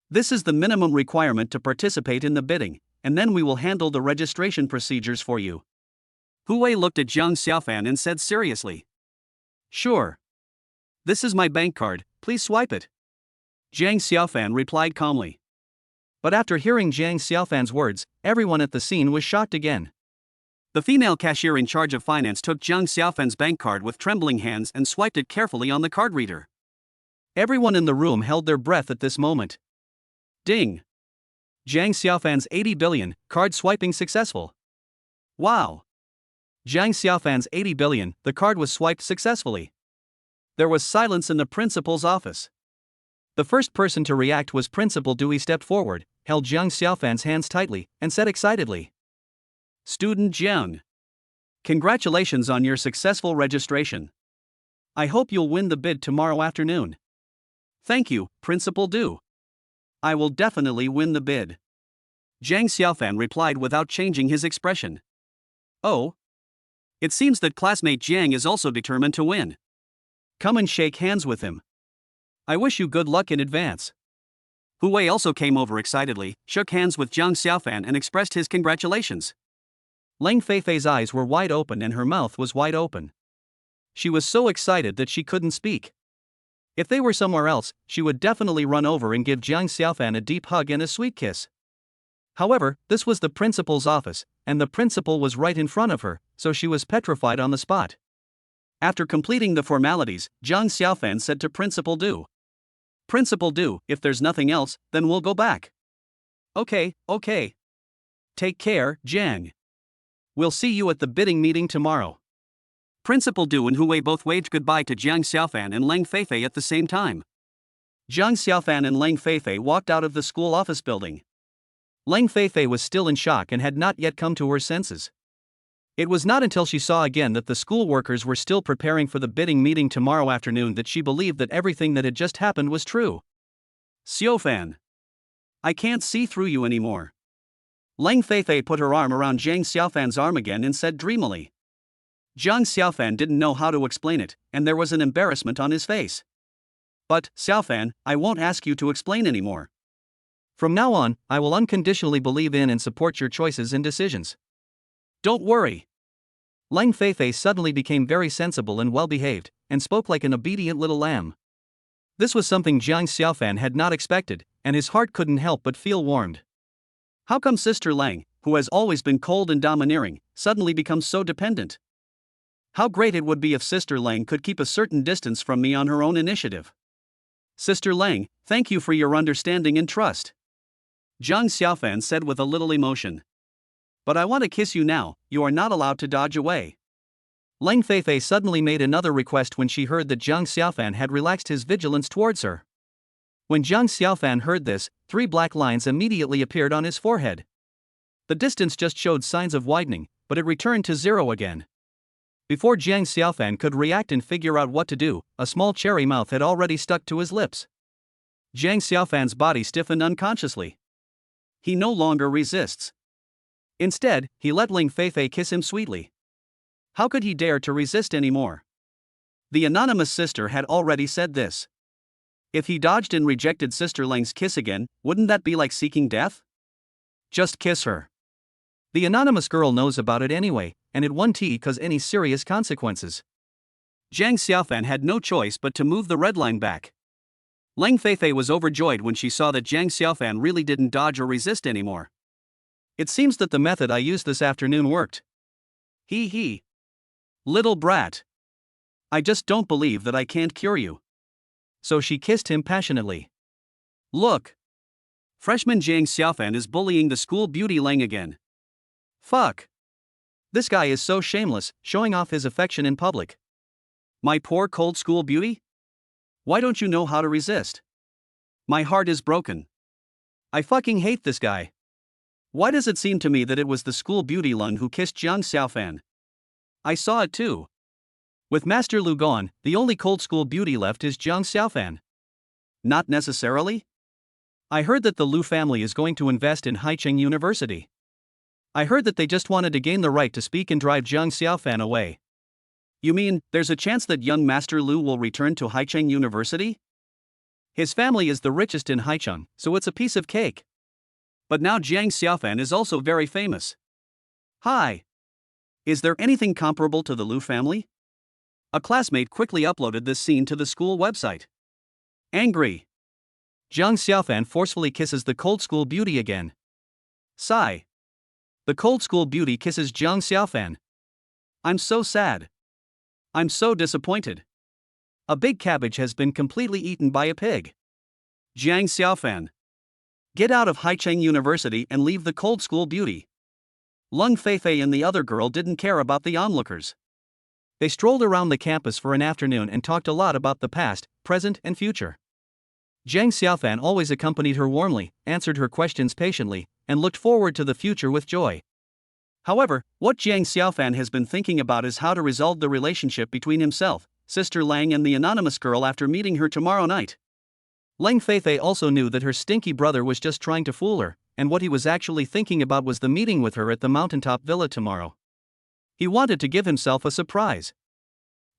This is the minimum requirement to participate in the bidding, and then we will handle the registration procedures for you. Hu Wei looked at Jiang Xiaofan and said seriously. Sure. This is my bank card, please swipe it. Jiang Xiaofan replied calmly. But after hearing Jiang Xiaofan's words, everyone at the scene was shocked again. The female cashier in charge of finance took Jiang Xiaofan's bank card with trembling hands and swiped it carefully on the card reader. Everyone in the room held their breath at this moment. Ding! Jiang Xiaofan's 80 billion, card swiping successful. Wow! Jiang Xiaofan's 80 billion, the card was swiped successfully. There was silence in the principal's office. The first person to react was Principal Du. He stepped forward, held Jiang Xiaofan's hands tightly, and said excitedly. Student Jiang. Congratulations on your successful registration. I hope you'll win the bid tomorrow afternoon. Thank you, Principal Du. I will definitely win the bid. Jiang Xiaofan replied without changing his expression. Oh? It seems that classmate Jiang is also determined to win. Come and shake hands with him. I wish you good luck in advance. Hu Wei also came over excitedly, shook hands with Jiang Xiaofan and expressed his congratulations. Lang Feifei's eyes were wide open and her mouth was wide open. She was so excited that she couldn't speak. If they were somewhere else, she would definitely run over and give Jiang Xiaofan a deep hug and a sweet kiss. However, this was the principal's office, and the principal was right in front of her, so she was petrified on the spot. After completing the formalities, Jiang Xiaofan said to Principal Du. Principal Du, if there's nothing else, then we'll go back. Okay. Take care, Jiang. We'll see you at the bidding meeting tomorrow. Principal Du and Hu Wei both waved goodbye to Jiang Xiaofan and Lang Feifei at the same time. Jiang Xiaofan and Lang Feifei walked out of the school office building. Lang Feifei was still in shock and had not yet come to her senses. It was not until she saw again that the school workers were still preparing for the bidding meeting tomorrow afternoon that she believed that everything that had just happened was true. Xiaofan. I can't see through you anymore. Lang Feifei put her arm around Jiang Xiaofan's arm again and said dreamily. Jiang Xiaofan didn't know how to explain it, and there was an embarrassment on his face. But, Xiaofan, I won't ask you to explain anymore. From now on, I will unconditionally believe in and support your choices and decisions. Don't worry. Lang Feifei suddenly became very sensible and well-behaved, and spoke like an obedient little lamb. This was something Jiang Xiaofan had not expected, and his heart couldn't help but feel warmed. How come Sister Lang, who has always been cold and domineering, suddenly becomes so dependent? How great it would be if Sister Lang could keep a certain distance from me on her own initiative. Sister Lang, thank you for your understanding and trust. Jiang Xiaofan said with a little emotion. But I want to kiss you now, you are not allowed to dodge away. Lang Feifei suddenly made another request when she heard that Jiang Xiaofan had relaxed his vigilance towards her. When Jiang Xiaofan heard this, 3 black lines immediately appeared on his forehead. The distance just showed signs of widening, but it returned to 0 again. Before Jiang Xiaofan could react and figure out what to do, a small cherry mouth had already stuck to his lips. Jiang Xiaofan's body stiffened unconsciously. He no longer resists. Instead, he let Lang Feifei kiss him sweetly. How could he dare to resist anymore? The anonymous sister had already said this. If he dodged and rejected Sister Lang's kiss again, wouldn't that be like seeking death? Just kiss her. The anonymous girl knows about it anyway, and it won't cause any serious consequences. Jiang Xiaofan had no choice but to move the red line back. Lang Feifei was overjoyed when she saw that Jiang Xiaofan really didn't dodge or resist anymore. It seems that the method I used this afternoon worked. Hee hee. Little brat. I just don't believe that I can't cure you. So she kissed him passionately. Look. Freshman Jiang Xiaofan is bullying the school beauty Lang again. Fuck. This guy is so shameless, showing off his affection in public. My poor cold school beauty? Why don't you know how to resist? My heart is broken. I fucking hate this guy. Why does it seem to me that it was the school beauty Lun who kissed Jiang Xiaofan? I saw it too. With Master Lu gone, the only cold school beauty left is Jiang Xiaofan. Not necessarily. I heard that the Lu family is going to invest in Haicheng University. I heard that they just wanted to gain the right to speak and drive Jiang Xiaofan away. You mean, there's a chance that young Master Lu will return to Haicheng University? His family is the richest in Haicheng, so it's a piece of cake. But now Jiang Xiaofan is also very famous. Hi. Is there anything comparable to the Lu family? A classmate quickly uploaded this scene to the school website. Angry. Jiang Xiaofan forcefully kisses the cold school beauty again. Sigh. The cold school beauty kisses Jiang Xiaofan. I'm so sad. I'm so disappointed. A big cabbage has been completely eaten by a pig. Jiang Xiaofan. Get out of Haicheng University and leave the cold school beauty. Lung Feifei and the other girl didn't care about the onlookers. They strolled around the campus for an afternoon and talked a lot about the past, present, and future. Jiang Xiaofan always accompanied her warmly, answered her questions patiently, and looked forward to the future with joy. However, what Jiang Xiaofan has been thinking about is how to resolve the relationship between himself, Sister Lang, and the anonymous girl after meeting her tomorrow night. Lang Feifei also knew that her stinky brother was just trying to fool her, and what he was actually thinking about was the meeting with her at the Mountaintop villa tomorrow. He wanted to give himself a surprise.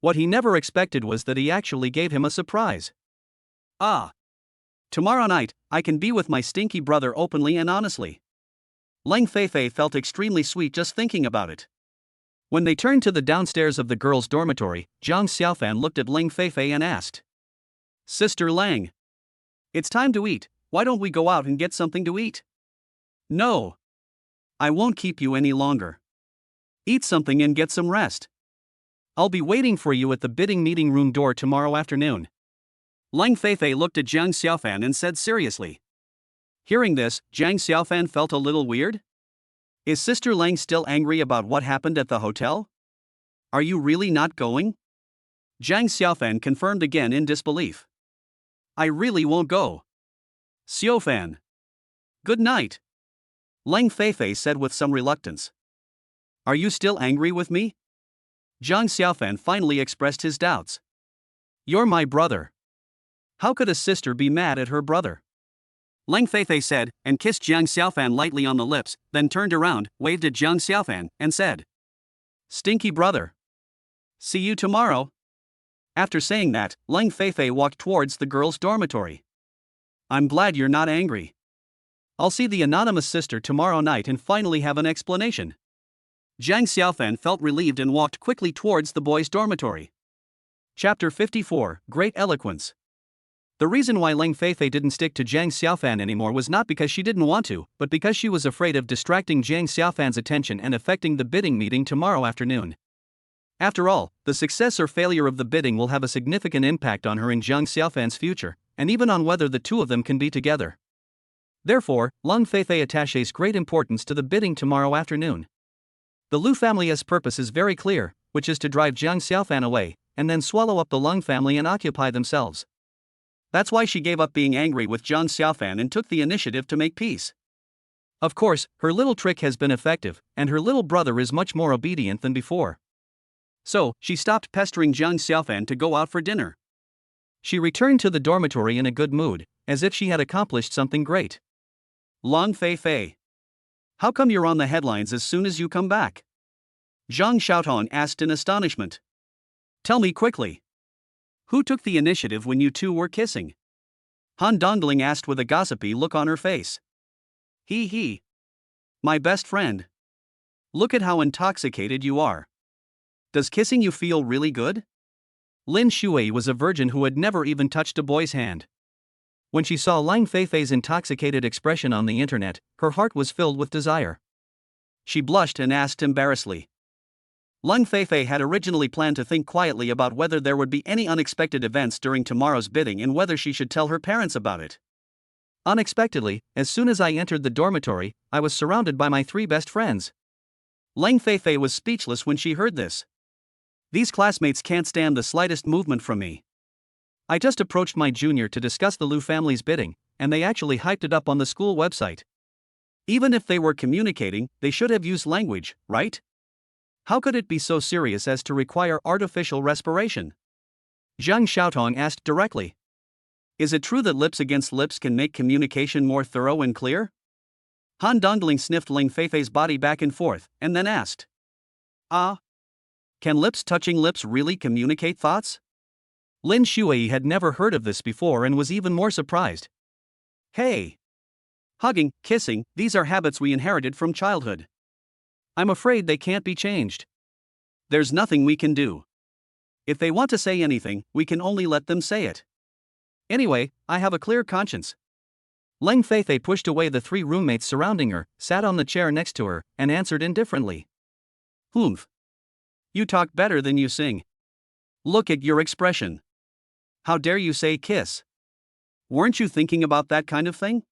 What he never expected was that he actually gave him a surprise. Ah! Tomorrow night, I can be with my stinky brother openly and honestly. Lang Feifei felt extremely sweet just thinking about it. When they turned to the downstairs of the girls' dormitory, Jiang Xiaofan looked at Lang Feifei and asked, Sister Lang. It's time to eat, why don't we go out and get something to eat? No. I won't keep you any longer. Eat something and get some rest. I'll be waiting for you at the bidding meeting room door tomorrow afternoon. Lang Feifei looked at Jiang Xiaofan and said seriously. Hearing this, Jiang Xiaofan felt a little weird. Is Sister Lang still angry about what happened at the hotel? Are you really not going? Jiang Xiaofan confirmed again in disbelief. I really won't go. Xiaofan. Good night. Lang Feifei said with some reluctance. Are you still angry with me? Jiang Xiaofan finally expressed his doubts. You're my brother. How could a sister be mad at her brother? Lang Feifei said, and kissed Jiang Xiaofan lightly on the lips, then turned around, waved at Jiang Xiaofan, and said, Stinky brother. See you tomorrow. After saying that, Lang Feifei walked towards the girls' dormitory. I'm glad you're not angry. I'll see the anonymous sister tomorrow night and finally have an explanation. Jiang Xiaofan felt relieved and walked quickly towards the boys' dormitory. Chapter 54, Great Eloquence. The reason why Lang Feifei didn't stick to Jiang Xiaofan anymore was not because she didn't want to, but because she was afraid of distracting Jiang Xiaofan's attention and affecting the bidding meeting tomorrow afternoon. After all, the success or failure of the bidding will have a significant impact on her and Jiang Xiaofan's future, and even on whether the two of them can be together. Therefore, Lang Feifei attaches great importance to the bidding tomorrow afternoon. The Lu family's purpose is very clear, which is to drive Jiang Xiaofan away, and then swallow up the Lung family and occupy themselves. That's why she gave up being angry with Jiang Xiaofan and took the initiative to make peace. Of course, her little trick has been effective, and her little brother is much more obedient than before. So, she stopped pestering Jiang Xiaofan to go out for dinner. She returned to the dormitory in a good mood, as if she had accomplished something great. Lang Feifei. How come you're on the headlines as soon as you come back? Zhang Xiaoton asked in astonishment. Tell me quickly. Who took the initiative when you two were kissing? Han Dongling asked with a gossipy look on her face. He. My best friend. Look at how intoxicated you are. Does kissing you feel really good? Lin Shui was a virgin who had never even touched a boy's hand. When she saw Lang Feifei's intoxicated expression on the internet, her heart was filled with desire. She blushed and asked embarrassedly. Lang Feifei had originally planned to think quietly about whether there would be any unexpected events during tomorrow's bidding and whether she should tell her parents about it. Unexpectedly, as soon as I entered the dormitory, I was surrounded by my 3 best friends. Lang Feifei was speechless when she heard this. These classmates can't stand the slightest movement from me. I just approached my junior to discuss the Liu family's bidding, and they actually hyped it up on the school website. Even if they were communicating, they should have used language, right? How could it be so serious as to require artificial respiration? Zhang Xiaotong asked directly. Is it true that lips against lips can make communication more thorough and clear? Han Dongling sniffed Ling Feifei's body back and forth, and then asked. Can lips touching lips really communicate thoughts? Lin Shui had never heard of this before and was even more surprised. Hey! Hugging, kissing, these are habits we inherited from childhood. I'm afraid they can't be changed. There's nothing we can do. If they want to say anything, we can only let them say it. Anyway, I have a clear conscience. Leng Feifei pushed away the 3 roommates surrounding her, sat on the chair next to her, and answered indifferently. Humph. You talk better than you sing. Look at your expression. How dare you say kiss? Weren't you thinking about that kind of thing?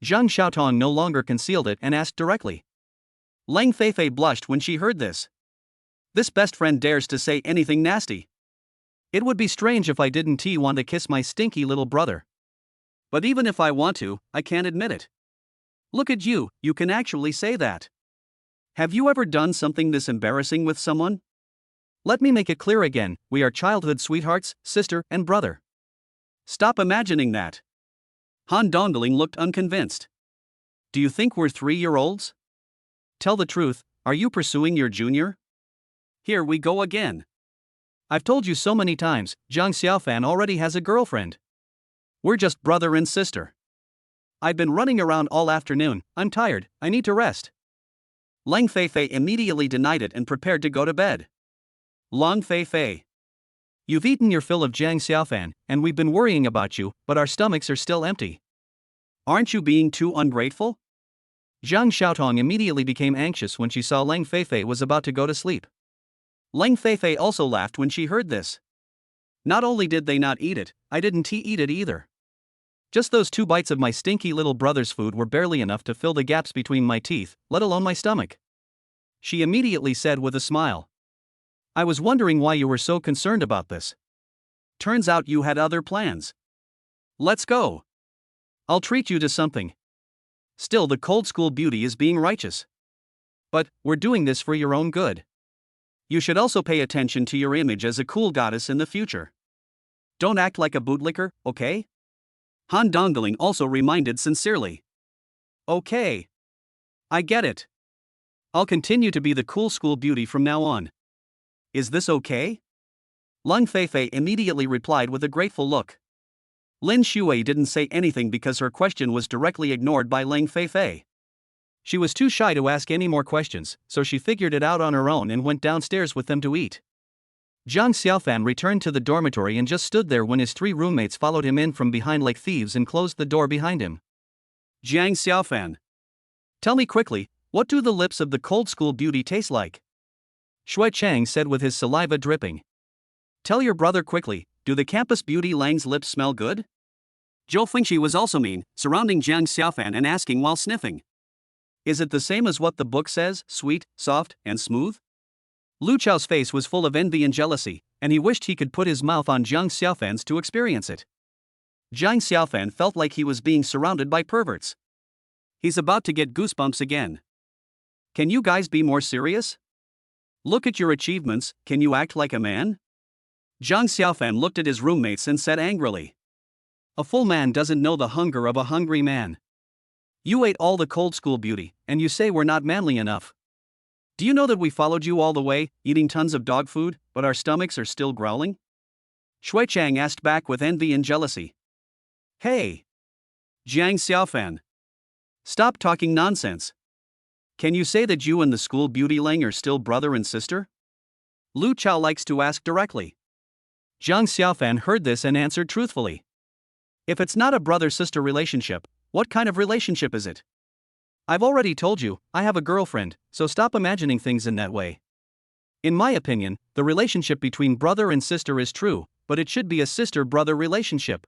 Zhang Xiaotong no longer concealed it and asked directly. Leng Feifei blushed when she heard this. This best friend dares to say anything nasty. It would be strange if I didn't want to kiss my stinky little brother. But even if I want to, I can't admit it. Look at you, you can actually say that. Have you ever done something this embarrassing with someone? Let me make it clear again, we are childhood sweethearts, sister and brother. Stop imagining that. Han Dongling looked unconvinced. Do you think we're 3-year-olds? Tell the truth, are you pursuing your junior? Here we go again. I've told you so many times, Zhang Xiaofan already has a girlfriend. We're just brother and sister. I've been running around all afternoon, I'm tired, I need to rest. Leng Feifei immediately denied it and prepared to go to bed. Lang Feifei. You've eaten your fill of Zhang Xiaofan, and we've been worrying about you, but our stomachs are still empty. Aren't you being too ungrateful? Zhang Xiaotong immediately became anxious when she saw Leng Feifei was about to go to sleep. Leng Feifei also laughed when she heard this. Not only did they not eat it, I didn't eat it either. Just those 2 bites of my stinky little brother's food were barely enough to fill the gaps between my teeth, let alone my stomach. She immediately said with a smile. I was wondering why you were so concerned about this. Turns out you had other plans. Let's go. I'll treat you to something. Still, the cold school beauty is being righteous. But, we're doing this for your own good. You should also pay attention to your image as a cool goddess in the future. Don't act like a bootlicker, okay? Han Dongling also reminded sincerely. Okay. I get it. I'll continue to be the cool school beauty from now on. Is this okay? Leng Feifei immediately replied with a grateful look. Lin Shui didn't say anything because her question was directly ignored by Leng Feifei. She was too shy to ask any more questions, so she figured it out on her own and went downstairs with them to eat. Zhang Xiaofan returned to the dormitory and just stood there when his 3 roommates followed him in from behind like thieves and closed the door behind him. Zhang Xiaofan. Tell me quickly, what do the lips of the cold school beauty taste like? Shui Chang said with his saliva dripping. Tell your brother quickly, do the campus beauty Lang's lips smell good? Zhou Fengxi was also mean, surrounding Zhang Xiaofan and asking while sniffing. Is it the same as what the book says, sweet, soft, and smooth? Lu Chao's face was full of envy and jealousy, and he wished he could put his mouth on Zhang Xiaofan's to experience it. Zhang Xiaofan felt like he was being surrounded by perverts. He's about to get goosebumps again. Can you guys be more serious? Look at your achievements, can you act like a man? Zhang Xiaofan looked at his roommates and said angrily. A full man doesn't know the hunger of a hungry man. You ate all the cold school beauty, and you say we're not manly enough. Do you know that we followed you all the way, eating tons of dog food, but our stomachs are still growling? Shui Chang asked back with envy and jealousy. Hey! Jiang Xiaofan. Stop talking nonsense. Can you say that you and the school beauty Lang are still brother and sister? Lu Chao likes to ask directly. Jiang Xiaofan heard this and answered truthfully. If it's not a brother-sister relationship, what kind of relationship is it? I've already told you, I have a girlfriend, so stop imagining things in that way. In my opinion, the relationship between brother and sister is true, but it should be a sister-brother relationship.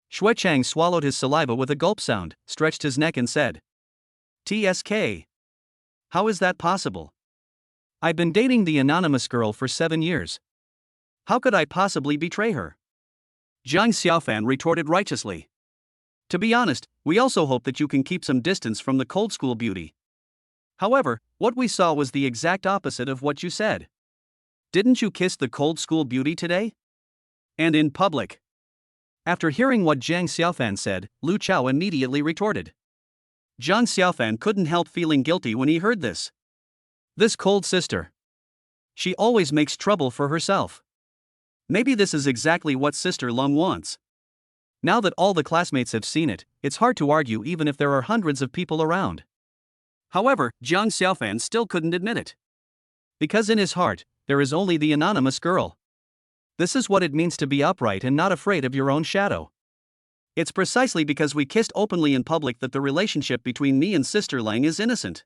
Shui Chang swallowed his saliva with a gulp sound, stretched his neck and said, TSK. How is that possible? I've been dating the anonymous girl for 7 years. How could I possibly betray her? Jiang Xiaofan retorted righteously. To be honest, we also hope that you can keep some distance from the cold school beauty. However, what we saw was the exact opposite of what you said. Didn't you kiss the cold school beauty today? And in public. After hearing what Jiang Xiaofan said, Lu Chao immediately retorted. Jiang Xiaofan couldn't help feeling guilty when he heard this. This cold sister. She always makes trouble for herself. Maybe this is exactly what Sister Lung wants. Now that all the classmates have seen it, it's hard to argue even if there are hundreds of people around. However, Jiang Xiaofan still couldn't admit it. Because in his heart, there is only the anonymous girl. This is what it means to be upright and not afraid of your own shadow. It's precisely because we kissed openly in public that the relationship between me and Sister Lang is innocent.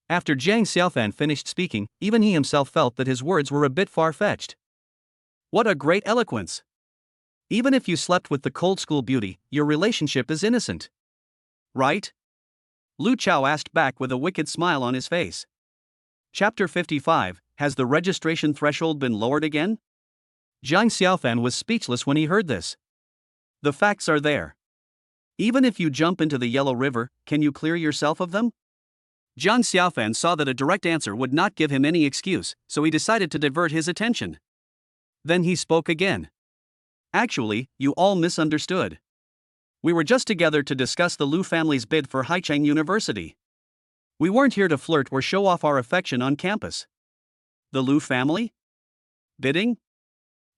After Jiang Xiaofan finished speaking, even he himself felt that his words were a bit far-fetched. What a great eloquence! Even if you slept with the cold school beauty, your relationship is innocent. Right? Lu Chao asked back with a wicked smile on his face. Chapter 55, Has the registration threshold been lowered again? Jiang Xiaofan was speechless when he heard this. The facts are there. Even if you jump into the Yellow River, can you clear yourself of them? Jiang Xiaofan saw that a direct answer would not give him any excuse, so he decided to divert his attention. Then he spoke again. Actually, you all misunderstood. We were just together to discuss the Lu family's bid for Haicheng University. We weren't here to flirt or show off our affection on campus. The Lu family? Bidding?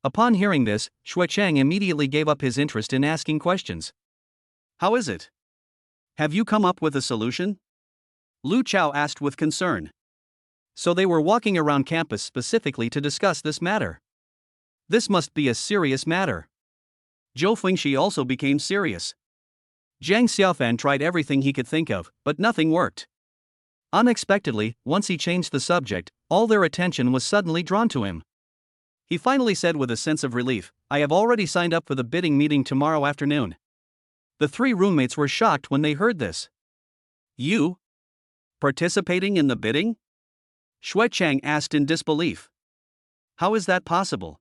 Upon hearing this, Shui Chang immediately gave up his interest in asking questions. How is it? Have you come up with a solution? Lu Chao asked with concern. So they were walking around campus specifically to discuss this matter. This must be a serious matter. Zhou Fengxi also became serious. Jiang Xiaofan tried everything he could think of, but nothing worked. Unexpectedly, once he changed the subject, all their attention was suddenly drawn to him. He finally said with a sense of relief, I have already signed up for the bidding meeting tomorrow afternoon. The 3 roommates were shocked when they heard this. You? Participating in the bidding? Shui Chang asked in disbelief. How is that possible?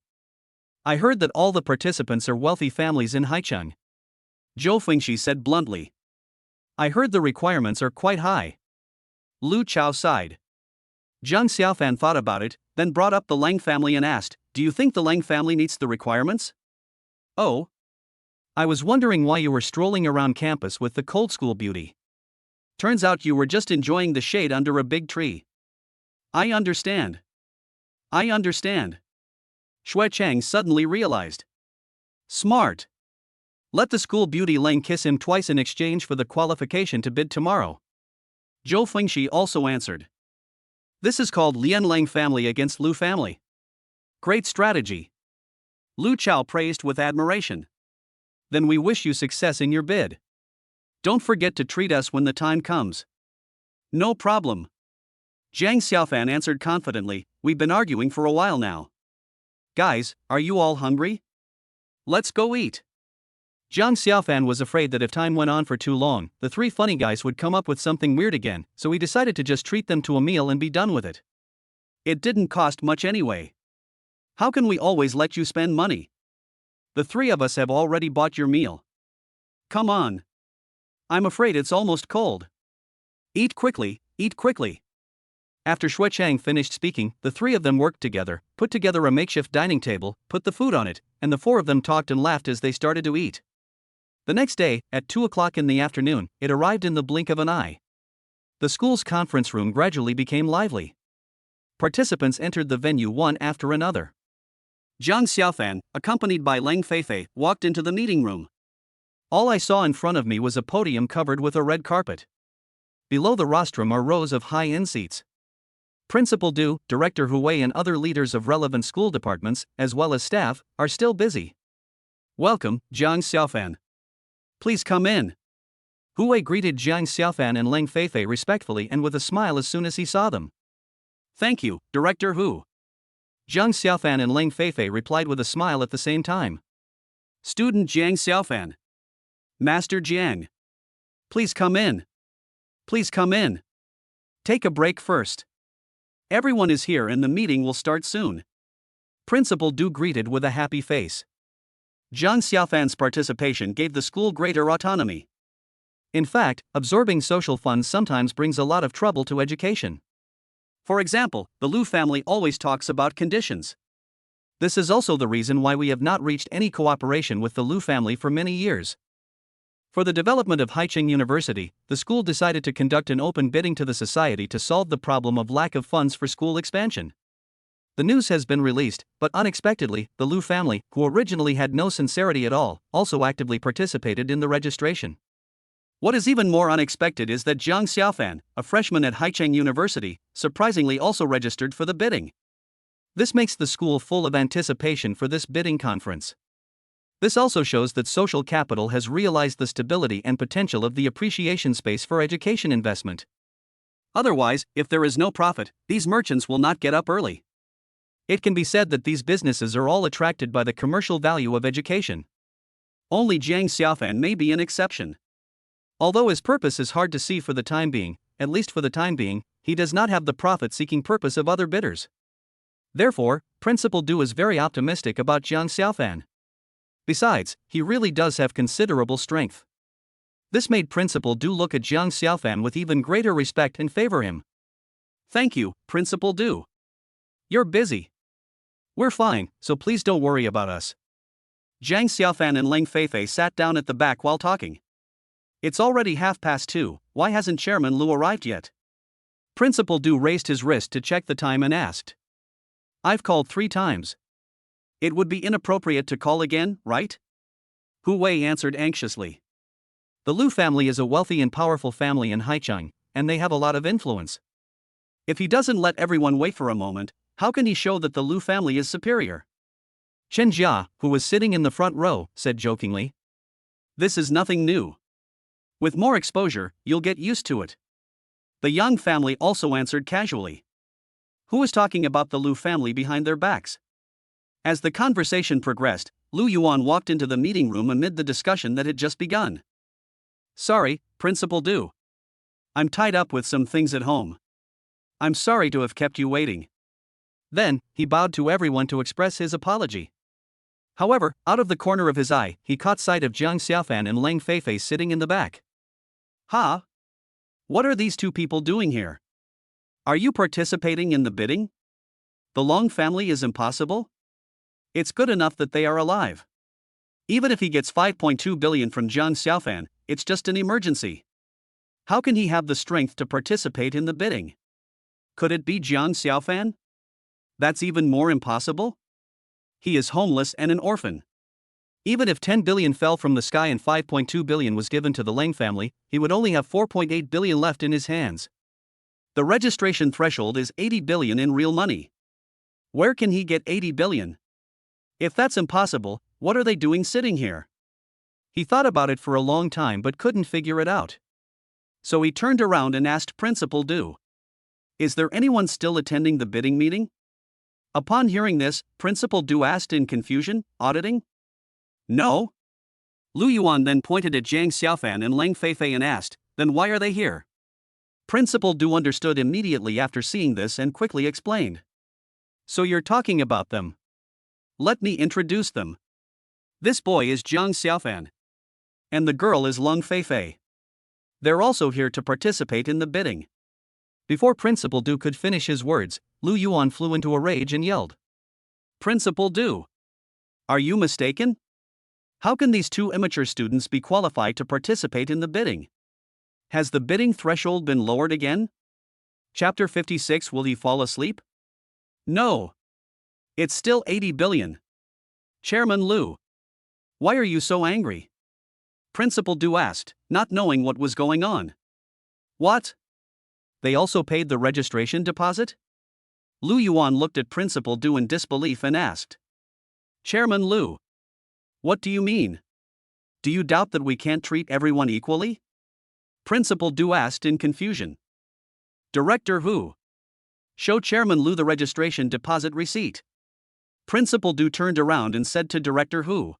I heard that all the participants are wealthy families in Haicheng. Zhou Fengxi said bluntly. I heard the requirements are quite high. Lu Chao sighed. Jiang Xiaofan thought about it, then brought up the Lang family and asked, Do you think the Lang family meets the requirements? Oh. I was wondering why you were strolling around campus with the cold school beauty. Turns out you were just enjoying the shade under a big tree. I understand. Shui Chang suddenly realized. Smart. Let the school beauty Lang kiss him twice in exchange for the qualification to bid tomorrow. Zhou Fengxi also answered. This is called Lian Lang family against Lu family. Great strategy. Lu Chao praised with admiration. Then we wish you success in your bid. Don't forget to treat us when the time comes. No problem. Jiang Xiaofan answered confidently, We've been arguing for a while now. Guys, are you all hungry? Let's go eat. Jiang Xiaofan was afraid that if time went on for too long, the 3 funny guys would come up with something weird again, so he decided to just treat them to a meal and be done with it. It didn't cost much anyway. How can we always let you spend money? The 3 of us have already bought your meal. Come on. I'm afraid it's almost cold. Eat quickly, eat quickly. After Shui Chang finished speaking, the 3 of them worked together, put together a makeshift dining table, put the food on it, and the 4 of them talked and laughed as they started to eat. The next day, at 2 o'clock in the afternoon, it arrived in the blink of an eye. The school's conference room gradually became lively. Participants entered the venue one after another. Jiang Xiaofan, accompanied by Lang Feifei, walked into the meeting room. All I saw in front of me was a podium covered with a red carpet. Below the rostrum are rows of high-end seats. Principal Du, Director Hui and other leaders of relevant school departments, as well as staff, are still busy. Welcome, Jiang Xiaofan. Please come in. Hui greeted Jiang Xiaofan and Leng Feifei respectfully and with a smile as soon as he saw them. Thank you, Director Hu. Jiang Xiaofan and Leng Feifei replied with a smile at the same time. Student Jiang Xiaofan. Master Jiang. Please come in. Please come in. Take a break first. Everyone is here and the meeting will start soon. Principal Du greeted with a happy face. Jiang Xiaofan's participation gave the school greater autonomy. In fact, absorbing social funds sometimes brings a lot of trouble to education. For example, the Lu family always talks about conditions. This is also the reason why we have not reached any cooperation with the Lu family for many years. For the development of Haicheng University, the school decided to conduct an open bidding to the society to solve the problem of lack of funds for school expansion. The news has been released, but unexpectedly, the Lu family, who originally had no sincerity at all, also actively participated in the registration. What is even more unexpected is that Jiang Xiaofan, a freshman at Haicheng University, surprisingly also registered for the bidding. This makes the school full of anticipation for this bidding conference. This also shows that social capital has realized the stability and potential of the appreciation space for education investment. Otherwise, if there is no profit, these merchants will not get up early. It can be said that these businesses are all attracted by the commercial value of education. Only Jiang Xiaofan may be an exception. Although his purpose is hard to see for the time being, at least for the time being, he does not have the profit-seeking purpose of other bidders. Therefore, Principal Du is very optimistic about Jiang Xiaofan. Besides, he really does have considerable strength. This made Principal Du look at Jiang Xiaofan with even greater respect and favor him. Thank you, Principal Du. You're busy. We're fine, so please don't worry about us. Jiang Xiaofan and Leng Feifei sat down at the back while talking. It's already 2:30, why hasn't Chairman Lu arrived yet? Principal Du raised his wrist to check the time and asked. I've called 3 times. It would be inappropriate to call again, right? Hu Wei answered anxiously. The Lu family is a wealthy and powerful family in Haicheng, and they have a lot of influence. If he doesn't let everyone wait for a moment, how can he show that the Lu family is superior? Chen Jia, who was sitting in the front row, said jokingly. This is nothing new. With more exposure, you'll get used to it. The Yang family also answered casually. Who is talking about the Lu family behind their backs? As the conversation progressed, Lu Yuan walked into the meeting room amid the discussion that had just begun. Sorry, Principal Du. I'm tied up with some things at home. I'm sorry to have kept you waiting. Then, he bowed to everyone to express his apology. However, out of the corner of his eye, he caught sight of Jiang Xiaofan and Leng Feifei sitting in the back. Ha! What are these 2 people doing here? Are you participating in the bidding? The Long family is impossible? It's good enough that they are alive. Even if he gets 5.2 billion from Jiang Xiaofan, it's just an emergency. How can he have the strength to participate in the bidding? Could it be Jiang Xiaofan? That's even more impossible? He is homeless and an orphan. Even if 10 billion fell from the sky and 5.2 billion was given to the Leng family, he would only have 4.8 billion left in his hands. The registration threshold is 80 billion in real money. Where can he get 80 billion? If that's impossible, what are they doing sitting here? He thought about it for a long time but couldn't figure it out. So he turned around and asked Principal Du. Is there anyone still attending the bidding meeting? Upon hearing this, Principal Du asked in confusion, auditing? No? Lu Yuan then pointed at Jiang Xiaofan and Leng Feifei and asked, then why are they here? Principal Du understood immediately after seeing this and quickly explained. So you're talking about them. Let me introduce them. This boy is Jiang Xiaofan. And the girl is Leng Feifei. They're also here to participate in the bidding. Before Principal Du could finish his words, Lu Yuan flew into a rage and yelled. Principal Du! Are you mistaken? How can these 2 immature students be qualified to participate in the bidding? Has the bidding threshold been lowered again? Chapter 56. Will he fall asleep? No. It's still 80 billion. Chairman Lu. Why are you so angry? Principal Du asked, not knowing what was going on. What? They also paid the registration deposit? Lu Yuan looked at Principal Du in disbelief and asked. Chairman Lu. What do you mean? Do you doubt that we can't treat everyone equally? Principal Du asked in confusion. Director Hu. Show Chairman Lu the registration deposit receipt. Principal Du turned around and said to Director Hu.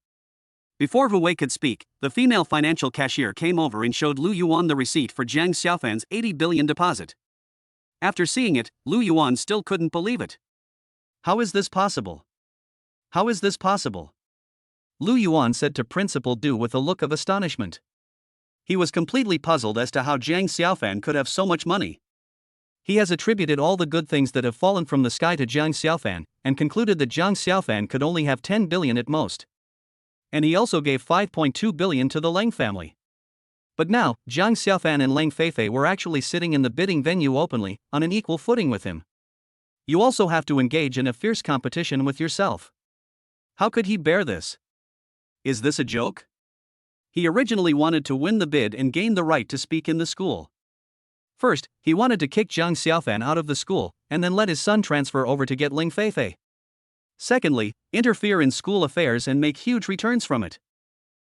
Before Hu Wei could speak, the female financial cashier came over and showed Lu Yuan the receipt for Jiang Xiaofan's 80 billion deposit. After seeing it, Lu Yuan still couldn't believe it. How is this possible? How is this possible? Lu Yuan said to Principal Du with a look of astonishment. He was completely puzzled as to how Jiang Xiaofan could have so much money. He has attributed all the good things that have fallen from the sky to Jiang Xiaofan, and concluded that Jiang Xiaofan could only have 10 billion at most. And he also gave 5.2 billion to the Leng family. But now, Jiang Xiaofan and Leng Feifei were actually sitting in the bidding venue openly, on an equal footing with him. You also have to engage in a fierce competition with yourself. How could he bear this? Is this a joke? He originally wanted to win the bid and gain the right to speak in the school. First, he wanted to kick Jiang Xiaofan out of the school, and then let his son transfer over to get Leng Feifei. Secondly, interfere in school affairs and make huge returns from it.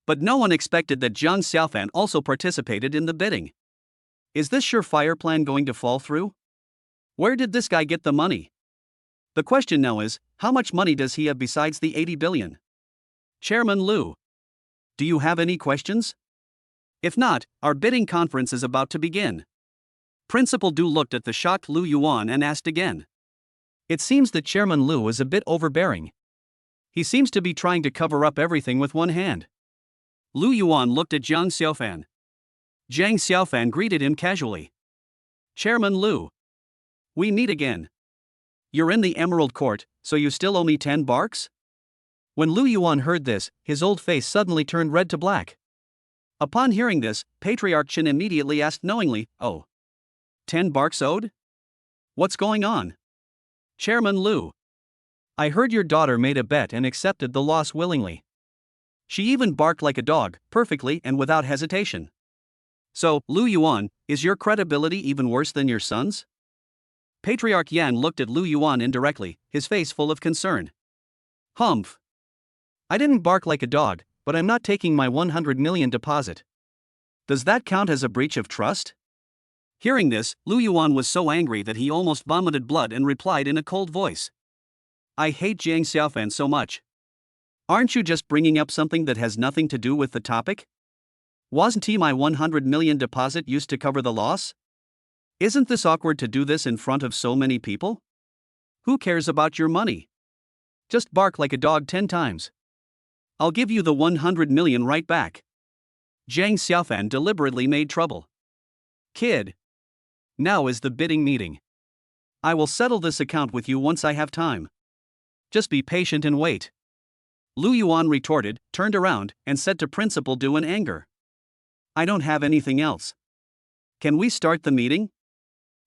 But no one expected that Jiang Xiaofan also participated in the bidding. Is this surefire plan going to fall through? Where did this guy get the money? The question now is, how much money does he have besides the 80 billion? Chairman Lu. Do you have any questions? If not, our bidding conference is about to begin. Principal Du looked at the shocked Lu Yuan and asked again. It seems that Chairman Lu is a bit overbearing. He seems to be trying to cover up everything with one hand. Lu Yuan looked at Jiang Xiaofan. Jiang Xiaofan greeted him casually. Chairman Lu. We meet again. You're in the Emerald Court, so you still owe me 10 barks? When Lu Yuan heard this, his old face suddenly turned red to black. Upon hearing this, Patriarch Qin immediately asked knowingly, Oh. 10 barks owed? What's going on? Chairman Lu. I heard your daughter made a bet and accepted the loss willingly. She even barked like a dog, perfectly and without hesitation. So, Lu Yuan, is your credibility even worse than your son's? Patriarch Yan looked at Lu Yuan indirectly, his face full of concern. Humph. I didn't bark like a dog, but I'm not taking my 100 million deposit. Does that count as a breach of trust? Hearing this, Lu Yuan was so angry that he almost vomited blood and replied in a cold voice. I hate Jiang Xiaofan so much. Aren't you just bringing up something that has nothing to do with the topic? Wasn't my 100 million deposit used to cover the loss? Isn't this awkward to do this in front of so many people? Who cares about your money? Just bark like a dog 10 times. I'll give you the 100 million right back. Jiang Xiaofan deliberately made trouble. Kid. Now is the bidding meeting. I will settle this account with you once I have time. Just be patient and wait. Lu Yuan retorted, turned around, and said to Principal Du in anger. I don't have anything else. Can we start the meeting?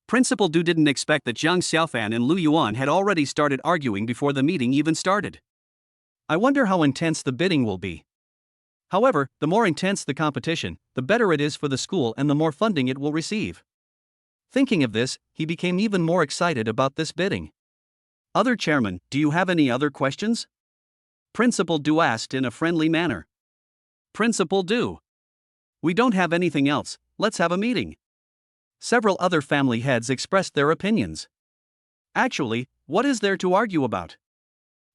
Principal Du didn't expect that Jiang Xiaofan and Lu Yuan had already started arguing before the meeting even started. I wonder how intense the bidding will be. However, the more intense the competition, the better it is for the school and the more funding it will receive. Thinking of this, he became even more excited about this bidding. Other chairman, do you have any other questions? Principal Du asked in a friendly manner. Principal Du. We don't have anything else, let's have a meeting. Several other family heads expressed their opinions. Actually, what is there to argue about?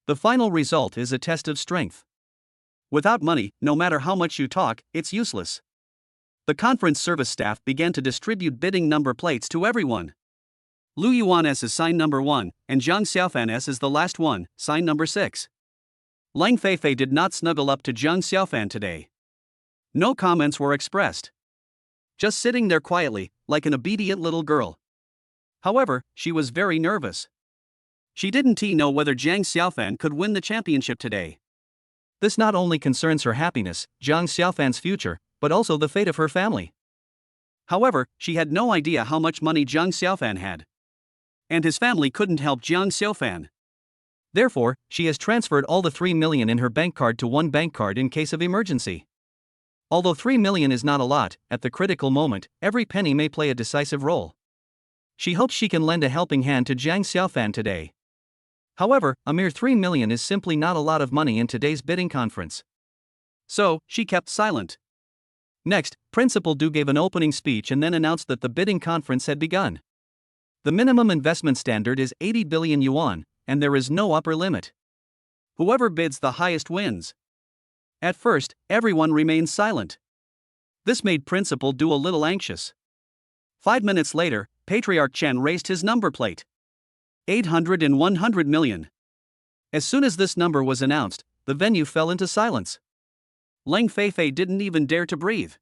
The final result is a test of strength. Without money, no matter how much you talk, it's useless. The conference service staff began to distribute bidding number plates to everyone. Lu Yuan S is sign number 1, and Jiang Xiaofan S is the last one, sign number 6. Leng Feifei did not snuggle up to Jiang Xiaofan today. No comments were expressed. Just sitting there quietly, like an obedient little girl. However, she was very nervous. She didn't know whether Jiang Xiaofan could win the championship today. This not only concerns her happiness, Jiang Xiaofan's future, but also the fate of her family. However, she had no idea how much money Jiang Xiaofan had. And his family couldn't help Jiang Xiaofan. Therefore, she has transferred all the 3 million in her bank card to one bank card in case of emergency. Although 3 million is not a lot, at the critical moment, every penny may play a decisive role. She hopes she can lend a helping hand to Jiang Xiaofan today. However, a mere 3 million is simply not a lot of money in today's bidding conference. So, she kept silent. Next, Principal Du gave an opening speech and then announced that the bidding conference had begun. The minimum investment standard is 80 billion yuan, and there is no upper limit. Whoever bids the highest wins. At first, everyone remained silent. This made Principal Du a little anxious. 5 minutes later, Patriarch Chen raised his number plate. 800 and 100 million. As soon as this number was announced, the venue fell into silence. Leng Feifei didn't even dare to breathe.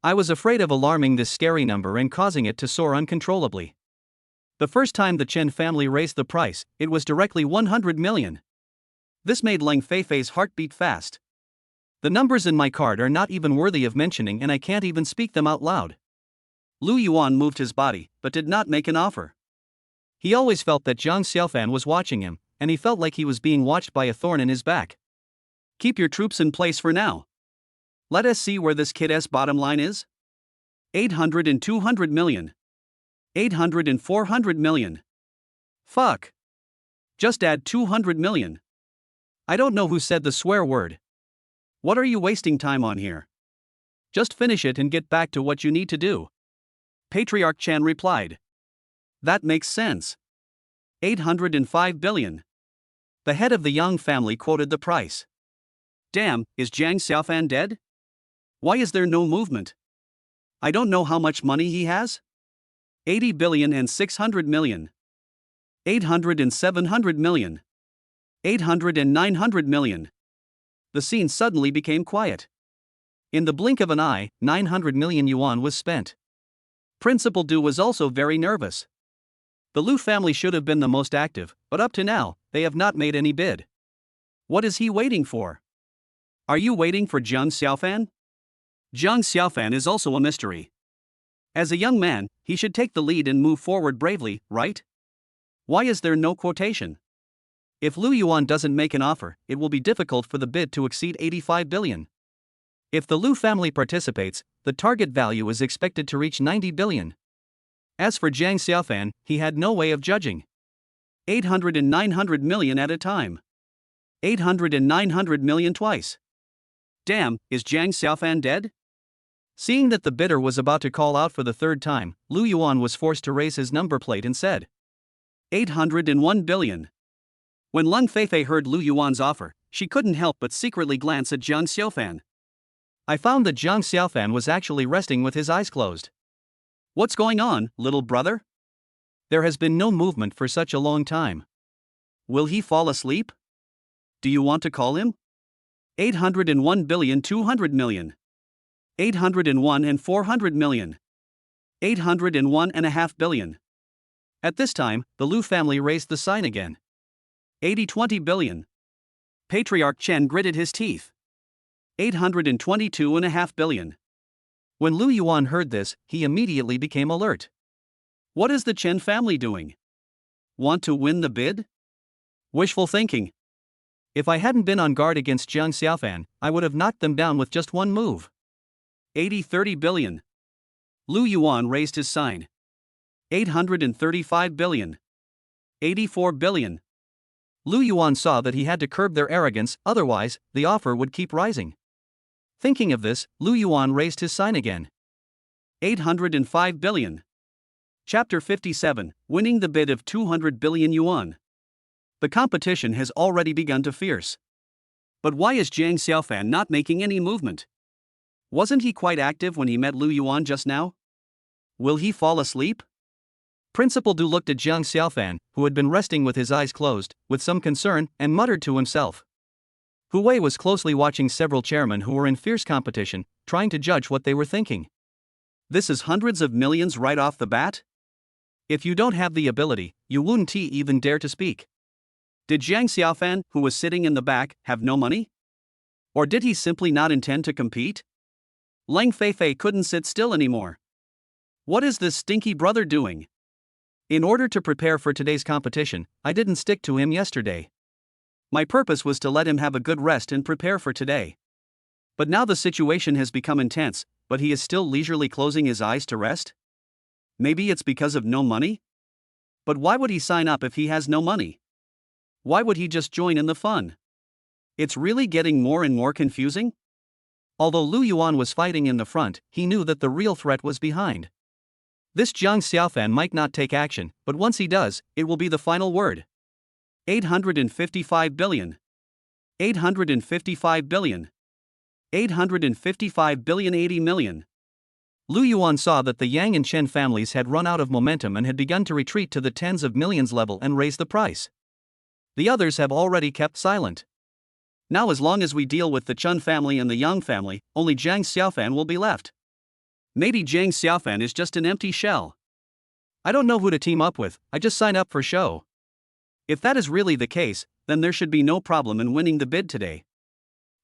I was afraid of alarming this scary number and causing it to soar uncontrollably. The first time the Chen family raised the price, it was directly 100 million. This made Leng Feifei's heart beat fast. The numbers in my card are not even worthy of mentioning and I can't even speak them out loud. Lu Yuan moved his body, but did not make an offer. He always felt that Jiang Xiaofan was watching him, and he felt like he was being watched by a thorn in his back. Keep your troops in place for now. Let us see where this kid's bottom line is. 800 and 200 million. 800 and 400 million. Fuck. Just add 200 million. I don't know who said the swear word. What are you wasting time on here? Just finish it and get back to what you need to do. Patriarch Chen replied. That makes sense. 805 billion. The head of the Yang family quoted the price. Damn, is Jiang Xiaofan dead? Why is there no movement? I don't know how much money he has. 80 billion and 600 million. 800 and 700 million. 800 and 900 million. The scene suddenly became quiet. In the blink of an eye, 900 million yuan was spent. Principal Du was also very nervous. The Lu family should have been the most active, but up to now, they have not made any bid. What is he waiting for? Are you waiting for Jiang Xiaofan? Jiang Xiaofan is also a mystery. As a young man, he should take the lead and move forward bravely, right? Why is there no quotation? If Lu Yuan doesn't make an offer, it will be difficult for the bid to exceed 85 billion. If the Lu family participates, the target value is expected to reach 90 billion. As for Jiang Xiaofan, he had no way of judging. 800 and 900 million at a time. 800 and 900 million twice. Damn, is Jiang Xiaofan dead? Seeing that the bidder was about to call out for the third time, Lu Yuan was forced to raise his number plate and said, 801 billion. When Leng Feifei heard Lu Yuan's offer, she couldn't help but secretly glance at Jiang Xiaofan. I found that Jiang Xiaofan was actually resting with his eyes closed. What's going on, little brother? There has been no movement for such a long time. Will he fall asleep? Do you want to call him? 801 billion 200 million. 801 and 400 million. 801.5 billion. At this time, the Lu family raised the sign again. 80-20 billion. Patriarch Chen gritted his teeth. 822.5 billion. When Lu Yuan heard this, he immediately became alert. What is the Chen family doing? Want to win the bid? Wishful thinking. If I hadn't been on guard against Jiang Xiaofan, I would have knocked them down with just one move. 80-30 billion. Lu Yuan raised his sign. 835 billion. 84 billion. Lu Yuan saw that he had to curb their arrogance, otherwise, the offer would keep rising. Thinking of this, Lu Yuan raised his sign again. 805 billion. Chapter 57, Winning the Bid of 200 billion yuan. The competition has already begun to fierce. But why is Jiang Xiaofan not making any movement? Wasn't he quite active when he met Lu Yuan just now? Will he fall asleep? Principal Du looked at Jiang Xiaofan, who had been resting with his eyes closed, with some concern, and muttered to himself. Hu Wei was closely watching several chairmen who were in fierce competition, trying to judge what they were thinking. This is hundreds of millions right off the bat? If you don't have the ability, you wouldn't even dare to speak. Did Jiang Xiaofan, who was sitting in the back, have no money? Or did he simply not intend to compete? Leng Feifei couldn't sit still anymore. What is this stinky brother doing? In order to prepare for today's competition, I didn't stick to him yesterday. My purpose was to let him have a good rest and prepare for today. But now the situation has become intense, but he is still leisurely closing his eyes to rest? Maybe it's because of no money? But why would he sign up if he has no money? Why would he just join in the fun? It's really getting more and more confusing. Although Lu Yuan was fighting in the front, he knew that the real threat was behind. This Jiang Xiaofan might not take action, but once he does, it will be the final word. 855 billion. 855 billion. 855 billion 80 million. Lu Yuan saw that the Yang and Chen families had run out of momentum and had begun to retreat to the tens of millions level and raise the price. The others have already kept silent. Now as long as we deal with the Chen family and the Yang family, only Jiang Xiaofan will be left. Maybe Jiang Xiaofan is just an empty shell. I don't know who to team up with, I just sign up for show. If that is really the case, then there should be no problem in winning the bid today.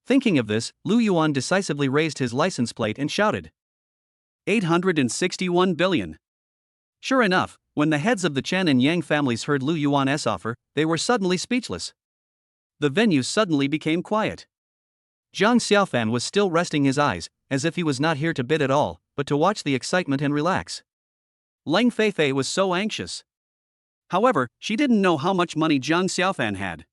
Thinking of this, Lu Yuan decisively raised his license plate and shouted, 861 billion. Sure enough, when the heads of the Chen and Yang families heard Lu Yuan's offer, they were suddenly speechless. The venue suddenly became quiet. Jiang Xiaofan was still resting his eyes, as if he was not here to bid at all, but to watch the excitement and relax. Leng Feifei was so anxious. However, she didn't know how much money Jiang Xiaofan had.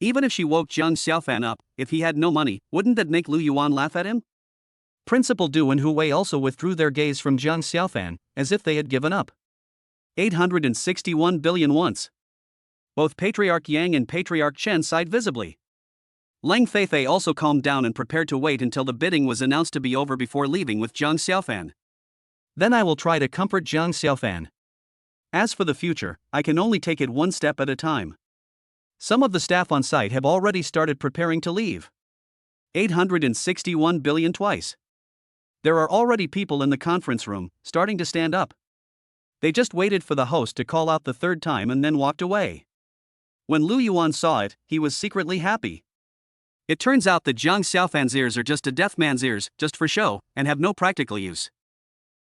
Even if she woke Jiang Xiaofan up, if he had no money, wouldn't that make Lu Yuan laugh at him? Principal Du and Hu Wei also withdrew their gaze from Jiang Xiaofan, as if they had given up. 861 billion once. Both Patriarch Yang and Patriarch Chen sighed visibly. Leng Feifei also calmed down and prepared to wait until the bidding was announced to be over before leaving with Jiang Xiaofan. Then I will try to comfort Jiang Xiaofan. As for the future, I can only take it one step at a time. Some of the staff on site have already started preparing to leave. 861 billion twice. There are already people in the conference room, starting to stand up. They just waited for the host to call out the third time and then walked away. When Lu Yuan saw it, he was secretly happy. It turns out that Jiang Xiaofan's ears are just a deaf man's ears, just for show, and have no practical use.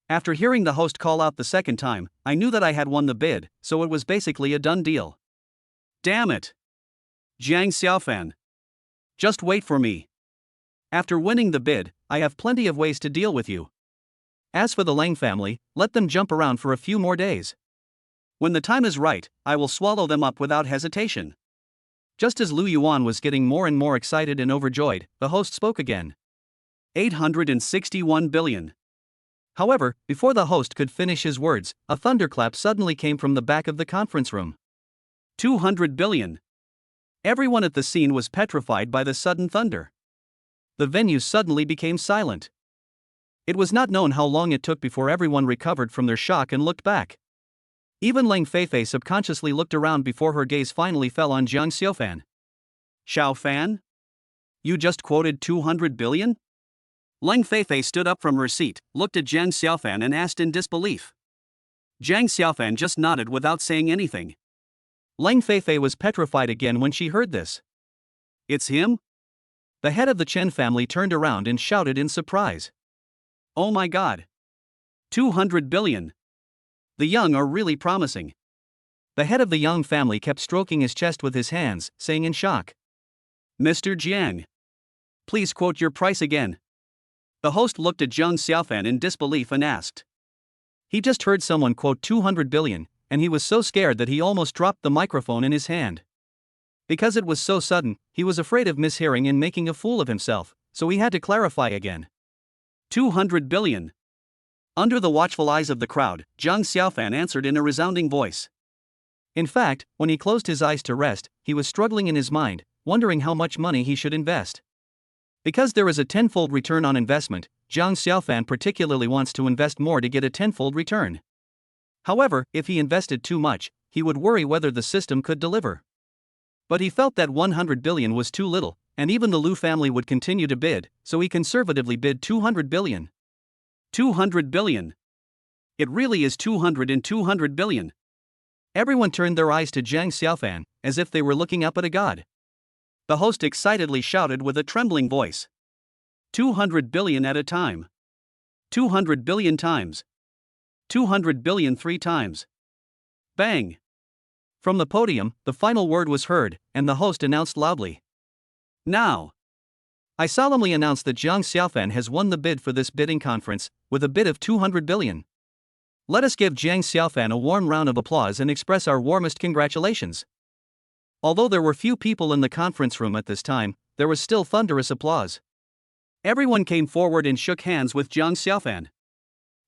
After hearing the host call out the second time, I knew that I had won the bid, so it was basically a done deal. Damn it! Jiang Xiaofan. Just wait for me. After winning the bid, I have plenty of ways to deal with you. As for the Lang family, let them jump around for a few more days. When the time is right, I will swallow them up without hesitation. Just as Lu Yuan was getting more and more excited and overjoyed, the host spoke again. 861 billion. However, before the host could finish his words, a thunderclap suddenly came from the back of the conference room. 200 billion. Everyone at the scene was petrified by the sudden thunder. The venue suddenly became silent. It was not known how long it took before everyone recovered from their shock and looked back. Even Leng Feifei subconsciously looked around before her gaze finally fell on Jiang Xiaofan. Xiaofan? You just quoted 200 billion? Leng Feifei stood up from her seat, looked at Jiang Xiaofan and asked in disbelief. Jiang Xiaofan just nodded without saying anything. Leng Feifei was petrified again when she heard this. It's him? The head of the Chen family turned around and shouted in surprise. Oh my god! 200 billion! The Yang are really promising. The head of the Yang family kept stroking his chest with his hands, saying in shock. Mr. Jiang. Please quote your price again. The host looked at Jiang Xiaofan in disbelief and asked. He just heard someone quote 200 billion, and he was so scared that he almost dropped the microphone in his hand. Because it was so sudden, he was afraid of mishearing and making a fool of himself, so he had to clarify again. 200 billion. Under the watchful eyes of the crowd, Jiang Xiaofan answered in a resounding voice. In fact, when he closed his eyes to rest, he was struggling in his mind, wondering how much money he should invest. Because there is a tenfold return on investment, Jiang Xiaofan particularly wants to invest more to get a tenfold return. However, if he invested too much, he would worry whether the system could deliver. But he felt that 100 billion was too little, and even the Lu family would continue to bid, so he conservatively bid 200 billion. 200 billion. It really is 200 billion. Everyone turned their eyes to Jiang Xiaofan, as if they were looking up at a god. The host excitedly shouted with a trembling voice. 200 billion at a time. 200 billion times. 200 billion 3 times. Bang! From the podium, the final word was heard, and the host announced loudly. Now! I solemnly announce that Jiang Xiaofan has won the bid for this bidding conference, with a bid of 200 billion. Let us give Jiang Xiaofan a warm round of applause and express our warmest congratulations. Although there were few people in the conference room at this time, there was still thunderous applause. Everyone came forward and shook hands with Jiang Xiaofan.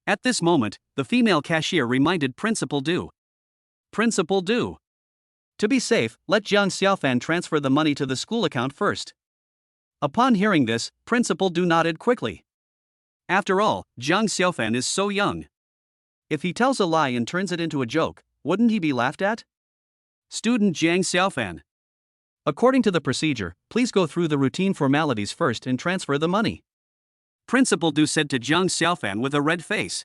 At this moment, the female cashier reminded Principal Du. Principal Du. To be safe, let Jiang Xiaofan transfer the money to the school account first. Upon hearing this, Principal Du nodded quickly. After all, Jiang Xiaofan is so young. If he tells a lie and turns it into a joke, wouldn't he be laughed at? Student Jiang Xiaofan. According to the procedure, please go through the routine formalities first and transfer the money. Principal Du said to Jiang Xiaofan with a red face.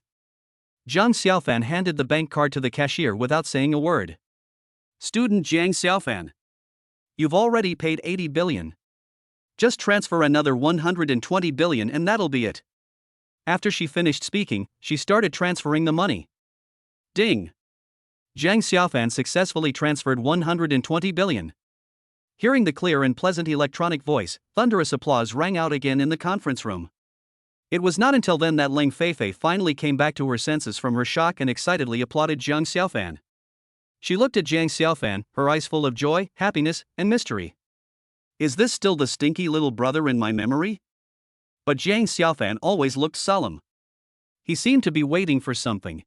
Jiang Xiaofan handed the bank card to the cashier without saying a word. Student Jiang Xiaofan. You've already paid 80 billion. Just transfer another 120 billion and that'll be it. After she finished speaking, she started transferring the money. Ding! Jiang Xiaofan successfully transferred 120 billion. Hearing the clear and pleasant electronic voice, thunderous applause rang out again in the conference room. It was not until then that Ling Feifei finally came back to her senses from her shock and excitedly applauded Jiang Xiaofan. She looked at Jiang Xiaofan, her eyes full of joy, happiness, and mystery. Is this still the stinky little brother in my memory? But Jiang Xiaofan always looked solemn. He seemed to be waiting for something.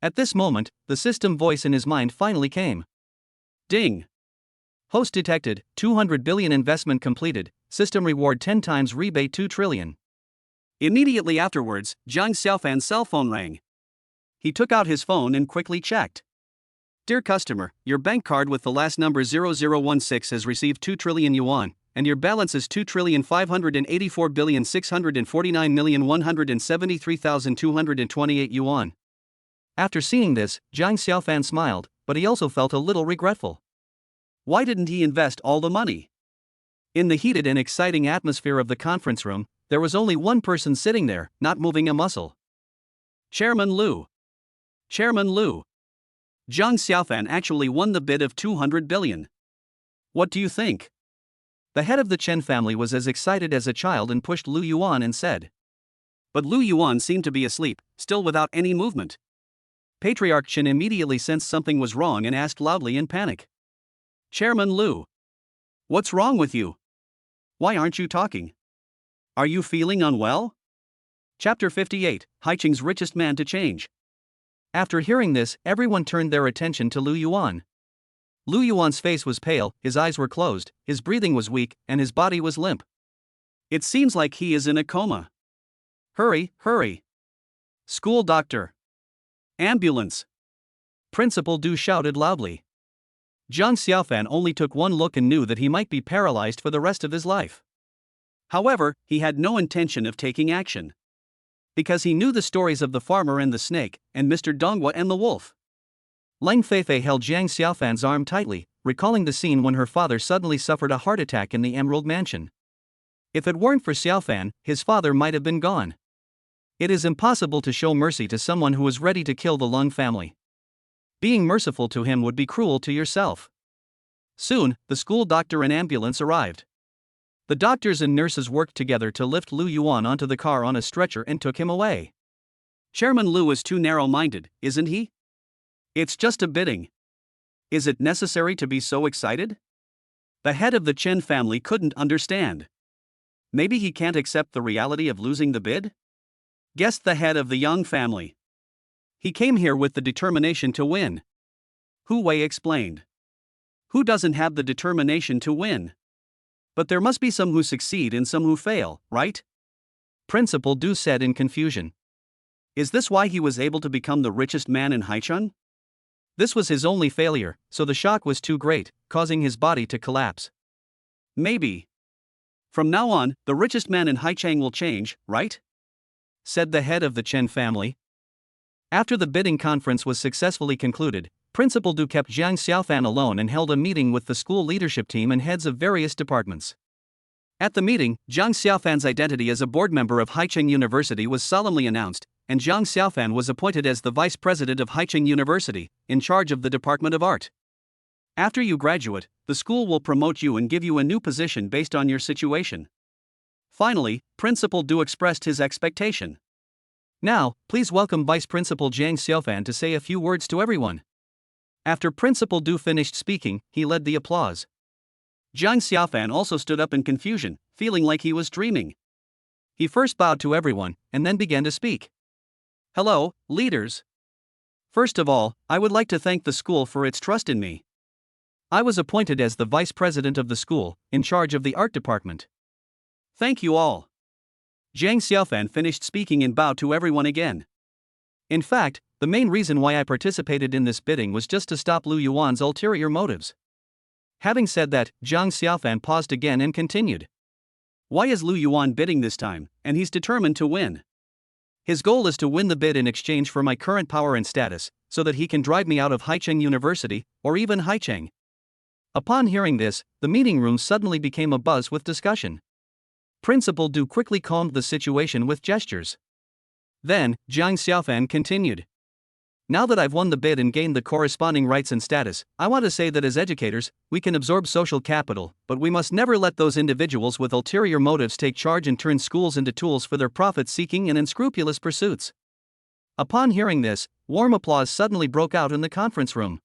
At this moment, the system voice in his mind finally came. Ding! Host detected, 200 billion investment completed, system reward 10 times rebate 2 trillion. Immediately afterwards, Jiang Xiaofan's cell phone rang. He took out his phone and quickly checked. Dear customer, your bank card with the last number 0016 has received 2 trillion yuan, and your balance is 2,584,649,173,228 yuan. After seeing this, Jiang Xiaofan smiled, but he also felt a little regretful. Why didn't he invest all the money? In the heated and exciting atmosphere of the conference room, there was only one person sitting there, not moving a muscle. Chairman Lu. Chairman Lu. Jiang Xiaofan actually won the bid of 200 billion. What do you think? The head of the Chen family was as excited as a child and pushed Lu Yuan and said. But Lu Yuan seemed to be asleep, still without any movement. Patriarch Chen immediately sensed something was wrong and asked loudly in panic. Chairman Lu. What's wrong with you? Why aren't you talking? Are you feeling unwell? Chapter 58, Haicheng's richest man to change. After hearing this, everyone turned their attention to Lu Yuan. Lu Yuan's face was pale, his eyes were closed, his breathing was weak, and his body was limp. It seems like he is in a coma. Hurry, hurry. School doctor. Ambulance. Principal Du shouted loudly. Jiang Xiaofan only took one look and knew that he might be paralyzed for the rest of his life. However, he had no intention of taking action. Because he knew the stories of the farmer and the snake, and Mr. Donghua and the wolf. Ling Feifei held Jiang Xiaofan's arm tightly, recalling the scene when her father suddenly suffered a heart attack in the Emerald Mansion. If it weren't for Xiaofan, his father might have been gone. It is impossible to show mercy to someone who is ready to kill the Lung family. Being merciful to him would be cruel to yourself. Soon, the school doctor and ambulance arrived. The doctors and nurses worked together to lift Lu Yuan onto the car on a stretcher and took him away. Chairman Lu is too narrow-minded, isn't he? It's just a bidding. Is it necessary to be so excited? The head of the Chen family couldn't understand. Maybe he can't accept the reality of losing the bid? Guessed the head of the Yang family. He came here with the determination to win. Hu Wei explained. Who doesn't have the determination to win? But there must be some who succeed and some who fail, right? Principal Du said in confusion. Is this why he was able to become the richest man in Haicheng? This was his only failure, so the shock was too great, causing his body to collapse. Maybe. From now on, the richest man in Haicheng will change, right? Said the head of the Chen family. After the bidding conference was successfully concluded, Principal Du kept Jiang Xiaofan alone and held a meeting with the school leadership team and heads of various departments. At the meeting, Jiang Xiaofan's identity as a board member of Haicheng University was solemnly announced, and Jiang Xiaofan was appointed as the vice president of Haicheng University, in charge of the Department of Art. After you graduate, the school will promote you and give you a new position based on your situation. Finally, Principal Du expressed his expectation. Now, please welcome Vice Principal Jiang Xiaofan to say a few words to everyone. After Principal Du finished speaking, he led the applause. Jiang Xiaofan also stood up in confusion, feeling like he was dreaming. He first bowed to everyone, and then began to speak. Hello, leaders. First of all, I would like to thank the school for its trust in me. I was appointed as the vice president of the school, in charge of the art department. Thank you all. Jiang Xiaofan finished speaking and bowed to everyone again. In fact, the main reason why I participated in this bidding was just to stop Lu Yuan's ulterior motives. Having said that, Jiang Xiaofan paused again and continued. Why is Lu Yuan bidding this time, and he's determined to win? His goal is to win the bid in exchange for my current power and status, so that he can drive me out of Haicheng University, or even Haicheng. Upon hearing this, the meeting room suddenly became abuzz with discussion. Principal Du quickly calmed the situation with gestures. Then, Jiang Xiaofan continued. Now that I've won the bid and gained the corresponding rights and status, I want to say that as educators, we can absorb social capital, but we must never let those individuals with ulterior motives take charge and turn schools into tools for their profit-seeking and unscrupulous pursuits. Upon hearing this, warm applause suddenly broke out in the conference room.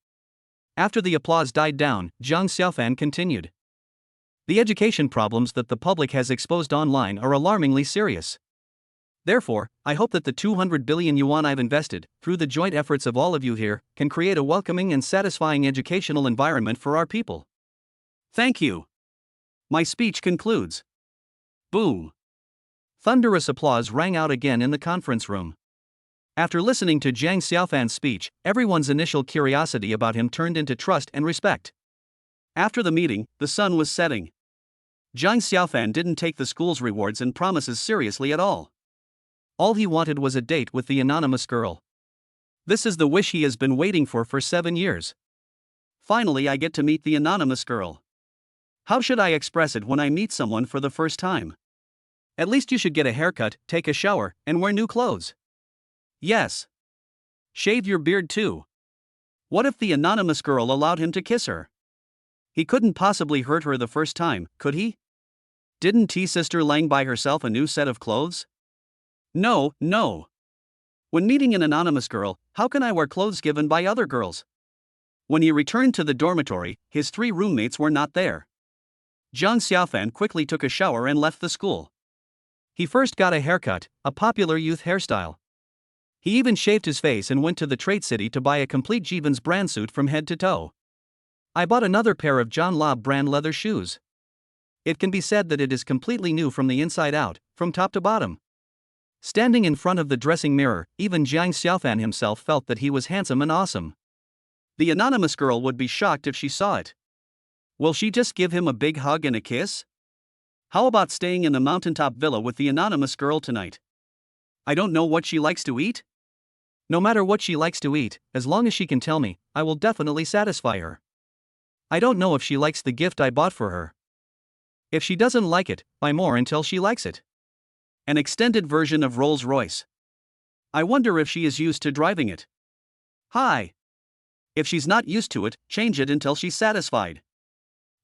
After the applause died down, Jiang Xiaofan continued. The education problems that the public has exposed online are alarmingly serious. Therefore, I hope that the 200 billion yuan I've invested, through the joint efforts of all of you here, can create a welcoming and satisfying educational environment for our people. Thank you. My speech concludes. Boom. Thunderous applause rang out again in the conference room. After listening to Jiang Xiaofan's speech, everyone's initial curiosity about him turned into trust and respect. After the meeting, the sun was setting. Jiang Xiaofan didn't take the school's rewards and promises seriously at all. All he wanted was a date with the anonymous girl. This is the wish he has been waiting for 7 years. Finally, I get to meet the anonymous girl. How should I express it when I meet someone for the first time? At least you should get a haircut, take a shower, and wear new clothes. Yes. Shave your beard too. What if the anonymous girl allowed him to kiss her? He couldn't possibly hurt her the first time, could he? Didn't T-Sister Lang buy herself a new set of clothes? No. When meeting an anonymous girl, how can I wear clothes given by other girls? When he returned to the dormitory, his 3 roommates were not there. Jiang Xiaofan quickly took a shower and left the school. He first got a haircut, a popular youth hairstyle. He even shaved his face and went to the trade city to buy a complete Jivans brand suit from head to toe. I bought another pair of John Lobb brand leather shoes. It can be said that it is completely new from the inside out, from top to bottom. Standing in front of the dressing mirror, even Jiang Xiaofan himself felt that he was handsome and awesome. The anonymous girl would be shocked if she saw it. Will she just give him a big hug and a kiss? How about staying in the Mountaintop villa with the anonymous girl tonight? I don't know what she likes to eat. No matter what she likes to eat, as long as she can tell me, I will definitely satisfy her. I don't know if she likes the gift I bought for her. If she doesn't like it, buy more until she likes it. An extended version of Rolls-Royce. I wonder if she is used to driving it. Hi. If she's not used to it, change it until she's satisfied.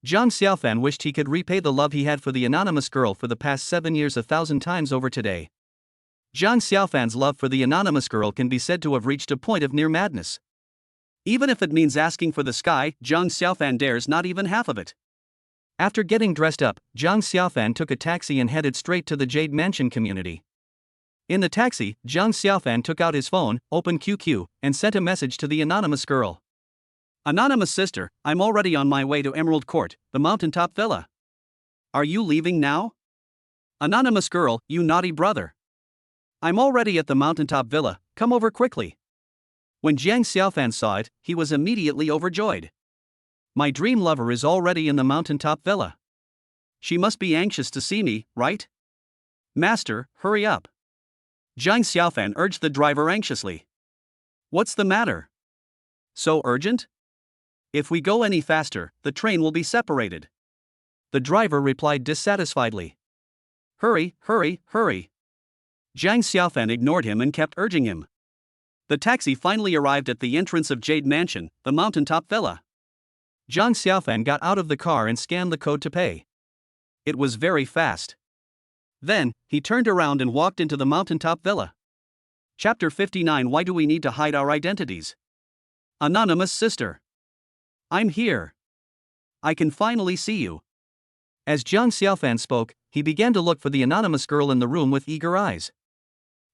Jiang Xiaofan wished he could repay the love he had for the anonymous girl for the past 7 years 1,000 times over today. Jiang Xiaofan's love for the anonymous girl can be said to have reached a point of near madness. Even if it means asking for the sky, Jiang Xiaofan dares not even half of it. After getting dressed up, Jiang Xiaofan took a taxi and headed straight to the Jade Mansion community. In the taxi, Jiang Xiaofan took out his phone, opened QQ, and sent a message to the anonymous girl. Anonymous sister, I'm already on my way to Emerald Court, the Mountaintop Villa. Are you leaving now? Anonymous girl, you naughty brother. I'm already at the Mountaintop Villa, come over quickly. When Jiang Xiaofan saw it, he was immediately overjoyed. My dream lover is already in the Mountaintop Villa. She must be anxious to see me, right? Master, hurry up. Jiang Xiaofan urged the driver anxiously. What's the matter? So urgent? If we go any faster, the train will be separated. The driver replied dissatisfiedly. Hurry. Jiang Xiaofan ignored him and kept urging him. The taxi finally arrived at the entrance of Jade Mansion, the Mountaintop Villa. Jiang Xiaofan got out of the car and scanned the code to pay. It was very fast. Then, he turned around and walked into the Mountaintop villa. Chapter 59. Why do we need to hide our identities? Anonymous sister. I'm here. I can finally see you. As Jiang Xiaofan spoke, he began to look for the anonymous girl in the room with eager eyes.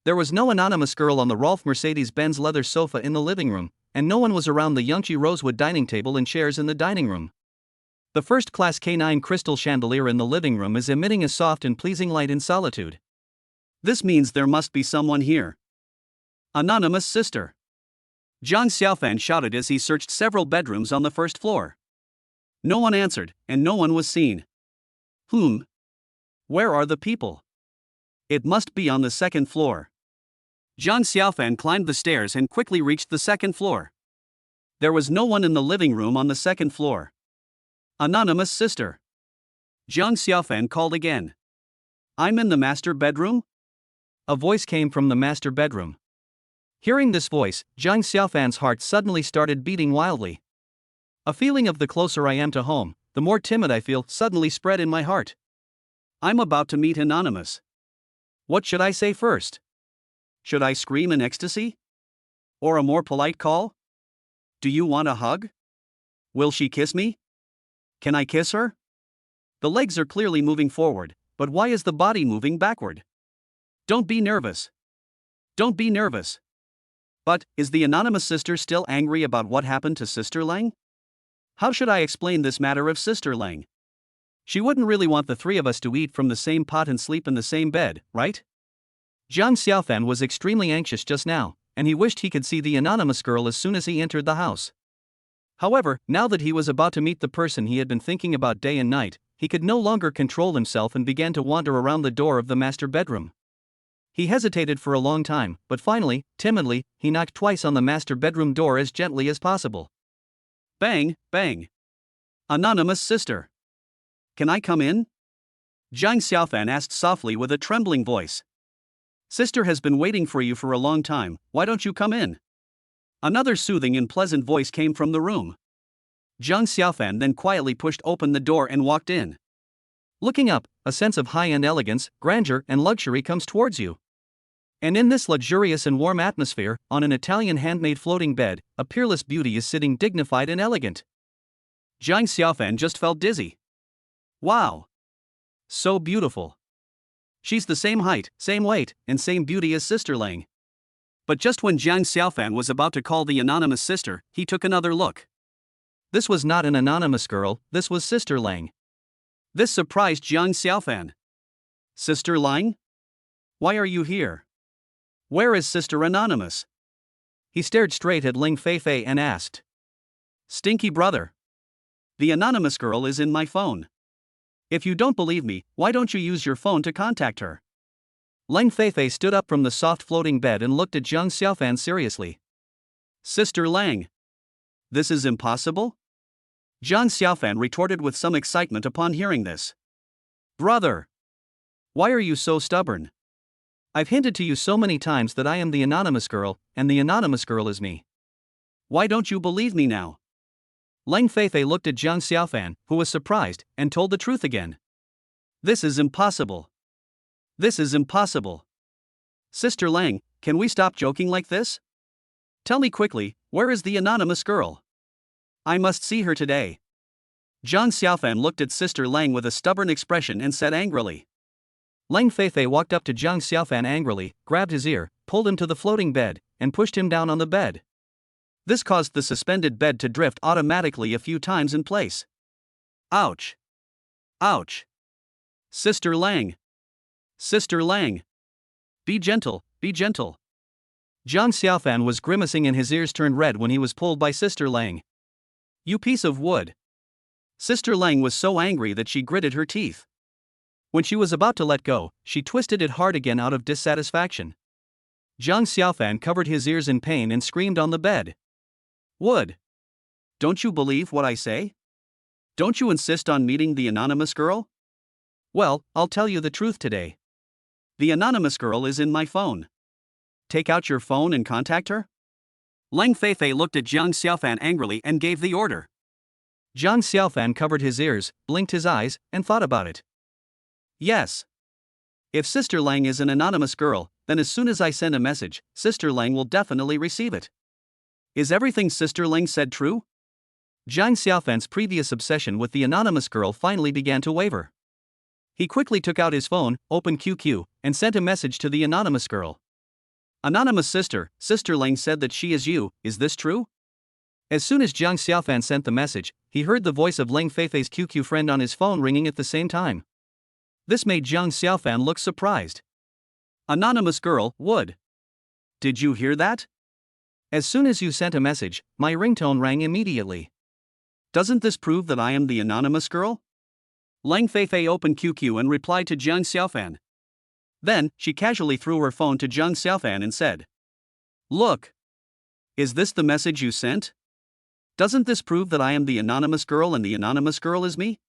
There was no anonymous girl on the Rolf Mercedes-Benz leather sofa in the living room, and no one was around the Yangtze rosewood dining table and chairs in the dining room. The first-class K9 crystal chandelier in the living room is emitting a soft and pleasing light in solitude. This means there must be someone here. Anonymous sister. Jiang Xiaofan shouted as he searched several bedrooms on the first floor. No one answered, and no one was seen. Where are the people? It must be on the second floor. Jiang Xiaofan climbed the stairs and quickly reached the second floor. There was no one in the living room on the second floor. Anonymous sister. Jiang Xiaofan called again. I'm in the master bedroom? A voice came from the master bedroom. Hearing this voice, Jiang Xiaofan's heart suddenly started beating wildly. A feeling of the closer I am to home, the more timid I feel suddenly spread in my heart. I'm about to meet Anonymous. What should I say first? Should I scream in ecstasy? Or a more polite call? Do you want a hug? Will she kiss me? Can I kiss her? The legs are clearly moving forward, but why is the body moving backward? Don't be nervous. Don't be nervous. But, is the anonymous sister still angry about what happened to Sister Lang? How should I explain this matter of Sister Lang? She wouldn't really want the three of us to eat from the same pot and sleep in the same bed, right? Jiang Xiaofan was extremely anxious just now, and he wished he could see the anonymous girl as soon as he entered the house. However, now that he was about to meet the person he had been thinking about day and night, he could no longer control himself and began to wander around the door of the master bedroom. He hesitated for a long time, but finally, timidly, he knocked twice on the master bedroom door as gently as possible. Bang, bang. Anonymous sister. Can I come in? Jiang Xiaofan asked softly with a trembling voice. Sister has been waiting for you for a long time, why don't you come in? Another soothing and pleasant voice came from the room. Jiang Xiaofan then quietly pushed open the door and walked in. Looking up, a sense of high-end elegance, grandeur, and luxury comes towards you. And in this luxurious and warm atmosphere, on an Italian handmade floating bed, a peerless beauty is sitting dignified and elegant. Jiang Xiaofan just felt dizzy. Wow! So beautiful. She's the same height, same weight, and same beauty as Sister Lang. But just when Jiang Xiaofan was about to call the anonymous sister, he took another look. This was not an anonymous girl, this was Sister Lang. This surprised Jiang Xiaofan. Sister Lang? Why are you here? Where is Sister Anonymous? He stared straight at Ling Feifei and asked. Stinky brother. The anonymous girl is in my phone. If you don't believe me, why don't you use your phone to contact her? Ling Feifei stood up from the soft floating bed and looked at Jiang Xiaofan seriously. Sister Lang. This is impossible? Jiang Xiaofan retorted with some excitement upon hearing this. Brother. Why are you so stubborn? I've hinted to you so many times that I am the anonymous girl, and the anonymous girl is me. Why don't you believe me now? Ling Feifei looked at Jiang Xiaofan, who was surprised, and told the truth again. This is impossible. This is impossible. Sister Lang, can we stop joking like this? Tell me quickly, where is the anonymous girl? I must see her today. Jiang Xiaofan looked at Sister Lang with a stubborn expression and said angrily. Ling Feifei walked up to Jiang Xiaofan angrily, grabbed his ear, pulled him to the floating bed, and pushed him down on the bed. This caused the suspended bed to drift automatically a few times in place. Ouch! Ouch! Sister Lang! Sister Lang! Be gentle, be gentle. Jiang Xiaofan was grimacing and his ears turned red when he was pulled by Sister Lang. You piece of wood! Sister Lang was so angry that she gritted her teeth. When she was about to let go, she twisted it hard again out of dissatisfaction. Jiang Xiaofan covered his ears in pain and screamed on the bed. Wood! Don't you believe what I say? Don't you insist on meeting the anonymous girl? Well, I'll tell you the truth today. The anonymous girl is in my phone. Take out your phone and contact her? Ling Feifei looked at Jiang Xiaofan angrily and gave the order. Jiang Xiaofan covered his ears, blinked his eyes, and thought about it. Yes. If Sister Lang is an anonymous girl, then as soon as I send a message, Sister Lang will definitely receive it. Is everything Sister Lang said true? Jiang Xiaofan's previous obsession with the anonymous girl finally began to waver. He quickly took out his phone, opened QQ, and sent a message to the anonymous girl. Anonymous sister, Sister Lang said that she is you, is this true? As soon as Jiang Xiaofan sent the message, he heard the voice of Lang Feifei's QQ friend on his phone ringing at the same time. This made Jiang Xiaofan look surprised. Anonymous girl, Wood. Did you hear that? As soon as you sent a message, my ringtone rang immediately. Doesn't this prove that I am the anonymous girl? Lang Feifei opened QQ and replied to Jiang Xiaofan. Then, she casually threw her phone to Jiang Xiaofan and said, "Look. Is this the message you sent? Doesn't this prove that I am the anonymous girl and the anonymous girl is me?"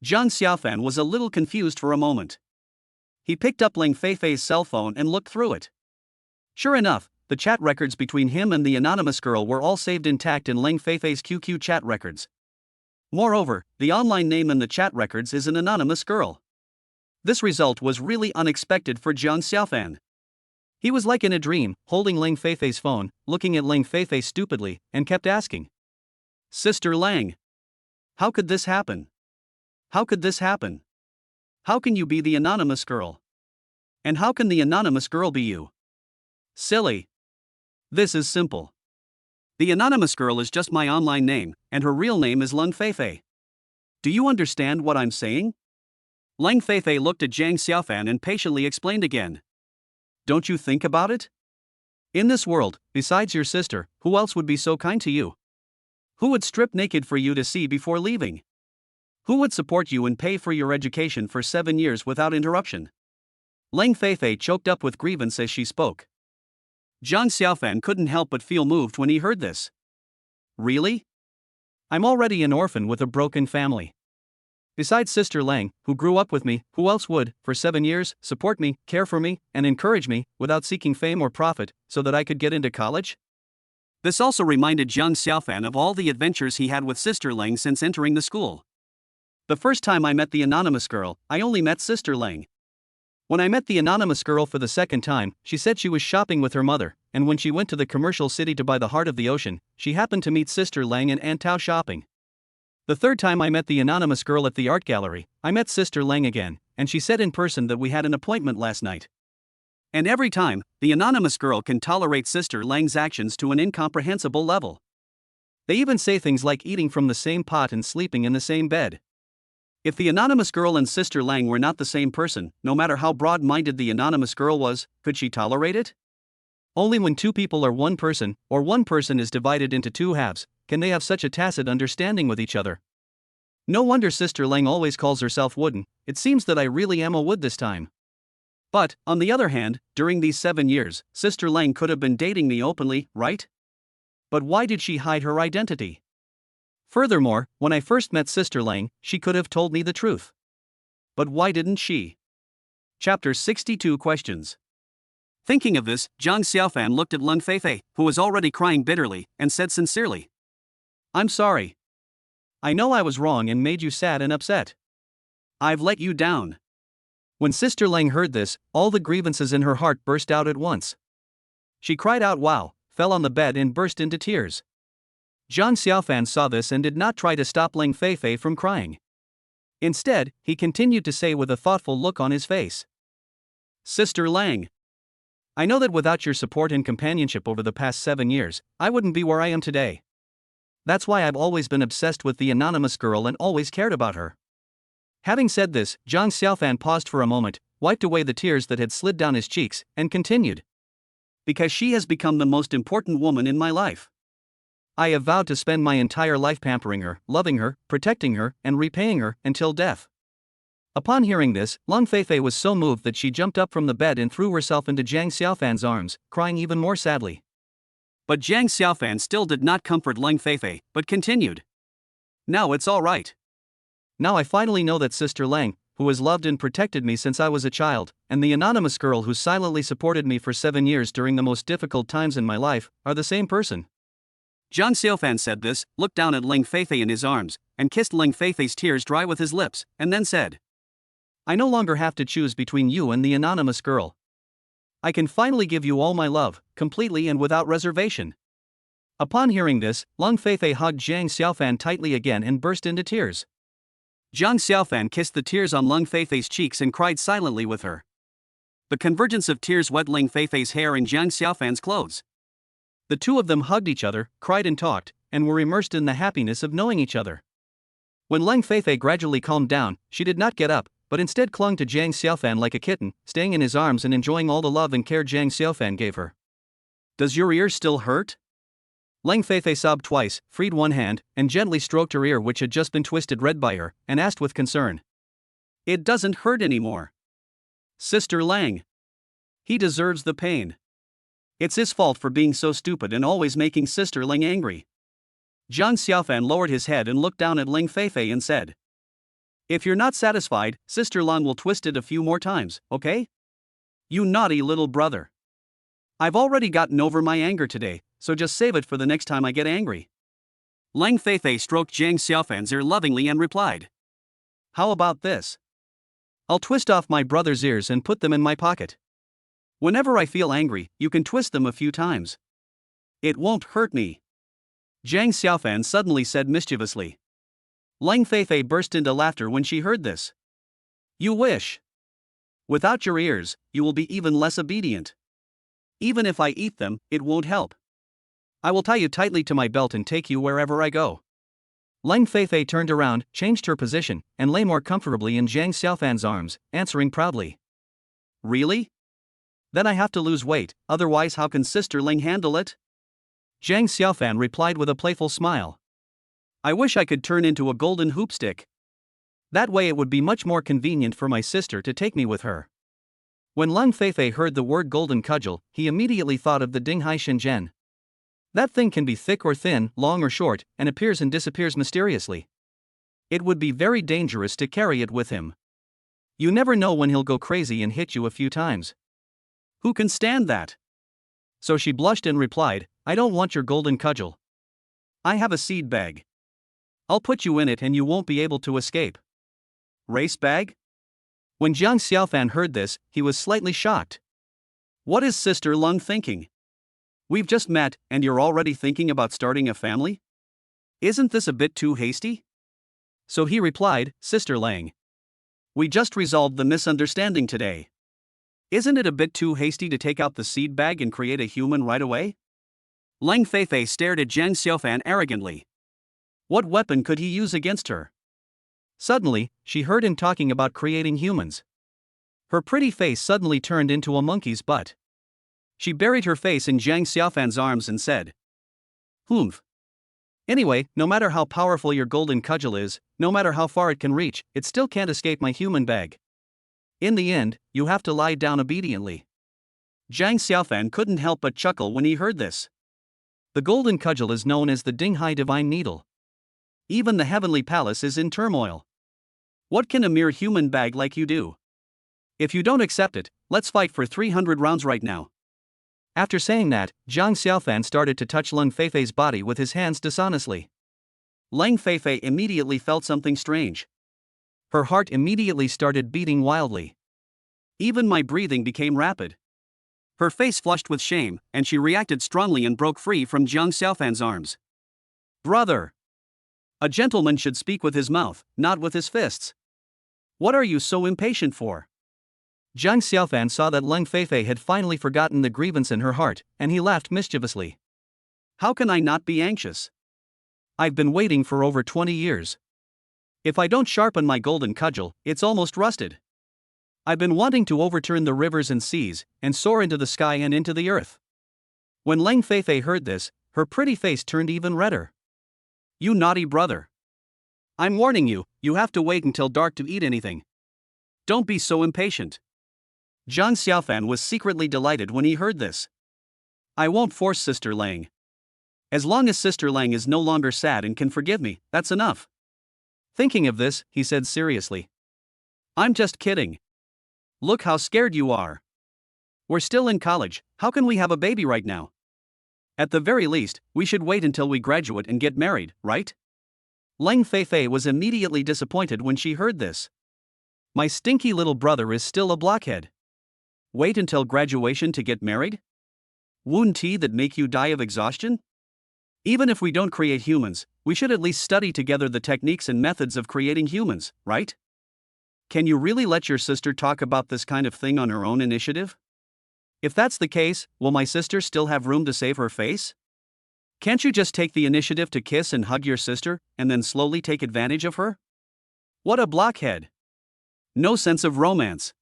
Jiang Xiaofan was a little confused for a moment. He picked up Lang Feifei's cell phone and looked through it. Sure enough, the chat records between him and the anonymous girl were all saved intact in Lang Feifei's QQ chat records. Moreover, the online name in the chat records is an anonymous girl. This result was really unexpected for Jiang Xiaofan. He was like in a dream, holding Lang Feifei's phone, looking at Lang Feifei stupidly, and kept asking, "Sister Lang, how could this happen? How could this happen? How can you be the anonymous girl? And how can the anonymous girl be you? Silly. This is simple. The anonymous girl is just my online name, and her real name is Lang Feifei. Do you understand what I'm saying?" Lang Feifei looked at Jiang Xiaofan and patiently explained again. "Don't you think about it? In this world, besides your sister, who else would be so kind to you? Who would strip naked for you to see before leaving? Who would support you and pay for your education for 7 years without interruption?" Lang Feifei choked up with grievance as she spoke. Jiang Xiaofan couldn't help but feel moved when he heard this. Really? I'm already an orphan with a broken family. Besides Sister Lang, who grew up with me, who else would, for 7 years, support me, care for me, and encourage me, without seeking fame or profit, so that I could get into college? This also reminded Jiang Xiaofan of all the adventures he had with Sister Lang since entering the school. The first time I met the anonymous girl, I only met Sister Lang. When I met the anonymous girl for the second time, she said she was shopping with her mother, and when she went to the commercial city to buy the heart of the ocean, she happened to meet Sister Lang and Antao shopping. The third time I met the anonymous girl at the art gallery, I met Sister Lang again, and she said in person that we had an appointment last night. And every time, the anonymous girl can tolerate Sister Lang's actions to an incomprehensible level. They even say things like eating from the same pot and sleeping in the same bed. If the anonymous girl and Sister Lang were not the same person, no matter how broad-minded the anonymous girl was, could she tolerate it? Only when two people are one person, or one person is divided into two halves, can they have such a tacit understanding with each other. No wonder Sister Lang always calls herself Wooden. It seems that I really am a wood this time. But, on the other hand, during these 7 years, Sister Lang could have been dating me openly, right? But why did she hide her identity? Furthermore, when I first met Sister Lang, she could have told me the truth. But why didn't she? Chapter 62 Questions. Thinking of this, Jiang Xiaofan looked at Lang Feifei, who was already crying bitterly, and said sincerely, "I'm sorry. I know I was wrong and made you sad and upset. I've let you down." When Sister Lang heard this, all the grievances in her heart burst out at once. She cried out wow, fell on the bed and burst into tears. Jiang Xiaofan saw this and did not try to stop Lang Feifei from crying. Instead, he continued to say with a thoughtful look on his face, "Sister Lang, I know that without your support and companionship over the past 7 years, I wouldn't be where I am today. That's why I've always been obsessed with the anonymous girl and always cared about her." Having said this, Jiang Xiaofan paused for a moment, wiped away the tears that had slid down his cheeks, and continued. "Because she has become the most important woman in my life. I have vowed to spend my entire life pampering her, loving her, protecting her, and repaying her, until death." Upon hearing this, Lang Feifei was so moved that she jumped up from the bed and threw herself into Jiang Xiaofan's arms, crying even more sadly. But Jiang Xiaofan still did not comfort Lang Feifei, but continued. "Now it's all right. Now I finally know that Sister Lang, who has loved and protected me since I was a child, and the anonymous girl who silently supported me for 7 years during the most difficult times in my life, are the same person." Jiang Xiaofan said this, looked down at Lang Feifei in his arms, and kissed Lang Feifei's tears dry with his lips, and then said, I no longer have to choose between you and the anonymous girl. I can finally give you all my love, completely and without reservation. Upon hearing this, Lung Feifei hugged Jiang Xiaofan tightly again and burst into tears. Jiang Xiaofan kissed the tears on Lung Feifei's cheeks and cried silently with her. The convergence of tears wet Lung Feifei's hair and Jiang Xiaofan's clothes. The two of them hugged each other, cried and talked, and were immersed in the happiness of knowing each other. When Lung Feifei gradually calmed down, she did not get up, but instead clung to Jiang Xiaofan like a kitten, staying in his arms and enjoying all the love and care Jiang Xiaofan gave her. Does your ear still hurt? Lung Feifei sobbed twice, freed one hand, and gently stroked her ear which had just been twisted red by her, and asked with concern. It doesn't hurt anymore. Sister Lang. He deserves the pain. It's his fault for being so stupid and always making Sister Lang angry. Jiang Xiaofan lowered his head and looked down at Lung Feifei and said, If you're not satisfied, Sister Lang will twist it a few more times, okay? You naughty little brother. I've already gotten over my anger today, so just save it for the next time I get angry. Lung Feifei stroked Jiang Xiaofan's ear lovingly and replied, How about this? I'll twist off my brother's ears and put them in my pocket. Whenever I feel angry, you can twist them a few times. It won't hurt me. Jiang Xiaofan suddenly said mischievously. Lung Feifei burst into laughter when she heard this. You wish. Without your ears, you will be even less obedient. Even if I eat them, it won't help. I will tie you tightly to my belt and take you wherever I go. Lung Feifei turned around, changed her position, and lay more comfortably in Jiang Xiaofan's arms, answering proudly. Really? Then I have to lose weight, otherwise how can Sister Ling handle it? Jiang Xiaofan replied with a playful smile. I wish I could turn into a golden hoopstick. That way it would be much more convenient for my sister to take me with her. When Lung Feifei heard the word golden cudgel, he immediately thought of the Dinghai Shenzhen. That thing can be thick or thin, long or short, and appears and disappears mysteriously. It would be very dangerous to carry it with him. You never know when he'll go crazy and hit you a few times. Who can stand that? So she blushed and replied, I don't want your golden cudgel. I have a seed bag. I'll put you in it and you won't be able to escape. Race bag? When Jiang Xiaofan heard this, he was slightly shocked. What is Sister Lung thinking? We've just met, and you're already thinking about starting a family? Isn't this a bit too hasty? So he replied, Sister Lang. We just resolved the misunderstanding today. Isn't it a bit too hasty to take out the seed bag and create a human right away? Lung Feifei stared at Jiang Xiaofan arrogantly. What weapon could he use against her? Suddenly, she heard him talking about creating humans. Her pretty face suddenly turned into a monkey's butt. She buried her face in Jiang Xiaofan's arms and said, Humph. Anyway, no matter how powerful your golden cudgel is, no matter how far it can reach, it still can't escape my human bag. In the end, you have to lie down obediently. Jiang Xiaofan couldn't help but chuckle when he heard this. The golden cudgel is known as the Dinghai Divine Needle. Even the heavenly palace is in turmoil. What can a mere human bag like you do? If you don't accept it, let's fight for 300 rounds right now. After saying that, Jiang Xiaofan started to touch Lung Feifei's body with his hands dishonestly. Lung Feifei immediately felt something strange. Her heart immediately started beating wildly. Even my breathing became rapid. Her face flushed with shame, and she reacted strongly and broke free from Jiang Xiaofan's arms. Brother! A gentleman should speak with his mouth, not with his fists. What are you so impatient for? Jiang Xiaofan saw that Lung Feifei had finally forgotten the grievance in her heart, and he laughed mischievously. How can I not be anxious? I've been waiting for over 20 years. If I don't sharpen my golden cudgel, it's almost rusted. I've been wanting to overturn the rivers and seas, and soar into the sky and into the earth. When Lung Feifei heard this, her pretty face turned even redder. You naughty brother. I'm warning you, you have to wait until dark to eat anything. Don't be so impatient. Jiang Xiaofan was secretly delighted when he heard this. I won't force Sister Lang. As long as Sister Lang is no longer sad and can forgive me, that's enough. Thinking of this, he said seriously. I'm just kidding. Look how scared you are. We're still in college, how can we have a baby right now? At the very least, we should wait until we graduate and get married, right? Lung Feifei was immediately disappointed when she heard this. My stinky little brother is still a blockhead. Wait until graduation to get married? Wound tea that make you die of exhaustion? Even if we don't create humans, we should at least study together the techniques and methods of creating humans, right? Can you really let your sister talk about this kind of thing on her own initiative? If that's the case, will my sister still have room to save her face? Can't you just take the initiative to kiss and hug your sister, and then slowly take advantage of her? What a blockhead! No sense of romance.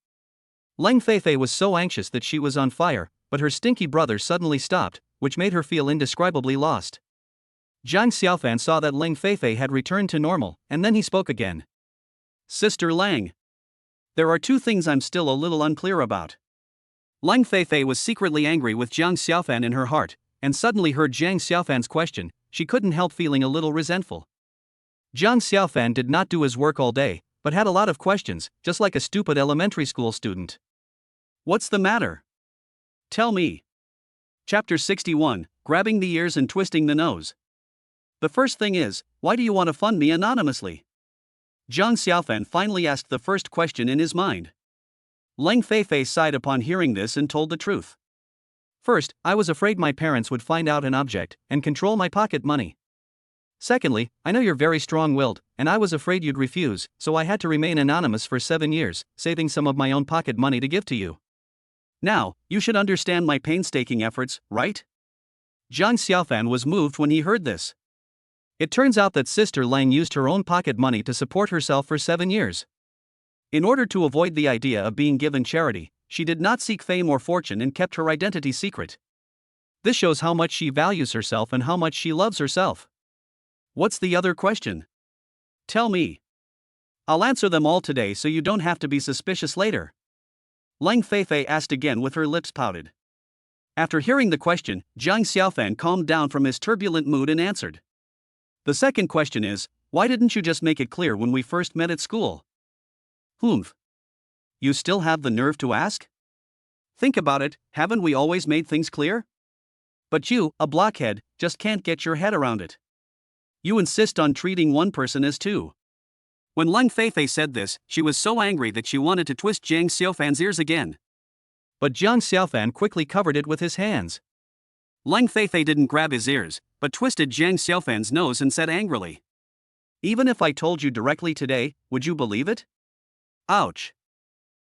Leng Feifei was so anxious that she was on fire, but her stinky brother suddenly stopped, which made her feel indescribably lost. Jiang Xiaofan saw that Leng Feifei had returned to normal, and then he spoke again. Sister Lang. There are two things I'm still a little unclear about. Leng Feifei was secretly angry with Jiang Xiaofan in her heart, and suddenly heard Jiang Xiaofan's question. She couldn't help feeling a little resentful. Jiang Xiaofan did not do his work all day, but had a lot of questions, just like a stupid elementary school student. What's the matter? Tell me. Chapter 61, Grabbing the Ears and Twisting the Nose. The first thing is, why do you want to fund me anonymously? Jiang Xiaofan finally asked the first question in his mind. Leng Feifei sighed upon hearing this and told the truth. First, I was afraid my parents would find out an object and control my pocket money. Secondly, I know you're very strong-willed, and I was afraid you'd refuse, so I had to remain anonymous for 7 years, saving some of my own pocket money to give to you. Now, you should understand my painstaking efforts, right? Jiang Xiaofan was moved when he heard this. It turns out that Sister Lang used her own pocket money to support herself for 7 years. In order to avoid the idea of being given charity, she did not seek fame or fortune and kept her identity secret. This shows how much she values herself and how much she loves herself. What's the other question? Tell me. I'll answer them all today so you don't have to be suspicious later. Leng Feifei asked again with her lips pouted. After hearing the question, Jiang Xiaofan calmed down from his turbulent mood and answered. The second question is, why didn't you just make it clear when we first met at school? Humph. You still have the nerve to ask? Think about it, haven't we always made things clear? But you, a blockhead, just can't get your head around it. You insist on treating one person as two. When Leng Feifei said this, she was so angry that she wanted to twist Jiang Xiaofan's ears again. But Jiang Xiaofan quickly covered it with his hands. Leng Feifei didn't grab his ears, but twisted Jiang Xiaofan's nose and said angrily. Even if I told you directly today, would you believe it? Ouch.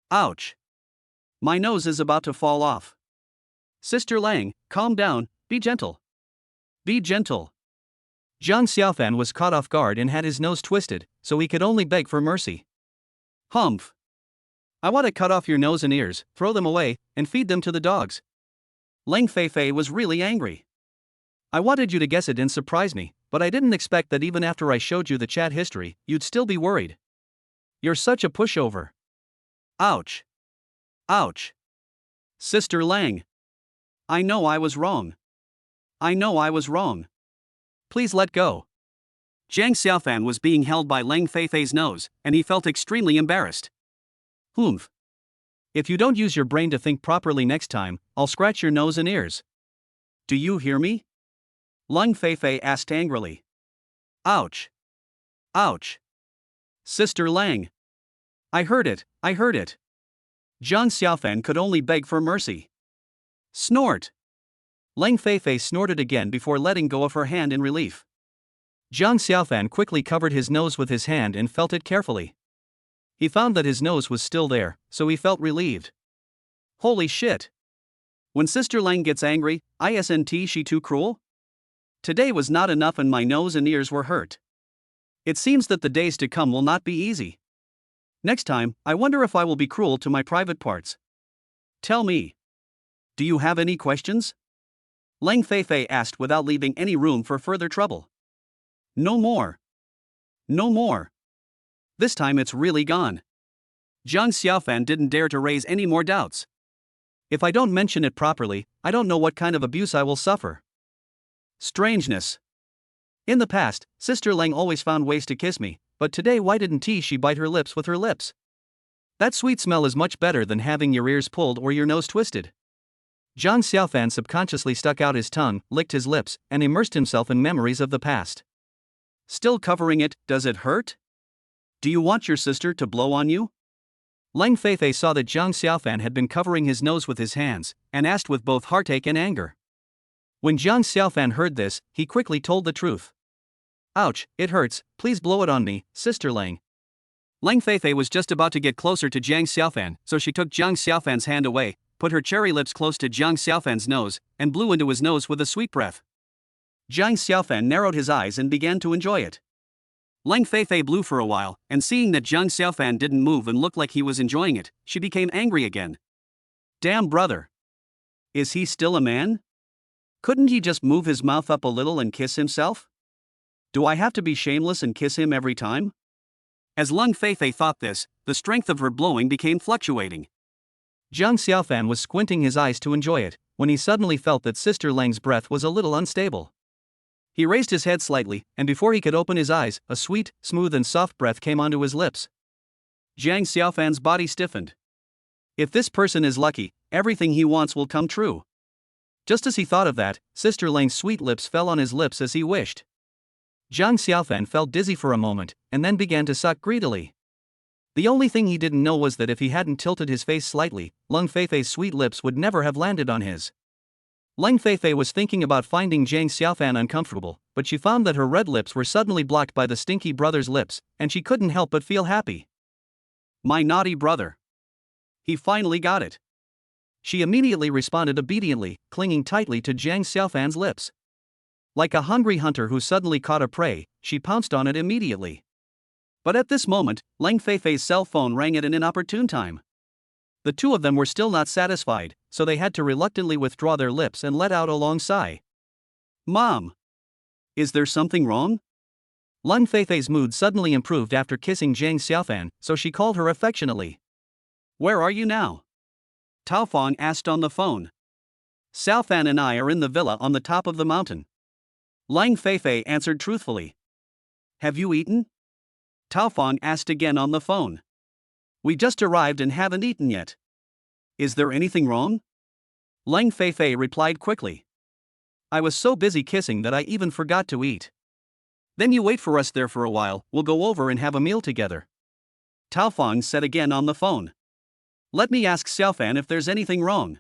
Ouch. My nose is about to fall off. Sister Lang, calm down, be gentle. Be gentle. Jiang Xiaofan was caught off guard and had his nose twisted, so he could only beg for mercy. Humph. I want to cut off your nose and ears, throw them away, and feed them to the dogs. Leng Feifei was really angry. I wanted you to guess it and surprise me, but I didn't expect that even after I showed you the chat history, you'd still be worried. You're such a pushover. Ouch. Ouch. Sister Lang. I know I was wrong. I know I was wrong. Please let go. Jiang Xiaofan was being held by Leng Feifei's nose, and he felt extremely embarrassed. Humph. If you don't use your brain to think properly next time, I'll scratch your nose and ears. Do you hear me? Leng Feifei asked angrily. Ouch. Ouch. Sister Lang. I heard it, I heard it. Jiang Xiaofan could only beg for mercy. Snort. Leng Feifei snorted again before letting go of her hand in relief. Jiang Xiaofan quickly covered his nose with his hand and felt it carefully. He found that his nose was still there, so he felt relieved. Holy shit. When Sister Lang gets angry, isn't she too cruel? Today was not enough and my nose and ears were hurt. It seems that the days to come will not be easy. Next time, I wonder if I will be cruel to my private parts. Tell me. Do you have any questions? Leng Feifei asked without leaving any room for further trouble. No more. No more. This time it's really gone. Jiang Xiaofan didn't dare to raise any more doubts. If I don't mention it properly, I don't know what kind of abuse I will suffer. Strangeness. In the past, Sister Lang always found ways to kiss me, but today why didn't she bite her lips with her lips? That sweet smell is much better than having your ears pulled or your nose twisted. Jiang Xiaofan subconsciously stuck out his tongue, licked his lips, and immersed himself in memories of the past. Still covering it, does it hurt? Do you want your sister to blow on you? Lang Feifei saw that Jiang Xiaofan had been covering his nose with his hands, and asked with both heartache and anger. When Jiang Xiaofan heard this, he quickly told the truth. Ouch, it hurts, please blow it on me, Sister Lang. Lang Feifei was just about to get closer to Jiang Xiaofan, so she took Jiang Xiaofan's hand away, put her cherry lips close to Jiang Xiaofan's nose, and blew into his nose with a sweet breath. Jiang Xiaofan narrowed his eyes and began to enjoy it. Lang Feifei blew for a while, and seeing that Jiang Xiaofan didn't move and looked like he was enjoying it, she became angry again. Damn brother. Is he still a man? Couldn't he just move his mouth up a little and kiss himself? Do I have to be shameless and kiss him every time? As Lang Feifei thought this, the strength of her blowing became fluctuating. Jiang Xiaofan was squinting his eyes to enjoy it, when he suddenly felt that Sister Lang's breath was a little unstable. He raised his head slightly, and before he could open his eyes, a sweet, smooth and soft breath came onto his lips. Jiang Xiaofan's body stiffened. If this person is lucky, everything he wants will come true. Just as he thought of that, Sister Lang's sweet lips fell on his lips as he wished. Jiang Xiaofan felt dizzy for a moment, and then began to suck greedily. The only thing he didn't know was that if he hadn't tilted his face slightly, Lang Feifei's sweet lips would never have landed on his. Lang Feifei was thinking about finding Jiang Xiaofan uncomfortable, but she found that her red lips were suddenly blocked by the stinky brother's lips, and she couldn't help but feel happy. My naughty brother. He finally got it. She immediately responded obediently, clinging tightly to Jiang Xiaofan's lips. Like a hungry hunter who suddenly caught a prey, she pounced on it immediately. But at this moment, Lang Feifei's cell phone rang at an inopportune time. The two of them were still not satisfied, so they had to reluctantly withdraw their lips and let out a long sigh. Mom! Is there something wrong? Lang Feifei's mood suddenly improved after kissing Jiang Xiaofan, so she called her affectionately. Where are you now? Tao Fong asked on the phone. Xiaofan and I are in the villa on the top of the mountain. Lang Feifei answered truthfully. Have you eaten? Tao Fong asked again on the phone. We just arrived and haven't eaten yet. Is there anything wrong? Lang Feifei replied quickly. I was so busy kissing that I even forgot to eat. Then you wait for us there for a while, we'll go over and have a meal together. Tao Fong said again on the phone. Let me ask Xiaofan if there's anything wrong.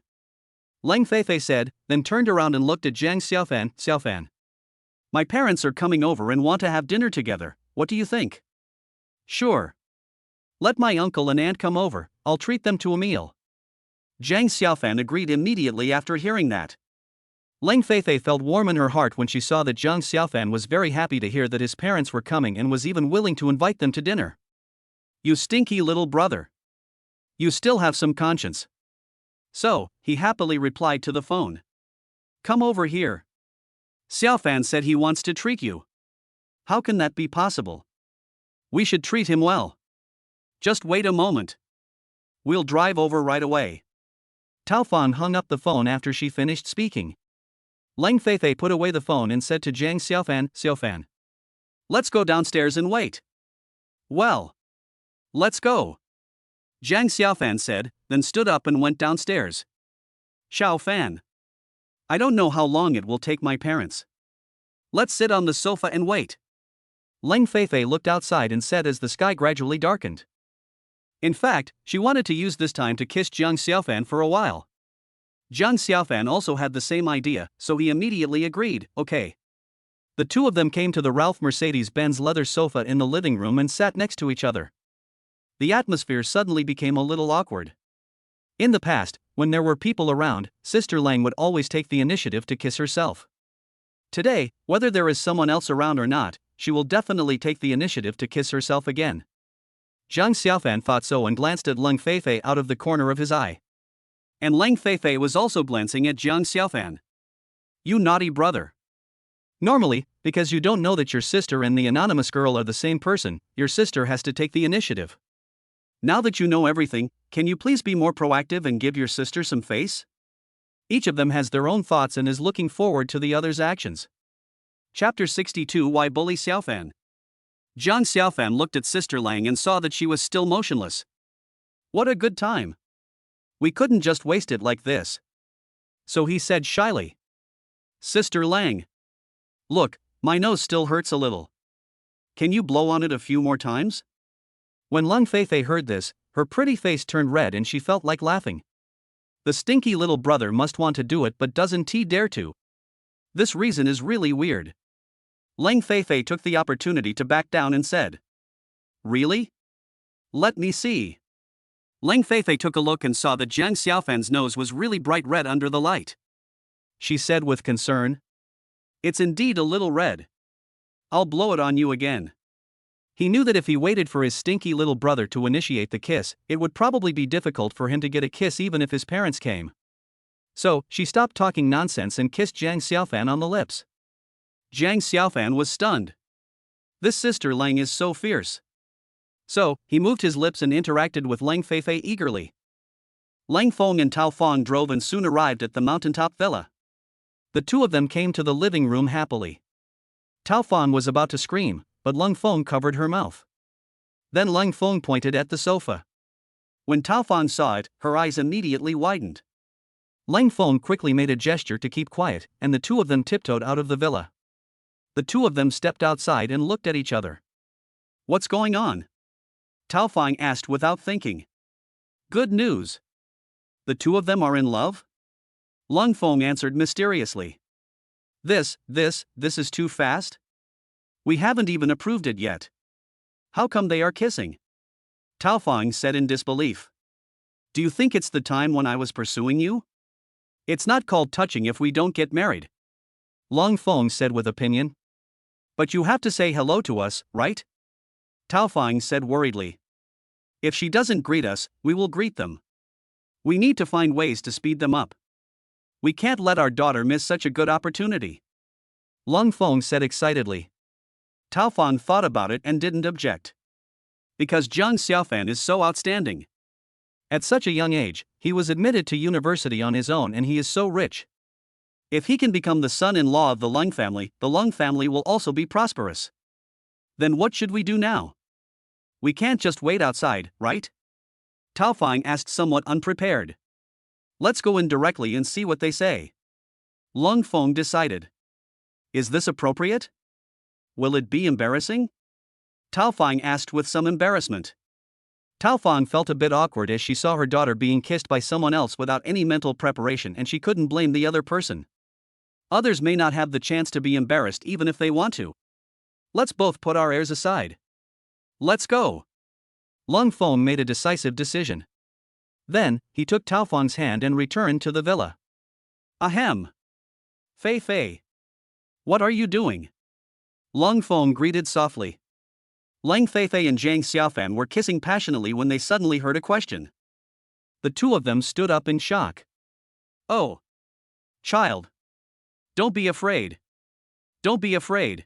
Lang Feifei said, then turned around and looked at Jiang Xiaofan. Xiaofan. My parents are coming over and want to have dinner together, what do you think? Sure. Let my uncle and aunt come over, I'll treat them to a meal. Jiang Xiaofan agreed immediately after hearing that. Lang Feifei felt warm in her heart when she saw that Jiang Xiaofan was very happy to hear that his parents were coming and was even willing to invite them to dinner. You stinky little brother. You still have some conscience. So, he happily replied to the phone. Come over here. Xiaofan said he wants to treat you. How can that be possible? We should treat him well. Just wait a moment. We'll drive over right away. Tao Fong hung up the phone after she finished speaking. Lang Feifei put away the phone and said to Jiang Xiaofan, Xiaofan. Let's go downstairs and wait. Well. Let's go. Jiang Xiaofan said, then stood up and went downstairs. Xiaofan. I don't know how long it will take my parents. Let's sit on the sofa and wait. Lang Feifei looked outside and said as the sky gradually darkened. In fact, she wanted to use this time to kiss Jiang Xiaofan for a while. Jiang Xiaofan also had the same idea, so he immediately agreed, okay. The two of them came to the Ralph Mercedes-Benz leather sofa in the living room and sat next to each other. The atmosphere suddenly became a little awkward. In the past, when there were people around, Sister Lang would always take the initiative to kiss herself. Today, whether there is someone else around or not, she will definitely take the initiative to kiss herself again. Jiang Xiaofan thought so and glanced at Lang Feifei out of the corner of his eye. And Lang Feifei was also glancing at Jiang Xiaofan. You naughty brother. Normally, because you don't know that your sister and the anonymous girl are the same person, your sister has to take the initiative. Now that you know everything, can you please be more proactive and give your sister some face? Each of them has their own thoughts and is looking forward to the other's actions. Chapter 62 Why Bully Xiaofan? Jiang Xiaofan looked at Sister Lang and saw that she was still motionless. What a good time. We couldn't just waste it like this. So he said shyly. Sister Lang. Look, my nose still hurts a little. Can you blow on it a few more times? When Lang Feifei heard this, Her pretty face turned red and she felt like laughing. The stinky little brother must want to do it but doesn't he dare to. This reason is really weird. Lang Feifei took the opportunity to back down and said, "Really? Let me see." Lang Feifei took a look and saw that Jiang Xiaofan's nose was really bright red under the light. She said with concern, "It's indeed a little red. I'll blow it on you again." He knew that if he waited for his stinky little brother to initiate the kiss, it would probably be difficult for him to get a kiss even if his parents came. So, she stopped talking nonsense and kissed Jiang Xiaofan on the lips. Jiang Xiaofan was stunned. This sister Lang is so fierce. So, he moved his lips and interacted with Lang Feifei eagerly. Lang Feng and Tao Feng drove and soon arrived at the Mountaintop villa. The two of them came to the living room happily. Tao Feng was about to scream, but Lang Feng covered her mouth. Then Lang Feng pointed at the sofa. When Tao Feng saw it, her eyes immediately widened. Lang Feng quickly made a gesture to keep quiet, and the two of them tiptoed out of the villa. The two of them stepped outside and looked at each other. "What's going on?" Tao Feng asked without thinking. "Good news. The two of them are in love?" Lang Feng answered mysteriously. This is too fast? We haven't even approved it yet. How come they are kissing?" Tao Feng said in disbelief. "Do you think it's the time when I was pursuing you? It's not called touching if we don't get married." Lang Feng said with opinion. "But you have to say hello to us, right?" Tao Feng said worriedly. "If she doesn't greet us, we will greet them. We need to find ways to speed them up. We can't let our daughter miss such a good opportunity." Lang Feng said excitedly. Tao Feng thought about it and didn't object. Because Jiang Xiaofan is so outstanding. At such a young age, he was admitted to university on his own and he is so rich. If he can become the son-in-law of the Lung family will also be prosperous. Then what should we do now? We can't just wait outside, right? Tao Feng asked somewhat unprepared. Let's go in directly and see what they say. Lang Feng decided. Is this appropriate? Will it be embarrassing? Tao Feng asked with some embarrassment. Tao Feng felt a bit awkward as she saw her daughter being kissed by someone else without any mental preparation and she couldn't blame the other person. Others may not have the chance to be embarrassed even if they want to. Let's both put our airs aside. Let's go. Lang Feng made a decisive decision. Then, he took Tao Feng's hand and returned to the villa. Ahem. Fei Fei. What are you doing? Lang Feng greeted softly. Lang Feifei and Jiang Xiaofan were kissing passionately when they suddenly heard a question. The two of them stood up in shock. Oh. Child. Don't be afraid. Don't be afraid.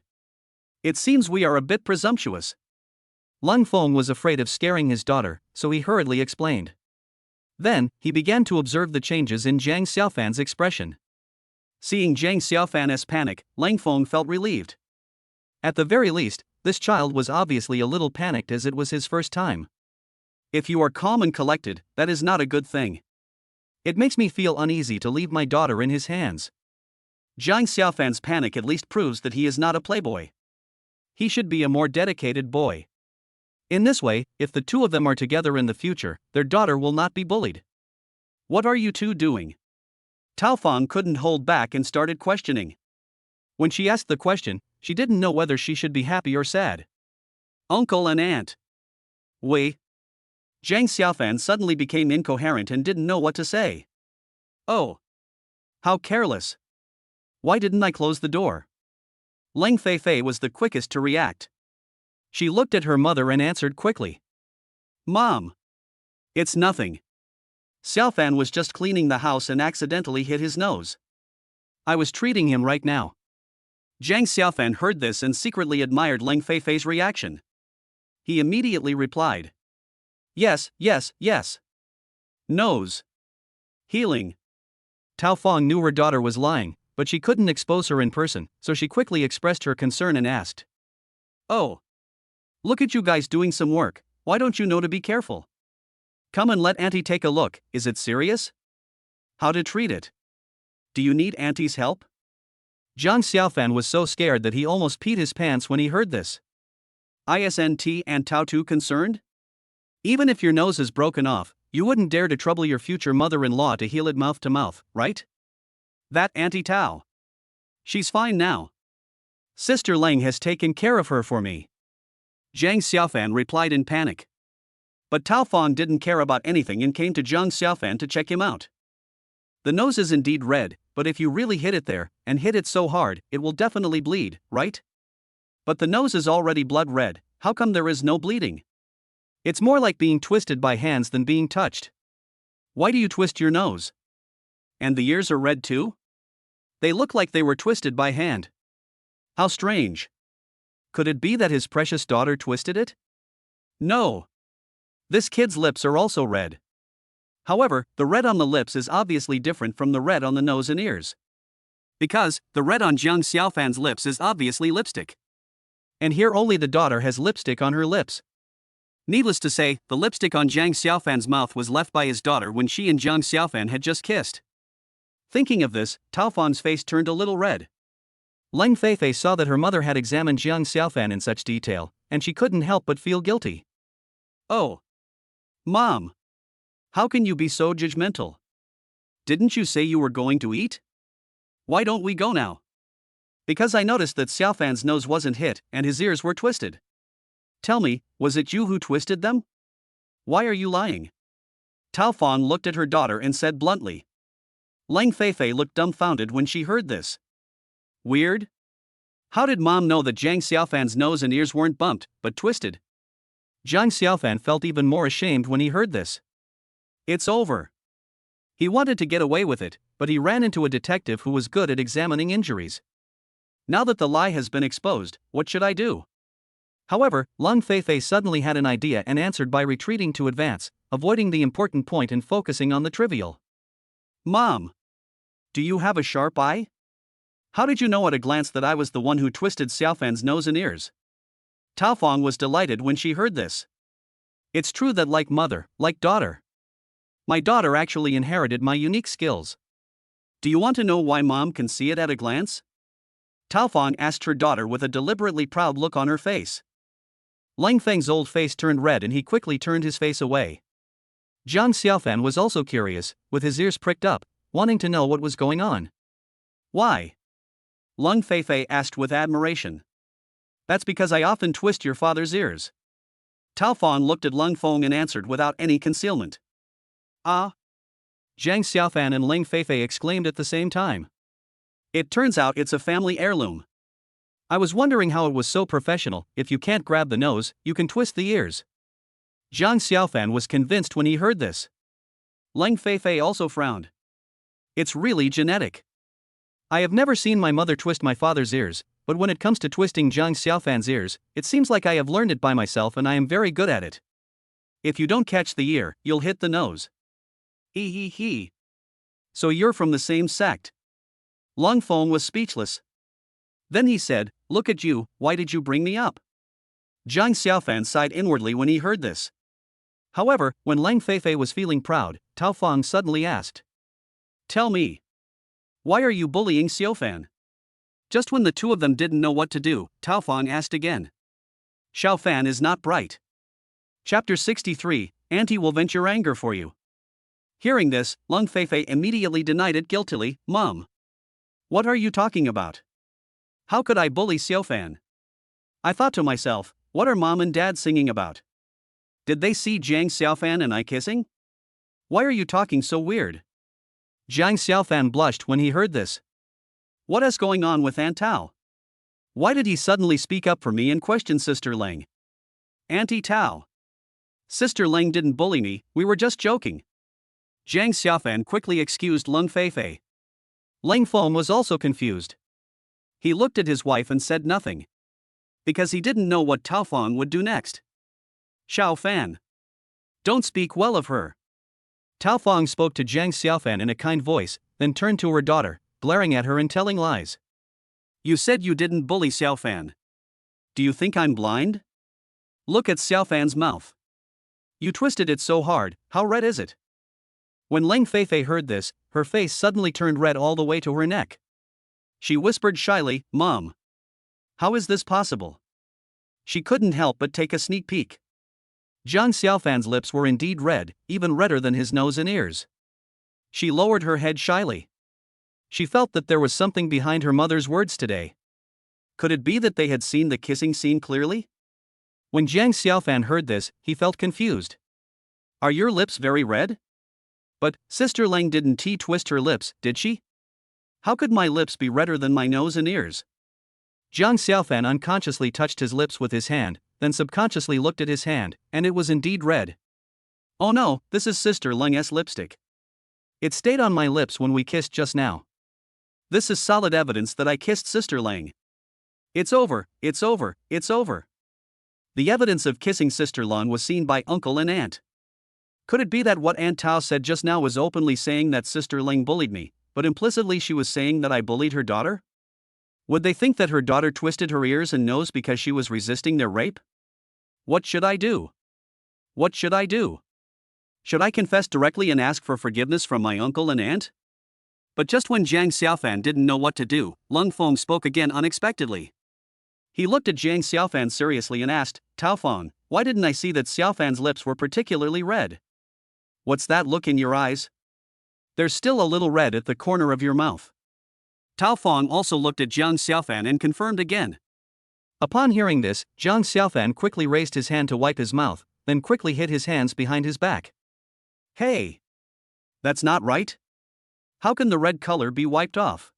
It seems we are a bit presumptuous. Lang Feng was afraid of scaring his daughter, so he hurriedly explained. Then, he began to observe the changes in Jiang Xiaofan's expression. Seeing Jiang Xiaofan's panic, Lang Feng felt relieved. At the very least, this child was obviously a little panicked as it was his first time. If you are calm and collected, that is not a good thing. It makes me feel uneasy to leave my daughter in his hands. Jiang Xiaofan's panic at least proves that he is not a playboy. He should be a more dedicated boy. In this way, if the two of them are together in the future, their daughter will not be bullied. What are you two doing? Tao Feng couldn't hold back and started questioning. When she asked the question, she didn't know whether she should be happy or sad. Uncle and aunt. Wei. Jiang Xiaofan suddenly became incoherent and didn't know what to say. Oh. How careless. Why didn't I close the door? Lang Feifei was the quickest to react. She looked at her mother and answered quickly. Mom. It's nothing. Xiaofan was just cleaning the house and accidentally hit his nose. I was treating him right now. Jiang Xiaofan heard this and secretly admired Lang Feifei's reaction. He immediately replied. Yes. Nose. Healing. Tao Feng knew her daughter was lying, but she couldn't expose her in person, so she quickly expressed her concern and asked. Oh. Look at you guys doing some work, why don't you know to be careful? Come and let Auntie take a look, is it serious? How to treat it? Do you need Auntie's help? Jiang Xiaofan was so scared that he almost peed his pants when he heard this. Isn't and Tao Tu concerned? Even if your nose is broken off, you wouldn't dare to trouble your future mother-in-law to heal it mouth to mouth, right? That Auntie Tao. She's fine now. Sister Leng has taken care of her for me. Zhang Xiaofan replied in panic. But Tao Fong didn't care about anything and came to Zhang Xiaofan to check him out. The nose is indeed red, but if you really hit it there, and hit it so hard, it will definitely bleed, right? But the nose is already blood red, how come there is no bleeding? It's more like being twisted by hands than being touched. Why do you twist your nose? And the ears are red too? They look like they were twisted by hand. How strange. Could it be that his precious daughter twisted it? No. This kid's lips are also red. However, the red on the lips is obviously different from the red on the nose and ears. Because, the red on Zhang Xiaofan's lips is obviously lipstick. And here only the daughter has lipstick on her lips. Needless to say, the lipstick on Zhang Xiaofan's mouth was left by his daughter when she and Zhang Xiaofan had just kissed. Thinking of this, Tao Fang's face turned a little red. Leng Feifei saw that her mother had examined Zhang Xiaofan in such detail, and she couldn't help but feel guilty. Oh. Mom. How can you be so judgmental? Didn't you say you were going to eat? Why don't we go now? Because I noticed that Xiaofan's nose wasn't hit and his ears were twisted. Tell me, was it you who twisted them? Why are you lying? Tao Fang looked at her daughter and said bluntly. Leng Feifei looked dumbfounded when she heard this. Weird? How did Mom know that Zhang Xiaofan's nose and ears weren't bumped, but twisted? Zhang Xiaofan felt even more ashamed when he heard this. It's over. He wanted to get away with it, but he ran into a detective who was good at examining injuries. Now that the lie has been exposed, what should I do? However, Leng Feifei suddenly had an idea and answered by retreating to advance, avoiding the important point and focusing on the trivial. Mom! Do you have a sharp eye? How did you know at a glance that I was the one who twisted Xiaofan's nose and ears? Tao Fang was delighted when she heard this. It's true that like mother, like daughter. My daughter actually inherited my unique skills. Do you want to know why Mom can see it at a glance? Tao Fang asked her daughter with a deliberately proud look on her face. Leng Feng's old face turned red and he quickly turned his face away. Zhang Xiaofan was also curious, with his ears pricked up, wanting to know what was going on. Why? Leng Feifei asked with admiration. That's because I often twist your father's ears. Tao Fang looked at Leng Feng and answered without any concealment. Ah? Zhang Xiaofan and Leng Feifei exclaimed at the same time. It turns out it's a family heirloom. I was wondering how it was so professional. If you can't grab the nose, you can twist the ears. Zhang Xiaofan was convinced when he heard this. Leng Feifei also frowned. It's really genetic. I have never seen my mother twist my father's ears, but when it comes to twisting Zhang Xiaofan's ears, it seems like I have learned it by myself and I am very good at it. If you don't catch the ear, you'll hit the nose. He. So you're from the same sect. Leng Feng was speechless. Then he said, look at you, why did you bring me up? Zhang Xiaofan sighed inwardly when he heard this. However, when Leng Feifei was feeling proud, Tao Fang suddenly asked. Tell me. Why are you bullying Xiaofan? Just when the two of them didn't know what to do, Tao Fang asked again. Xiaofan is not bright. Chapter 63, Auntie will vent your anger for you. Hearing this, Leng Feifei immediately denied it guiltily. Mom. What are you talking about? How could I bully Xiaofan? I thought to myself, what are Mom and Dad singing about? Did they see Zhang Xiaofan and I kissing? Why are you talking so weird? Zhang Xiaofan blushed when he heard this. What is going on with Aunt Tao? Why did he suddenly speak up for me and question Sister Leng? Auntie Tao. Sister Leng didn't bully me, we were just joking. Zhang Xiaofan quickly excused Leng Feifei. Leng Feng was also confused. He looked at his wife and said nothing. Because he didn't know what Tao Fang would do next. Xiaofan. Don't speak well of her. Tao Fang spoke to Zhang Xiaofan in a kind voice, then turned to her daughter, glaring at her and telling lies. You said you didn't bully Xiaofan. Do you think I'm blind? Look at Xiaofan's mouth. You twisted it so hard, how red is it? When Leng Feifei heard this, her face suddenly turned red all the way to her neck. She whispered shyly, Mom. How is this possible? She couldn't help but take a sneak peek. Jiang Xiaofan's lips were indeed red, even redder than his nose and ears. She lowered her head shyly. She felt that there was something behind her mother's words today. Could it be that they had seen the kissing scene clearly? When Jiang Xiaofan heard this, he felt confused. Are your lips very red? But, Sister Leng didn't twist her lips, did she? How could my lips be redder than my nose and ears? Jiang Xiaofan unconsciously touched his lips with his hand, then subconsciously looked at his hand, and it was indeed red. Oh no, this is Sister Leng's lipstick. It stayed on my lips when we kissed just now. This is solid evidence that I kissed Sister Leng. It's over, it's over, it's over. The evidence of kissing Sister Leng was seen by uncle and aunt. Could it be that what Aunt Tao said just now was openly saying that Sister Leng bullied me, but implicitly she was saying that I bullied her daughter? Would they think that her daughter twisted her ears and nose because she was resisting their rape? What should I do? What should I do? Should I confess directly and ask for forgiveness from my uncle and aunt? But just when Jiang Xiaofan didn't know what to do, Leng Feng spoke again unexpectedly. He looked at Jiang Xiaofan seriously and asked, Tao Feng, why didn't I see that Xiaofan's lips were particularly red? What's that look in your eyes? There's still a little red at the corner of your mouth. Tao Feng also looked at Jiang Xiaofan and confirmed again. Upon hearing this, Jiang Xiaofan quickly raised his hand to wipe his mouth, then quickly hid his hands behind his back. Hey! That's not right. How can the red color be wiped off?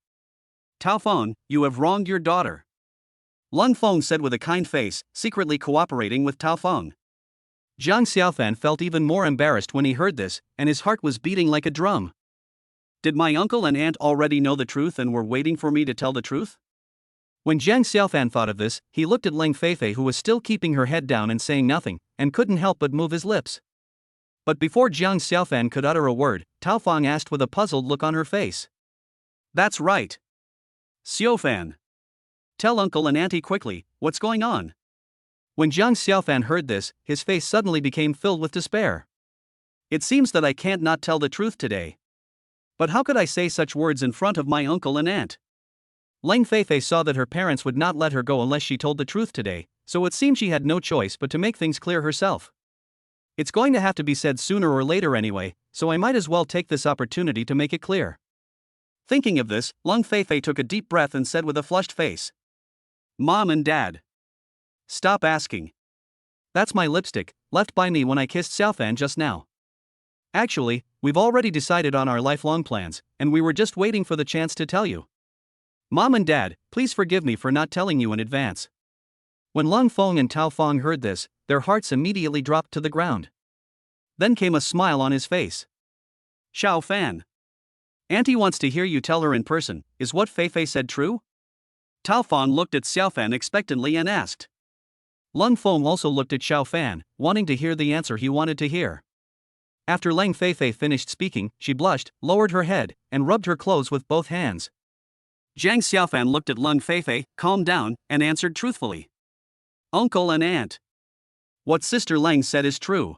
Tao Feng, you have wronged your daughter. Leng Feng said with a kind face, secretly cooperating with Tao Feng. Jiang Xiaofan felt even more embarrassed when he heard this, and his heart was beating like a drum. Did my uncle and aunt already know the truth and were waiting for me to tell the truth? When Jiang Xiaofan thought of this, he looked at Leng Feifei, who was still keeping her head down and saying nothing, and couldn't help but move his lips. But before Jiang Xiaofan could utter a word, Tao Feng asked with a puzzled look on her face. That's right. Xiaofan. Tell uncle and auntie quickly, what's going on? When Jiang Xiaofan heard this, his face suddenly became filled with despair. It seems that I can't not tell the truth today. But how could I say such words in front of my uncle and aunt? Leng Feifei saw that her parents would not let her go unless she told the truth today, so it seemed she had no choice but to make things clear herself. It's going to have to be said sooner or later anyway, so I might as well take this opportunity to make it clear. Thinking of this, Leng Feifei took a deep breath and said with a flushed face, Mom and Dad. Stop asking. That's my lipstick, left by me when I kissed Xiaofan just now. Actually, we've already decided on our lifelong plans, and we were just waiting for the chance to tell you. Mom and Dad, please forgive me for not telling you in advance. When Leng Feng and Tao Feng heard this, their hearts immediately dropped to the ground. Then came a smile on his face. Xiao Fan. Auntie wants to hear you tell her in person, is what Feifei said true? Tao Feng looked at Xiao Fan expectantly and asked. Leng Feng also looked at Xiao Fan, wanting to hear the answer he wanted to hear. After Leng Feifei finished speaking, she blushed, lowered her head, and rubbed her clothes with both hands. Jiang Xiaofan looked at Leng Feifei, calmed down, and answered truthfully. Uncle and aunt. What Sister Leng said is true.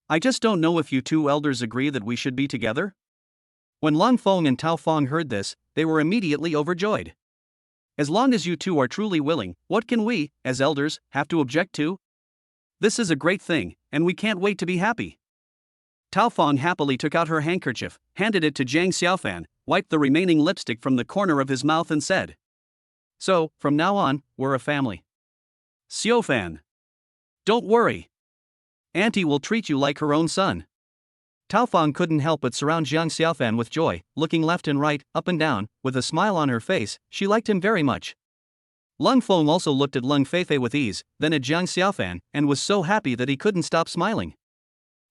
I just don't know if you two elders agree that we should be together? When Leng Feng and Tao Feng heard this, they were immediately overjoyed. As long as you two are truly willing, what can we, as elders, have to object to? This is a great thing, and we can't wait to be happy. Tao Feng happily took out her handkerchief, handed it to Jiang Xiaofan, wiped the remaining lipstick from the corner of his mouth and said. So, from now on, we're a family. Xiaofan. Don't worry. Auntie will treat you like her own son. Tao Feng couldn't help but surround Jiang Xiaofan with joy, looking left and right, up and down, with a smile on her face. She liked him very much. Leng Feng also looked at Leng Feifei with ease, then at Jiang Xiaofan, and was so happy that he couldn't stop smiling.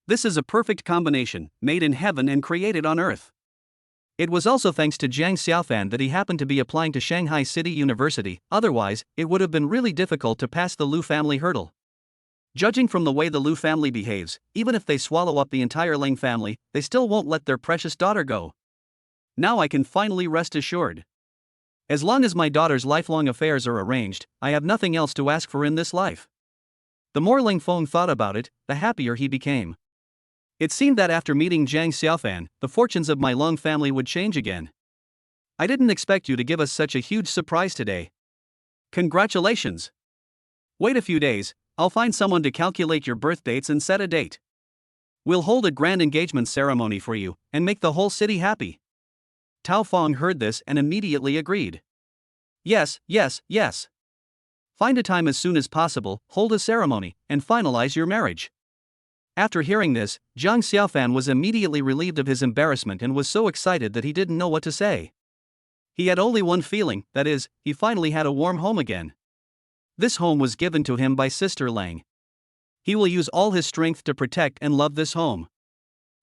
This is a perfect combination, made in heaven and created on earth. It was also thanks to Jiang Xiaofan that he happened to be applying to Shanghai City University, otherwise, it would have been really difficult to pass the Liu family hurdle. Judging from the way the Liu family behaves, even if they swallow up the entire Leng family, they still won't let their precious daughter go. Now I can finally rest assured. As long as my daughter's lifelong affairs are arranged, I have nothing else to ask for in this life. The more Leng Feng thought about it, the happier he became. It seemed that after meeting Jiang Xiaofan, the fortunes of my Leng family would change again. I didn't expect you to give us such a huge surprise today. Congratulations! Wait a few days, I'll find someone to calculate your birth dates and set a date. We'll hold a grand engagement ceremony for you, and make the whole city happy. Tao Fong heard this and immediately agreed. Yes, yes, yes. Find a time as soon as possible, hold a ceremony, and finalize your marriage. After hearing this, Zhang Xiaofan was immediately relieved of his embarrassment and was so excited that he didn't know what to say. He had only one feeling, that is, he finally had a warm home again. This home was given to him by Sister Lang. He will use all his strength to protect and love this home.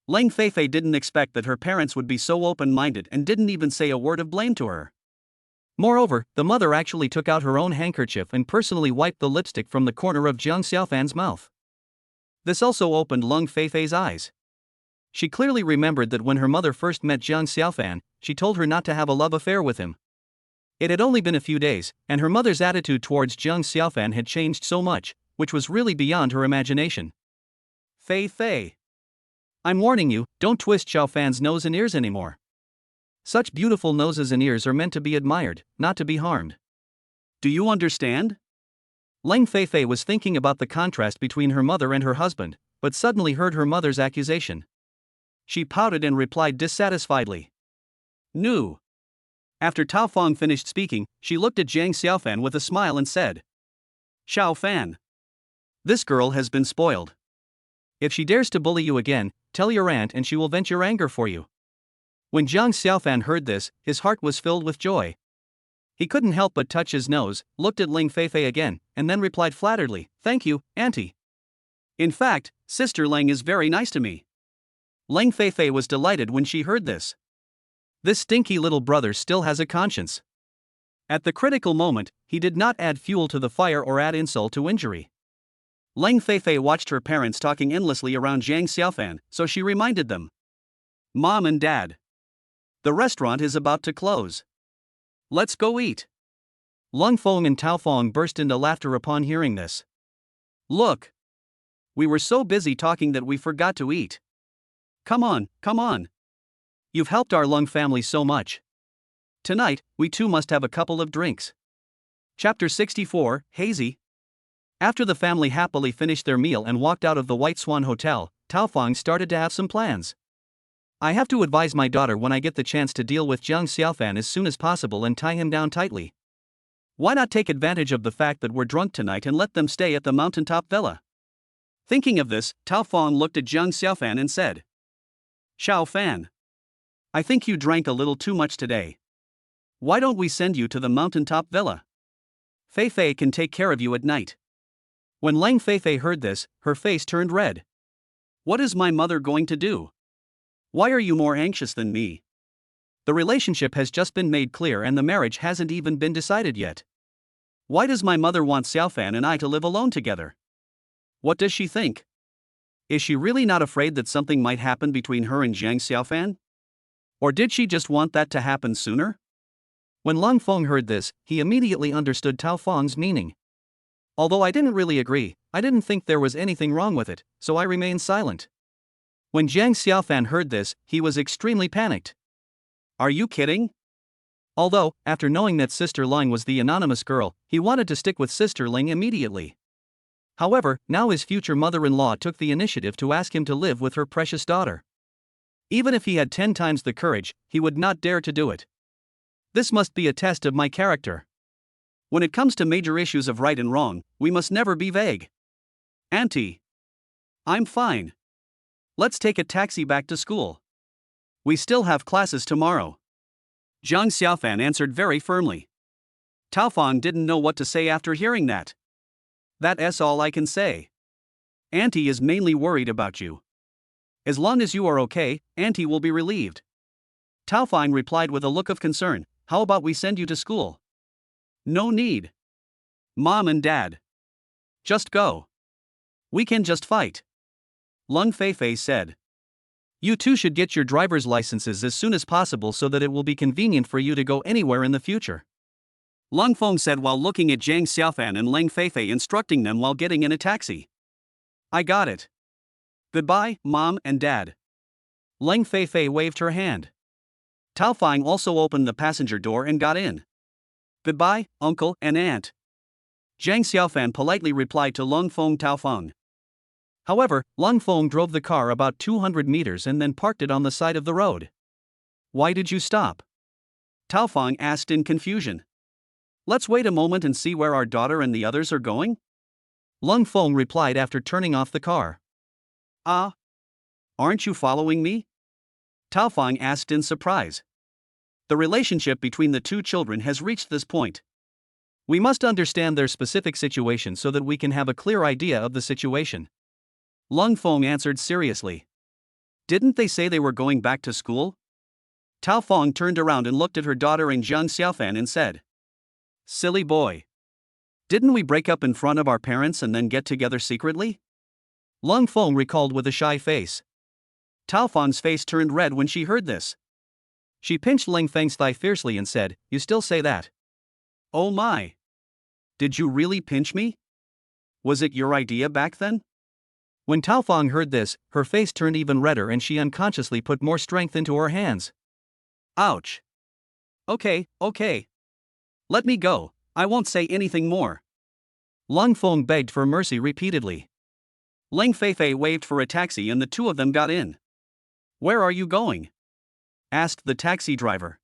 Lang Feifei didn't expect that her parents would be so open-minded and didn't even say a word of blame to her. Moreover, the mother actually took out her own handkerchief and personally wiped the lipstick from the corner of Zhang Xiaofan's mouth. This also opened Lang Feifei's eyes. She clearly remembered that when her mother first met Zhang Xiaofan, she told her not to have a love affair with him. It had only been a few days, and her mother's attitude towards Zhang Xiaofan had changed so much, which was really beyond her imagination. Fei. I'm warning you, don't twist Xiaofan's nose and ears anymore. Such beautiful noses and ears are meant to be admired, not to be harmed. Do you understand? Lang Feifei was thinking about the contrast between her mother and her husband, but suddenly heard her mother's accusation. She pouted and replied dissatisfiedly. No. After Tao Fong finished speaking, she looked at Zhang Xiaofan with a smile and said, Xiaofan. This girl has been spoiled. If she dares to bully you again, tell your aunt and she will vent your anger for you. When Zhang Xiaofan heard this, his heart was filled with joy. He couldn't help but touch his nose, looked at Lang Feifei again, and then replied flatteredly, Thank you, auntie. In fact, Sister Lang is very nice to me. Lang Feifei was delighted when she heard this. This stinky little brother still has a conscience. At the critical moment, he did not add fuel to the fire or add insult to injury. Lang Feifei watched her parents talking endlessly around Zhang Xiaofan, so she reminded them. Mom and Dad. The restaurant is about to close. Let's go eat. Lung Fong and Tao Fong burst into laughter upon hearing this. Look. We were so busy talking that we forgot to eat. Come on. You've helped our Lung family so much. Tonight, we too must have a couple of drinks. Chapter 64, Hazy. After the family happily finished their meal and walked out of the White Swan Hotel, Tao Fong started to have some plans. I have to advise my daughter when I get the chance to deal with Zhang Xiaofan as soon as possible and tie him down tightly. Why not take advantage of the fact that we're drunk tonight and let them stay at the Mountaintop villa? Thinking of this, Tao Fong looked at Zhang Xiaofan and said, Xiaofan. I think you drank a little too much today. Why don't we send you to the Mountaintop villa? Feifei can take care of you at night. When Lang Feifei heard this, her face turned red. What is my mother going to do? Why are you more anxious than me? The relationship has just been made clear and the marriage hasn't even been decided yet. Why does my mother want Xiaofan and I to live alone together? What does she think? Is she really not afraid that something might happen between her and Zhang Xiaofan? Or did she just want that to happen sooner? When Lang Fong heard this, he immediately understood Tao Fong's meaning. Although I didn't really agree, I didn't think there was anything wrong with it, so I remained silent. When Zhang Xiaofan heard this, he was extremely panicked. Are you kidding? Although, after knowing that Sister Ling was the anonymous girl, he wanted to stick with Sister Ling immediately. However, now his future mother-in-law took the initiative to ask him to live with her precious daughter. Even if he had 10 times the courage, he would not dare to do it. This must be a test of my character. When it comes to major issues of right and wrong, we must never be vague. Auntie. I'm fine. Let's take a taxi back to school. We still have classes tomorrow. Zhang Xiaofan answered very firmly. Tao Fong didn't know what to say after hearing that. That's all I can say. Auntie is mainly worried about you. As long as you are okay, Auntie will be relieved. Tao Fong replied with a look of concern, how about we send you to school? No need. Mom and Dad. Just go. We can just fight. Lang Feifei said. You two should get your driver's licenses as soon as possible so that it will be convenient for you to go anywhere in the future. Lang Fong said while looking at Zhang Xiaofan and Lang Feifei instructing them while getting in a taxi. I got it. Goodbye, Mom and Dad. Lang Feifei waved her hand. Tao Fong also opened the passenger door and got in. Goodbye, Uncle and Aunt. Jiang Xiaofan politely replied to Lung Feng Taofeng. However, Lung Feng drove the car about 200 meters and then parked it on the side of the road. Why did you stop? Taofeng asked in confusion. Let's wait a moment and see where our daughter and the others are going? Lung Feng replied after turning off the car. Ah? Aren't you following me? Taofeng asked in surprise. The relationship between the two children has reached this point. We must understand their specific situation so that we can have a clear idea of the situation. Lung Feng answered seriously. Didn't they say they were going back to school? Taofeng turned around and looked at her daughter and Jiang Xiaofan and said, Silly boy. Didn't we break up in front of our parents and then get together secretly? Lung Feng recalled with a shy face. Taofeng's face turned red when she heard this. She pinched Ling Feng's thigh fiercely and said, You still say that? Oh my! Did you really pinch me? Was it your idea back then? When Taofeng heard this, her face turned even redder and she unconsciously put more strength into her hands. Ouch! Okay. Let me go, I won't say anything more. Lung Feng begged for mercy repeatedly. Ling Feifei waved for a taxi and the two of them got in. Where are you going? Asked the taxi driver.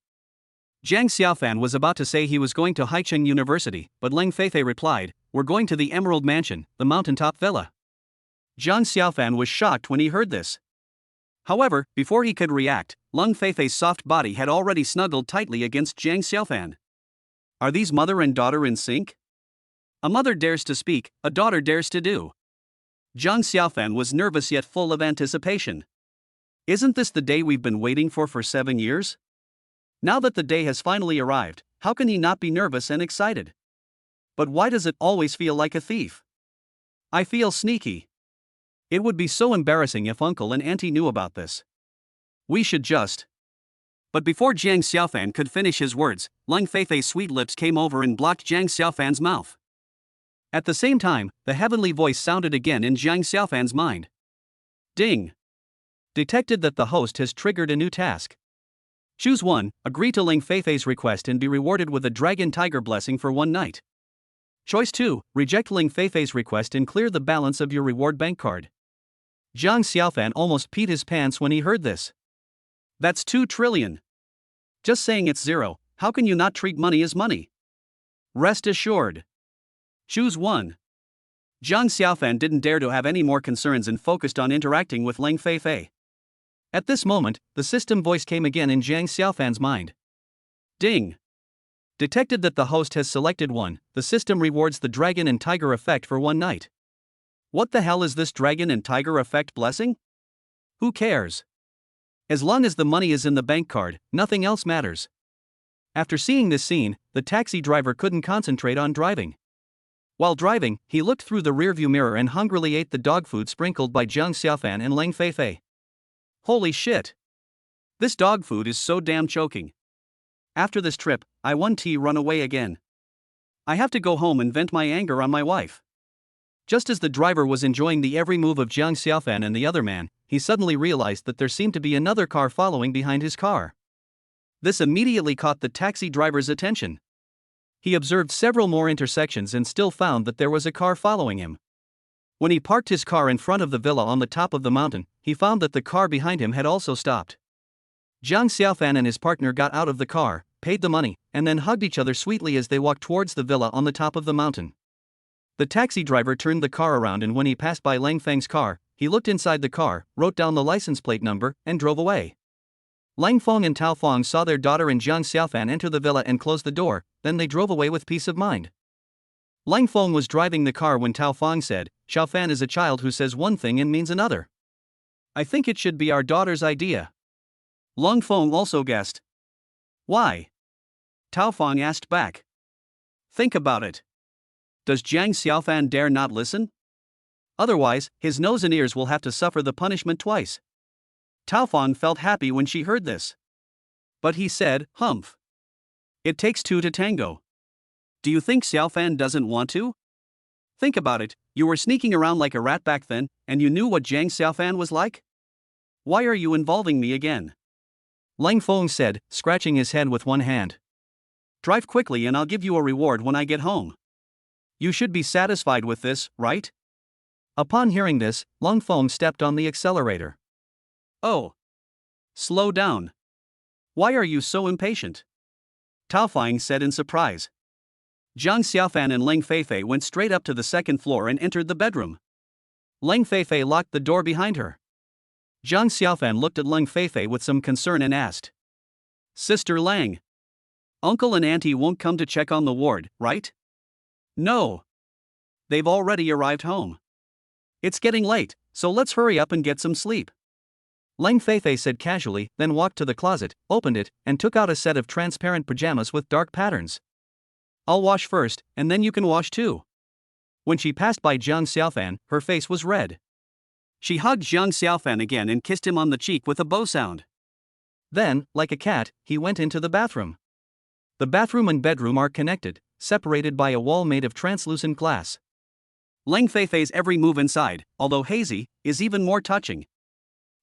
Jiang Xiaofan was about to say he was going to Haicheng University, but Ling Feifei replied, We're going to the Emerald Mansion, the Mountaintop Villa. Jiang Xiaofan was shocked when he heard this. However, before he could react, Lung Feifei's soft body had already snuggled tightly against Jiang Xiaofan. Are these mother and daughter in sync? A mother dares to speak, a daughter dares to do. Jiang Xiaofan was nervous yet full of anticipation. Isn't this the day we've been waiting for 7 years? Now that the day has finally arrived, how can he not be nervous and excited? But why does it always feel like a thief? I feel sneaky. It would be so embarrassing if uncle and auntie knew about this. We should just... But before Jiang Xiaofan could finish his words, Lung Feifei's sweet lips came over and blocked Jiang Xiaofan's mouth. At the same time, the heavenly voice sounded again in Jiang Xiaofan's mind. Ding! Detected that the host has triggered a new task. Choose 1, agree to Ling Feifei's request and be rewarded with a dragon tiger blessing for 1 night. Choice 2, reject Ling Feifei's request and clear the balance of your reward bank card. Jiang Xiaofan almost peed his pants when he heard this. That's 2 trillion. Just saying it's 0, how can you not treat money as money? Rest assured. Choose 1. Jiang Xiaofan didn't dare to have any more concerns and focused on interacting with Ling Feifei. At this moment, the system voice came again in Jiang Xiaofan's mind. Ding! Detected that the host has selected 1, the system rewards the dragon and tiger effect for 1 night. What the hell is this dragon and tiger effect blessing? Who cares? As long as the money is in the bank card, nothing else matters. After seeing this scene, the taxi driver couldn't concentrate on driving. While driving, he looked through the rearview mirror and hungrily ate the dog food sprinkled by Jiang Xiaofan and Ling Feifei. Holy shit! This dog food is so damn choking. After this trip, I want to run away again. I have to go home and vent my anger on my wife. Just as the driver was enjoying the every move of Jiang Xiaofan and the other man, he suddenly realized that there seemed to be another car following behind his car. This immediately caught the taxi driver's attention. He observed several more intersections and still found that there was a car following him. When he parked his car in front of the villa on the top of the mountain, he found that the car behind him had also stopped. Jiang Xiaofan and his partner got out of the car, paid the money, and then hugged each other sweetly as they walked towards the villa on the top of the mountain. The taxi driver turned the car around and when he passed by Lang Feng's car, he looked inside the car, wrote down the license plate number, and drove away. Lang Feng and Tao Feng saw their daughter and Jiang Xiaofan enter the villa and close the door, then they drove away with peace of mind. Lang Feng was driving the car when Tao Feng said, Xiaofan is a child who says one thing and means another. I think it should be our daughter's idea. Lang Feng also guessed. Why? Tao Feng asked back. Think about it. Does Jiang Xiaofan dare not listen? Otherwise, his nose and ears will have to suffer the punishment twice. Tao Feng felt happy when she heard this. But he said, Humph. It takes 2 to tango. Do you think Xiaofan doesn't want to? Think about it, you were sneaking around like a rat back then, and you knew what Jiang Xiaofan was like? Why are you involving me again? Lang Feng said, scratching his head with one hand. Drive quickly and I'll give you a reward when I get home. You should be satisfied with this, right? Upon hearing this, Lung Feng stepped on the accelerator. Oh. Slow down. Why are you so impatient? Tao Feng said in surprise. Jiang Xiaofan and Leng Feifei went straight up to the second floor and entered the bedroom. Leng Feifei locked the door behind her. Jiang Xiaofan looked at Leng Feifei with some concern and asked, Sister Lang, Uncle and Auntie won't come to check on the ward, right? No. They've already arrived home. It's getting late, so let's hurry up and get some sleep. Leng Feifei said casually, then walked to the closet, opened it, and took out a set of transparent pajamas with dark patterns. I'll wash first, and then you can wash too. When she passed by Jiang Xiaofan, her face was red. She hugged Jiang Xiaofan again and kissed him on the cheek with a bow sound. Then, like a cat, he went into the bathroom. The bathroom and bedroom are connected, separated by a wall made of translucent glass. Leng Feifei's every move inside, although hazy, is even more touching.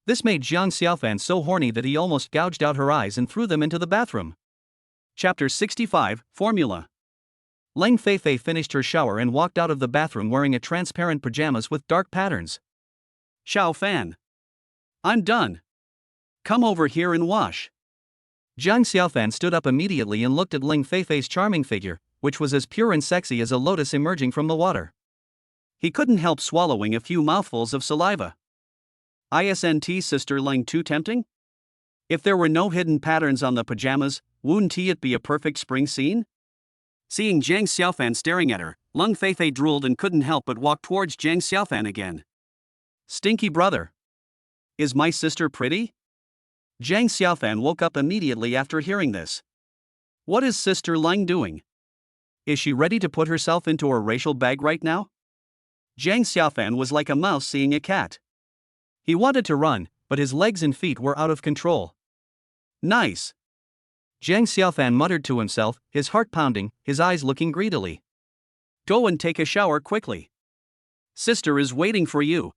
This made Jiang Xiaofan so horny that he almost gouged out her eyes and threw them into the bathroom. Chapter 65, Formula. Leng Feifei finished her shower and walked out of the bathroom wearing a transparent pajamas with dark patterns. Xiao Fan. I'm done. Come over here and wash. Jiang Xiaofan stood up immediately and looked at Leng Feifei's charming figure, which was as pure and sexy as a lotus emerging from the water. He couldn't help swallowing a few mouthfuls of saliva. Isn't Sister Leng too tempting? If there were no hidden patterns on the pajamas, wouldn't it be a perfect spring scene? Seeing Jiang Xiaofan staring at her, Leng Feifei drooled and couldn't help but walk towards Jiang Xiaofan again. Stinky brother. Is my sister pretty? Jiang Xiaofan woke up immediately after hearing this. What is Sister Leng doing? Is she ready to put herself into her racial bag right now? Jiang Xiaofan was like a mouse seeing a cat. He wanted to run, but his legs and feet were out of control. Nice. Jiang Xiaofan muttered to himself, his heart pounding, his eyes looking greedily. Go and take a shower quickly. Sister is waiting for you.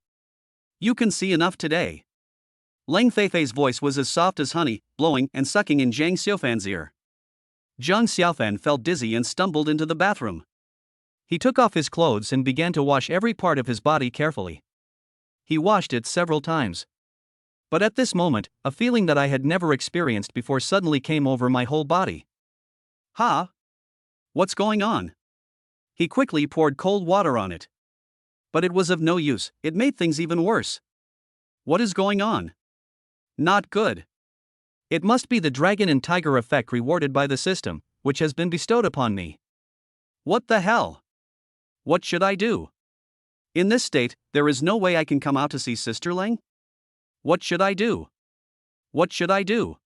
You can see enough today. Leng Feifei's voice was as soft as honey, blowing and sucking in Jiang Xiaofan's ear. Jiang Xiaofan felt dizzy and stumbled into the bathroom. He took off his clothes and began to wash every part of his body carefully. He washed it several times. But at this moment, a feeling that I had never experienced before suddenly came over my whole body. Huh? What's going on? He quickly poured cold water on it. But it was of no use, it made things even worse. What is going on? Not good. It must be the dragon and tiger effect rewarded by the system, which has been bestowed upon me. What the hell? What should I do? In this state, there is no way I can come out to see Sister Leng? What should I do? What should I do?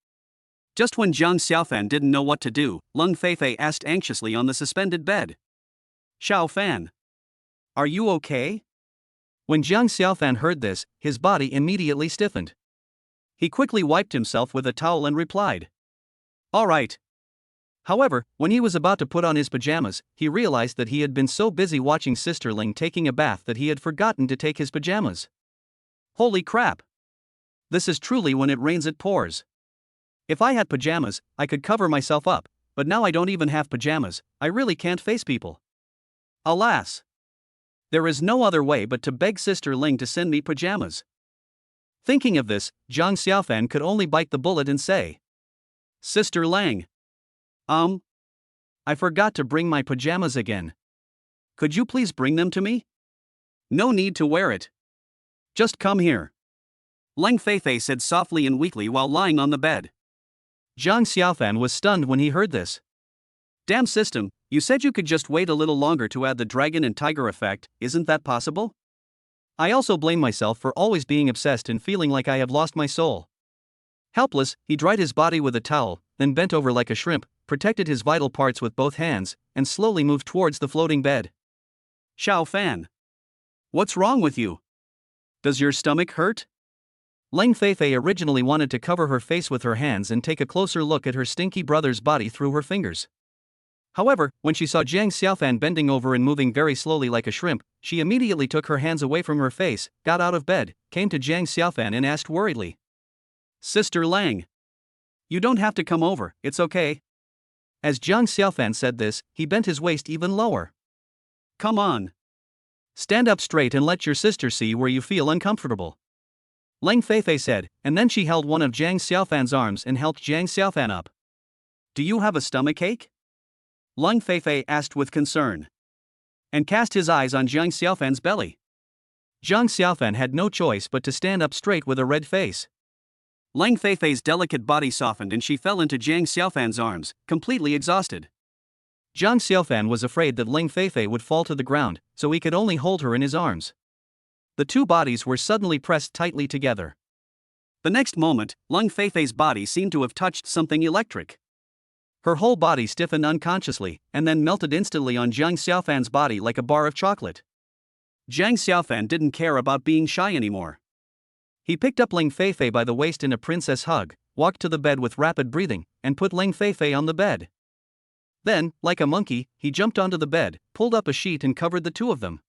Just when Jiang Xiaofan didn't know what to do, Leng Feifei asked anxiously on the suspended bed. Xiao Fan. Are you okay? When Jiang Xiaofan heard this, his body immediately stiffened. He quickly wiped himself with a towel and replied. All right. However, when he was about to put on his pajamas, he realized that he had been so busy watching Sister Leng taking a bath that he had forgotten to take his pajamas. Holy crap! This is truly when it rains it pours. If I had pajamas, I could cover myself up, but now I don't even have pajamas, I really can't face people. Alas! There is no other way but to beg Sister Leng to send me pajamas. Thinking of this, Jiang Xiaofan could only bite the bullet and say, Sister Leng. I forgot to bring my pajamas again. Could you please bring them to me? No need to wear it. Just come here. Leng Feifei said softly and weakly while lying on the bed. Jiang Xiaofan was stunned when he heard this. Damn system, you said you could just wait a little longer to add the dragon and tiger effect, isn't that possible? I also blame myself for always being obsessed and feeling like I have lost my soul. Helpless, he dried his body with a towel, then bent over like a shrimp, protected his vital parts with both hands, and slowly moved towards the floating bed. Xiao Fan. What's wrong with you? Does your stomach hurt? Leng Feifei originally wanted to cover her face with her hands and take a closer look at her stinky brother's body through her fingers. However, when she saw Jiang Xiaofan bending over and moving very slowly like a shrimp, she immediately took her hands away from her face, got out of bed, came to Jiang Xiaofan and asked worriedly. Sister Lang. You don't have to come over, it's okay. As Jiang Xiaofan said this, he bent his waist even lower. Come on. Stand up straight and let your sister see where you feel uncomfortable. Lang Feifei said, and then she held one of Jiang Xiaofan's arms and helped Jiang Xiaofan up. Do you have a stomachache? Lang Feifei asked with concern. And cast his eyes on Jiang Xiaofan's belly. Jiang Xiaofan had no choice but to stand up straight with a red face. Lang Feifei's delicate body softened and she fell into Jiang Xiaofan's arms, completely exhausted. Jiang Xiaofan was afraid that Lang Feifei would fall to the ground, so he could only hold her in his arms. The two bodies were suddenly pressed tightly together. The next moment, Lang Feifei's body seemed to have touched something electric. Her whole body stiffened unconsciously, and then melted instantly on Jiang Xiaofan's body like a bar of chocolate. Jiang Xiaofan didn't care about being shy anymore. He picked up Lang Feifei by the waist in a princess hug, walked to the bed with rapid breathing, and put Lang Feifei on the bed. Then, like a monkey, he jumped onto the bed, pulled up a sheet and covered the two of them.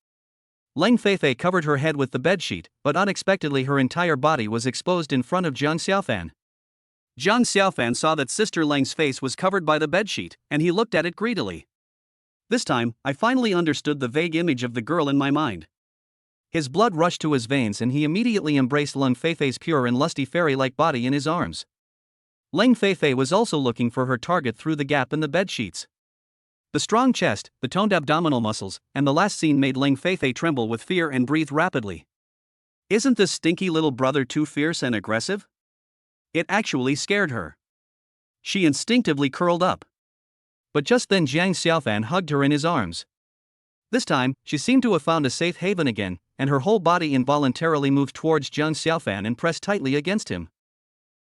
Lang Feifei covered her head with the bedsheet, but unexpectedly her entire body was exposed in front of Jiang Xiaofan. Jiang Xiaofan saw that Sister Lang's face was covered by the bedsheet, and he looked at it greedily. This time, I finally understood the vague image of the girl in my mind. His blood rushed to his veins and he immediately embraced Lang Feifei's pure and lusty fairy-like body in his arms. Lang Feifei was also looking for her target through the gap in the bedsheets. The strong chest, the toned abdominal muscles, and the last scene made Lang Feifei tremble with fear and breathe rapidly. Isn't this stinky little brother too fierce and aggressive? It actually scared her. She instinctively curled up. But just then Jiang Xiaofan hugged her in his arms. This time, she seemed to have found a safe haven again, and her whole body involuntarily moved towards Jiang Xiaofan and pressed tightly against him.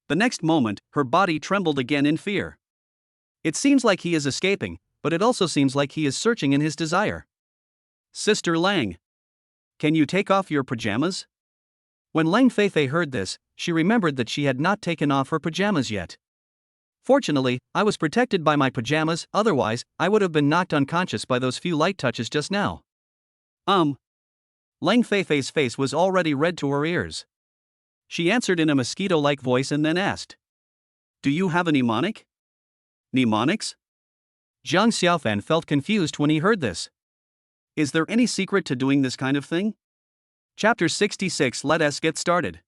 The next moment, her body trembled again in fear. It seems like he is escaping, but it also seems like he is searching in his desire. Sister Lang. Can you take off your pajamas? When Lang Feifei heard this, she remembered that she had not taken off her pajamas yet. Fortunately, I was protected by my pajamas, otherwise, I would have been knocked unconscious by those few light touches just now. Lang Feifei's face was already red to her ears. She answered in a mosquito-like voice and then asked, Do you have a mnemonic? Mnemonics? Jiang Xiaofan felt confused when he heard this. Is there any secret to doing this kind of thing? Chapter 66. Let us get started.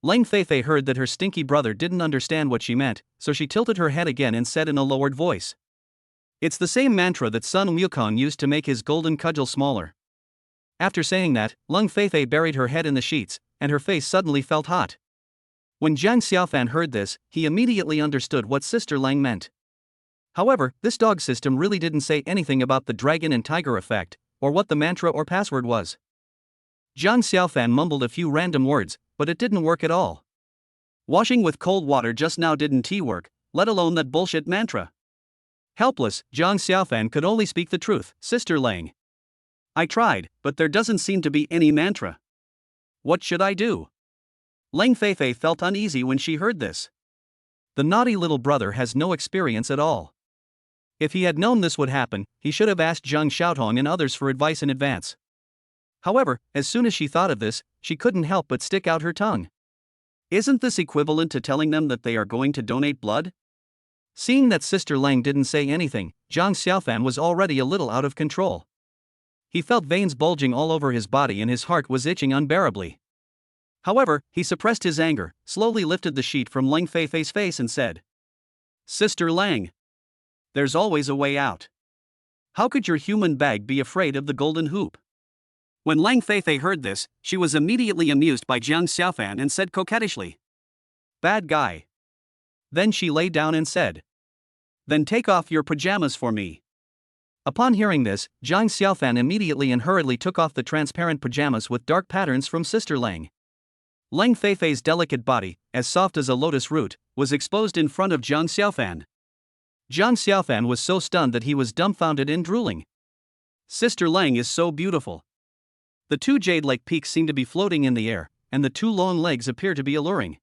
Lang Feifei heard that her stinky brother didn't understand what she meant, so she tilted her head again and said in a lowered voice. It's the same mantra that Sun Wukong used to make his golden cudgel smaller. After saying that, Lang Feifei buried her head in the sheets, and her face suddenly felt hot. When Jiang Xiaofan heard this, he immediately understood what Sister Lang meant. However, this dog system really didn't say anything about the dragon and tiger effect, or what the mantra or password was. Jiang Xiaofan mumbled a few random words, but it didn't work at all. Washing with cold water just now didn't work, let alone that bullshit mantra. Helpless, Jiang Xiaofan could only speak the truth. Sister Lang. I tried, but there doesn't seem to be any mantra. What should I do? Lang Feifei felt uneasy when she heard this. The naughty little brother has no experience at all. If he had known this would happen, he should have asked Zhang Xiaotong and others for advice in advance. However, as soon as she thought of this, she couldn't help but stick out her tongue. Isn't this equivalent to telling them that they are going to donate blood? Seeing that Sister Lang didn't say anything, Jiang Xiaofan was already a little out of control. He felt veins bulging all over his body and his heart was itching unbearably. However, he suppressed his anger, slowly lifted the sheet from Lang Feifei's face and said, Sister Lang. There's always a way out. How could your human bag be afraid of the golden hoop? When Lang Feifei heard this, she was immediately amused by Jiang Xiaofan and said coquettishly, Bad guy. Then she lay down and said, Then take off your pajamas for me. Upon hearing this, Jiang Xiaofan immediately and hurriedly took off the transparent pajamas with dark patterns from Sister Lang. Lang Feifei's delicate body, as soft as a lotus root, was exposed in front of Jiang Xiaofan. Jiang Xiaofan was so stunned that he was dumbfounded and drooling. Sister Lang is so beautiful. The two jade-like peaks seem to be floating in the air, and the two long legs appear to be alluring.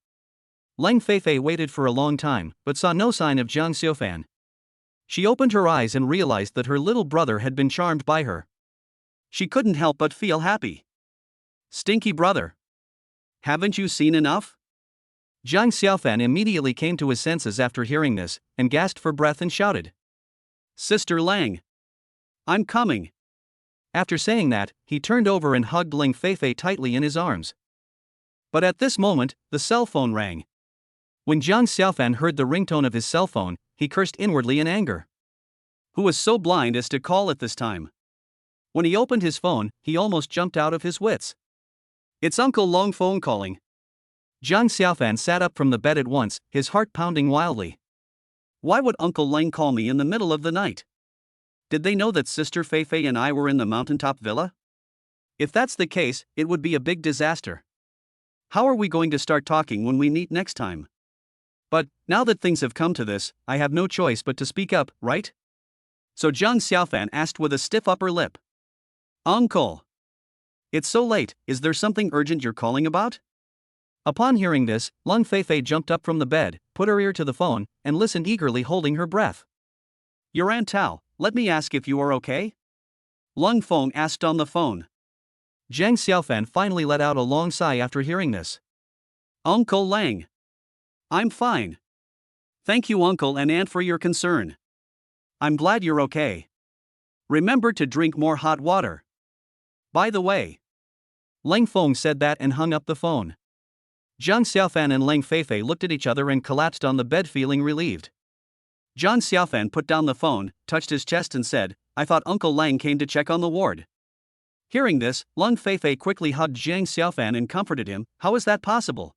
Lang Feifei waited for a long time, but saw no sign of Jiang Xiaofan. She opened her eyes and realized that her little brother had been charmed by her. She couldn't help but feel happy. Stinky brother. Haven't you seen enough? Jiang Xiaofan immediately came to his senses after hearing this, and gasped for breath and shouted. Sister Lang. I'm coming. After saying that, he turned over and hugged Ling Feifei tightly in his arms. But at this moment, the cell phone rang. When Jiang Xiaofan heard the ringtone of his cell phone, he cursed inwardly in anger. Who was so blind as to call at this time? When he opened his phone, he almost jumped out of his wits. It's Uncle Long phone calling. Jiang Xiaofan sat up from the bed at once, his heart pounding wildly. Why would Uncle Lang call me in the middle of the night? Did they know that Sister Feifei and I were in the Mountaintop villa? If that's the case, it would be a big disaster. How are we going to start talking when we meet next time? But, now that things have come to this, I have no choice but to speak up, right? So Jiang Xiaofan asked with a stiff upper lip. Uncle! It's so late, is there something urgent you're calling about? Upon hearing this, Lung Feifei jumped up from the bed, put her ear to the phone, and listened eagerly holding her breath. Your Aunt Tao, let me ask if you are okay? Lung Feng asked on the phone. Jiang Xiaofan finally let out a long sigh after hearing this. Uncle Lang. I'm fine. Thank you Uncle and Aunt for your concern. I'm glad you're okay. Remember to drink more hot water. By the way. Lang Feng said that and hung up the phone. Jiang Xiaofan and Lang Feifei looked at each other and collapsed on the bed feeling relieved. Jiang Xiaofan put down the phone, touched his chest and said, I thought Uncle Lang came to check on the ward. Hearing this, Lung Feifei quickly hugged Jiang Xiaofan and comforted him. How is that possible?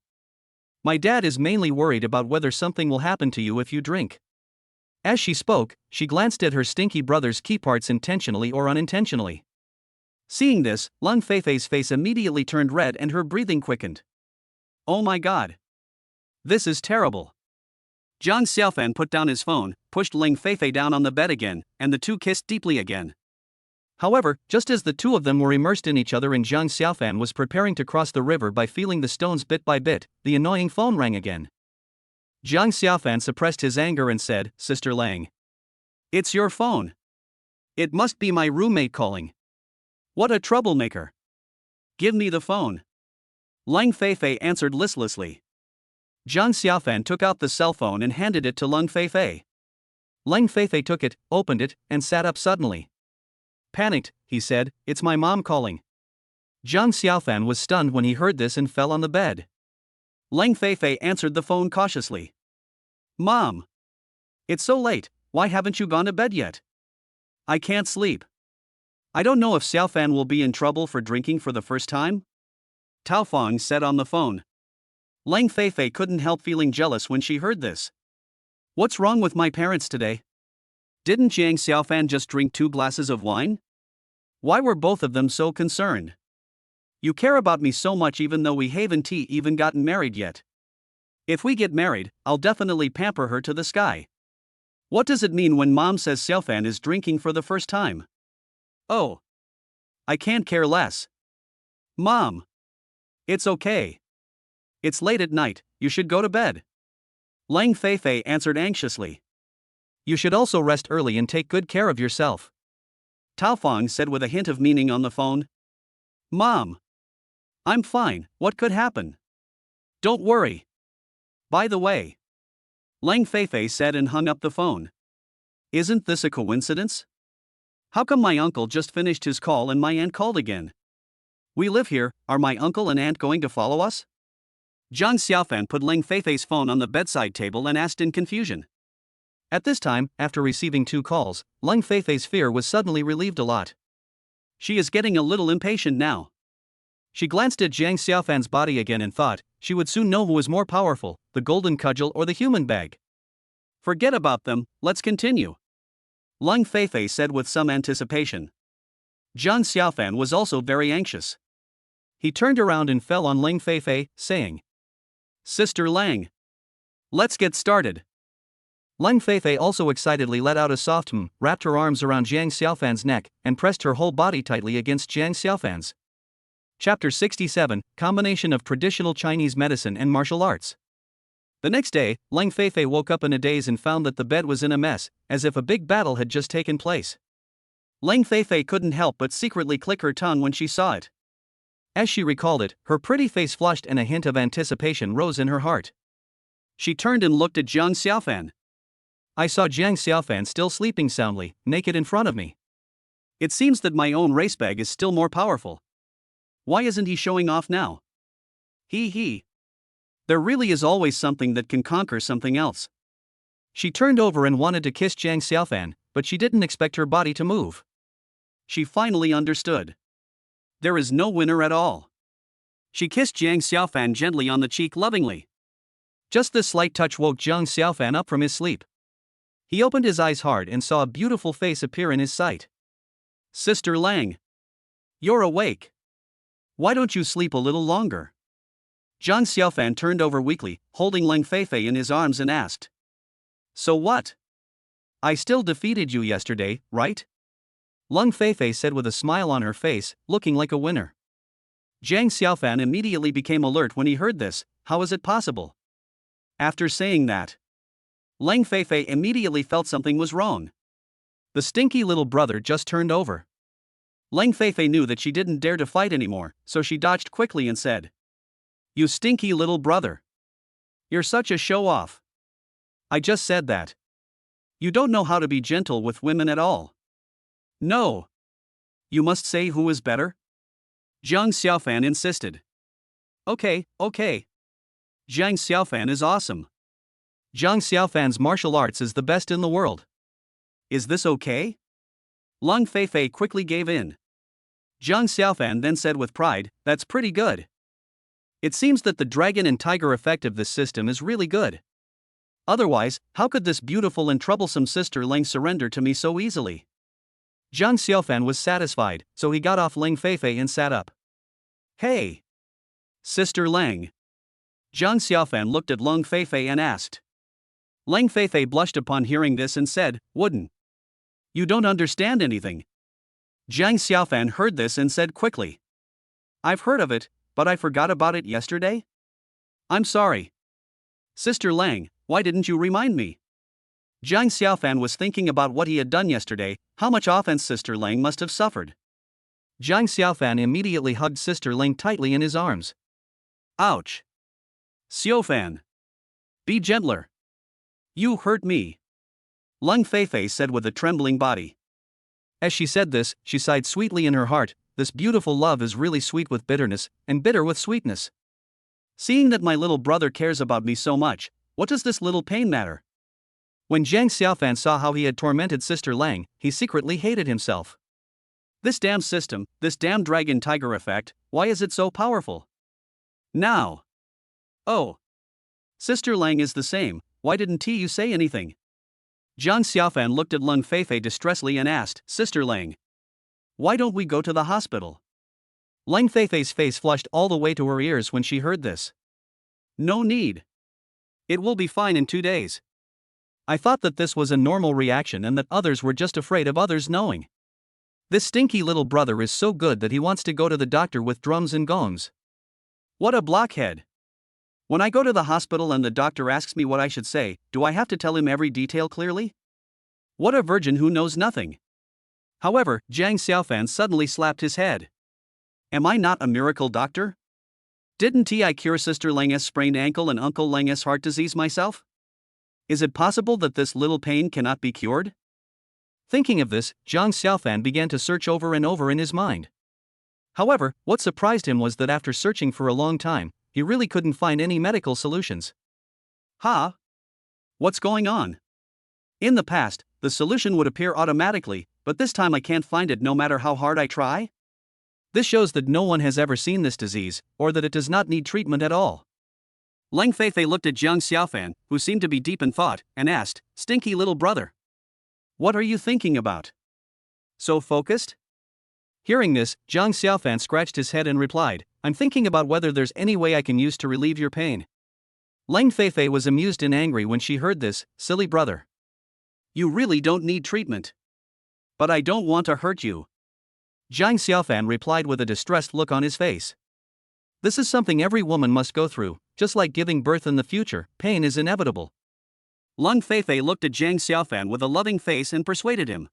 My dad is mainly worried about whether something will happen to you if you drink. As she spoke, she glanced at her stinky brother's key parts intentionally or unintentionally. Seeing this, Lung Feifei's face immediately turned red and her breathing quickened. Oh my god. This is terrible. Jiang Xiaofan put down his phone, pushed Ling Feifei down on the bed again, and the two kissed deeply again. However, just as the two of them were immersed in each other and Jiang Xiaofan was preparing to cross the river by feeling the stones bit by bit, the annoying phone rang again. Jiang Xiaofan suppressed his anger and said, Sister Lang. It's your phone. It must be my roommate calling. What a troublemaker. Give me the phone. Lang Feifei answered listlessly. Jiang Xiaofan took out the cell phone and handed it to Lung Feifei. Lang Feifei took it, opened it, and sat up suddenly. Panicked, he said, it's my mom calling. Jiang Xiaofan was stunned when he heard this and fell on the bed. Lang Feifei answered the phone cautiously. Mom! It's so late, why haven't you gone to bed yet? I can't sleep. I don't know if Xiaofan will be in trouble for drinking for the first time? Tao Feng said on the phone. Lang Feifei couldn't help feeling jealous when she heard this. What's wrong with my parents today? Didn't Jiang Xiaofan just drink 2 glasses of wine? Why were both of them so concerned? You care about me so much even though we haven't even gotten married yet. If we get married, I'll definitely pamper her to the sky. What does it mean when mom says Xiaofan is drinking for the first time? Oh. I can't care less. Mom. It's okay. It's late at night, you should go to bed. Lang Feifei answered anxiously. You should also rest early and take good care of yourself. Tao Feng said with a hint of meaning on the phone. Mom. I'm fine, what could happen? Don't worry. By the way. Lang Feifei said and hung up the phone. Isn't this a coincidence? How come my uncle just finished his call and my aunt called again? We live here, are my uncle and aunt going to follow us? Jiang Xiaofan put Lang Feifei's phone on the bedside table and asked in confusion. At this time, after receiving 2 calls, Lang Feifei's fear was suddenly relieved a lot. She is getting a little impatient now. She glanced at Jiang Xiaofan's body again and thought, she would soon know who was more powerful, the golden cudgel or the human bag. Forget about them, let's continue. Lang Feifei said with some anticipation. Jiang Xiaofan was also very anxious. He turned around and fell on Lang Feifei, saying, Sister Lang. Let's get started. Lang Feifei also excitedly let out a soft wrapped her arms around Jiang Xiaofan's neck, and pressed her whole body tightly against Jiang Xiaofan's. Chapter 67, Combination of Traditional Chinese Medicine and Martial Arts. The next day, Lang Feifei woke up in a daze and found that the bed was in a mess, as if a big battle had just taken place. Lang Feifei couldn't help but secretly click her tongue when she saw it. As she recalled it, her pretty face flushed and a hint of anticipation rose in her heart. She turned and looked at Jiang Xiaofan. I saw Jiang Xiaofan still sleeping soundly, naked in front of me. It seems that my own race bag is still more powerful. Why isn't he showing off now? He. There really is always something that can conquer something else. She turned over and wanted to kiss Jiang Xiaofan, but she didn't expect her body to move. She finally understood. There is no winner at all. She kissed Jiang Xiaofan gently on the cheek lovingly. Just this slight touch woke Jiang Xiaofan up from his sleep. He opened his eyes hard and saw a beautiful face appear in his sight. Sister Lang. You're awake. Why don't you sleep a little longer? Jiang Xiaofan turned over weakly, holding Lang Feifei in his arms and asked. So what? I still defeated you yesterday, right? Lang Feifei said with a smile on her face, looking like a winner. Jiang Xiaofan immediately became alert when he heard this. How is it possible? After saying that, Lang Feifei immediately felt something was wrong. The stinky little brother just turned over. Lang Feifei knew that she didn't dare to fight anymore, so she dodged quickly and said, You stinky little brother. You're such a show-off. I just said that. You don't know how to be gentle with women at all. No. You must say who is better? Jiang Xiaofan insisted. Okay. Jiang Xiaofan is awesome. Jiang Xiaofan's martial arts is the best in the world. Is this okay? Lang Feifei quickly gave in. Jiang Xiaofan then said with pride, That's pretty good. It seems that the dragon and tiger effect of this system is really good. Otherwise, how could this beautiful and troublesome sister Lang surrender to me so easily? Jiang Xiaofan was satisfied, so he got off Lang Feifei and sat up. Hey! Sister Lang. Jiang Xiaofan looked at Lang Feifei and asked. Lang Feifei blushed upon hearing this and said, Wouldn't. You don't understand anything. Jiang Xiaofan heard this and said quickly. I've heard of it, but I forgot about it yesterday? I'm sorry. Sister Lang, why didn't you remind me? Jiang Xiaofan was thinking about what he had done yesterday, how much offense Sister Lang must have suffered. Jiang Xiaofan immediately hugged Sister Lang tightly in his arms. Ouch! Xiaofan. Be gentler. You hurt me. Lang Feifei said with a trembling body. As she said this, she sighed sweetly in her heart, This beautiful love is really sweet with bitterness, and bitter with sweetness. Seeing that my little brother cares about me so much, what does this little pain matter? When Jiang Xiaofan saw how he had tormented Sister Lang, he secretly hated himself. This damn system, this damn dragon tiger effect, why is it so powerful? Now. Oh. Sister Lang is the same, why didn't you say anything? Jiang Xiaofan looked at Lang Feifei distressfully and asked, Sister Lang. Why don't we go to the hospital? Lang Feifei's face flushed all the way to her ears when she heard this. No need. It will be fine in 2 days. I thought that this was a normal reaction and that others were just afraid of others knowing. This stinky little brother is so good that he wants to go to the doctor with drums and gongs. What a blockhead. When I go to the hospital and the doctor asks me what I should say, do I have to tell him every detail clearly? What a virgin who knows nothing. However, Jiang Xiaofan suddenly slapped his head. Am I not a miracle doctor? Didn't I cure Sister Lang's sprained ankle and Uncle Lang's heart disease myself? Is it possible that this little pain cannot be cured? Thinking of this, Jiang Xiaofan began to search over and over in his mind. However, what surprised him was that after searching for a long time, he really couldn't find any medical solutions. What's going on? In the past, the solution would appear automatically, but this time I can't find it no matter how hard I try? This shows that no one has ever seen this disease, or that it does not need treatment at all. Lang Feifei looked at Jiang Xiaofan, who seemed to be deep in thought, and asked, Stinky little brother. What are you thinking about? So focused? Hearing this, Jiang Xiaofan scratched his head and replied, I'm thinking about whether there's any way I can use to relieve your pain. Lang Feifei was amused and angry when she heard this, silly brother. You really don't need treatment. But I don't want to hurt you. Jiang Xiaofan replied with a distressed look on his face. This is something every woman must go through, just like giving birth in the future, pain is inevitable. Lang Feifei looked at Jiang Xiaofan with a loving face and persuaded him.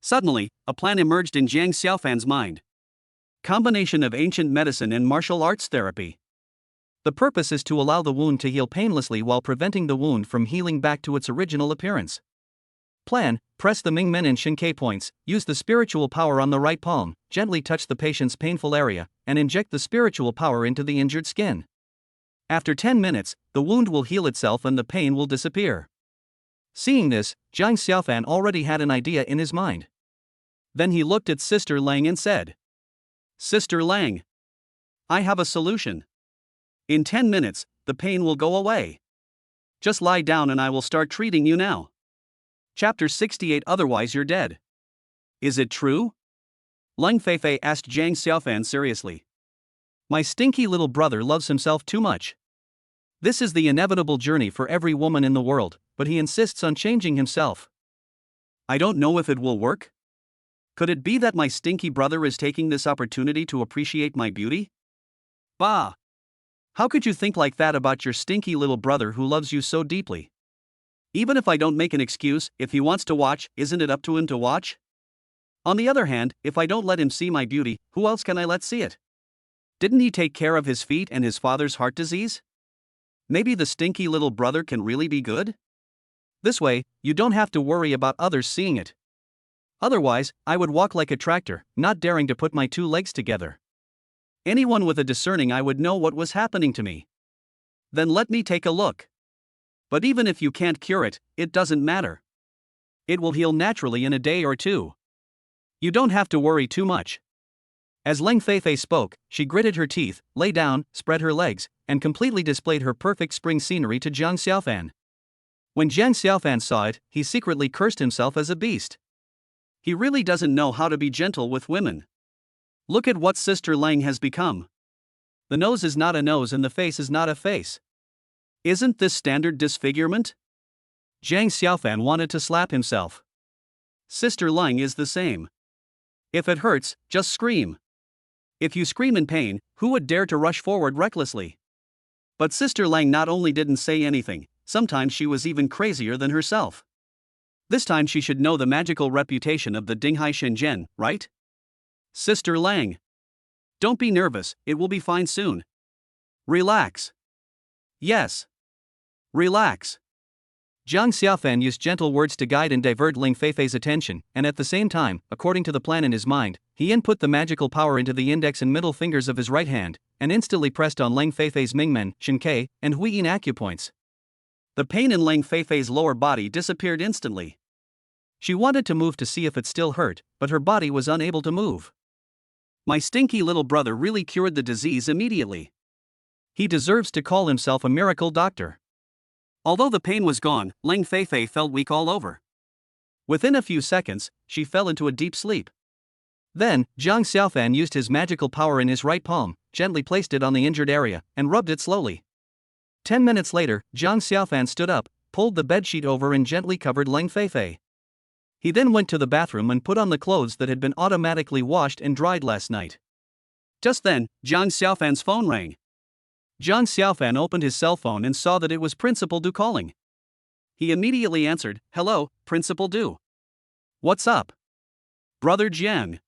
Suddenly, a plan emerged in Jiang Xiaofan's mind. Combination of ancient medicine and martial arts therapy. The purpose is to allow the wound to heal painlessly while preventing the wound from healing back to its original appearance. Plan: press the Mingmen and Shinkai points, use the spiritual power on the right palm, gently touch the patient's painful area, and inject the spiritual power into the injured skin. After 10 minutes, the wound will heal itself and the pain will disappear. Seeing this, Jiang Xiaofan already had an idea in his mind. Then he looked at Sister Lang and said, "Sister Lang, I have a solution. In 10 minutes, the pain will go away. Just lie down and I will start treating you now." Chapter 68. Otherwise you're dead. Is it true? Leng Feifei asked Jiang Xiaofan seriously. My stinky little brother loves himself too much. This is the inevitable journey for every woman in the world, but he insists on changing himself. I don't know if it will work. Could it be that my stinky brother is taking this opportunity to appreciate my beauty? Bah! How could you think like that about your stinky little brother who loves you so deeply? Even if I don't make an excuse, if he wants to watch, isn't it up to him to watch? On the other hand, if I don't let him see my beauty, who else can I let see it? Didn't he take care of his feet and his father's heart disease? Maybe the stinky little brother can really be good? This way, you don't have to worry about others seeing it. Otherwise, I would walk like a tractor, not daring to put my two legs together. Anyone with a discerning eye would know what was happening to me. Then let me take a look. But even if you can't cure it, it doesn't matter. It will heal naturally in a day or two. You don't have to worry too much. As Leng Feifei spoke, she gritted her teeth, lay down, spread her legs, and completely displayed her perfect spring scenery to Jiang Xiaofan. When Jiang Xiaofan saw it, he secretly cursed himself as a beast. He really doesn't know how to be gentle with women. Look at what Sister Lang has become. The nose is not a nose and the face is not a face. Isn't this standard disfigurement? Jiang Xiaofan wanted to slap himself. Sister Lang is the same. If it hurts, just scream. If you scream in pain, who would dare to rush forward recklessly? But Sister Lang not only didn't say anything, sometimes she was even crazier than herself. This time she should know the magical reputation of the Dinghai Shenzhen, right? Sister Lang. Don't be nervous, it will be fine soon. Relax. Yes. Relax. Jiang Xiaofan used gentle words to guide and divert Leng Feifei's attention, and at the same time, according to the plan in his mind, he input the magical power into the index and middle fingers of his right hand, and instantly pressed on Leng Feifei's Mingmen, Shinkai, and Huiyin acupoints. The pain in Leng Feifei's lower body disappeared instantly. She wanted to move to see if it still hurt, but her body was unable to move. My stinky little brother really cured the disease immediately. He deserves to call himself a miracle doctor. Although the pain was gone, Leng Feifei felt weak all over. Within a few seconds, she fell into a deep sleep. Then, Jiang Xiaofan used his magical power in his right palm, gently placed it on the injured area, and rubbed it slowly. 10 minutes later, Jiang Xiaofan stood up, pulled the bedsheet over and gently covered Leng Feifei. He then went to the bathroom and put on the clothes that had been automatically washed and dried last night. Just then, Jiang Xiaofan's phone rang. Jiang Xiaofan opened his cell phone and saw that it was Principal Du calling. He immediately answered, "Hello, Principal Du. What's up? Brother Jiang."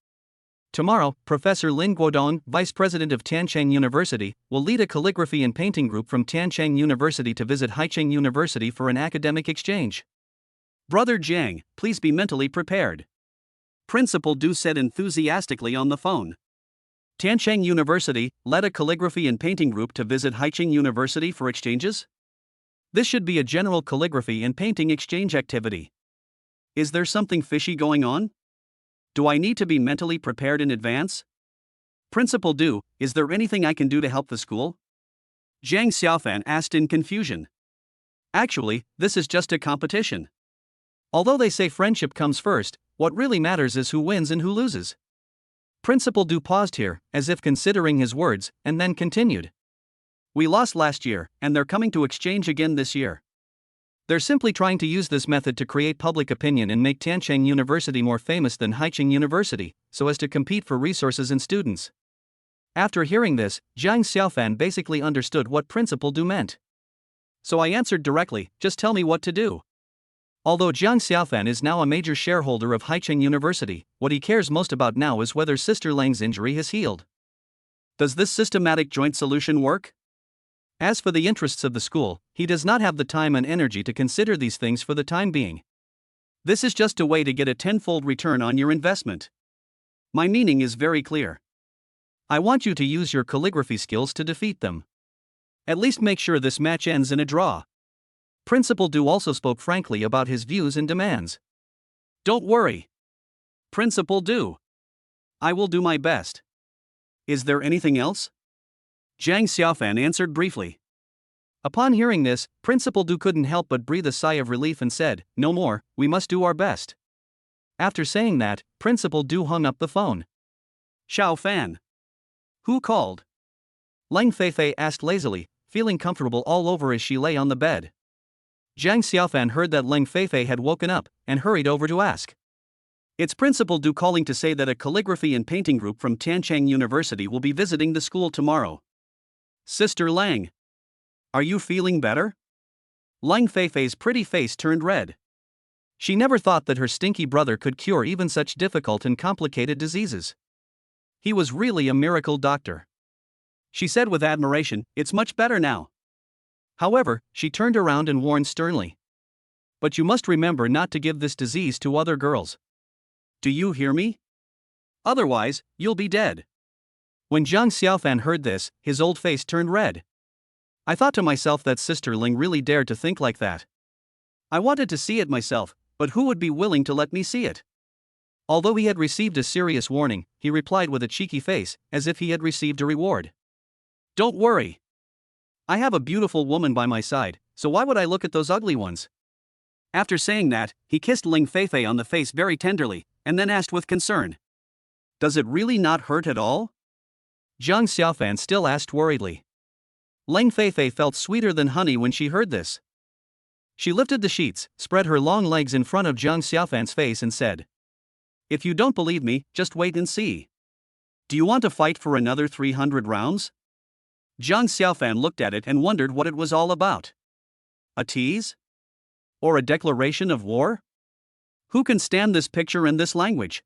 Tomorrow, Professor Lin Guodong, Vice President of Tiancheng University, will lead a calligraphy and painting group from Tiancheng University to visit Haicheng University for an academic exchange. Brother Jiang, please be mentally prepared. Principal Du said enthusiastically on the phone. Tiancheng University led a calligraphy and painting group to visit Haicheng University for exchanges? This should be a general calligraphy and painting exchange activity. Is there something fishy going on? Do I need to be mentally prepared in advance? Principal Du, is there anything I can do to help the school? Jiang Xiaofan asked in confusion. Actually, this is just a competition. Although they say friendship comes first, what really matters is who wins and who loses. Principal Du paused here, as if considering his words, and then continued. We lost last year, and they're coming to exchange again this year. They're simply trying to use this method to create public opinion and make Tiancheng University more famous than Haicheng University, so as to compete for resources and students. After hearing this, Jiang Xiaofan basically understood what Principal Du meant. So I answered directly, just tell me what to do. Although Jiang Xiaofan is now a major shareholder of Haicheng University, what he cares most about now is whether Sister Lang's injury has healed. Does this systematic joint solution work? As for the interests of the school, he does not have the time and energy to consider these things for the time being. This is just a way to get a tenfold return on your investment. My meaning is very clear. I want you to use your calligraphy skills to defeat them. At least make sure this match ends in a draw. Principal Du also spoke frankly about his views and demands. Don't worry, Principal Du. I will do my best. Is there anything else? Zhang Xiaofan answered briefly. Upon hearing this, Principal Du couldn't help but breathe a sigh of relief and said, "No more, we must do our best." After saying that, Principal Du hung up the phone. Xiao Fan. Who called? Leng Feifei asked lazily, feeling comfortable all over as she lay on the bed. Zhang Xiaofan heard that Leng Feifei had woken up, and hurried over to ask. It's Principal Du calling to say that a calligraphy and painting group from Tiancheng University will be visiting the school tomorrow. Sister Lang. Are you feeling better? Leng Feifei's pretty face turned red. She never thought that her stinky brother could cure even such difficult and complicated diseases. He was really a miracle doctor. She said with admiration, "It's much better now." However, she turned around and warned sternly. "But you must remember not to give this disease to other girls. Do you hear me? Otherwise, you'll be dead." When Zhang Xiaofan heard this, his old face turned red. I thought to myself that Sister Ling really dared to think like that. I wanted to see it myself, but who would be willing to let me see it? Although he had received a serious warning, he replied with a cheeky face, as if he had received a reward. "Don't worry. I have a beautiful woman by my side, so why would I look at those ugly ones?" After saying that, he kissed Ling Feifei on the face very tenderly, and then asked with concern, "Does it really not hurt at all?" Zhang Xiaofan still asked worriedly. Ling Feifei felt sweeter than honey when she heard this. She lifted the sheets, spread her long legs in front of Zhang Xiaofan's face and said, "If you don't believe me, just wait and see. Do you want to fight for another 300 rounds? Zhang Xiaofan looked at it and wondered what it was all about. A tease? Or a declaration of war? Who can stand this picture and this language?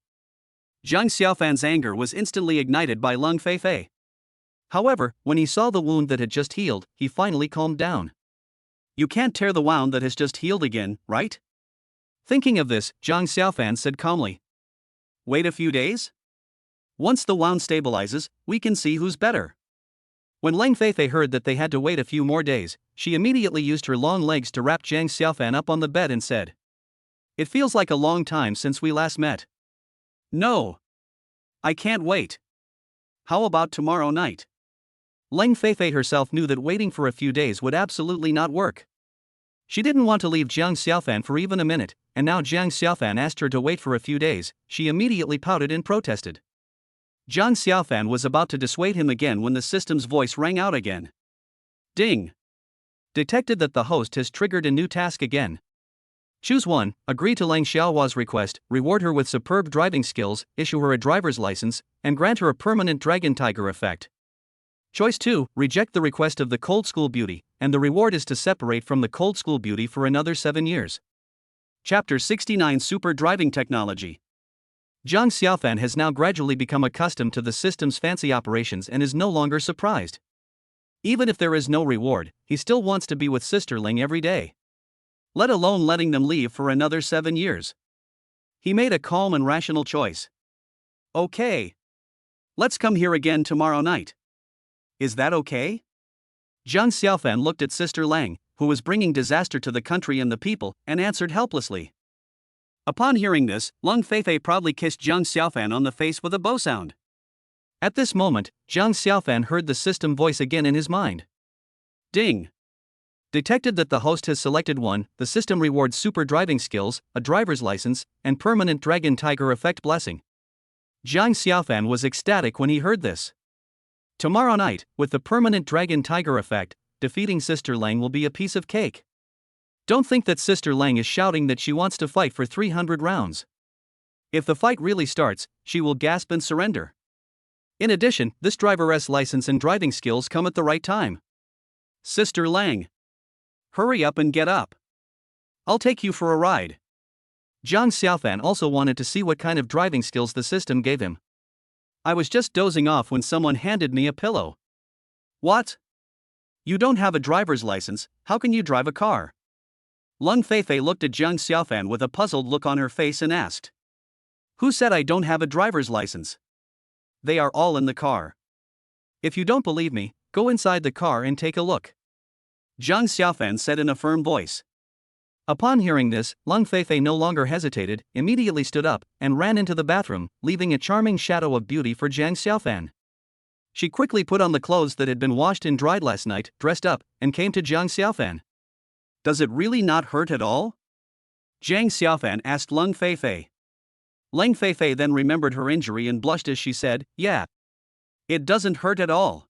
Zhang Xiaofan's anger was instantly ignited by Leng Feifei. However, when he saw the wound that had just healed, he finally calmed down. You can't tear the wound that has just healed again, right? Thinking of this, Zhang Xiaofan said calmly. Wait a few days? Once the wound stabilizes, we can see who's better. When Leng Feifei heard that they had to wait a few more days, she immediately used her long legs to wrap Zhang Xiaofan up on the bed and said, "It feels like a long time since we last met." "No. I can't wait. How about tomorrow night?" Leng Feifei herself knew that waiting for a few days would absolutely not work. She didn't want to leave Zhang Xiaofan for even a minute, and now Zhang Xiaofan asked her to wait for a few days. She immediately pouted and protested. Zhang Xiaofan was about to dissuade him again when the system's voice rang out again. Ding! Detected that the host has triggered a new task again. Choose 1, agree to Leng Xiaohua's request, reward her with superb driving skills, issue her a driver's license, and grant her a permanent dragon tiger effect. Choice 2, reject the request of the Cold School Beauty, and the reward is to separate from the Cold School Beauty for another 7 years. Chapter 69 Super Driving Technology. Zhang Xiaofan has now gradually become accustomed to the system's fancy operations and is no longer surprised. Even if there is no reward, he still wants to be with Sister Ling every day. Let alone letting them leave for another 7 years. He made a calm and rational choice. Okay. Let's come here again tomorrow night. Is that okay? Zhang Xiaofan looked at Sister Lang, who was bringing disaster to the country and the people, and answered helplessly. Upon hearing this, Leng Feifei proudly kissed Zhang Xiaofan on the face with a bow sound. At this moment, Zhang Xiaofan heard the system voice again in his mind. Ding! Detected that the host has selected 1, the system rewards super driving skills, a driver's license, and permanent dragon tiger effect blessing. Zhang Xiaofan was ecstatic when he heard this. Tomorrow night, with the permanent dragon tiger effect, defeating Sister Lang will be a piece of cake. Don't think that Sister Lang is shouting that she wants to fight for 300 rounds. If the fight really starts, she will gasp and surrender. In addition, this driver's license and driving skills come at the right time. Sister Lang. Hurry up and get up. I'll take you for a ride. Zhang Xiaofan also wanted to see what kind of driving skills the system gave him. I was just dozing off when someone handed me a pillow. What? You don't have a driver's license, how can you drive a car? Lung Feifei looked at Jiang Xiaofan with a puzzled look on her face and asked, "Who said I don't have a driver's license? They are all in the car. If you don't believe me, go inside the car and take a look," Jiang Xiaofan said in a firm voice. Upon hearing this, Lung Feifei no longer hesitated, immediately stood up, and ran into the bathroom, leaving a charming shadow of beauty for Jiang Xiaofan. She quickly put on the clothes that had been washed and dried last night, dressed up, and came to Jiang Xiaofan. "Does it really not hurt at all?" Jiang Xiaofan asked Lung Feifei. Lung Feifei then remembered her injury and blushed as she said, "Yeah. It doesn't hurt at all."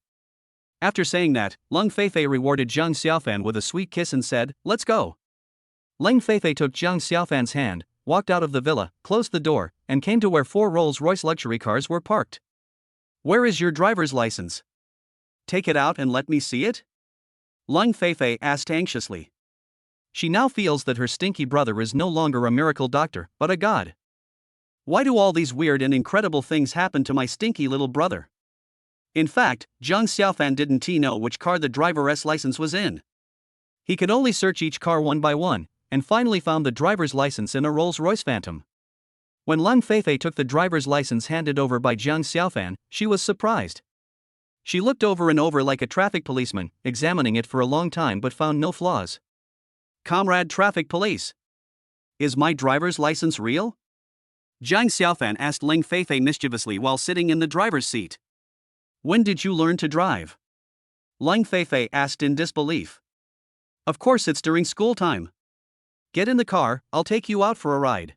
After saying that, Lung Feifei rewarded Jiang Xiaofan with a sweet kiss and said, "Let's go." Lung Feifei took Jiang Xiaofan's hand, walked out of the villa, closed the door, and came to where 4 Rolls-Royce luxury cars were parked. "Where is your driver's license? Take it out and let me see it?" Lung Feifei asked anxiously. She now feels that her stinky brother is no longer a miracle doctor, but a god. Why do all these weird and incredible things happen to my stinky little brother? In fact, Jiang Xiaofan didn't know which car the driver's license was in. He could only search each car one by one, and finally found the driver's license in a Rolls-Royce Phantom. When Lung Feifei took the driver's license handed over by Jiang Xiaofan, she was surprised. She looked over and over like a traffic policeman, examining it for a long time but found no flaws. "Comrade Traffic Police, is my driver's license real?" Jiang Xiaofan asked Lung Feifei mischievously while sitting in the driver's seat. "When did you learn to drive?" Lung Feifei asked in disbelief. "Of course it's during school time. Get in the car, I'll take you out for a ride,"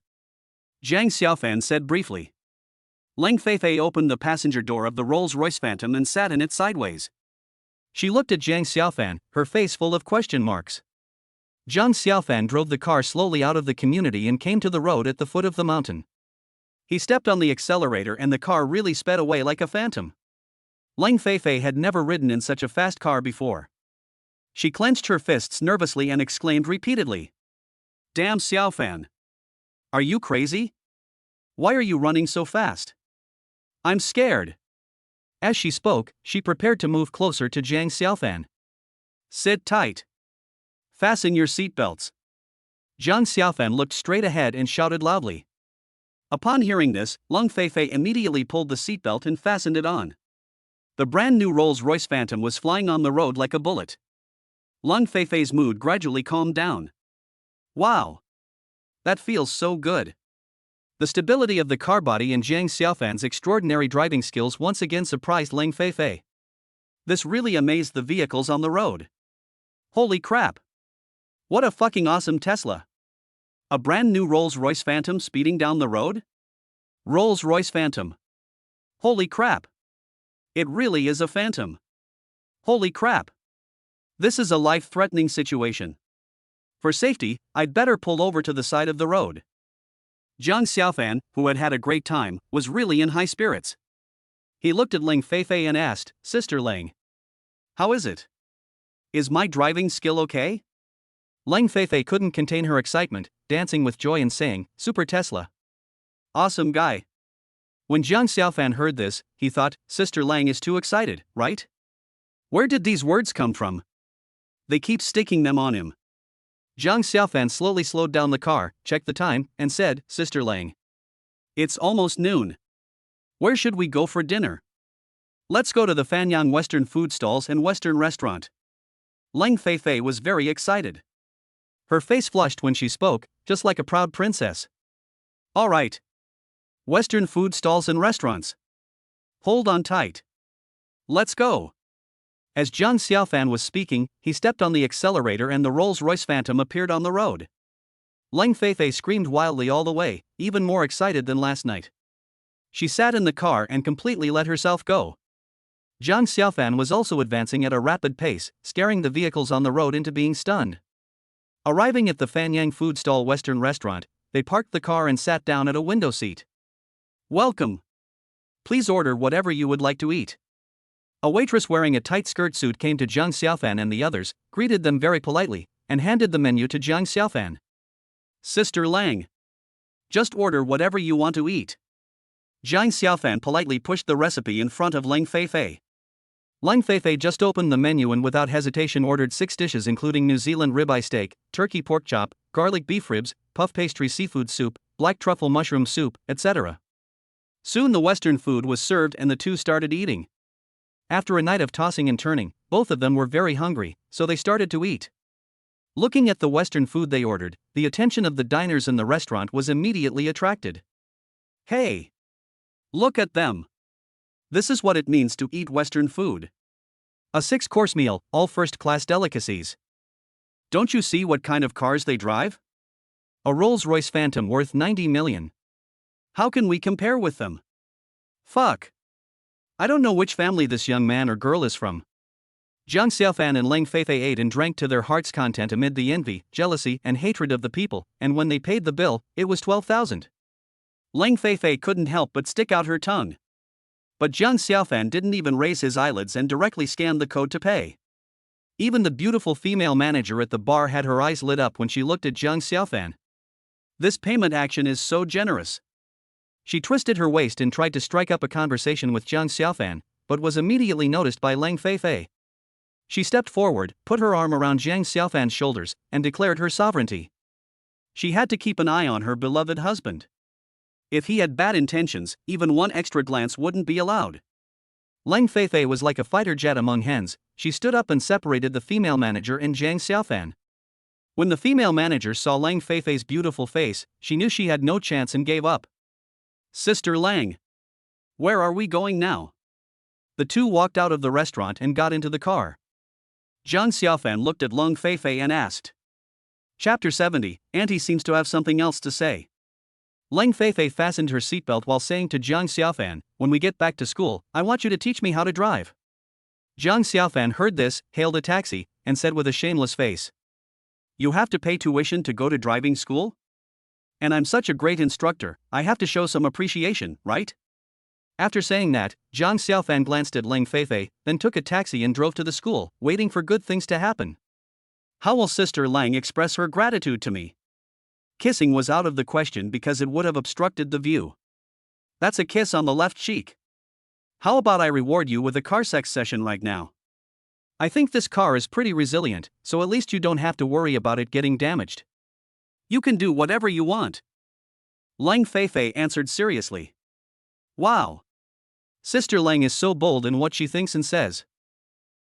Jiang Xiaofan said briefly. Lung Feifei opened the passenger door of the Rolls-Royce Phantom and sat in it sideways. She looked at Jiang Xiaofan, her face full of question marks. Jiang Xiaofan drove the car slowly out of the community and came to the road at the foot of the mountain. He stepped on the accelerator and the car really sped away like a phantom. Lung Feifei had never ridden in such a fast car before. She clenched her fists nervously and exclaimed repeatedly, "Damn Xiaofan! Are you crazy? Why are you running so fast? I'm scared." As she spoke, she prepared to move closer to Jiang Xiaofan. "Sit tight. Fasten your seatbelts." Jiang Xiaofan looked straight ahead and shouted loudly. Upon hearing this, Lung Feifei immediately pulled the seatbelt and fastened it on. The brand new Rolls-Royce Phantom was flying on the road like a bullet. Lung Feifei's mood gradually calmed down. "Wow! That feels so good." The stability of the car body and Jiang Xiaofan's extraordinary driving skills once again surprised Lung Feifei. This really amazed the vehicles on the road. Holy crap! What a fucking awesome Tesla! A brand new Rolls-Royce Phantom speeding down the road? Rolls-Royce Phantom. Holy crap! It really is a Phantom. Holy crap! This is a life-threatening situation. For safety, I'd better pull over to the side of the road. Jiang Xiaofan, who had had a great time, was really in high spirits. He looked at Lung Feifei and asked, "Sister Lung, how is it? Is my driving skill okay?" Lung Feifei couldn't contain her excitement, dancing with joy and saying, "Super Tesla. Awesome guy." When Jiang Xiaofan heard this, he thought, Sister Lang is too excited, right? Where did these words come from? They keep sticking them on him. Jiang Xiaofan slowly slowed down the car, checked the time, and said, "Sister Lang, it's almost noon. Where should we go for dinner? Let's go to the Fanyang Western food stalls and Western restaurant." Lung Feifei was very excited. Her face flushed when she spoke, just like a proud princess. "All right. Western food stalls and restaurants. Hold on tight. Let's go." As Jiang Xiaofan was speaking, he stepped on the accelerator and the Rolls-Royce Phantom appeared on the road. Lung Feifei screamed wildly all the way, even more excited than last night. She sat in the car and completely let herself go. Jiang Xiaofan was also advancing at a rapid pace, scaring the vehicles on the road into being stunned. Arriving at the Fanyang food stall Western restaurant, they parked the car and sat down at a window seat. "Welcome. Please order whatever you would like to eat." A waitress wearing a tight skirt suit came to Jiang Xiaofan and the others, greeted them very politely, and handed the menu to Jiang Xiaofan. "Sister Lang, just order whatever you want to eat." Jiang Xiaofan politely pushed the recipe in front of Lung Feifei. Lang Feifei just opened the menu and without hesitation ordered 6 dishes including New Zealand ribeye steak, turkey pork chop, garlic beef ribs, puff pastry seafood soup, black truffle mushroom soup, etc. Soon the Western food was served and the two started eating. After a night of tossing and turning, both of them were very hungry, so they started to eat. Looking at the Western food they ordered, the attention of the diners in the restaurant was immediately attracted. Hey! Look at them! This is what it means to eat Western food. A 6-course meal, all first-class delicacies. Don't you see what kind of cars they drive? A Rolls-Royce Phantom worth $90 million. How can we compare with them? Fuck. I don't know which family this young man or girl is from. Jiang Xiaofan and Lang Feifei ate and drank to their heart's content amid the envy, jealousy, and hatred of the people, and when they paid the bill, it was 12,000. Lang Feifei couldn't help but stick out her tongue. But Jiang Xiaofan didn't even raise his eyelids and directly scanned the code to pay. Even the beautiful female manager at the bar had her eyes lit up when she looked at Jiang Xiaofan. This payment action is so generous. She twisted her waist and tried to strike up a conversation with Jiang Xiaofan, but was immediately noticed by Lang Feifei. She stepped forward, put her arm around Jiang Xiaofan's shoulders, and declared her sovereignty. She had to keep an eye on her beloved husband. If he had bad intentions, even one extra glance wouldn't be allowed. Lang Feifei was like a fighter jet among hens. She stood up and separated the female manager and Jiang Xiaofan. When the female manager saw Lang Feifei's beautiful face, she knew she had no chance and gave up. Sister Lang. Where are we going now? The two walked out of the restaurant and got into the car. Jiang Xiaofan looked at Lang Feifei and asked. Chapter 70, Auntie seems to have something else to say. Lang Feifei fastened her seatbelt while saying to Jiang Xiaofan, when we get back to school, I want you to teach me how to drive. Jiang Xiaofan heard this, hailed a taxi, and said with a shameless face. You have to pay tuition to go to driving school? And I'm such a great instructor, I have to show some appreciation, right? After saying that, Jiang Xiaofan glanced at Lang Feifei, then took a taxi and drove to the school, waiting for good things to happen. How will Sister Lang express her gratitude to me? Kissing was out of the question because it would have obstructed the view. That's a kiss on the left cheek. How about I reward you with a car sex session right now? I think this car is pretty resilient, so at least you don't have to worry about it getting damaged. You can do whatever you want. Lang Feifei answered seriously. Wow. Sister Lang is so bold in what she thinks and says.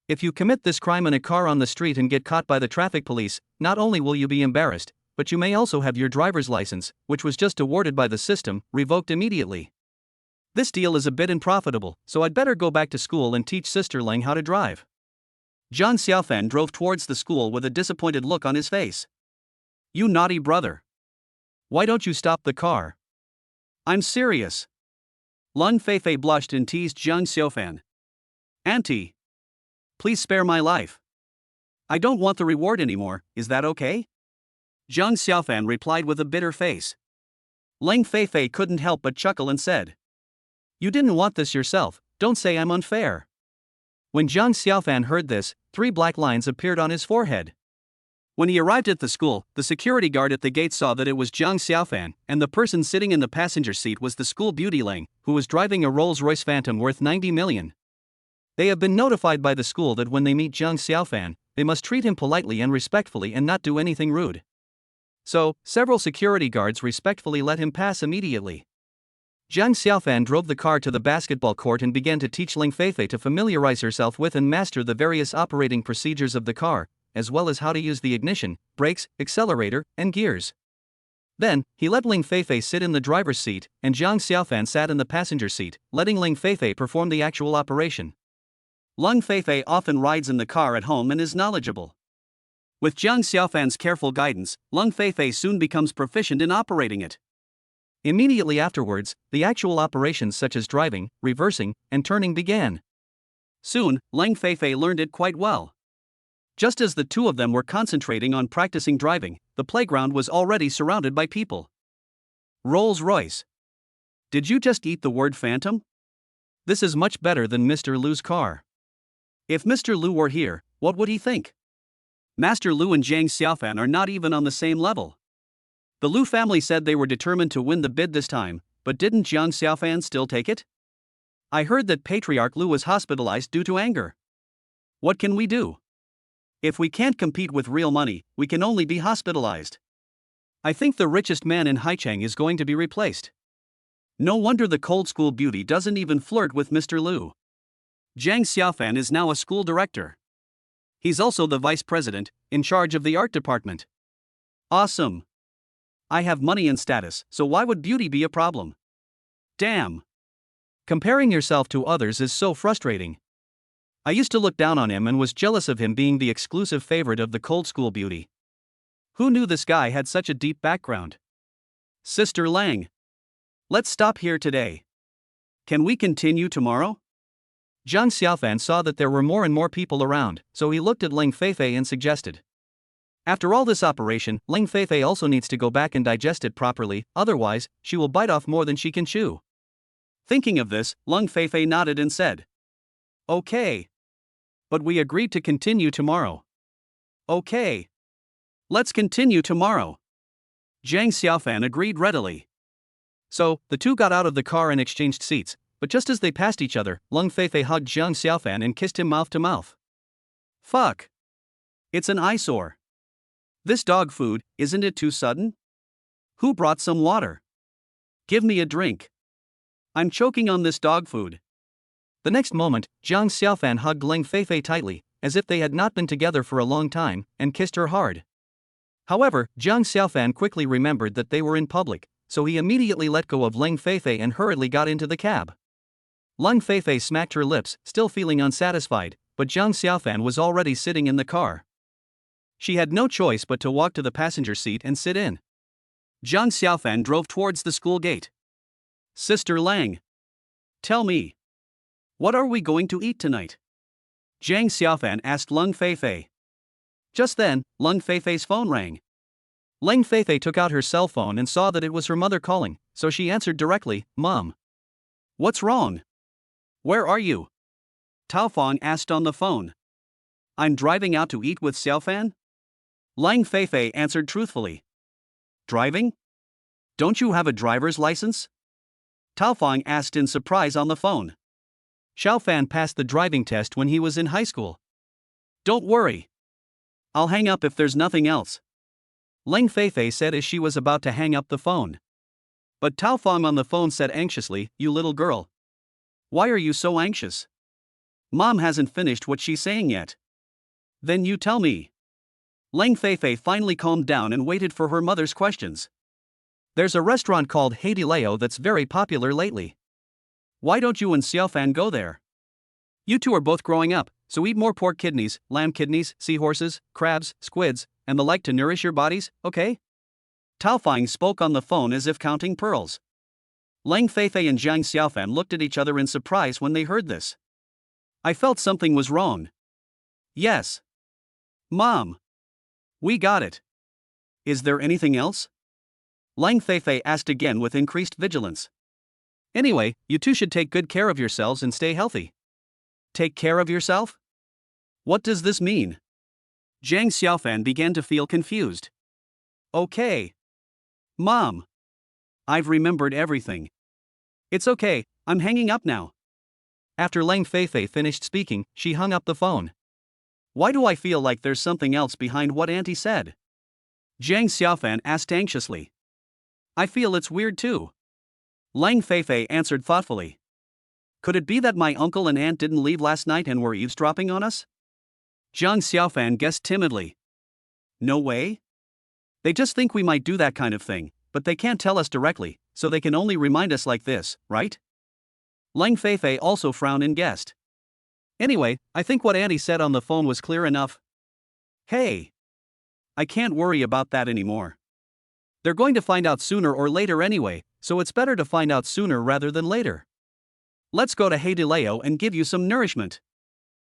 If you commit this crime in a car on the street and get caught by the traffic police, not only will you be embarrassed, but you may also have your driver's license, which was just awarded by the system, revoked immediately. This deal is a bit unprofitable, so I'd better go back to school and teach Sister Lang how to drive. Jiang Xiaofan drove towards the school with a disappointed look on his face. You naughty brother. Why don't you stop the car? I'm serious. Lang Feifei blushed and teased Jiang Xiaofan. Auntie. Please spare my life. I don't want the reward anymore, is that okay? Jiang Xiaofan replied with a bitter face. Lang Feifei couldn't help but chuckle and said. You didn't want this yourself, don't say I'm unfair. When Jiang Xiaofan heard this, 3 black lines appeared on his forehead. When he arrived at the school, the security guard at the gate saw that it was Jiang Xiaofan, and the person sitting in the passenger seat was the school beauty Lang, who was driving a Rolls-Royce Phantom worth $90 million. They have been notified by the school that when they meet Jiang Xiaofan, they must treat him politely and respectfully and not do anything rude. So, several security guards respectfully let him pass immediately. Jiang Xiaofan drove the car to the basketball court and began to teach Lang Feifei to familiarize herself with and master the various operating procedures of the car, as well as how to use the ignition, brakes, accelerator, and gears. Then, he let Lang Feifei sit in the driver's seat, and Jiang Xiaofan sat in the passenger seat, letting Lang Feifei perform the actual operation. Lang Feifei often rides in the car at home and is knowledgeable. With Jiang Xiaofan's careful guidance, Lang Feifei soon becomes proficient in operating it. Immediately afterwards, the actual operations such as driving, reversing, and turning began. Soon, Lang Feifei learned it quite well. Just as the two of them were concentrating on practicing driving, the playground was already surrounded by people. Rolls-Royce. Did you just eat the word phantom? This is much better than Mr. Lu's car. If Mr. Lu were here, what would he think? Master Lu and Jiang Xiaofan are not even on the same level. The Lu family said they were determined to win the bid this time, but didn't Jiang Xiaofan still take it? I heard that Patriarch Lu was hospitalized due to anger. What can we do? If we can't compete with real money, we can only be hospitalized. I think the richest man in Haicheng is going to be replaced. No wonder the cold school beauty doesn't even flirt with Mr. Liu. Zhang Xiaofan is now a school director. He's also the vice president, in charge of the art department. Awesome. I have money and status, so why would beauty be a problem? Damn. Comparing yourself to others is so frustrating. I used to look down on him and was jealous of him being the exclusive favorite of the cold school beauty. Who knew this guy had such a deep background? Sister Lang. Let's stop here today. Can we continue tomorrow? Zhang Xiaofan saw that there were more and more people around, so he looked at Ling Feifei and suggested. After all this operation, Ling Feifei also needs to go back and digest it properly, otherwise, she will bite off more than she can chew. Thinking of this, Ling Feifei nodded and said, Okay. But we agreed to continue tomorrow. Okay. Let's continue tomorrow. Zhang Xiaofan agreed readily. So, the two got out of the car and exchanged seats, but just as they passed each other, Ling Feifei hugged Zhang Xiaofan and kissed him mouth to mouth. Fuck. It's an eyesore. This dog food, isn't it too sudden? Who brought some water? Give me a drink. I'm choking on this dog food. The next moment, Zhang Xiaofan hugged Ling Feifei tightly, as if they had not been together for a long time, and kissed her hard. However, Zhang Xiaofan quickly remembered that they were in public, so he immediately let go of Ling Feifei and hurriedly got into the cab. Ling Feifei smacked her lips, still feeling unsatisfied, but Zhang Xiaofan was already sitting in the car. She had no choice but to walk to the passenger seat and sit in. Zhang Xiaofan drove towards the school gate. Sister Lang. Tell me. What are we going to eat tonight? Zhang Xiaofan asked Ling Feifei. Just then, Ling Feifei's phone rang. Ling Feifei took out her cell phone and saw that it was her mother calling, so she answered directly, Mom. What's wrong? Where are you? Tao Fong asked on the phone. I'm driving out to eat with Xiaofan? Ling Feifei answered truthfully. Driving? Don't you have a driver's license? Tao Fong asked in surprise on the phone. Xiaofan passed the driving test when he was in high school. Don't worry. I'll hang up if there's nothing else. Ling Feifei said as she was about to hang up the phone. But Tao Fong on the phone said anxiously, You little girl. Why are you so anxious? Mom hasn't finished what she's saying yet. Then you tell me. Ling Feifei finally calmed down and waited for her mother's questions. There's a restaurant called Haiti Leo that's very popular lately. Why don't you and Xiaofan go there? You two are both growing up, so eat more pork kidneys, lamb kidneys, seahorses, crabs, squids, and the like to nourish your bodies, okay? Tao Fong spoke on the phone as if counting pearls. Ling Feifei and Zhang Xiaofan looked at each other in surprise when they heard this. I felt something was wrong. Yes. Mom. We got it. Is there anything else? Ling Feifei asked again with increased vigilance. Anyway, you two should take good care of yourselves and stay healthy. Take care of yourself? What does this mean? Zhang Xiaofan began to feel confused. Okay. Mom. I've remembered everything. It's okay, I'm hanging up now. After Ling Feifei finished speaking, she hung up the phone. Why do I feel like there's something else behind what Auntie said? Zhang Xiaofan asked anxiously. I feel it's weird too. Ling Feifei answered thoughtfully. Could it be that my uncle and aunt didn't leave last night and were eavesdropping on us? Zhang Xiaofan guessed timidly. No way? They just think we might do that kind of thing, but they can't tell us directly, so they can only remind us like this, right? Ling Feifei also frowned and guessed. Anyway, I think what Auntie said on the phone was clear enough. Hey! I can't worry about that anymore. They're going to find out sooner or later anyway, so it's better to find out sooner rather than later. Let's go to Haiti Leo and give you some nourishment.